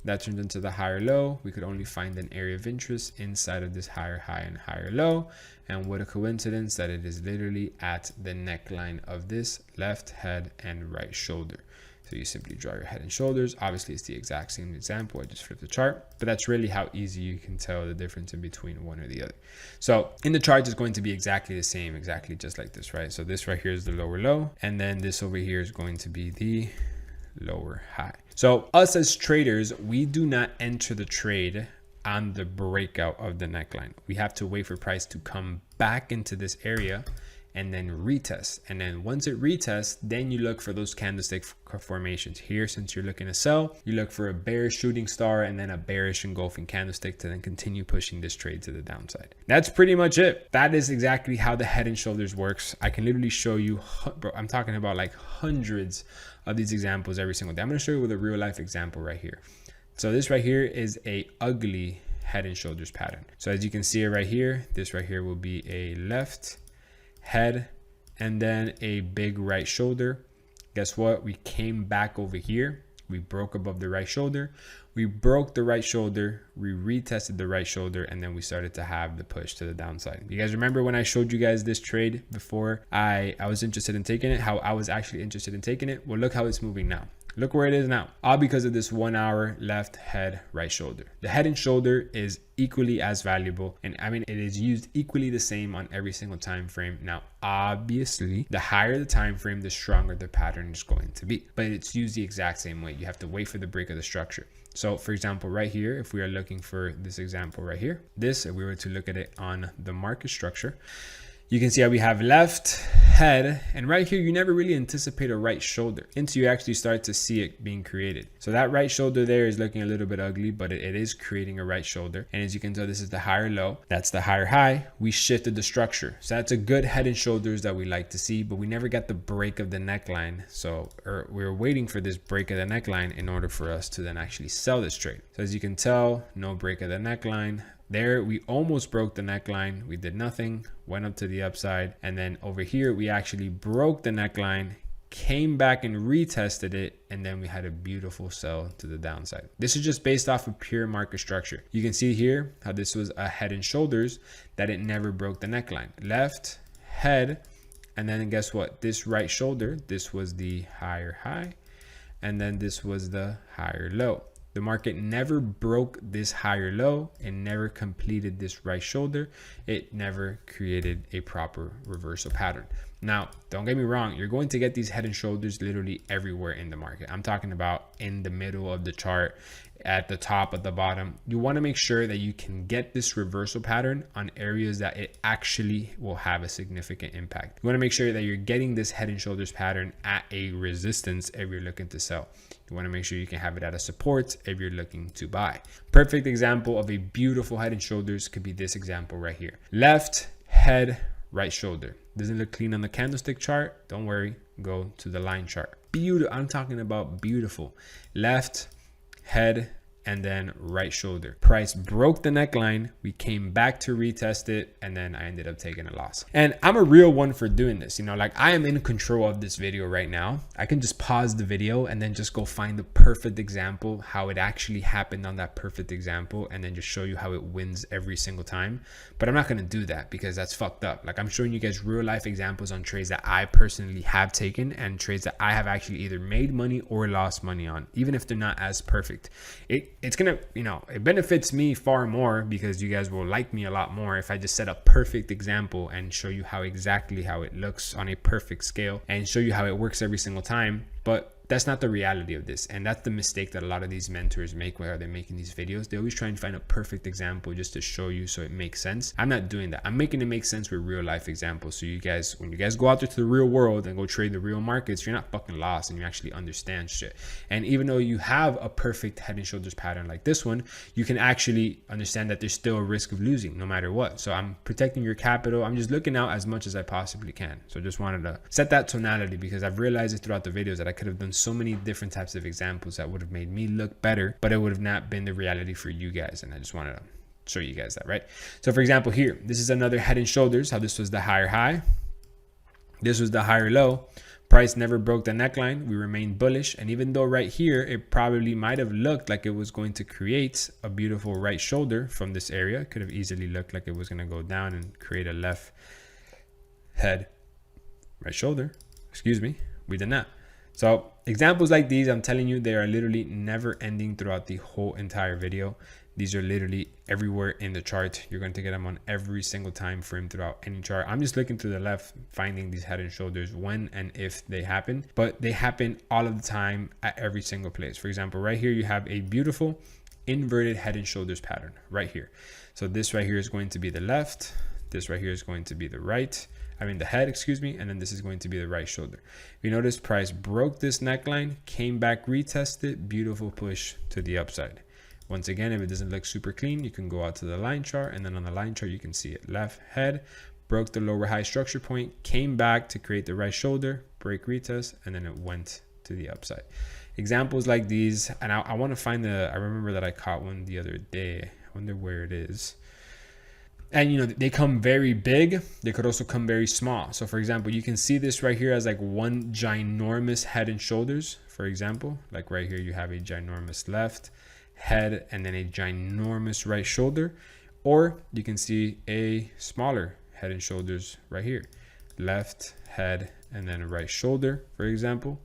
That turns into the higher low. We could only find an area of interest inside of this higher high and higher low. And what a coincidence that it is literally at the neckline of this left head and right shoulder. So you simply draw your head and shoulders. Obviously, it's the exact same example. I just flipped the chart, but that's really how easy you can tell the difference in between one or the other. So in the chart, it's going to be exactly the same, exactly just like this, right? So this right here is the lower low, and then this over here is going to be the lower high. So us as traders, we do not enter the trade on the breakout of the neckline. We have to wait for price to come back into this area and then retest. And then once it retests, then you look for those candlestick formations. Here, since you're looking to sell, you look for a bearish shooting star and then a bearish engulfing candlestick to then continue pushing this trade to the downside. That's pretty much it. That is exactly how the head and shoulders works. I can literally show you, bro, I'm talking about like hundreds of these examples every single day. I'm gonna show you with a real life example right here. So this right here is a ugly head and shoulders pattern. So as you can see it right here, this right here will be a left head and then a big right shoulder. Guess what? We came back over here. We broke above the right shoulder. We broke the right shoulder. We retested the right shoulder, and then we started to have the push to the downside. You guys remember when I showed you guys this trade before I was interested in taking it, how I was actually interested in taking it? Well, look how it's moving now. Look where it is now, all because of this 1 hour left head, right shoulder. The head and shoulder is equally as valuable. And I mean, it is used equally the same on every single time frame. Now, obviously, the higher the time frame, the stronger the pattern is going to be. But it's used the exact same way. You have to wait for the break of the structure. So for example, right here, if we are looking for this example right here, if we were to look at it on the market structure, you can see how we have left head, and right here you never really anticipate a right shoulder until you actually start to see it being created. So that right shoulder there is looking a little bit ugly, but it is creating a right shoulder. And as you can tell, this is the higher low, that's the higher high. We shifted the structure. So that's a good head and shoulders that we like to see, but we never got the break of the neckline. So we were waiting for this break of the neckline in order for us to then actually sell this trade. So as you can tell, no break of the neckline. There, we almost broke the neckline. We did nothing, went up to the upside. And then over here, we actually broke the neckline, came back and retested it. And then we had a beautiful sell to the downside. This is just based off of pure market structure. You can see here how this was a head and shoulders, that it never broke the neckline. Left, head, and then guess what? This right shoulder, this was the higher high. And then this was the higher low. The market never broke this higher low and never completed this right shoulder. It never created a proper reversal pattern. Now, don't get me wrong, you're going to get these head and shoulders literally everywhere in the market. I'm talking about in the middle of the chart, at the top, at the bottom. You want to make sure that you can get this reversal pattern on areas that it actually will have a significant impact. You want to make sure that you're getting this head and shoulders pattern at a resistance if you're looking to sell. You want to make sure you can have it at a support if you're looking to buy. Perfect example of a beautiful head and shoulders could be this example right here. Left head, right shoulder. Doesn't look clean on the candlestick chart. Don't worry. go to the line chart. Beautiful. I'm talking about beautiful. Left, head, and then right shoulder. Price broke the neckline. We came back to retest it, and then I ended up taking a loss. And I'm a real one for doing this. You know, like I am in control of this video right now. I can just pause the video and then just go find the perfect example, how it actually happened on that perfect example, and then just show you how it wins every single time. But I'm not going to do that because that's fucked up. Like I'm showing you guys real life examples on trades that I personally have taken and trades that I have actually either made money or lost money on, even if they're not as perfect. It's gonna, you know, it benefits me far more because you guys will like me a lot more if I just set a perfect example and show you how exactly how it looks on a perfect scale and show you how it works every single time. But that's not the reality of this, and that's the mistake that a lot of these mentors make while they're making these videos. They always try and find a perfect example just to show you so it makes sense. I'm not doing that. I'm making it make sense with real life examples, so you guys, when you guys go out there to the real world and go trade the real markets, you're not fucking lost and you actually understand shit. And even though you have a perfect head and shoulders pattern like this one, you can actually understand that there's still a risk of losing no matter what. So I'm protecting your capital. I'm just looking out as much as I possibly can. So I just wanted to set that tonality because I've realized it throughout the videos that I could have done so many different types of examples that would have made me look better, but it would have not been the reality for you guys. And I just wanted to show you guys that, right? So for example, here, this is another head and shoulders, how this was the higher high. This was the higher low. Price never broke the neckline. We remained bullish. And even though right here, it probably might have looked like it was going to create a beautiful right shoulder from this area, it could have easily looked like it was going to go down and create a left head, right shoulder. Excuse me. We did not. So examples like these, I'm telling you, they are literally never ending throughout the whole entire video. These are literally everywhere in the chart. You're going to get them on every single time frame throughout any chart. I'm just looking to the left, finding these head and shoulders when and if they happen, but they happen all of the time at every single place. For example, right here, you have a beautiful inverted head and shoulders pattern right here. So this right here is going to be the left. This right here is going to be the right. The head, excuse me, and then this is going to be the right shoulder. You notice price broke this neckline, came back, retested, beautiful push to the upside. Once again, if it doesn't look super clean, you can go out to the line chart, and then on the line chart, you can see it. Left head, broke the lower high structure point, came back to create the right shoulder, break retest, and then it went to the upside. Examples like these, and I want to find I remember that I caught one the other day. I wonder where it is. And, you know, they come very big. They could also come very small. So, for example, you can see this right here as like one ginormous head and shoulders, for example. Like right here, you have a ginormous left head and then a ginormous right shoulder. Or you can see a smaller head and shoulders right here. Left head and then right shoulder, for example.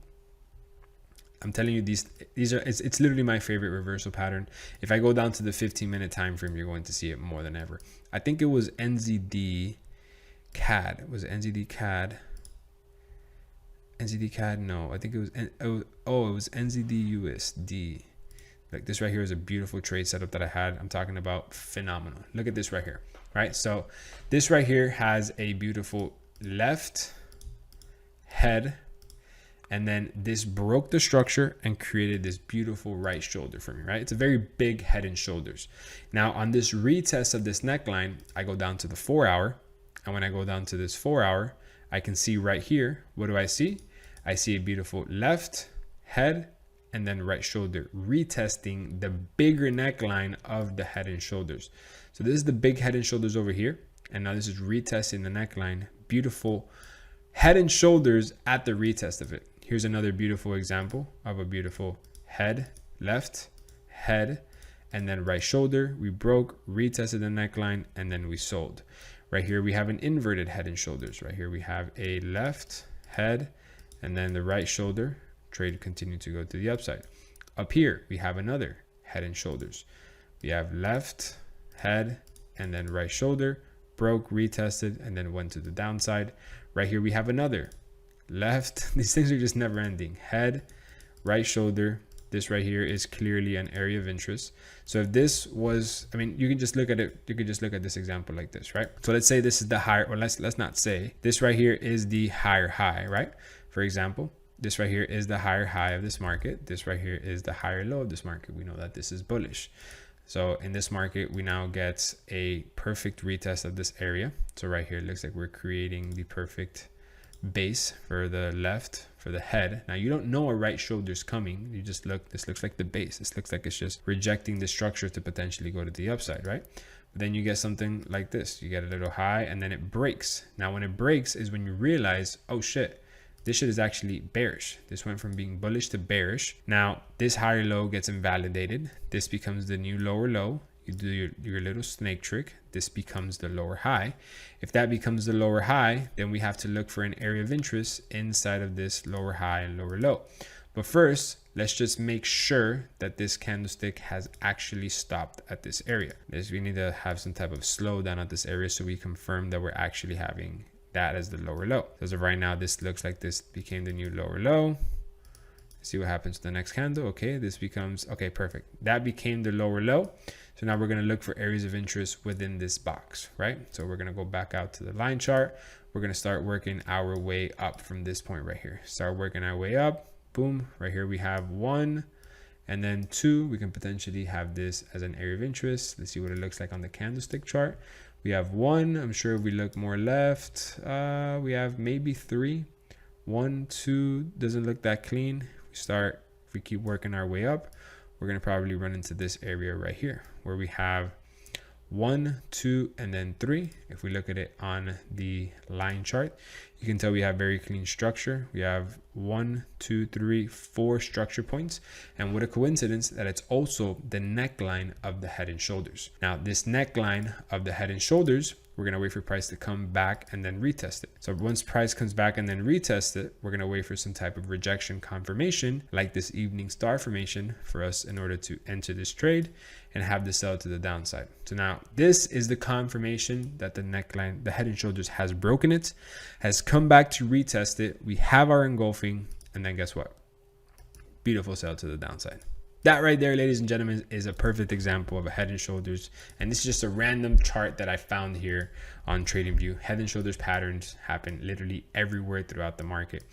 I'm telling you, these are it's literally my favorite reversal pattern. If I go down to the 15-minute time frame, you're going to see it more than ever. I think it was NZD CAD. Was it NZD CAD? NZD CAD? No, I think it was it was NZD USD. Like this right here is a beautiful trade setup that I had. I'm talking about phenomenal. Look at this right here, right? So this right here has a beautiful left head. And then this broke the structure and created this beautiful right shoulder for me, right? It's a very big head and shoulders. Now on this retest of this neckline, I go down to the 4 hour. And when I go down to this 4 hour, I can see right here, what do I see? I see a beautiful left head and then right shoulder, retesting the bigger neckline of the head and shoulders. So this is the big head and shoulders over here. And now this is retesting the neckline, beautiful head and shoulders at the retest of it. Here's another beautiful example of a beautiful head, left, head, and then right shoulder. We broke, retested the neckline, and then we sold. Right here, we have an inverted head and shoulders. Right here, we have a left head, and then the right shoulder. Trade continued to go to the upside. Up here, we have another head and shoulders. We have left, head, and then right shoulder. Broke, retested, and then went to the downside. Right here, we have another left. These things are just never ending. Head, right shoulder. This right here is clearly an area of interest. So if this was, you can just look at it. You could just look at this example like this, right? So let's say this is the higher, or let's not say this right here is the higher high, right? For example, this right here is the higher high of this market. This right here is the higher low of this market. We know that this is bullish. So in this market, we now get a perfect retest of this area. So right here, it looks like we're creating the perfect base for the left, for the head. Now you don't know a right shoulder is coming. You just look, this looks like the base. This looks like it's just rejecting the structure to potentially go to the upside, right? But then you get something like this. You get a little high and then it breaks. Now when it breaks is when you realize, oh shit, this shit is actually bearish. This went from being bullish to bearish. Now this higher low gets invalidated. This becomes the new lower low. You do your little snake trick. This becomes the lower high. If that becomes the lower high, then we have to look for an area of interest inside of this lower high and lower low. But first, let's just make sure that this candlestick has actually stopped at this area. We need to have some type of slowdown at this area so we confirm that we're actually having that as the lower low. As of right now, this looks like this became the new lower low. See what happens to the next candle. Okay, this becomes, okay, perfect. That became the lower low. So now we're going to look for areas of interest within this box, right? So we're going to go back out to the line chart. We're going to start working our way up from this point right here. Start working our way up. Boom. Right here we have 1 and then 2. We can potentially have this as an area of interest. Let's see what it looks like on the candlestick chart. We have 1. I'm sure if we look more left, we have maybe 3. 1, 2 doesn't look that clean. If we keep working our way up, we're going to probably run into this area right here where we have 1, 2, and then 3. If we look at it on the line chart, you can tell we have very clean structure. We have 1, 2, 3, 4 structure points. And what a coincidence that it's also the neckline of the head and shoulders. Now, this neckline of the head and shoulders, we're going to wait for price to come back and then retest it. So once price comes back and then retest it, we're going to wait for some type of rejection confirmation like this evening star formation for us in order to enter this trade and have the sell to the downside. So now this is the confirmation that the neckline, the head and shoulders has broken it, has come back to retest it. We have our engulfing, and then guess what? Beautiful sell to the downside. That right there, ladies and gentlemen, is a perfect example of a head and shoulders. And this is just a random chart that I found here on TradingView. Head and shoulders patterns happen literally everywhere throughout the market.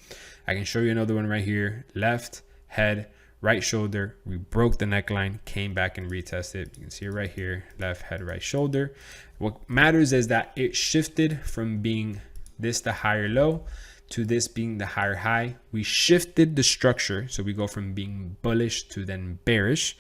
I can show you another one right here. Left, head, right shoulder. We broke the neckline, came back and retested. You can see it right here. Left, head, right shoulder. What matters is that it shifted from being this the higher low to this being the higher high. We shifted the structure. So we go from being bullish to then bearish.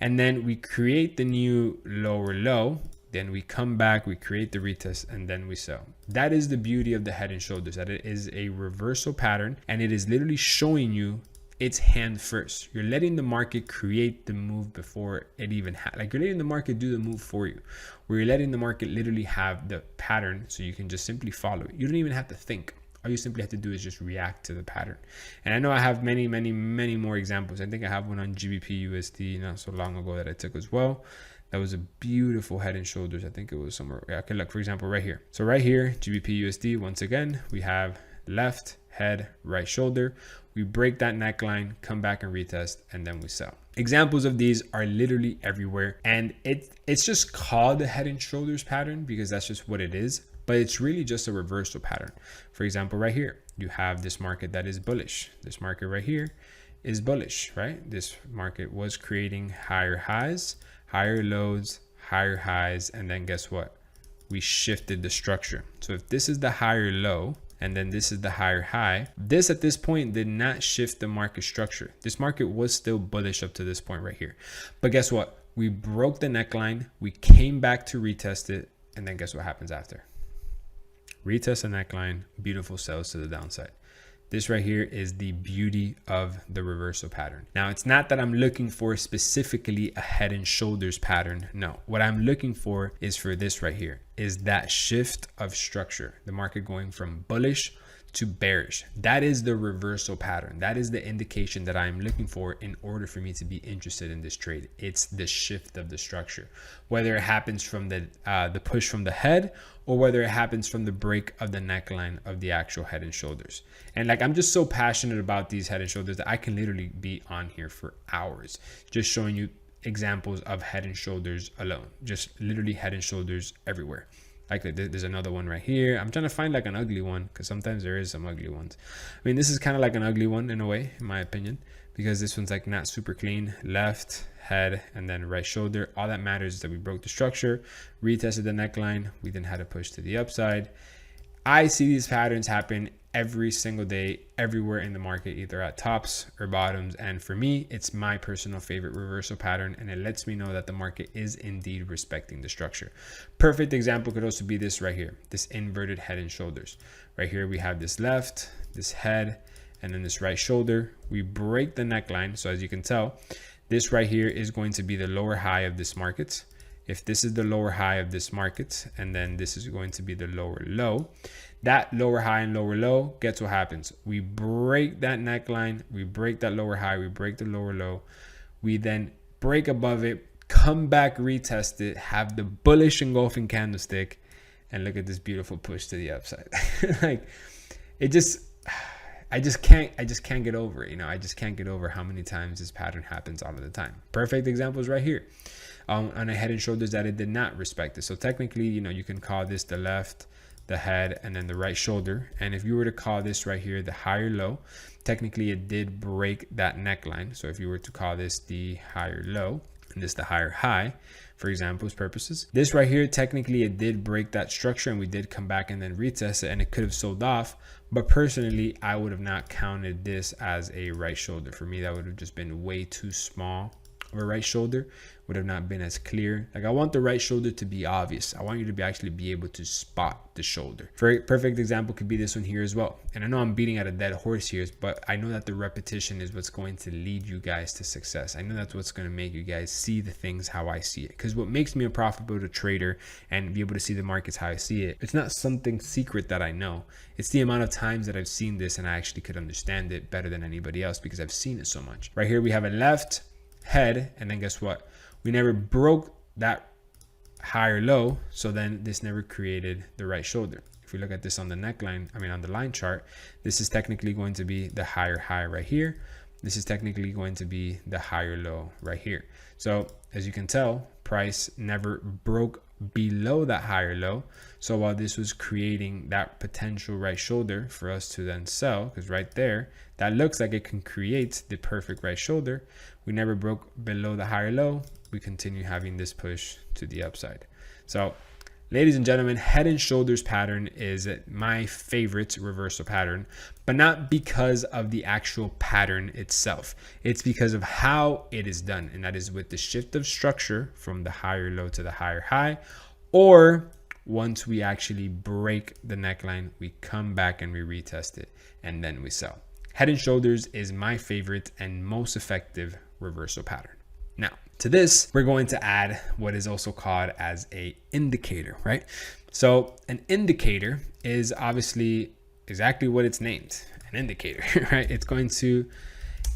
And then we create the new lower low. Then we come back, we create the retest, and then we sell. That is the beauty of the head and shoulders, that it is a reversal pattern. And it is literally showing you its hand first. You're letting the market create the move before it even like you're letting the market do the move for you, where you're letting the market literally have the pattern so you can just simply follow it. You don't even have to think. All you simply have to do is just react to the pattern. And I know I have many more examples. I think I have one on GBP USD not so long ago that I took as well. That was a beautiful head and shoulders. I think it was somewhere. Yeah, okay, look, for example, right here. So right here, GBP USD, once again, we have left, head, right shoulder. We break that neckline, come back and retest, and then we sell. Examples of these are literally everywhere. And it's just called the head and shoulders pattern because that's just what it is. But it's really just a reversal pattern. For example, right here, you have this market that is bullish. This market right here is bullish, right? This market was creating higher highs, higher lows, higher highs, and then guess what? We shifted the structure. So if this is the higher low, and then this is the higher high, this at this point did not shift the market structure. This market was still bullish up to this point right here. But guess what? We broke the neckline, we came back to retest it, and then guess what happens after? Retest the neckline, beautiful sells to the downside. This right here is the beauty of the reversal pattern. Now, it's not that I'm looking for specifically a head and shoulders pattern. No, what I'm looking for is for this right here, is that shift of structure. The market going from bullish to bearish. That is the reversal pattern. That is the indication that I'm looking for in order for me to be interested in this trade. It's the shift of the structure, whether it happens from the push from the head or whether it happens from the break of the neckline of the actual head and shoulders. And like, I'm just so passionate about these head and shoulders that I can literally be on here for hours, just showing you examples of head and shoulders alone, just literally head and shoulders everywhere. Like there's another one right here. I'm trying to find like an ugly one because sometimes there is some ugly ones. I mean, this is kind of like an ugly one in a way, in my opinion, because this one's like not super clean. Left, head, and then right shoulder. All that matters is that we broke the structure, retested the neckline. We then had a push to the upside. I see these patterns happen every single day, everywhere in the market, either at tops or bottoms. And for me, it's my personal favorite reversal pattern, and it lets me know that the market is indeed respecting the structure. Perfect example could also be this right here, this inverted head and shoulders. Right here, we have this left, this head, and then this right shoulder. We break the neckline. So as you can tell, this right here is going to be the lower high of this market. If this is the lower high of this market, and then this is going to be the lower low, that lower high and lower low, guess what happens? We break that neckline, we break that lower high, we break the lower low, we then break above it, come back, retest it, have the bullish engulfing candlestick, and look at this beautiful push to the upside. Like, it just, I just can't get over it. You know, I just can't get over how many times this pattern happens all of the time. Perfect example is right here on a head and shoulders that it did not respect it. So technically, you know, you can call this the left, the head, and then the right shoulder. And if you were to call this right here the higher low, technically it did break that neckline. So if you were to call this the higher low and this the higher high, for example's purposes, this right here, technically it did break that structure, and we did come back and then retest it, and it could have sold off. But personally, I would have not counted this as a right shoulder. For me, that would have just been way too small of a right shoulder, would have not been as clear. Like, I want the right shoulder to be obvious. I want you to be actually be able to spot the shoulder. For a perfect example could be this one here as well. And I know I'm beating at a dead horse here, but I know that the repetition is what's going to lead you guys to success. I know that's what's going to make you guys see the things how I see it. Because what makes me a profitable trader and be able to see the markets how I see it, it's not something secret that I know. It's the amount of times that I've seen this, and I actually could understand it better than anybody else because I've seen it so much. Right here we have a left head, and then guess what? We never broke that higher low, so then this never created the right shoulder. If we look at this on the neckline, I mean on the line chart, this is technically going to be the higher high right here. This is technically going to be the higher low right here. So as you can tell, price never broke below that higher low. So while this was creating that potential right shoulder for us to then sell, because right there, that looks like it can create the perfect right shoulder, we never broke below the higher low. We continue having this push to the upside. So ladies and gentlemen, head and shoulders pattern is my favorite reversal pattern, but not because of the actual pattern itself. It's because of how it is done. And that is with the shift of structure from the higher low to the higher high, or once we actually break the neckline, we come back and we retest it, and then we sell. Head and shoulders is my favorite and most effective reversal pattern. Now, to this, we're going to add what is also called as a indicator, right? So an indicator is obviously exactly what it's named, an indicator, right? It's going to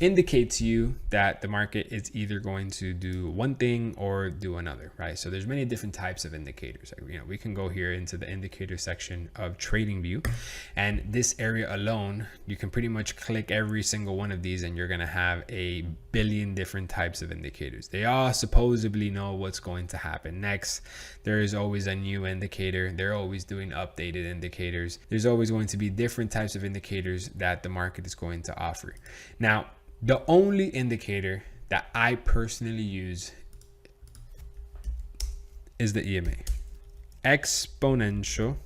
indicate to you that the market is either going to do one thing or do another, right? So there's many different types of indicators. Like, you know, we can go here into the indicator section of TradingView, and this area alone, you can pretty much click every single one of these and you're going to have a billion different types of indicators. They all supposedly know what's going to happen next. There is always a new indicator. They're always doing updated indicators. There's always going to be different types of indicators that the market is going to offer. Now, the only indicator that I personally use is the EMA, exponential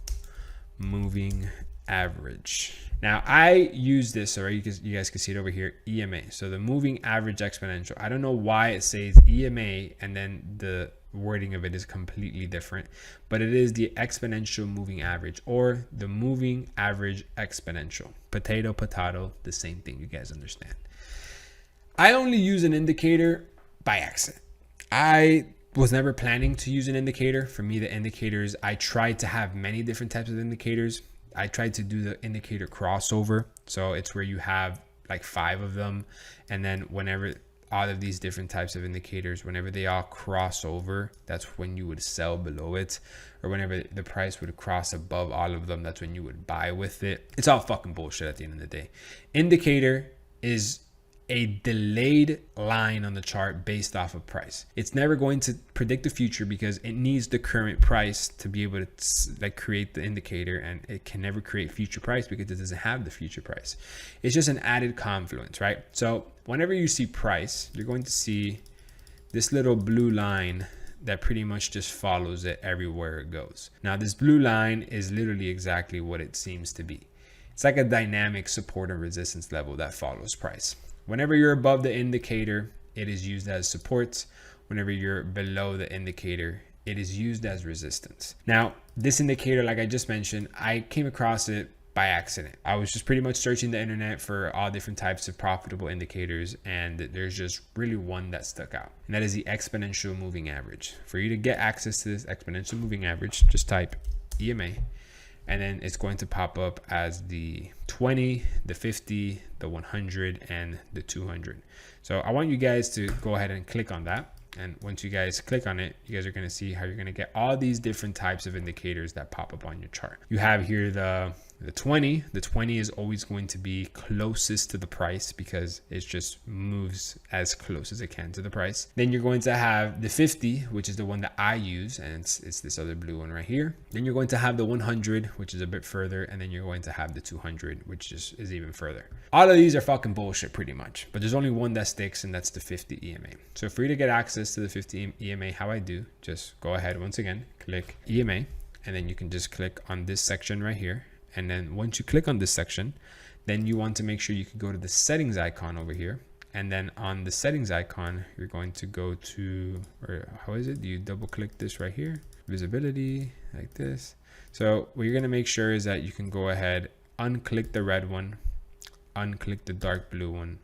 moving average. Now I use this, or you guys can see it over here, EMA. So the moving average exponential. I don't know why it says EMA and then the wording of it is completely different, but it is the exponential moving average, or the moving average exponential. Potato, potato, the same thing, you guys understand. I only use an indicator by accident. I was never planning to use an indicator. For me, the indicators, I tried to have many different types of indicators. I tried to do the indicator crossover. So it's where you have like 5 of them. And then whenever all of these different types of indicators, whenever they all cross over, that's when you would sell below it. Or whenever the price would cross above all of them, that's when you would buy with it. It's all fucking bullshit at the end of the day. Indicator is a delayed line on the chart based off of price. It's never going to predict the future because it needs the current price to be able to like create the indicator, and it can never create future price because it doesn't have the future price. It's just an added confluence, right? So whenever you see price, you're going to see this little blue line that pretty much just follows it everywhere it goes. Now this blue line is literally exactly what it seems to be. It's like a dynamic support and resistance level that follows price. Whenever you're above the indicator, it is used as support. Whenever you're below the indicator, it is used as resistance. Now, this indicator, like I just mentioned, I came across it by accident. I was just pretty much searching the internet for all different types of profitable indicators, and there's just really one that stuck out, and that is the exponential moving average. For you to get access to this exponential moving average, just type EMA, and then it's going to pop up as the 20, the 50, the 100, and the 200. So I want you guys to go ahead and click on that. And once you guys click on it, you guys are going to see how you're going to get all these different types of indicators that pop up on your chart. You have here the 20. The 20 is always going to be closest to the price because it just moves as close as it can to the price. Then you're going to have the 50, which is the one that I use, and it's this other blue one right here. Then you're going to have the 100, which is a bit further, and then you're going to have the 200, which is even further. All of these are fucking bullshit pretty much, but there's only one that sticks, and that's the 50 EMA. So for you to get access to the 50 EMA, how I do, just go ahead once again, click EMA, and then you can just click on this section right here. And then once you click on this section, then you want to make sure you can go to the settings icon over here. And then on the settings icon, you're going to go to, or how is it? You double click this right here, visibility, like this. So what you're going to make sure is that you can go ahead, unclick the red one, unclick the dark blue one,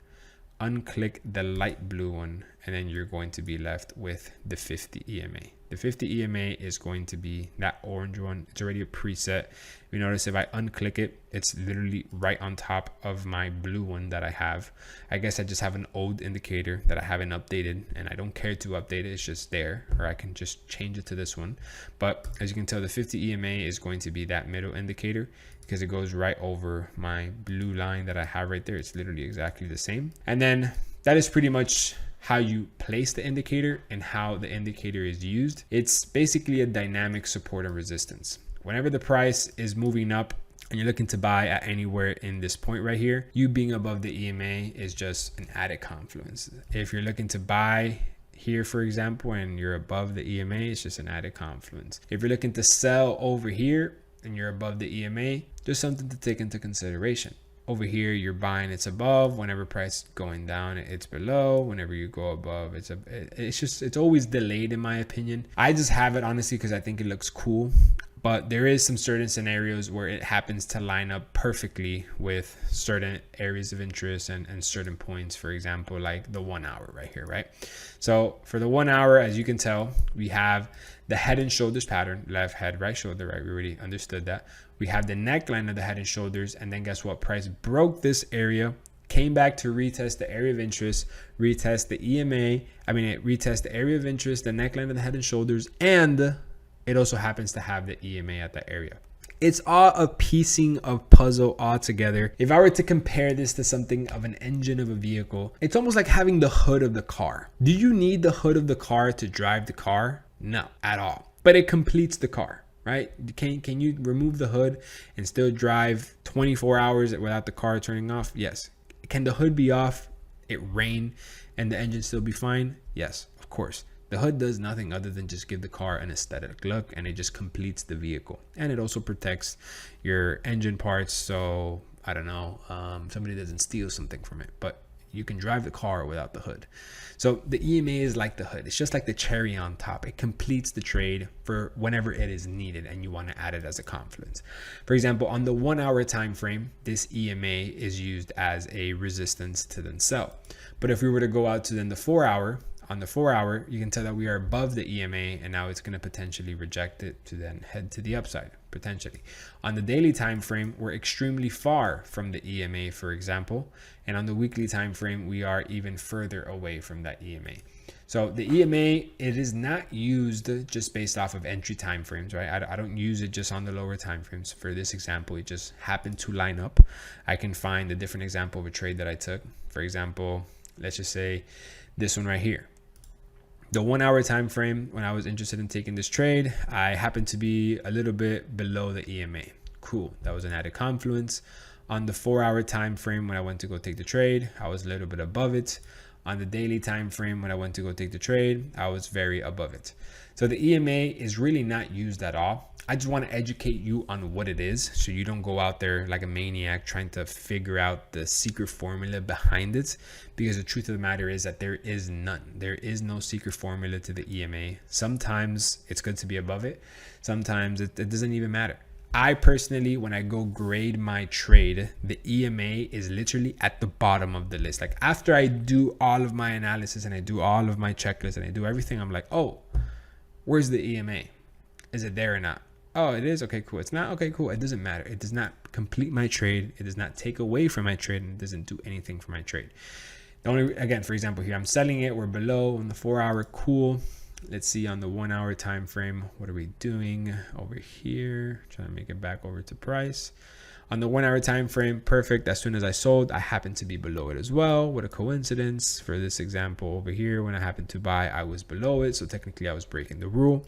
unclick the light blue one, and then you're going to be left with the 50 EMA. The 50 EMA is going to be that orange one. It's already a preset. You notice if I unclick it, it's literally right on top of my blue one that I have. I guess I just have an old indicator that I haven't updated, and I don't care to update it. It's just there, or I can just change it to this one. But as you can tell, the 50 EMA is going to be that middle indicator because it goes right over my blue line that I have right there. It's literally exactly the same. And then that is pretty much how you place the indicator and how the indicator is used. It's basically a dynamic support and resistance. Whenever the price is moving up and you're looking to buy at anywhere in this point right here, you being above the EMA is just an added confluence. If you're looking to buy here, for example, and you're above the EMA, it's just an added confluence. If you're looking to sell over here and you're above the EMA, just something to take into consideration. Over here, you're buying, it's above. Whenever price is going down, it's below. Whenever you go above, it's always delayed, in my opinion. I just have it honestly because I think it looks cool. But there is some certain scenarios where it happens to line up perfectly with certain areas of interest and certain points, for example, like the 1 hour right here, right? So for the 1 hour, as you can tell, we have the head and shoulders pattern, left head, right shoulder, right? We already understood that. We have the neckline of the head and shoulders, and then guess what? Price broke this area, came back to retest the area of interest, retest the EMA. It retest the area of interest, the neckline of the head and shoulders, and it also happens to have the EMA at that area. It's all a piecing of puzzle all together. If I were to compare this to something of an engine of a vehicle, it's almost like having the hood of the car. Do you need the hood of the car to drive the car? No, at all. But it completes the car. Right? Can you remove the hood and still drive 24 hours without the car turning off? Yes. Can the hood be off, it rain, and the engine still be fine? Yes, of course. The hood does nothing other than just give the car an aesthetic look, and it just completes the vehicle. And it also protects your engine parts, so I don't know, somebody doesn't steal something from it. But you can drive the car without the hood. So the EMA is like the hood. It's just like the cherry on top. It completes the trade for whenever it is needed and you want to add it as a confluence. For example, on the 1 hour time frame, this EMA is used as a resistance to then sell. But if we were to go out to then the 4 hour, on the 4 hour, you can tell that we are above the EMA, and now it's going to potentially reject it to then head to the upside, potentially. On the daily time frame, we're extremely far from the EMA, for example, and on the weekly time frame, we are even further away from that EMA. So the EMA, it is not used just based off of entry time frames, right? I don't use it just on the lower time frames. For this example, it just happened to line up. I can find a different example of a trade that I took. For example, let's just say this one right here. The 1 hour time frame, when I was interested in taking this trade, I happened to be a little bit below the EMA. Cool, that was an added confluence. On the 4 hour time frame, when I went to go take the trade, I was a little bit above it. On the daily time frame, when I went to go take the trade, I was very above it. So the EMA is really not used at all. I just want to educate you on what it is, so you don't go out there like a maniac trying to figure out the secret formula behind it, because the truth of the matter is that there is none. There is no secret formula to the EMA. Sometimes it's good to be above it. Sometimes it doesn't even matter. I personally, when I go grade my trade, the EMA is literally at the bottom of the list. Like after I do all of my analysis and I do all of my checklists and I do everything, I'm like, oh, where's the EMA? Is it there or not? Oh, it is? Okay, cool. It's not? Okay, cool. It doesn't matter. It does not complete my trade. It does not take away from my trade, and it doesn't do anything for my trade. The only, again, for example, here I'm selling it. We're below on the 4 hour. Cool. Let's see on the 1 hour time frame. What are we doing over here? Trying to make it back over to price. On the 1 hour time frame, perfect. As soon as I sold, I happened to be below it as well. What a coincidence. For this example over here, when I happened to buy, I was below it. So technically I was breaking the rule.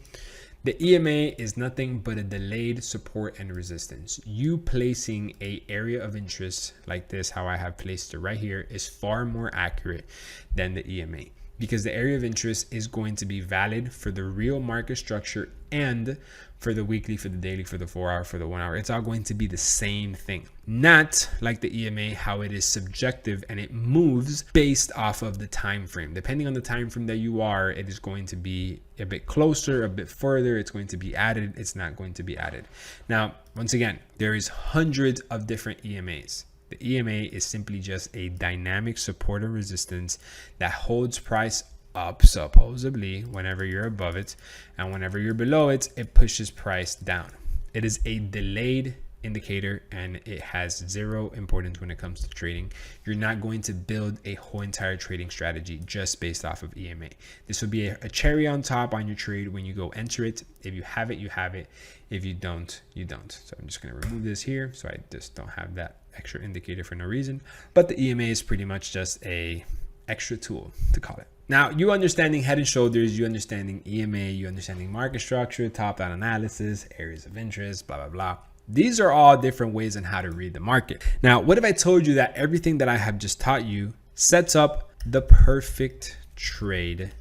The EMA is nothing but a delayed support and resistance. You placing a area of interest like this, how I have placed it right here, is far more accurate than the EMA, because the area of interest is going to be valid for the real market structure and for the weekly, for the daily, for the 4 hour, for the 1 hour. It's all going to be the same thing. Not like the EMA, how it is subjective and it moves based off of the time frame. Depending on the time frame that you are, it is going to be a bit closer, a bit further. It's going to be added. It's not going to be added. Now, once again, there is hundreds of different EMAs. The EMA is simply just a dynamic support and resistance that holds price up, supposedly, whenever you're above it, and whenever you're below it, it pushes price down. It is a delayed indicator and it has zero importance when it comes to trading. You're not going to build a whole entire trading strategy just based off of EMA. This will be a cherry on top on your trade when you go enter it. If you have it, you have it. If you don't, you don't. So I'm just going to remove this here so I just don't have that extra indicator for no reason. But the EMA is pretty much just a extra tool to call it. Now, you understanding head and shoulders, you understanding EMA, you understanding market structure, top-down analysis, areas of interest, blah, blah, blah. These are all different ways on how to read the market. Now, what if I told you that everything that I have just taught you sets up the perfect trade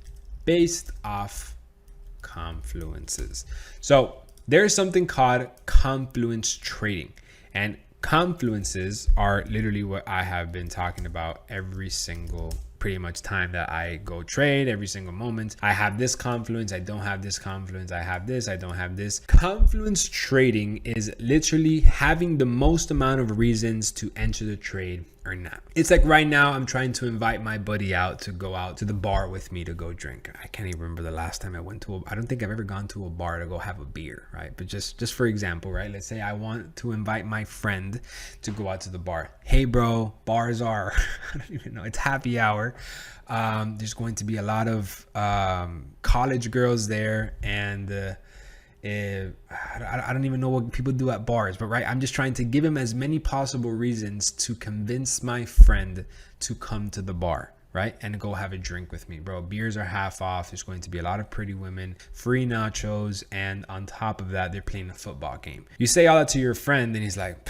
based off confluences? So there's something called Confluence Trading, and confluences are literally what I have been talking about every single pretty much time that I go trade. Every single moment I have this confluence, I don't have this confluence, I have this, I don't have this. Confluence trading is literally having the most amount of reasons to enter the trade or not. It's like right now I'm trying to invite my buddy out to go out to the bar with me to go drink. I can't even remember the last time I went to I don't think I've ever gone to a bar to go have a beer, right? But just for example, right? Let's say I want to invite my friend to go out to the bar. Hey bro, bars are, I don't even know, it's happy hour. There's going to be a lot of college girls there, and I don't even know what people do at bars, but right, I'm just trying to give him as many possible reasons to convince my friend to come to the bar, right, and go have a drink with me. Bro, beers are half off. There's going to be a lot of pretty women, free nachos, and on top of that, they're playing a football game. You say all that to your friend, and he's like,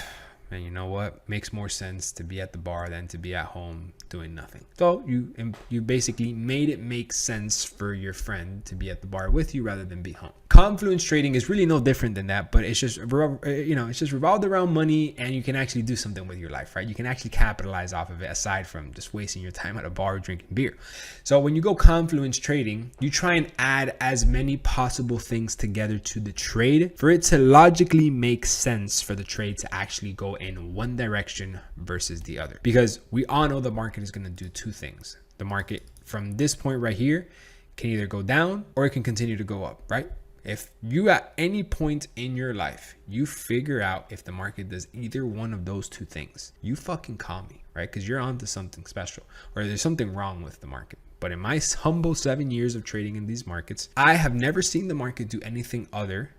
man, you know what? Makes more sense to be at the bar than to be at home doing nothing. So you basically made it make sense for your friend to be at the bar with you rather than be home. Confluence trading is really no different than that, but it's just, it's just revolved around money, and you can actually do something with your life, right? You can actually capitalize off of it aside from just wasting your time at a bar drinking beer. So when you go confluence trading, you try and add as many possible things together to the trade for it to logically make sense for the trade to actually go in one direction versus the other. Because we all know the market is going to do two things. The market from this point right here can either go down or it can continue to go up, right? If you at any point in your life, you figure out if the market does either one of those two things, you fucking call me, right? Because you're onto something special, or there's something wrong with the market. But in my humble 7 years of trading in these markets, I have never seen the market do anything other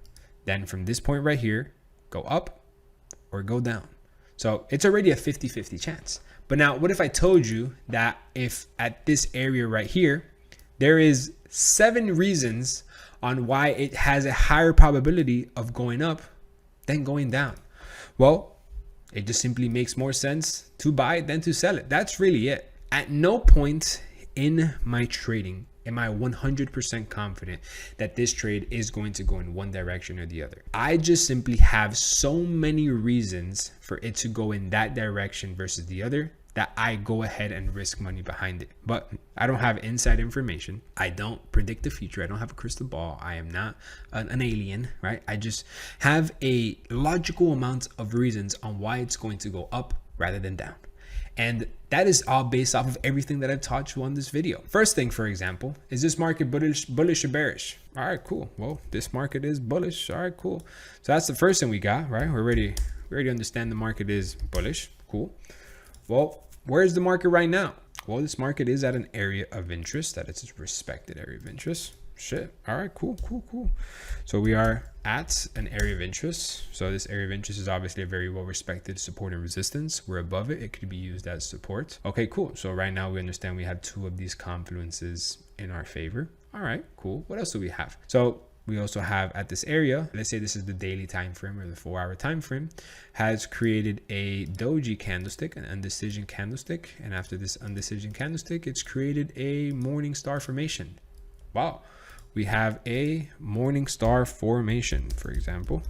than from this point right here, go up or go down. So it's already a 50-50 chance. But now what if I told you that if at this area right here, there is 7 reasons on why it has a higher probability of going up than going down? Well, it just simply makes more sense to buy it than to sell it. That's really it. At no point in my trading, am I 100% confident that this trade is going to go in one direction or the other? I just simply have so many reasons for it to go in that direction versus the other that I go ahead and risk money behind it. But I don't have inside information. I don't predict the future. I don't have a crystal ball. I am not an alien, right? I just have a logical amount of reasons on why it's going to go up rather than down. And that is all based off of everything that I've taught you on this video. First thing, for example, is this market bullish or bearish? All right, cool. Well, this market is bullish. All right, cool. So that's the first thing we got, right? We already understand the market is bullish. Cool. Well, where's the market right now? Well, this market is at an area of interest. That is its respected area of interest. Shit. All right, cool. So we are at an area of interest. So this area of interest is obviously a very well-respected support and resistance. We're above it. It could be used as support. Okay, cool. So right now we understand we have two of these confluences in our favor. All right, cool. What else do we have? So we also have at this area, let's say this is the daily time frame or the 4-hour time frame, has created a doji candlestick, an undecision candlestick. And after this undecision candlestick, it's created a morning star formation. Wow. We have a morning star formation, for example,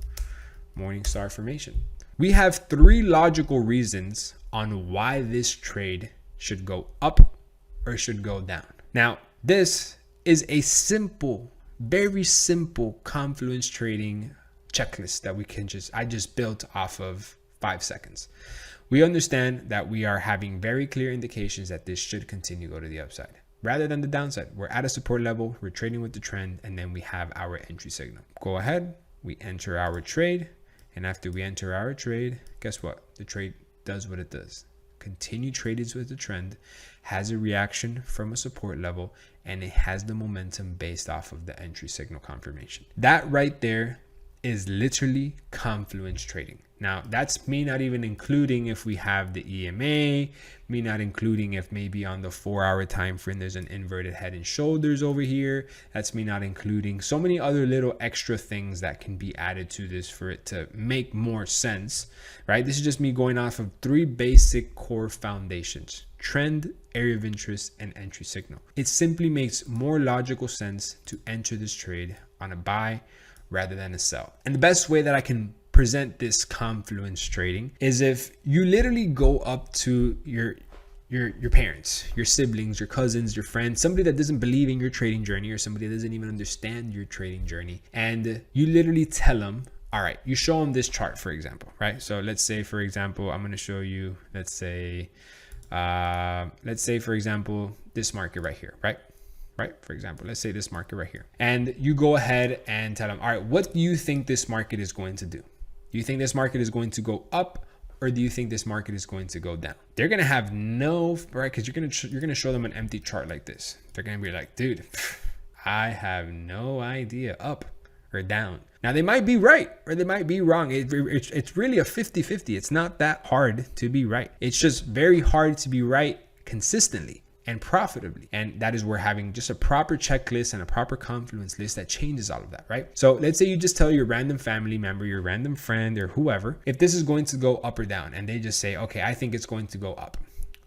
morning star formation. We have three logical reasons on why this trade should go up or should go down. Now, this is a simple, very simple Confluence Trading checklist that I just built off of 5 seconds. We understand that we are having very clear indications that this should continue to go to the upside rather than the downside. We're at a support level, we're trading with the trend, and then we have our entry signal. Go ahead, we enter our trade, and after we enter our trade, guess what? The trade does what it does. Continue trading with the trend, has a reaction from a support level, and it has the momentum based off of the entry signal confirmation. That right there is literally Confluence Trading. Now, that's me not even including if we have the EMA, me not including if maybe on the 4-hour time frame there's an inverted head and shoulders over here. That's me not including so many other little extra things that can be added to this for it to make more sense, right? This is just me going off of 3 basic core foundations: trend, area of interest, and entry signal. It simply makes more logical sense to enter this trade on a buy rather than a sell. And the best way that I can present this Confluence Trading is if you literally go up to your parents, your siblings, your cousins, your friends, somebody that doesn't believe in your trading journey or somebody that doesn't even understand your trading journey, and you literally tell them, all right, you show them this chart, for example, right? So let's say, for example, I'm going to show you, let's say, for example, this market right here, right? For example, let's say this market right here. And you go ahead and tell them, all right, what do you think this market is going to do? Do you think this market is going to go up, or do you think this market is going to go down? They're going to have no, right? Because you're going to show them an empty chart like this. They're going to be like, dude, I have no idea, up or down. Now, they might be right or they might be wrong. It's really a 50-50. It's not that hard to be right. It's just very hard to be right consistently and profitably. And that is where having just a proper checklist and a proper Confluence list that changes all of that, right? So let's say you just tell your random family member, your random friend, or whoever, if this is going to go up or down, and they just say, okay, I think it's going to go up,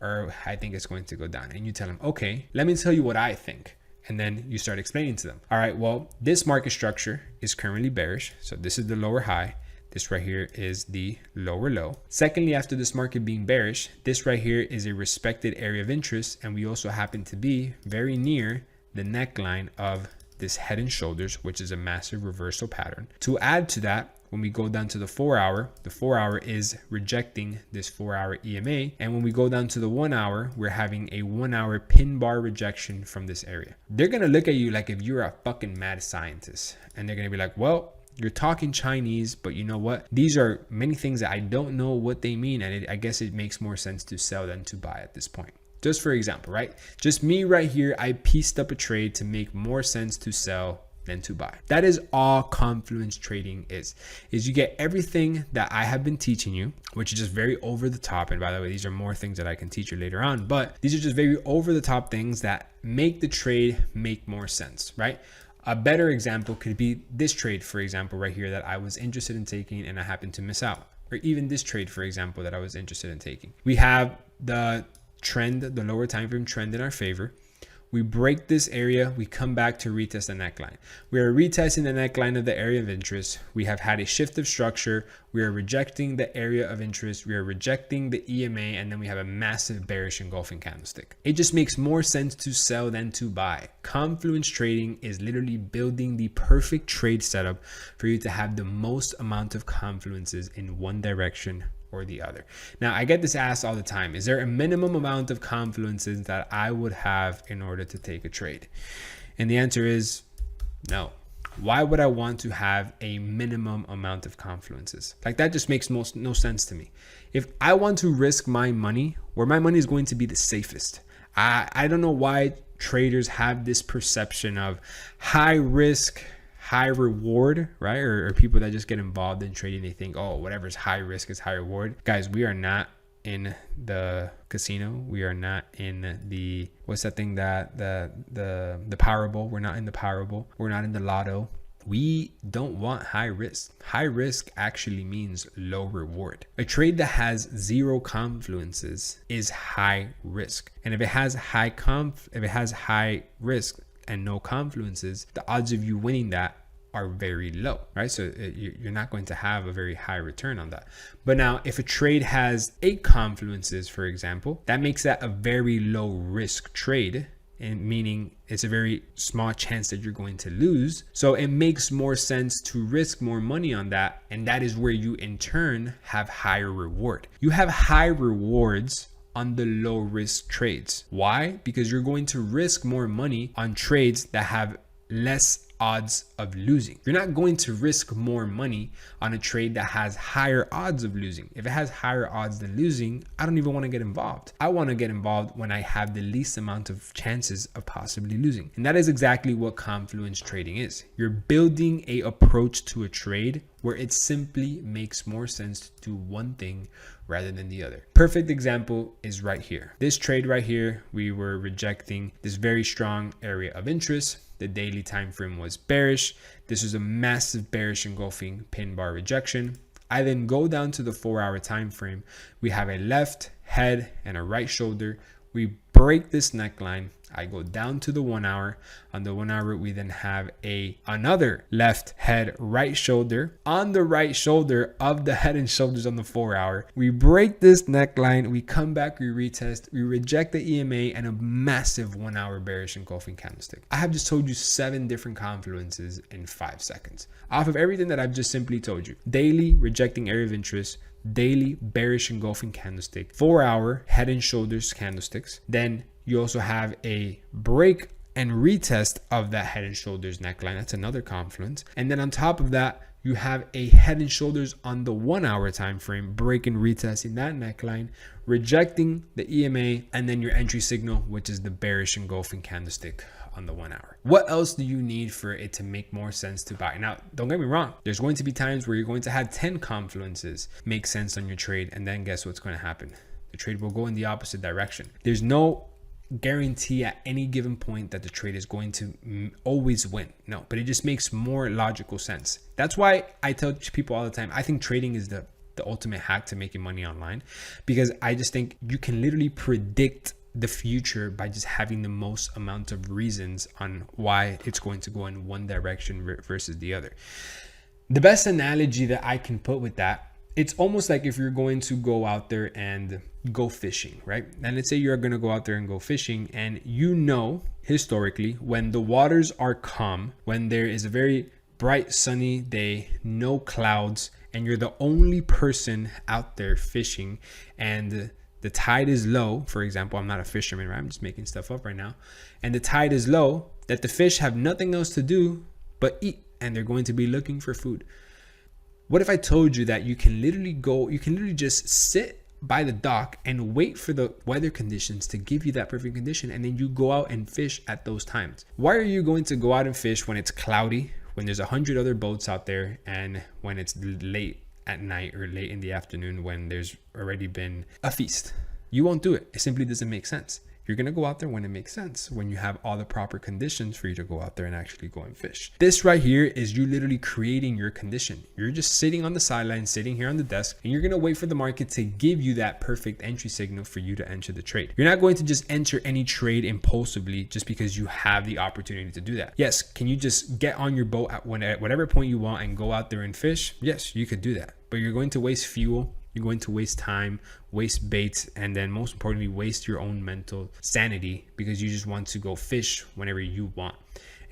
or I think it's going to go down. And you tell them, okay, let me tell you what I think. And then you start explaining to them, all right, well, this market structure is currently bearish. So this is the lower high. This right here is the lower low. Secondly, after this market being bearish, this right here is a respected area of interest. And we also happen to be very near the neckline of this head and shoulders, which is a massive reversal pattern. To add to that, when we go down to the 4-hour, the 4-hour is rejecting this 4-hour EMA. And when we go down to the 1-hour, we're having a 1-hour pin bar rejection from this area. They're going to look at you like if you're a fucking mad scientist. And they're going to be like, well, you're talking Chinese, but you know what? These are many things that I don't know what they mean. And I guess it makes more sense to sell than to buy at this point. Just for example, right? Just me right here, I pieced up a trade to make more sense to sell than to buy. That is all Confluence Trading is you get everything that I have been teaching you, which is just very over the top. And by the way, these are more things that I can teach you later on, but these are just very over the top things that make the trade make more sense, right? A better example could be this trade, for example, right here that I was interested in taking and I happened to miss out. Or even this trade, for example, that I was interested in taking. We have the trend, the lower time frame trend in our favor. We break this area, we come back to retest the neckline. We are retesting the neckline of the area of interest. We have had a shift of structure. We are rejecting the area of interest. We are rejecting the EMA, and then we have a massive bearish engulfing candlestick. It just makes more sense to sell than to buy. Confluence trading is literally building the perfect trade setup for you to have the most amount of confluences in one direction or the other. Now, I get this asked all the time. Is there a minimum amount of confluences that I would have in order to take a trade? And the answer is no. Why would I want to have a minimum amount of confluences? Like, that just makes no sense to me. If I want to risk my money, where my money is going to be the safest, I don't know why traders have this perception of high risk, high reward, right? Or people that just get involved in trading, they think, oh, whatever's high risk is high reward. Guys, we are not in the casino. We are not in the, what's that thing, that the Powerball. We're not in the Powerball. We're not in the lotto. We don't want high risk. High risk actually means low reward. A trade that has zero confluences is high risk. And if it has high risk and no confluences, the odds of you winning that are very low, right? So you're not going to have a very high return on that. But now, if a trade has 8 confluences, for example, that makes that a very low risk trade, and meaning it's a very small chance that you're going to lose. So it makes more sense to risk more money on that. And that is where you in turn have higher reward. You have high rewards on the low risk trades. Why? Because you're going to risk more money on trades that have less odds of losing. You're not going to risk more money on a trade that has higher odds of losing. If it has higher odds than losing, I don't even want to get involved. I want to get involved when I have the least amount of chances of possibly losing. And that is exactly what confluence trading is. You're building a approach to a trade where it simply makes more sense to do one thing rather than the other. Perfect example is right here. This trade right here, we were rejecting this very strong area of interest. The daily time frame was bearish. This was a massive bearish engulfing pin bar rejection. I then go down to the 4-hour time frame. We have a left head and a right shoulder. We break this neckline. I go down to the 1 hour. On the 1 hour, we then have another left head, right shoulder. On the right shoulder of the head and shoulders on the 4 hour, we break this neckline. We come back, we retest, we reject the EMA, and a massive 1 hour bearish engulfing candlestick. I have just told you 7 different confluences in 5 seconds off of everything that I've just simply told you. Daily rejecting area of interest, daily bearish engulfing candlestick, 4 hour head and shoulders candlesticks. Then you also have a break and retest of that head and shoulders neckline. That's another confluence. And then on top of that, you have a head and shoulders on the 1 hour time frame, break and retesting that neckline, rejecting the EMA, and then your entry signal, which is the bearish engulfing candlestick on the 1 hour. What else do you need for it to make more sense to buy? Now, don't get me wrong. There's going to be times where you're going to have 10 confluences make sense on your trade. And then guess what's going to happen? The trade will go in the opposite direction. There's no guarantee at any given point that the trade is going to always win. No, but it just makes more logical sense. That's why I tell people all the time, I think trading is the ultimate hack to making money online, because I just think you can literally predict the future by just having the most amount of reasons on why it's going to go in one direction versus the other. The best analogy that I can put with that, it's almost like if you're going to go out there and go fishing, right? And let's say you're going to go out there and go fishing, and you know, historically, when the waters are calm, when there is a very bright sunny day, no clouds, and you're the only person out there fishing, and the tide is low, for example, I'm not a fisherman, right? I'm just making stuff up right now. And the tide is low, that the fish have nothing else to do but eat, and they're going to be looking for food. What if I told you that you can literally just sit by the dock and wait for the weather conditions to give you that perfect condition, and then you go out and fish at those times? Why are you going to go out and fish when it's cloudy, when there's 100 other boats out there, and when it's late at night or late in the afternoon when there's already been a feast? You won't do it. It simply doesn't make sense. You're going to go out there when it makes sense, when you have all the proper conditions for you to go out there and actually go and fish. This right here is you literally creating your condition. You're just sitting on the sideline, sitting here on the desk, and you're going to wait for the market to give you that perfect entry signal for you to enter the trade. You're not going to just enter any trade impulsively just because you have the opportunity to do that. Yes, can you just get on your boat at whatever point you want and go out there and fish? Yes, you could do that, but you're going to waste fuel. You're going to waste time, waste bait, and then most importantly, waste your own mental sanity because you just want to go fish whenever you want.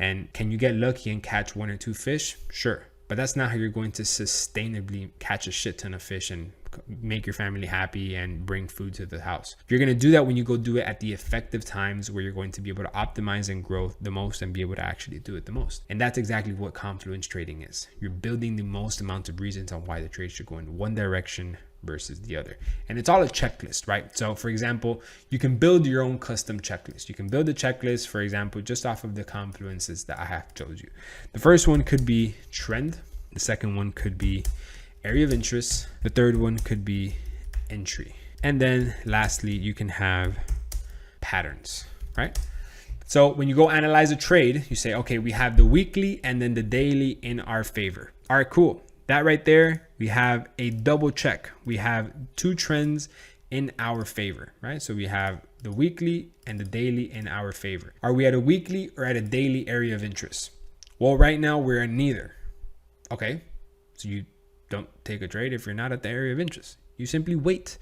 And can you get lucky and catch 1 or 2 fish? Sure. But that's not how you're going to sustainably catch a shit ton of fish and make your family happy and bring food to the house. You're going to do that when you go do it at the effective times where you're going to be able to optimize and grow the most and be able to actually do it the most. And that's exactly what Confluence Trading is. You're building the most amount of reasons on why the trade should go in one direction versus the other. And it's all a checklist, right? So for example, you can build your own custom checklist. You can build a checklist, for example, just off of the confluences that I have told you. The first one could be trend. The second one could be area of interest. The third one could be entry. And then lastly, you can have patterns, right? So when you go analyze a trade, you say, okay, we have the weekly and then the daily in our favor. All right, cool. That right there, we have a double check. We have 2 trends in our favor, right? So we have the weekly and the daily in our favor. Are we at a weekly or at a daily area of interest? Well, right now we're in neither. Okay, so you don't take a trade if you're not at the area of interest. You simply wait.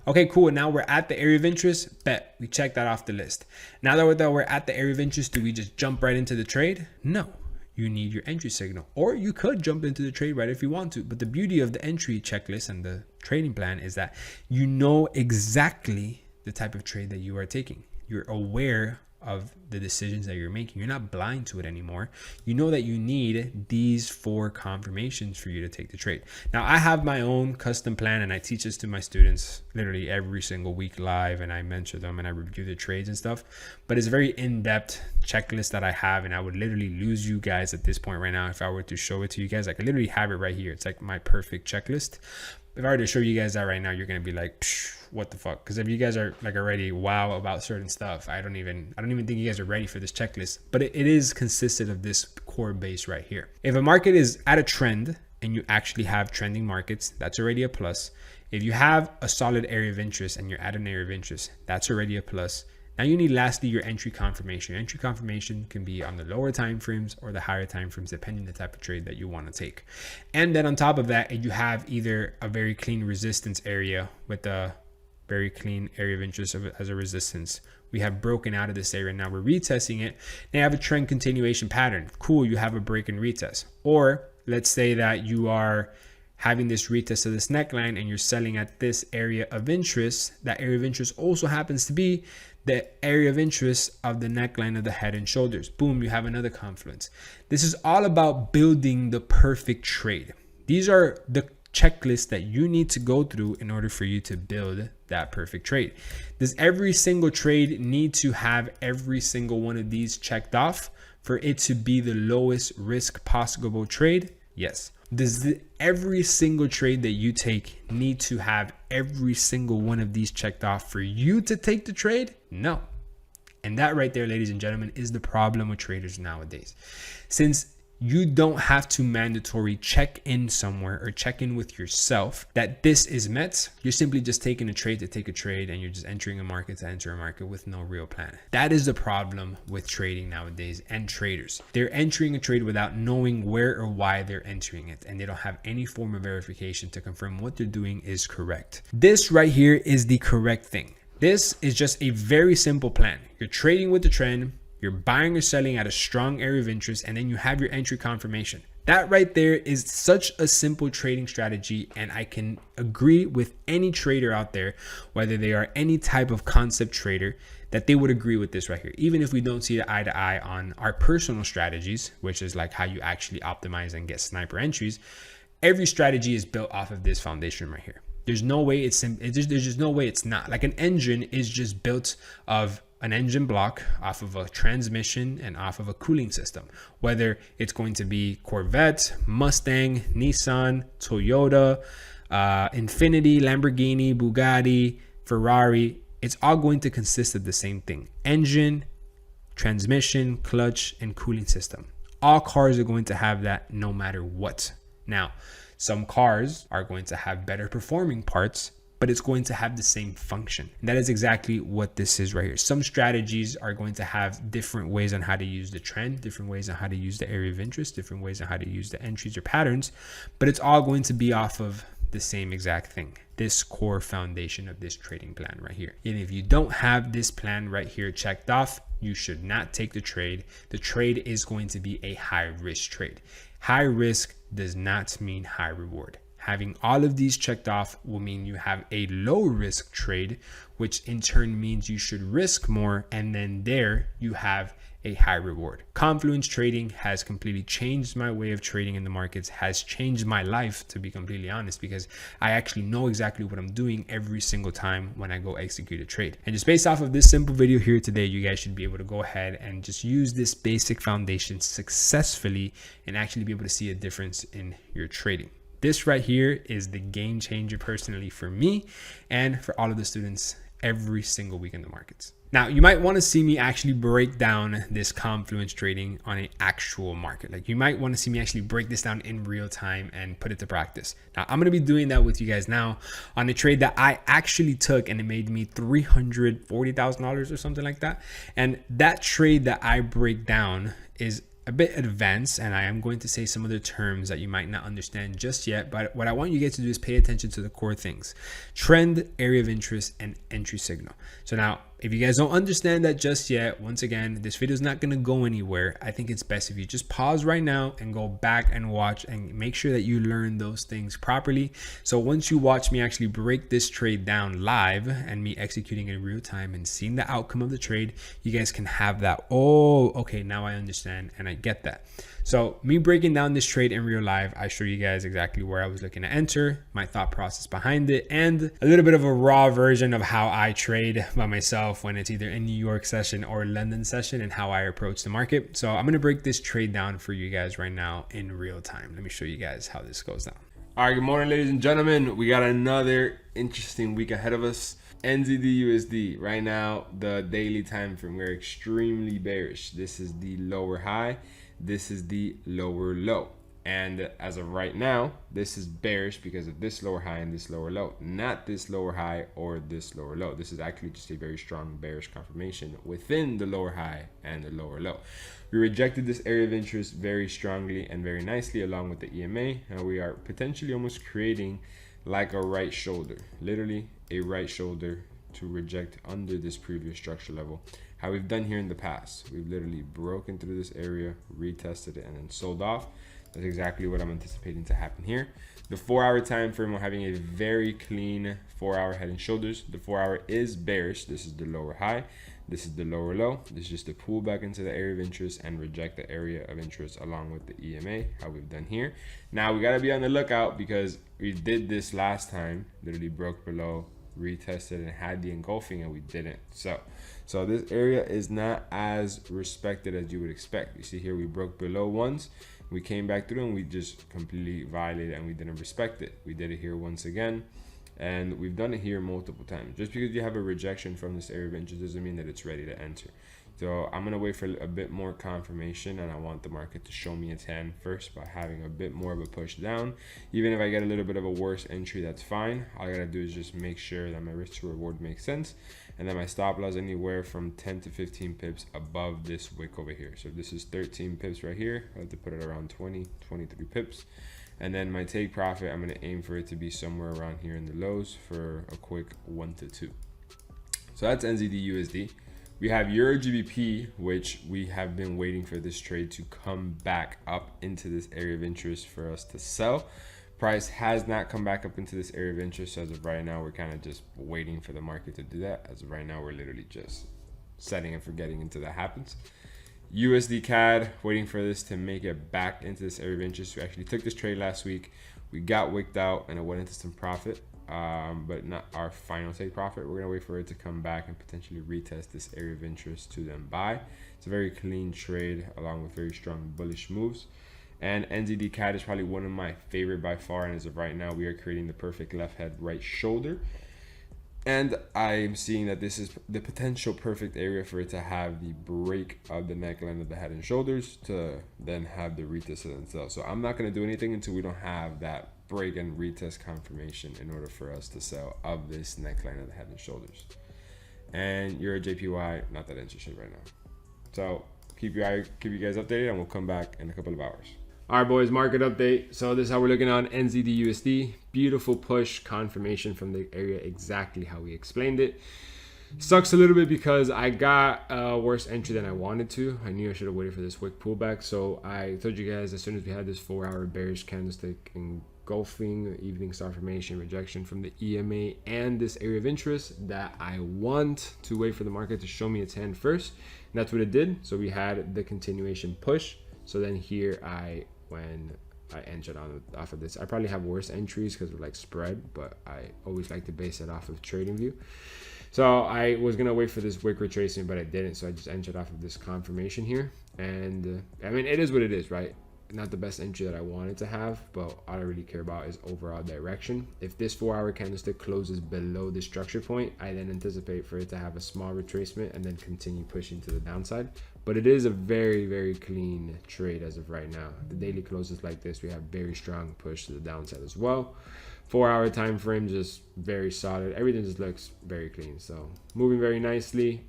Okay, cool. Now we're at the area of interest. Bet. We check that off the list. Now that we're at the area of interest, do we just jump right into the trade? No. You need your entry signal, or you could jump into the trade right if you want to. But the beauty of the entry checklist and the trading plan is that you know exactly the type of trade that you are taking. You're aware of the decisions that you're making. You're not blind to it anymore. You know that you need these 4 confirmations for you to take the trade. Now, I have my own custom plan and I teach this to my students literally every single week live, and I mentor them and I review the trades and stuff. But it's a very in-depth checklist that I have, and I would literally lose you guys at this point right now if I were to show it to you guys. I could literally have it right here. It's like my perfect checklist. If I were to show you guys that right now, you're going to be like, what the fuck? Because if you guys are like already wow about certain stuff, I don't even think you guys are ready for this checklist. But it is consistent of this core base right here. If a market is at a trend and you actually have trending markets, that's already a plus. If you have a solid area of interest and you're at an area of interest, that's already a plus. Now you need lastly your entry confirmation. Your entry confirmation can be on the lower time frames or the higher time frames, depending on the type of trade that you want to take. And then on top of that, you have either a very clean resistance area with a very clean area of interest as a resistance. We have broken out of this area. Now we're retesting it. Now you have a trend continuation pattern. Cool, you have a break and retest. Or let's say that you are having this retest of this neckline and you're selling at this area of interest. That area of interest also happens to be the area of interest of the neckline of the head and shoulders. Boom, you have another confluence. This is all about building the perfect trade. These are the checklists that you need to go through in order for you to build that perfect trade. Does every single trade need to have every single one of these checked off for it to be the lowest risk possible trade? Yes. Does every single trade that you take need to have every single one of these checked off for you to take the trade? No. And that right there, ladies and gentlemen, is the problem with traders nowadays. Since you don't have to mandatory check in somewhere or check in with yourself that this is met. You're simply just taking a trade to take a trade, and you're just entering a market to enter a market with no real plan. That is the problem with trading nowadays and traders. They're entering a trade without knowing where or why they're entering it, and they don't have any form of verification to confirm what they're doing is correct. This right here is the correct thing. This is just a very simple plan. You're trading with the trend. You're buying or selling at a strong area of interest, and then you have your entry confirmation. That right there is such a simple trading strategy, and I can agree with any trader out there, whether they are any type of concept trader, that they would agree with this right here. Even if we don't see eye to eye on our personal strategies, which is like how you actually optimize and get sniper entries, every strategy is built off of this foundation right here. There's no way there's just no way it's not. Like an engine is just built of an engine block off of a transmission and off of a cooling system. Whether it's going to be Corvette, Mustang, Nissan, Toyota, Infiniti, Lamborghini, Bugatti, Ferrari, it's all going to consist of the same thing: engine, transmission, clutch, and cooling system. All cars are going to have that no matter what. Now, some cars are going to have better performing parts, but it's going to have the same function. And that is exactly what this is right here. Some strategies are going to have different ways on how to use the trend, different ways on how to use the area of interest, different ways on how to use the entries or patterns, but it's all going to be off of the same exact thing, this core foundation of this trading plan right here. And if you don't have this plan right here checked off, you should not take the trade. The trade is going to be a high risk trade. High risk does not mean high reward. Having all of these checked off will mean you have a low risk trade, which in turn means you should risk more, and then there you have a high reward. Confluence Trading has completely changed my way of trading in the markets, has changed my life, to be completely honest, because I actually know exactly what I'm doing every single time when I go execute a trade. And just based off of this simple video here today, you guys should be able to go ahead and just use this basic foundation successfully and actually be able to see a difference in your trading. This right here is the game changer personally for me and for all of the students every single week in the markets. Now, you might want to see me actually break down this Confluence Trading on an actual market. Like, you might want to see me actually break this down in real time and put it to practice. Now, I'm going to be doing that with you guys now on a trade that I actually took, and it made me $340,000 or something like that. And that trade that I break down is a bit advanced, and I am going to say some other terms that you might not understand just yet, but what I want you guys to do is pay attention to the core things: trend, area of interest, and entry signal. So now, if you guys don't understand that just yet, once again, this video is not going to go anywhere. I think it's best if you just pause right now and go back and watch and make sure that you learn those things properly. So once you watch me actually break this trade down live and me executing in real time and seeing the outcome of the trade, you guys can have that, oh, okay, now I understand and I get that. So me breaking down this trade in real life, I show you guys exactly where I was looking to enter, my thought process behind it, and a little bit of a raw version of how I trade by myself when it's either in New York session or London session, and how I approach the market. So I'm going to break this trade down for you guys right now in real time. Let me show you guys how this goes down. All right, good morning, ladies and gentlemen. We got another interesting week ahead of us. NZD/USD right now, the daily time frame, we're extremely bearish. This is the lower high, this is the lower low, and as of right now, this is bearish because of this lower high and this lower low, not this lower high or this lower low. This is actually just a very strong bearish confirmation within the lower high and the lower low. We rejected this area of interest very strongly and very nicely along with the EMA, and we are potentially almost creating like a right shoulder, literally a right shoulder to reject under this previous structure level. How we've done here in the past, we've literally broken through this area, retested it, and then sold off. That's exactly what I'm anticipating to happen here. The 4-hour time frame, we're having a very clean 4-hour head and shoulders. The 4-hour is bearish. This is the lower high, this is the lower low. This is just to pull back into the area of interest and reject the area of interest along with the EMA, how we've done here. Now we got to be on the lookout because we did this last time, literally broke below, retested, and had the engulfing, and we didn't. So this area is not as respected as you would expect. You see here, we broke below once, we came back through, and we just completely violated and we didn't respect it. We did it here once again, and we've done it here multiple times. Just because you have a rejection from this area of interest doesn't mean that it's ready to enter. So I'm gonna wait for a bit more confirmation, and I want the market to show me its hand first by having a bit more of a push down. Even if I get a little bit of a worse entry, that's fine. All I gotta do is just make sure that my risk to reward makes sense, and then my stop loss anywhere from 10 to 15 pips above this wick over here. So if this is 13 pips right here, I have to put it around 20, 23 pips. And then my take profit, I'm gonna aim for it to be somewhere around here in the lows for a quick 1 to 2. So that's NZD/USD. We have Euro GBP, which we have been waiting for this trade to come back up into this area of interest for us to sell. Price has not come back up into this area of interest. So as of right now, we're kind of just waiting for the market to do that. As of right now, we're literally just setting and forgetting until that happens. USD CAD, waiting for this to make it back into this area of interest. We actually took this trade last week. We got wicked out and it went into some profit, but not our final take profit. We're gonna wait for it to come back and potentially retest this area of interest to then buy. It's a very clean trade along with very strong bullish moves. And NZD CAD is probably one of my favorite by far. And as of right now, we are creating the perfect left head, right shoulder. And I'm seeing that this is the potential perfect area for it to have the break of the neckline of the head and shoulders to then have the retest and sell. So I'm not going to do anything until we don't have that break and retest confirmation in order for us to sell of this neckline of the head and shoulders. And you're a JPY, not that interested right now. So keep you guys updated, and we'll come back in a couple of hours. All right, boys, market update. So this is how we're looking on NZD USD. Beautiful push confirmation from the area, exactly how we explained it. Sucks a little bit because I got a worse entry than I wanted to. I knew I should have waited for this quick pullback. So I told you guys as soon as we had this 4-hour bearish candlestick engulfing evening star formation rejection from the EMA and this area of interest, that I want to wait for the market to show me its hand first. And that's what it did. So we had the continuation push. So then here when I entered on off of this, I probably have worse entries because of like spread, but I always like to base it off of trading view. So I was gonna wait for this wick retracement, but I didn't. So I just entered off of this confirmation here, and I mean, it is what it is, right? Not the best entry that I wanted to have, but all I really care about is overall direction. If this 4-hour candlestick closes below the structure point, I then anticipate for it to have a small retracement and then continue pushing to the downside. But it is a very, very clean trade as of right now. The daily closes like this, we have very strong push to the downside as well. 4-hour time frame, just very solid. Everything just looks very clean. So moving very nicely.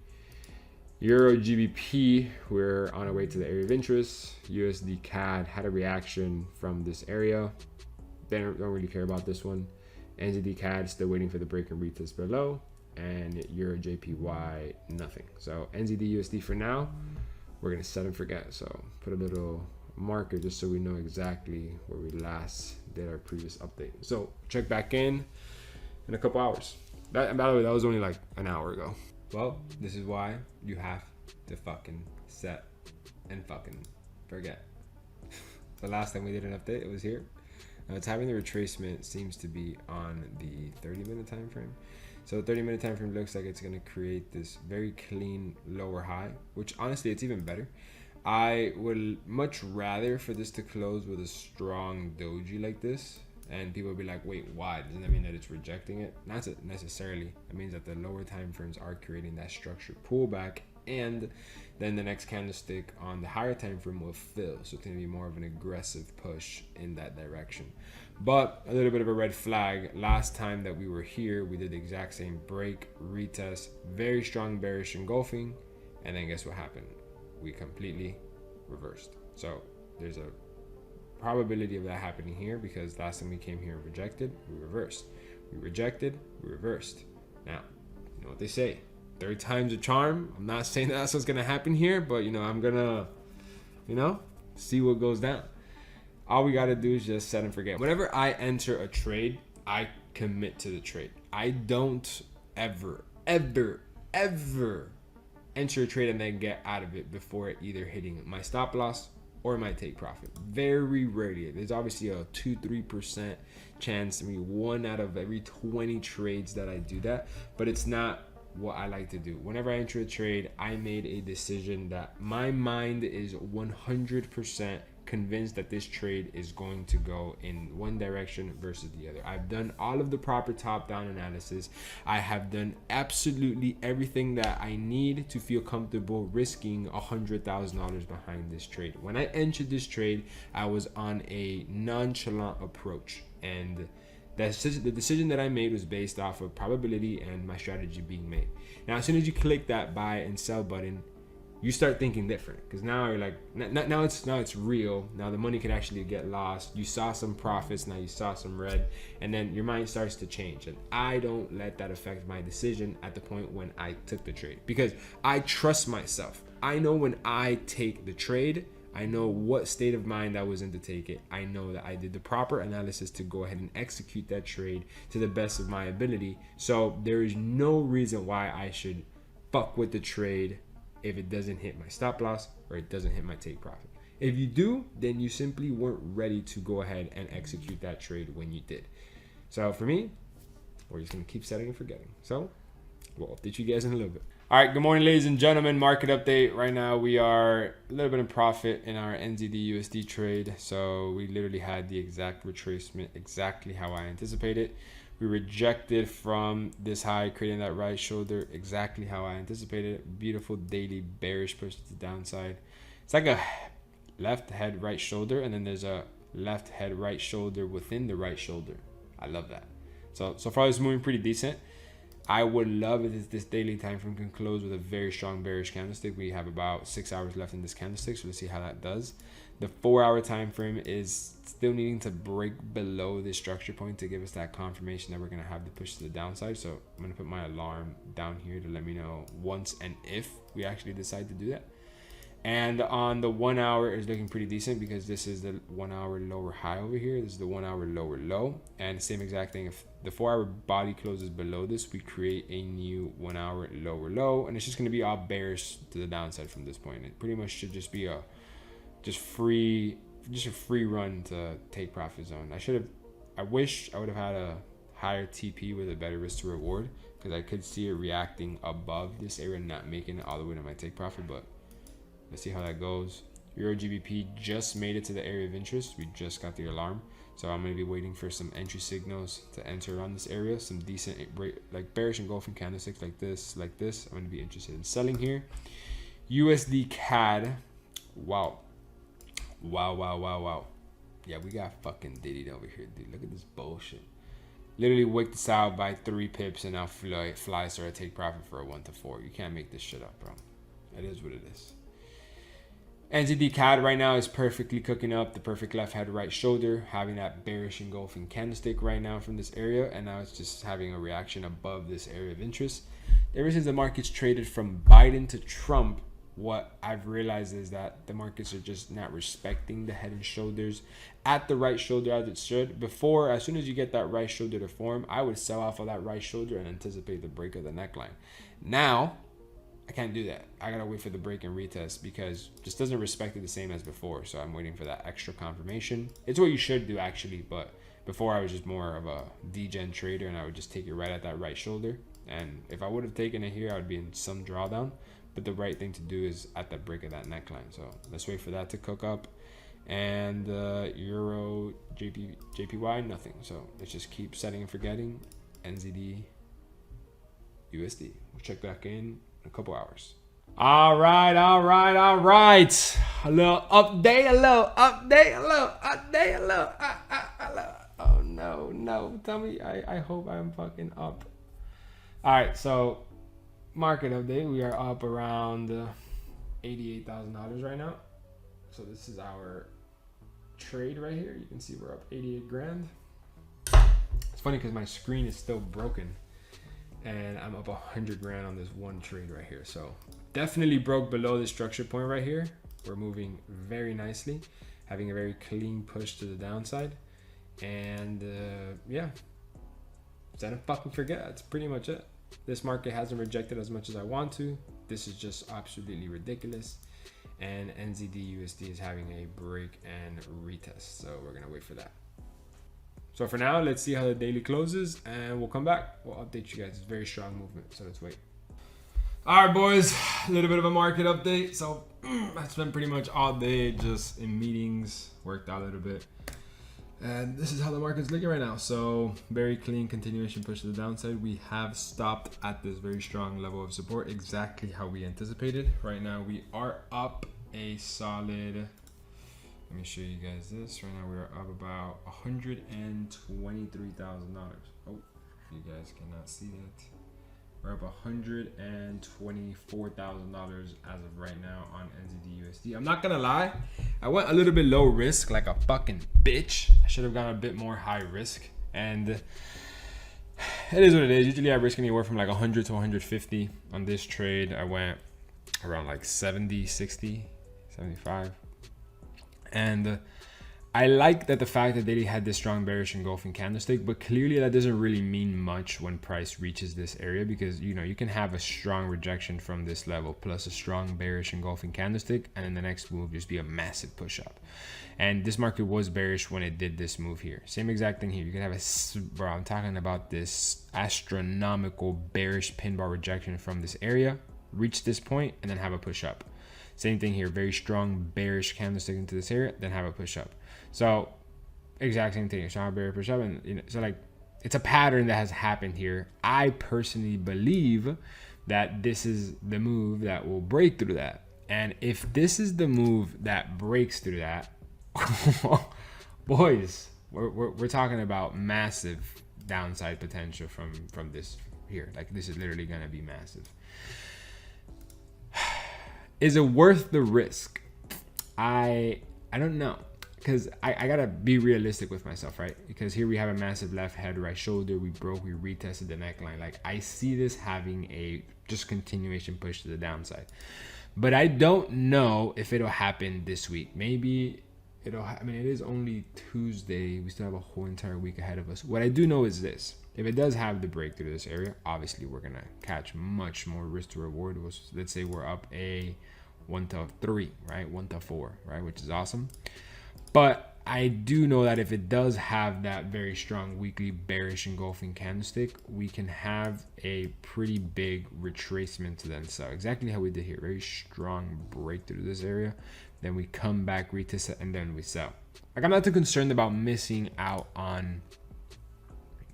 Euro GBP, we're on our way to the area of interest. USD CAD had a reaction from this area. They don't really care about this one. NZD CAD still waiting for the break and retest below. And Euro JPY, nothing. So NZD USD for now, we're gonna set and forget. So put a little marker just so we know exactly where we last did our previous update. So check back in a couple hours. By the way, that was only like an hour ago. Well, this is why you have to fucking set and fucking forget. The last time we did an update, it was here. Having the retracement seems to be on the 30-minute time frame. So the 30-minute time frame looks like it's going to create this very clean lower high, which honestly, it's even better. I would much rather for this to close with a strong doji like this. And people will be like, wait, why? Doesn't that mean that it's rejecting it? Not necessarily. It means that the lower time frames are creating that structured pullback, and then the next candlestick on the higher time frame will fill. So it's going to be more of an aggressive push in that direction. But a little bit of a red flag. Last time that we were here, we did the exact same break, retest, very strong bearish engulfing, and then guess what happened? We completely reversed. So there's a probability of that happening here because last time we came here and rejected, we reversed. We rejected, we reversed. Now, you know what they say, third time's a charm. I'm not saying that that's what's gonna happen here, but I'm gonna, see what goes down. All we gotta do is just set and forget. Whenever I enter a trade, I commit to the trade. I don't ever enter a trade and then get out of it before it either hitting my stop loss or my take profit. Very rarely. There's obviously a 2-3% chance, maybe 1 out of every 20 trades that I do that, but it's not what I like to do. Whenever I enter a trade, I made a decision that my mind is 100% convinced that this trade is going to go in one direction versus the other. I've done all of the proper top-down analysis. I have done absolutely everything that I need to feel comfortable risking $100,000 behind this trade. When I entered this trade, I was on a nonchalant approach, and the decision that I made was based off of probability and my strategy being made. Now, as soon as you click that buy and sell button, you start thinking different, because now you're like, now it's real. Now the money could actually get lost. You saw some profits, now you saw some red, and then your mind starts to change. And I don't let that affect my decision at the point when I took the trade, because I trust myself. I know when I take the trade, I know what state of mind I was in to take it. I know that I did the proper analysis to go ahead and execute that trade to the best of my ability. So there is no reason why I should fuck with the trade if it doesn't hit my stop loss or it doesn't hit my take profit. If you do, then you simply weren't ready to go ahead and execute that trade when you did. So for me, we're just gonna keep setting and forgetting. So we'll update you guys in a little bit. All right, good morning, ladies and gentlemen. Market update. Right now we are a little bit in profit in our NZD USD trade. So we literally had the exact retracement, exactly how I anticipated. We rejected from this high, creating that right shoulder exactly how I anticipated. Beautiful daily bearish push to the downside. It's like a left head right shoulder, and then there's a left head right shoulder within the right shoulder. I love that. So far it's moving pretty decent. I would love it if this daily time frame can close with a very strong bearish candlestick. We have about 6 hours left in this candlestick, so let's see how that does. The 4-hour time frame is still needing to break below this structure point to give us that confirmation that we're going to have the push to the downside. So I'm going to put my alarm down here to let me know once and if we actually decide to do that. And on the 1 hour is looking pretty decent because this is the 1 hour lower high over here. This is the 1 hour lower low. And same exact thing. If the 4 hour body closes below this, we create a new 1 hour lower low. And it's just going to be all bearish to the downside from this point. It pretty much should just be a free run to take profit zone. I wish I would have had a higher TP with a better risk to reward, because I could see it reacting above this area and not making it all the way to my take profit. But let's see how that goes. Euro GBP just made it to the area of interest. We just got the alarm. So I'm going to be waiting for some entry signals to enter around this area. Some decent, like bearish engulfing candlesticks like this. I'm going to be interested in selling here. USD CAD. Wow. Yeah, we got fucking diddied over here, dude. Look at this bullshit. Literally wicked this out by 3 pips and now fly started to take profit for a 1 to 4. You can't make this shit up, bro. It is what it is. NZD CAD right now is perfectly cooking up the perfect left head right shoulder, having that bearish engulfing candlestick right now from this area, and now it's just having a reaction above this area of interest. Ever since the market's traded from Biden to Trump, what I've realized is that the markets are just not respecting the head and shoulders at the right shoulder as it should. Before, as soon as you get that right shoulder to form, I would sell off of that right shoulder and anticipate the break of the neckline. Now, I can't do that. I gotta wait for the break and retest because it just doesn't respect it the same as before. So I'm waiting for that extra confirmation. It's what you should do actually, but before I was just more of a degen trader and I would just take it right at that right shoulder. And if I would have taken it here, I would be in some drawdown. But the right thing to do is at the break of that neckline. So let's wait for that to cook up. And Euro, JPY, nothing. So let's just keep setting and forgetting. NZD, USD. We'll check back in a couple hours. All right. A little update. Oh, no. Tell me, I hope I'm fucking up. All right, so market update. We are up around $88,000 right now. So this is our trade right here. You can see we're up 88 grand. It's funny because my screen is still broken and I'm up 100 grand on this one trade right here. So definitely broke below the structure point right here. We're moving very nicely, having a very clean push to the downside. And yeah, set and fucking forget. That's pretty much it. This market hasn't rejected as much as I want to. This is just absolutely ridiculous. And NZD USD is having a break and retest. So we're going to wait for that. So for now, let's see how the daily closes and we'll come back. We'll update you guys. It's a very strong movement. So let's wait. All right, boys, a little bit of a market update. So I spent pretty much all day just in meetings, worked out a little bit. And this is how the market's looking right now. So very clean continuation push to the downside. We have stopped at this very strong level of support, exactly how we anticipated. Right now we are up a solid, let me show you guys this. Right now we are up about $123,000. Oh, you guys cannot see that. We're up $124,000 as of right now on NZD USD. I'm not gonna lie, I went a little bit low risk like a fucking bitch. I should have gone a bit more high risk, and it is what it is. Usually I risk anywhere from like 100 to 150. On this trade I went around like 70, 60, 75. And I like that the fact that they had this strong bearish engulfing candlestick, but clearly that doesn't really mean much when price reaches this area, because you can have a strong rejection from this level plus a strong bearish engulfing candlestick, and then the next move just be a massive push up. And this market was bearish when it did this move here. Same exact thing here. You can have bro, I'm talking about this astronomical bearish pin bar rejection from this area, reach this point, and then have a push up. Same thing here, very strong bearish candlestick into this area, then have a push up. So exact same thing, strong bearish push up, and so like it's a pattern that has happened here. I personally believe that this is the move that will break through that. And if this is the move that breaks through that, boys, we're talking about massive downside potential from this here. Like, this is literally gonna be massive. Is it worth the risk? I don't know, because I gotta be realistic with myself, right? Because here we have a massive left head, right shoulder, we broke, we retested the neckline. Like, I see this having a just continuation push to the downside, but I don't know if it'll happen this week. Maybe it'll I mean, it is only Tuesday, we still have a whole entire week ahead of us. What I do know is this: if it does have the breakthrough this area, obviously we're gonna catch much more risk to reward. Let's say we're up a 1 to 3, right? 1 to 4, right? Which is awesome. But I do know that if it does have that very strong weekly bearish engulfing candlestick, we can have a pretty big retracement to then sell. Exactly how we did here. Very strong breakthrough to this area. Then we come back, retest it, and then we sell. Like, I'm not too concerned about missing out on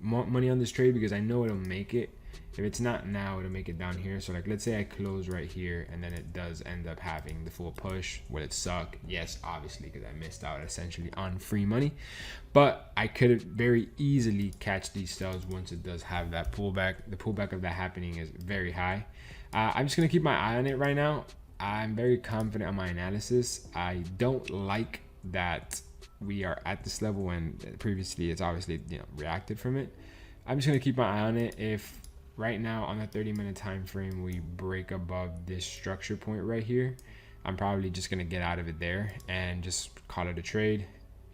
money on this trade, because I know it'll make it. If it's not now, it'll make it down here. So, like, let's say I close right here and then it does end up having the full push. Will it suck? Yes, obviously, because I missed out essentially on free money. But I could very easily catch these sells once it does have that pullback. The pullback of that happening is very high. I'm just going to keep my eye on it right now. I'm very confident on my analysis. I don't like that we are at this level when previously it's obviously, reacted from it. I'm just going to keep my eye on it. If right now on the 30-minute time frame we break above this structure point right here, I'm probably just going to get out of it there and just call it a trade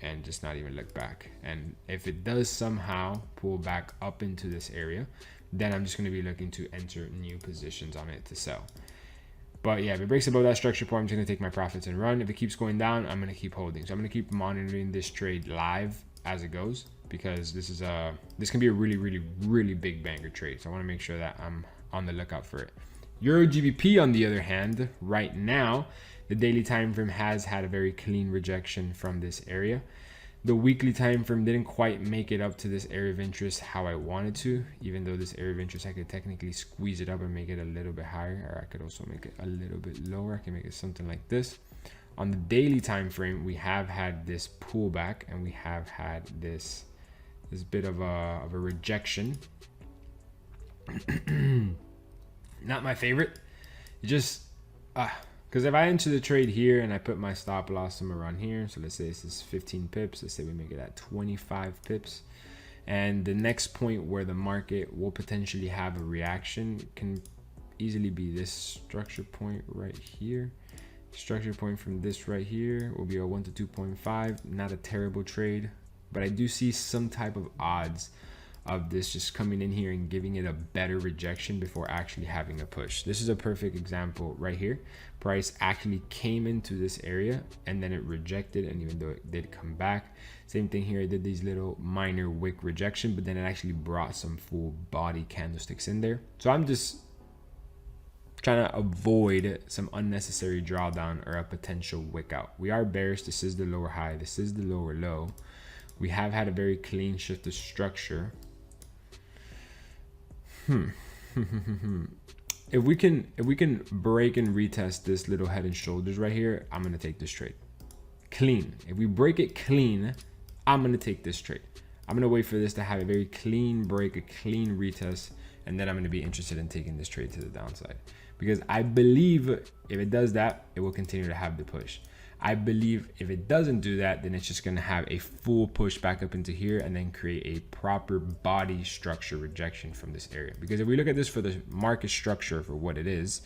and just not even look back. And if it does somehow pull back up into this area, then I'm just going to be looking to enter new positions on it to sell. But yeah, if it breaks above that structure point, I'm just going to take my profits and run. If it keeps going down, I'm going to keep holding. So I'm going to keep monitoring this trade live as it goes, because this can be a really big banger trade. So I want to make sure that I'm on the lookout for it. Euro GBP, on the other hand, right now, the daily time frame has had a very clean rejection from this area. The weekly time frame didn't quite make it up to this area of interest how I wanted to. Even though this area of interest, I could technically squeeze it up and make it a little bit higher, or I could also make it a little bit lower. I can make it something like this. On the daily time frame, we have had this pullback and we have had this bit of a rejection. Not my favorite. Just because if I enter the trade here and I put my stop loss somewhere around here, so let's say this is 15 pips, let's say we make it at 25 pips, and the next point where the market will potentially have a reaction can easily be this structure point right here. Structure point from this right here will be a 1 to 2.5. Not a terrible trade, but I do see some type of odds of this just coming in here and giving it a better rejection before actually having a push. This is a perfect example right here. Price actually came into this area and then it rejected, and even though it did come back, same thing here. It did these little minor wick rejection, but then it actually brought some full body candlesticks in there. So I'm just trying to avoid some unnecessary drawdown or a potential wick out. We are bearish. This is the lower high. This is the lower low. We have had a very clean shift of structure. If we can break and retest this little head and shoulders right here, I'm gonna take this trade clean. If we break it clean, I'm gonna take this trade. I'm gonna wait for this to have a very clean break, a clean retest, and then I'm gonna be interested in taking this trade to the downside, because I believe if it does that, it will continue to have the push. I believe if it doesn't do that, then it's just going to have a full push back up into here and then create a proper body structure rejection from this area. Because if we look at this for the market structure for what it is,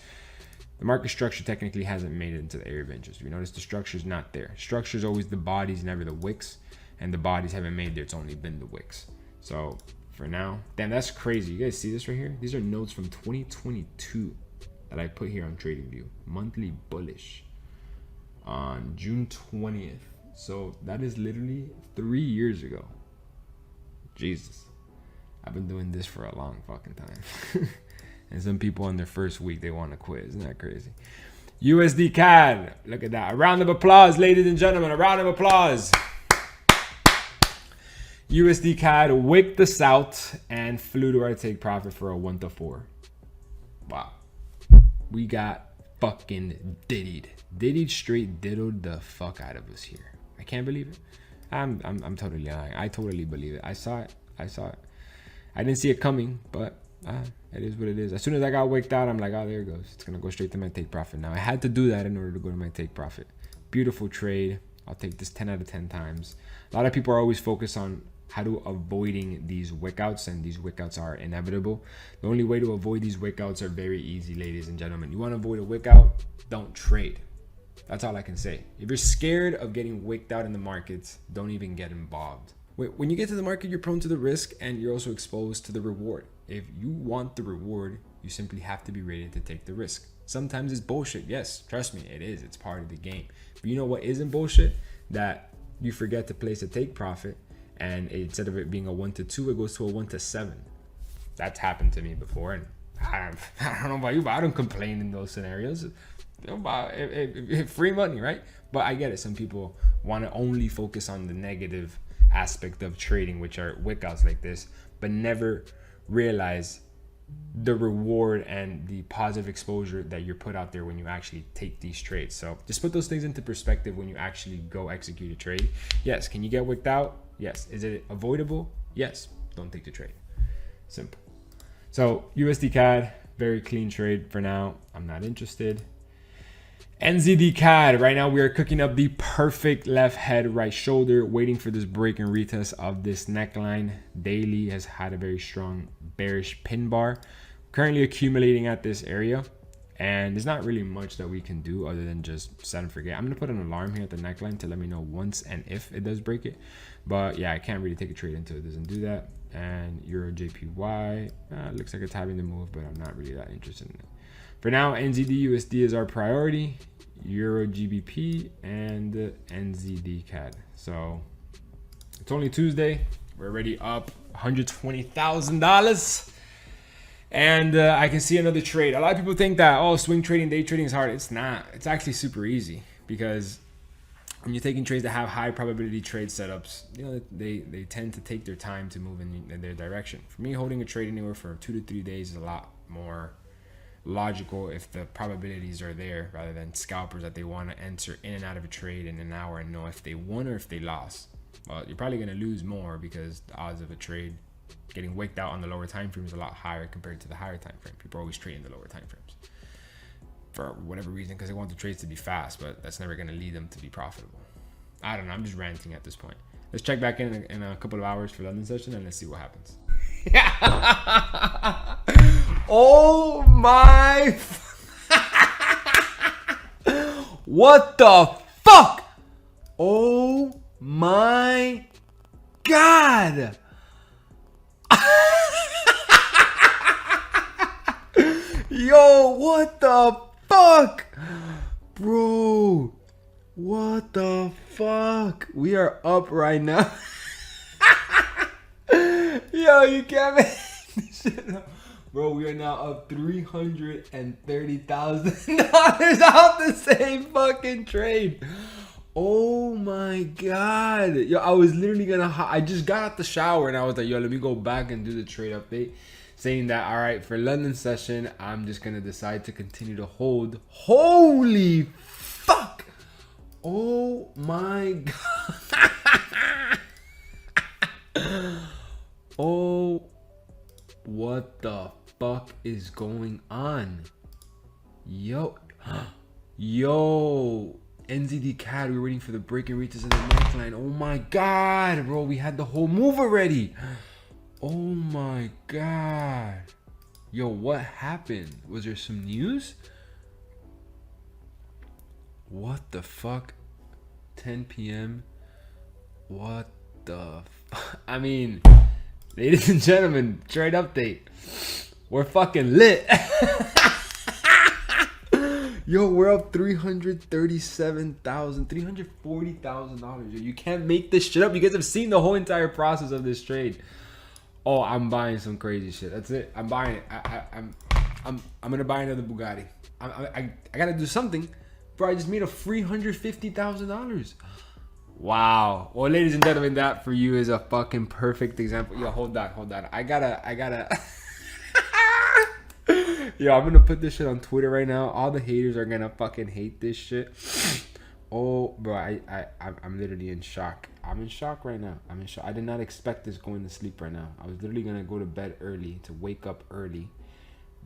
the market structure technically hasn't made it into the area of interest. We notice the structure is not there. Structure is always the bodies, never the wicks, and the bodies haven't made there. It's only been the wicks. So for now, damn, that's crazy. You guys see this right here? These are notes from 2022 that I put here on TradingView. Monthly bullish on June 20th. So that is literally 3 years ago. Jesus. I've been doing this for a long fucking time. And some people on their first week, they want to quit. Isn't that crazy? USD CAD. Look at that. A round of applause, ladies and gentlemen. A round of applause. USD CAD wicked us out and flew to our take profit for a 1 to 4. Wow. We got fucking diddied straight diddled the fuck out of us here. I can't believe it. I'm totally lying. I totally believe it. I saw it. I didn't see it coming, but it is what it is. As soon as I got wicked out, I'm like, oh, there it goes. It's gonna go straight to my take profit now. I had to do that in order to go to my take profit. Beautiful trade. I'll take this 10 out of 10 times. A lot of people are always focused on how to avoiding these wickouts, and these wickouts are inevitable. The only way to avoid these wickouts are very easy, ladies and gentlemen. You want to avoid a wickout? Don't trade. That's all I can say. If you're scared of getting wicked out in the markets, don't even get involved. When you get to the market, you're prone to the risk and you're also exposed to the reward. If you want the reward, you simply have to be ready to take the risk. Sometimes it's bullshit. Yes, trust me, it is. It's part of the game. But you know what isn't bullshit? That you forget to place a take profit, and instead of it being a 1 to 2, it goes to a 1 to 7. That's happened to me before, and I don't know about you, but I don't complain in those scenarios. About free money, right? But I get it. Some people want to only focus on the negative aspect of trading, which are wickouts like this, but never realize the reward and the positive exposure that you're put out there when you actually take these trades. So just put those things into perspective when you actually go execute a trade. Yes. Can you get wicked out? Yes. Is it avoidable? Yes. Don't take the trade. Simple. So USD CAD, very clean trade for now. I'm not interested. NZD CAD, right now we are cooking up the perfect left head, right shoulder, waiting for this break and retest of this neckline. Daily has had a very strong bearish pin bar, currently accumulating at this area, and there's not really much that we can do other than just set and forget. I'm gonna put an alarm here at the neckline to let me know once and if it does break it, but yeah, I can't really take a trade until it doesn't do that. And Euro JPY, looks like it's having the move, but I'm not really that interested in it. For now, NZD USD is our priority, Euro GBP, and NZD CAD. So it's only Tuesday. We're already up $120,000. And I can see another trade. A lot of people think that, oh, swing trading, day trading is hard. It's not. It's actually super easy, because when you're taking trades that have high probability trade setups, you know, they tend to take their time to move in their direction. For me, holding a trade anywhere for 2 to 3 days is a lot more logical if the probabilities are there, rather than scalpers that they want to enter in and out of a trade in an hour and know if they won or if they lost. Well, you're probably going to lose more, because the odds of a trade getting wicked out on the lower time frame is a lot higher compared to the higher time frame. People always trade in the lower time frames for whatever reason, because they want the trades to be fast, but that's never going to lead them to be profitable. I don't know. I'm just ranting at this point. Let's check back in a couple of hours for London session, and let's see what happens. Oh my. What the fuck? Oh my God. Yo, what the fuck? Bro, what the fuck? We are up right now. Yo, you can't make this shit up. Bro, we are now up $330,000 off the same fucking trade. Oh my God. Yo, I was literally gonna, I just got out the shower and I was like, yo, let me go back and do the trade update. Saying that, all right, for London session, I'm just gonna decide to continue to hold. Holy fuck. Oh my God. Oh, what the fuck is going on? Yo, NZD CAD, we were waiting for the break and retest of the neckline. Oh my God, bro, we had the whole move already. Oh my God. Yo, what happened? Was there some news? What the fuck? 10 p.m. What the fuck? I mean, ladies and gentlemen, trade update. We're fucking lit. Yo, we're up $340,000. You can't make this shit up. You guys have seen the whole entire process of this trade. Oh, I'm buying some crazy shit. That's it. I'm buying it. I'm gonna buy another Bugatti. I gotta do something. Bro, I just made a $350,000. Wow. Well, ladies and gentlemen, that for you is a fucking perfect example. Yo, hold on. I gotta. Yo, I'm gonna put this shit on Twitter right now. All the haters are gonna fucking hate this shit. Oh, bro, I'm literally in shock. I'm in shock right now. I'm in shock. I did not expect this going to sleep right now. I was literally gonna go to bed early to wake up early.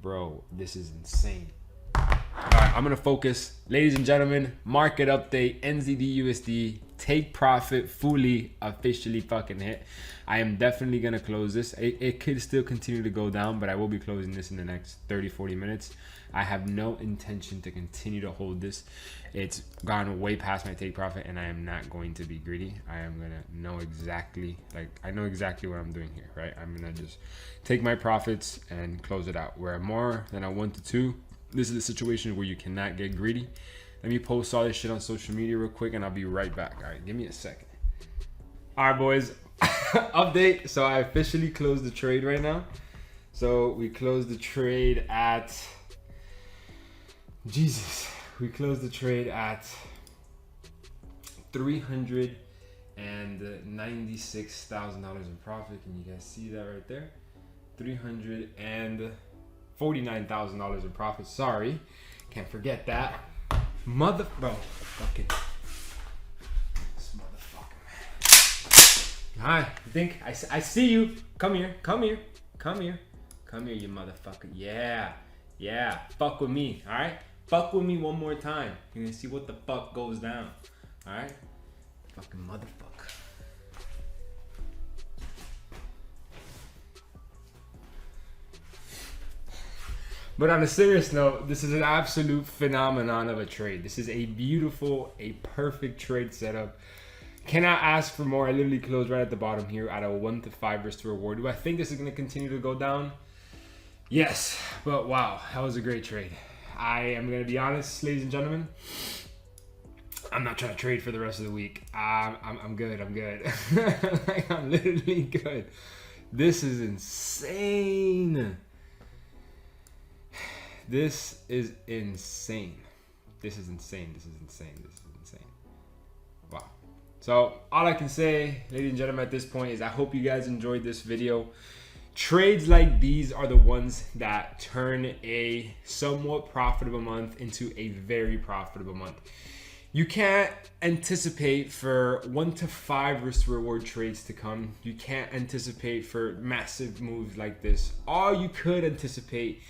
Bro, this is insane. Alright, I'm gonna focus. Ladies and gentlemen, market update, NZD/USD, take profit fully officially fucking hit. I am definitely gonna close this. It could still continue to go down, but I will be closing this in the next 30-40 minutes. I have no intention to continue to hold this. It's gone way past my take profit, and I am not going to be greedy. I am gonna know exactly, I know exactly what I'm doing here, right? I'm gonna just take my profits and close it out. Where more than a 1 to 2, this is a situation where you cannot get greedy. Let me post all this shit on social media real quick, and I'll be right back. All right, give me a second. All right, boys. Update. So I officially closed the trade right now. So we closed the trade at... Jesus. We closed the trade at $396,000 in profit. Can you guys see that right there? $349,000 in profit. Sorry, can't forget that. Bro, fucking this motherfucker, man. Hi, you think I see you? Come here, you motherfucker. Yeah. Fuck with me, all right? Fuck with me one more time. You're gonna see what the fuck goes down, all right? Fucking motherfucker. But on a serious note, this is an absolute phenomenon of a trade. This is a beautiful, a perfect trade setup. Cannot ask for more. I literally closed right at the bottom here at a 1 to 5 risk to reward. Do I think this is going to continue to go down? Yes, but wow, that was a great trade. I am going to be honest, ladies and gentlemen. I'm not trying to trade for the rest of the week. I'm good. Like, I'm literally good. This is insane. This is insane. Wow. So all I can say, ladies and gentlemen, at this point is I hope you guys enjoyed this video. Trades like these are the ones that turn a somewhat profitable month into a very profitable month. You can't anticipate for 1 to 5 risk to reward trades to come. You can't anticipate for massive moves like this. All you could anticipate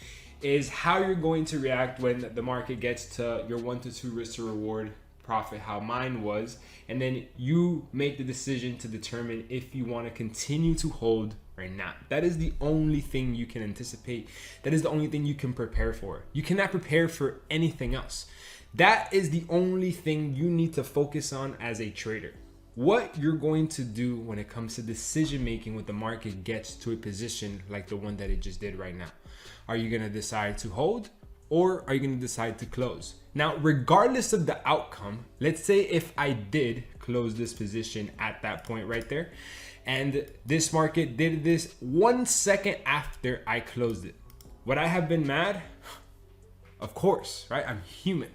is how you're going to react when the market gets to your 1 to 2 risk to reward profit, how mine was, and then you make the decision to determine if you want to continue to hold or not. That is the only thing you can anticipate. That is the only thing you can prepare for. You cannot prepare for anything else. That is the only thing you need to focus on as a trader. What you're going to do when it comes to decision making when the market gets to a position like the one that it just did right now. Are you going to decide to hold, or are you going to decide to close? Now, regardless of the outcome, let's say if I did close this position at that point right there, and this market did this 1 second after I closed it, would I have been mad? Of course, right? I'm human.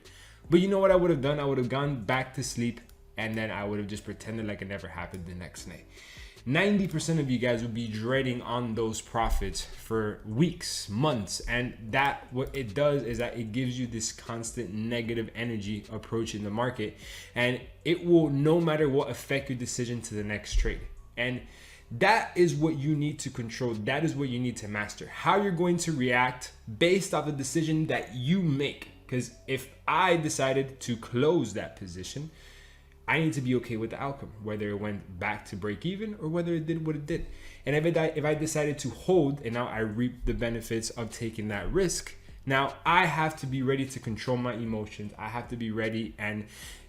But you know what I would have done? I would have gone back to sleep, and then I would have just pretended like it never happened the next day. 90% of you guys would be dreading on those profits for weeks, months, and that what it does is that it gives you this constant negative energy approaching the market, and it will, no matter what, affect your decision to the next trade. And that is what you need to control. That is what you need to master. How you're going to react based off the decision that you make. Because if I decided to close that position, I need to be okay with the outcome, whether it went back to break even or whether it did what it did. And if I decided to hold and now I reap the benefits of taking that risk, now I have to be ready to control my emotions. I have to be ready and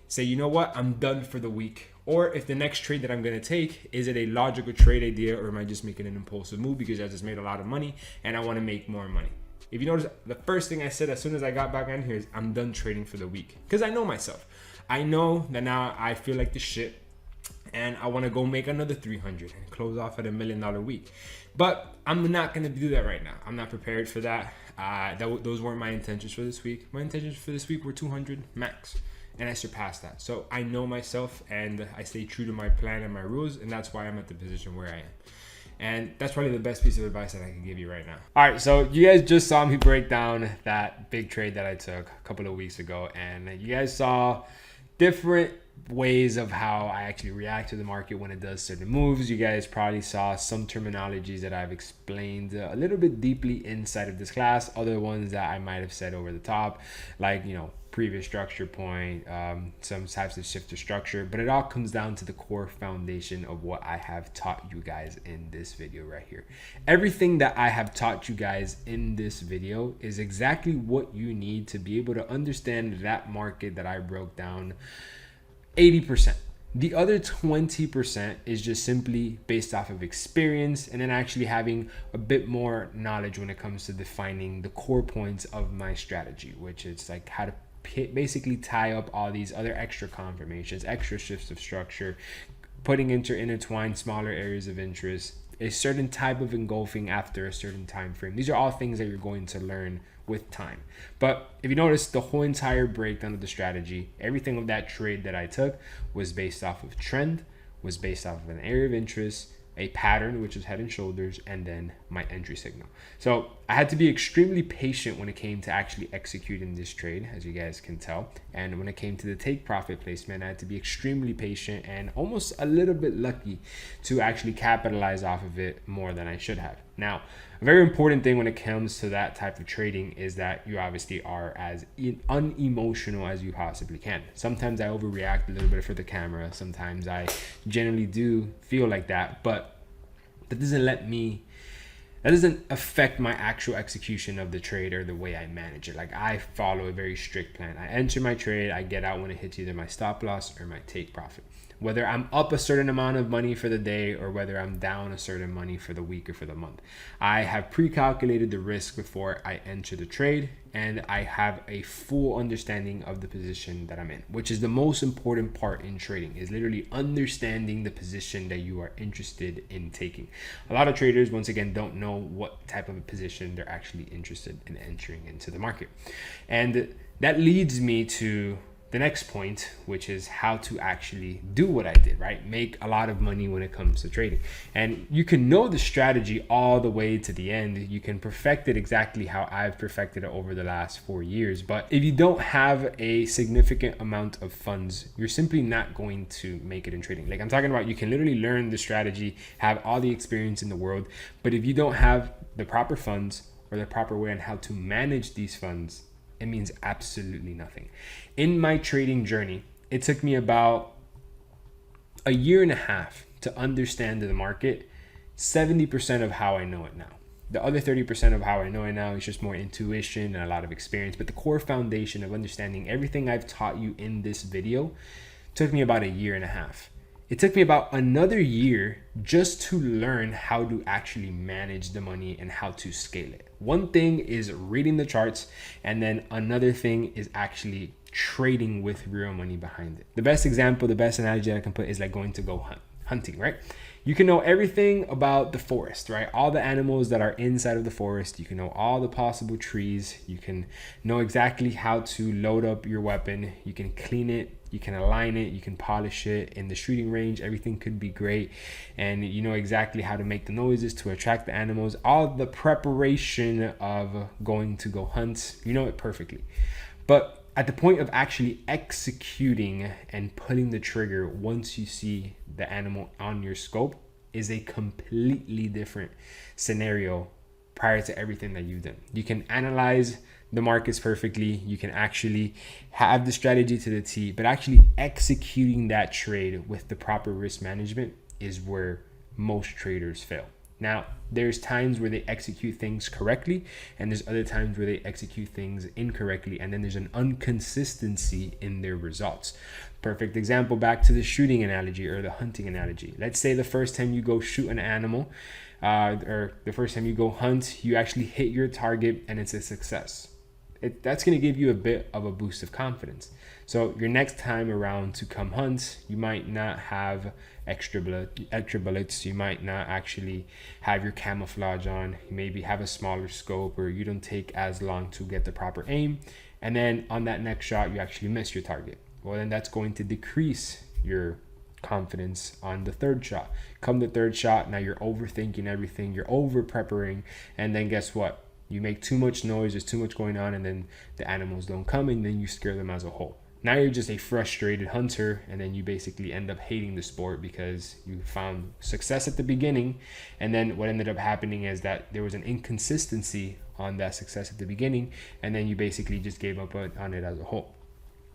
say, you know what, I'm done for the week. Or if the next trade that I'm going to take, is it a logical trade idea, or am I just making an impulsive move because I just made a lot of money and I want to make more money? If you notice, the first thing I said as soon as I got back on here is I'm done trading for the week, because I know myself. I know that now I feel like the shit and I want to go make another 300 and close off at $1 million week. But I'm not going to do that right now. I'm not prepared for that. Those weren't my intentions for this week. My intentions for this week were 200 max. and I surpassed that. So I know myself and I stay true to my plan and my rules, and that's why I'm at the position where I am. And that's probably the best piece of advice that I can give you right now. All right, so you guys just saw me break down that big trade that I took a couple of weeks ago, and you guys saw different ways of how I actually react to the market when it does certain moves. You guys probably saw some terminologies that I've explained a little bit deeply inside of this class, other ones that I might have said over the top, like, you know, previous structure point, some types of shifter structure, but it all comes down to the core foundation of what I have taught you guys in this video right here. Everything that I have taught you guys in this video is exactly what you need to be able to understand that market that I broke down 80%. The other 20% is just simply based off of experience and then actually having a bit more knowledge when it comes to defining the core points of my strategy, which is like how to basically tie up all these other extra confirmations, extra shifts of structure, putting intertwined smaller areas of interest, a certain type of engulfing after a certain time frame. These are all things that you're going to learn with time. But if you notice, the whole entire breakdown of the strategy, everything of that trade that I took was based off of trend, was based off of an area of interest, a pattern, which is head and shoulders, and then my entry signal. So I had to be extremely patient when it came to actually executing this trade, as you guys can tell. And when it came to the take profit placement, I had to be extremely patient and almost a little bit lucky to actually capitalize off of it more than I should have. Now, a very important thing when it comes to that type of trading is that you obviously are as unemotional as you possibly can. Sometimes I overreact a little bit for the camera. Sometimes I generally do feel like that, but that doesn't affect my actual execution of the trade or the way I manage it. Like, I follow a very strict plan. I enter my trade, I get out when it hits either my stop loss or my take profit. Whether I'm up a certain amount of money for the day or whether I'm down a certain money for the week or for the month. I have pre-calculated the risk before I enter the trade, and I have a full understanding of the position that I'm in, which is the most important part in trading, is literally understanding the position that you are interested in taking. A lot of traders, once again, don't know what type of a position they're actually interested in entering into the market. And that leads me to the next point, which is how to actually do what I did, right? Make a lot of money when it comes to trading. And you can know the strategy all the way to the end. You can perfect it exactly how I've perfected it over the last 4 years. But if you don't have a significant amount of funds, you're simply not going to make it in trading. Like I'm talking about, you can literally learn the strategy, have all the experience in the world. But if you don't have the proper funds or the proper way on how to manage these funds, it means absolutely nothing. In my trading journey, it took me about a year and a half to understand the market 70% of how I know it now. The other 30% of how I know it now is just more intuition and a lot of experience. But the core foundation of understanding everything I've taught you in this video took me about a year and a half. It took me about another year just to learn how to actually manage the money and how to scale it. One thing is reading the charts, and then another thing is actually trading with real money behind it. The best example, the best analogy that I can put is like going to go hunting, right? You can know everything about the forest, right? All the animals that are inside of the forest. You can know all the possible trees. You can know exactly how to load up your weapon. You can clean it. You can align it. You can polish it. In the shooting range, everything could be great. And you know exactly how to make the noises to attract the animals. All the preparation of going to go hunt, you know it perfectly. But at the point of actually executing and pulling the trigger, once you see the animal on your scope, is a completely different scenario prior to everything that you've done. You can analyze the markets perfectly. You can actually have the strategy to the T, but actually executing that trade with the proper risk management is where most traders fail. Now, there's times where they execute things correctly, and there's other times where they execute things incorrectly, and then there's an inconsistency in their results. Perfect example, back to the shooting analogy or the hunting analogy. Let's say the first time you go shoot an animal, or the first time you go hunt, you actually hit your target and it's a success. That's going to give you a bit of a boost of confidence. So your next time around to come hunt, you might not have extra bullets. You might not actually have your camouflage on. You maybe have a smaller scope, or you don't take as long to get the proper aim. And then on that next shot, you actually miss your target. Well, then that's going to decrease your confidence on the third shot. Come the third shot, now you're overthinking everything, you're over preparing, and then guess what? You make too much noise, there's too much going on, and then the animals don't come, and then you scare them as a whole. Now you're just a frustrated hunter, and then you basically end up hating the sport because you found success at the beginning, and then what ended up happening is that there was an inconsistency on that success at the beginning, and then you basically just gave up on it as a whole.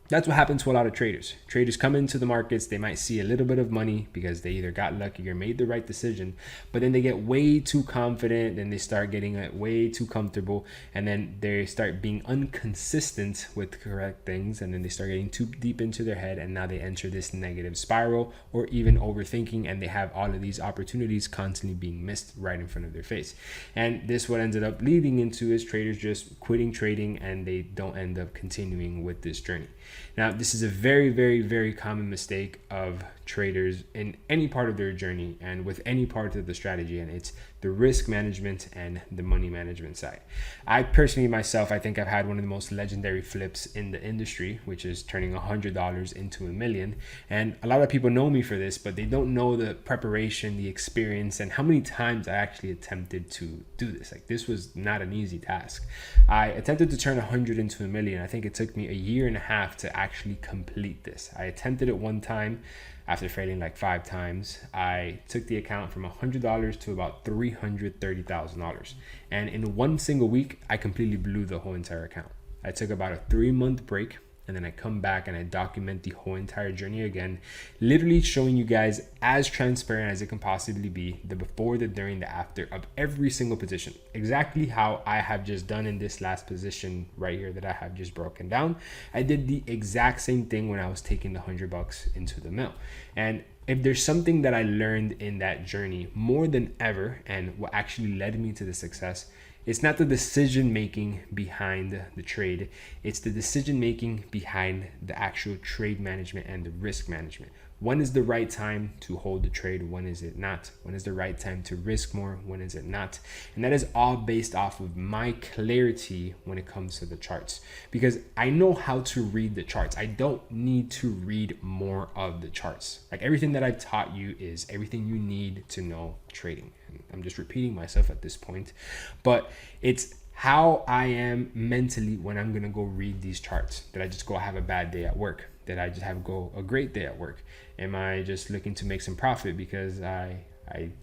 That's what happens to a lot of traders. Traders come into the markets, they might see a little bit of money because they either got lucky or made the right decision, but then they get way too confident and they start getting way too comfortable, and then they start being inconsistent with correct things, and then they start getting too deep into their head, and now they enter this negative spiral or even overthinking, and they have all of these opportunities constantly being missed right in front of their face. And this what ended up leading into is traders just quitting trading, and they don't end up continuing with this journey. Now, this is a very, very, very common mistake of traders in any part of their journey and with any part of the strategy, and it's the risk management and the money management side. I personally myself, I think I've had one of the most legendary flips in the industry, which is turning $100 into $1 million. And a lot of people know me for this, but they don't know the preparation, the experience, and how many times I actually attempted to do this. Like, this was not an easy task. I attempted to turn 100 into $1 million. I think it took me 1.5 years to actually complete this. I attempted it one time. After failing like 5 times, I took the account from $100 to about $330,000. And in one single week, I completely blew the whole entire account. I took about a 3-month break, and then I come back and I document the whole entire journey again, literally showing you guys as transparent as it can possibly be, the before, the during, the after of every single position. Exactly how I have just done in this last position right here that I have just broken down. I did the exact same thing when I was taking the $100 into the mill. And if there's something that I learned in that journey more than ever, and what actually led me to the success, it's not the decision making behind the trade, it's the decision making behind the actual trade management and the risk management. When is the right time to hold the trade? When is it not? When is the right time to risk more? When is it not? And that is all based off of my clarity when it comes to the charts, because I know how to read the charts. I don't need to read more of the charts. Like, everything that I've taught you is everything you need to know trading. And I'm just repeating myself at this point, but it's how I am mentally when I'm gonna go read these charts. Did I just go have a bad day at work? Did I just have go a great day at work? Am I just looking to make some profit because I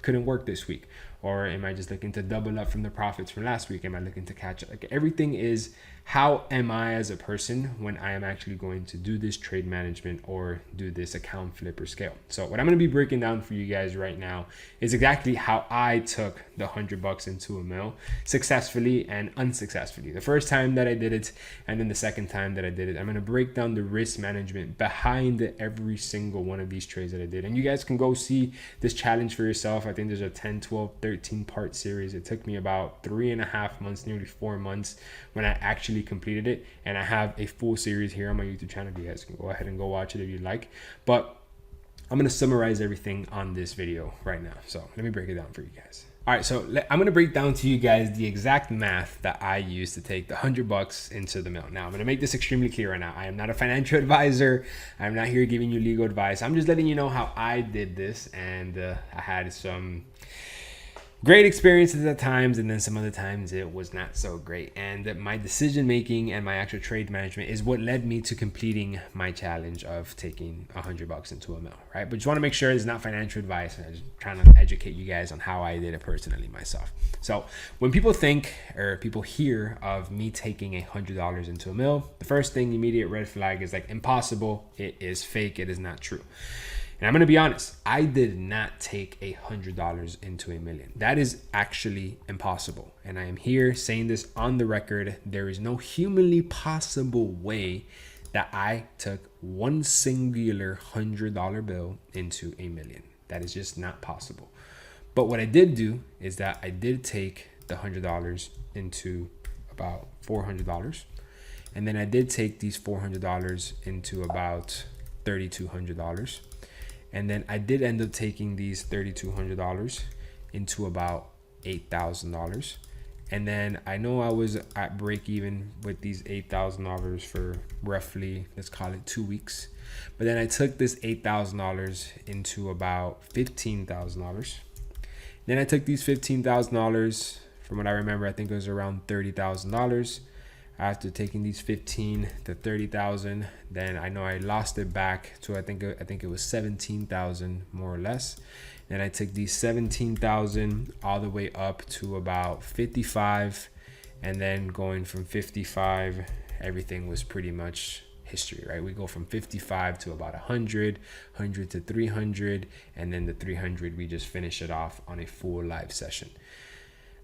couldn't work this week? Or am I just looking to double up from the profits from last week? Am I looking to catch up? Like, everything is, how am I as a person when I am actually going to do this trade management or do this account flip or scale? So what I'm going to be breaking down for you guys right now is exactly how I took the $100 into a mill successfully and unsuccessfully. The first time that I did it, and then the second time that I did it, I'm going to break down the risk management behind every single one of these trades that I did. And you guys can go see this challenge for yourself. I think there's a 10, 12, 13 part series. It took me about 3.5 months, nearly 4 months when I actually completed it, and I have a full series here on my YouTube channel. You guys can go ahead and go watch it if you like, but I'm going to summarize everything on this video right now. So let me break it down for you guys. All right, so I'm going to break down to you guys the exact math that I used to take the $100 into the mill. Now, I'm going to make this extremely clear right now. I am not a financial advisor. I'm not here giving you legal advice. I'm just letting you know how I did this, and I had some great experiences at times, and then some other times it was not so great. And my decision making and my actual trade management is what led me to completing my challenge of taking $100 into a mill, right? But just want to make sure it's not financial advice. I'm just trying to educate you guys on how I did it personally myself. So when people think or people hear of me taking $100 into a mill, the first thing, immediate red flag, is like, impossible. It is fake. It is not true. And I'm going to be honest, I did not take $100 into $1 million. That is actually impossible. And I am here saying this on the record. There is no humanly possible way that I took one singular $100 bill into $1 million. That is just not possible. But what I did do is that I did take the $100 into about $400. And then I did take these $400 into about $3,200. And then I did end up taking these $3,200 into about $8,000. And then I know I was at break even with these $8,000 for roughly, let's call it 2 weeks. But then I took this $8,000 into about $15,000. Then I took these $15,000, from what I remember, I think it was around $30,000. After taking these 15 to 30,000, then I know I lost it back to I think it was 17,000 more or less. Then I took these 17,000 all the way up to about 55, and then going from 55, everything was pretty much history, right? We go from 55 to about 100 to 300, and then the 300 we just finish it off on a full live session.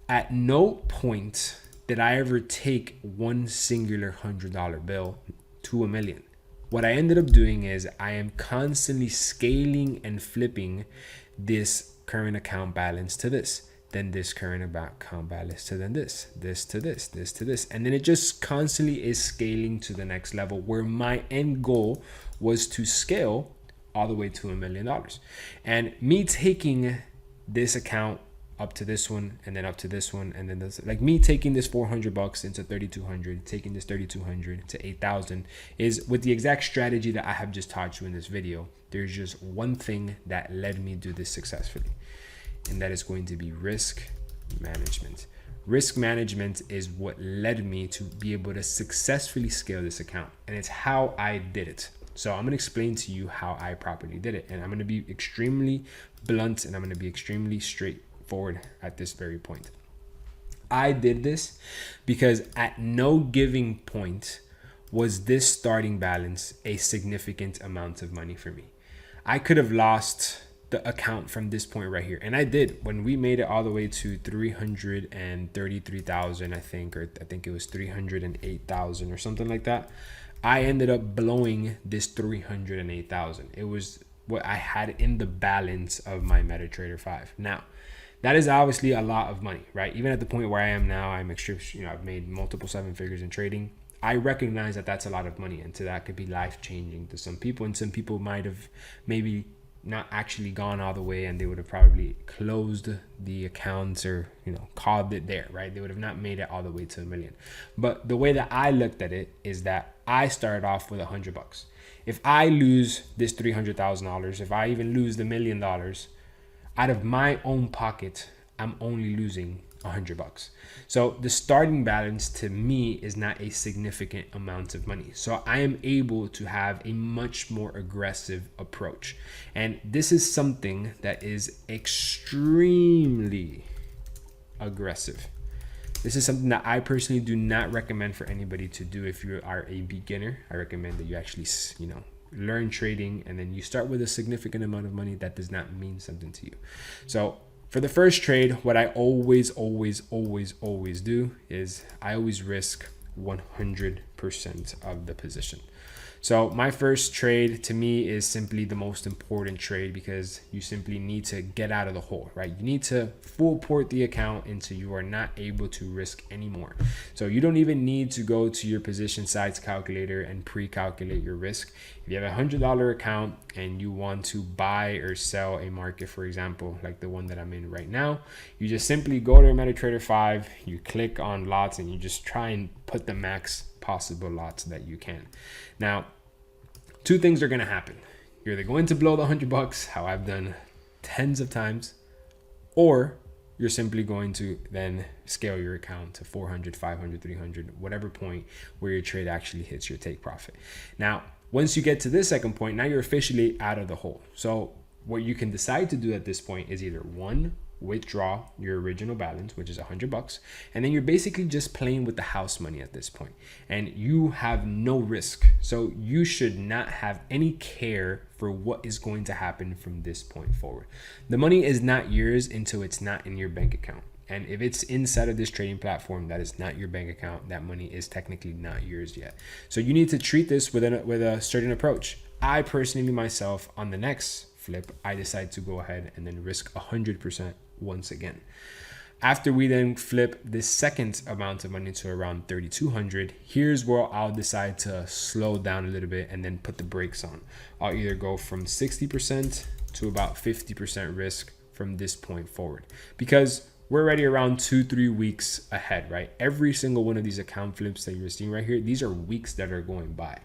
At no point did I ever take one singular $100 bill to $1 million. What I ended up doing is I am constantly scaling and flipping this current account balance to this, then this current account balance to then this to this. And then it just constantly is scaling to the next level, where my end goal was to scale all the way to $1 million. And me taking this account up to this one, and then up to this one, and then this, like me taking this $400 into 3,200, taking this 3,200 to 8,000, is with the exact strategy that I have just taught you in this video. There's just one thing that led me to do this successfully, and that is going to be risk management. Risk management is what led me to be able to successfully scale this account, and it's how I did it. So I'm going to explain to you how I properly did it, and I'm going to be extremely blunt, and I'm going to be extremely straightforward at this very point. I did this because at no given point was this starting balance a significant amount of money for me. I could have lost the account from this point right here, and I did. When we made it all the way to 333,000, I think it was 308,000 or something like that, I ended up blowing this 308,000. It was what I had in the balance of my MetaTrader 5. Now, that is obviously a lot of money, right? Even at the point where I am now, I'm extremely, I've made multiple 7 figures in trading. I recognize that that's a lot of money, and so that could be life changing to some people. And some people might have maybe not actually gone all the way, and they would have probably closed the accounts or, called it there, right? They would have not made it all the way to $1 million. But the way that I looked at it is that I started off with $100. If I lose this $300,000, if I even lose the $1 million, out of my own pocket, I'm only losing $100. So the starting balance to me is not a significant amount of money. So I am able to have a much more aggressive approach. And this is something that is extremely aggressive. This is something that I personally do not recommend for anybody to do. If you are a beginner, I recommend that you actually, learn trading, and then you start with a significant amount of money. That does not mean something to you. So for the first trade, what I always do is I always risk 100% of the position. So my first trade to me is simply the most important trade, because you simply need to get out of the hole, right? You need to full port the account until you are not able to risk anymore. So you don't even need to go to your position size calculator and pre-calculate your risk. If you have a $100 account and you want to buy or sell a market, for example, like the one that I'm in right now, you just simply go to MetaTrader 5, you click on lots, and you just try and put the max possible lots that you can. Now, 2 things are going to happen. You're either going to blow the $100, how I've done tens of times, or you're simply going to then scale your account to 400, 500, 300, whatever point where your trade actually hits your take profit. Now, once you get to this second point, now you're officially out of the hole. So what you can decide to do at this point is either 1, withdraw your original balance, which is $100, and then you're basically just playing with the house money at this point, and you have no risk. So you should not have any care for what is going to happen from this point forward. The money is not yours until it's not in your bank account. And if it's inside of this trading platform that is not your bank account, that money is technically not yours yet. So you need to treat this with a certain approach. I personally myself, on the next flip, I decide to go ahead and then risk 100% once again. After we then flip this second amount of money to around 3,200, here's where I'll decide to slow down a little bit and then put the brakes on. I'll either go from 60% to about 50% risk from this point forward, because we're already around 2-3 weeks ahead, right? Every single one of these account flips that you're seeing right here, these are weeks that are going by.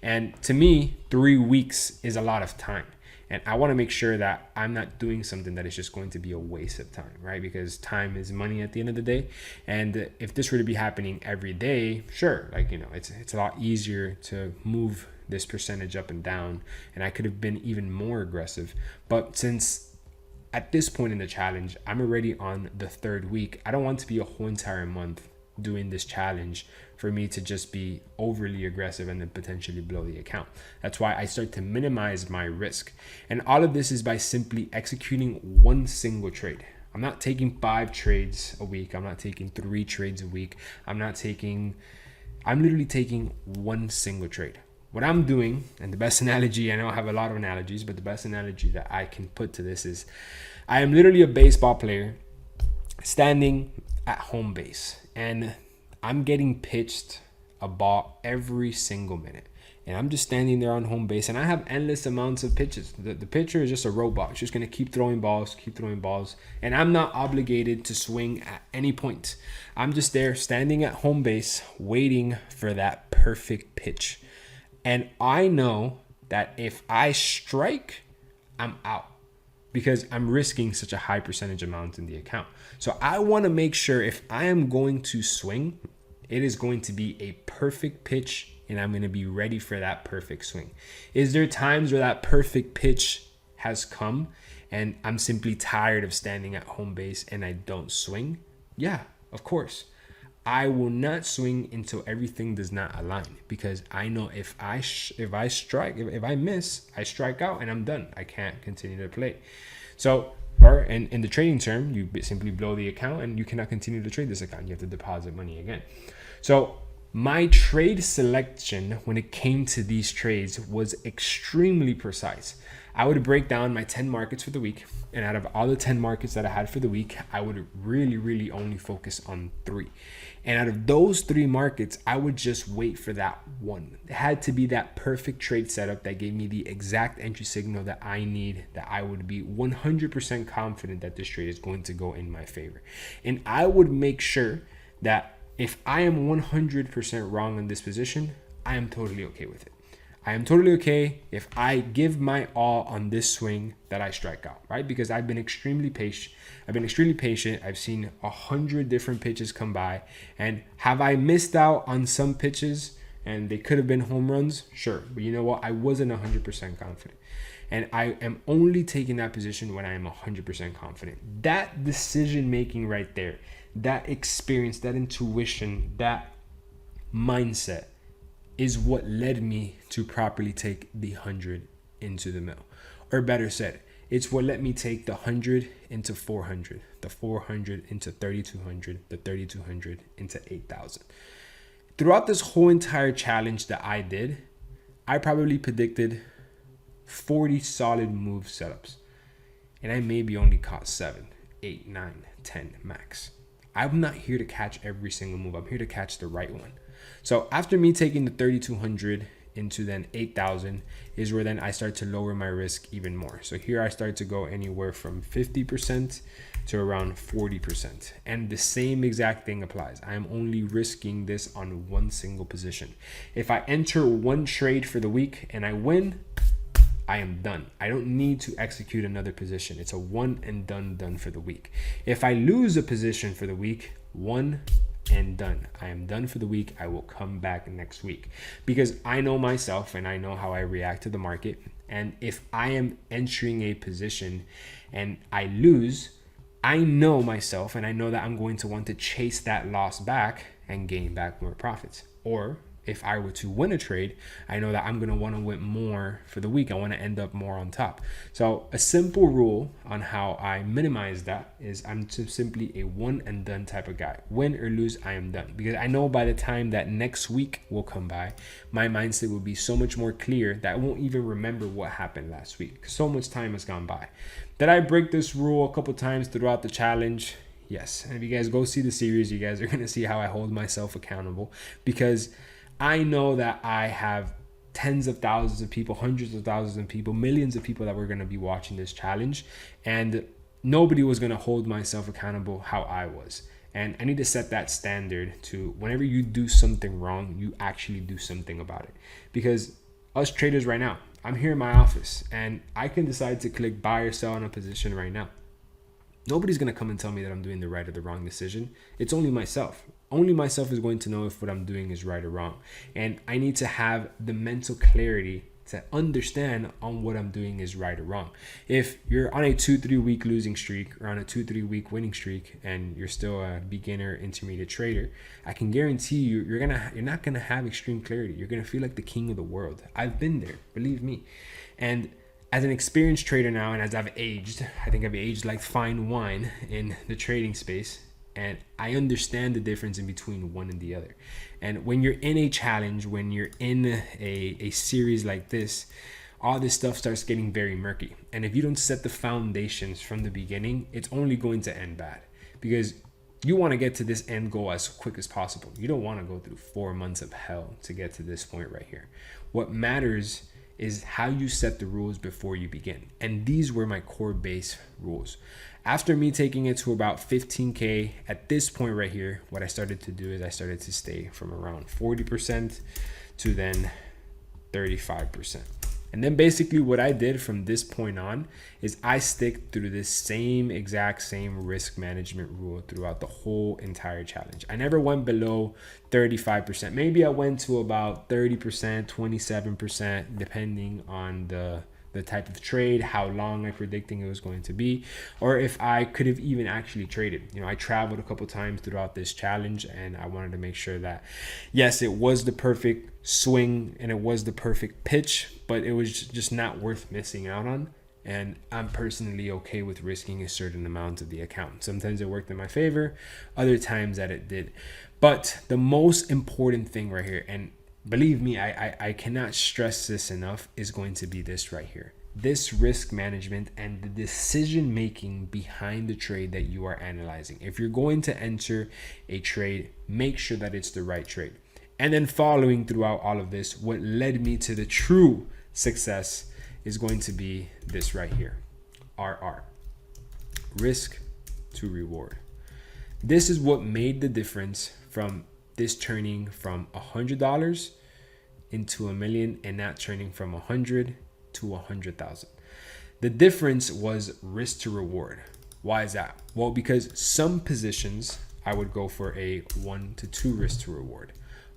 And to me, 3 weeks is a lot of time. And I want to make sure that I'm not doing something that is just going to be a waste of time, right? Because time is money at the end of the day. And if this were to be happening every day, sure, like, you know, it's a lot easier to move this percentage up and down. And I could have been even more aggressive. But since at this point in the challenge, I'm already on the 3rd week, I don't want to be a whole entire month doing this challenge for me to just be overly aggressive and then potentially blow the account. That's why I start to minimize my risk. And all of this is by simply executing one single trade. I'm not taking 5 trades a week. I'm not taking 3 trades a week. I'm literally taking one single trade. What I'm doing, and the best analogy, I know I have a lot of analogies, but the best analogy that I can put to this is I am literally a baseball player standing at home base, and I'm getting pitched a ball every single minute. And I'm just standing there on home base, and I have endless amounts of pitches. The pitcher is just a robot. It's just going to keep throwing balls. And I'm not obligated to swing at any point. I'm just there standing at home base waiting for that perfect pitch. And I know that if I strike, I'm out, because I'm risking such a high percentage amount in the account. So I want to make sure if I am going to swing, it is going to be a perfect pitch, and I'm going to be ready for that perfect swing. Is there times where that perfect pitch has come and I'm simply tired of standing at home base and I don't swing? Yeah, of course. I will not swing until everything does not align, because I know if I miss, I strike out and I'm done. I can't continue to play. So, or in the trading term, you simply blow the account and you cannot continue to trade this account. You have to deposit money again. So my trade selection when it came to these trades was extremely precise. I would break down my 10 markets for the week, and out of all the 10 markets that I had for the week, I would really only focus on 3. And out of those 3 markets, I would just wait for that one. It had to be that perfect trade setup that gave me the exact entry signal that I need, that I would be 100% confident that this trade is going to go in my favor. And I would make sure that if I am 100% wrong in this position, I am totally okay with it. I am totally okay if I give my all on this swing that I strike out, right? Because I've been extremely patient. I've seen 100 different pitches come by. And have I missed out on some pitches and they could have been home runs? Sure. But you know what? I wasn't 100% confident. And I am only taking that position when I am 100% confident. That decision making right there, that experience, that intuition, that mindset is what led me to properly take the 100 into the mill. Or better said, it's what let me take the 100 into 400, the 400 into 3,200, the 3,200 into 8,000. Throughout this whole entire challenge that I did, I probably predicted 40 solid move setups. And I maybe only caught 7, 8, 9, 10 max. I'm not here to catch every single move. I'm here to catch the right one. So after me taking the 3,200 into then 8,000 is where then I start to lower my risk even more. So here I start to go anywhere from 50% to around 40%. And the same exact thing applies. I am only risking this on one single position. If I enter one trade for the week and I win, I am done. I don't need to execute another position. It's a one and done for the week. If I lose a position for the week, one and done. I am done for the week. I will come back next week, because I know myself and I know how I react to the market. And if I am entering a position and I lose, I know myself and I know that I'm going to want to chase that loss back and gain back more profits. Or if I were to win a trade, I know that I'm going to want to win more for the week. I want to end up more on top. So a simple rule on how I minimize that is I'm just simply a one and done type of guy. Win or lose, I am done. Because I know by the time that next week will come by, my mindset will be so much more clear that I won't even remember what happened last week. So much time has gone by. Did I break this rule a couple times throughout the challenge? Yes. And if you guys go see the series, you guys are going to see how I hold myself accountable, because I know that I have tens of thousands of people, hundreds of thousands of people, millions of people that were going to be watching this challenge. And nobody was going to hold myself accountable how I was. And I need to set that standard to whenever you do something wrong, you actually do something about it. Because us traders right now, I'm here in my office and I can decide to click buy or sell on a position right now. Nobody's going to come and tell me that I'm doing the right or the wrong decision. It's only myself. Only myself is going to know if what I'm doing is right or wrong. And I need to have the mental clarity to understand on what I'm doing is right or wrong. If you're on a 2-3 week losing streak or on a 2-3 week winning streak and you're still a beginner intermediate trader, I can guarantee you you're not gonna have extreme clarity. You're gonna feel like the king of the world. I've been there, believe me. And as an experienced trader now, and as I've aged, I think I've aged like fine wine in the trading space. And I understand the difference in between one and the other. And when you're in a challenge, when you're in a series like this, all this stuff starts getting very murky. And if you don't set the foundations from the beginning, it's only going to end bad. Because you want to get to this end goal as quick as possible. You don't want to go through 4 months of hell to get to this point right here. What matters is how you set the rules before you begin. And these were my core base rules. After me taking it to about 15K, at this point right here, what I started to do is I started to stay from around 40% to then 35%. And then basically what I did from this point on is I stick through this exact same risk management rule throughout the whole entire challenge. I never went below 35%. Maybe I went to about 30%, 27%, depending on the type of trade, how long I'm predicting it was going to be, or if I could have even actually traded. You know, I traveled a couple times throughout this challenge and I wanted to make sure that, yes, it was the perfect swing and it was the perfect pitch, but it was just not worth missing out on. And I'm personally okay with risking a certain amount of the account. Sometimes it worked in my favor, other times that it did. But the most important thing right here, and believe me, I cannot stress this enough, is going to be this right here. This risk management and the decision making behind the trade that you are analyzing. If you're going to enter a trade, make sure that it's the right trade. And then following throughout all of this, what led me to the true success is going to be this right here. RR. Risk to reward. This is what made the difference from this turning from $100 into $1 million and not turning from 100 to 100,000. The difference was risk to reward. Why is that? Well, because some positions I would go for a 1 to 2 risk to reward.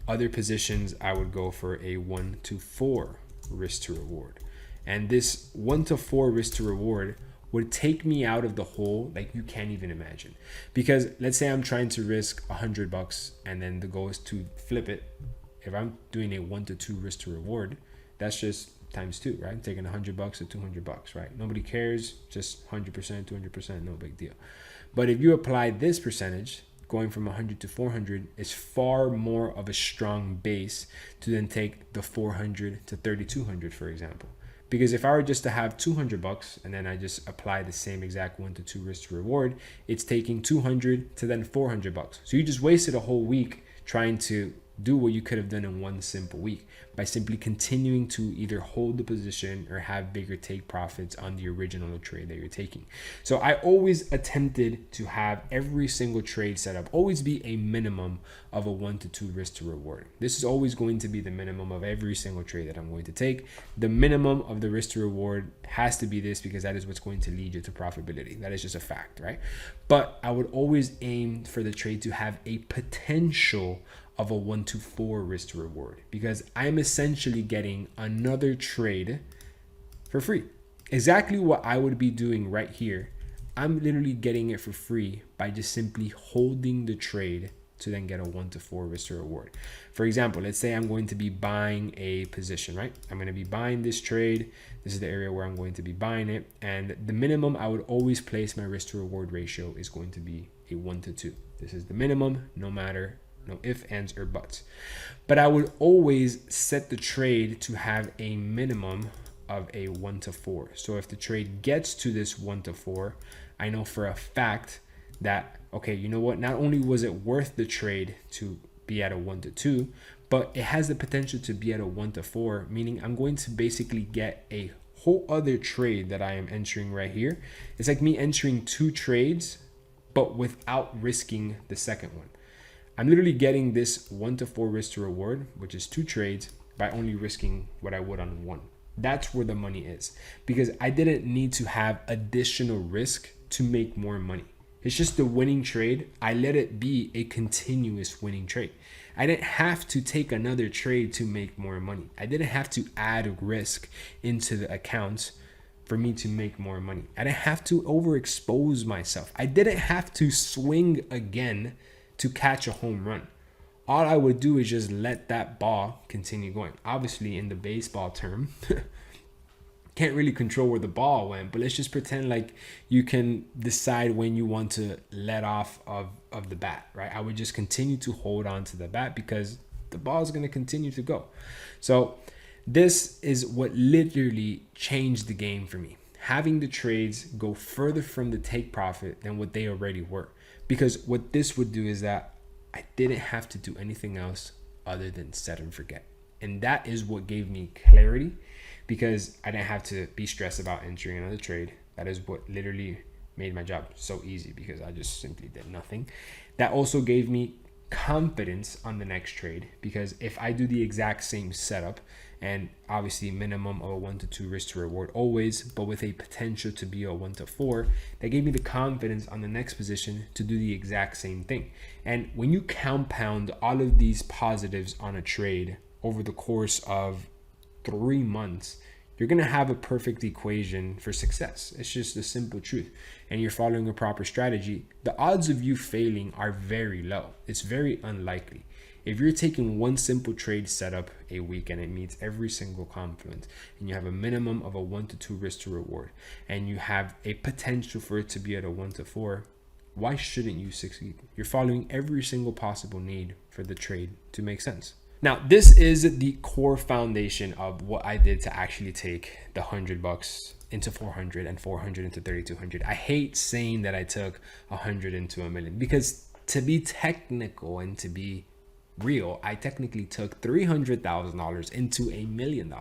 Other positions I would go for a 1 to 4 risk to reward. And this 1 to 4 risk to reward would take me out of the hole like you can't even imagine. Because let's say I'm trying to risk $100 and then the goal is to flip it. If I'm doing a 1 to 2 risk to reward, that's just times 2, right? I'm taking $100 to $200, right? Nobody cares, just 100%, 200%, no big deal. But if you apply this percentage, going from 100 to 400 is far more of a strong base to then take the 400 to 3,200, for example. Because if I were just to have $200 and then I just apply the same exact 1 to 2 risk to reward, it's taking 200 to then $400. So you just wasted a whole week trying to do what you could have done in one simple week by simply continuing to either hold the position or have bigger take profits on the original trade that you're taking. So I always attempted to have every single trade set up always be a minimum of a 1 to 2 risk to reward. This is always going to be the minimum of every single trade that I'm going to take. The minimum of the risk to reward has to be this because that is what's going to lead you to profitability. That is just a fact, right? But I would always aim for the trade to have a potential of a 1 to 4 risk to reward because I'm essentially getting another trade for free. Exactly what I would be doing right here. I'm literally getting it for free by just simply holding the trade to then get a 1 to 4 risk to reward. For example, let's say I'm going to be buying a position, right? I'm going to be buying this trade. This is the area where I'm going to be buying it. And the minimum I would always place my risk to reward ratio is going to be a 1 to 2. This is the minimum, no matter no ifs, ands, or buts. But I would always set the trade to have a minimum of a 1 to 4. So if the trade gets to this 1 to 4, I know for a fact that, okay, you know what? Not only was it worth the trade to be at a 1 to 2, but it has the potential to be at a 1 to 4, meaning I'm going to basically get a whole other trade that I am entering right here, it's like me entering 2 trades, but without risking the second one. I'm literally getting this 1 to 4 risk to reward, which is 2 trades, by only risking what I would on 1. That's where the money is, because I didn't need to have additional risk to make more money. It's just the winning trade. I let it be a continuous winning trade. I didn't have to take another trade to make more money. I didn't have to add risk into the accounts for me to make more money. I didn't have to overexpose myself. I didn't have to swing again to catch a home run. All I would do is just let that ball continue going. Obviously, in the baseball term, can't really control where the ball went, but let's just pretend like you can decide when you want to let off of the bat, right? I would just continue to hold on to the bat because the ball is going to continue to go. So this is what literally changed the game for me. Having the trades go further from the take profit than what they already were. Because what this would do is that I didn't have to do anything else other than set and forget. And that is what gave me clarity, because I didn't have to be stressed about entering another trade. That is what literally made my job so easy, because I just simply did nothing. That also gave me confidence on the next trade, because if I do the exact same setup, and obviously minimum of a 1 to 2 risk to reward always, but with a potential to be a 1 to 4, that gave me the confidence on the next position to do the exact same thing. And when you compound all of these positives on a trade over the course of 3 months, you're going to have a perfect equation for success. It's just the simple truth. And you're following a proper strategy, the odds of you failing are very low. It's very unlikely. If you're taking one simple trade setup a week and it meets every single Confluence, and you have a minimum of a 1 to 2 risk to reward, and you have a potential for it to be at a 1 to 4, why shouldn't you succeed? You're following every single possible need for the trade to make sense. Now, this is the core foundation of what I did to actually take the $100 into 400 and 400 into 3,200. I hate saying that I took 100 into a million, because to be technical and to be real, I technically took $300,000 into $1 million,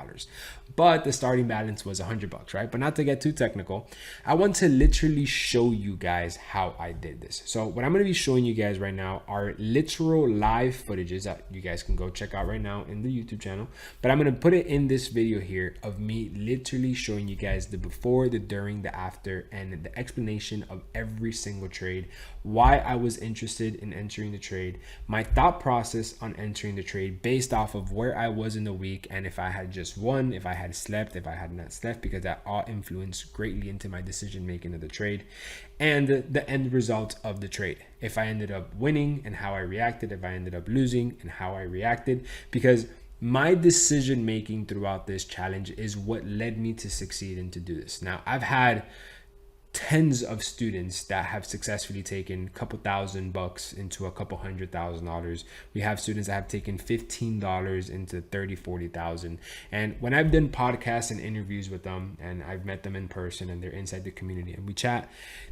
but the starting balance was $100, right? But not to get too technical, I want to literally show you guys how I did this. So what I'm going to be showing you guys right now are literal live footages that you guys can go check out right now in the YouTube channel, but I'm going to put it in this video here of me literally showing you guys the before, the during, the after, and the explanation of every single trade, why I was interested in entering the trade, my thought process on entering the trade based off of where I was in the week, and if I had just won, if I had slept, if I had not slept, because that all influenced greatly into my decision making of the trade, and the end result of the trade. If I ended up winning and how I reacted, if I ended up losing and how I reacted, because my decision making throughout this challenge is what led me to succeed and to do this. Now, I've had tens of students that have successfully taken a couple $1,000 into a couple $100,000. We have students that have taken $15 into 30, 40,000. And when I've done podcasts and interviews with them, and I've met them in person and they're inside the community and we chat,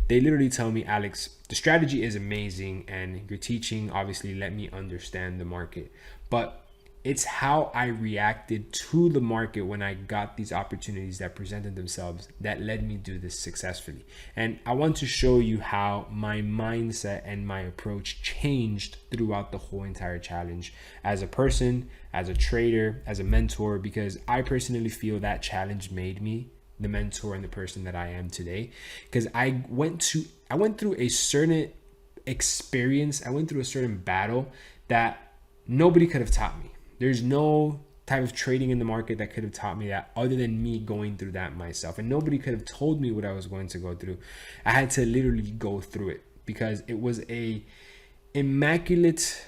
they literally tell me, Alex, the strategy is amazing and your teaching obviously let me understand the market, but it's how I reacted to the market when I got these opportunities that presented themselves that led me to do this successfully. And I want to show you how my mindset and my approach changed throughout the whole entire challenge as a person, as a trader, as a mentor, because I personally feel that challenge made me the mentor and the person that I am today. Because I went through a certain experience, I went through a certain battle that nobody could have taught me. There's no type of trading in the market that could have taught me that other than me going through that myself. And nobody could have told me what I was going to go through. I had to literally go through it because it was an immaculate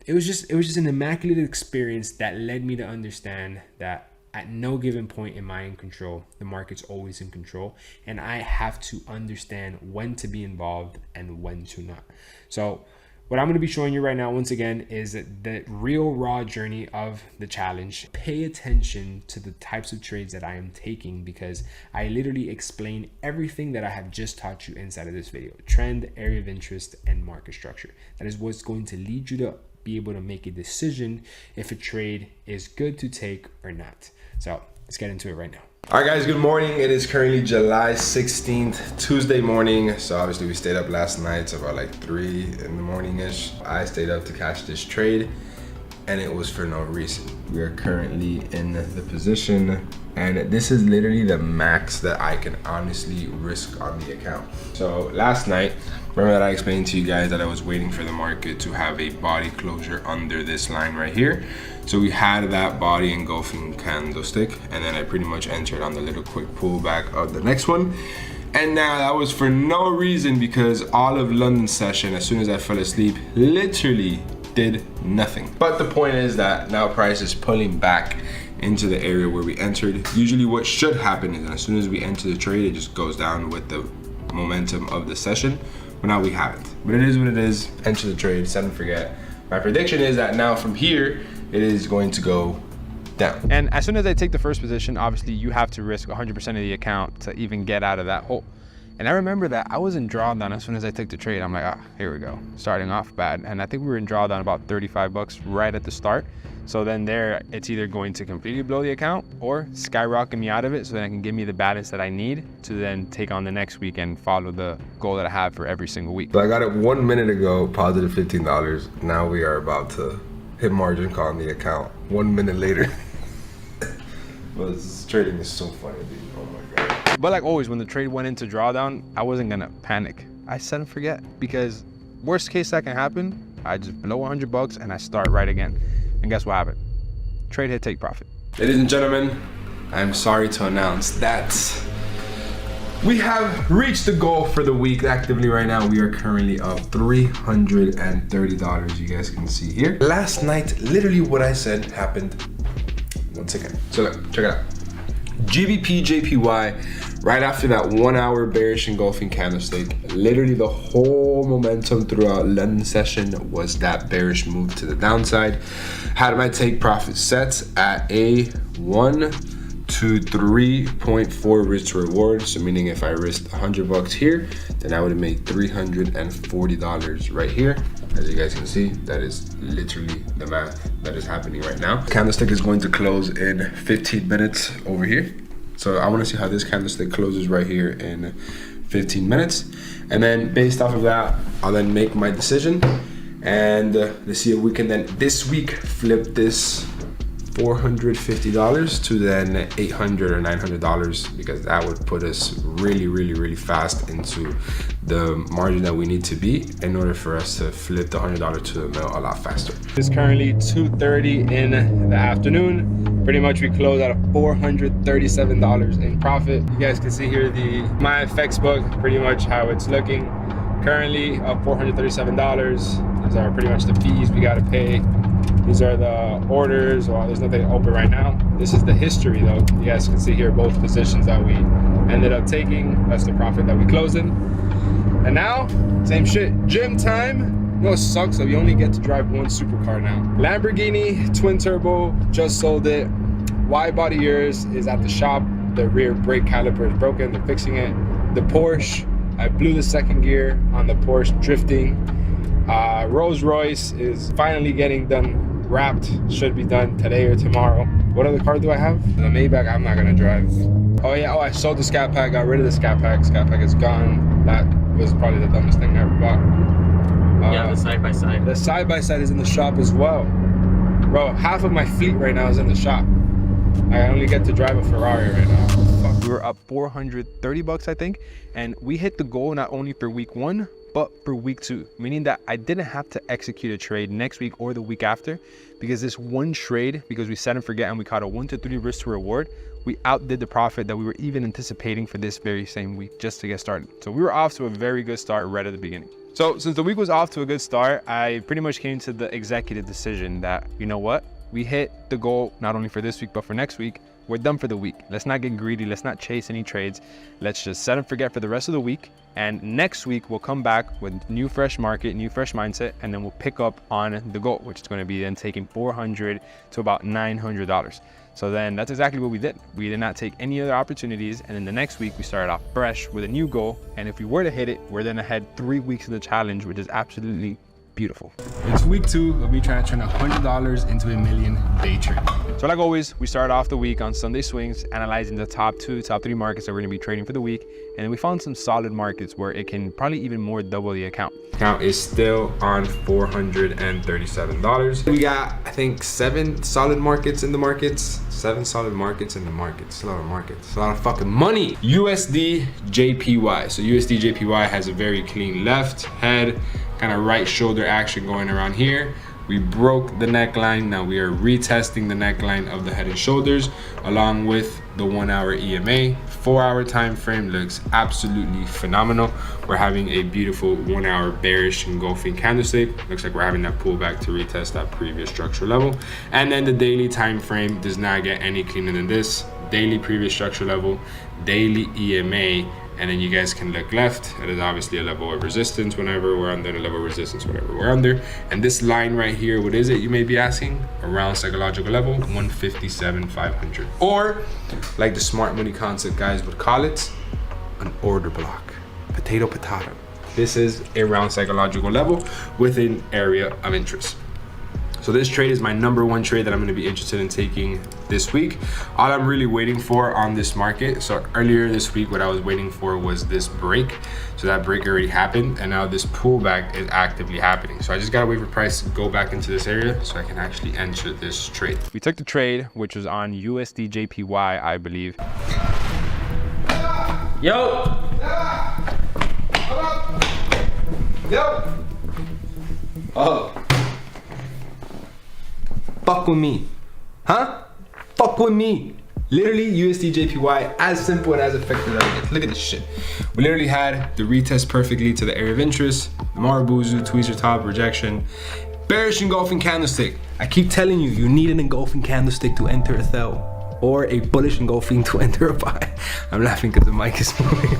experience that led me to understand that at no given point am I in control. The market's always in control. And I have to understand when to be involved and when to not. So what I'm going to be showing you right now, once again, is the real raw journey of the challenge. Pay attention to the types of trades that I am taking, because I literally explain everything that I have just taught you inside of this video. Trend, area of interest, and market structure. That is what's going to lead you to be able to make a decision if a trade is good to take or not. So let's get into it right now. All right, guys, good morning. It is currently July 16th, Tuesday morning. So obviously we stayed up last night, so about like 3 in the morning-ish. I stayed up to catch this trade, and it was for no reason. We are currently in the position, and this is literally the max that I can honestly risk on the account. So last night, remember that I explained to you guys that I was waiting for the market to have a body closure under this line right here. So we had that body engulfing candlestick, and then I pretty much entered on the little quick pullback of the next one. And now that was for no reason, because all of London session, as soon as I fell asleep, literally did nothing. But the point is that now price is pulling back into the area where we entered. Usually what should happen is that as soon as we enter the trade, it just goes down with the momentum of the session. But now we haven't. But it is what it is. Enter the trade, set and forget. My prediction is that now from here, it is going to go down. And as soon as I take the first position, obviously you have to risk 100% of the account to even get out of that hole. And I remember that I was in drawdown as soon as I took the trade. I'm like, here we go, starting off bad. And I think we were in drawdown about 35 bucks right at the start. So then there, it's either going to completely blow the account or skyrocket me out of it so that I can give me the balance that I need to then take on the next week and follow the goal that I have for every single week. So I got it 1 minute ago, positive $15. Now we are about to hit margin call on the account 1 minute later. But this trading is so funny, dude. Oh my God. But like always, when the trade went into drawdown, I wasn't gonna panic. I set and forget, because worst case that can happen, I just blow 100 bucks and I start right again. And guess what happened? Trade hit, take profit. Ladies and gentlemen, I'm sorry to announce that we have reached the goal for the week. Actively right now, we are currently up $330. You guys can see here. Last night, literally what I said happened. Once again. So look, check it out. GBP JPY, right after that 1 hour bearish engulfing candlestick, literally the whole momentum throughout London session was that bearish move to the downside. Had my take profit set at a 1 to 3.4 risk to reward. So meaning if I risked 100 bucks here, then I would have made $340 right here. As you guys can see, that is literally the math that is happening right now. Candlestick is going to close in 15 minutes over here. So I want to see how this candlestick closes right here in 15 minutes. And then based off of that, I'll then make my decision. And let's see if we can then this week flip this $450 to then $800 or $900, because that would put us really fast into the margin that we need to be in order for us to flip the $100 to the mill a lot faster. It's currently 2:30 in the afternoon. Pretty much we closed at a $437 in profit. You guys can see here my FX book, pretty much how it's looking. Currently up $437. These are pretty much the fees we gotta pay. These are the orders. Well, there's nothing open right now. This is the history though. You guys can see here both positions that we ended up taking. That's the profit that we closed in. And now, same shit, gym time. You know what sucks? So we only get to drive one supercar now. Lamborghini twin turbo, just sold it. Wide body yours is at the shop. The rear brake caliper is broken, they're fixing it. The Porsche, I blew the second gear on the Porsche drifting. Rolls Royce is finally getting done, wrapped, should be done today or tomorrow. What other car do I have? The Maybach I'm not gonna drive. Oh yeah, I sold the Scat Pack, got rid of the Scat Pack. Scat Pack is gone. That was probably the dumbest thing I ever bought. Yeah, the side-by-side. The side-by-side is in the shop as well. Bro, half of my fleet right now is in the shop. I only get to drive a Ferrari right now. Fuck. We were up 430 bucks, I think, and we hit the goal not only for week 1, but for week 2, meaning that I didn't have to execute a trade next week or the week after, because this one trade, because we set and forget and we caught a 1 to 3 risk to reward, we outdid the profit that we were even anticipating for this very same week just to get started. So we were off to a very good start right at the beginning. So since the week was off to a good start, I pretty much came to the executive decision that, you know what, we hit the goal not only for this week, but for next week. We're done for the week. Let's not get greedy. Let's not chase any trades. Let's just set and forget for the rest of the week. And next week, we'll come back with new fresh market, new fresh mindset, and then we'll pick up on the goal, which is going to be then taking $400 to about $900. So then that's exactly what we did. We did not take any other opportunities. And then the next week, we started off fresh with a new goal. And if we were to hit it, we're then ahead 3 weeks of the challenge, which is absolutely beautiful. It's week 2 of me trying to turn $100 into $1 million day trade. So like always, we started off the week on Sunday swings, analyzing the top 2, top 3 markets that we're gonna be trading for the week. And we found some solid markets where it can probably even more double the account. Account is still on $437. We got, I think, 7 solid markets in the markets. 7 solid markets in the markets. A lot of markets. A lot of fucking money. USD JPY. So USD JPY has a very clean left head, kind of right shoulder action going around here. We broke the neckline. Now we are retesting the neckline of the head and shoulders along with the 1 hour EMA. 4 hour time frame looks absolutely phenomenal. We're having a beautiful 1 hour bearish engulfing candlestick. Looks like we're having that pullback to retest that previous structure level. And then the daily time frame does not get any cleaner than this. Daily previous structure level, daily EMA, and then you guys can look left. It is obviously a level of resistance whenever we're under, a level of resistance whenever we're under. And this line right here, what is it, you may be asking? Around psychological level, 157,500. Or, like the smart money concept guys would call it, an order block. Potato, potato. This is around psychological level with an area of interest. So this trade is my #1 trade that I'm gonna be interested in taking this week. All I'm really waiting for on this market, so earlier this week, what I was waiting for was this break. So that break already happened, and now this pullback is actively happening. So I just gotta wait for price to go back into this area so I can actually enter this trade. We took the trade, which was on USD JPY, I believe. Yo! Yo! Oh. Fuck with me. Huh? Fuck with me. Literally USD JPY, as simple and as effective as it gets. Look at this shit. We literally had the retest perfectly to the area of interest, the Marubozu, tweezer top, rejection, bearish engulfing candlestick. I keep telling you, you need an engulfing candlestick to enter a sell, or a bullish engulfing to enter a buy. I'm laughing because the mic is moving.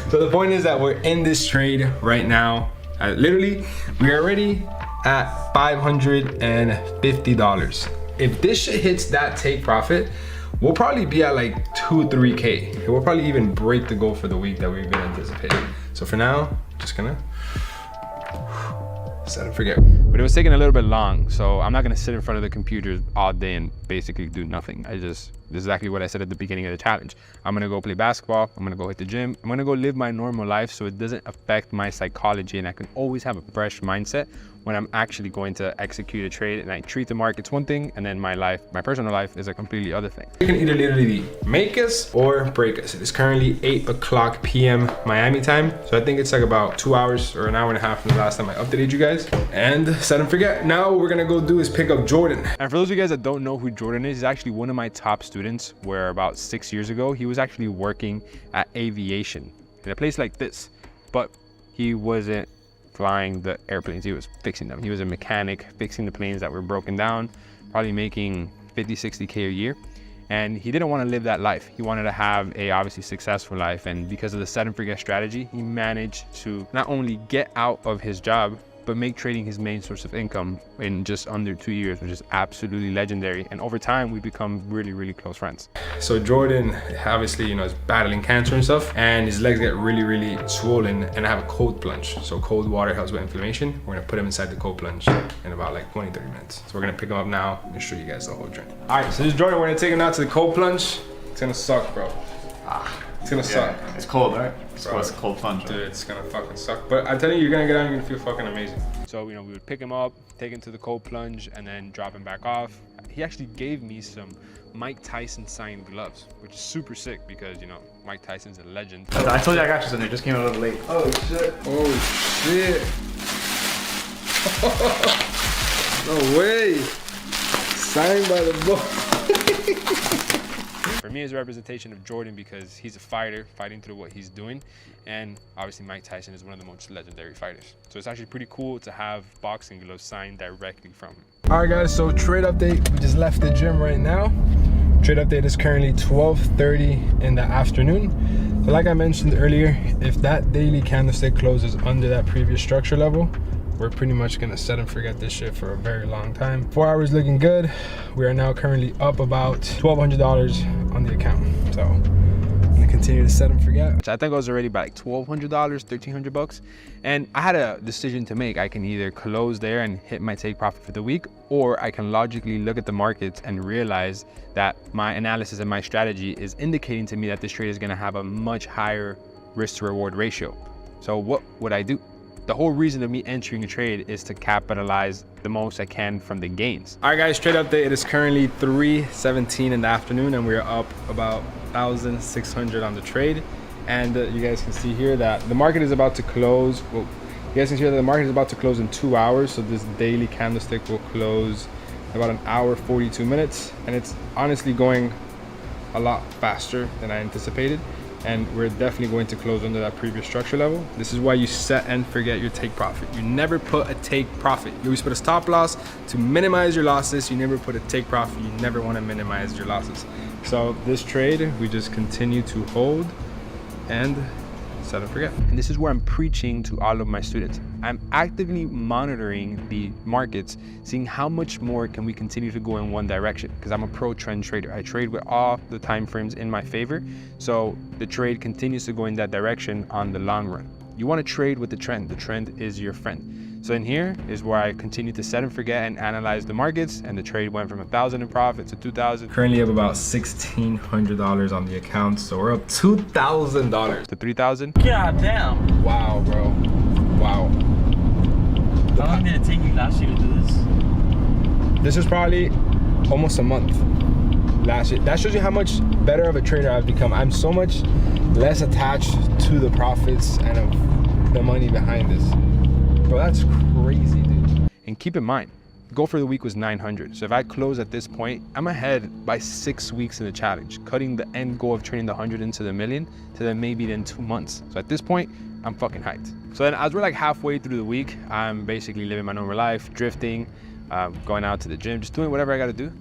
So the point is that we're in this trade right now. Literally, we are already at $550. If this shit hits that take profit, we'll probably be at like 2-3K. We'll probably even break the goal for the week that we've been anticipating. So for now, just gonna set and forget. But it was taking a little bit long, so I'm not gonna sit in front of the computer all day and basically do nothing. This is exactly what I said at the beginning of the challenge. I'm gonna go play basketball, I'm gonna go hit the gym, I'm gonna go live my normal life so it doesn't affect my psychology, and I can always have a fresh mindset when I'm actually going to execute a trade, and I treat the markets one thing, and then my life, my personal life, is a completely other thing. You can either literally make us or break us. It is currently 8:00 p.m. Miami time, so I think it's like about 2 hours or an hour and a half from the last time I updated you guys. And set and forget. Now what we're gonna go do is pick up Jordan. And for those of you guys that don't know who Jordan is, he's actually one of my top students, where about 6 years ago, he was actually working at aviation in a place like this, but he wasn't flying the airplanes, he was fixing them. He was a mechanic fixing the planes that were broken down, probably making 50-60K a year. And he didn't want to live that life. He wanted to have a obviously successful life. And because of the set and forget strategy, he managed to not only get out of his job, but make trading his main source of income in just under 2 years, which is absolutely legendary. And over time, we become really, really close friends. So Jordan, obviously, you know, is battling cancer and stuff, and his legs get really, really swollen, and I have a cold plunge. So cold water helps with inflammation. We're gonna put him inside the cold plunge in about like 20-30 minutes. So we're gonna pick him up now and show you guys the whole journey. All right, so this is Jordan. We're gonna take him out to the cold plunge. It's gonna suck, bro. It's gonna suck. It's cold, right? Bro, It's a cold plunge. Dude, it's gonna fucking suck. But I'm telling you, you're gonna get out and you're gonna feel fucking amazing. So, you know, we would pick him up, take him to the cold plunge, and then drop him back off. He actually gave me some Mike Tyson signed gloves, which is super sick because, you know, Mike Tyson's a legend. I told you I got you something. Just came a little late. Oh shit. Oh shit. No way. Signed by the book. For me, it's a representation of Jordan because he's a fighter, fighting through what he's doing. And obviously Mike Tyson is one of the most legendary fighters. So it's actually pretty cool to have boxing gloves signed directly from him. All right guys, so trade update. We just left the gym right now. Trade update is currently 12:30 in the afternoon. So like I mentioned earlier, if that daily candlestick closes under that previous structure level, we're pretty much gonna set and forget this shit for a very long time. 4 hours looking good. We are now currently up about $1,200 on the account. So I'm gonna continue to set and forget. I think I was already about like $1,200, $1,300. And I had a decision to make. I can either close there and hit my take profit for the week, or I can logically look at the markets and realize that my analysis and my strategy is indicating to me that this trade is gonna have a much higher risk to reward ratio. So what would I do? The whole reason of me entering a trade is to capitalize the most I can from the gains. All right guys, trade update. It is currently 3:17 in the afternoon and we're up about 1,600 on the trade. And you guys can see here that the market is about to close. Well, you guys can see that the market is about to close in 2 hours. So this daily candlestick will close about 1 hour, 42 minutes. And it's honestly going a lot faster than I anticipated. And we're definitely going to close under that previous structure level. This is why you set and forget your take profit. You never put a take profit. You always put a stop loss to minimize your losses. You never put a take profit. You never want to minimize your losses. So this trade, we just continue to hold and set and forget. And this is where I'm preaching to all of my students. I'm actively monitoring the markets, seeing how much more can we continue to go in one direction, because I'm a pro trend trader. I trade with all the time frames in my favor. So the trade continues to go in that direction on the long run. You want to trade with the trend. The trend is your friend. So in here is where I continue to set and forget and analyze the markets, and the trade went from 1,000 in profit to 2,000. Currently up about $1,600 on the account, so we're up $2,000 to 3,000. God damn. Wow, bro. Wow. How long did it take you last year to do this? This is probably almost a month last year. That shows you how much better of a trader I've become. I'm so much less attached to the profits and of the money behind this. Bro, that's crazy, dude. And keep in mind, goal for the week was 900. So if I close at this point, I'm ahead by 6 weeks in the challenge, cutting the end goal of turning the 100 into the million to then maybe then 2 months. So at this point, I'm fucking hyped. So then as we're like halfway through the week, I'm basically living my normal life, drifting, going out to the gym, just doing whatever I gotta do.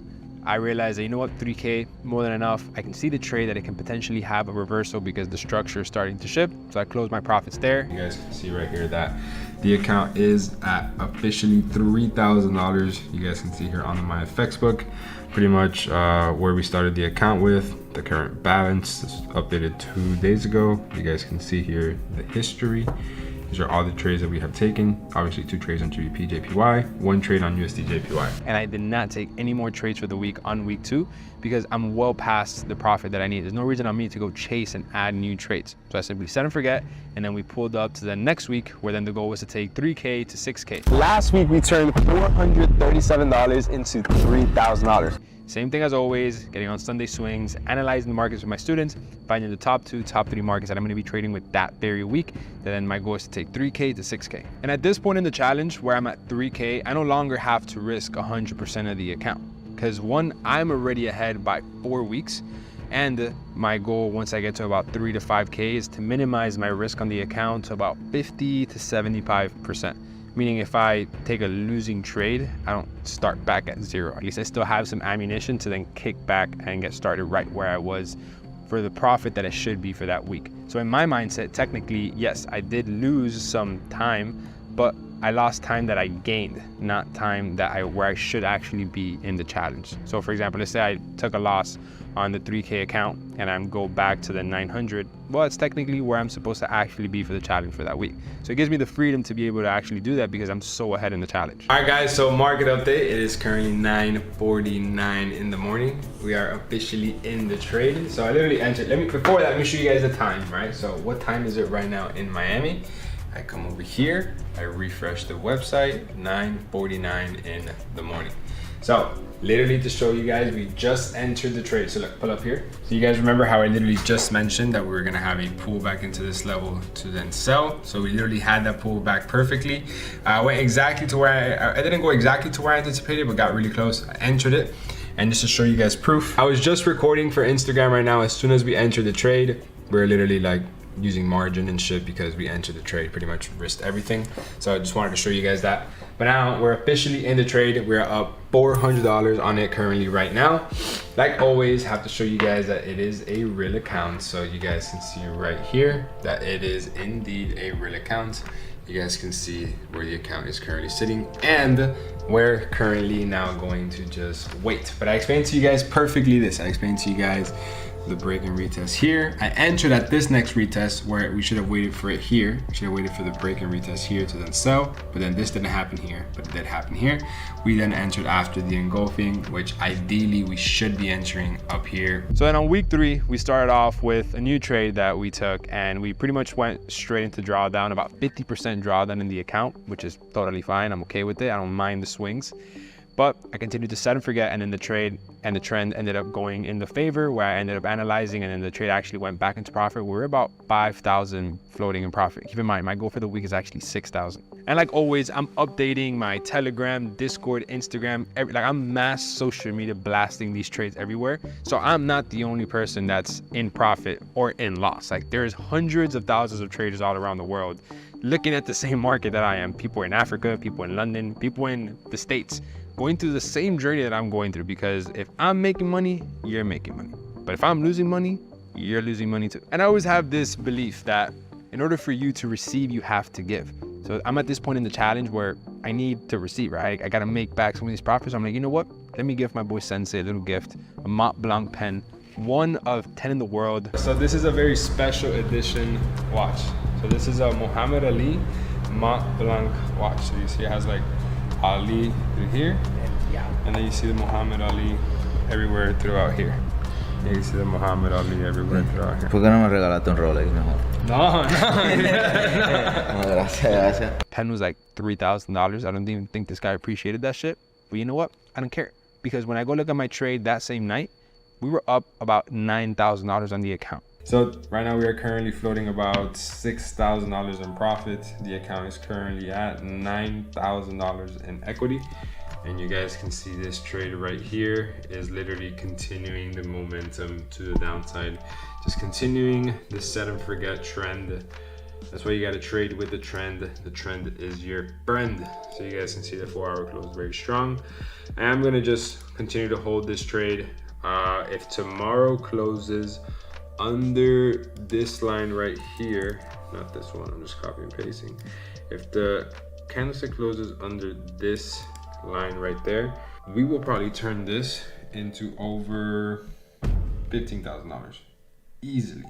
I realized that, you know what, 3K, more than enough. I can see the trade that it can potentially have a reversal because the structure is starting to ship. So I closed my profits there. You guys can see right here that the account is at officially $3,000. You guys can see here on my FX book, pretty much where we started the account with, the current balance. This was updated 2 days ago. You guys can see here the history. These are all the trades that we have taken. Obviously 2 trades on GBP, JPY, 1 trade on USD, JPY. And I did not take any more trades for the week on week 2 because I'm well past the profit that I need. There's no reason on me to go chase and add new trades. So I simply set and forget, and then we pulled up to the next week where then the goal was to take 3K to 6K. Last week we turned $437 into $3,000. Same thing as always, getting on Sunday swings, analyzing the markets with my students, finding the top 2, top 3 markets that I'm gonna be trading with that very week. Then my goal is to take 3K to 6K. And at this point in the challenge where I'm at 3K, I no longer have to risk 100% of the account. Because one, I'm already ahead by 4 weeks. And my goal once I get to about 3 to 5K is to minimize my risk on the account to about 50 to 75%. Meaning if I take a losing trade, I don't start back at 0. At least I still have some ammunition to then kick back and get started right where I was for the profit that it should be for that week. So in my mindset, technically, yes, I did lose some time, but I lost time that I gained, not time that where I should actually be in the challenge. So for example, let's say I took a loss on the 3K account and I'm go back to the 900. Well, it's technically where I'm supposed to actually be for the challenge for that week. So it gives me the freedom to be able to actually do that because I'm so ahead in the challenge. All right guys, so market update. It is currently 9:49 in the morning. We are officially in the trade. So I literally entered, before that, let me show you guys the time, right? So what time is it right now in Miami? I come over here, I refresh the website, 9:49 in the morning. So literally to show you guys, we just entered the trade. So look, pull up here. So you guys remember how I literally just mentioned that we were gonna have a pullback into this level to then sell. So we literally had that pullback perfectly. I went exactly to where I didn't go exactly to where I anticipated, but got really close. I entered it. And just to show you guys proof, I was just recording for Instagram right now. As soon as we entered the trade, we're literally like using margin and shit because we entered the trade, pretty much risked everything. So I just wanted to show you guys that. But now we're officially in the trade. We're up $400 on it currently right now. Like always, have to show you guys that it is a real account. So you guys can see right here that it is indeed a real account. You guys can see where the account is currently sitting, and we're currently now going to just wait. But I explained to you guys perfectly this. I explained to you guys the break and retest here. I entered at this next retest where we should have waited for it here. We should have waited for the break and retest here to then sell, but then this didn't happen here, but it did happen here. We then entered after the engulfing, which ideally we should be entering up here. So then on week 3, we started off with a new trade that we took, and we pretty much went straight into drawdown, about 50% drawdown in the account, which is totally fine. I'm okay with it. I don't mind the swings. But I continued to set and forget, and then the trade and the trend ended up going in the favor, where I ended up analyzing, and then the trade actually went back into profit. We're about 5,000 floating in profit. Keep in mind, my goal for the week is actually 6,000. And like always, I'm updating my Telegram, Discord, Instagram, I'm mass social media blasting these trades everywhere. So I'm not the only person that's in profit or in loss. Like, there's hundreds of thousands of traders all around the world looking at the same market that I am. People in Africa, people in London, people in the States, going through the same journey that I'm going through, because if I'm making money, you're making money. But if I'm losing money, you're losing money too. And I always have this belief that in order for you to receive, you have to give. So I'm at this point in the challenge where I need to receive, right? I got to make back some of these profits. I'm like, you know what? Let me give my boy Sensei a little gift, a Mont Blanc pen, 1 of 10 in the world. So this is a very special edition watch. So this is a Muhammad Ali Mont Blanc watch. So you see it has like Ali through here, and then you see the Muhammad Ali everywhere throughout here. Yeah, you see the Muhammad Ali everywhere throughout here. ¿Por qué no me regalaste un Rolex mejor? No. No, gracias, gracias. Pen was like $3,000. I don't even think this guy appreciated that shit. But you know what? I don't care, because when I go look at my trade that same night, we were up about $9,000 on the account. So right now we are currently floating about $6,000 in profit. The account is currently at $9,000 in equity. And you guys can see this trade right here is literally continuing the momentum to the downside. Just continuing the set and forget trend. That's why you got to trade with the trend. The trend is your friend. So you guys can see the 4-hour close very strong. And I'm going to just continue to hold this trade. If tomorrow closes under this line right here, not this one, I'm just copy and pasting. If the candlestick closes under this line right there, we will probably turn this into over $15,000 easily.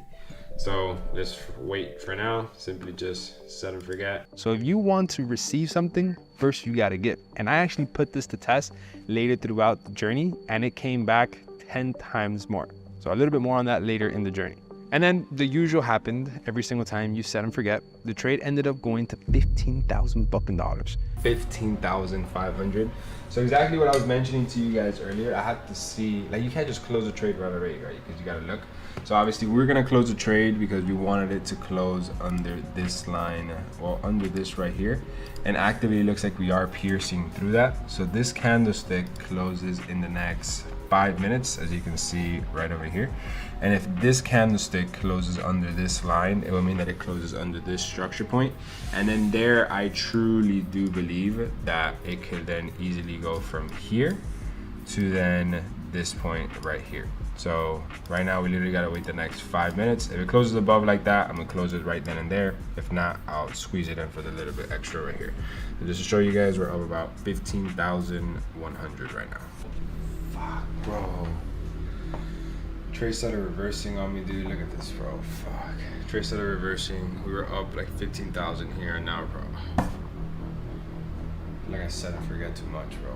So let's wait for now, simply just set and forget. So if you want to receive something, first you got to give. And I actually put this to test later throughout the journey, and it came back 10 times more. So a little bit more on that later in the journey. And then the usual happened every single time you set and forget. The trade ended up going to $15,000. 15,500. So exactly what I was mentioning to you guys earlier, I had to see, like, you can't just close a trade right away, right? Because you gotta look. So obviously we're gonna close the trade because we wanted it to close under this line, or under this right here. And actively it looks like we are piercing through that. So this candlestick closes in the next 5 minutes, as you can see right over here. And if this candlestick closes under this line, it will mean that it closes under this structure point. And then there, I truly do believe that it could then easily go from here to then this point right here. So right now we literally gotta wait the next 5 minutes. If it closes above like that, I'm gonna close it right then and there. If not, I'll squeeze it in for the little bit extra right here. So just to show you guys, we're up about 15,100 right now. Fuck, bro. Trade started reversing on me, dude. Look at this, bro. Fuck. Trade started reversing. We were up like 15,000 here, and now, bro. Like I said, I forget too much, bro.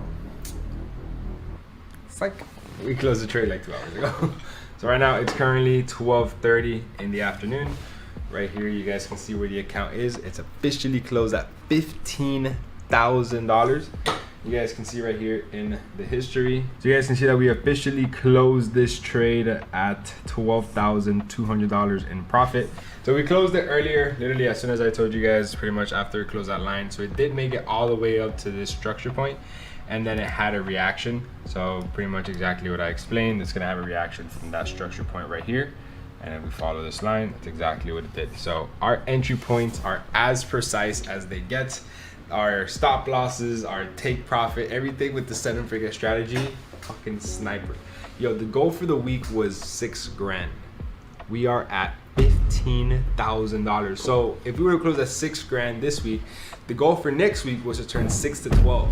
It's like we closed the trade like 2 hours ago. So right now it's currently 12:30 in the afternoon. Right here, you guys can see where the account is. It's officially closed at $15,000. You guys can see right here in the history. So you guys can see that we officially closed this trade at $12,200 in profit. So we closed it earlier, literally as soon as I told you guys, pretty much after it closed that line. So it did make it all the way up to this structure point, and then it had a reaction. So pretty much exactly what I explained. It's gonna have a reaction from that structure point right here. And then we follow this line. That's exactly what it did. So our entry points are as precise as they get. Our stop losses, our take profit, everything with the set and forget strategy, fucking sniper. Yo, the goal for the week was 6 grand. We are at $15,000. So if we were to close at 6 grand this week, the goal for next week was to turn 6 to 12.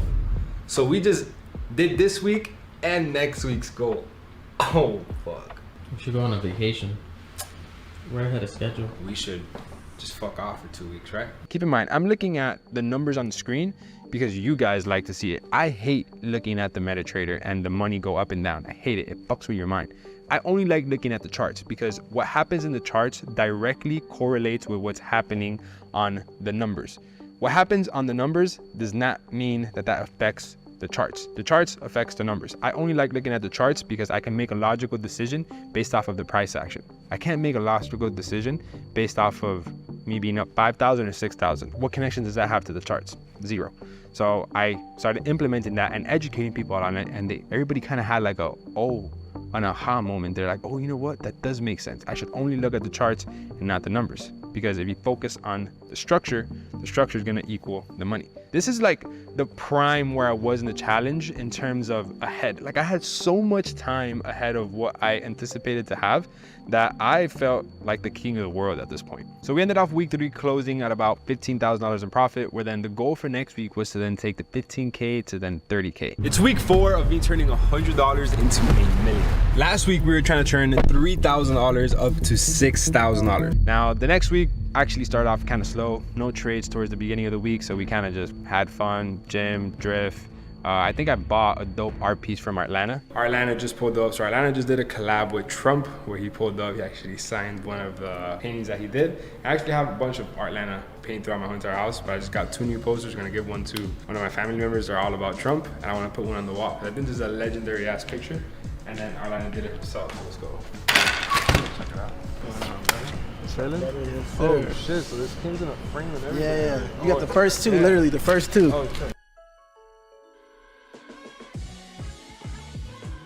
So we just did this week and next week's goal. Oh, fuck. We should go on a vacation. We're ahead of schedule. We should just fuck off for 2 weeks, right? Keep in mind, I'm looking at the numbers on the screen because you guys like to see it. I hate looking at the MetaTrader and the money go up and down. I hate it. It fucks with your mind. I only like looking at the charts because what happens in the charts directly correlates with what's happening on the numbers. What happens on the numbers does not mean that that affects the charts. The charts affects the numbers. I only like looking at the charts because I can make a logical decision based off of the price action. I can't make a logical decision based off of me being up 5,000 or 6,000. What connection does that have to the charts? Zero. So I started implementing that and educating people on it, and everybody kind of had like an aha moment. They're like, oh, you know what? That does make sense. I should only look at the charts and not the numbers. Because if you focus on the structure is gonna equal the money. This is like the prime where I was in the challenge in terms of ahead. Like I had so much time ahead of what I anticipated to have that I felt like the king of the world at this point. So we ended off week 3 closing at about $15,000 in profit, where then the goal for next week was to then take the 15K to then 30K. It's week 4 of me turning $100 into $1 million. Last week we were trying to turn $3,000 up to $6,000. Now the next week actually started off kind of slow. No trades towards the beginning of the week, so we kind of just had fun, gym, drift. I think I bought a dope art piece from Artlana. Artlana just pulled up. So Artlana just did a collab with Trump where he pulled up. He actually signed one of the paintings that he did. I actually have a bunch of Artlana painted throughout my whole entire house, but I just got 2 new posters. I'm gonna give one to one of my family members. They're all about Trump, and I want to put one on the wall. I think this is a legendary ass picture, and then Artlana did it herself. So let's go. Check it out. Chilling? Yes, Oh sir. shit, so this comes in a frame and everything. Yeah. You got the first 2, literally the first 2. Oh, shit.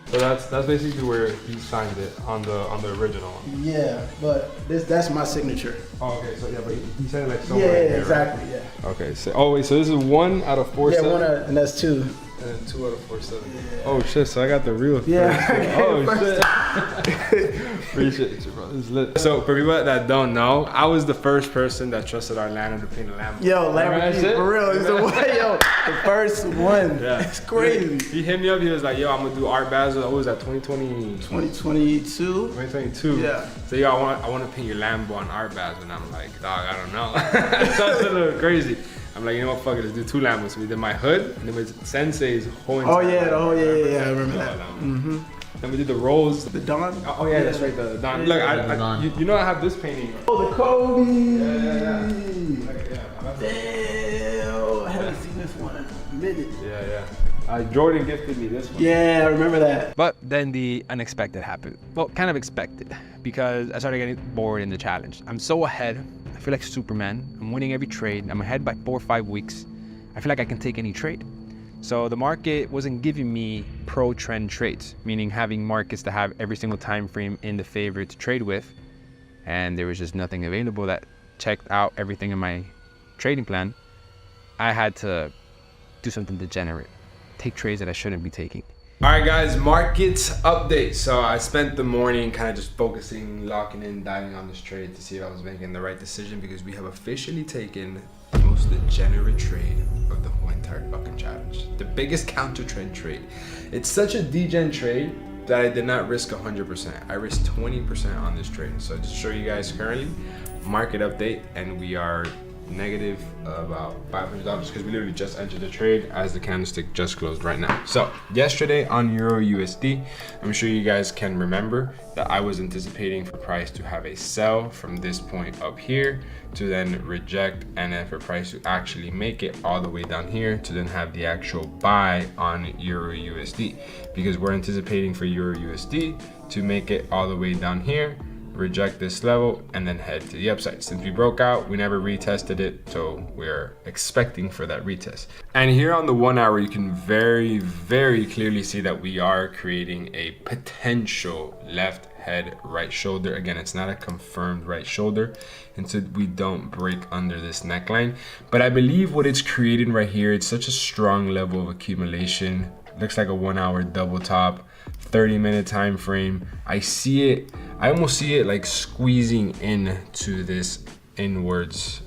So that's basically where he signed it on the original one. Yeah, but that's my signature. Oh, okay. So yeah, but he said it like Yeah, somewhere. Here, exactly. Right? Yeah. Okay. So wait. So this is 1 out of 4. Yeah, 7? and that's 2. And then 2 out of 4 7. Yeah. Oh shit! So I got the real. Yeah. First. Oh shit! Appreciate you, bro. This is lit. So for people that don't know, I was the first person that trusted Artlana to paint a Lambo. Yo, Lamborghini, for real. He's the one. Yo, the first one. Yeah. It's crazy. He hit me up. He was like, "Yo, I'm gonna do Art Basel." What was that? 2020. 2022. 2022. Yeah. So yo, I want to paint your Lambo on Art Basel, and I'm like, dog, I don't know. It sounds a little crazy. I'm like, you know what, fuck it, let's do 2 Lambos. So we did my hood, and then with Sensei's whole entire. Oh yeah, I remember that. Mm-hmm. Then we did the rolls. The Dawn. Oh yeah, that's right, the Don. Look, you know I have this painting. Oh, the Kobe. Yeah. Damn, I haven't seen this one in a minute. Yeah. Jordan gifted me this one. Yeah, I remember that. But then the unexpected happened. Well, kind of expected, because I started getting bored in the challenge. I'm so ahead. I feel like Superman. I'm winning every trade. I'm ahead by 4 or 5 weeks. I feel like I can take any trade. So the market wasn't giving me pro trend trades, meaning having markets that have every single time frame in the favor to trade with. And there was just nothing available that checked out everything in my trading plan. I had to do something degenerate, take trades that I shouldn't be taking. All right, guys, markets update. So I spent the morning kind of just focusing, locking in, diving on this trade to see if I was making the right decision, because we have officially taken the most degenerate trade of the whole entire fucking challenge. The biggest counter trend trade. It's such a degen trade that I did not risk 100%. I risked 20% on this trade. So just to show you guys currently, market update, and we are negative about $500 because we literally just entered the trade as the candlestick just closed right now. So yesterday on Euro USD, I'm sure you guys can remember that I was anticipating for price to have a sell from this point up here to then reject, and then for price to actually make it all the way down here to then have the actual buy on Euro USD, because we're anticipating for Euro USD to make it all the way down here, reject this level, and then head to the upside. Since we broke out, we never retested it, so we're expecting for that retest. And here on the 1 hour, you can very, very clearly see that we are creating a potential left head right shoulder. Again, it's not a confirmed right shoulder until we don't break under this neckline, but I believe what it's creating right here, it's such a strong level of accumulation. Looks like a 1 hour double top, 30-minute time frame. I almost see it like squeezing in to this inwards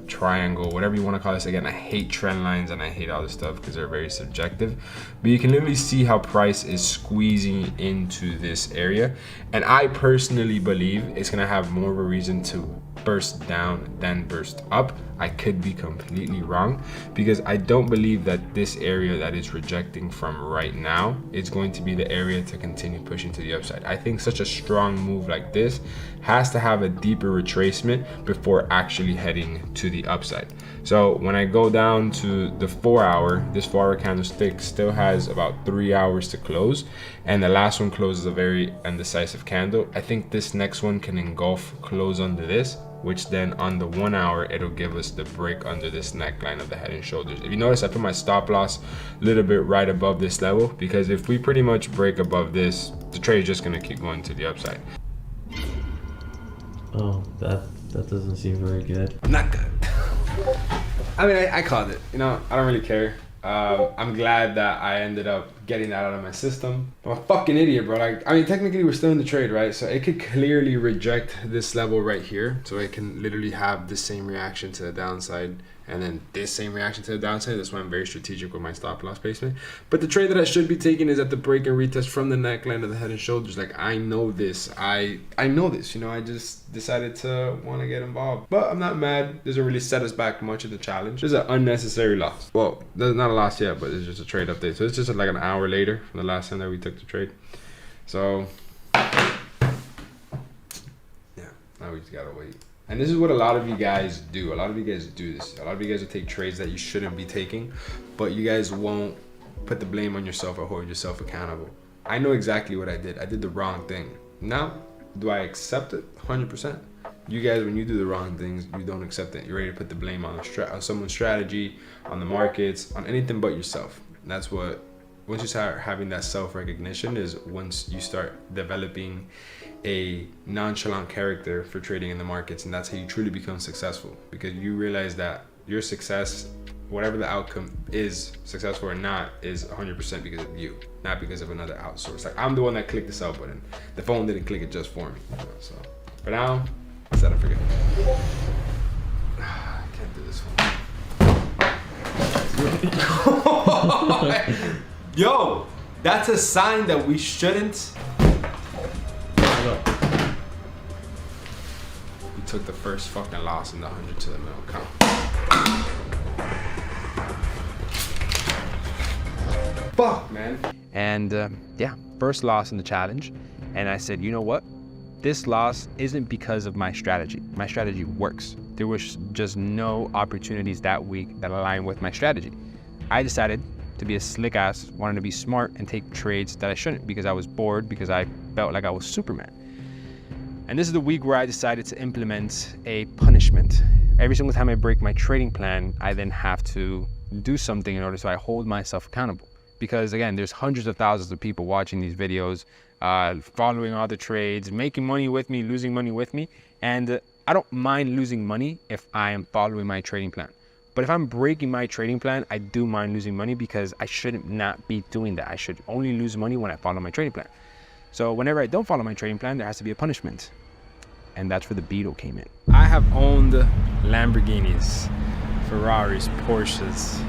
triangle, whatever you want to call this. Again, I hate trend lines and I hate all this stuff because they're very subjective, but you can literally see how price is squeezing into this area, and I personally believe it's gonna have more of a reason to burst down than burst up. I could be completely wrong, because I don't believe that this area that it's rejecting from right now is going to be the area to continue pushing to the upside. I think such a strong move like this has to have a deeper retracement before actually heading to the upside. So when I go down to the 4 hour, this 4 hour candlestick still has about 3 hours to close, and the last one closes a very indecisive candle. I think this next one can engulf close under this, which then on the 1 hour, it'll give us the break under this neckline of the head and shoulders. If you notice, I put my stop loss a little bit right above this level, because if we pretty much break above this, the trade is just gonna keep going to the upside. Oh, that doesn't seem very good. Not good. I mean, I called it, you know, I don't really care. I'm glad that I ended up getting that out of my system. I'm a fucking idiot, bro. Like, I mean, technically we're still in the trade, right? So it could clearly reject this level right here. So it can literally have the same reaction to the downside, and then this same reaction to the downside. That's why I'm very strategic with my stop loss placement. But the trade that I should be taking is at the break and retest from the neckline of the head and shoulders. Like, I know this. I know this, you know. I just decided to want to get involved. But I'm not mad. Doesn't really set us back much of the challenge. There's an unnecessary loss. Well, there's not a loss yet, but it's just a trade update. So it's just like an hour later from the last time that we took the trade. So yeah, now we just gotta wait. And this is what a lot of you guys do. A lot of you guys do this. A lot of you guys will take trades that you shouldn't be taking, but you guys won't put the blame on yourself or hold yourself accountable. I know exactly what I did. I did the wrong thing. Now, do I accept it? 100%. You guys, when you do the wrong things, you don't accept it. You're ready to put the blame on someone's strategy, on the markets, on anything but yourself. And that's what, once you start having that self-recognition, is once you start developing a nonchalant character for trading in the markets, and that's how you truly become successful, because you realize that your success, whatever the outcome is, successful or not, is 100% because of you, not because of another outsource. Like, I'm the one that clicked the sell button. The phone didn't click it just for me. So for now, set up forget. I can't do this one. Yo, that's a sign that we shouldn't. We took the first fucking loss in the 100 to the middle count. Fuck, man. And yeah, first loss in the challenge. And I said, you know what? This loss isn't because of my strategy. My strategy works. There was just no opportunities that week that align with my strategy. I decided to be a slick ass, wanted to be smart and take trades that I shouldn't, because I was bored, because I felt like I was Superman. And this is the week where I decided to implement a punishment. Every single time I break my trading plan, I then have to do something in order so I hold myself accountable. Because again, there's hundreds of thousands of people watching these videos, following all the trades, making money with me, losing money with me. And I don't mind losing money if I am following my trading plan. But if I'm breaking my trading plan, I do mind losing money, because I shouldn't not be doing that. I should only lose money when I follow my trading plan. So whenever I don't follow my trading plan, there has to be a punishment. And that's where the beetle came in. I have owned Lamborghinis, Ferraris, Porsches,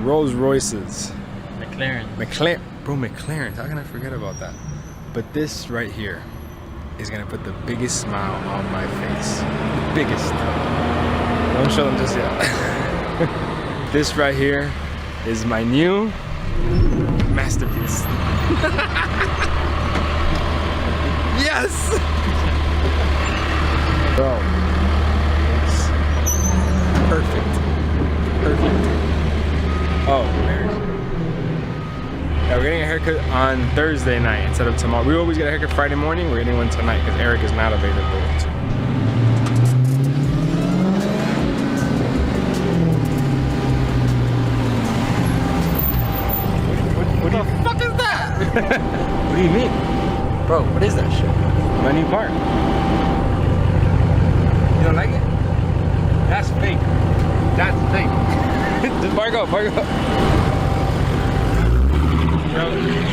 Rolls Royces, McLaren. Bro, McLaren, how can I forget about that? But this right here is gonna put the biggest smile on my face. Biggest. Don't show them just yet. This right here is my new masterpiece. Yes! Bro, it's perfect. Oh, marriage. Yeah, we're getting a haircut on Thursday night instead of tomorrow. We always get a haircut Friday morning. We're getting one tonight because Eric is not available. What the fuck is that? What do you mean? Bro, what is that shit? My new car. You don't like it? That's fake. That's fake. Just park up. Yo,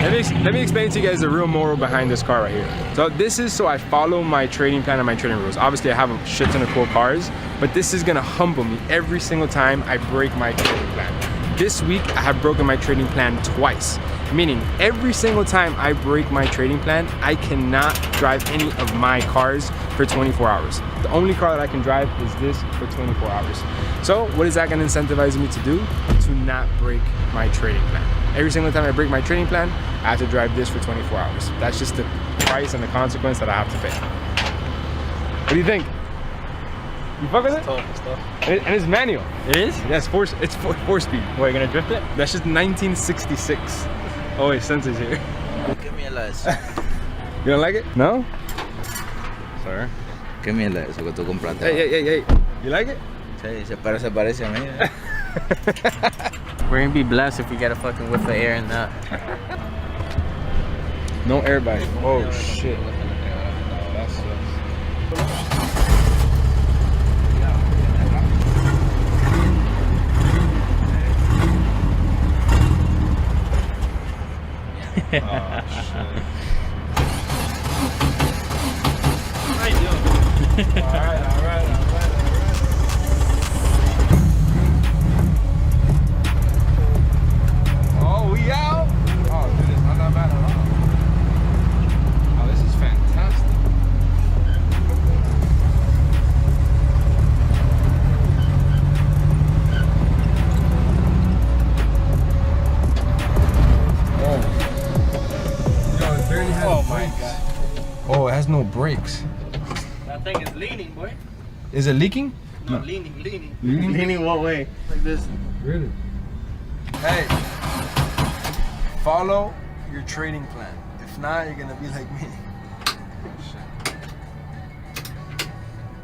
Let me explain to you guys the real moral behind this car right here. So this is so I follow my trading plan and my trading rules. Obviously I have a shit ton of cool cars, but this is gonna humble me every single time I break my trading plan. This week I have broken my trading plan twice, meaning every single time I break my trading plan, I cannot drive any of my cars for 24 hours. The only car that I can drive is this for 24 hours. So what is that gonna incentivize me to do? To not break my trading plan. Every single time I break my trading plan, I have to drive this for 24 hours. That's just the price and the consequence that I have to pay. What do you think? You fuck with it? It's tough. And it's manual. It is? Yes, it's four speed. What, you gonna drift it? That's just 1966. Oh wait, Sense's here. ¿Qué mierda es eso? You don't like it? No? Sorry. ¿Qué mierda es eso que tú compraste? Hey. You like it? Sí, se parece a mí. We're gonna be blessed if we get a fucking whiff of air in that. No airbag. Oh shit. That sucks. Oh shit. All right. Oh, we out? Oh, dude, it's not that bad at all. Oh, this is fantastic. Oh my god. Oh, it has no brakes. That thing is leaning, boy. Is it leaking? No, leaning. Leaning? Leaning what way? Like this. Really? Hey, follow your trading plan. If not, you're gonna be like me. Shit.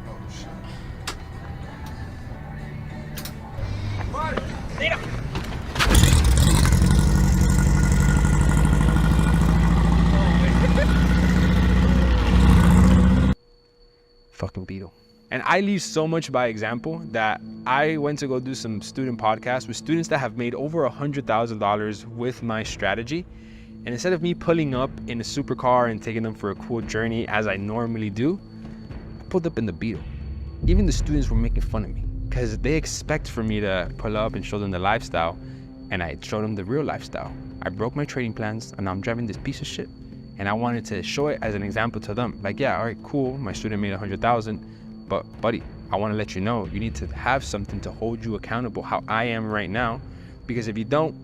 Oh shit. What? Fucking Beetle. And I lead so much by example that I went to go do some student podcasts with students that have made over $100,000 with my strategy. And instead of me pulling up in a supercar and taking them for a cool journey as I normally do, I pulled up in the Beetle. Even the students were making fun of me because they expect for me to pull up and show them the lifestyle, and I showed them the real lifestyle. I broke my trading plans and now I'm driving this piece of shit. And I wanted to show it as an example to them. Like, yeah, all right, cool. My student made 100,000, but buddy, I want to let you know, you need to have something to hold you accountable how I am right now, because if you don't,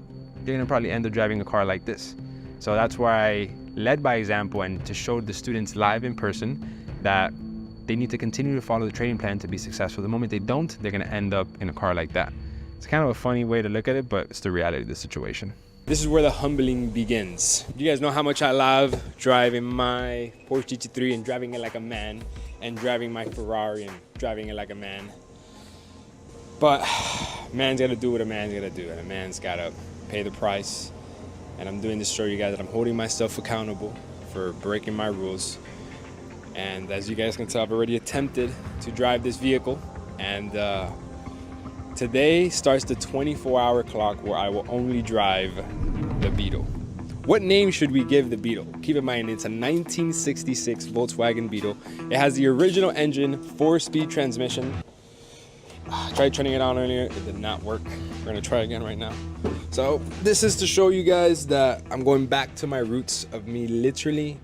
you're gonna probably end up driving a car like this. So that's why I led by example and to show the students live in person that they need to continue to follow the trading plan to be successful. The moment they don't, they're gonna end up in a car like that. It's kind of a funny way to look at it, but it's the reality of the situation. This is where the humbling begins. You guys know how much I love driving my Porsche GT3 and driving it like a man, and driving my Ferrari and driving it like a man. But man's gotta do what a man's gotta do, and a man's gotta pay the price. And I'm doing this to show you guys that I'm holding myself accountable for breaking my rules. And as you guys can tell, I've already attempted to drive this vehicle, and today starts the 24-hour clock where I will only drive the Beetle. What name should we give the Beetle? Keep in mind, it's a 1966 Volkswagen Beetle. It has the original engine, 4-speed transmission. I tried turning it on earlier, it did not work. We're gonna try again right now. So this is to show you guys that I'm going back to my roots of me literally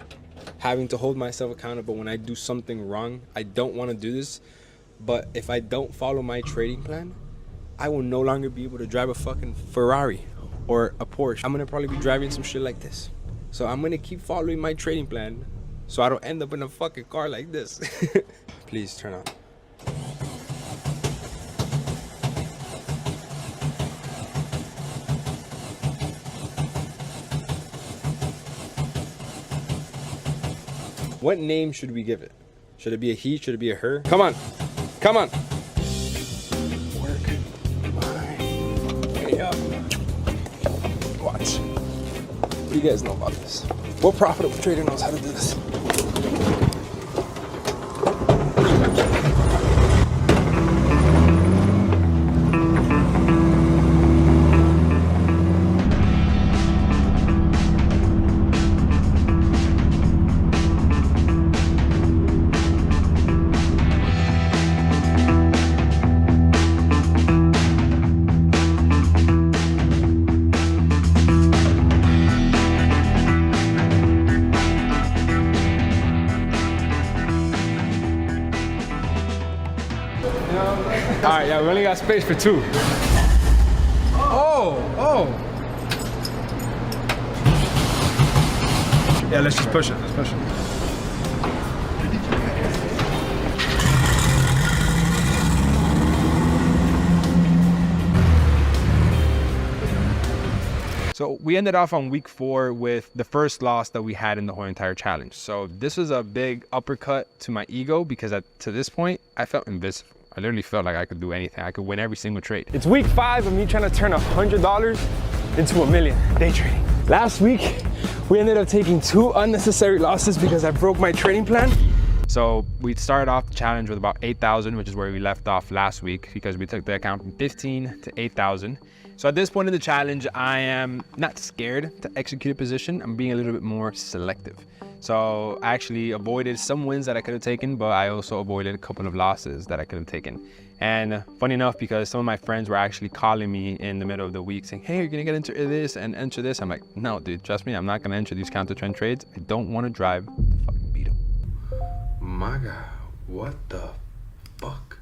having to hold myself accountable when I do something wrong. I don't wanna do this, but if I don't follow my trading plan, I will no longer be able to drive a fucking Ferrari or a Porsche. I'm gonna probably be driving some shit like this. So I'm gonna keep following my trading plan so I don't end up in a fucking car like this. Please turn on. What name should we give it? Should it be a he? Should it be a her? Come on, come on. Watch. What do you guys know about this? What profitable trader knows how to do this? Yeah, we only got space for 2. Oh. Yeah, let's just push it. Let's push it. So we ended off on week 4 with the first loss that we had in the whole entire challenge. So this was a big uppercut to my ego because to this point, I felt invincible. I literally felt like I could do anything. I could win every single trade. It's week 5 of me trying to turn $100 into $1 million day trading. Last week, we ended up taking 2 unnecessary losses because I broke my trading plan. So we started off the challenge with about 8,000, which is where we left off last week because we took the account from 15 to 8,000. So at this point in the challenge, I am not scared to execute a position. I'm being a little bit more selective. So I actually avoided some wins that I could have taken, but I also avoided a couple of losses that I could have taken. And funny enough, because some of my friends were actually calling me in the middle of the week saying, hey, you're gonna get into this and enter this. I'm like, no, dude, trust me, I'm not gonna enter these counter trend trades. I don't wanna drive the fucking Beetle. My God, what the fuck?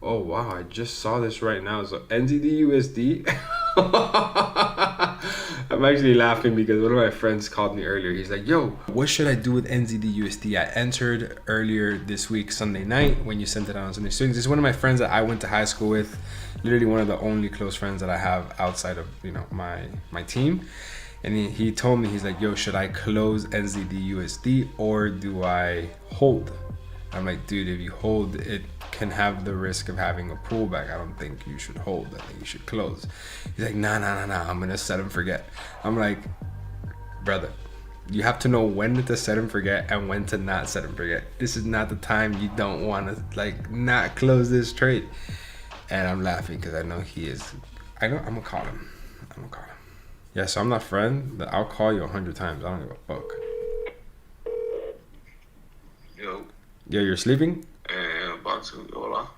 Oh wow, I just saw this right now. So NZD/USD. I'm actually laughing because one of my friends called me earlier. He's like, yo, what should I do with NZD/USD? I entered earlier this week, Sunday night, when you sent it out on Sunday. So this is one of my friends that I went to high school with. Literally one of the only close friends that I have outside of, you know, my team. And he told me, he's like, yo, should I close NZD/USD or do I hold? I'm like, dude, if you hold, it can have the risk of having a pullback. I don't think you should hold. I think you should close. He's like, nah, I'm gonna set and forget. I'm like, brother, you have to know when to set and forget and when to not set and forget. This is not the time you don't want to like not close this trade. And I'm laughing because I know he is. I'm gonna call him. Yeah, so I'm not friend, but I'll call you 100 times. I don't give a fuck. Yo. Yeah, you're sleeping? About to. Hola.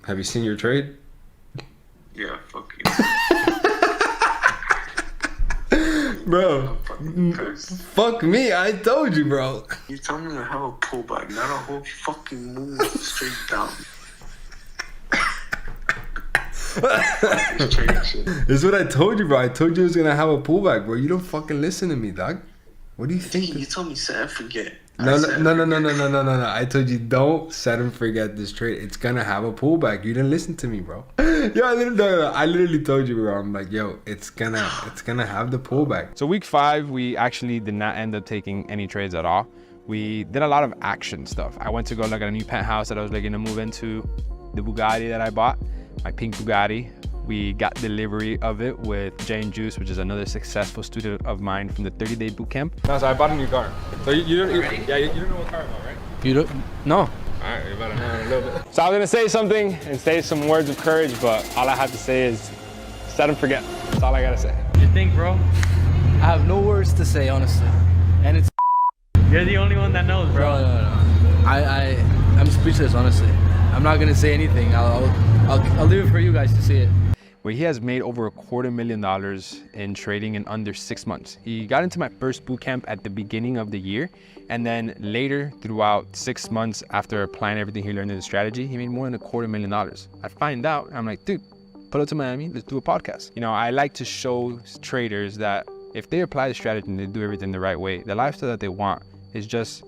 Have you seen your trade? Yeah, fuck you. Bro, fuck me, I told you, bro. You told me to have a pullback, not a whole fucking move straight down. This is what I told you, bro. I told you it was gonna have a pullback, bro. You don't fucking listen to me, dog. What do you think? You told me set and forget. No. I told you don't set and forget this trade. It's gonna have a pullback. You didn't listen to me, bro. I literally told you, bro. I'm like, yo, it's gonna have the pullback. So week 5, we actually did not end up taking any trades at all. We did a lot of action stuff. I went to go look at a new penthouse that I was looking to move into. The Bugatti that I bought, my pink Bugatti. We got delivery of it with Jane Juice, which is another successful student of mine from the 30-day bootcamp. No, so I bought a new car. So you don't know what car I bought, right? You don't? No. All right, you're about to know in a little bit. So I was gonna say something and say some words of courage, but all I have to say is set and forget. That's all I gotta say. You think, bro? I have no words to say, honestly. And it's You're the only one that knows, bro. No. I'm speechless, honestly. I'm not gonna say anything. I'll leave it for you guys to see it. Where he has made over $250,000 in trading in under 6 months. He got into my first bootcamp at the beginning of the year, and then later throughout 6 months after applying everything he learned in the strategy, he made more than $250,000. I find out, I'm like, dude, pull up to Miami, let's do a podcast. You know, I like to show traders that if they apply the strategy and they do everything the right way, the lifestyle that they want is just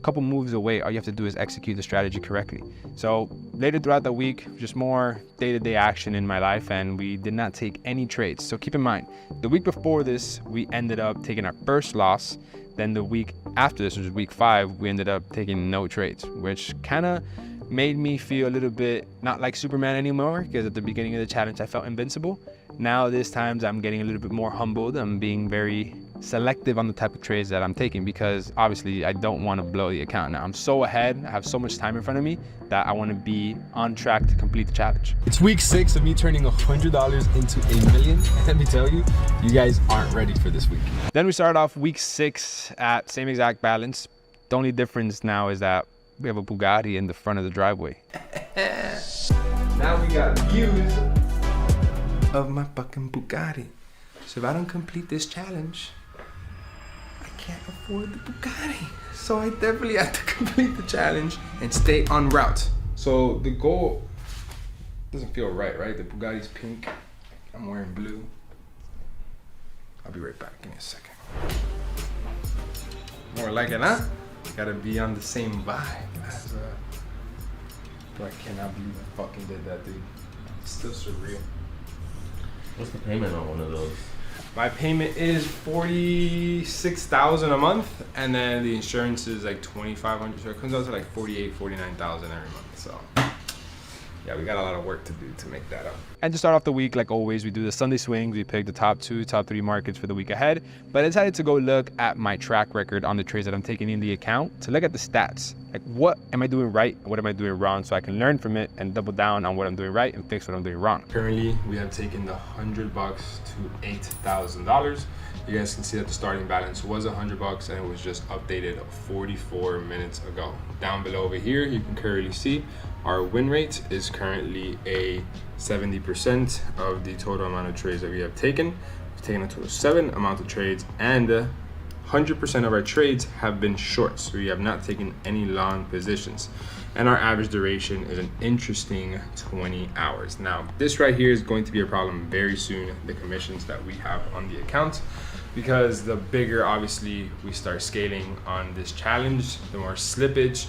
couple moves away. All you have to do is execute the strategy correctly. So later throughout the week, just more day-to-day action in my life, and we did not take any trades. So keep in mind, the week before this, we ended up taking our first loss. Then the week after this, which was week 5, we ended up taking no trades, which kind of made me feel a little bit not like Superman anymore, because at the beginning of the challenge, I felt invincible. Now this times I'm getting a little bit more humbled. I'm being very selective on the type of trades that I'm taking, because obviously I don't want to blow the account. Now I'm so ahead, I have so much time in front of me that I want to be on track to complete the challenge. It's week 6 of me turning $100 into $1 million. And let me tell you, you guys aren't ready for this week. Then we started off week 6 at same exact balance. The only difference now is that we have a Bugatti in the front of the driveway. Now we got views of my fucking Bugatti. So if I don't complete this challenge, I can't afford the Bugatti. So I definitely have to complete the challenge and stay en route. So the goal Doesn't feel right, right? The Bugatti's pink. I'm wearing blue. I'll be right back. Give me a second. More like it, huh? Gotta be on the same vibe as Bro, I cannot believe I fucking did that, dude. It's still surreal. What's the payment on one of those? My payment is $46,000 a month, and then the insurance is like $2,500. So it comes out to like $48,000, $49,000 every month. So yeah, we got a lot of work to do to make that up. And to start off the week, like always, we do the Sunday swings. We pick the top 2, top 3 markets for the week ahead. But I decided to go look at my track record on the trades that I'm taking in the account to look at the stats. Like, what am I doing right? What am I doing wrong? So I can learn from it and double down on what I'm doing right and fix what I'm doing wrong. Currently, we have taken the $100 to $8,000. You guys can see that the starting balance was $100 and it was just updated 44 minutes ago. Down below over here, you can currently see our win rate is currently a 70% of the total amount of trades that we have taken. We've taken a total of 7 amount of trades, and 100% of our trades have been shorts. So we have not taken any long positions. And our average duration is an interesting 20 hours. Now, this right here is going to be a problem very soon, the commissions that we have on the account, because the bigger, obviously, we start scaling on this challenge, the more slippage,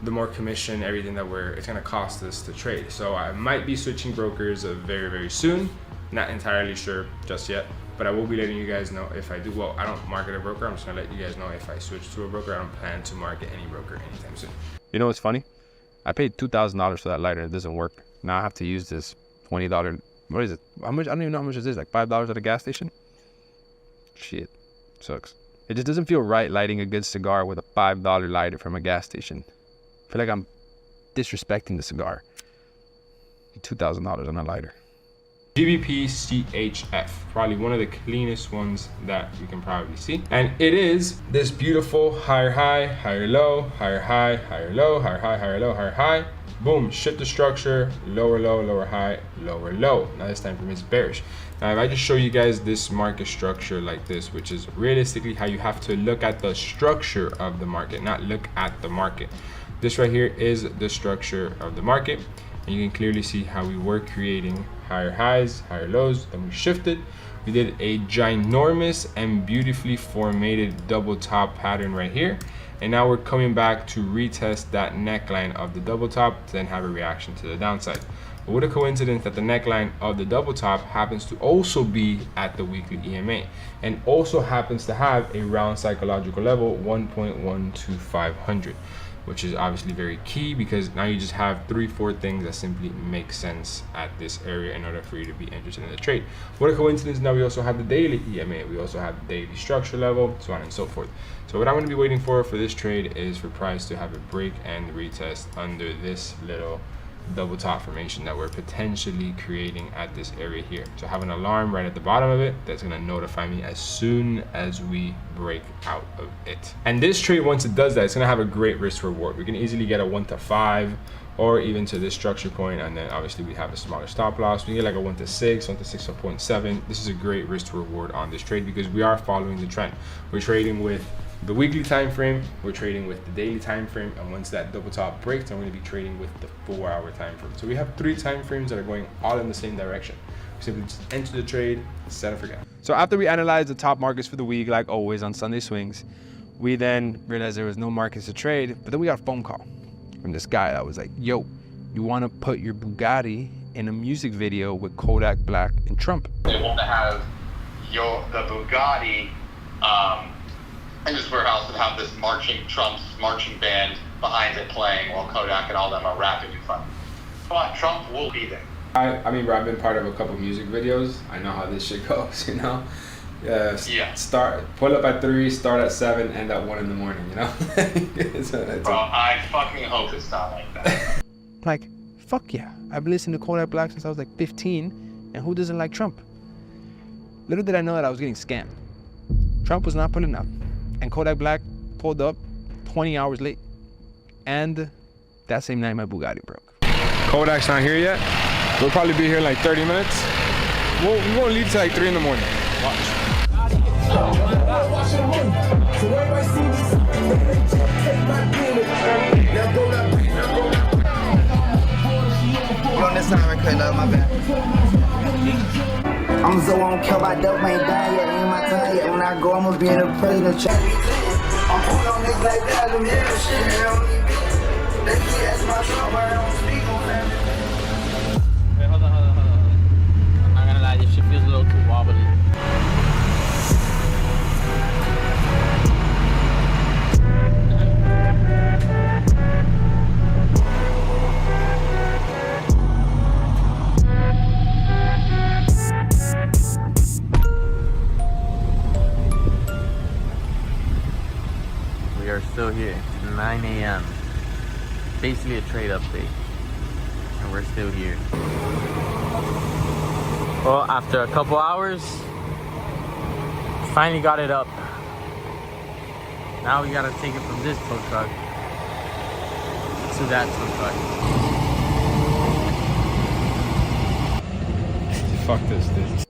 the more commission, everything that it's gonna cost us to trade. So I might be switching brokers very, very soon. Not entirely sure just yet, but I will be letting you guys know if I do. Well, I don't market a broker. I'm just gonna let you guys know if I switch to a broker. I don't plan to market any broker anytime soon. You know what's funny? I paid $2,000 for that lighter. It doesn't work. Now I have to use this $20. What is it? How much? I don't even know how much it is. Like $5 at a gas station? Shit. Sucks. It just doesn't feel right lighting a good cigar with a $5 lighter from a gas station. I feel like I'm disrespecting the cigar. $2,000 on a lighter. GBP CHF, probably one of the cleanest ones that you can probably see. And it is this beautiful higher high, higher low, higher high, higher low, higher high, higher low, higher high. Boom, shift the structure, lower low, lower high, lower low. Now this time frame is bearish. Now if I just show you guys this market structure like this, which is realistically how you have to look at the structure of the market, not look at the market. This right here is the structure of the market. And you can clearly see how we were creating higher highs, higher lows, then we shifted. We did a ginormous and beautifully formatted double top pattern right here. And now we're coming back to retest that neckline of the double top to then have a reaction to the downside. But what a coincidence that the neckline of the double top happens to also be at the weekly EMA and also happens to have a round psychological level 1.12500. Which is obviously very key because now you just have 3-4 things that simply make sense at this area in order for you to be interested in the trade. What a coincidence, now we also have the daily EMA, we also have the daily structure level, so on and so forth. So what I'm going to be waiting for this trade is for price to have a break and retest under this little double top formation that we're potentially creating at this area here. So I have an alarm right at the bottom of it that's going to notify me as soon as we break out of it. And this trade, once it does that, it's going to have a great risk reward. We can easily get a 1 to 5 or even to this structure point, and then obviously we have a smaller stop loss. We get like a 1 to 6, 1 to 6.7. This is a great risk to reward on this trade because we are following the trend. We're trading with the weekly time frame, we're trading with the daily time frame, and once that double top breaks, I'm going to be trading with the 4-hour time frame. So we have 3 time frames that are going all in the same direction. We simply just enter the trade, set and forget. So after we analyzed the top markets for the week, like always on Sunday swings, we then realized there was no markets to trade, but then we got a phone call from this guy that was like, yo, you want to put your Bugatti in a music video with Kodak Black and Trump? They want to have the Bugatti in this warehouse and have this Trump's marching band behind it playing while Kodak and all them are rapping in front. Come on, Trump will be there. I mean, bro, I've been part of a couple music videos. I know how this shit goes, you know? Yeah. Pull up at 3, start at 7, end at 1 in the morning, you know? Bro, I fucking hope it's not like that. Like, fuck yeah. I've been listening to Kodak Black since I was like 15, and who doesn't like Trump? Little did I know that I was getting scammed. Trump was not pulling up, and Kodak Black pulled up 20 hours late. And that same night, my Bugatti broke. Kodak's not here yet. We'll probably be here in like 30 minutes. We won't leave till like 3 in the morning. Watch. you on this side right quick, love, my bad. I'm so I don't care about dope, ain't dying yet, ain't my time yet. When I go, I'ma be in the president trap. I'm pulling on this like that, I'm here, shit, I don't need it. They keep asking my truck, but I don't speak on that. Wait, hold on. I'm not gonna lie, this shit feels a little too wobbly. We are still here. It's 9 a.m. Basically a trade update. And we're still here. Well, after a couple hours, finally got it up. Now we gotta take it from this tow truck to that tow truck. Fuck this, dude.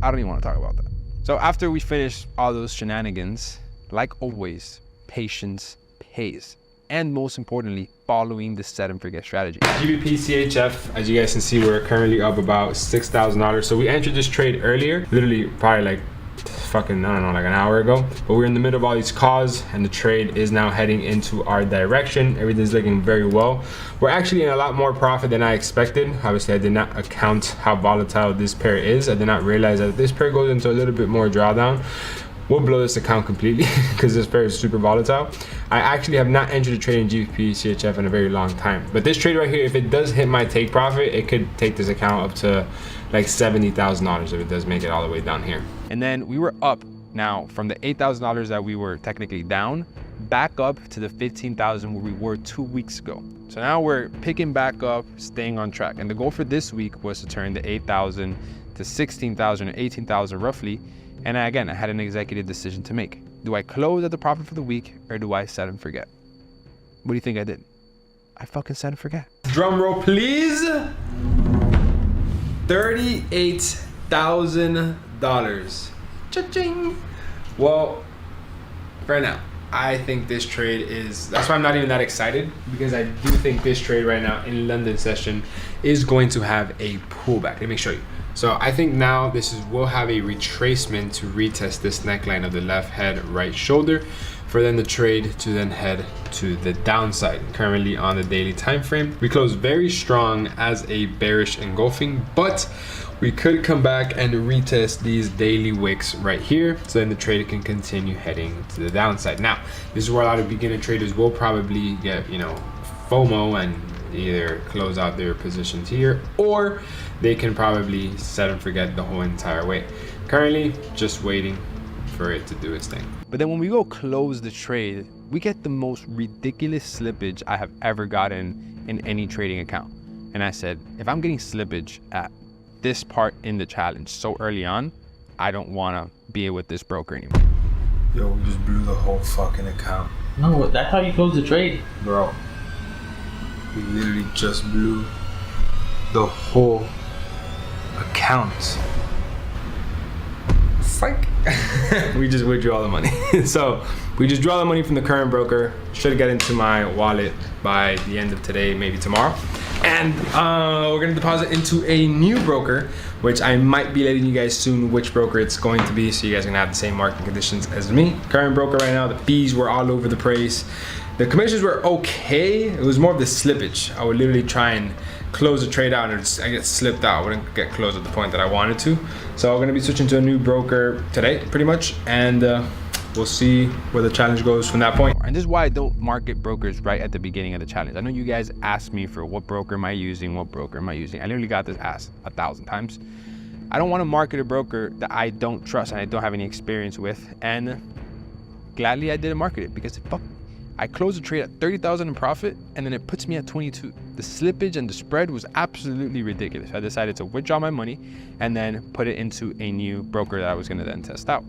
I don't even want to talk about that. So after we finish all those shenanigans, like always, patience pays. And most importantly, following the set and forget strategy. GBP CHF, as you guys can see, we're currently up about $6,000. So we entered this trade earlier, literally probably like fucking, I don't know, like an hour ago. But we're in the middle of all these calls and the trade is now heading into our direction. Everything's looking very well. We're actually in a lot more profit than I expected. Obviously, I did not account how volatile this pair is. I did not realize that this pair goes into a little bit more drawdown. We'll blow this account completely because this pair is super volatile. I actually have not entered a trade in GBP CHF in a very long time. But this trade right here, if it does hit my take profit, it could take this account up to like $70,000 if it does make it all the way down here. And then we were up now from the $8,000 that we were technically down, back up to the 15,000 where we were 2 weeks ago. So now we're picking back up, staying on track. And the goal for this week was to turn the 8,000 to 16,000 or 18,000 roughly. And again, I had an executive decision to make. Do I close at the profit for the week or do I set and forget? What do you think I did? I fucking set and forget. Drum roll, please. $38,000. Cha-ching. Well, right now, I think this trade is, that's why I'm not even that excited, because I do think this trade right now in London session is going to have a pullback. Let me show you. So I think now we'll have a retracement to retest this neckline of the left head, right shoulder, for then the trade to then head to the downside. Currently on the daily time frame, we closed very strong as a bearish engulfing, but we could come back and retest these daily wicks right here, so then the trade can continue heading to the downside. Now, this is where a lot of beginner traders will probably get, you know, FOMO and either close out their positions here, or they can probably set and forget the whole entire way. Currently, just waiting for it to do its thing. But then when we go close the trade, we get the most ridiculous slippage I have ever gotten in any trading account. And I said, if I'm getting slippage at this part in the challenge so early on, I don't want to be with this broker anymore. Yo, we just blew the whole fucking account. No, that's how you close the trade. Bro, we literally just blew the whole account. Psych. We just withdrew all the money. So we just draw the money from the current broker. Should get into my wallet by the end of today, maybe tomorrow. And we're gonna deposit into a new broker, which I might be letting you guys soon which broker it's going to be, so you guys are gonna have the same market conditions as me. Current broker right now, the fees were all over the place. The commissions were okay. It was more of the slippage. I would literally try and close the trade out and I get slipped out. I wouldn't get closed at the point that I wanted to. So I'm gonna be switching to a new broker today, pretty much, and we'll see where the challenge goes from that point. And this is why I don't market brokers right at the beginning of the challenge. I know you guys asked me for what broker am I using, what broker am I using. I literally got this asked 1,000 times. I don't want to market a broker that I don't trust and I don't have any experience with, and gladly I didn't market it because fuck, I closed the trade at 30,000 in profit and then it puts me at 22. The slippage and the spread was absolutely ridiculous. I decided to withdraw my money and then put it into a new broker that I was going to then test out.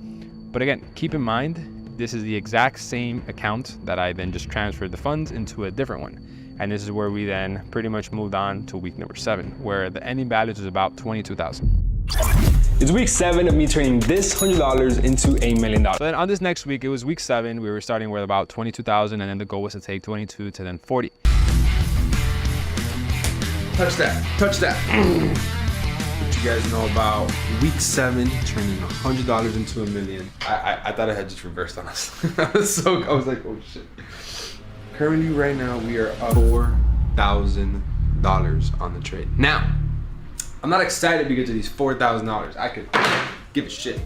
But again, keep in mind, this is the exact same account that I then just transferred the funds into a different one. And this is where we then pretty much moved on to week number 7, where the ending balance is about 22,000. It's week 7 of me turning this $100 into $1 million. So then on this next week, it was week 7. We were starting with about 22,000, and then the goal was to take 22 to then 40. Touch that. Touch that. What you guys know about week 7 turning $100 into $1 million? I thought I had just reversed on us. I was like, oh shit. Currently, right now, we are up $4,000 on the trade. Now, I'm not excited because of these $4,000. I could give a shit.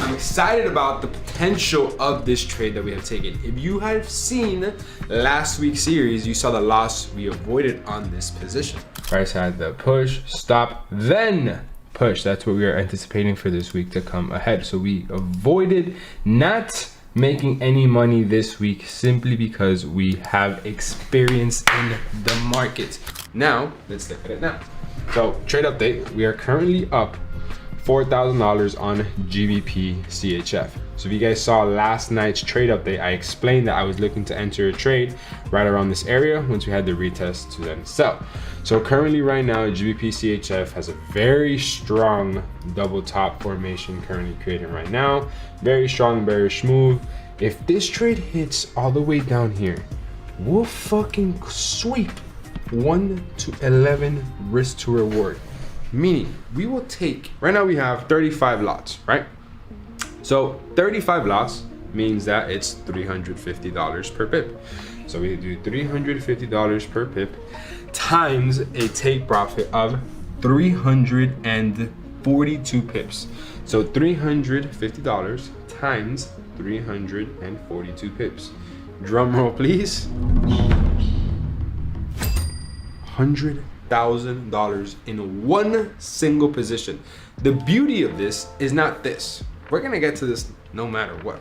I'm excited about the potential of this trade that we have taken. If you have seen last week's series, you saw the loss we avoided on this position. Price had the push, stop, then push. That's what we are anticipating for this week to come ahead. So we avoided not making any money this week simply because we have experience in the market. Now, let's look at it now. So trade update, we are currently up $4,000 on GBP CHF. So if you guys saw last night's trade update, I explained that I was looking to enter a trade right around this area once we had the retest to then sell. So currently right now, GBP CHF has a very strong double top formation currently creating right now. Very strong bearish move. If this trade hits all the way down here, we'll fucking sweep 1 to 11 risk to reward. Meaning we will take, right now we have 35 lots, right? So 35 lots means that it's $350 per pip. So we do $350 per pip times a take profit of 342 pips. So $350 times 342 pips. Drum roll, please. $100,000 in one single position. The beauty of this is not this. We're gonna get to this no matter what.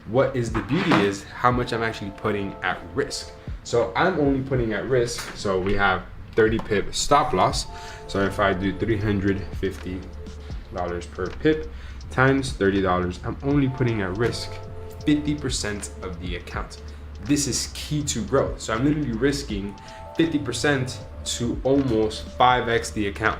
What is the beauty is how much I'm actually putting at risk. So I'm only putting at risk, so we have 30 pip stop loss. So if I do $350 per pip times $30, I'm only putting at risk 50% of the account. This is key to growth. So I'm literally risking 50% to almost 5x the account.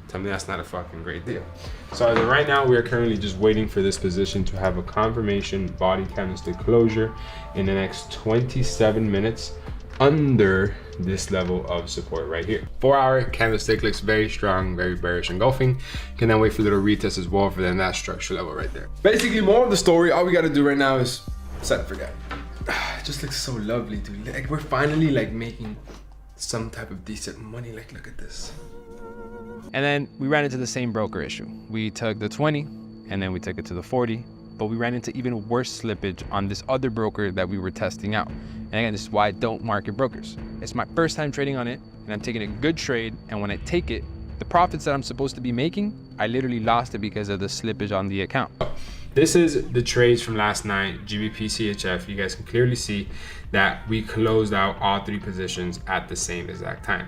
Tell me that's not a fucking great deal. So as of right now, we are currently just waiting for this position to have a confirmation body candlestick closure in the next 27 minutes under this level of support right here. 4-hour candlestick looks very strong, very bearish engulfing. Can then wait for a little retest as well for then that structure level right there. Basically, more of the story, all we got to do right now is set and forget. It just looks so lovely, dude. Like we're finally like making some type of decent money. Like, look at this. And then we ran into the same broker issue. We took the 20 and then we took it to the 40, but we ran into even worse slippage on this other broker that we were testing out. And again, this is why I don't market brokers. It's my first time trading on it and I'm taking a good trade. And when I take it, the profits that I'm supposed to be making, I literally lost it because of the slippage on the account. This is the trades from last night, GBP CHF. You guys can clearly see that we closed out all 3 positions at the same exact time.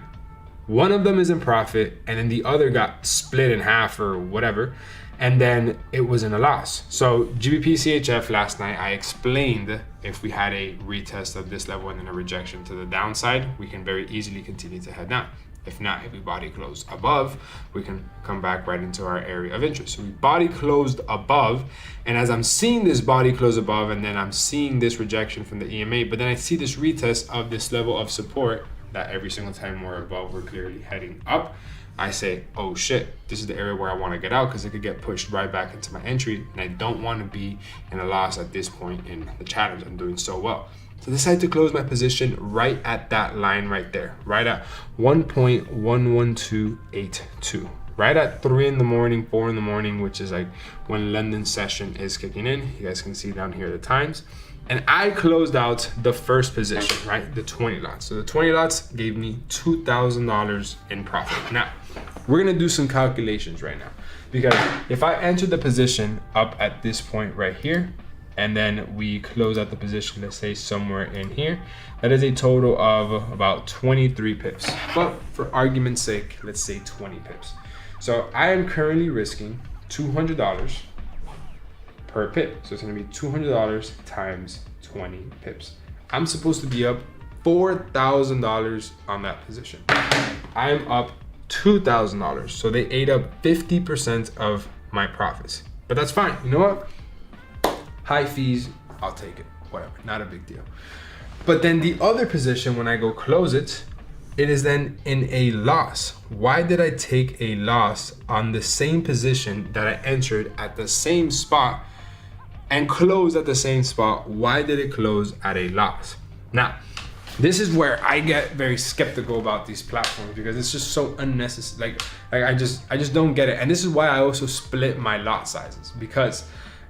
One of them is in profit and then the other got split in half or whatever. And then it was in a loss. So GBP CHF last night, I explained if we had a retest of this level and then a rejection to the downside, we can very easily continue to head down. If not, if we body close above, we can come back right into our area of interest. So we body closed above, and as I'm seeing this body close above, and then I'm seeing this rejection from the EMA, but then I see this retest of this level of support that every single time we're above, we're clearly heading up. I say, oh shit, this is the area where I want to get out because it could get pushed right back into my entry, and I don't want to be in a loss at this point in the challenge. I'm doing so well. So I decided to close my position right at that line right there, right at 1.11282, right at 3 in the morning, 4 in the morning, which is like when London session is kicking in. You guys can see down here the times. And I closed out the first position, right? The 20 lots. So the 20 lots gave me $2,000 in profit. Now, we're gonna do some calculations right now, because if I enter the position up at this point right here, and then we close out the position, let's say somewhere in here, that is a total of about 23 pips. But for argument's sake, let's say 20 pips. So I am currently risking $200 per pip. So it's gonna be $200 times 20 pips. I'm supposed to be up $4,000 on that position. I am up $2,000. So they ate up 50% of my profits. But that's fine, you know what? High fees, I'll take it, whatever, not a big deal. But then the other position, when I go close it, it is then in a loss. Why did I take a loss on the same position that I entered at the same spot and closed at the same spot? Why did it close at a loss? Now, this is where I get very skeptical about these platforms because it's just so unnecessary. Like I just don't get it. And this is why I also split my lot sizes, because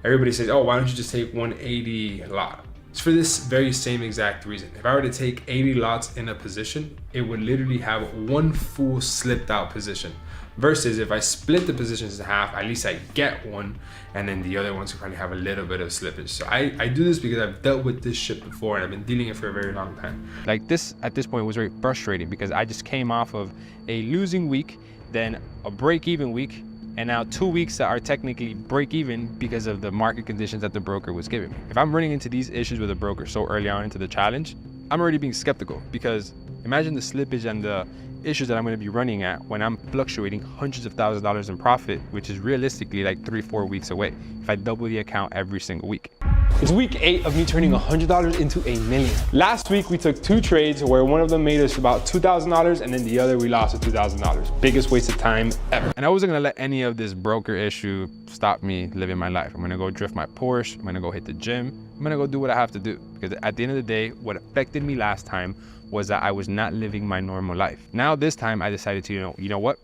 everybody says, oh, why don't you just take 180 lot? It's for this very same exact reason. If I were to take 80 lots in a position, it would literally have one full slipped out position. Versus if I split the positions in half, at least I get one, and then the other ones will probably have a little bit of slippage. So I do this because I've dealt with this shit before and I've been dealing it for a very long time. Like this, at this point, was very frustrating because I just came off of a losing week, then a break-even week, and now 2 weeks that are technically break even because of the market conditions that the broker was giving me. If I'm running into these issues with a broker so early on into the challenge, I'm already being skeptical, because imagine the slippage and the issues that I'm going to be running at when I'm fluctuating hundreds of thousands of dollars in profit, which is realistically like 3-4 weeks away if I double the account every single week. It's week 8 of me turning $100 into $1 million. Last week we took 2 trades where one of them made us about $2,000 and then the other we lost $2,000. Biggest waste of time ever. And I wasn't gonna let any of this broker issue stop me living my life. I'm gonna go drift my Porsche, I'm gonna go hit the gym, I'm gonna go do what I have to do. Because at the end of the day, what affected me last time was that I was not living my normal life. Now this time I decided to, you know what?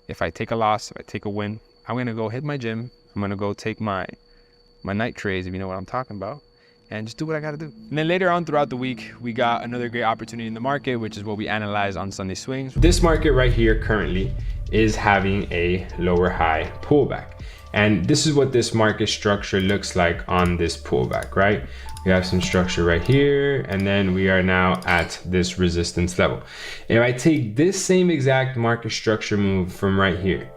If I take a loss, if I take a win, I'm gonna go hit my gym, I'm gonna go take my night trades, if you know what I'm talking about, and just do what I gotta do. And then later on throughout the week, we got another great opportunity in the market, which is what we analyze on Sunday Swings. This market right here currently is having a lower high pullback. And this is what this market structure looks like on this pullback, right? We have some structure right here, and then we are now at this resistance level. If I take this same exact market structure move from right here,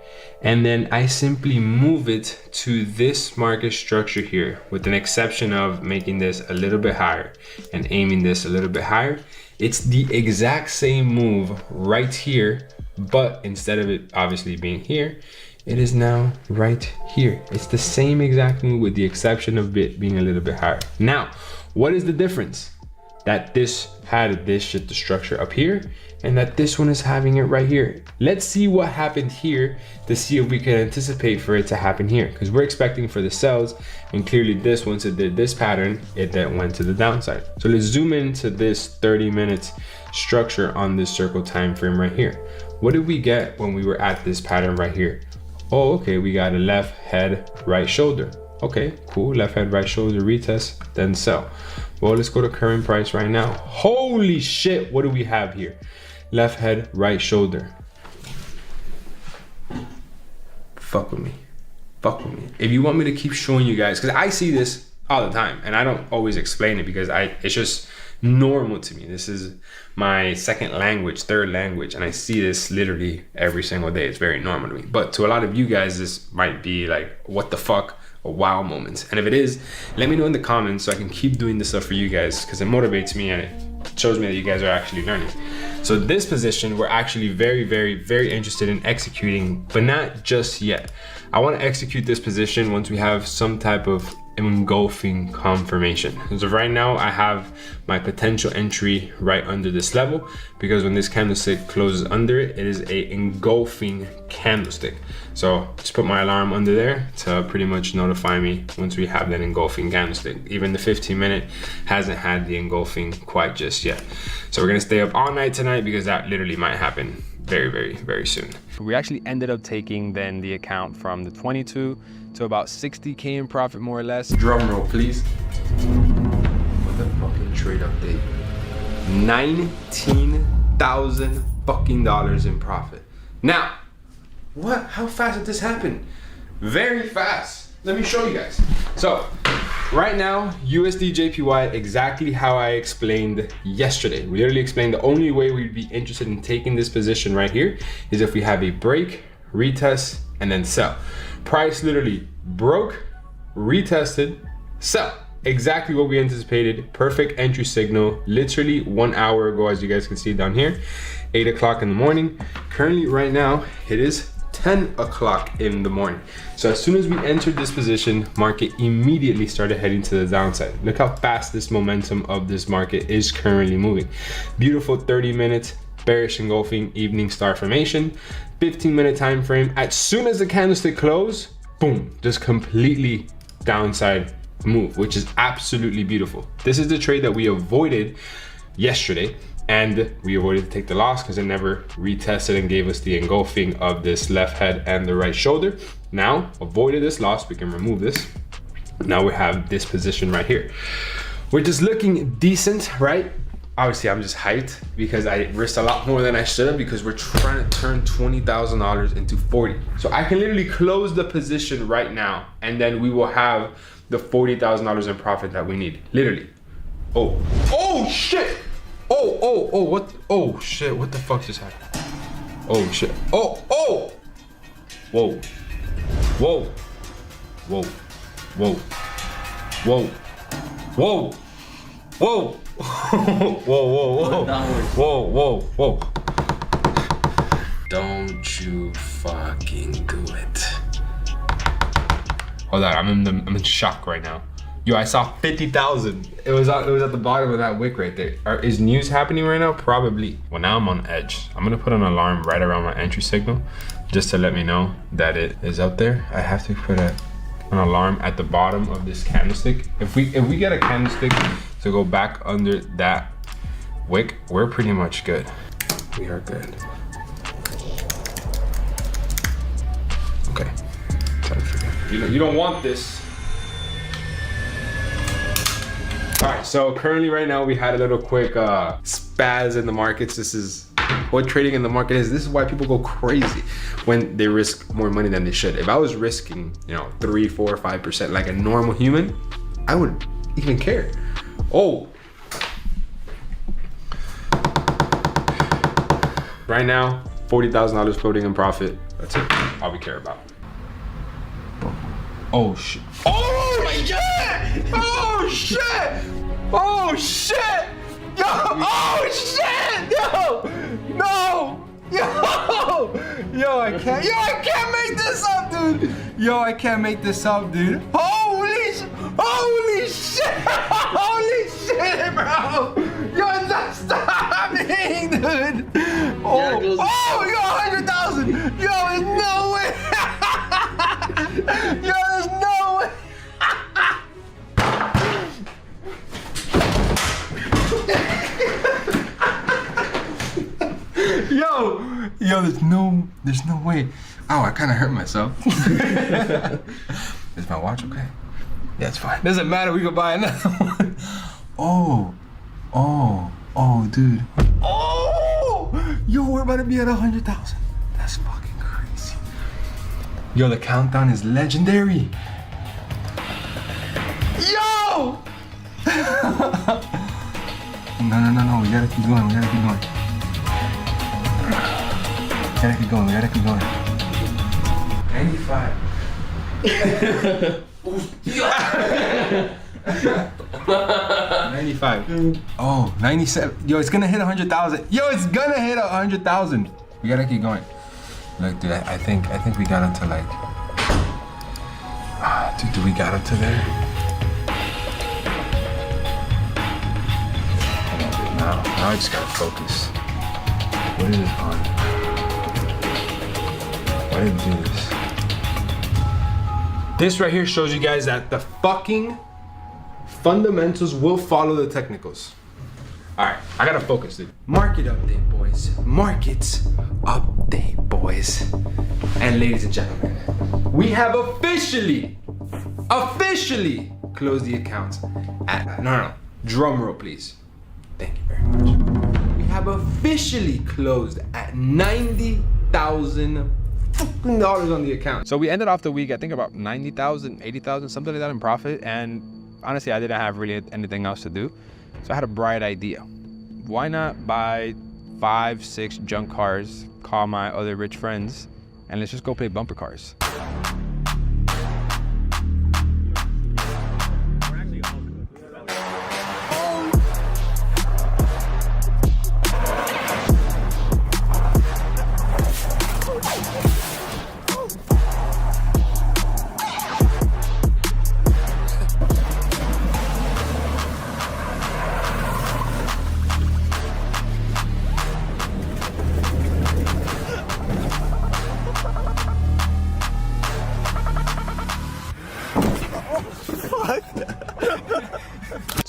and then I simply move it to this market structure here, with an exception of making this a little bit higher and aiming this a little bit higher, it's the exact same move right here, but instead of it obviously being here, it is now right here. It's the same exact move with the exception of it being a little bit higher. Now, what is the difference? That this had this shit, the structure up here, and that this one is having it right here. Let's see what happened here to see if we can anticipate for it to happen here, because we're expecting for the sells, and clearly this, once it did this pattern, it then went to the downside. So let's zoom into this 30 minutes structure on this circle time frame right here. What did we get when we were at this pattern right here? Oh, okay, we got a left head, right shoulder. Okay, cool, left head, right shoulder, retest, then sell. Well, let's go to current price right now. Holy shit, what do we have here? Left head, right shoulder. Fuck with me, fuck with me. If you want me to keep showing you guys, because I see this all the time, and I don't always explain it because it's just normal to me. This is my second language, third language, and I see this literally every single day. It's very normal to me. But to a lot of you guys, this might be like, what the fuck, a wow moment. And if it is, let me know in the comments so I can keep doing this stuff for you guys, because it motivates me and it shows me that you guys are actually learning. So this position, we're actually very, very, very interested in executing, but not just yet. I want to execute this position once we have some type of engulfing confirmation. So right now I have my potential entry right under this level, because when this candlestick closes under it, it is a engulfing candlestick. So just put my alarm under there to pretty much notify me once we have that engulfing candlestick. Even the 15-minute hasn't had the engulfing quite just yet. So we're gonna stay up all night tonight because that literally might happen very, very, very soon. We actually ended up taking then the account from the 22 to about 60K in profit, more or less. Drum roll, please. What the fucking trade update? $19,000 fucking dollars in profit. Now, what? How fast did this happen? Very fast. Let me show you guys. So, right now, USD JPY, exactly how I explained yesterday. We literally explained the only way we'd be interested in taking this position right here is if we have a break, retest, and then sell. Price literally broke, retested, sell. Exactly what we anticipated. Perfect entry signal, literally 1 hour ago, as you guys can see down here, 8 o'clock in the morning. Currently, right now, it is 10 o'clock in the morning. So as soon as we entered this position, market immediately started heading to the downside. Look how fast this momentum of this market is currently moving. Beautiful 30 minutes bearish engulfing evening star formation, 15-minute time frame. As soon as the candlestick close, boom, just completely downside move, which is absolutely beautiful. This is the trade that we avoided yesterday, and we avoided to take the loss because it never retested and gave us the engulfing of this left head and the right shoulder. Now, avoided this loss, we can remove this. Now we have this position right here, which is looking decent, right? Obviously, I'm just hyped because I risked a lot more than I should have, because we're trying to turn $20,000 into 40. So I can literally close the position right now, and then we will have the $40,000 in profit that we need, literally. Oh shit! What? Oh shit! What the fuck just happened? Oh shit! Whoa! Whoa! Whoa! Whoa! Whoa! Whoa! Whoa! Whoa! Whoa! Don't you fucking do it. Hold on, I'm in shock right now. Yo, I saw 50,000. It was at the bottom of that wick right there. Is news happening right now? Probably. Well, now I'm on edge. I'm gonna put an alarm right around my entry signal just to let me know that it is out there. I have to put an alarm at the bottom of this candlestick. If we get a candlestick to go back under that wick, we're pretty much good. We are good. Okay. You don't want this. All right, so currently right now we had a little quick spaz in the markets. This is what trading in the market is. This is why people go crazy when they risk more money than they should. If I was risking, 3, 4, 5% like a normal human, I wouldn't even care. Oh. Right now, $40,000 floating in profit. That's it, all we care about. Oh shit. Oh my god! Oh shit! Oh shit! Yo! Oh shit! Yo! No! Yo, I can't make this up, dude! Yo, I can't make this up, dude. Holy shit, bro! Yo, that's stopping, dude! Oh, yo, 100,000! Yo, there's no way! Yo, there's no way! Yo, there's no way. Oh, I kind of hurt myself. Is my watch okay? Yeah, it's fine. Doesn't matter, we can buy another one. Oh, dude. Oh! Yo, we're about to be at 100,000. That's fucking crazy. Yo, the countdown is legendary. Yo! No, we gotta keep going, We gotta keep going. 95. 95. Oh, 97. Yo, it's gonna hit 100,000. Yo, it's gonna hit 100,000. We gotta keep going. Look, dude, I think we got up to like. Dude, we got up to there? Hold on, dude. Now I just gotta focus. What is this on? Why did it do this? This right here shows you guys that the fucking fundamentals will follow the technicals. All right, I gotta focus, dude. Market update, boys. Markets update, boys. And ladies and gentlemen, we have officially closed the accounts at, no, drum roll, please. Thank you very much. We have officially closed at $90,000 on the account. So we ended off the week, I think about 90,000, 80,000, something like that in profit. And honestly, I didn't have really anything else to do. So I had a bright idea. Why not buy 5, 6 junk cars, call my other rich friends, and let's just go play bumper cars.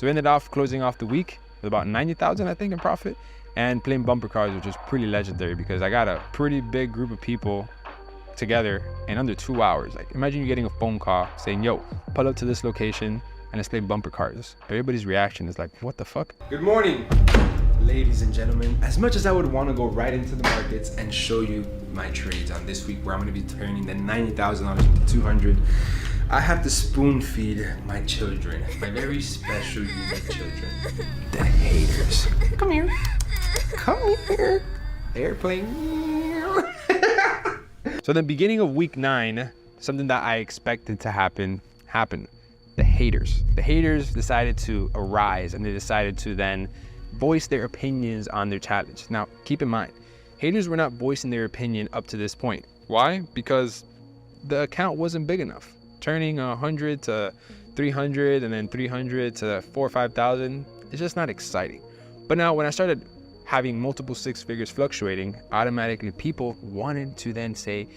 So we ended off closing off the week with about 90,000, I think, in profit, and playing bumper cars, which is pretty legendary because I got a pretty big group of people together in under 2 hours. Like, imagine you getting a phone call saying, yo, pull up to this location and let's play bumper cars. Everybody's reaction is like, what the fuck? Good morning, ladies and gentlemen. As much as I would want to go right into the markets and show you my trades on this week where I'm going to be turning the $90,000 into 200, I have to spoon feed my children, my very special, unique children, the haters. Come here. Come here. Airplane. So the beginning of week 9, something that I expected to happen, happened. The haters decided to arise, and they decided to then voice their opinions on their challenge. Now, keep in mind, haters were not voicing their opinion up to this point. Why? Because the account wasn't big enough. Turning 100 to 300 and then 300 to 4,000 or 5,000, it's just not exciting. But now when I started having multiple 6 figures fluctuating, automatically people wanted to then say,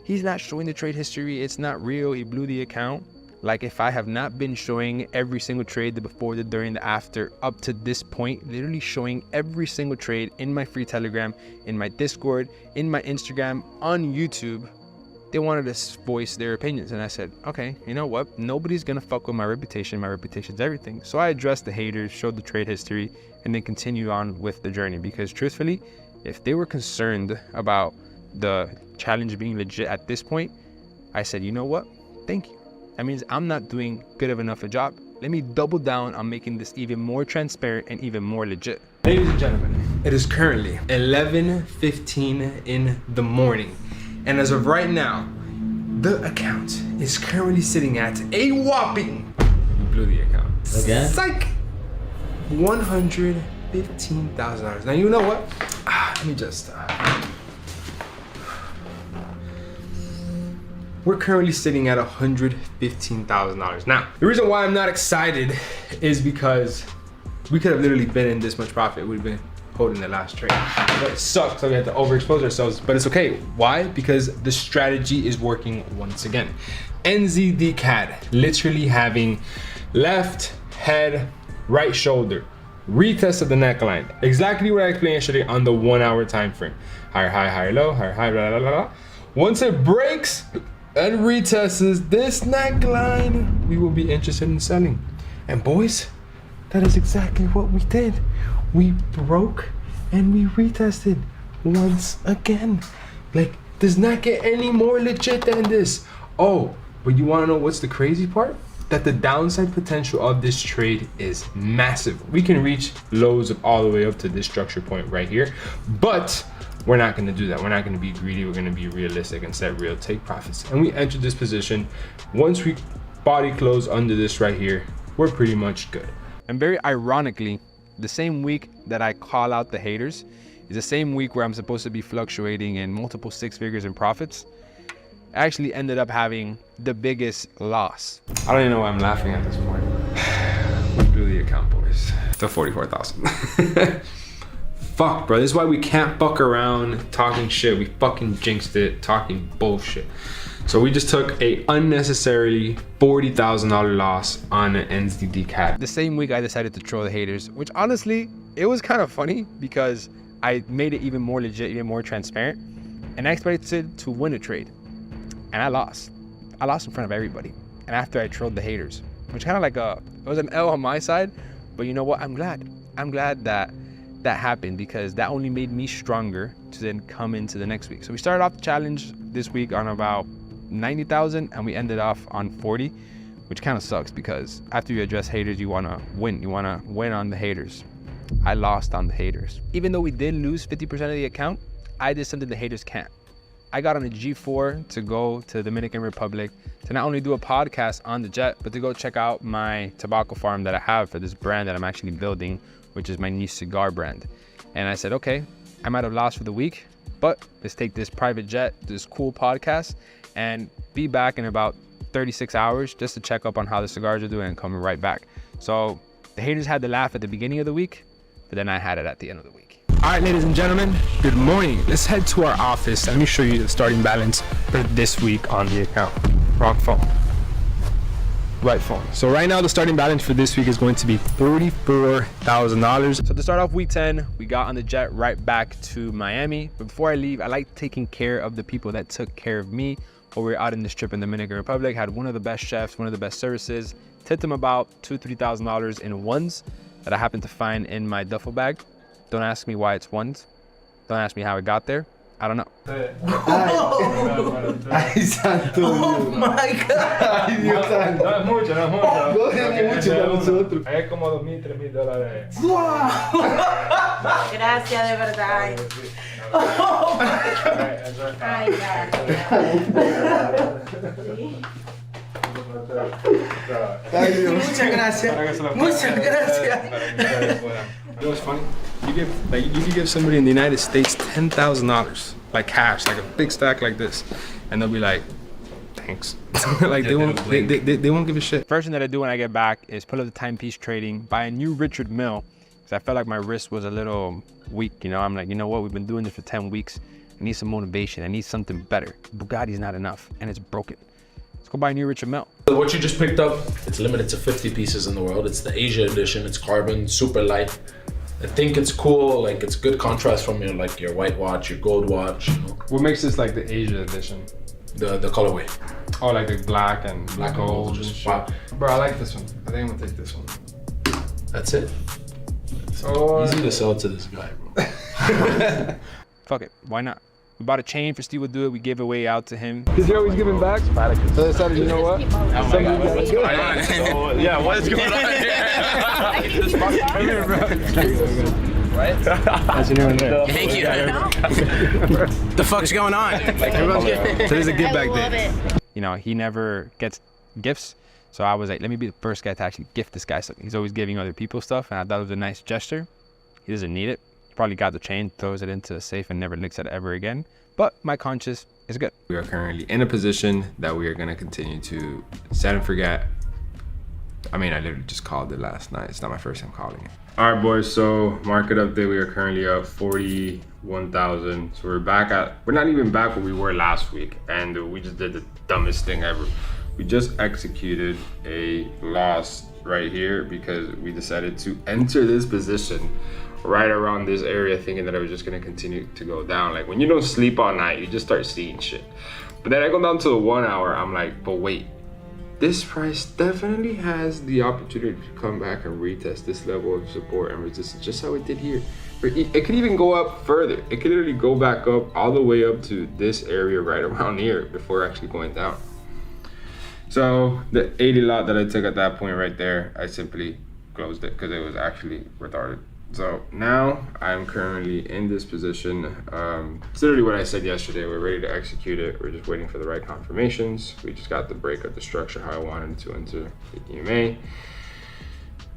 he's not showing the trade history, it's not real, he blew the account. Like, if I have not been showing every single trade, the before, the during, the after, up to this point, literally showing every single trade in my free Telegram, in my Discord, in my Instagram, on YouTube, they wanted to voice their opinions. And I said, okay, you know what? Nobody's gonna fuck with my reputation. My reputation's everything. So I addressed the haters, showed the trade history, and then continued on with the journey. Because truthfully, if they were concerned about the challenge being legit at this point, I said, you know what? Thank you. That means I'm not doing good of enough a job. Let me double down on making this even more transparent and even more legit. Ladies and gentlemen, it is currently 11:15 in the morning. And as of right now, the account is currently sitting at a whopping, we blew the account. Again? Psych! $115,000. Now, you know what? Let me just, we're currently sitting at $115,000. Now, the reason why I'm not excited is because we could have literally been in this much profit. We've been holding the last trade. But it sucks, so we had to overexpose ourselves, but it's okay. Why? Because the strategy is working once again. NZD-CAD, literally having left head, right shoulder, retest of the neckline. Exactly what I explained yesterday on the 1 hour time frame. Higher high, higher low, higher high, blah, blah, blah, blah. Once it breaks and retests this neckline, we will be interested in selling. And boys, that is exactly what we did. We broke and we retested once again. Like, does not get any more legit than this. Oh, but you want to know what's the crazy part? That the downside potential of this trade is massive. We can reach lows of all the way up to this structure point right here, but we're not going to do that. We're not going to be greedy. We're going to be realistic and set real take profits. And we entered this position. Once we body close under this right here, we're pretty much good. And very ironically, the same week that I call out the haters is the same week where I'm supposed to be fluctuating in multiple 6 figures in profits. I actually ended up having the biggest loss. I don't even know why I'm laughing at this point. We blew the account, boys. To 44,000. Fuck, bro. This is why we can't fuck around talking shit. We fucking jinxed it talking bullshit. So we just took a unnecessarily $40,000 loss on an NZD-CAD. The same week I decided to troll the haters, which honestly, it was kind of funny because I made it even more legit, even more transparent. And I expected to win a trade. And I lost. I lost in front of everybody. And after I trolled the haters, which kind of like it was an L on my side, but you know what? I'm glad. I'm glad that that happened because that only made me stronger to then come into the next week. So we started off the challenge this week on about 90,000 and we ended off on 40, which kind of sucks because after you address haters, you want to win. You want to win on the haters. I lost on the haters. Even though we did lose 50% of the account, I did something the haters can't. I got on a G4 to go to the Dominican Republic to not only do a podcast on the jet, but to go check out my tobacco farm that I have for this brand that I'm actually building, which is my new cigar brand. And I said, okay, I might have lost for the week, but let's take this private jet, this cool podcast, and be back in about 36 hours just to check up on how the cigars are doing and coming right back. So the haters had the laugh at the beginning of the week, but then I had it at the end of the week. All right, ladies and gentlemen, good morning. Let's head to our office. Let me show you the starting balance for this week on the account. Wrong phone. right phone. So right now the starting balance for this week is going to be $34,000. So to start off week 10, we got on the jet right back to Miami. But before I leave, I like taking care of the people that took care of me while we were out in this trip in the Dominican Republic. Had one of the best chefs, one of the best services. Tipped them about $2,000-3,000 in ones that I happened to find in my duffel bag. Don't ask me why it's ones. Don't ask me how it got there. I don't know. Ay, santo Dios. Oh my God. Ay, Dios santo. No es mucho, no es mucho. No es mucho para nosotros. Es como $2,000, $3,000. Wow. Gracias, de verdad. Ay, Ay, Dios. Muchas gracias. Muchas gracias. You know what's funny? You can give somebody in the United States $10,000, like cash, like a big stack like this, and they'll be like, thanks. Like they won't give a shit. First thing that I do when I get back is pull up the Timeframes Trading, buy a new Richard Mille, because I felt like my wrist was a little weak. You know, I'm like, you know what? We've been doing this for 10 weeks. I need some motivation. I need something better. Bugatti's not enough, and it's broken. Let's go buy a new Richard Mille. What you just picked up, it's limited to 50 pieces in the world. It's the Asia edition. It's carbon, super light. I think it's cool. Like, it's good contrast from your white watch, your gold watch. You know? What makes this like the Asia edition? The colorway. Oh, like the black and gold. Just wow. Bro, I like this one. I think I'm gonna take this one. That's it. So easy to sell to this guy, bro. Fuck it. Why not? We bought a chain for Steve would do it. We gave away out to him. Because you're always giving back. So I decided, you know what? Oh my God, what's going on? Yeah, what is going on here? Right? That's your name there. Thank you. The fuck's going on? Everyone's getting. Today's a give back day. it. You know, he never gets gifts. So I was like, let me be the first guy to actually gift this guy something. He's always giving other people stuff, and I thought it was a nice gesture. He doesn't need it. He probably got the chain, throws it into a safe, and never looks at it ever again. But my conscience is good. We are currently in a position that we are going to continue to set and forget. I mean, I literally just called it last night. It's not my first time calling it. All right, boys. So market update, we are currently up 41,000. So we're not even back where we were last week. And we just did the dumbest thing ever. We just executed a loss right here because we decided to enter this position right around this area thinking that it was just going to continue to go down. Like when you don't sleep all night, you just start seeing shit. But then I go down to the 1 hour, I'm like, but wait, this price definitely has the opportunity to come back and retest this level of support and resistance, just how it did here. It could even go up further. It could literally go back up all the way up to this area right around here before actually going down. So the 80 lot that I took at that point right there, I simply closed it because it was actually retarded. So now I'm currently in this position. It's literally what I said yesterday. We're ready to execute it. We're just waiting for the right confirmations. We just got the break of the structure how I wanted to enter the EMA.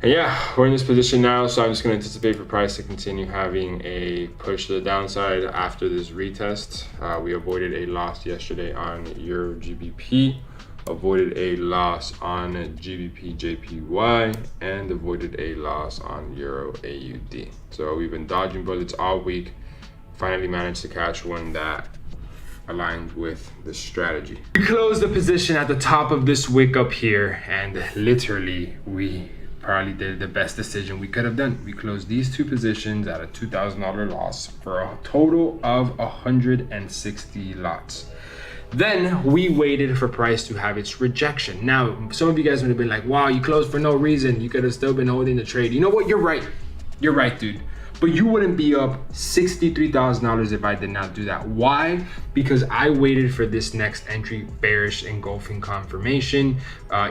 And yeah, we're in this position now. So I'm just going to anticipate for price to continue having a push to the downside after this retest. We avoided a loss yesterday on Euro GBP. Avoided a loss on GBP JPY and avoided a loss on Euro AUD. So we've been dodging bullets all week. Finally managed to catch one that aligned with the strategy. We closed the position at the top of this wick up here, and literally we probably did the best decision we could have done. We closed these two positions at a $2,000 loss for a total of 160 lots. Then we waited for price to have its rejection. Now, some of you guys would have been like, wow, you closed for no reason. You could have still been holding the trade. You know what? You're right. You're right, dude. But you wouldn't be up $63,000 if I did not do that. Why? Because I waited for this next entry, bearish engulfing confirmation,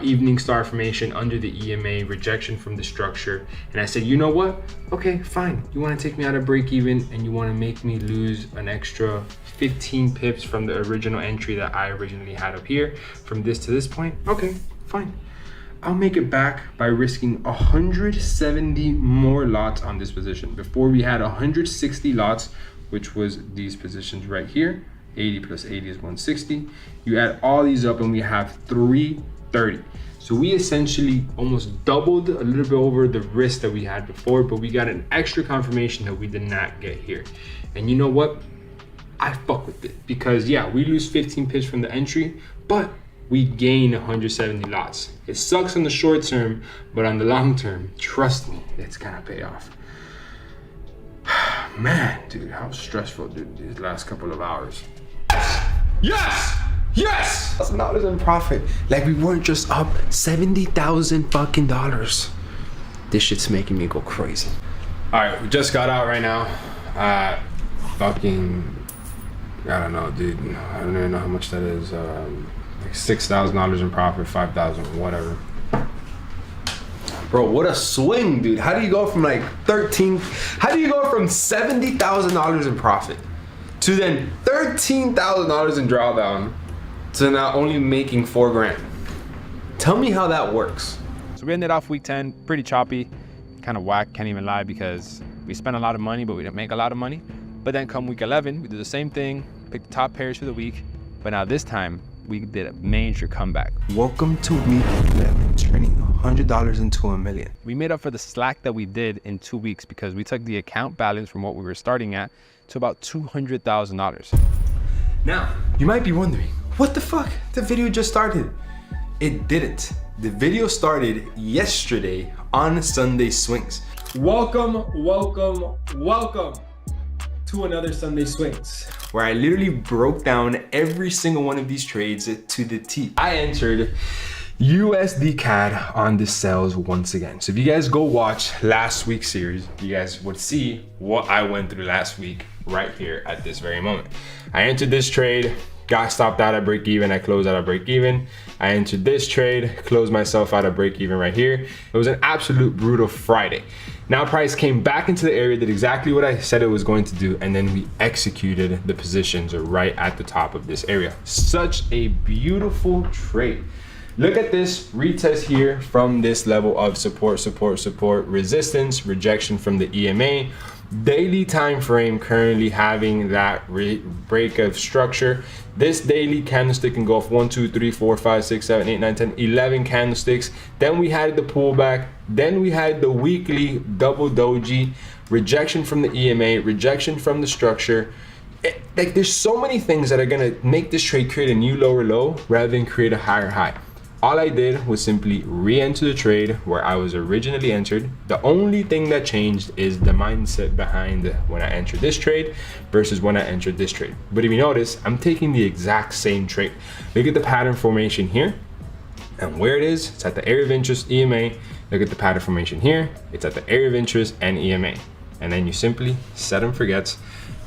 evening star formation under the EMA, rejection from the structure. And I said, you know what? Okay, fine. You want to take me out of break even and you want to make me lose an extra 15 pips from the original entry that I originally had up here from this to this point? Okay, fine. I'll make it back by risking 170 more lots on this position. Before we had 160 lots, which was these positions right here. 80 plus 80 is 160. You add all these up and we have 330. So we essentially almost doubled, a little bit over the risk that we had before, but we got an extra confirmation that we did not get here. And you know what? I fuck with it because yeah, we lose 15 pips from the entry, but we gain 170 lots. It sucks in the short term, but on the long term, trust me, it's gonna pay off. Man, dude, how stressful, dude, these last couple of hours. Yes! Yes! $1,000 in profit. Like we weren't just up $70,000 fucking dollars. This shit's making me go crazy. All right, we just got out right now. Fucking, I don't know, dude. I don't even know how much that is. Like $6,000 in profit, 5,000, whatever. Bro, what a swing, dude. How do you go from like how do you go from $70,000 in profit to then $13,000 in drawdown to now only making $4 grand? Tell me how that works. So we ended off week 10 pretty choppy, kind of whack, can't even lie, because we spent a lot of money, but we didn't make a lot of money. But then come week 11, we did the same thing, picked the top pairs for the week, but now this time we did a major comeback. Welcome to week 11, turning $100 into $1 million. We made up for the slack that we did in 2 weeks because we took the account balance from what we were starting at to about $200,000. Now, you might be wondering, what the fuck? The video just started. It didn't. The video started yesterday on Sunday Swings. Welcome to another Sunday Swings, where I literally broke down every single one of these trades to the T. I entered USD CAD on the sells once again. So if you guys go watch last week's series, you guys would see what I went through last week right here at this very moment. I entered this trade, got stopped out at break even, I closed out at break even. I entered this trade, closed myself out at break even right here. It was an absolute brutal Friday. Now price came back into the area, did exactly what I said it was going to do, and then we executed the positions right at the top of this area. Such a beautiful trade. Look at this retest here from this level of support, resistance, rejection from the EMA. Daily time frame currently having that break of structure. This daily candlestick can go off 1, 2, 3, 4, 5, 6, 7, 8, 9, 10, 11 candlesticks. Then we had the pullback. Then we had the weekly double doji, rejection from the EMA, rejection from the structure. Like there's so many things that are gonna make this trade create a new lower low rather than create a higher high. All I did was simply re-enter the trade where I was originally entered. The only thing that changed is the mindset behind when I entered this trade versus when I entered this trade. But if you notice, I'm taking the exact same trade. Look at the pattern formation here and where it is. It's at the area of interest, EMA. Look at the pattern formation here. It's at the area of interest and EMA. And then you simply set and forget.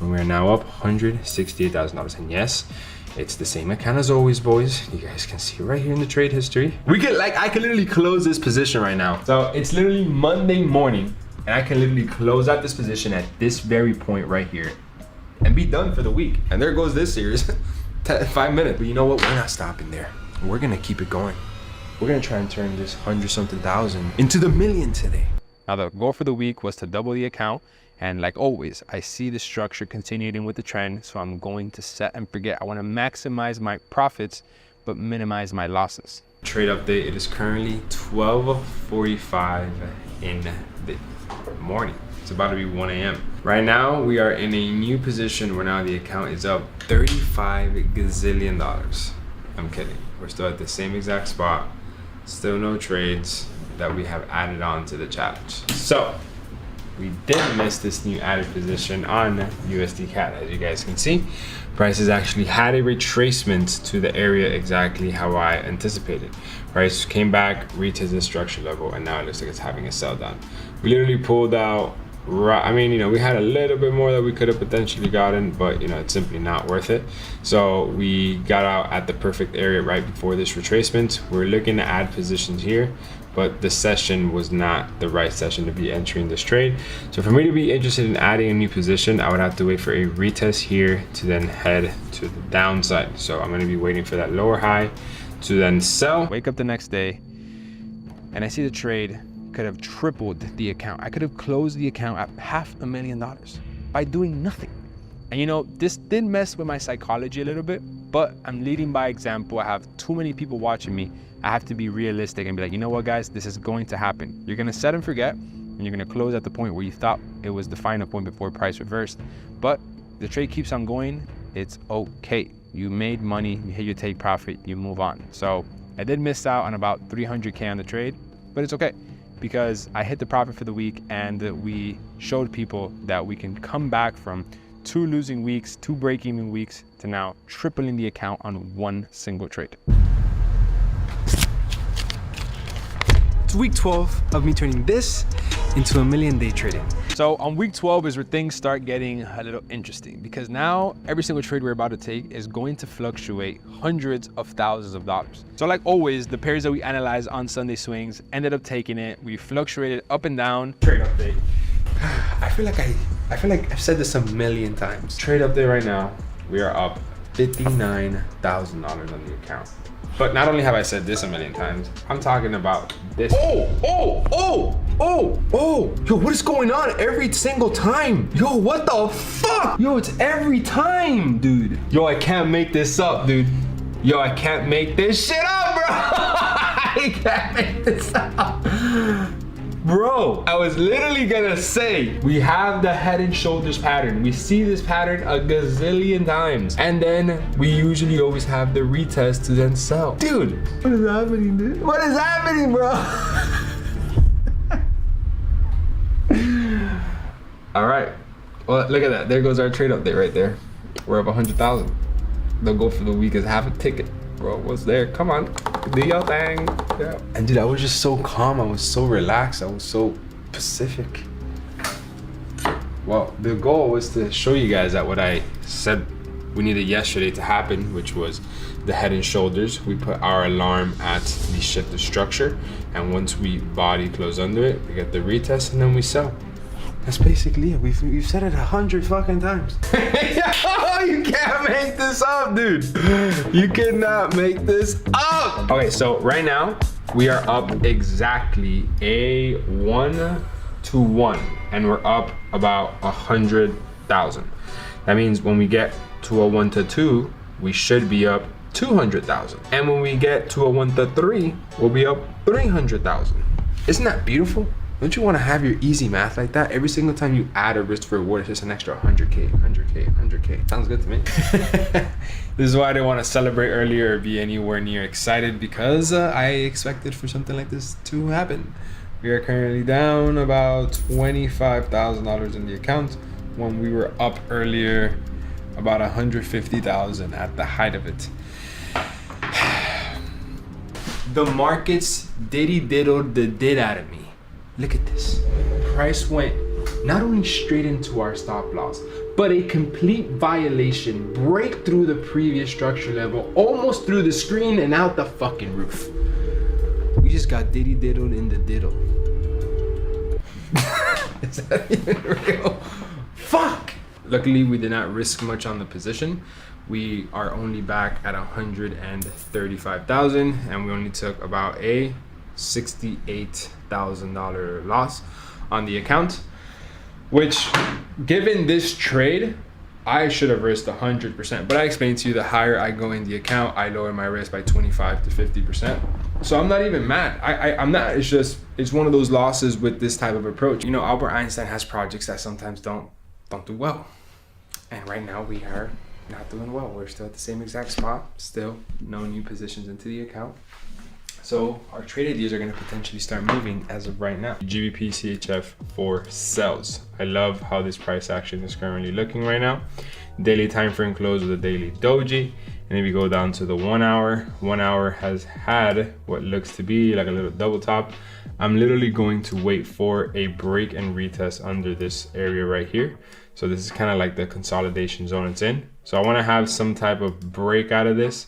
And we're now up $168,000. And yes, it's the same account as always, boys. You guys can see right here in the trade history. I can literally close this position right now. So it's literally Monday morning and I can literally close out this position at this very point right here and be done for the week. And there goes this series, 5 minutes. But you know what? We're not stopping there. We're gonna keep it going. We're gonna try and turn this 100-something thousand into the million today. Now the goal for the week was to double the account. And like always, I see the structure continuing with the trend, so I'm going to set and forget. I want to maximize my profits, but minimize my losses. Trade update, it is currently 12:45 in the morning. It's about to be 1 a.m. Right now, we are in a new position where now the account is up $35 gazillion. I'm kidding. We're still at the same exact spot. Still no trades that we have added on to the challenge. So, we did miss this new added position on USD CAD. As you guys can see, prices actually had a retracement to the area exactly how I anticipated. Price came back, retested the structure level, and now it looks like it's having a sell down. We literally pulled out, I mean, you know, we had a little bit more that we could have potentially gotten, but you know, it's simply not worth it. So we got out at the perfect area right before this retracement. We're looking to add positions here, but the session was not the right session to be entering this trade. So for me to be interested in adding a new position, I would have to wait for a retest here to then head to the downside. So I'm gonna be waiting for that lower high to then sell. Wake up the next day and I see the trade could have tripled the account. I could have closed the account at $500,000 by doing nothing. And you know, this did mess with my psychology a little bit, but I'm leading by example. I have too many people watching me. I have to be realistic and be like, you know what, guys, this is going to happen. You're gonna set and forget, and you're gonna close at the point where you thought it was the final point before price reversed. But the trade keeps on going, it's okay. you made money, you hit your take profit, you move on. So I did miss out on about 300K on the trade, but it's okay because I hit the profit for the week and we showed people that we can come back from 2 losing weeks, 2 break-even weeks to now tripling the account on one single trade. It's week 12 of me turning this into a million-day trading. So on week 12 is where things start getting a little interesting because now every single trade we're about to take is going to fluctuate hundreds of thousands of dollars. So like always, the pairs that we analyzed on Sunday swings ended up taking it. We fluctuated up and down. Trade update. I feel like I've said this a million times. Trade update right now. We are up $59,000 on the account. But not only have I said this a million times, I'm talking about this. Yo, what is going on every single time? Yo, what the fuck? Yo, it's every time, dude. Yo, I can't make this up, dude. Yo, I can't make this shit up, bro. I can't make this up. Bro, I was literally gonna say, we have the head and shoulders pattern. We see this pattern a gazillion times. And then we usually always have the retest to then sell. Dude, what is happening, dude? What is happening, bro? All right, well, look at that. There goes our trade update right there. We're up 100,000. The goal for the week is half a ticket. Bro, what's there? Come on, do your thing. Yeah. And dude, I was just so calm. I was so relaxed. I was so pacific. Well, the goal was to show you guys that what I said we needed yesterday to happen, which was the head and shoulders. We put our alarm at the shift of structure, and once we body close under it, we get the retest, and then we sell. That's basically it. We've said it 100 fucking times. Yo, you can't make this up, dude. You cannot make this up. Okay, so right now we are up exactly a 1 to 1, and we're up about 100,000. That means when we get to a 1 to 2, we should be up 200,000. And when we get to a 1 to 3, we'll be up 300,000. Isn't that beautiful? Don't you want to have your easy math like that? Every single time you add a risk to reward, it's just an extra 100K, 100K, 100K. Sounds good to me. This is why I didn't want to celebrate earlier or be anywhere near excited, because I expected for something like this to happen. We are currently down about $25,000 in the account when we were up earlier about 150,000 at the height of it. The markets diddy-diddled the did out of me. Look at this. Price went not only straight into our stop loss, but a complete violation, break through the previous structure level, almost through the screen and out the fucking roof. We just got diddy diddled in the diddle. Is that even real? Fuck! Luckily, we did not risk much on the position. We are only back at 135,000, and we only took about a $68,000 loss on the account, which, given this trade, I should have risked 100%. But I explained to you, the higher I go in the account, I lower my risk by 25 to 50%. So I'm not even mad. I'm not. It's just, it's one of those losses with this type of approach. You know, Albert Einstein has projects that sometimes don't do well, and right now we are not doing well. We're still at the same exact spot. Still no new positions into the account. So our trade ideas are going to potentially start moving as of right now. GBP CHF for sells. I love how this price action is currently looking right now. Daily time frame close with a daily doji. And if you go down to the 1 hour, 1 hour has had what looks to be like a little double top. I'm literally going to wait for a break and retest under this area right here. So this is kind of like the consolidation zone it's in. So I want to have some type of break out of this,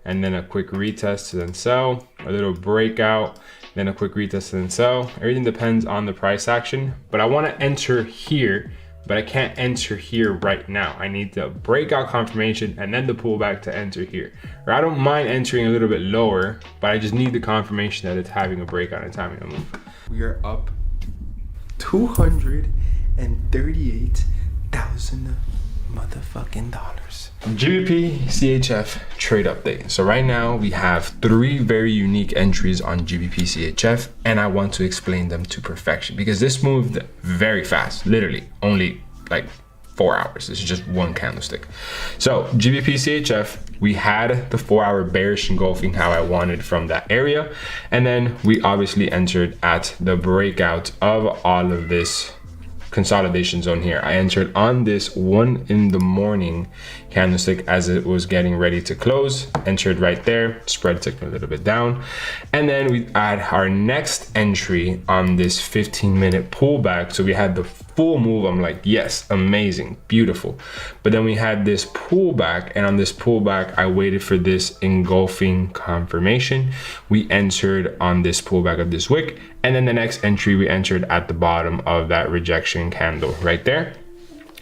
and then a quick retest to then sell, a little breakout, then a quick retest to then sell. Everything depends on the price action, but I want to enter here, but I can't enter here right now. I need the breakout confirmation and then the pullback to enter here. Or I don't mind entering a little bit lower, but I just need the confirmation that it's having a breakout and timing a move. We are up 238,000 motherfucking dollars. GBP CHF trade update. So right now we have 3 very unique entries on GBP CHF, and I want to explain them to perfection because this moved very fast, literally only like 4 hours. This is just one candlestick. So GBP CHF, we had the 4 hour bearish engulfing how I wanted from that area. And then we obviously entered at the breakout of all of this consolidation zone here. I entered on this 1 in the morning candlestick as it was getting ready to close, entered right there, spread took a little bit down. And then we had our next entry on this 15-minute pullback. So we had the full move. I'm like, yes, amazing, beautiful. But then we had this pullback, and on this pullback, I waited for this engulfing confirmation. We entered on this pullback of this wick, and then the next entry we entered at the bottom of that rejection candle right there.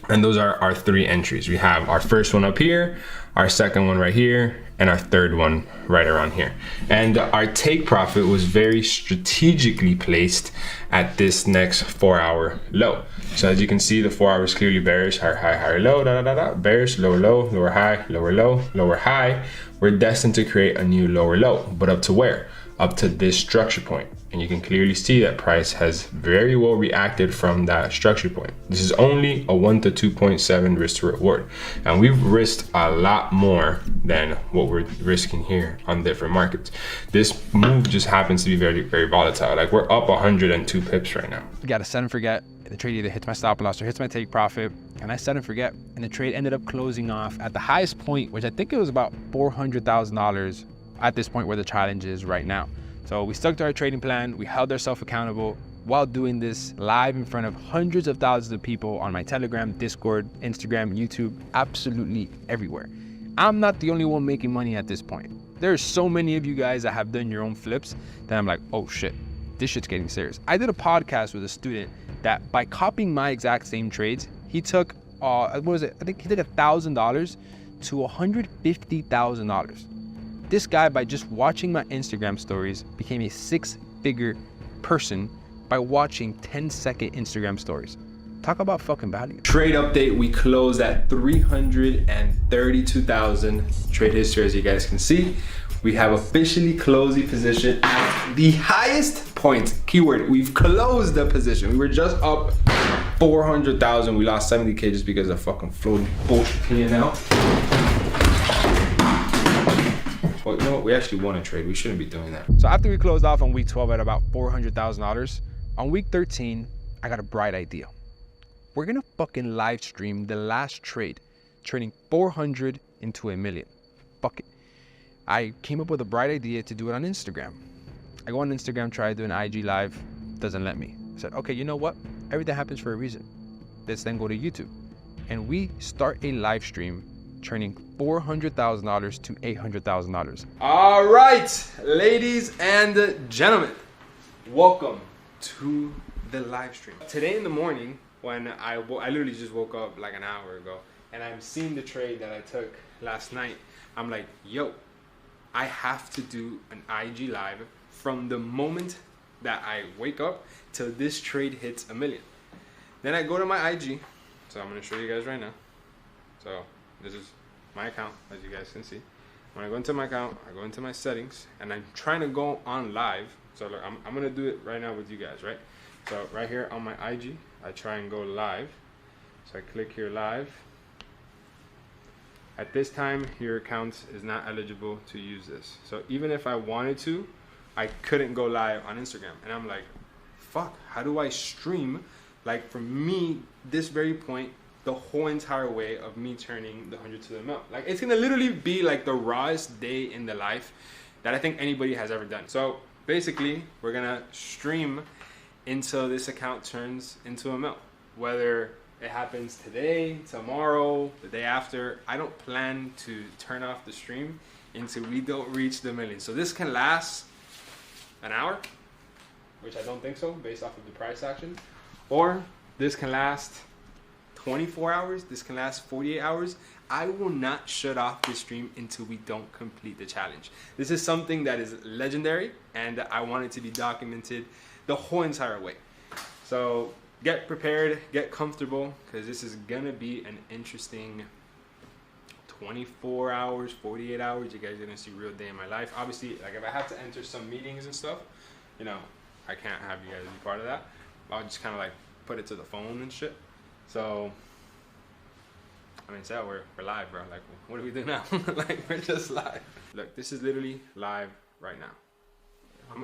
And those are our 3 entries. We have our first one up here, our second one right here, and our third one right around here. And our take profit was very strategically placed at this next 4 hour low. So as you can see, the 4 hours clearly bearish, higher high, higher low, bearish, lower low, lower high, lower low, lower high. We're destined to create a new lower low, but up to where? Up to this structure point. And you can clearly see that price has very well reacted from that structure point. This is only a 1 to 2.7 risk to reward. And we've risked a lot more than what we're risking here on different markets. This move just happens to be very, very volatile. Like we're up 102 pips right now. You gotta set and forget. The trade either hits my stop loss or hits my take profit. And I set and forget. And the trade ended up closing off at the highest point, which I think it was about $400,000 at this point where the challenge is right now. So we stuck to our trading plan. We held ourselves accountable while doing this live in front of hundreds of thousands of people on my Telegram, Discord, Instagram, YouTube, absolutely everywhere. I'm not the only one making money at this point. There's so many of you guys that have done your own flips that I'm like, oh shit, this shit's getting serious. I did a podcast with a student that by copying my exact same trades, he took, what was it? I think he took $1,000 to $150,000. This guy, by just watching my Instagram stories, became a 6-figure person by watching 10-second Instagram stories. Talk about fucking value. Trade update, we closed at 332,000 trade history, as you guys can see. We have officially closed the position at the highest point. Keyword, we've closed the position. We were just up 400,000. We lost 70K just because of fucking floating bullshit P&L. Well, you know what? We actually won a trade. We shouldn't be doing that. So after we closed off on week 12 at about $400,000, on week 13, I got a bright idea. We're gonna fucking live stream the last trade, turning 400 into $1 million. Fuck it. I came up with a bright idea to do it on Instagram. I go on Instagram, try to do an IG live, doesn't let me. I said, okay, you know what? Everything happens for a reason. Let's then go to YouTube. And we start a live stream turning $400,000 to $800,000. All right, ladies and gentlemen, welcome to the live stream. Today in the morning, when I literally just woke up like an hour ago, and I'm seeing the trade that I took last night, I'm like, yo, I have to do an IG live from the moment that I wake up till this trade hits $1 million. Then I go to my IG, so I'm gonna show you guys right now. So this is my account, as you guys can see. When I go into my account, I go into my settings, and I'm trying to go on live. So look, I'm gonna do it right now with you guys, right? So right here on my IG, I try and go live. So I click here live. At this time, your account is not eligible to use this. So even if I wanted to, I couldn't go live on Instagram. And I'm like, fuck, how do I stream? Like for me, this very point, the whole entire way of me turning the 100 to the mil. Like it's gonna literally be like the rawest day in the life that I think anybody has ever done. So basically, we're gonna stream until this account turns into $1 million. Whether it happens today, tomorrow, the day after, I don't plan to turn off the stream until we don't reach the $1 million. So this can last an hour, which I don't think so based off of the price action, or this can last 24 hours, this can last 48 hours. I will not shut off this stream until we don't complete the challenge. This is something that is legendary, and I want it to be documented the whole entire way. So get prepared, get comfortable, because this is gonna be an interesting 24 hours, 48 hours. You guys are gonna see real day in my life. Obviously, like if I have to enter some meetings and stuff, you know, I can't have you guys be part of that. I'll just kind of like put it to the phone and shit. So I mean, so we're live, bro. Like, what do we do now? Like, we're just live. Look, this is literally live right now. How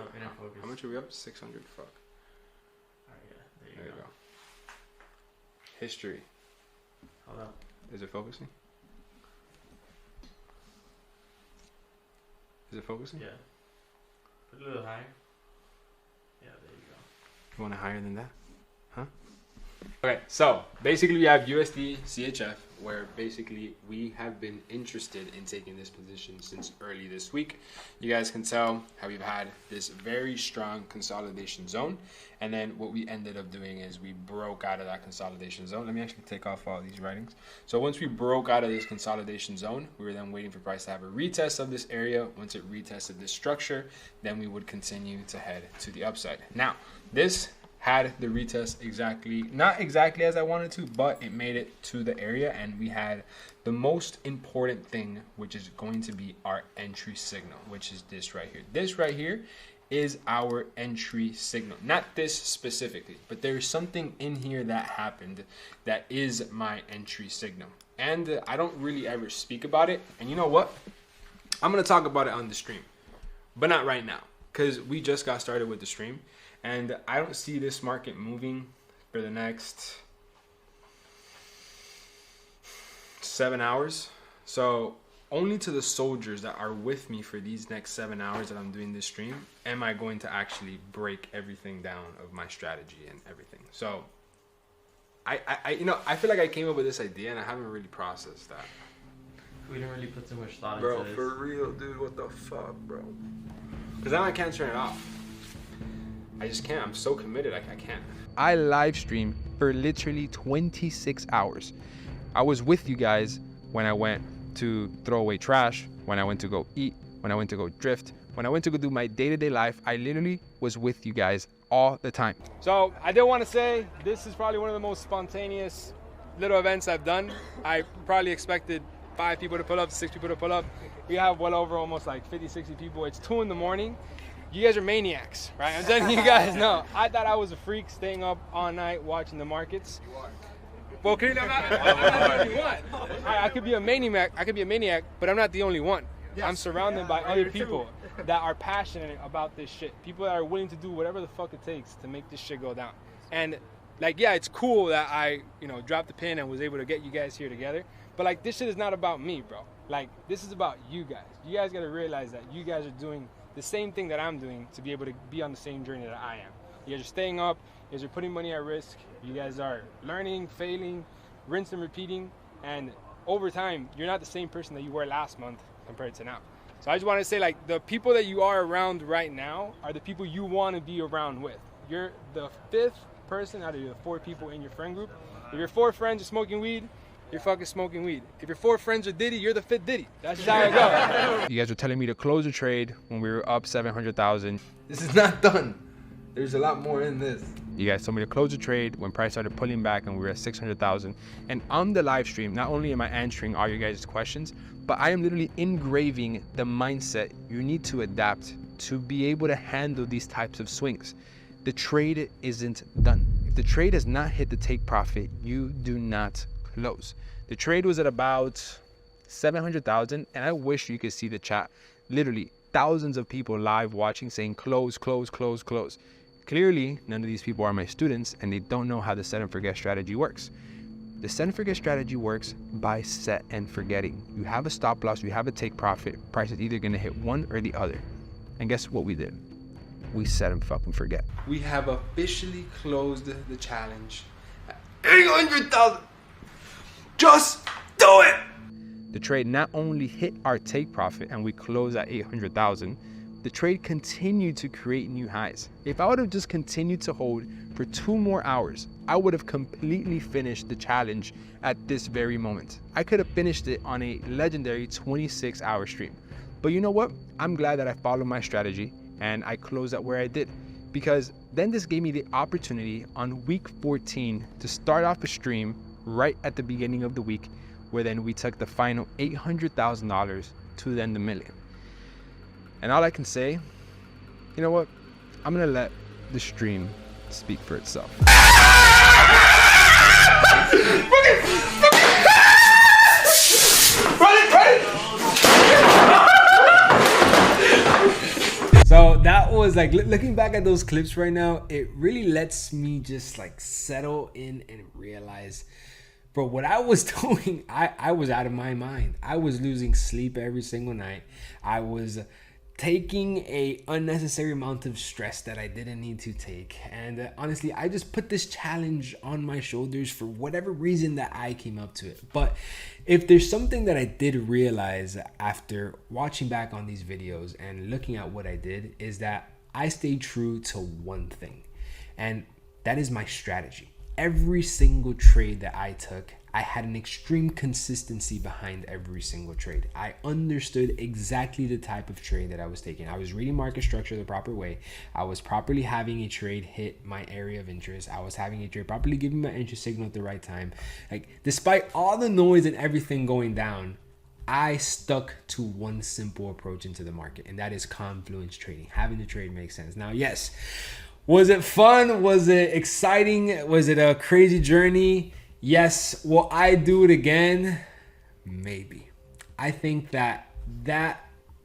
much are we up? 600. Fuck. There you go. History. Hold up. Is it focusing? Is it focusing? Yeah. Put a little higher. Yeah, there you go. You want it higher than that? Huh? Okay, so basically we have USD CHF, where basically we have been interested in taking this position since early this week. You guys can tell how we've had this very strong consolidation zone, and then what we ended up doing is we broke out of that consolidation zone. Let me actually take off all these writings. So once we broke out of this consolidation zone, we were then waiting for price to have a retest of this area. Once it retested this structure, then we would continue to head to the upside. Now, this had the retest not exactly as I wanted to, but it made it to the area, and we had the most important thing, which is going to be our entry signal, which is this right here. This right here is our entry signal. Not this specifically, but there's something in here that happened that is my entry signal. And I don't really ever speak about it. And you know what? I'm gonna talk about it on the stream, but not right now, because we just got started with the stream. And I don't see this market moving for the next 7 hours. So only to the soldiers that are with me for these next 7 hours that I'm doing this stream am I going to actually break everything down of my strategy and everything. So I feel like I came up with this idea and I haven't really processed that. We didn't really put too much thought bro, into this. For real, dude, what the fuck, bro? Because now I can't turn it off. I just can't. I'm so committed. I can't. I live stream for literally 26 hours. I was with you guys when I went to throw away trash, when I went to go eat, when I went to go drift, when I went to go do my day-to-day life. I literally was with you guys all the time. So I did want to say this is probably one of the most spontaneous little events I've done. I probably expected 5 people to pull up, 6 people to pull up. We have well over almost like 50, 60 people. It's 2 in the morning. You guys are maniacs, right? I'm letting you guys know. I thought I was a freak staying up all night watching the markets. You are. Well, clearly I'm not the only one. I could be a maniac, but I'm not the only one. Yes. I'm surrounded by other people that are passionate about this shit. People that are willing to do whatever the fuck it takes to make this shit go down. And like, yeah, it's cool that I, dropped the pin and was able to get you guys here together. But like, this shit is not about me, bro. Like, this is about you guys. You guys gotta realize that you guys are doing the same thing that I'm doing to be able to be on the same journey that I am. You guys are staying up, you guys are putting money at risk, you guys are learning, failing, rinse and repeating, and over time, you're not the same person that you were last month compared to now. So I just want to say, like, the people that you are around right now are the people you want to be around with. You're the 5th person out of the 4 people in your friend group. If your 4 friends are smoking weed, you're fucking smoking weed. If your 4 friends are Diddy, you're the 5th Diddy. That's just how it goes. You guys were telling me to close the trade when we were up 700,000. This is not done. There's a lot more in this. You guys told me to close the trade when price started pulling back and we were at 600,000. And on the live stream, not only am I answering all your guys' questions, but I am literally engraving the mindset you need to adapt to be able to handle these types of swings. The trade isn't done. If the trade has not hit the take profit, you do not close. The trade was at about 700,000, and I wish you could see the chat. Literally thousands of people live watching saying close, close, close, close. Clearly, none of these people are my students, and they don't know how the set and forget strategy works. The set and forget strategy works by set and forgetting. You have a stop loss, you have a take profit. Price is either going to hit one or the other. And guess what we did? We set and fucking forget. We have officially closed the challenge at 800,000. Just do it! The trade not only hit our take profit and we closed at 800,000, the trade continued to create new highs. If I would have just continued to hold for 2 more hours, I would have completely finished the challenge at this very moment. I could have finished it on a legendary 26-hour stream. But you know what? I'm glad that I followed my strategy and I closed at where I did, because then this gave me the opportunity on week 14 to start off a stream right at the beginning of the week, where then we took the final $800,000 to then the million. And all I can say, you know what? I'm gonna let the stream speak for itself. that was like, looking back at those clips right now, it really lets me just like settle in and realize, bro, what I was doing, I was out of my mind. I was losing sleep every single night. I was taking a unnecessary amount of stress that I didn't need to take. And honestly, I just put this challenge on my shoulders for whatever reason that I came up to it. But if there's something that I did realize after watching back on these videos and looking at what I did, is that I stayed true to one thing, and that is my strategy. Every single trade that I took, I had an extreme consistency behind every single trade. I understood exactly the type of trade that I was taking. I was reading market structure the proper way. I was properly having a trade hit my area of interest. I was having a trade properly giving my entry signal at the right time. Like, despite all the noise and everything going down, I stuck to one simple approach into the market, and that is Confluence Trading. Having the trade make sense. Now, yes, was it fun? Was it exciting? Was it a crazy journey? Yes. Will I do it again? Maybe. I think that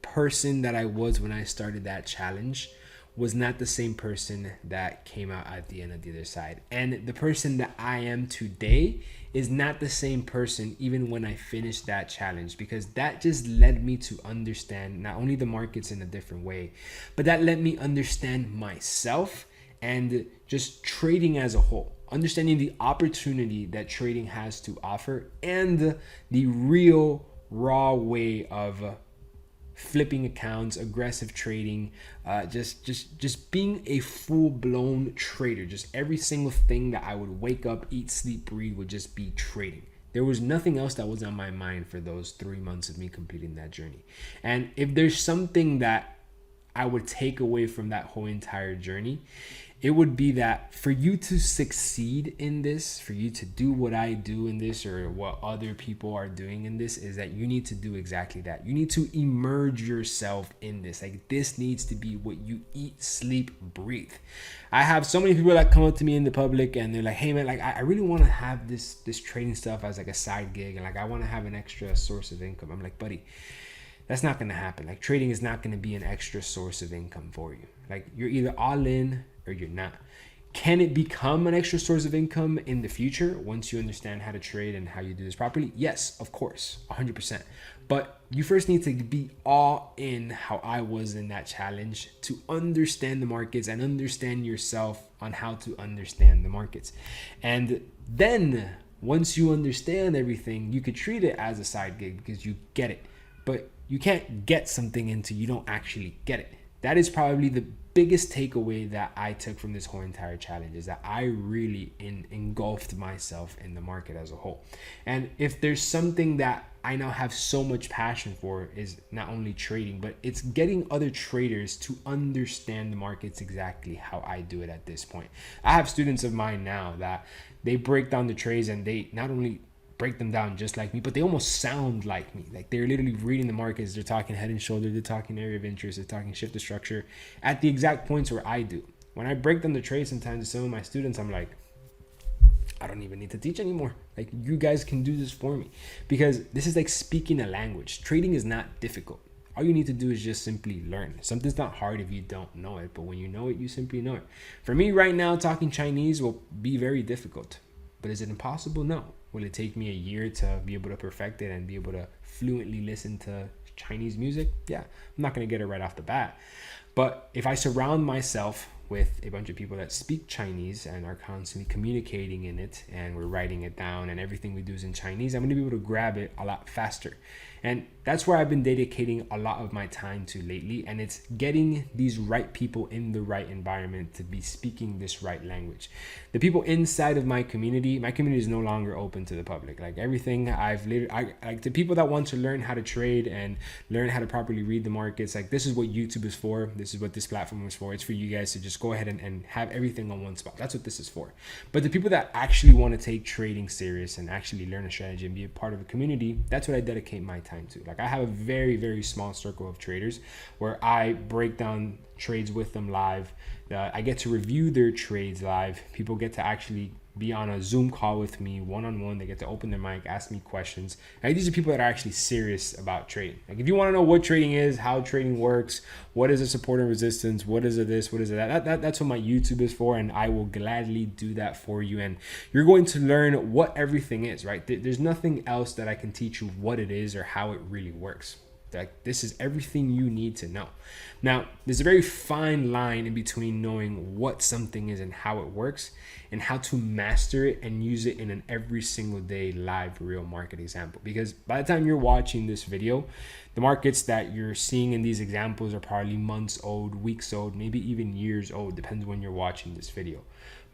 person that I was when I started that challenge was not the same person that came out at the end of the other side. And the person that I am today is not the same person even when I finished that challenge, because that just led me to understand not only the markets in a different way, but that let me understand myself and just trading as a whole. Understanding the opportunity that trading has to offer and the real raw way of flipping accounts, aggressive trading, just being a full-blown trader. Just every single thing that I would wake up, eat, sleep, breathe would just be trading. There was nothing else that was on my mind for those 3 months of me completing that journey. And if there's something that I would take away from that whole entire journey, it would be that for you to succeed in this, for you to do what I do in this or what other people are doing in this, is that you need to do exactly that. You need to immerse yourself in this. Like, this needs to be what you eat, sleep, breathe. I have so many people that come up to me in the public and they're like, hey man, like I really want to have this trading stuff as like a side gig, and like I want to have an extra source of income. I'm like, buddy, that's not going to happen. Like, trading is not going to be an extra source of income for you. Like, you're either all in or you're not. Can it become an extra source of income in the future once you understand how to trade and how you do this properly? Yes, of course, 100%. But you first need to be all in, how I was in that challenge, to understand the markets and understand yourself on how to understand the markets. And then once you understand everything, you could treat it as a side gig because you get it. But you can't get something until you don't actually get it. That is probably the biggest takeaway that I took from this whole entire challenge, is that I really engulfed myself in the market as a whole. And if there's something that I now have so much passion for, is not only trading, but it's getting other traders to understand the markets exactly how I do it at this point. I have students of mine now that they break down the trades, and they not only break them down just like me, but they almost sound like me. Like, they're literally reading the markets, they're talking head and shoulder, they're talking area of interest, they're talking shift to structure at the exact points where I do. When I break down the trade sometimes to some of my students, I'm like, I don't even need to teach anymore. Like, you guys can do this for me, because this is like speaking a language. Trading is not difficult. All you need to do is just simply learn. Something's not hard if you don't know it, but when you know it, you simply know it. For me right now, talking Chinese will be very difficult, but is it impossible? No. Will it take me a year to be able to perfect it and be able to fluently listen to Chinese music? Yeah, I'm not going to get it right off the bat. But if I surround myself with a bunch of people that speak Chinese and are constantly communicating in it, and we're writing it down, and everything we do is in Chinese, I'm going to be able to grab it a lot faster. And that's where I've been dedicating a lot of my time to lately. And it's getting these right people in the right environment to be speaking this right language. The people inside of my community is no longer open to the public. Like, everything like the people that want to learn how to trade and learn how to properly read the markets, like, this is what YouTube is for. This is what this platform is for. It's for you guys to just go ahead and have everything on one spot. That's what this is for. But the people that actually want to take trading serious and actually learn a strategy and be a part of a community, that's what I dedicate my time to. Like, I have a very, very small circle of traders where I break down trades with them live. I get to review their trades live. People get to actually be on a Zoom call with me one-on-one. They get to open their mic, ask me questions. And these are people that are actually serious about trading. Like if you want to know what trading is, how trading works, what is a support and resistance, what is it this, what is it that's what my YouTube is for, and I will gladly do that for you. And you're going to learn what everything is, right? There's nothing else that I can teach you what it is or how it really works. Like this is everything you need to know. Now, there's a very fine line in between knowing what something is and how it works, and how to master it and use it in an every single day live real market example. Because by the time you're watching this video, the markets that you're seeing in these examples are probably months old, weeks old, maybe even years old, depends when you're watching this video.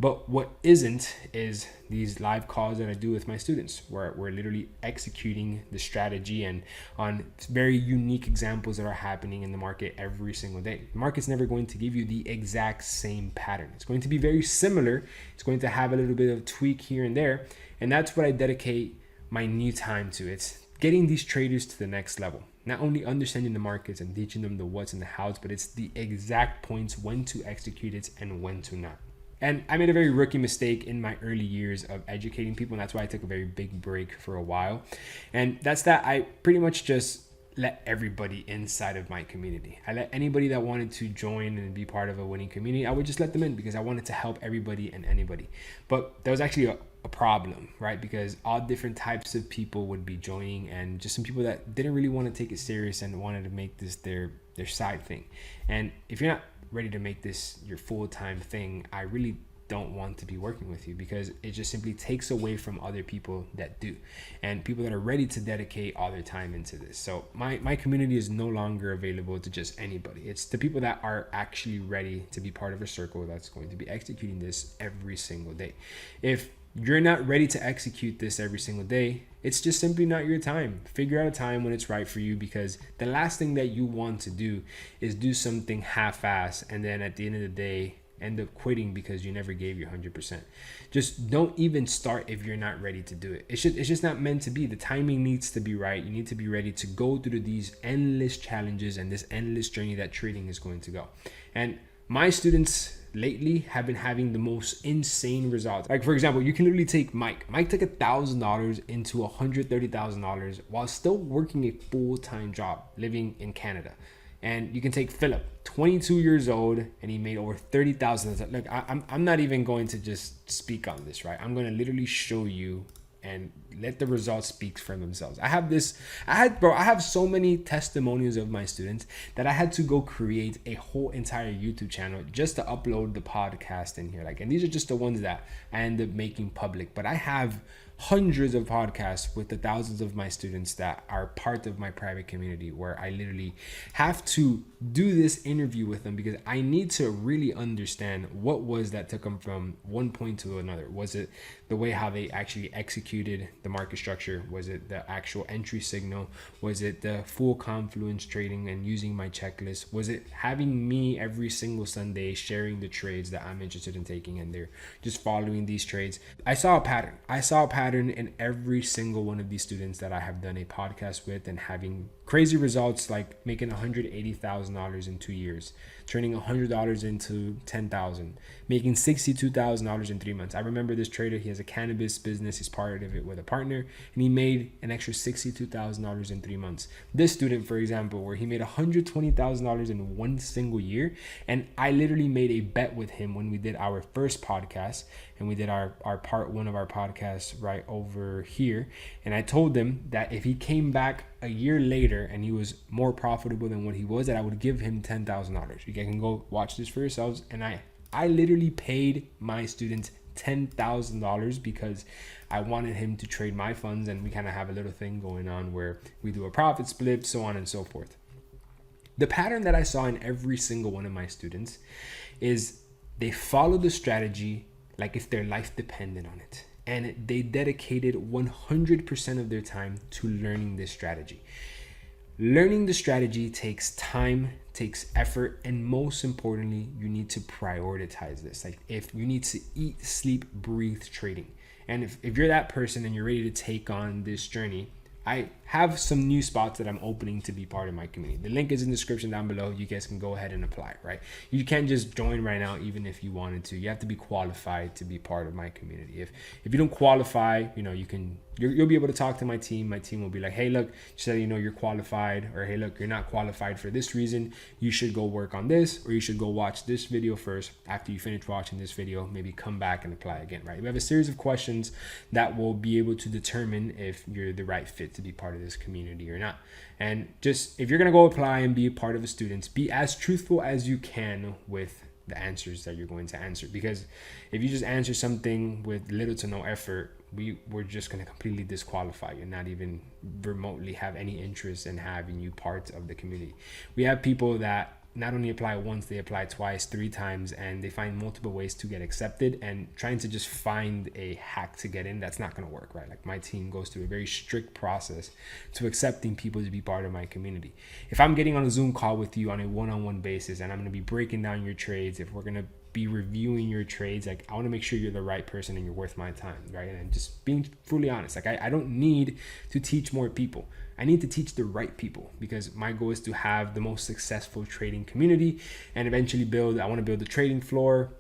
But what isn't is these live calls that I do with my students, where we're literally executing the strategy and on very unique examples that are happening in the market every single day. The market's never going to give you the exact same pattern. It's going to be very similar. It's going to have a little bit of tweak here and there. And that's what I dedicate my new time to. It's getting these traders to the next level. Not only understanding the markets and teaching them the what's and the hows, but it's the exact points when to execute it and when to not. And I made a very rookie mistake in my early years of educating people, and that's why I took a very big break for a while. And that's that I pretty much just let everybody inside of my community. I let anybody that wanted to join and be part of a winning community, I would just let them in because I wanted to help everybody and anybody. But there was actually a problem, right? Because all different types of people would be joining, and just some people that didn't really want to take it serious and wanted to make this their side thing. And if you're not ready to make this your full-time thing, I really don't want to be working with you, because it just simply takes away from other people that do, and people that are ready to dedicate all their time into this. So my community is no longer available to just anybody. It's the people that are actually ready to be part of a circle that's going to be executing this every single day. If you're not ready to execute this every single day, it's just simply not your time. Figure out a time when it's right for you, because the last thing that you want to do is do something half-ass and then at the end of the day end up quitting because you never gave your 100%. Just don't even start if you're not ready to do it. It's just not meant to be. The timing needs to be right. You need to be ready to go through these endless challenges and this endless journey that trading is going to go. And my students lately have been having the most insane results. Like for example, you can literally take Mike. Mike took $1,000 into $130,000 while still working a full-time job living in Canada. And you can take Philip, 22 years old, and he made over $30,000. Look, I'm not even going to just speak on this, right? I'm going to literally show you and let the results speak for themselves. I have so many testimonials of my students that I had to go create a whole entire YouTube channel just to upload the podcast in here. And these are just the ones that I end up making public. But I have hundreds of podcasts with the thousands of my students that are part of my private community, where I literally have to do this interview with them because I need to really understand what was that took them from one point to another. Was it the way how they actually executed the market structure? Was it the actual entry signal? Was it the full Confluence Trading and using my checklist? Was it having me every single Sunday sharing the trades that I'm interested in taking, and they're just following these trades? I saw a pattern in every single one of these students that I have done a podcast with, and having crazy results like making $180,000 in 2 years, turning $100 into $10,000, making $62,000 in 3 months. I remember this trader, he has a cannabis business, he's part of it with a partner, and he made an extra $62,000 in 3 months. This student, for example, where he made $120,000 in one single year, and I literally made a bet with him when we did our first podcast, and we did our part one of our podcast right over here, and I told him that if he came back a year later and he was more profitable than what he was, that I would give him $10,000. You can go watch this for yourselves. And I literally paid my student $10,000 because I wanted him to trade my funds, and we kind of have a little thing going on where we do a profit split, so on and so forth. The pattern that I saw in every single one of my students is they follow the strategy like if their life depended on it. And they dedicated 100% of their time to learning this strategy. Learning the strategy takes time, takes effort, and most importantly, you need to prioritize this. Like if you need to eat, sleep, breathe trading. And if you're that person and you're ready to take on this journey, I have some new spots that I'm opening to be part of my community. The link is in the description down below. You guys can go ahead and apply, right? You can't just join right now, even if you wanted to. You have to be qualified to be part of my community. If you don't qualify, you know, you'll be able to talk to my team. My team will be like, hey, look, just so you know, you're qualified, or hey, look, you're not qualified for this reason. You should go work on this, or you should go watch this video first. After you finish watching this video, maybe come back and apply again, right? We have a series of questions that will be able to determine if you're the right fit to be part of this community or not. And just, if you're gonna go apply and be a part of a student, be as truthful as you can with the answers that you're going to answer. Because if you just answer something with little to no effort, we're just going to completely disqualify you and not even remotely have any interest in having you part of the community. We have people that not only apply once, they apply twice, 3 times, and they find multiple ways to get accepted, and trying to just find a hack to get in, that's not going to work, right? Like, my team goes through a very strict process to accepting people to be part of my community. If I'm getting on a Zoom call with you on a one-on-one basis, and I'm going to be breaking down your trades, if we're going to be reviewing your trades, like, I want to make sure you're the right person and you're worth my time, right? And just being fully honest, like, I don't need to teach more people. I need to teach the right people, because my goal is to have the most successful trading community and eventually I want to build a trading floor.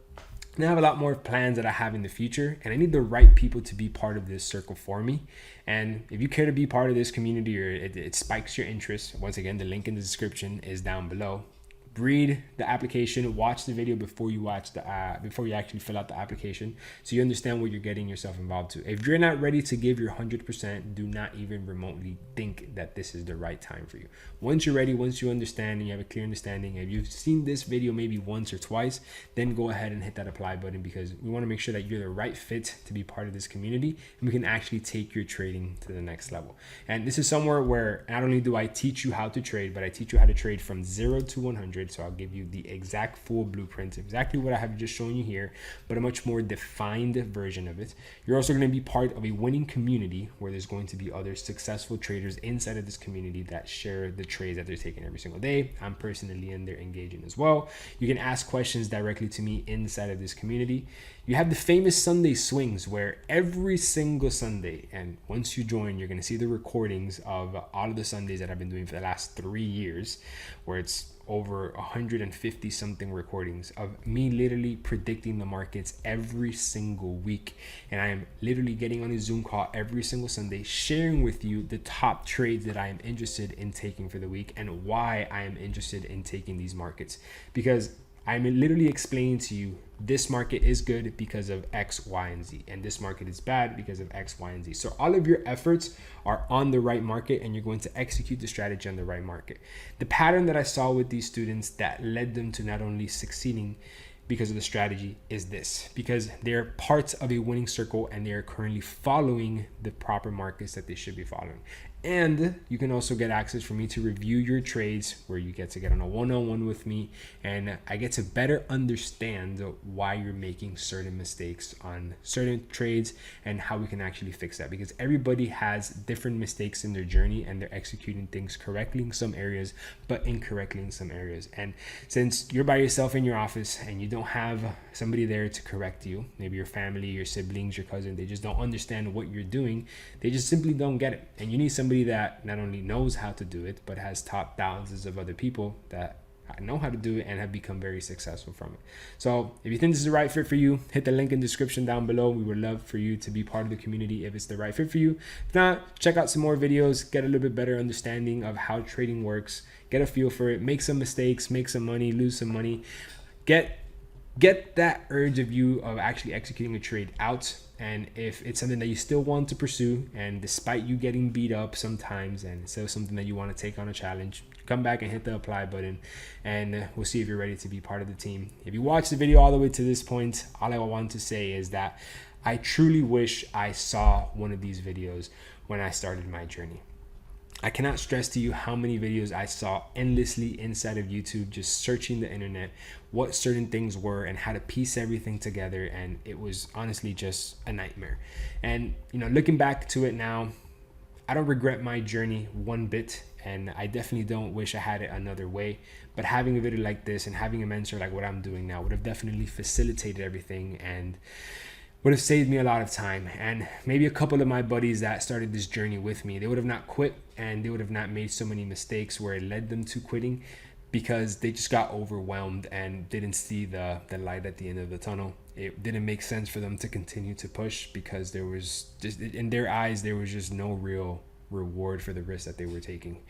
And I have a lot more plans that I have in the future, and I need the right people to be part of this circle for me. And if you care to be part of this community, or it spikes your interest, once again, the link in the description is down below. Read the application, watch the video before you actually fill out the application, so you understand what you're getting yourself involved to. If you're not ready to give your 100%, do not even remotely think that this is the right time for you. Once you're ready, once you understand and you have a clear understanding, if you've seen this video maybe once or twice, then go ahead and hit that apply button, because we want to make sure that you're the right fit to be part of this community, and we can actually take your trading to the next level. And this is somewhere where not only do I teach you how to trade, but I teach you how to trade from 0 to 100. So I'll give you the exact full blueprint, exactly what I have just shown you here, but a much more defined version of it. You're also going to be part of a winning community where there's going to be other successful traders inside of this community that share the trades that they're taking every single day. I'm personally in there engaging as well. You can ask questions directly to me inside of this community. You have the famous Sunday swings, where every single Sunday, and once you join, you're going to see the recordings of all of the Sundays that I've been doing for the last 3 years, where it's over 150 something recordings of me literally predicting the markets every single week. And I am literally getting on a Zoom call every single Sunday, sharing with you the top trades that I am interested in taking for the week and why I am interested in taking these markets. Because I'm literally explaining to you, this market is good because of X, Y, and Z, and this market is bad because of X, Y, and Z. So all of your efforts are on the right market, and you're going to execute the strategy on the right market. The pattern that I saw with these students that led them to not only succeeding because of the strategy is this, because they're parts of a winning circle and they are currently following the proper markets that they should be following. And you can also get access for me to review your trades, where you get to get on a one-on-one with me, and I get to better understand why you're making certain mistakes on certain trades and how we can actually fix that, because everybody has different mistakes in their journey and they're executing things correctly in some areas but incorrectly in some areas. And since you're by yourself in your office and you don't have somebody there to correct you, maybe your family, your siblings, your cousin, they just don't understand what you're doing, they just simply don't get it. And you need somebody that not only knows how to do it, but has taught thousands of other people that know how to do it and have become very successful from it. So if you think this is the right fit for you, hit the link in the description down below. We would love for you to be part of the community if it's the right fit for you. If not, check out some more videos, get a little bit better understanding of how trading works, get a feel for it, make some mistakes, make some money, lose some money, get that urge of you of actually executing a trade out. And if it's something that you still want to pursue, and despite you getting beat up sometimes, and it's still something that you want to take on a challenge, come back and hit the apply button, and we'll see if you're ready to be part of the team. If you watched the video all the way to this point, all I want to say is that I truly wish I saw one of these videos when I started my journey. I cannot stress to you how many videos I saw endlessly inside of YouTube, just searching the internet, what certain things were and how to piece everything together. And it was honestly just a nightmare. And, you know, looking back to it now, I don't regret my journey one bit. And I definitely don't wish I had it another way. But having a video like this and having a mentor like what I'm doing now would have definitely facilitated everything. And would have saved me a lot of time. And maybe a couple of my buddies that started this journey with me, they would have not quit, and they would have not made so many mistakes where it led them to quitting, because they just got overwhelmed and didn't see the light at the end of the tunnel. It didn't make sense for them to continue to push, because there was just, in their eyes, there was just no real reward for the risk that they were taking.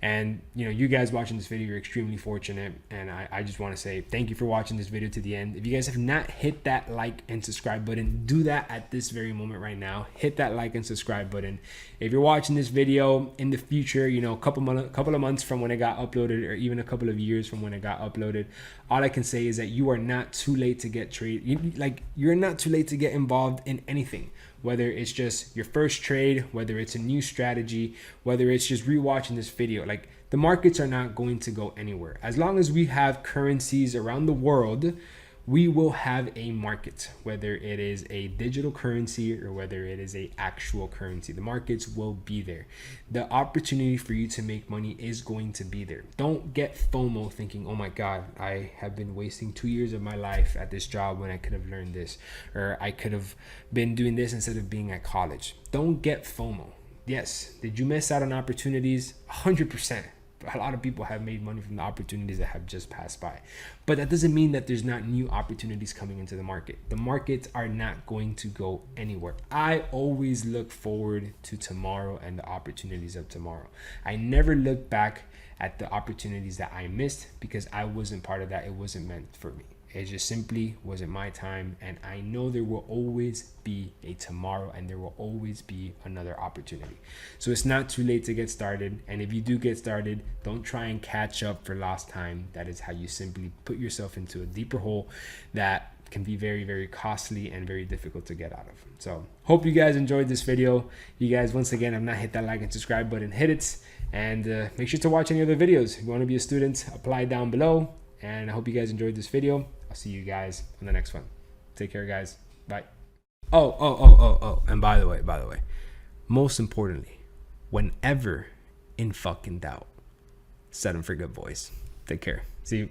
And you know, you guys watching this video, you're extremely fortunate, and I just want to say thank you for watching this video to the end. If you guys have not hit that like and subscribe button, do that at this very moment right now. Hit that like and subscribe button. If you're watching this video in the future, you know, a couple of months from when it got uploaded, or even a couple of years from when it got uploaded, all I can say is that you are not too late to get you're not too late to get involved in anything. Whether it's just your first trade, whether it's a new strategy, whether it's just rewatching this video, like, the markets are not going to go anywhere. As long as we have currencies around the world, we will have a market, whether it is a digital currency or whether it is a actual currency. The markets will be there. The opportunity for you to make money is going to be there. Don't get FOMO thinking, oh my God, I have been wasting 2 years of my life at this job when I could have learned this, or I could have been doing this instead of being at college. Don't get FOMO. Yes, did you miss out on opportunities? 100%. A lot of people have made money from the opportunities that have just passed by, but that doesn't mean that there's not new opportunities coming into the market. The markets are not going to go anywhere. I always look forward to tomorrow and the opportunities of tomorrow. I never look back at the opportunities that I missed, because I wasn't part of that. It wasn't meant for me. It just simply wasn't my time, and I know there will always be a tomorrow, and there will always be another opportunity. So it's not too late to get started, and if you do get started, don't try and catch up for lost time. That is how you simply put yourself into a deeper hole that can be very, very costly and very difficult to get out of. So hope you guys enjoyed this video. You guys, once again, have not hit that like and subscribe button, hit it, and make sure to watch any other videos. If you want to be a student, apply down below. And I hope you guys enjoyed this video. I'll see you guys on the next one. Take care, guys. Bye. Oh. And by the way, most importantly, whenever in fucking doubt, set them for good, boys. Take care. See you.